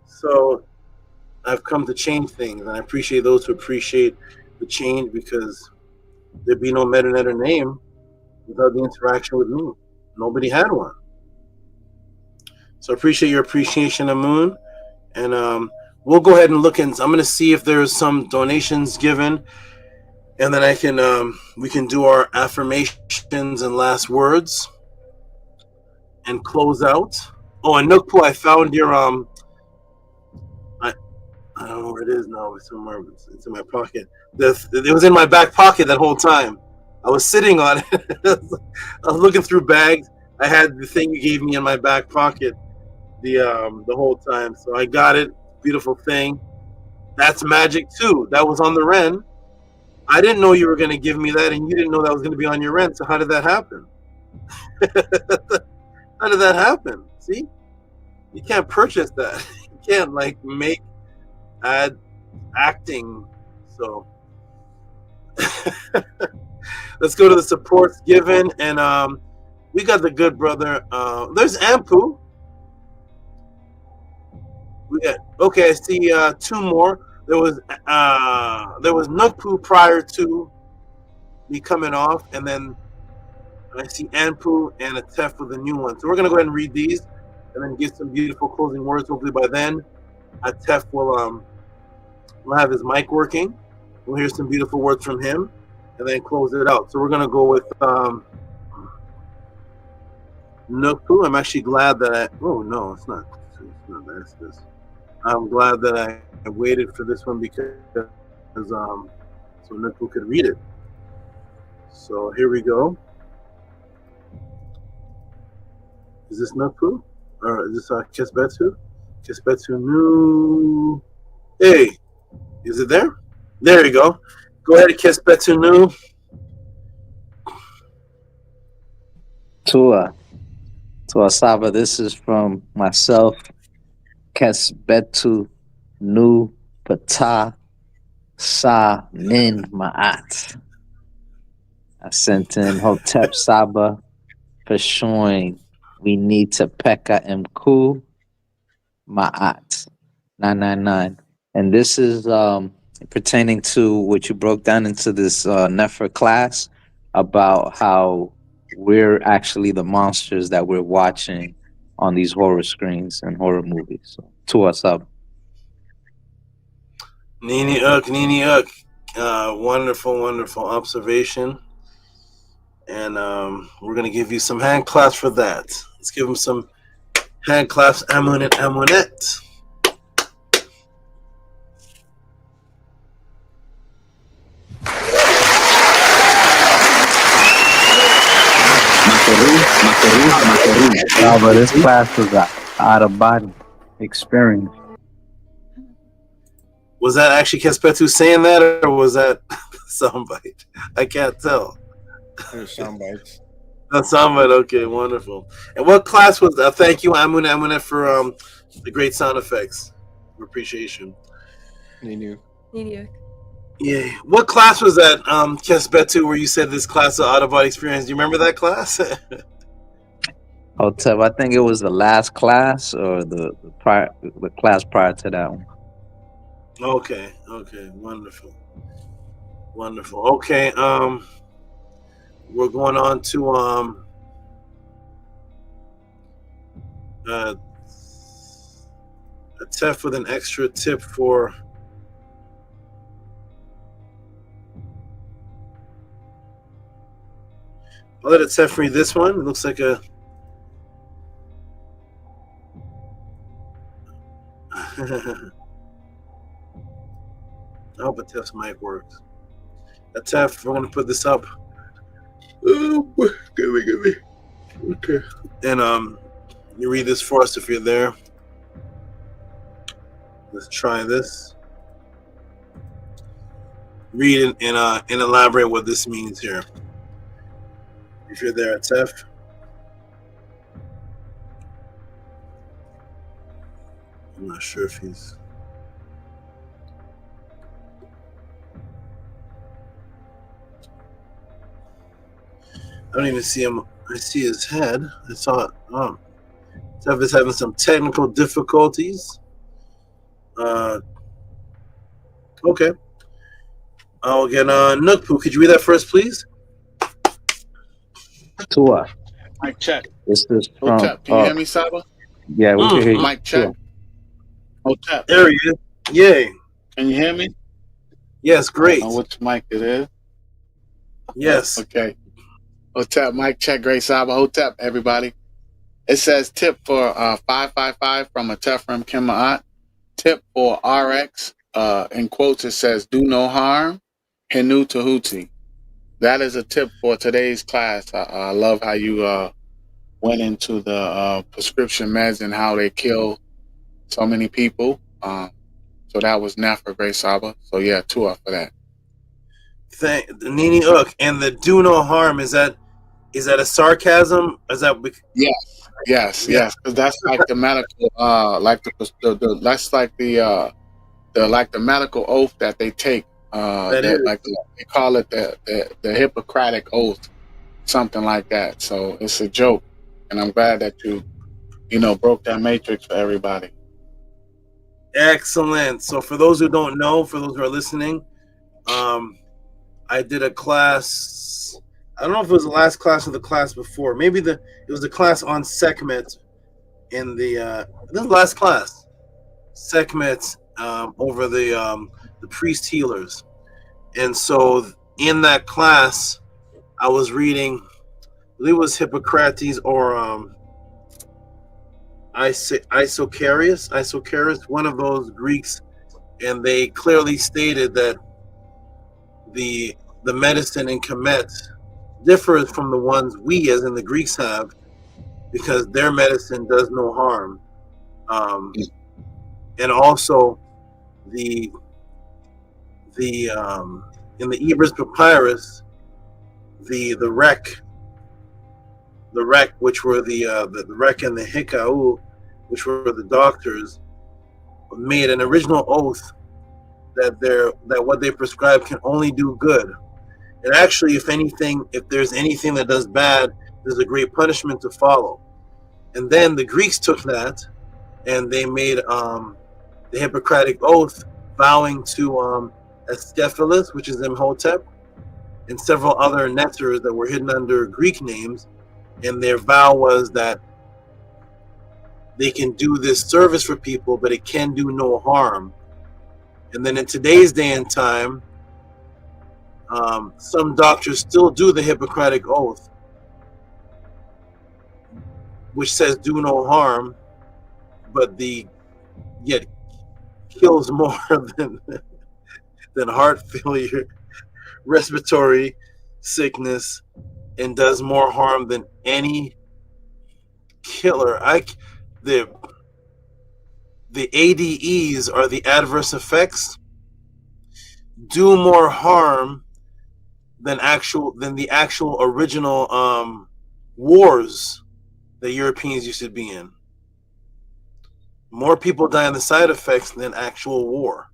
So I've come to change things, and I appreciate those who appreciate the change, because there'd be no Meta-Netter name without the interaction with me. Nobody had one. So I appreciate your appreciation, Amun. And we'll go ahead and look in. I'm going to see if there's some donations given, and then I can we can do our affirmations and last words and close out. Oh, and Nukpu, I found your I don't know where it is now. It's somewhere. It's in my pocket. It was in my back pocket that whole time. I was sitting on it. I was looking through bags. I had the thing you gave me in my back pocket the whole time. So I got it. Beautiful thing. That's magic too. That was on the Ren. I didn't know you were going to give me that, and you didn't know that was going to be on your Ren. So how did that happen? How did that happen? See, you can't purchase that. You can't add acting. So let's go to the supports given, and we got the good brother. There's Ampu. Okay, I see two more. There was Nukpu prior to me coming off, and then I see Anpu and a Tef with a new one. So we're gonna go ahead and read these, and then give some beautiful closing words. Hopefully by then, Tef will have his mic working. We'll hear some beautiful words from him, and then close it out. So we're gonna go with Nukpu. I'm actually glad that oh no, it's not that. It's this. I'm glad that I waited for this one because so Nukpu could read it. So here we go. Is this Nukpu? Or is this Kesbetsu? Kesbetsu Nu. Hey, is it there? There you go. Go ahead, Kesbetsu Nu. Tua Saba, this is from myself, Kesbetu Nu Pata Sa Min Ma'at. I sent in Hotep Saba for showing we need to Pekka Mku Ma'at 999. And this is pertaining to what you broke down into this Nefer class about how we're actually the monsters that we're watching on these horror screens and horror movies. So, to us up. Nini Uk. Wonderful, wonderful observation. And we're going to give you some hand claps for that. Let's give them some hand claps, Amun and Amunette. No, but this class was an out of body experience. Was that actually Kespetu saying that, or was that soundbite? I can't tell. Soundbites. That soundbite. Okay, wonderful. And what class was that? Thank you, Amuna, for the great sound effects. Appreciation. Ninu. Yeah. What class was that, Kespetu, where you said this class of out-of-body experience? Do you remember that class? Hotep, I think it was the last class or the class prior to that one. Okay, wonderful. Okay, we're going on to a Tef with an extra tip for I'll let Tef read this one. It looks like a I hope Tef's mic works. Tef, we're gonna put this up. Oh, give me. Okay. And you read this for us if you're there. Let's try this. Read and elaborate what this means here. If you're there, Tef. I'm not sure if he's. I don't even see him. I see his head. I saw it. Tef is having some technical difficulties. Okay. I'll get Nukpu. Could you read that first, please? Tua. Mic check. This is from. Hotep, can you hear me, Saba? Yeah, we can hear you. Mic check. Hotep. There he is. Yay. Can you hear me? Yes, great. I don't know which mic it is. Yes. Okay. Hotep, mic check, great Saba. Hotep, everybody. It says tip for 555 from a Tefram Kima'at. Tip for RX. In quotes, it says, do no harm. Henu Tehuti. That is a tip for today's class. I love how you went into the prescription meds and how they kill so many people. So that was Nefer, great Saba. So yeah, Tua for that. Nini Ook. And the do no harm, is that a sarcasm? Is that Yes, because that's like the medical, that's like the medical oath that they take. They call it the Hippocratic oath, something like that. So it's a joke, and I'm glad that you broke that matrix for everybody. Excellent. So for those who don't know, for those who are listening, I did a class. I don't know if it was the last class or the class before. Maybe it was the class on Sekhmet in the last class. Sekhmet over the priest healers. And so in that class, I was reading, I believe it was Hippocrates or Isocarius, one of those Greeks, and they clearly stated that the medicine in Kemet differs from the ones we as in the Greeks have, because their medicine does no harm. And also the in the Ebers Papyrus, the Rek, which were the Rek and the Hikau, which were the doctors, made an original oath that what they prescribe can only do good. And actually, if there's anything that does bad, there's a great punishment to follow. And then the Greeks took that and they made the Hippocratic oath, vowing to Asclephius, which is Imhotep, and several other Neters that were hidden under Greek names. And their vow was that they can do this service for people, but it can do no harm. And then in today's day and time, some doctors still do the Hippocratic oath, which says do no harm, but yet kills more than heart failure, respiratory sickness, and does more harm than any killer. The ADEs, are the adverse effects, do more harm than the actual original wars that Europeans used to be in. More people die in the side effects than actual war.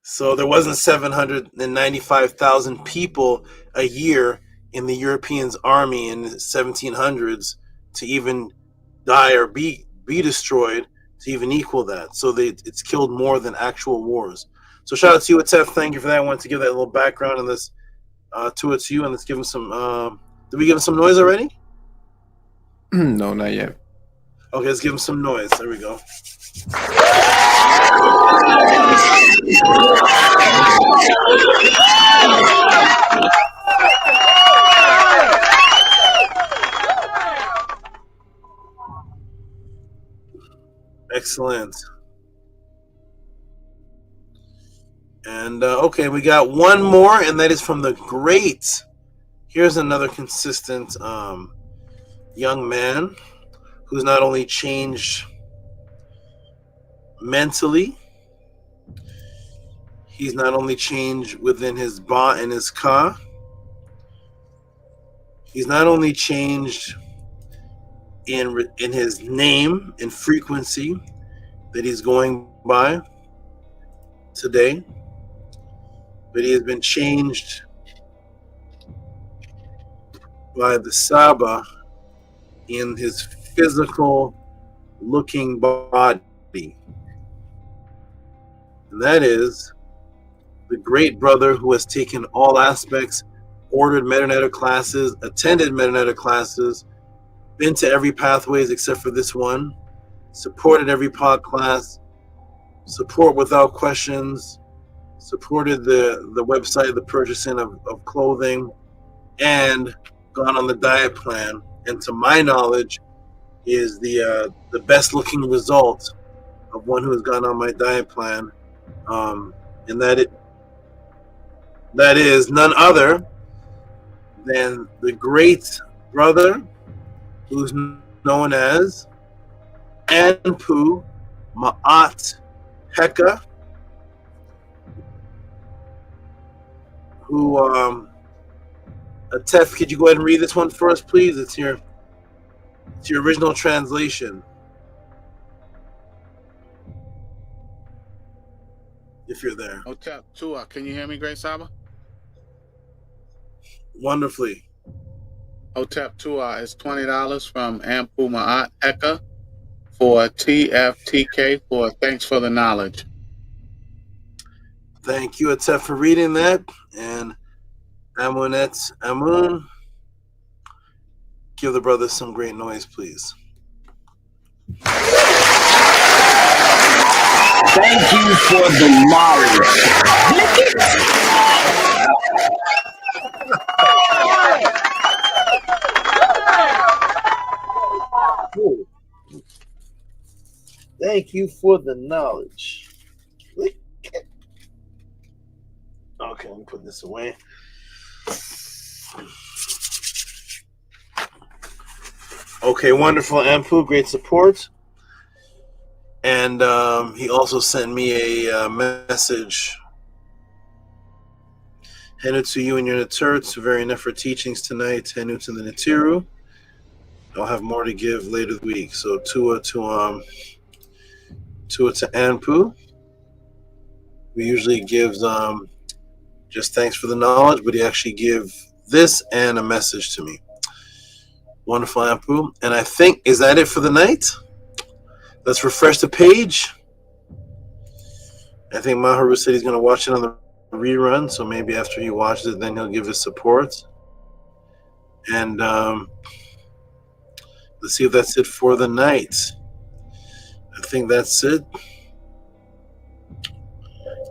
So there wasn't 795,000 people a year in the Europeans' army in the 1700s to even die or be destroyed to even equal that. So it's killed more than actual wars. So shout out to you, Atef. Thank you for that. I wanted to give that little background on this to you, and let's give him some. Did we give him some noise already? No, not yet. Okay, let's give him some noise. There we go. Excellent. And okay, we got one more, and that is from the great. Here's another consistent young man who's not only changed mentally, he's not only changed within his ba and his ka, he's not only changed in his name and frequency that he's going by today, but he has been changed by the Saba in his physical looking body. And that is the great brother who has taken all aspects, ordered Metroneta classes, attended Metroneta classes, been to every pathways except for this one, supported every pod class, support without questions, supported the website, the purchasing of clothing, and gone on the diet plan. And to my knowledge, is the best looking result of one who has gone on my diet plan, and that is none other than the great brother who's known as Anpu Ma'at Heka, who Tef, could you go ahead and read this one for us, please? It's your original translation. If you're there. Otep Tua, can you hear me, Great Saba? Wonderfully. Otep Tua is $20 from Ampu Ma'at Heka for TFTK for Thanks for the Knowledge. Thank you, Atef, for reading that. And Amunet Amun, give the brothers some great noise, please. Thank you for the knowledge. Thank you for the knowledge. Okay, let me put this away. Okay, wonderful, Ampu. Great support. And he also sent me a message. Henu to you and your Naturts. Very enough for teachings tonight. Henu to the Natiru. I'll have more to give later the week. So Tua to Anpu. We usually gives just thanks for the knowledge, but he actually gave this and a message to me. Wonderful, Ampu. And I think, is that it for the night? Let's refresh the page. I think Maharu said he's going to watch it on the rerun, so maybe after he watches it, then he'll give his support. And let's see if that's it for the night. I think that's it.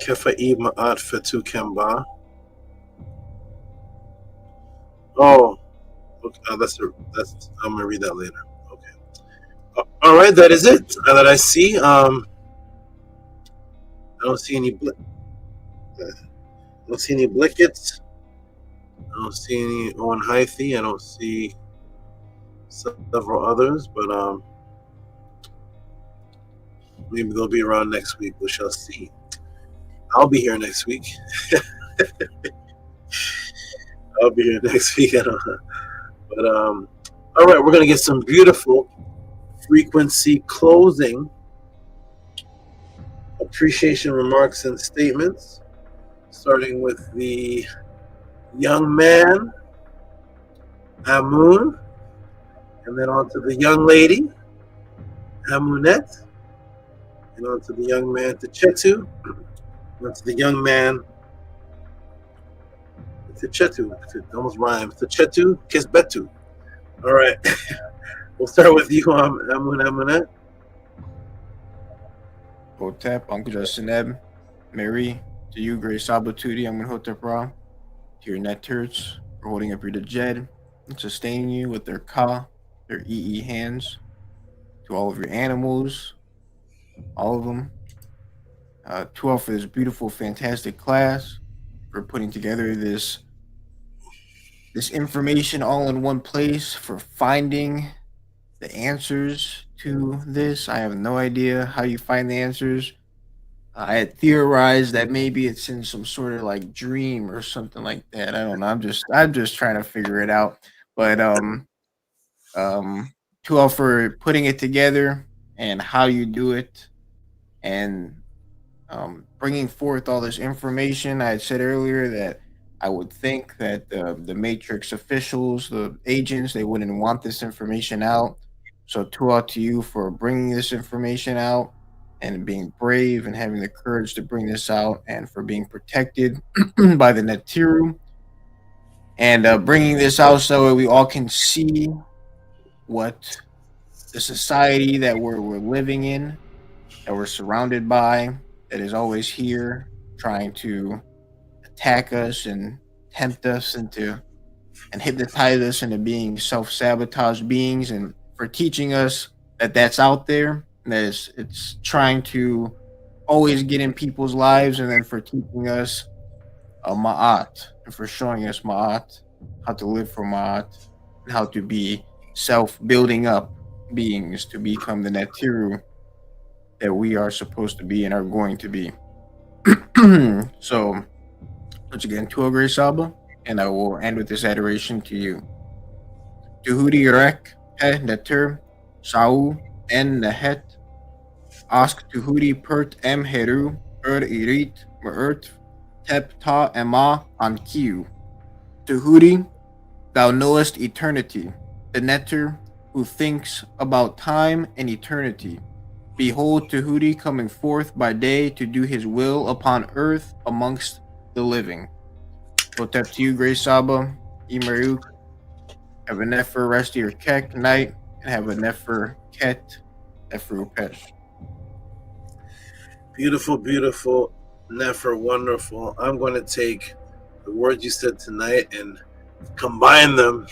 Kefa'i ma'at fetu kemba. Oh, okay, that's I'm gonna read that later. Okay. All right, that is it that I see. I don't see any. I don't see any Blickets. I don't see any Owen Hythe. I don't see several others, but maybe they'll be around next week. We shall see. I'll be here next week. I'll be here next week. I don't know. But all right, we're gonna get some beautiful frequency closing appreciation remarks and statements, starting with the young man, Amun, and then on to the young lady, Amunet, and on to the young man, Techetu, and on to the young man, Techetu. It almost rhymes. Techetu Kisbetu. All right. We'll start with you, Amunet. Hotep, Uncle Justineb, Mary, to you, Great Sabatuti, Amun Hotep Ra, to your netters for holding up your Djed and sustaining you with their Ka, their EE hands, to all of your animals, all of them, to all for this beautiful, fantastic class, for putting together this information all in one place, for finding the answers to this. I have no idea how you find the answers. I had theorized that maybe it's in some sort of like dream or something like that. I don't know. I'm just trying to figure it out. But to all for putting it together and how you do it, and bringing forth all this information. I had said earlier that I would think that the Matrix officials, the agents, they wouldn't want this information out. So to you for bringing this information out and being brave and having the courage to bring this out, and for being protected by the Netiru, and bringing this out so we all can see what the society that we're living in, that we're surrounded by, that is always here trying to attack us and tempt us into and hypnotize us into being self-sabotage beings, and for teaching us that that's out there, and that it's trying to always get in people's lives, and then for teaching us Ma'at, and for showing us Ma'at, how to live for Ma'at, and how to be self-building up beings to become the Netiru that we are supposed to be and are going to be. So, once again, Tuogre Saba, and I will end with this adoration to you. Tehuti Rek, He Neter, Sau, En Nehet, Ask Tehuti Pert Em Heru, Irit, Mert, Tep Ta Ema An Kiu. Tehuti, thou knowest eternity, the Neter who thinks about time and eternity. Behold Tehuti coming forth by day to do his will upon earth amongst the living. Hotep to you, Grace Saba, Imaruk. Have a Nefer rest your Kek night, and have a Nefer Ket, Nefer Upesh. Beautiful, beautiful, Nefer, wonderful. I'm going to take the words you said tonight and combine them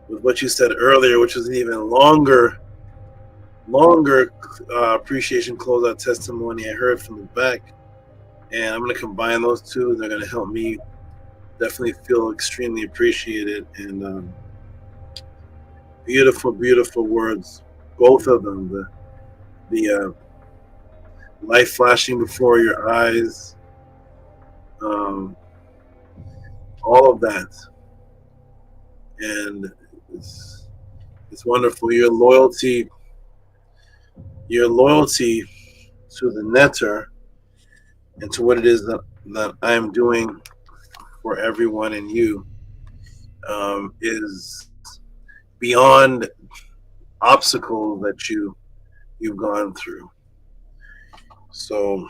with what you said earlier, which was an even longer appreciation closeout testimony I heard from the back, and I'm going to combine those two. They're going to help me definitely feel extremely appreciated, and beautiful, beautiful words, both of them. The light flashing before your eyes, all of that, and it's wonderful. Your loyalty to the Netter and to what it is that I am doing for everyone and you is beyond obstacles that you've gone through. So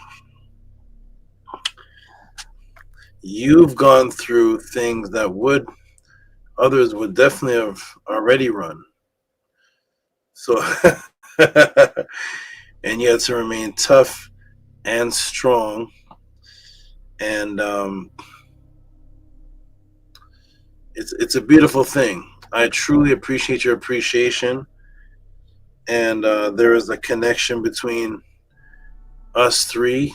you've gone through things that others would definitely have already run. So and you had to remain tough and strong, and it's a beautiful thing. I truly appreciate your appreciation, and there is a connection between us three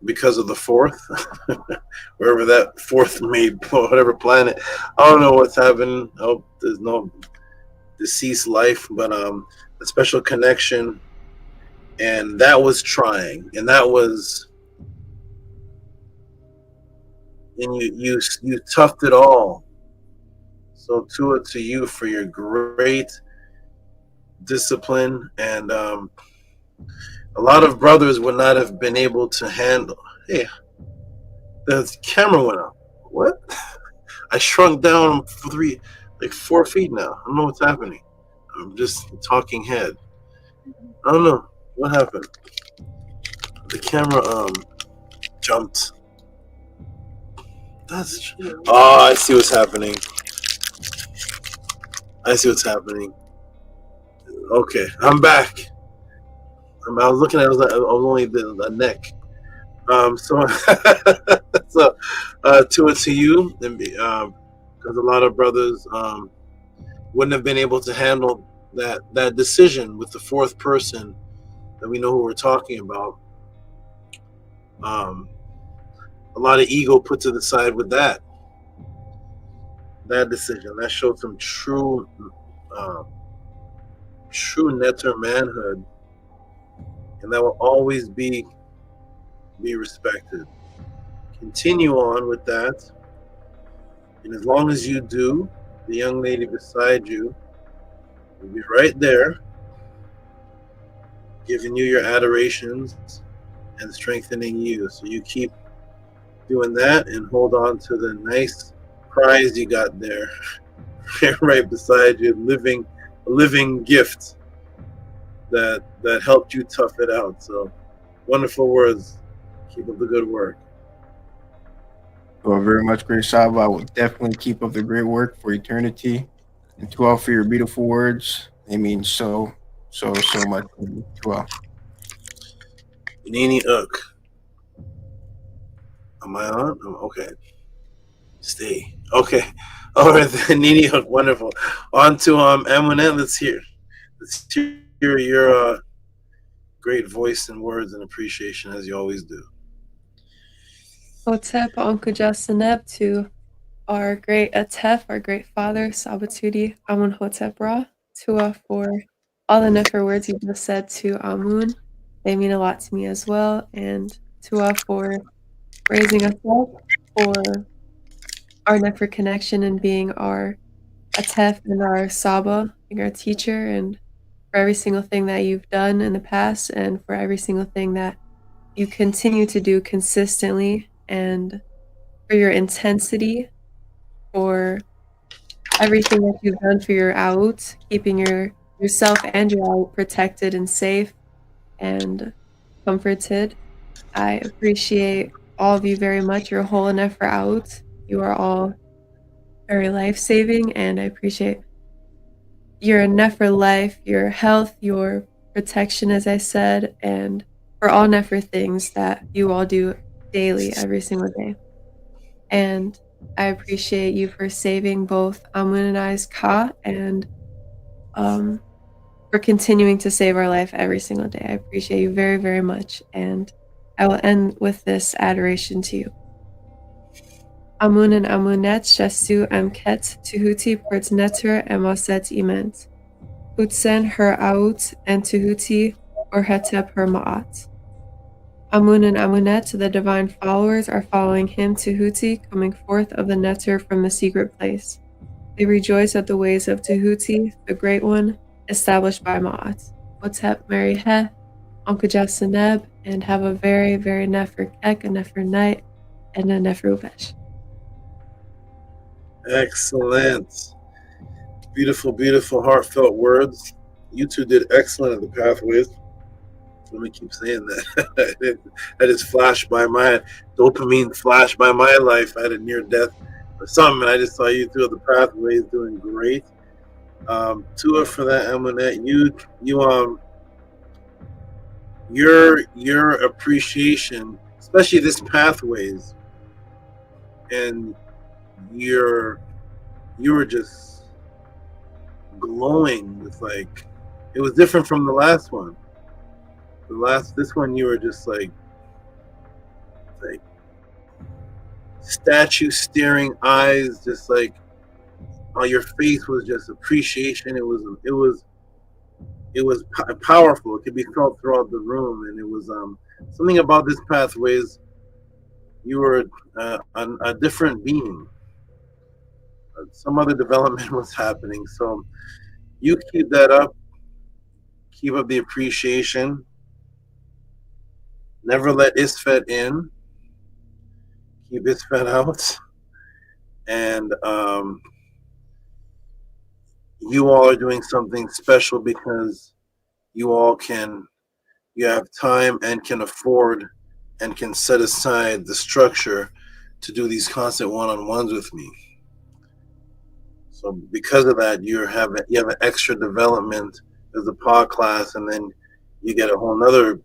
because of the fourth, wherever that fourth made whatever planet. I don't know what's happening. I hope there's no deceased life, but a special connection, and that was trying, and that was, and you toughed it all. So to you for your great discipline, and a lot of brothers would not have been able to handle. Hey, the camera went up. What? I shrunk down 4 feet now. I don't know what's happening. I'm just talking head. I don't know what happened. The camera jumped. I see what's happening. I see what's happening. Okay, I'm back. I was looking at it, I was only the neck. So to you, because a lot of brothers wouldn't have been able to handle that decision with the fourth person that we know who we're talking about. A lot of ego put to the side with that decision. That showed some true netter manhood, and that will always be respected. Continue on with that, and as long as you do, the young lady beside you will be right there, giving you your adorations and strengthening you. So you keep doing that and hold on to the nice prize you got there right beside you, living gift that helped you tough it out. So wonderful words. Keep up the good work. Well, very much, Great Saba. I will definitely keep up the great work for eternity. And to all for your beautiful words. They mean so much to me. To all. Nini Uk. Am I on? Okay. Stay. Okay. All right, then. Nini Uk. Wonderful. On to Amunet. Let's hear your great voice and words and appreciation as you always do. Hotep Uncle Jasaneb to our great Atef, our great father, Sabatuti, Amun Hotep Ra, Tua for all the Nefer words you just said to Amun. They mean a lot to me as well. And Tua for raising us up, for our Nefer connection and being our Atef and our Saba, being our teacher, and for every single thing that you've done in the past and for every single thing that you continue to do consistently, and for your intensity, for everything that you've done for your out, keeping yourself and your out protected and safe and comforted. I appreciate all of you very much. Your whole enough for out. You are all very life-saving, and I appreciate your Nefer life, your health, your protection, as I said, and for all Nefer things that you all do daily, every single day. And I appreciate you for saving both Amun and I's Ka, and for continuing to save our life every single day. I appreciate you very, very much. And I will end with this adoration to you. Amun and Amunet Shasu Amket Tehuti Pert Netter Emaset Iment. Hutsen Her Aut and Tehuti or Hetep Her Ma'at. Amun and Amunet, the divine followers, are following him Tehuti, coming forth of the Netter from the secret place. They rejoice at the ways of Tehuti, the great one, established by Ma'at. Hotep Mary Heh, Uncle Jasaneb, and have a very, very Nefer Kek, a Nefer night, and a Nefer Uvesh. Excellent. Beautiful, beautiful, heartfelt words. You two did excellent at the pathways. Let me keep saying that. That just flashed by my dopamine flashed by my life. I had a near death or something, and I just saw you two of the pathways doing great. Tua for that, Amunet. Your appreciation, especially this pathways, and you were just glowing with it was different from the last one. This one you were just like statue staring eyes, just like on your face was just appreciation. It was powerful. It could be felt throughout the room, and it was something about this pathways. You were a different being. Some other development was happening. So you keep that up. Keep up the appreciation. Never let Isfet in. Keep Isfet out. And you all are doing something special because you have time and can afford and can set aside the structure to do these constant one-on-ones with me. So because of that, you have an extra development as a pod class, and then you get a whole nother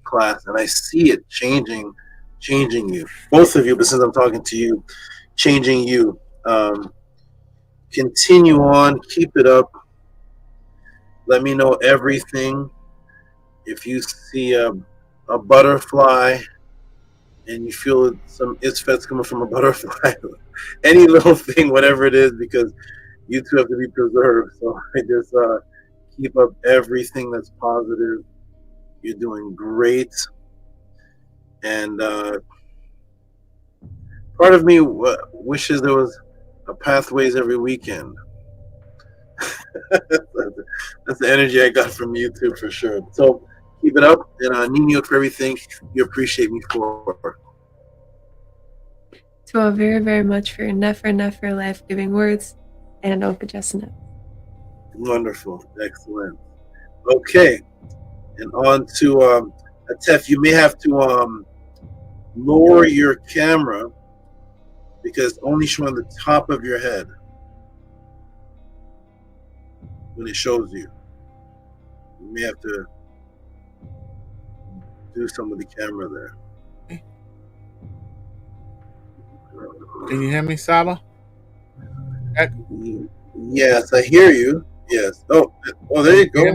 class, and I see it changing you, both of you. But since I'm talking to you, changing you. Continue on, keep it up. Let me know everything. If you see a butterfly and you feel some isfets coming from a butterfly, any little thing, whatever it is, because you two have to be preserved. So I just keep up everything that's positive. You're doing great. And part of me wishes there was a pathways every weekend. That's the energy I got from you too, for sure. So keep it up, and Nino, for everything you appreciate me for. To very, very much for your never life-giving words, and Okajasana. Wonderful, excellent. Okay, and on to Atef. You may have to lower your camera because it's only showing the top of your head when it shows you. You may have to do some of the camera there. Can you hear me, Saba? Yes, I hear you. Yes. Oh, there you go.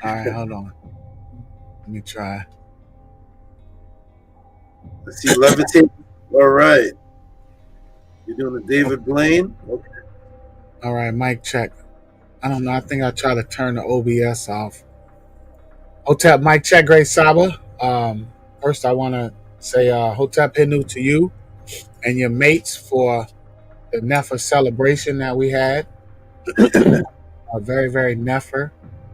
All right, hold on. Let me try. I see levitate. All right. You're doing the David Blaine. Okay. All right, mic check. I don't know. I think I try to turn the OBS off. Hotep, mic check, Great Saba. First, I want to say Hotep Hinu to you and your mates for the Nefer celebration that we had. Very, very Nefer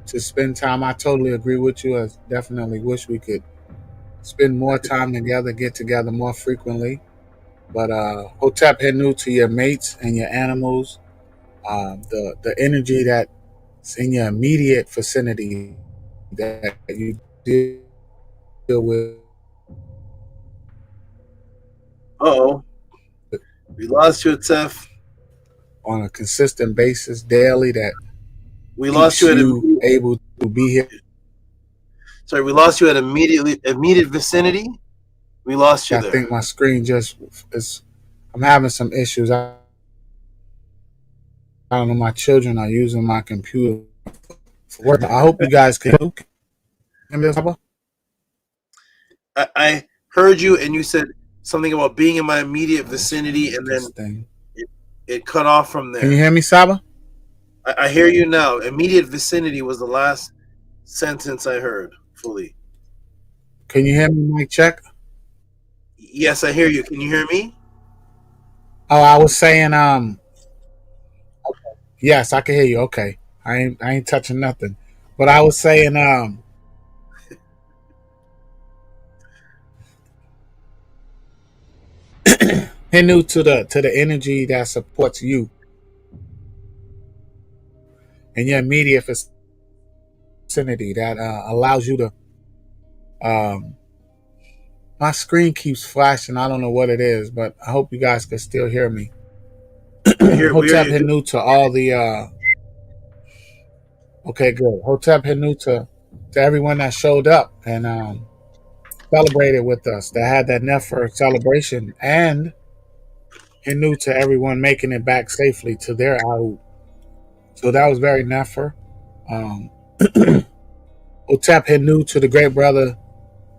to spend time. I totally agree with you. I definitely wish we could spend more time together, get together more frequently. But Hotep Hinu to your mates and your animals, the energy that's in your immediate vicinity that you deal with. Uh-oh. We lost you, Tef. On a consistent basis, daily, that we lost you at able to be here. Sorry, we lost you at immediate vicinity. We lost you there. I think my screen just is. I'm having some issues. I don't know. My children are using my computer for work. I hope you guys can. I heard you, and you said something about being in my immediate vicinity, and then it cut off from there. Can you hear me, Saba? I hear you now. Immediate vicinity was the last sentence I heard fully. Can you hear me, mic check? Yes, I hear you. Can you hear me? Oh, I was saying, okay. Yes, I can hear you. Okay. I ain't touching nothing. But I was saying, Hinu to the energy that supports you in your immediate vicinity that allows you to. My screen keeps flashing. I don't know what it is, but I hope you guys can still hear me. Hotep Hinu to all the. Okay, good. Hotep Hinu to everyone that showed up and celebrated with us, that had that Nefer celebration, and Hinu to everyone making it back safely to their out. So that was very Nefer. Hotep Hinu to the great brother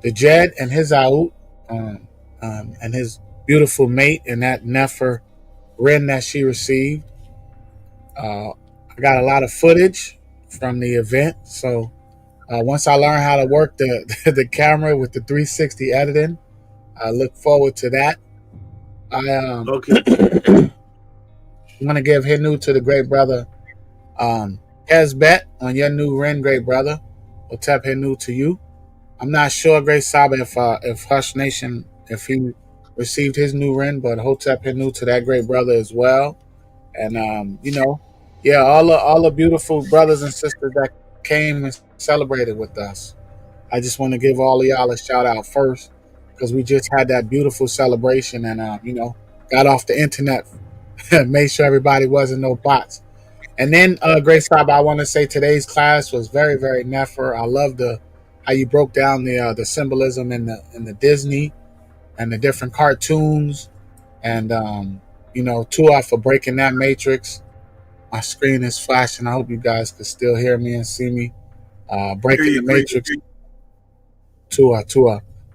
the Jed and his Aout, and his beautiful mate and that Nefer Ren that she received. I got a lot of footage from the event, so once I learn how to work the the camera with the 360 editing, I look forward to that. I want to give Hinu to the great brother Hezbet on your new Ren, great brother. Otep Hinu to you. I'm not sure, Great Saba, if Hush Nation, if he received his new Ren, but Hotep Hinu to that great brother as well. And yeah, all the beautiful brothers and sisters that came and celebrated with us. I just want to give all of y'all a shout out first because we just had that beautiful celebration and got off the internet, made sure everybody wasn't no bots. And then, Great Stop, I want to say today's class was very, very nefer. I love how you broke down the symbolism in the Disney and the different cartoons, and Tua for breaking that matrix. My screen is flashing. I hope you guys can still hear me and see me. Breaking the matrix. Tua,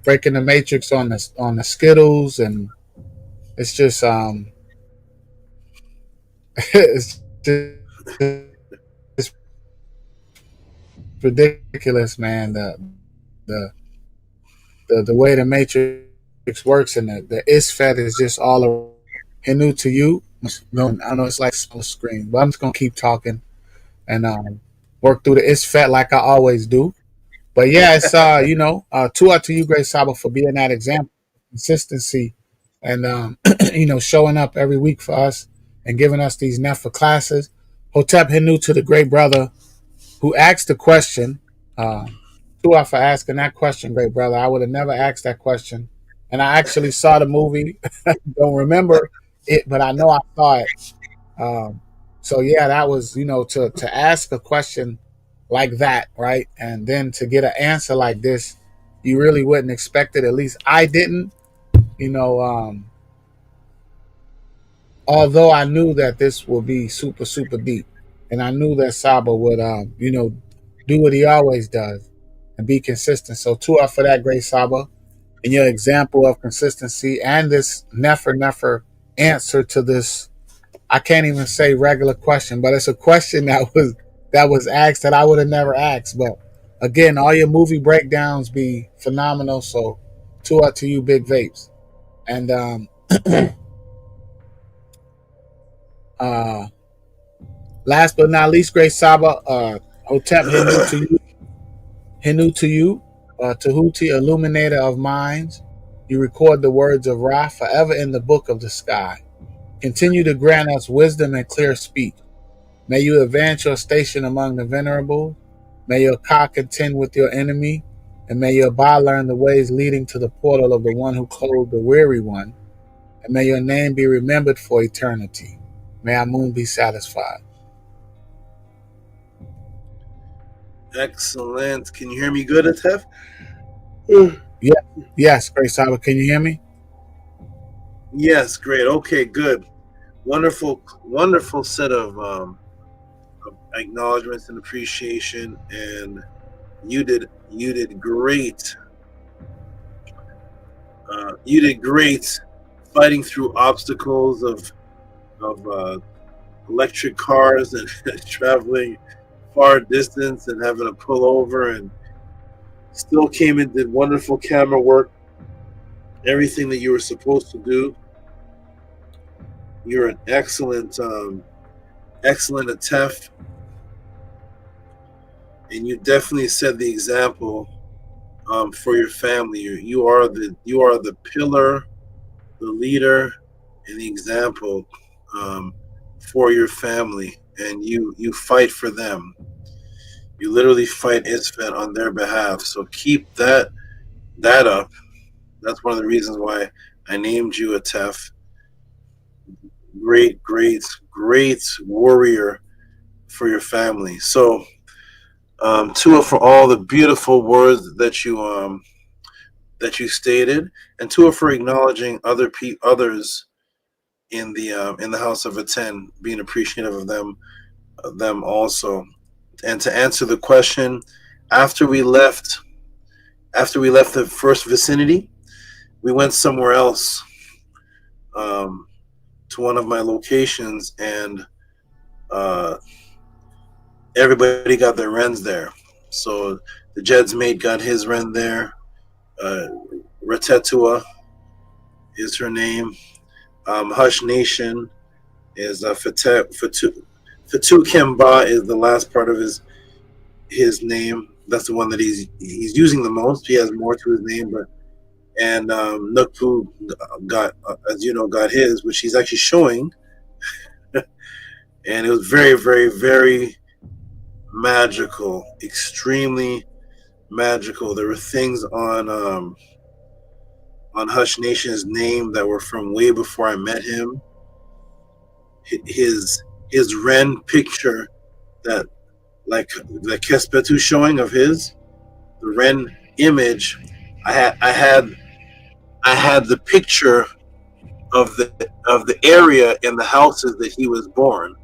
breaking the matrix on the Skittles, and it's just it's just it's ridiculous, man. The way the matrix works and the ISFET is just all around. New to you. I know it's like small screen, but I'm just gonna keep talking and work through the ISFET like I always do. But yeah, it's Tua to you, Great Saba, for being that example, consistency, and showing up every week for us and giving us these Nefa classes. Hotep Hinu to the great brother who asked the question. Tua for asking that question, great brother. I would have never asked that question. And I actually saw the movie. Don't remember it, but I know I saw it. So yeah, that was to ask a question like that, right? And then to get an answer like this, you really wouldn't expect it. At least I didn't. Although I knew that this would be super, super deep, and I knew that Saba would do what he always does and be consistent. So Tua for that, great Saba, and your example of consistency and this never answer to this. I can't even say regular question, but it's a question that was asked that I would have never asked. But again, all your movie breakdowns be phenomenal. So Tua to you, Big Vapes. And last but not least, great Saba, Hotep Hinu to you, Tehuti, illuminator of minds. You record the words of Ra forever in the book of the sky. Continue to grant us wisdom and clear speech. May you advance your station among the venerable. May your Ka contend with your enemy. And may your Ba learn the ways leading to the portal of the one who clothed the weary one. And may your name be remembered for eternity. May Amun be satisfied. Excellent. Can you hear me good, Atef? Yeah. Yes, great Saba. Can you hear me? Yes, great. Okay, good. Wonderful set of acknowledgments and appreciation, and you did great. You did great fighting through obstacles of electric cars and traveling far distance and having to pull over, and still came and did wonderful camera work. Everything that you were supposed to do. You're an excellent Atef, and you definitely set the example for your family. You are the pillar, the leader, and the example for your family, and you fight for them. You literally fight Isfet on their behalf. So keep that up. That's one of the reasons why I named you Atef. Great warrior for your family. So Tua for all the beautiful words that you stated, and Tua for acknowledging others in the House of Aten, being appreciative of them also. And to answer the question, after we left after we left the first vicinity, we went somewhere else, to one of my locations, and everybody got their rens there. So the Jed's mate got his ren there. Ratetua is her name. Hush Nation is Fatu Kemba is the last part of his name. That's the one that he's using the most. He has more to his name, but and Nukpu got, as you know, got his, which he's actually showing, and it was very, very, very magical, extremely magical. There were things on Hush Nation's name that were from way before I met him. His Ren picture that Kespetu's showing of his, the Ren image, I had the picture of the area and the houses that he was born.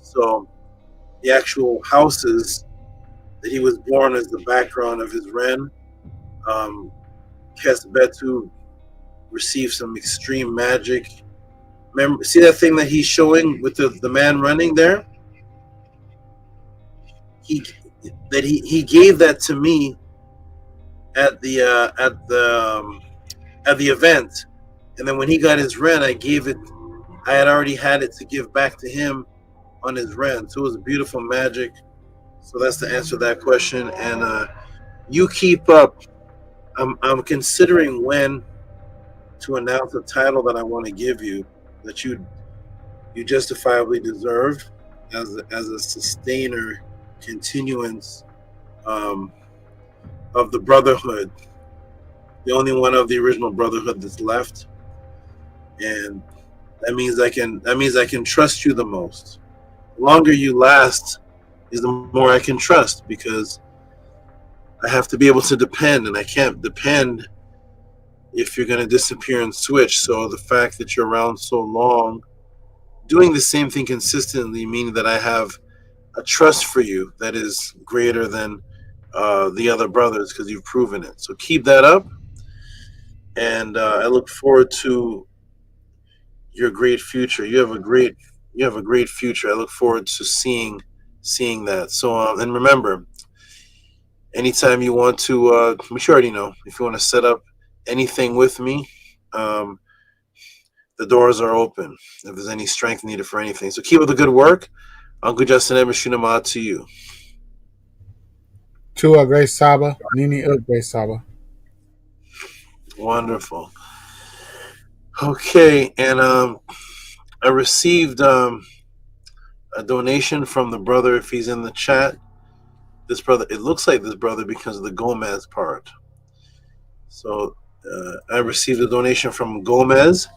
So the actual houses that he was born is the background of his Ren. Kesbetu received some extreme magic. Remember, see that thing that he's showing with the man running there? He gave that to me at the event, and then when he got his Ren, I gave it. I had already had it to give back to him on his Ren, so it was beautiful magic. So that's the answer to that question. And you keep up. I'm considering when to announce the title that I want to give you, that you justifiably deserve as a sustainer, continuance of the Brotherhood, the only one of the original Brotherhood that's left, and that means I can trust you the most. The longer you last is the more I can trust, because I have to be able to depend, and I can't depend if you're going to disappear and switch. So the fact that you're around so long, doing the same thing consistently, meaning that I have a trust for you that is greater than the other brothers, because you've proven it. So keep that up, and I look forward to your great future. You have a great future. I look forward to seeing that. So and remember, anytime you want to, which you already know, if you want to set up anything with me, the doors are open if there's any strength needed for anything. So keep up the good work. Uncle Justin Ebashunama to you. Tua Grace Saba, Nini Grace Saba. Wonderful. Okay, and I received a donation from the brother, if he's in the chat. This brother, it looks like this brother because of the Gomez part. So I received a donation from Gomez.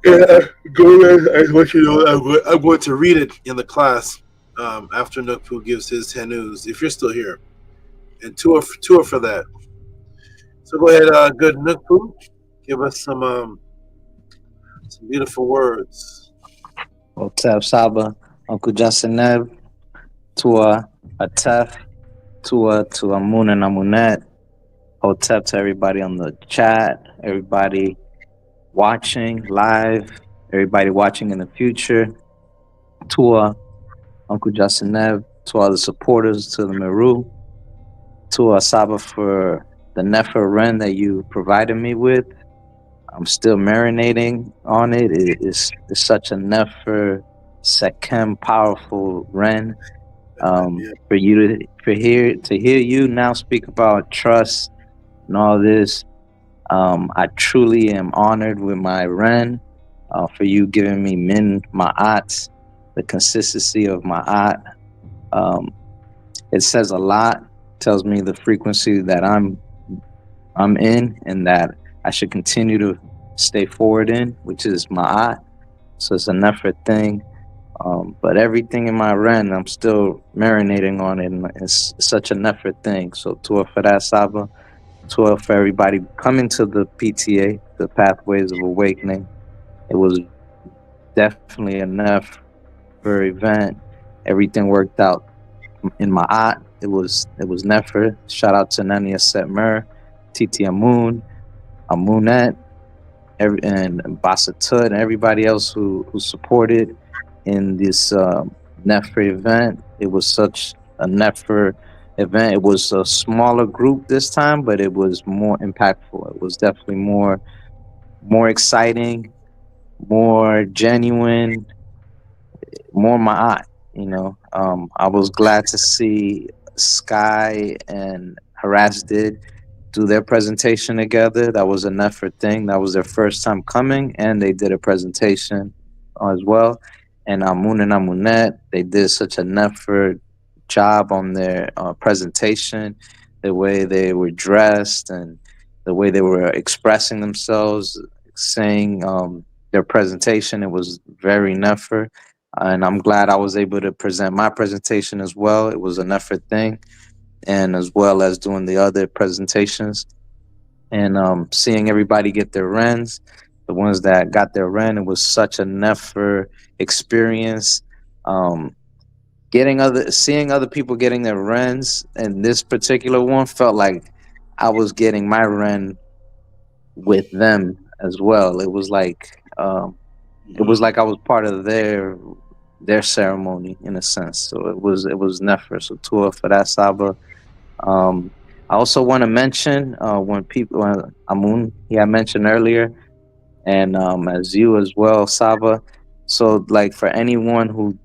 Yeah, Gomez, I want you to know, I'm going to read it in the class after Nukpu gives his Tenus, if you're still here. And Tua for that. So go ahead, good Nukpu, give us some beautiful words. Otep Saba, Uncle Justin Neb, Tua Atef, Tua to Amun and Amunet, Hotep to everybody on the chat, everybody watching live, everybody watching in the future, Tua, Uncle Justin Neb, to all the supporters, to the Meru, Tua Saba for the Nefer Ren that you provided me with. I'm still marinating on it. It's such a Nefer Sekem powerful Ren. For you to hear you now speak about trust and all this, I truly am honored with my Ren, for you giving me Min Ma'at, the consistency of Ma'at. It says a lot, tells me the frequency that I'm in, and that I should continue to stay forward in, which is Ma'at. So it's a Nefer thing. But everything in my Ren, I'm still marinating on it, and it's such a Nefer thing. So Tua for that, Saba. Tua for everybody coming to the PTA, the Pathways of Awakening. It was definitely a Nefer event. Everything worked out in my art. it was Nefer. Shout out to Nania Setmer, Titi Amun, Amunet, and Basatut, and everybody else who supported in this Nefer event. It was such a Nefer event. It was a smaller group this time, but it was more impactful. It was definitely more exciting, more genuine, more ma'at. I was glad to see Sky and Harass did do their presentation together. That was a Nefer thing. That was their first time coming, and they did a presentation as well. And Amun and Amunet, they did such a Nefer job on their presentation, the way they were dressed and the way they were expressing themselves, saying their presentation. It was very Nefer. And I'm glad I was able to present my presentation as well. It was a Nefer thing, and as well as doing the other presentations. And seeing everybody get their Rens, the ones that got their Ren, it was such a Nefer experience. Seeing other people getting their Rens, and this particular one felt like I was getting my Ren with them as well. It was like I was part of their ceremony in a sense. So it was Nefer. So Tua for that, Saba. I also want to mention when Amun, I mentioned earlier, and as you as well, Saba. So like for anyone who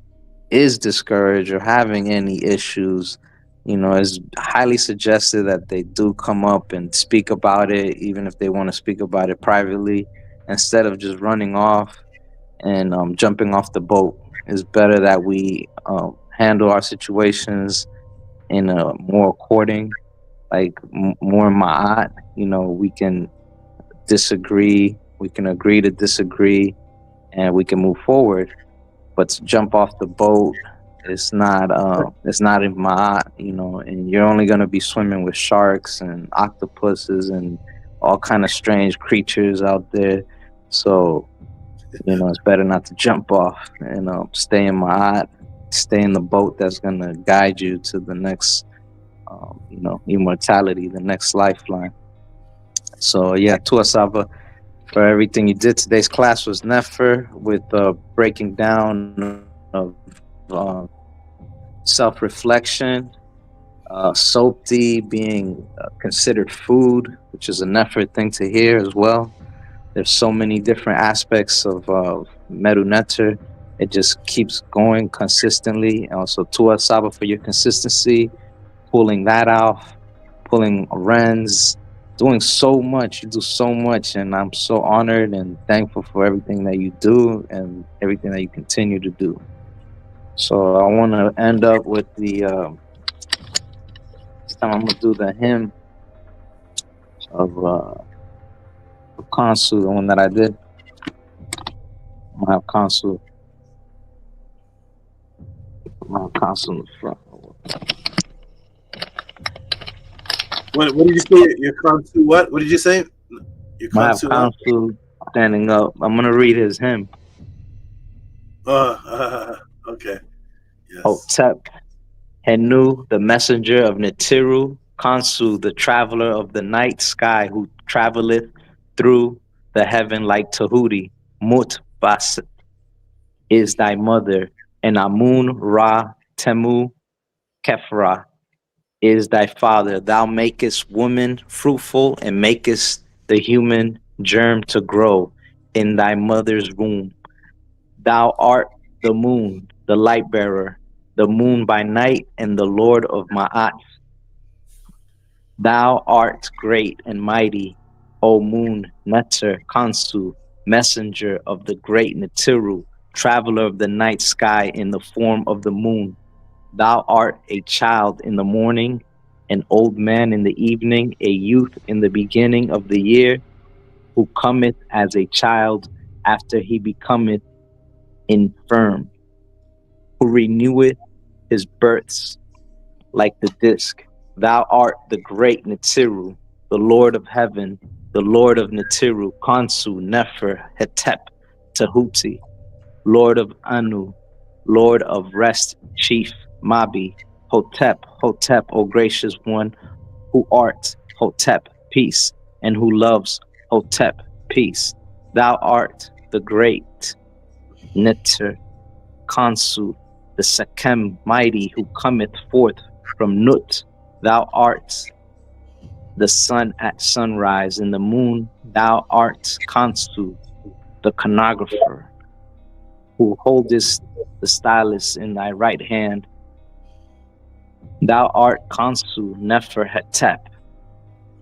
is discouraged or having any issues, it's highly suggested that they do come up and speak about it, even if they want to speak about it privately, instead of just running off and jumping off the boat. It's better that we handle our situations in a more according, like more ma'at. We can disagree, we can agree to disagree, and we can move forward. But to jump off the boat, it's not in ma'at, and you're only gonna be swimming with sharks and octopuses and all kind of strange creatures out there. So it's better not to jump off and stay in ma'at, stay in the boat that's gonna guide you to the next immortality, the next lifeline. So yeah, Tuasava, for everything you did. Today's class was Nefer with breaking down of self-reflection, Sopti being considered food, which is a Nefer thing to hear as well. There's so many different aspects of Meru Neter. It just keeps going consistently. Also, Tua Saba for your consistency, pulling that off, pulling Rens, doing so much. You do so much, and I'm so honored and thankful for everything that you do and everything that you continue to do. So I want to end up with the this time I'm gonna do the hymn of Kansu, the one that I did. I'm gonna have Kansu. I'm gonna have Kansu in the front. What did you say? Your Kansu what? What did you say? Your I'm gonna have Kansu what? Kansu standing up. I'm gonna read his hymn. Okay. Yes. Hotep, Henu, the messenger of Netiru, Kansu, the traveler of the night sky, who traveleth through the heaven like Tehuti. Mut Bas is thy mother, and Amun Ra Temu Kefra is thy father. Thou makest woman fruitful and makest the human germ to grow in thy mother's womb. Thou art the moon, the light bearer, the moon by night, and the Lord of Ma'at. Thou art great and mighty, O moon, Neter, Kansu, messenger of the great Netiru, traveler of the night sky in the form of the moon. Thou art a child in the morning, an old man in the evening, a youth in the beginning of the year, who cometh as a child after he becometh infirm, who reneweth his births like the disk. Thou art the great Netiru, the Lord of heaven, the Lord of Netiru, Kansu, Nefer, Hetep, Tehuti, Lord of Anu, Lord of rest, chief, Mabi, Hotep, Hotep, O gracious one, who art Hotep, peace, and who loves Hotep, peace. Thou art the great Neter Khonsu, the Sekhem mighty who cometh forth from Nut. Thou art the sun at sunrise, and the moon. Thou art Khonsu, the chronographer, who holdest the stylus in thy right hand. Thou art Khonsu Nefer Hetep,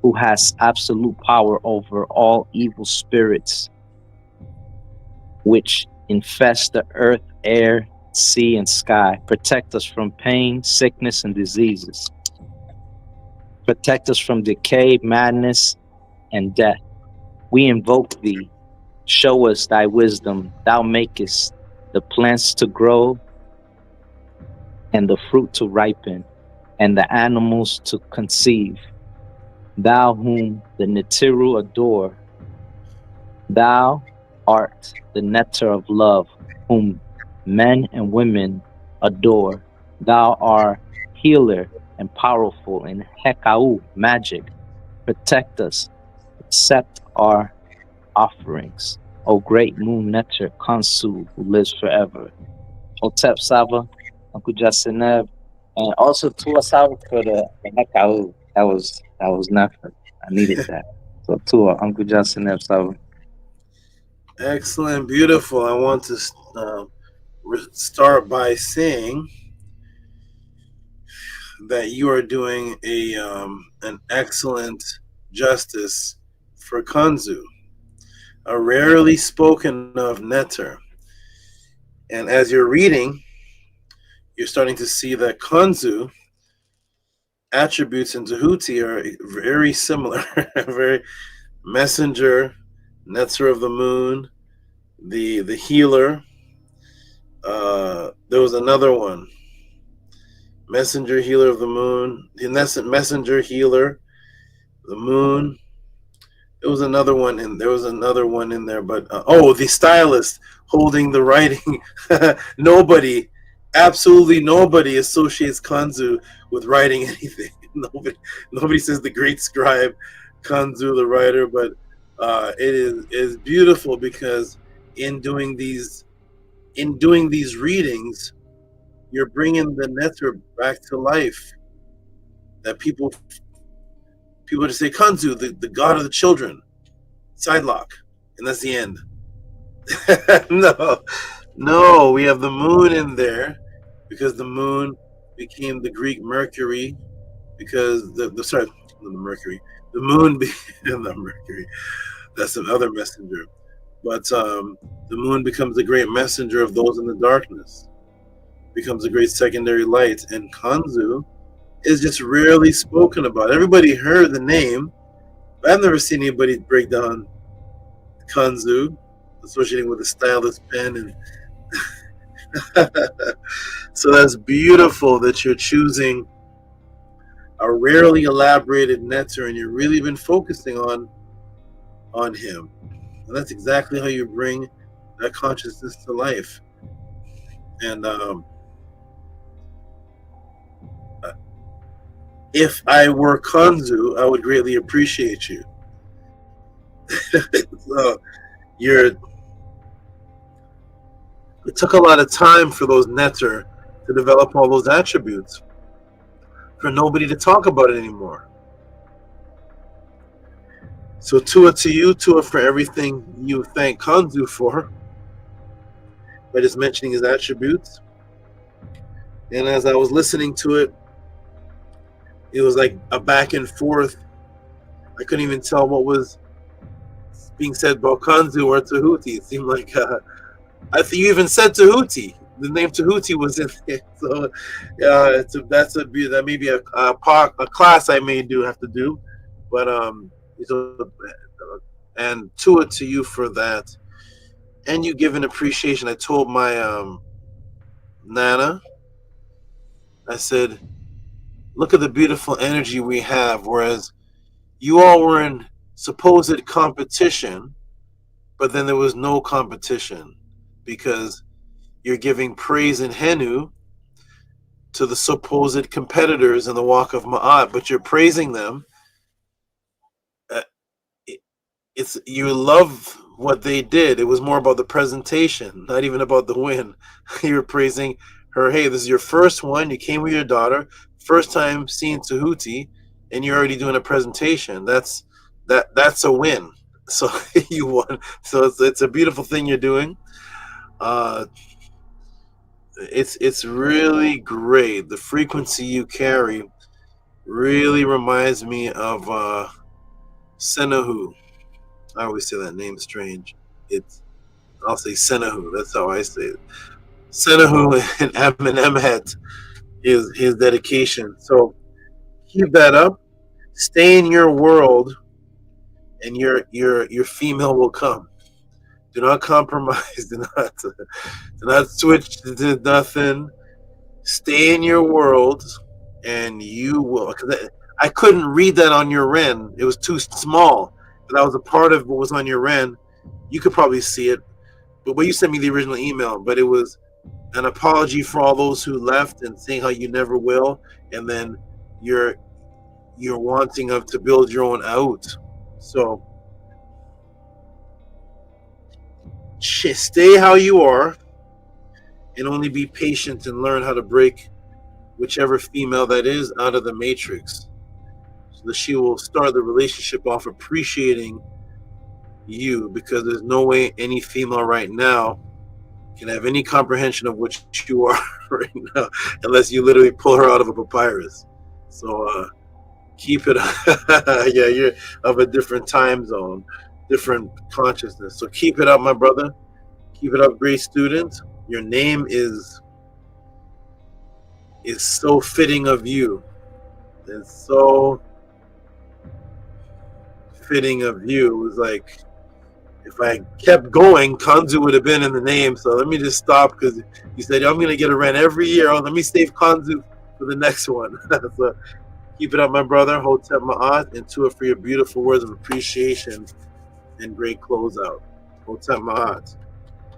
who has absolute power over all evil spirits which infest the earth, air, sea, and sky. Protect us from pain, sickness, and diseases. Protect us from decay, madness, and death. We invoke thee. Show us thy wisdom. Thou makest the plants to grow and the fruit to ripen and the animals to conceive. Thou whom the Nitiru adore, thou art the nectar of love, whom men and women adore. Thou art healer and powerful in Hekau magic. Protect us, accept our offerings. O great moon nectar Khonsu, who lives forever. Hotep Saba, Uncle Jasineb, and also Tua Saba for the Hekau. That was nothing. I needed that. So Tua, Uncle Jasineb Saba. Excellent, beautiful. I want to start by saying that you are doing an excellent justice for Khonsu, a rarely spoken of netter. And as you're reading, you're starting to see that Khonsu attributes in Tehuti are very similar. Very messenger, netzer of the moon, the healer. There was another one. Messenger, healer of the moon. The messenger, healer, the moon. There was another one in there, but the stylist holding the writing. Nobody, absolutely nobody associates Khonsu with writing anything. Nobody says the great scribe Khonsu, the writer, but it is beautiful because in doing these readings, you're bringing the netter back to life. That people just say Khonsu, the god of the children, sidelock, and that's the end. No, we have the moon in there because the moon became the Greek Mercury because the moon became the Mercury. That's another messenger, but the moon becomes the great messenger of those in the darkness, becomes a great secondary light, and Khonsu is just rarely spoken about. Everybody heard the name, but I've never seen anybody break down Khonsu, associating with a stylus pen, and so that's beautiful that you're choosing a rarely elaborated netter, and you've really been focusing on him. And that's exactly how you bring that consciousness to life. And if I were Khonsu, I would greatly appreciate you. So it took a lot of time for those netter to develop all those attributes, for nobody to talk about it anymore. So Tua to you, Tua, for everything you thank Khonsu for, by just mentioning his attributes. And as I was listening to it, it was like a back and forth. I couldn't even tell what was being said about Khonsu or Tehuti. It seemed like I think you even said Tehuti. The name Tehuti was in there. So that may be a class I may have to do. But and Tua to you for that. And you give an appreciation. I told my Nana, I said, look at the beautiful energy we have, whereas you all were in supposed competition, but then there was no competition because you're giving praise in Henu to the supposed competitors in the walk of Ma'at, but you're praising them. It's you love what they did. It was more about the presentation, not even about the win. You were praising her. Hey, this is your first one. You came with your daughter, first time seeing Tehuti, and you're already doing a presentation. That's a win. So you won. So it's a beautiful thing you're doing. It's really great. The frequency you carry really reminds me of Senahu. I always say that name strange. I'll say Senahu. That's how I say it. Senahu and Eminem had his dedication. So keep that up. Stay in your world, and your female will come. Do not compromise. Do not switch to nothing. Stay in your world, and you will. Cause I couldn't read that on your end. It was too small. But that was a part of what was on your end. You could probably see it. But you sent me the original email. But it was an apology for all those who left and saying how you never will, and then you're wanting to build your own out. So stay how you are, and only be patient and learn how to break whichever female that is out of the matrix, so that she will start the relationship off appreciating you, because there's no way any female right now can have any comprehension of what you are right now, unless you literally pull her out of a papyrus. So keep it. Yeah, you're of a different time zone, different consciousness. So keep it up, my brother. Keep it up, great student. Your name is so fitting of you. It's so fitting of you. It was like, if I kept going, Kanzu would have been in the name. So let me just stop, because you said I'm going to get a rent every year. Oh, let me save Kanzu for the next one. So keep it up, my brother. Hotep Ma'at, and Tua for your beautiful words of appreciation and great closeout. Hotep Ma'at.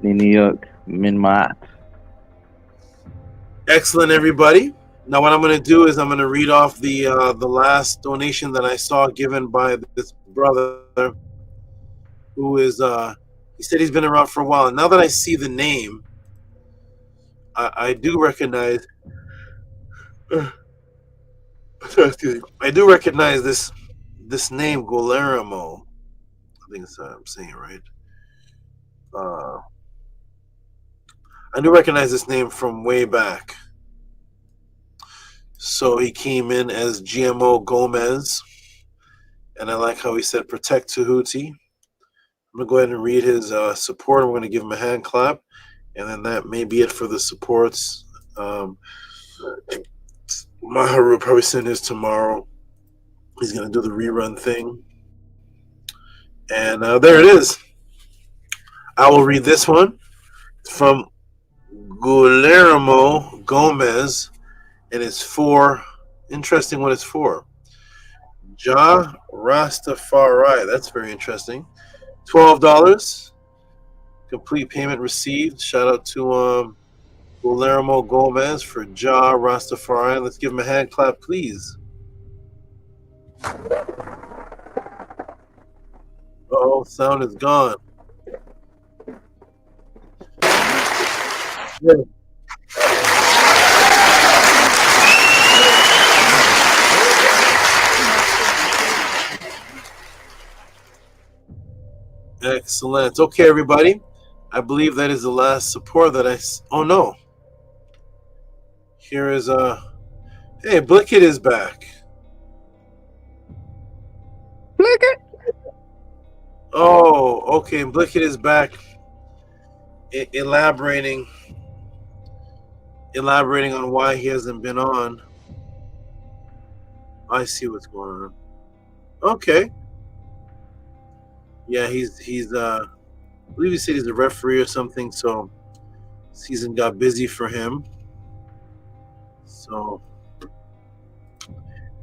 New York, Min Ma'at. Excellent, everybody. Now what I'm going to do is I'm going to read off the last donation that I saw given by this brother, who is he said he's been around for a while. And now that I see the name, I do recognize I do recognize this name, Guillermo. I think I'm saying it right. I do recognize this name from way back. So he came in as GMO Gomez, and I like how he said protect Tehuti. I'm going to go ahead and read his support. I'm going to give him a hand clap, and then that may be it for the supports. Maharu will probably send his tomorrow. He's going to do the rerun thing. And there it is. I will read this one. It's from Guillermo Gomez, and it's for, interesting what it's for. Ja Rastafari. That's very interesting. $12. Complete payment received. Shout out to Guillermo Gomez for Ja Rastafari. Let's give him a hand clap, please. Oh, sound is gone. Yeah. Excellent. Okay, everybody. I believe that is the last support that I... Oh, no. Here is Hey, Blickett is back. Blickett? Oh, okay. Blickett is back. Elaborating on why he hasn't been on. I see what's going on. Okay. Yeah, he's I believe he said he's a referee or something, so season got busy for him. So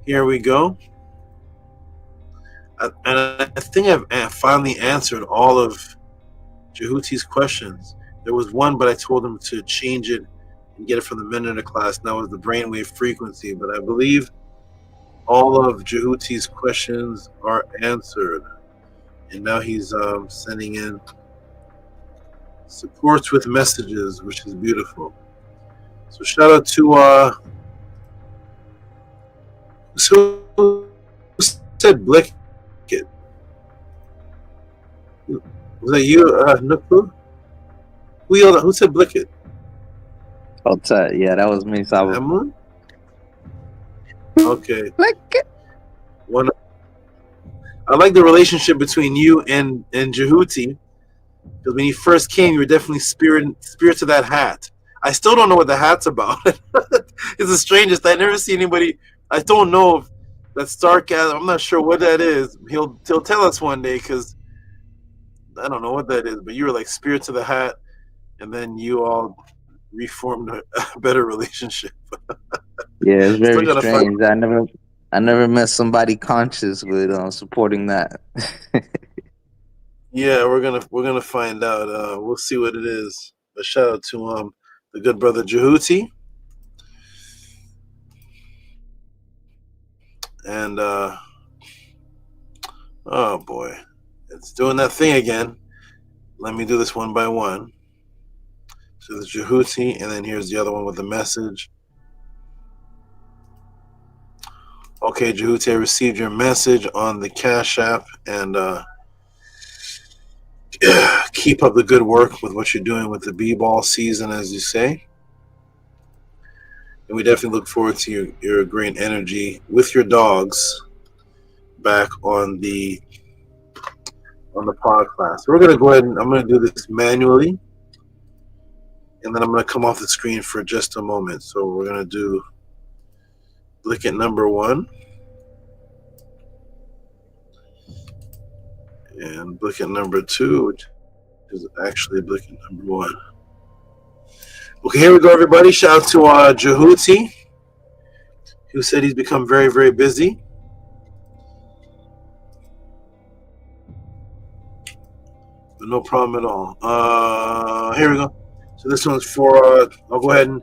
here we go. And I think I've finally answered all of Jehuti's questions. There was one, but I told him to change it and get it from the Mentor class. Now is the brainwave frequency, but I believe all of Jehuti's questions are answered, and now he's sending in supports with messages, which is beautiful. So shout out to who said Blicket? Was that you, Nupu? Who said Blicket? Yeah, that was me, Saba. Emma? Okay. Blicket. I like the relationship between you and Jehuti, because when you first came, you were definitely spirit of that hat. I still don't know what the hat's about. It's the strangest. I never see anybody. I don't know if that's sarcasm. I'm not sure what that is. He'll tell us one day, because I don't know what that is. But you were like spirits of the hat, and then you all reformed a better relationship. Yeah, it's very Still gotta strange. I never met somebody conscious with supporting that. Yeah, we're gonna find out. We'll see what it is. A shout out to the good brother Jehuti. And oh boy, it's doing that thing again. Let me do this one by one. So there's Jehuti, and then here's the other one with the message. Okay, Jehuti, I received your message on the Cash App, and keep up the good work with what you're doing with the B-ball season, as you say. And we definitely look forward to your great energy with your dogs back on the pod class. So we're gonna go ahead and I'm gonna do this manually, and then I'm gonna come off the screen for just a moment. So we're gonna do Blicket number 1 and Blicket number 2, which is actually Blicket number 1. Okay, here we go, everybody. Shout out to Jehuti, who said he's become very, very busy. But no problem at all. Here we go. So this one's for, I'll go ahead and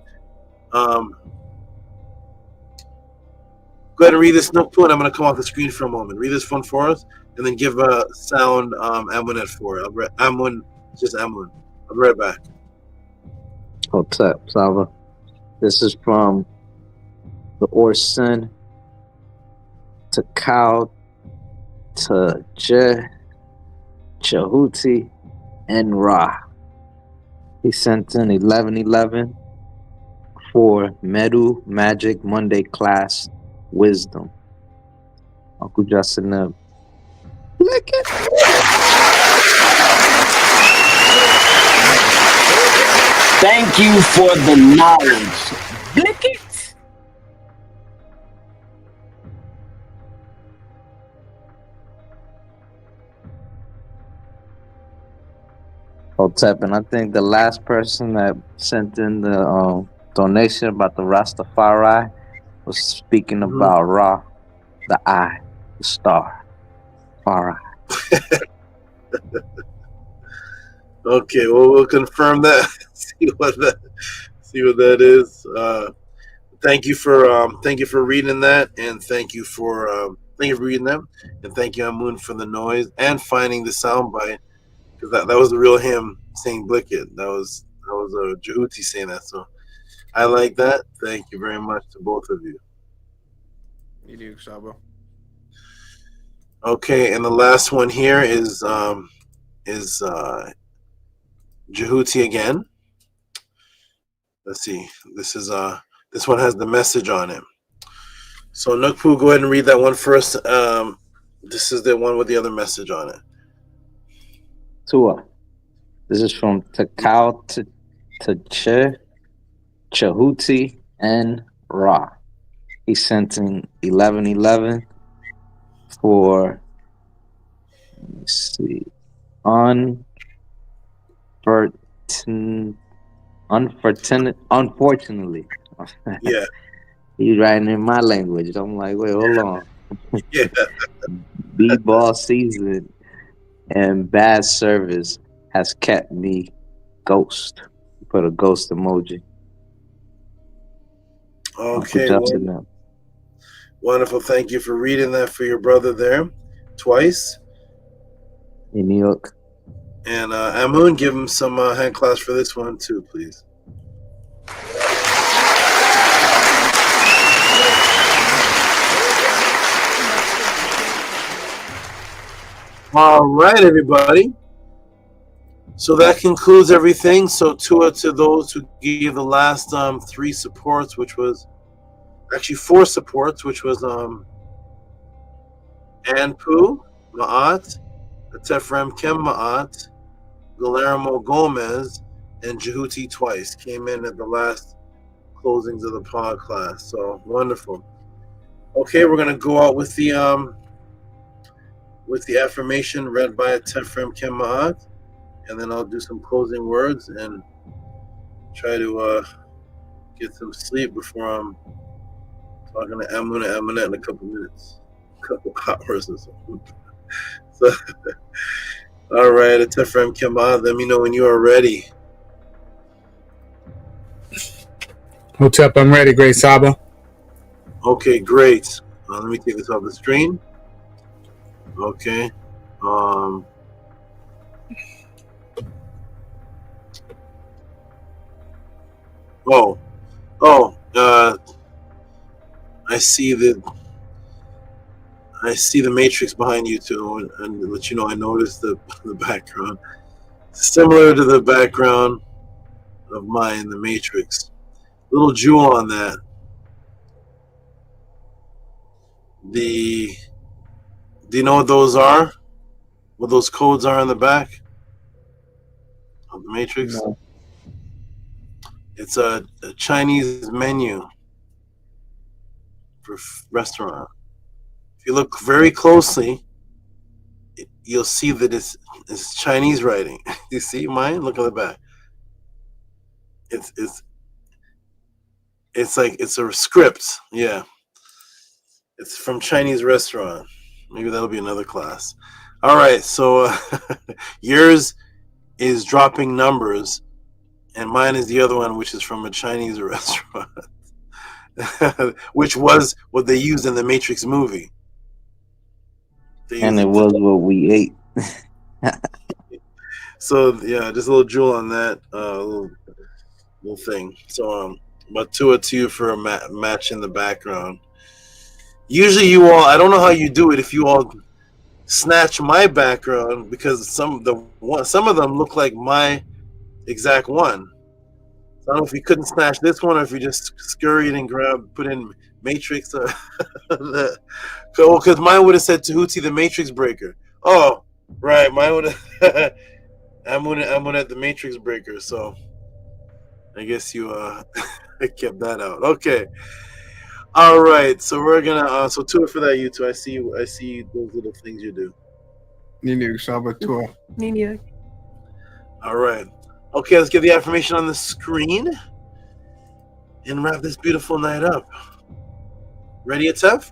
read this note, and I'm going to come off the screen for a moment. Read this one for us, and then give a sound Amunet for it. Just Amun. I'll be right back. What's up, Saba? This is from the Orson to Kao to Jehuti and Ra. He sent in 1111 for Medu Magic Monday class wisdom. Uncle Justin, lick it. Thank you for the knowledge. Blick it. Hotep, and I think the last person that sent in the donation about the Rastafari was speaking about Ra, the eye, the star, Far eye. Okay, well, we'll confirm that. see what that is. Thank you for reading that, and thank you for reading them, and thank you, Amun, for the noise and finding the soundbite, because that was the real him saying Blicket. That was Jehuti saying that. So I like that. Thank you very much to both of you. You do, Sabo. Okay, and the last one here is Jehuti again. Let's see. This one has the message on it. So Nukpu, go ahead and read that one first. This is the one with the other message on it. Tua. This is from Takao to Jehuti and Ra. He sent in 1111 for, let's see, unfortunately. Yeah. He's writing in my language. I'm like, wait, hold on. Yeah. B-ball season and bad service has kept me ghost. Put a ghost emoji. Uncle Okay, Justin. Now. wonderful. Thank you for reading that for your brother there twice. In New York. And Amun, give him some hand claps for this one too, please. All right, everybody. So that concludes everything. So to those who gave the last 3 supports, which was actually 4 supports, which was Anpu, Ma'at, Tefrem Kem Ma'at, Guillermo Gomez, and Tehuti twice came in at the last closings of the pod class. So wonderful. Okay, we're gonna go out with the affirmation read by Tefrem Kem Ma'at, and then I'll do some closing words and try to get some sleep before I'm talking to Amuna Amunet in a couple minutes, a couple hours or so. So all right, Tefrem Kem Ma'at, let me know when you are ready. Hotep, I'm ready, Great Saba. Okay, great. Let me take this off the screen. Okay. I see the matrix behind you too, and let you know I noticed the background similar to the background of mine, the matrix. Little jewel on that. Do you know what those are? What those codes are in the back of the matrix? No. It's a Chinese menu for restaurant. If you look very closely, you'll see that it's Chinese writing. You see mine? Look at the back. It's like it's a script. Yeah. It's from Chinese restaurant. Maybe that'll be another class. All right. So yours is dropping numbers, and mine is the other one, which is from a Chinese restaurant, which was what they used in the Matrix movie. And it was what we ate. So yeah, just a little jewel on that little thing. So but to you for a match in the background. Usually you all, I don't know how you do it if you all snatch my background, because some of them look like my exact one. So I don't know if you couldn't snatch this one or if you just scurried and put in Matrix. Because mine would have said Tehuti the Matrix Breaker. Oh, right. Mine would have. I'm gonna at the Matrix Breaker. So I guess you kept that out. Okay. All right. So we're gonna so to it for that, you two. I see those little things you do. Nini Sabatua. Nini. All right. Okay, let's get the affirmation on the screen and wrap this beautiful night up. Ready, Atef?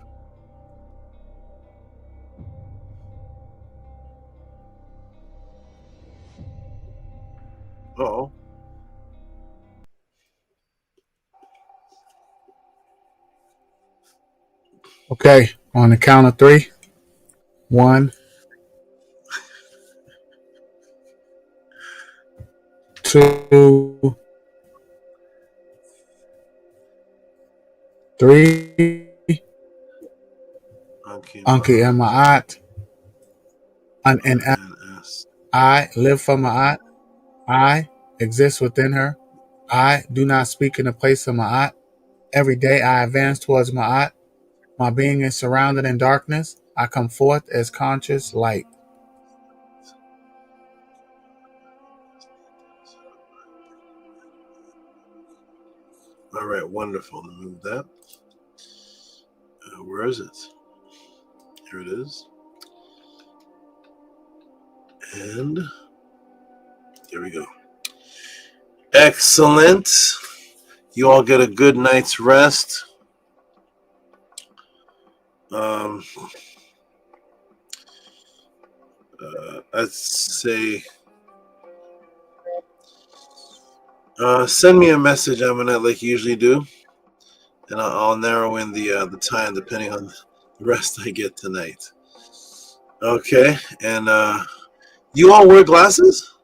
Uh-oh. Okay, on the count of 3. 1, 2, 3. Anki and Ma'at. And I live for Ma'at. I exist within her. I do not speak in the place of Ma'at. Every day I advance towards Ma'at. My being is surrounded in darkness. I come forth as conscious light. All right, wonderful. Move that. Where is it? Here it is. And there we go. Excellent. You all get a good night's rest. I'd say send me a message, Aminette, like you usually do, and I'll narrow in the time depending on the rest I get tonight. Okay, and you all wear glasses?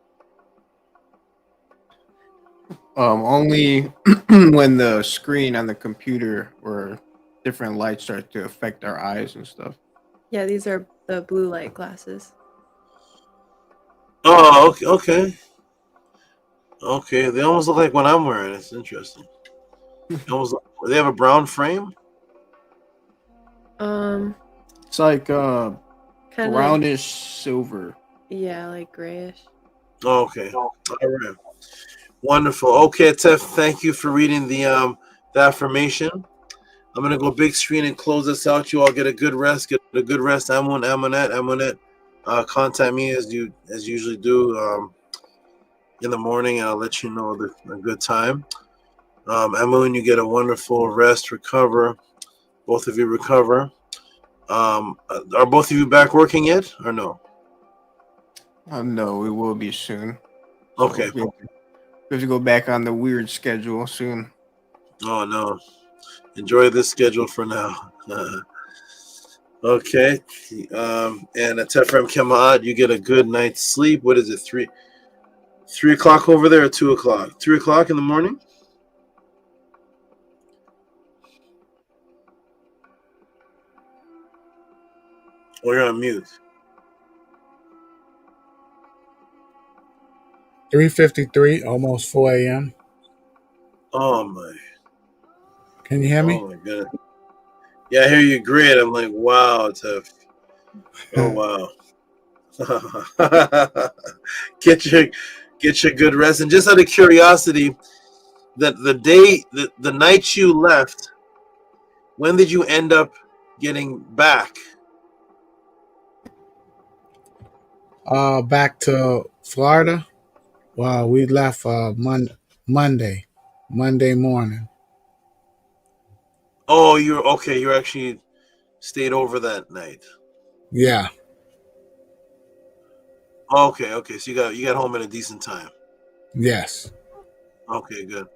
Only when the screen on the computer or different lights start to affect our eyes and stuff. Yeah, these are the blue light glasses. Oh, okay, okay. Okay, they almost look like what I'm wearing. It's interesting. They have a brown frame. It's like Kind of brownish silver. Yeah, like grayish. Okay, all right, wonderful. Okay, Tef, thank you for reading the affirmation. I'm gonna go big screen and close this out. You all get a good rest. Get a good rest. Amunet. Contact me as you usually do in the morning, and I'll let you know a good time. Amun, you get a wonderful rest. Recover. Both of you recover. Are both of you back working yet, or no? No, we will be soon. Okay. So we have to go back on the weird schedule soon. Oh no. Enjoy this schedule for now. Okay. And at Tefrem Kemad, you get a good night's sleep. What is it? 3 o'clock over there or 2 o'clock? 3 o'clock in the morning? Or you're on mute. 3:53, almost 4 a.m. Oh my. Can you hear me? Oh my goodness. Yeah, I hear you great. I'm like, wow, Tef. Oh wow. Get your good rest. And just out of curiosity, that the night you left, when did you end up getting back? Back to Florida. Well, we left Monday morning. Oh, you're okay. You actually stayed over that night. Yeah. Okay. So you got home at a decent time. Yes. Okay, good.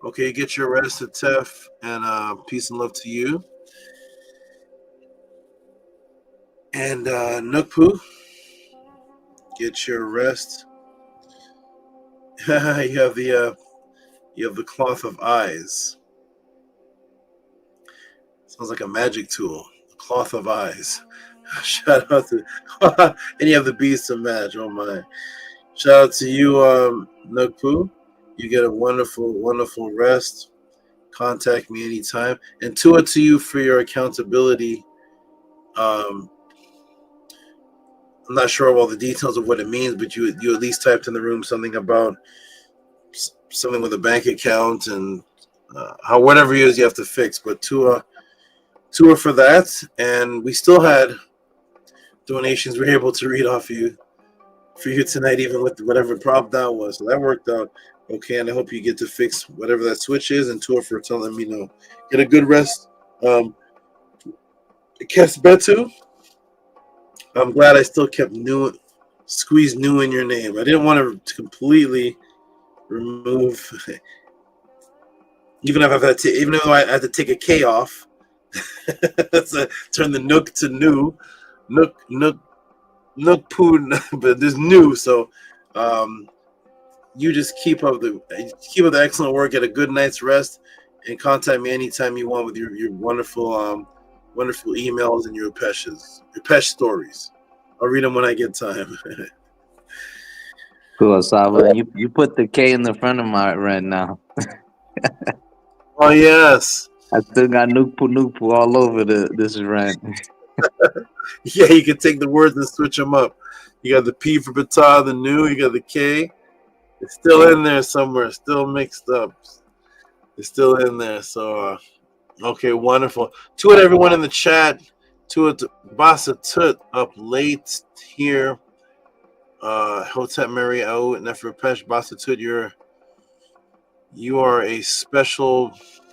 Okay, get your rest at Tef, and peace and love to you. And Nukpu, get your rest. You have the cloth of eyes. Sounds like a magic tool. The cloth of eyes. Shout out to and you have the beast to match. Oh my. Shout out to you, Nugpoo. You get a wonderful, wonderful rest. Contact me anytime. And to you for your accountability. I'm not sure of all the details of what it means, but you at least typed in the room something about something with a bank account and how whatever it is you have to fix. But to for that, and we still had donations we were able to read off you for you tonight, even with whatever problem that was. So that worked out okay, and I hope you get to fix whatever that switch is. And Tua for telling me no. Get a good rest. Kesbetu, I'm glad I still kept squeeze new in your name. I didn't want to completely remove, even though I had to take a K off. So turn the Nook to new. Nook poo, but there's new. So you just keep up the excellent work. Get a good night's rest, and contact me anytime you want with your wonderful wonderful emails and your Pesh stories. I'll read them when I get time. Cool, Saba. You put the K in the front of my right now. Oh yes. I still got Nookpoo all over this rant. Yeah, you can take the words and switch them up. You got the P for Bata, the new. You got the K. It's still in there somewhere. Still mixed up. It's still in there. So, okay, wonderful. To it, everyone in the chat. To it, Basa Tut up late here. Hotep Mary Au Neferpesh Basa Tut. You are a special,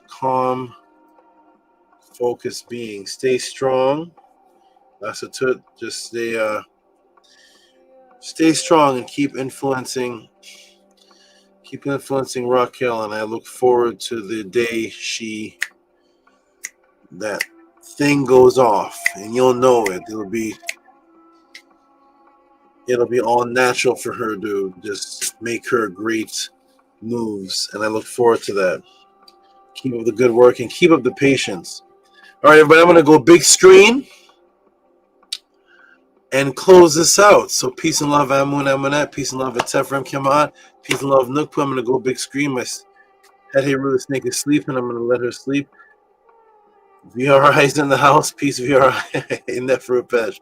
calm, focused being. Stay strong. Basa Tut. Just stay strong and keep influencing Raquel, and I look forward to the day she that thing goes off, and you'll know it. It'll be all natural for her to just make her great moves, and I look forward to that. Keep up the good work and keep up the patience. All right, everybody, I'm going to go big screen and close this out. So peace and love, Amun Amunet. Peace and love, Tefrem Kemat. Peace and love, Nukpu. I'm going to go big screen. My head here, really snake is sleeping. I'm going to let her sleep. VRI's in the house. Peace, VRI. In that for a patch.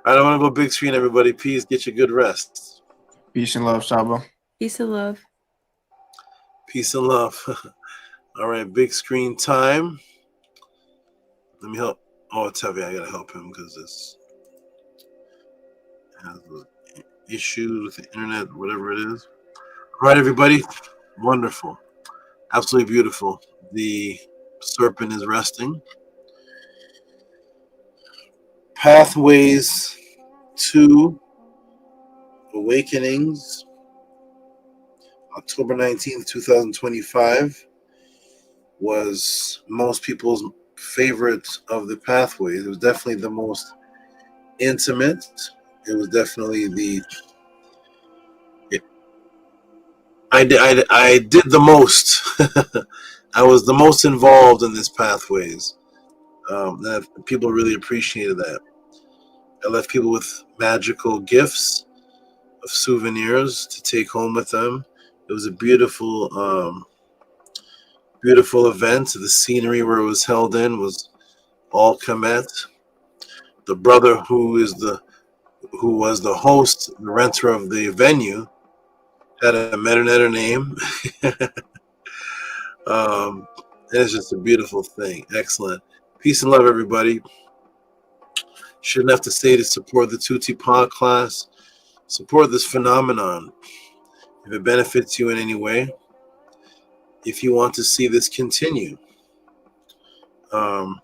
All right, I want to go big screen, everybody. Peace. Get your good rest. Peace and love, Sabo. Peace and love. Peace and love. All right, big screen time. Let me help. Oh, it's heavy. I got to help him because this has issues with the internet, whatever it is. All right, everybody. Wonderful. Absolutely beautiful. The serpent is resting. Pathways to Awakenings, October 19th, 2025, was most people's favorite of the pathways. It was definitely the most intimate. It was definitely I did the most. I was the most involved in this pathways. That people really appreciated that. I left people with magical gifts of souvenirs to take home with them. It was a beautiful, beautiful event. The scenery where it was held in was all Kemet. The brother who was the host, the renter of the venue, had a Metanetter name. It's just a beautiful thing. Excellent. Peace and love, everybody. Shouldn't have to say to support the Tehuti pod class. Support this phenomenon. If it benefits you in any way, if you want to see this continue, do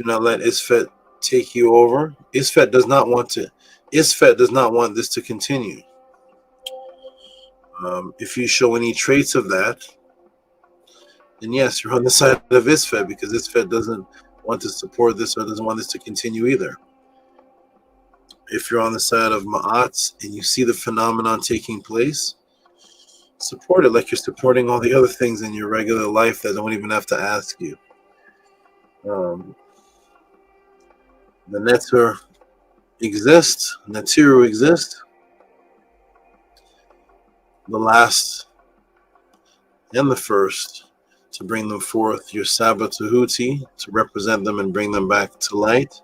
not let Isfet take you over. Isfet does not want this to continue. If you show any traits of that, then yes, you're on the side of Isfet, because Isfet doesn't want to support this or doesn't want this to continue either. If you're on the side of Ma'at and you see the phenomenon taking place, support it like you're supporting all the other things in your regular life that don't even have to ask you. The Netter exists, Netiru exists. The last and the first to bring them forth, your Sabbath Tehuti, to represent them and bring them back to light,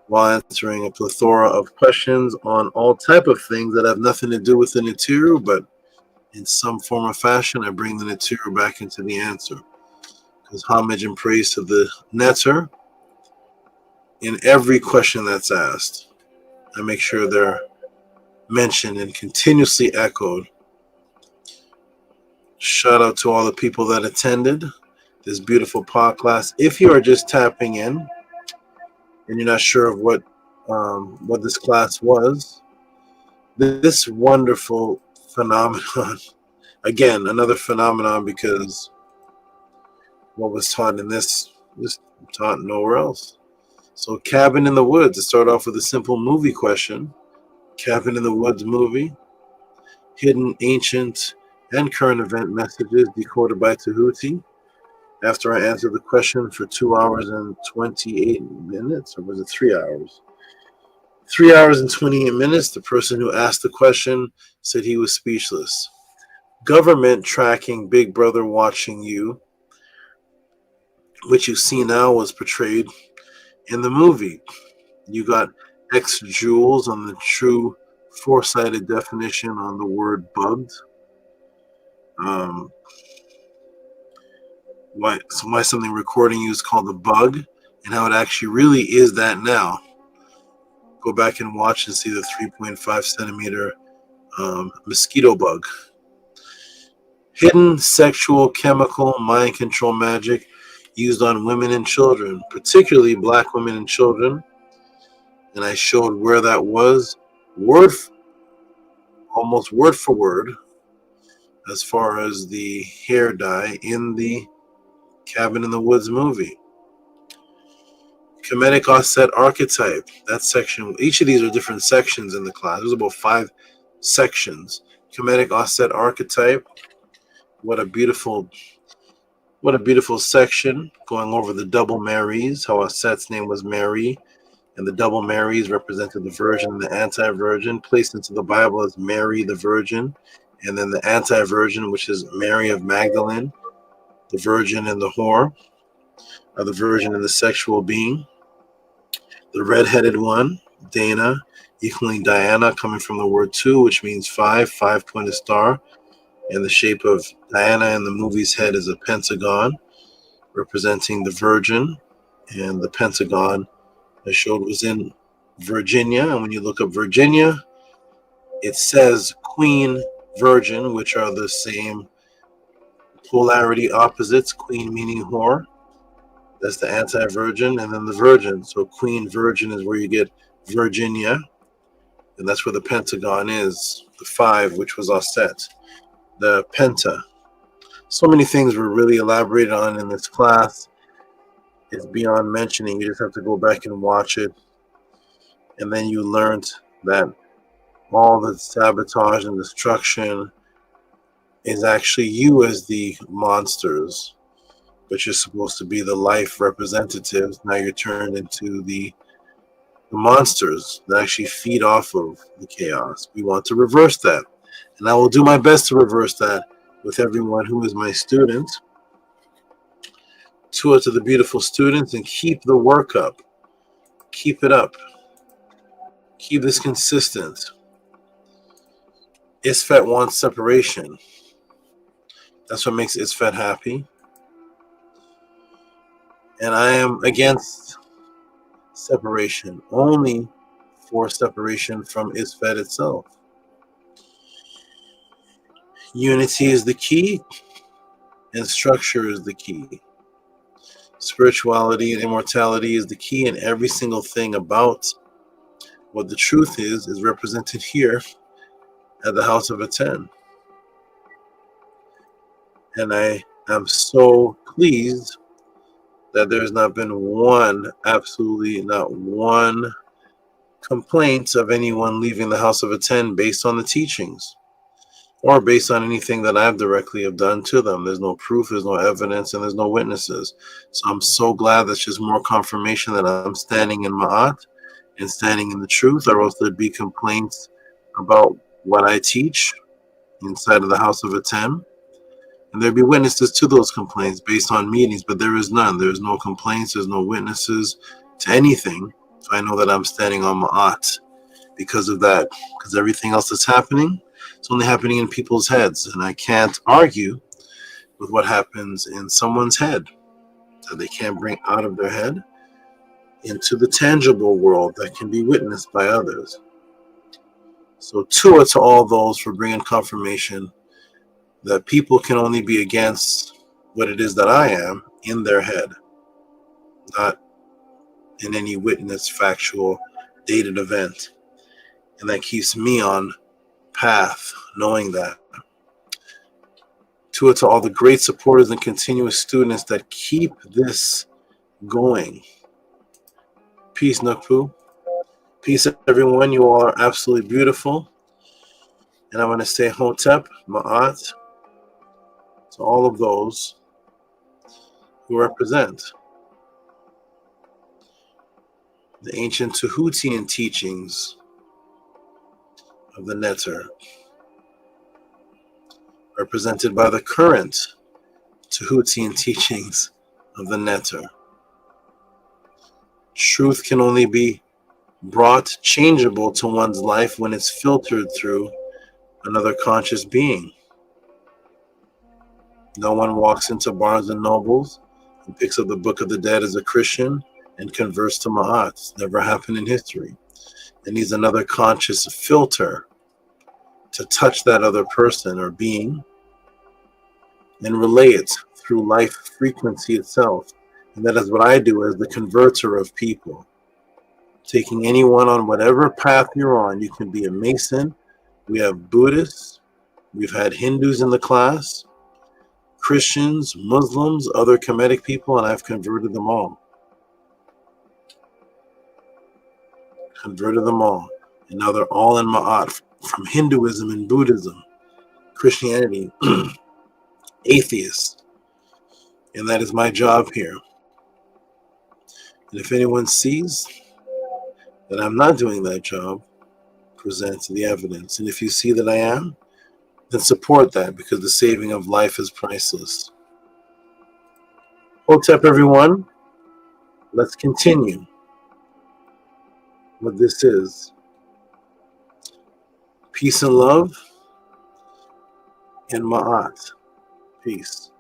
while answering a plethora of questions on all type of things that have nothing to do with the Netiru, but in some form or fashion, I bring the Netiru back into the answer. Because homage and praise to the Netter in every question that's asked. I make sure they're mentioned and continuously echoed. Shout out to all the people that attended this beautiful pod class. If you are just tapping in and you're not sure of what this class was, this wonderful phenomenon, again, another phenomenon, because what was taught in this was taught nowhere else. So Cabin in the Woods, to start off with a simple movie question. Cabin in the Woods movie, hidden, ancient, and current event messages decoded by Tehuti. After I answered the question for 2 hours and 28 minutes, or was it 3 hours? 3 hours and 28 minutes, the person who asked the question said he was speechless. Government tracking Big Brother watching you, which you see now, was portrayed in the movie. You got X joules on the true four-sided definition on the word bugged. Why something recording you is called a bug, and how it actually really is that now. Go back and watch and see the 3.5 centimeter mosquito bug. Hidden sexual, chemical, mind control magic used on women and children, particularly black women and children. And I showed where that was, almost word for word, as far as the hair dye in the Cabin in the Woods movie. Kemetic offset archetype. That section. Each of these are different sections in the class. There's about 5 sections. Kemetic offset archetype. What a beautiful section, going over the double Marys, how Aset's name was Mary, and the double Marys represented the virgin and the anti-virgin, placed into the Bible as Mary the Virgin, and then the anti-virgin, which is Mary of Magdalene, the virgin and the whore, or the virgin and the sexual being. The red-headed one, Dana, equaling Diana, coming from the word 2, which means 5, 5-pointed star. And the shape of Diana in the movie's head is a pentagon, representing the Virgin. And the pentagon I showed was in Virginia. And when you look up Virginia, it says Queen, Virgin, which are the same polarity opposites. Queen meaning whore. That's the anti-virgin. And then the Virgin. So Queen, Virgin is where you get Virginia. And that's where the pentagon is. The 5, which was Aset. The penta. So many things were really elaborated on in this class. It's beyond mentioning. You just have to go back and watch it. And then you learned that all the sabotage and destruction is actually you as the monsters. But you're supposed to be the life representatives. Now you're turned into the monsters that actually feed off of the chaos. We want to reverse that. And I will do my best to reverse that with everyone who is my student. To the beautiful students, and keep the work up. Keep it up. Keep this consistent. Isfet wants separation. That's what makes Isfet happy. And I am against separation, only for separation from Isfet itself. Unity is the key, and structure is the key. Spirituality and immortality is the key, and every single thing about what the truth is represented here at the House of Aten. And I am so pleased that there's not been one, absolutely not one complaint of anyone leaving the House of Aten based on the teachings, or based on anything that I've directly have done to them. There's no proof, there's no evidence, and there's no witnesses. So I'm so glad that's just more confirmation that I'm standing in Ma'at and standing in the truth, or else there'd be complaints about what I teach inside of the House of Atem. And there'd be witnesses to those complaints based on meetings, but there is none. There's no complaints, there's no witnesses to anything. So I know that I'm standing on Ma'at because of that, because everything else that's happening, it's only happening in people's heads, and I can't argue with what happens in someone's head that they can't bring out of their head into the tangible world that can be witnessed by others. So to all those for bringing confirmation that people can only be against what it is that I am in their head, not in any witnessed, factual, dated event. And that keeps me on path, knowing that. To all the great supporters and continuous students that keep this going. Peace, Nukpu. Peace, everyone. You all are absolutely beautiful. And I want to say Hotep, Ma'at, to all of those who represent the ancient Tehutian teachings of the Netter, represented by the current Tehutian teachings of the Netter. Truth can only be brought changeable to one's life when it's filtered through another conscious being. No one walks into Barnes and Nobles and picks up the Book of the Dead as a Christian and converts to Ma'at. It's never happened in history. It needs another conscious filter to touch that other person or being and relay it through life frequency itself. And that is what I do as the converter of people. Taking anyone on whatever path you're on. You can be a Mason. We have Buddhists. We've had Hindus in the class. Christians, Muslims, other Kemetic people, and I've converted them all. converted them all, and now they're all in Ma'at, from Hinduism and Buddhism, Christianity, atheists. And that is my job here. And if anyone sees that I'm not doing that job, present the evidence. And if you see that I am, then support that, because the saving of life is priceless. Hotep, everyone. Let's continue what this is. Peace and love and Ma'at. Peace.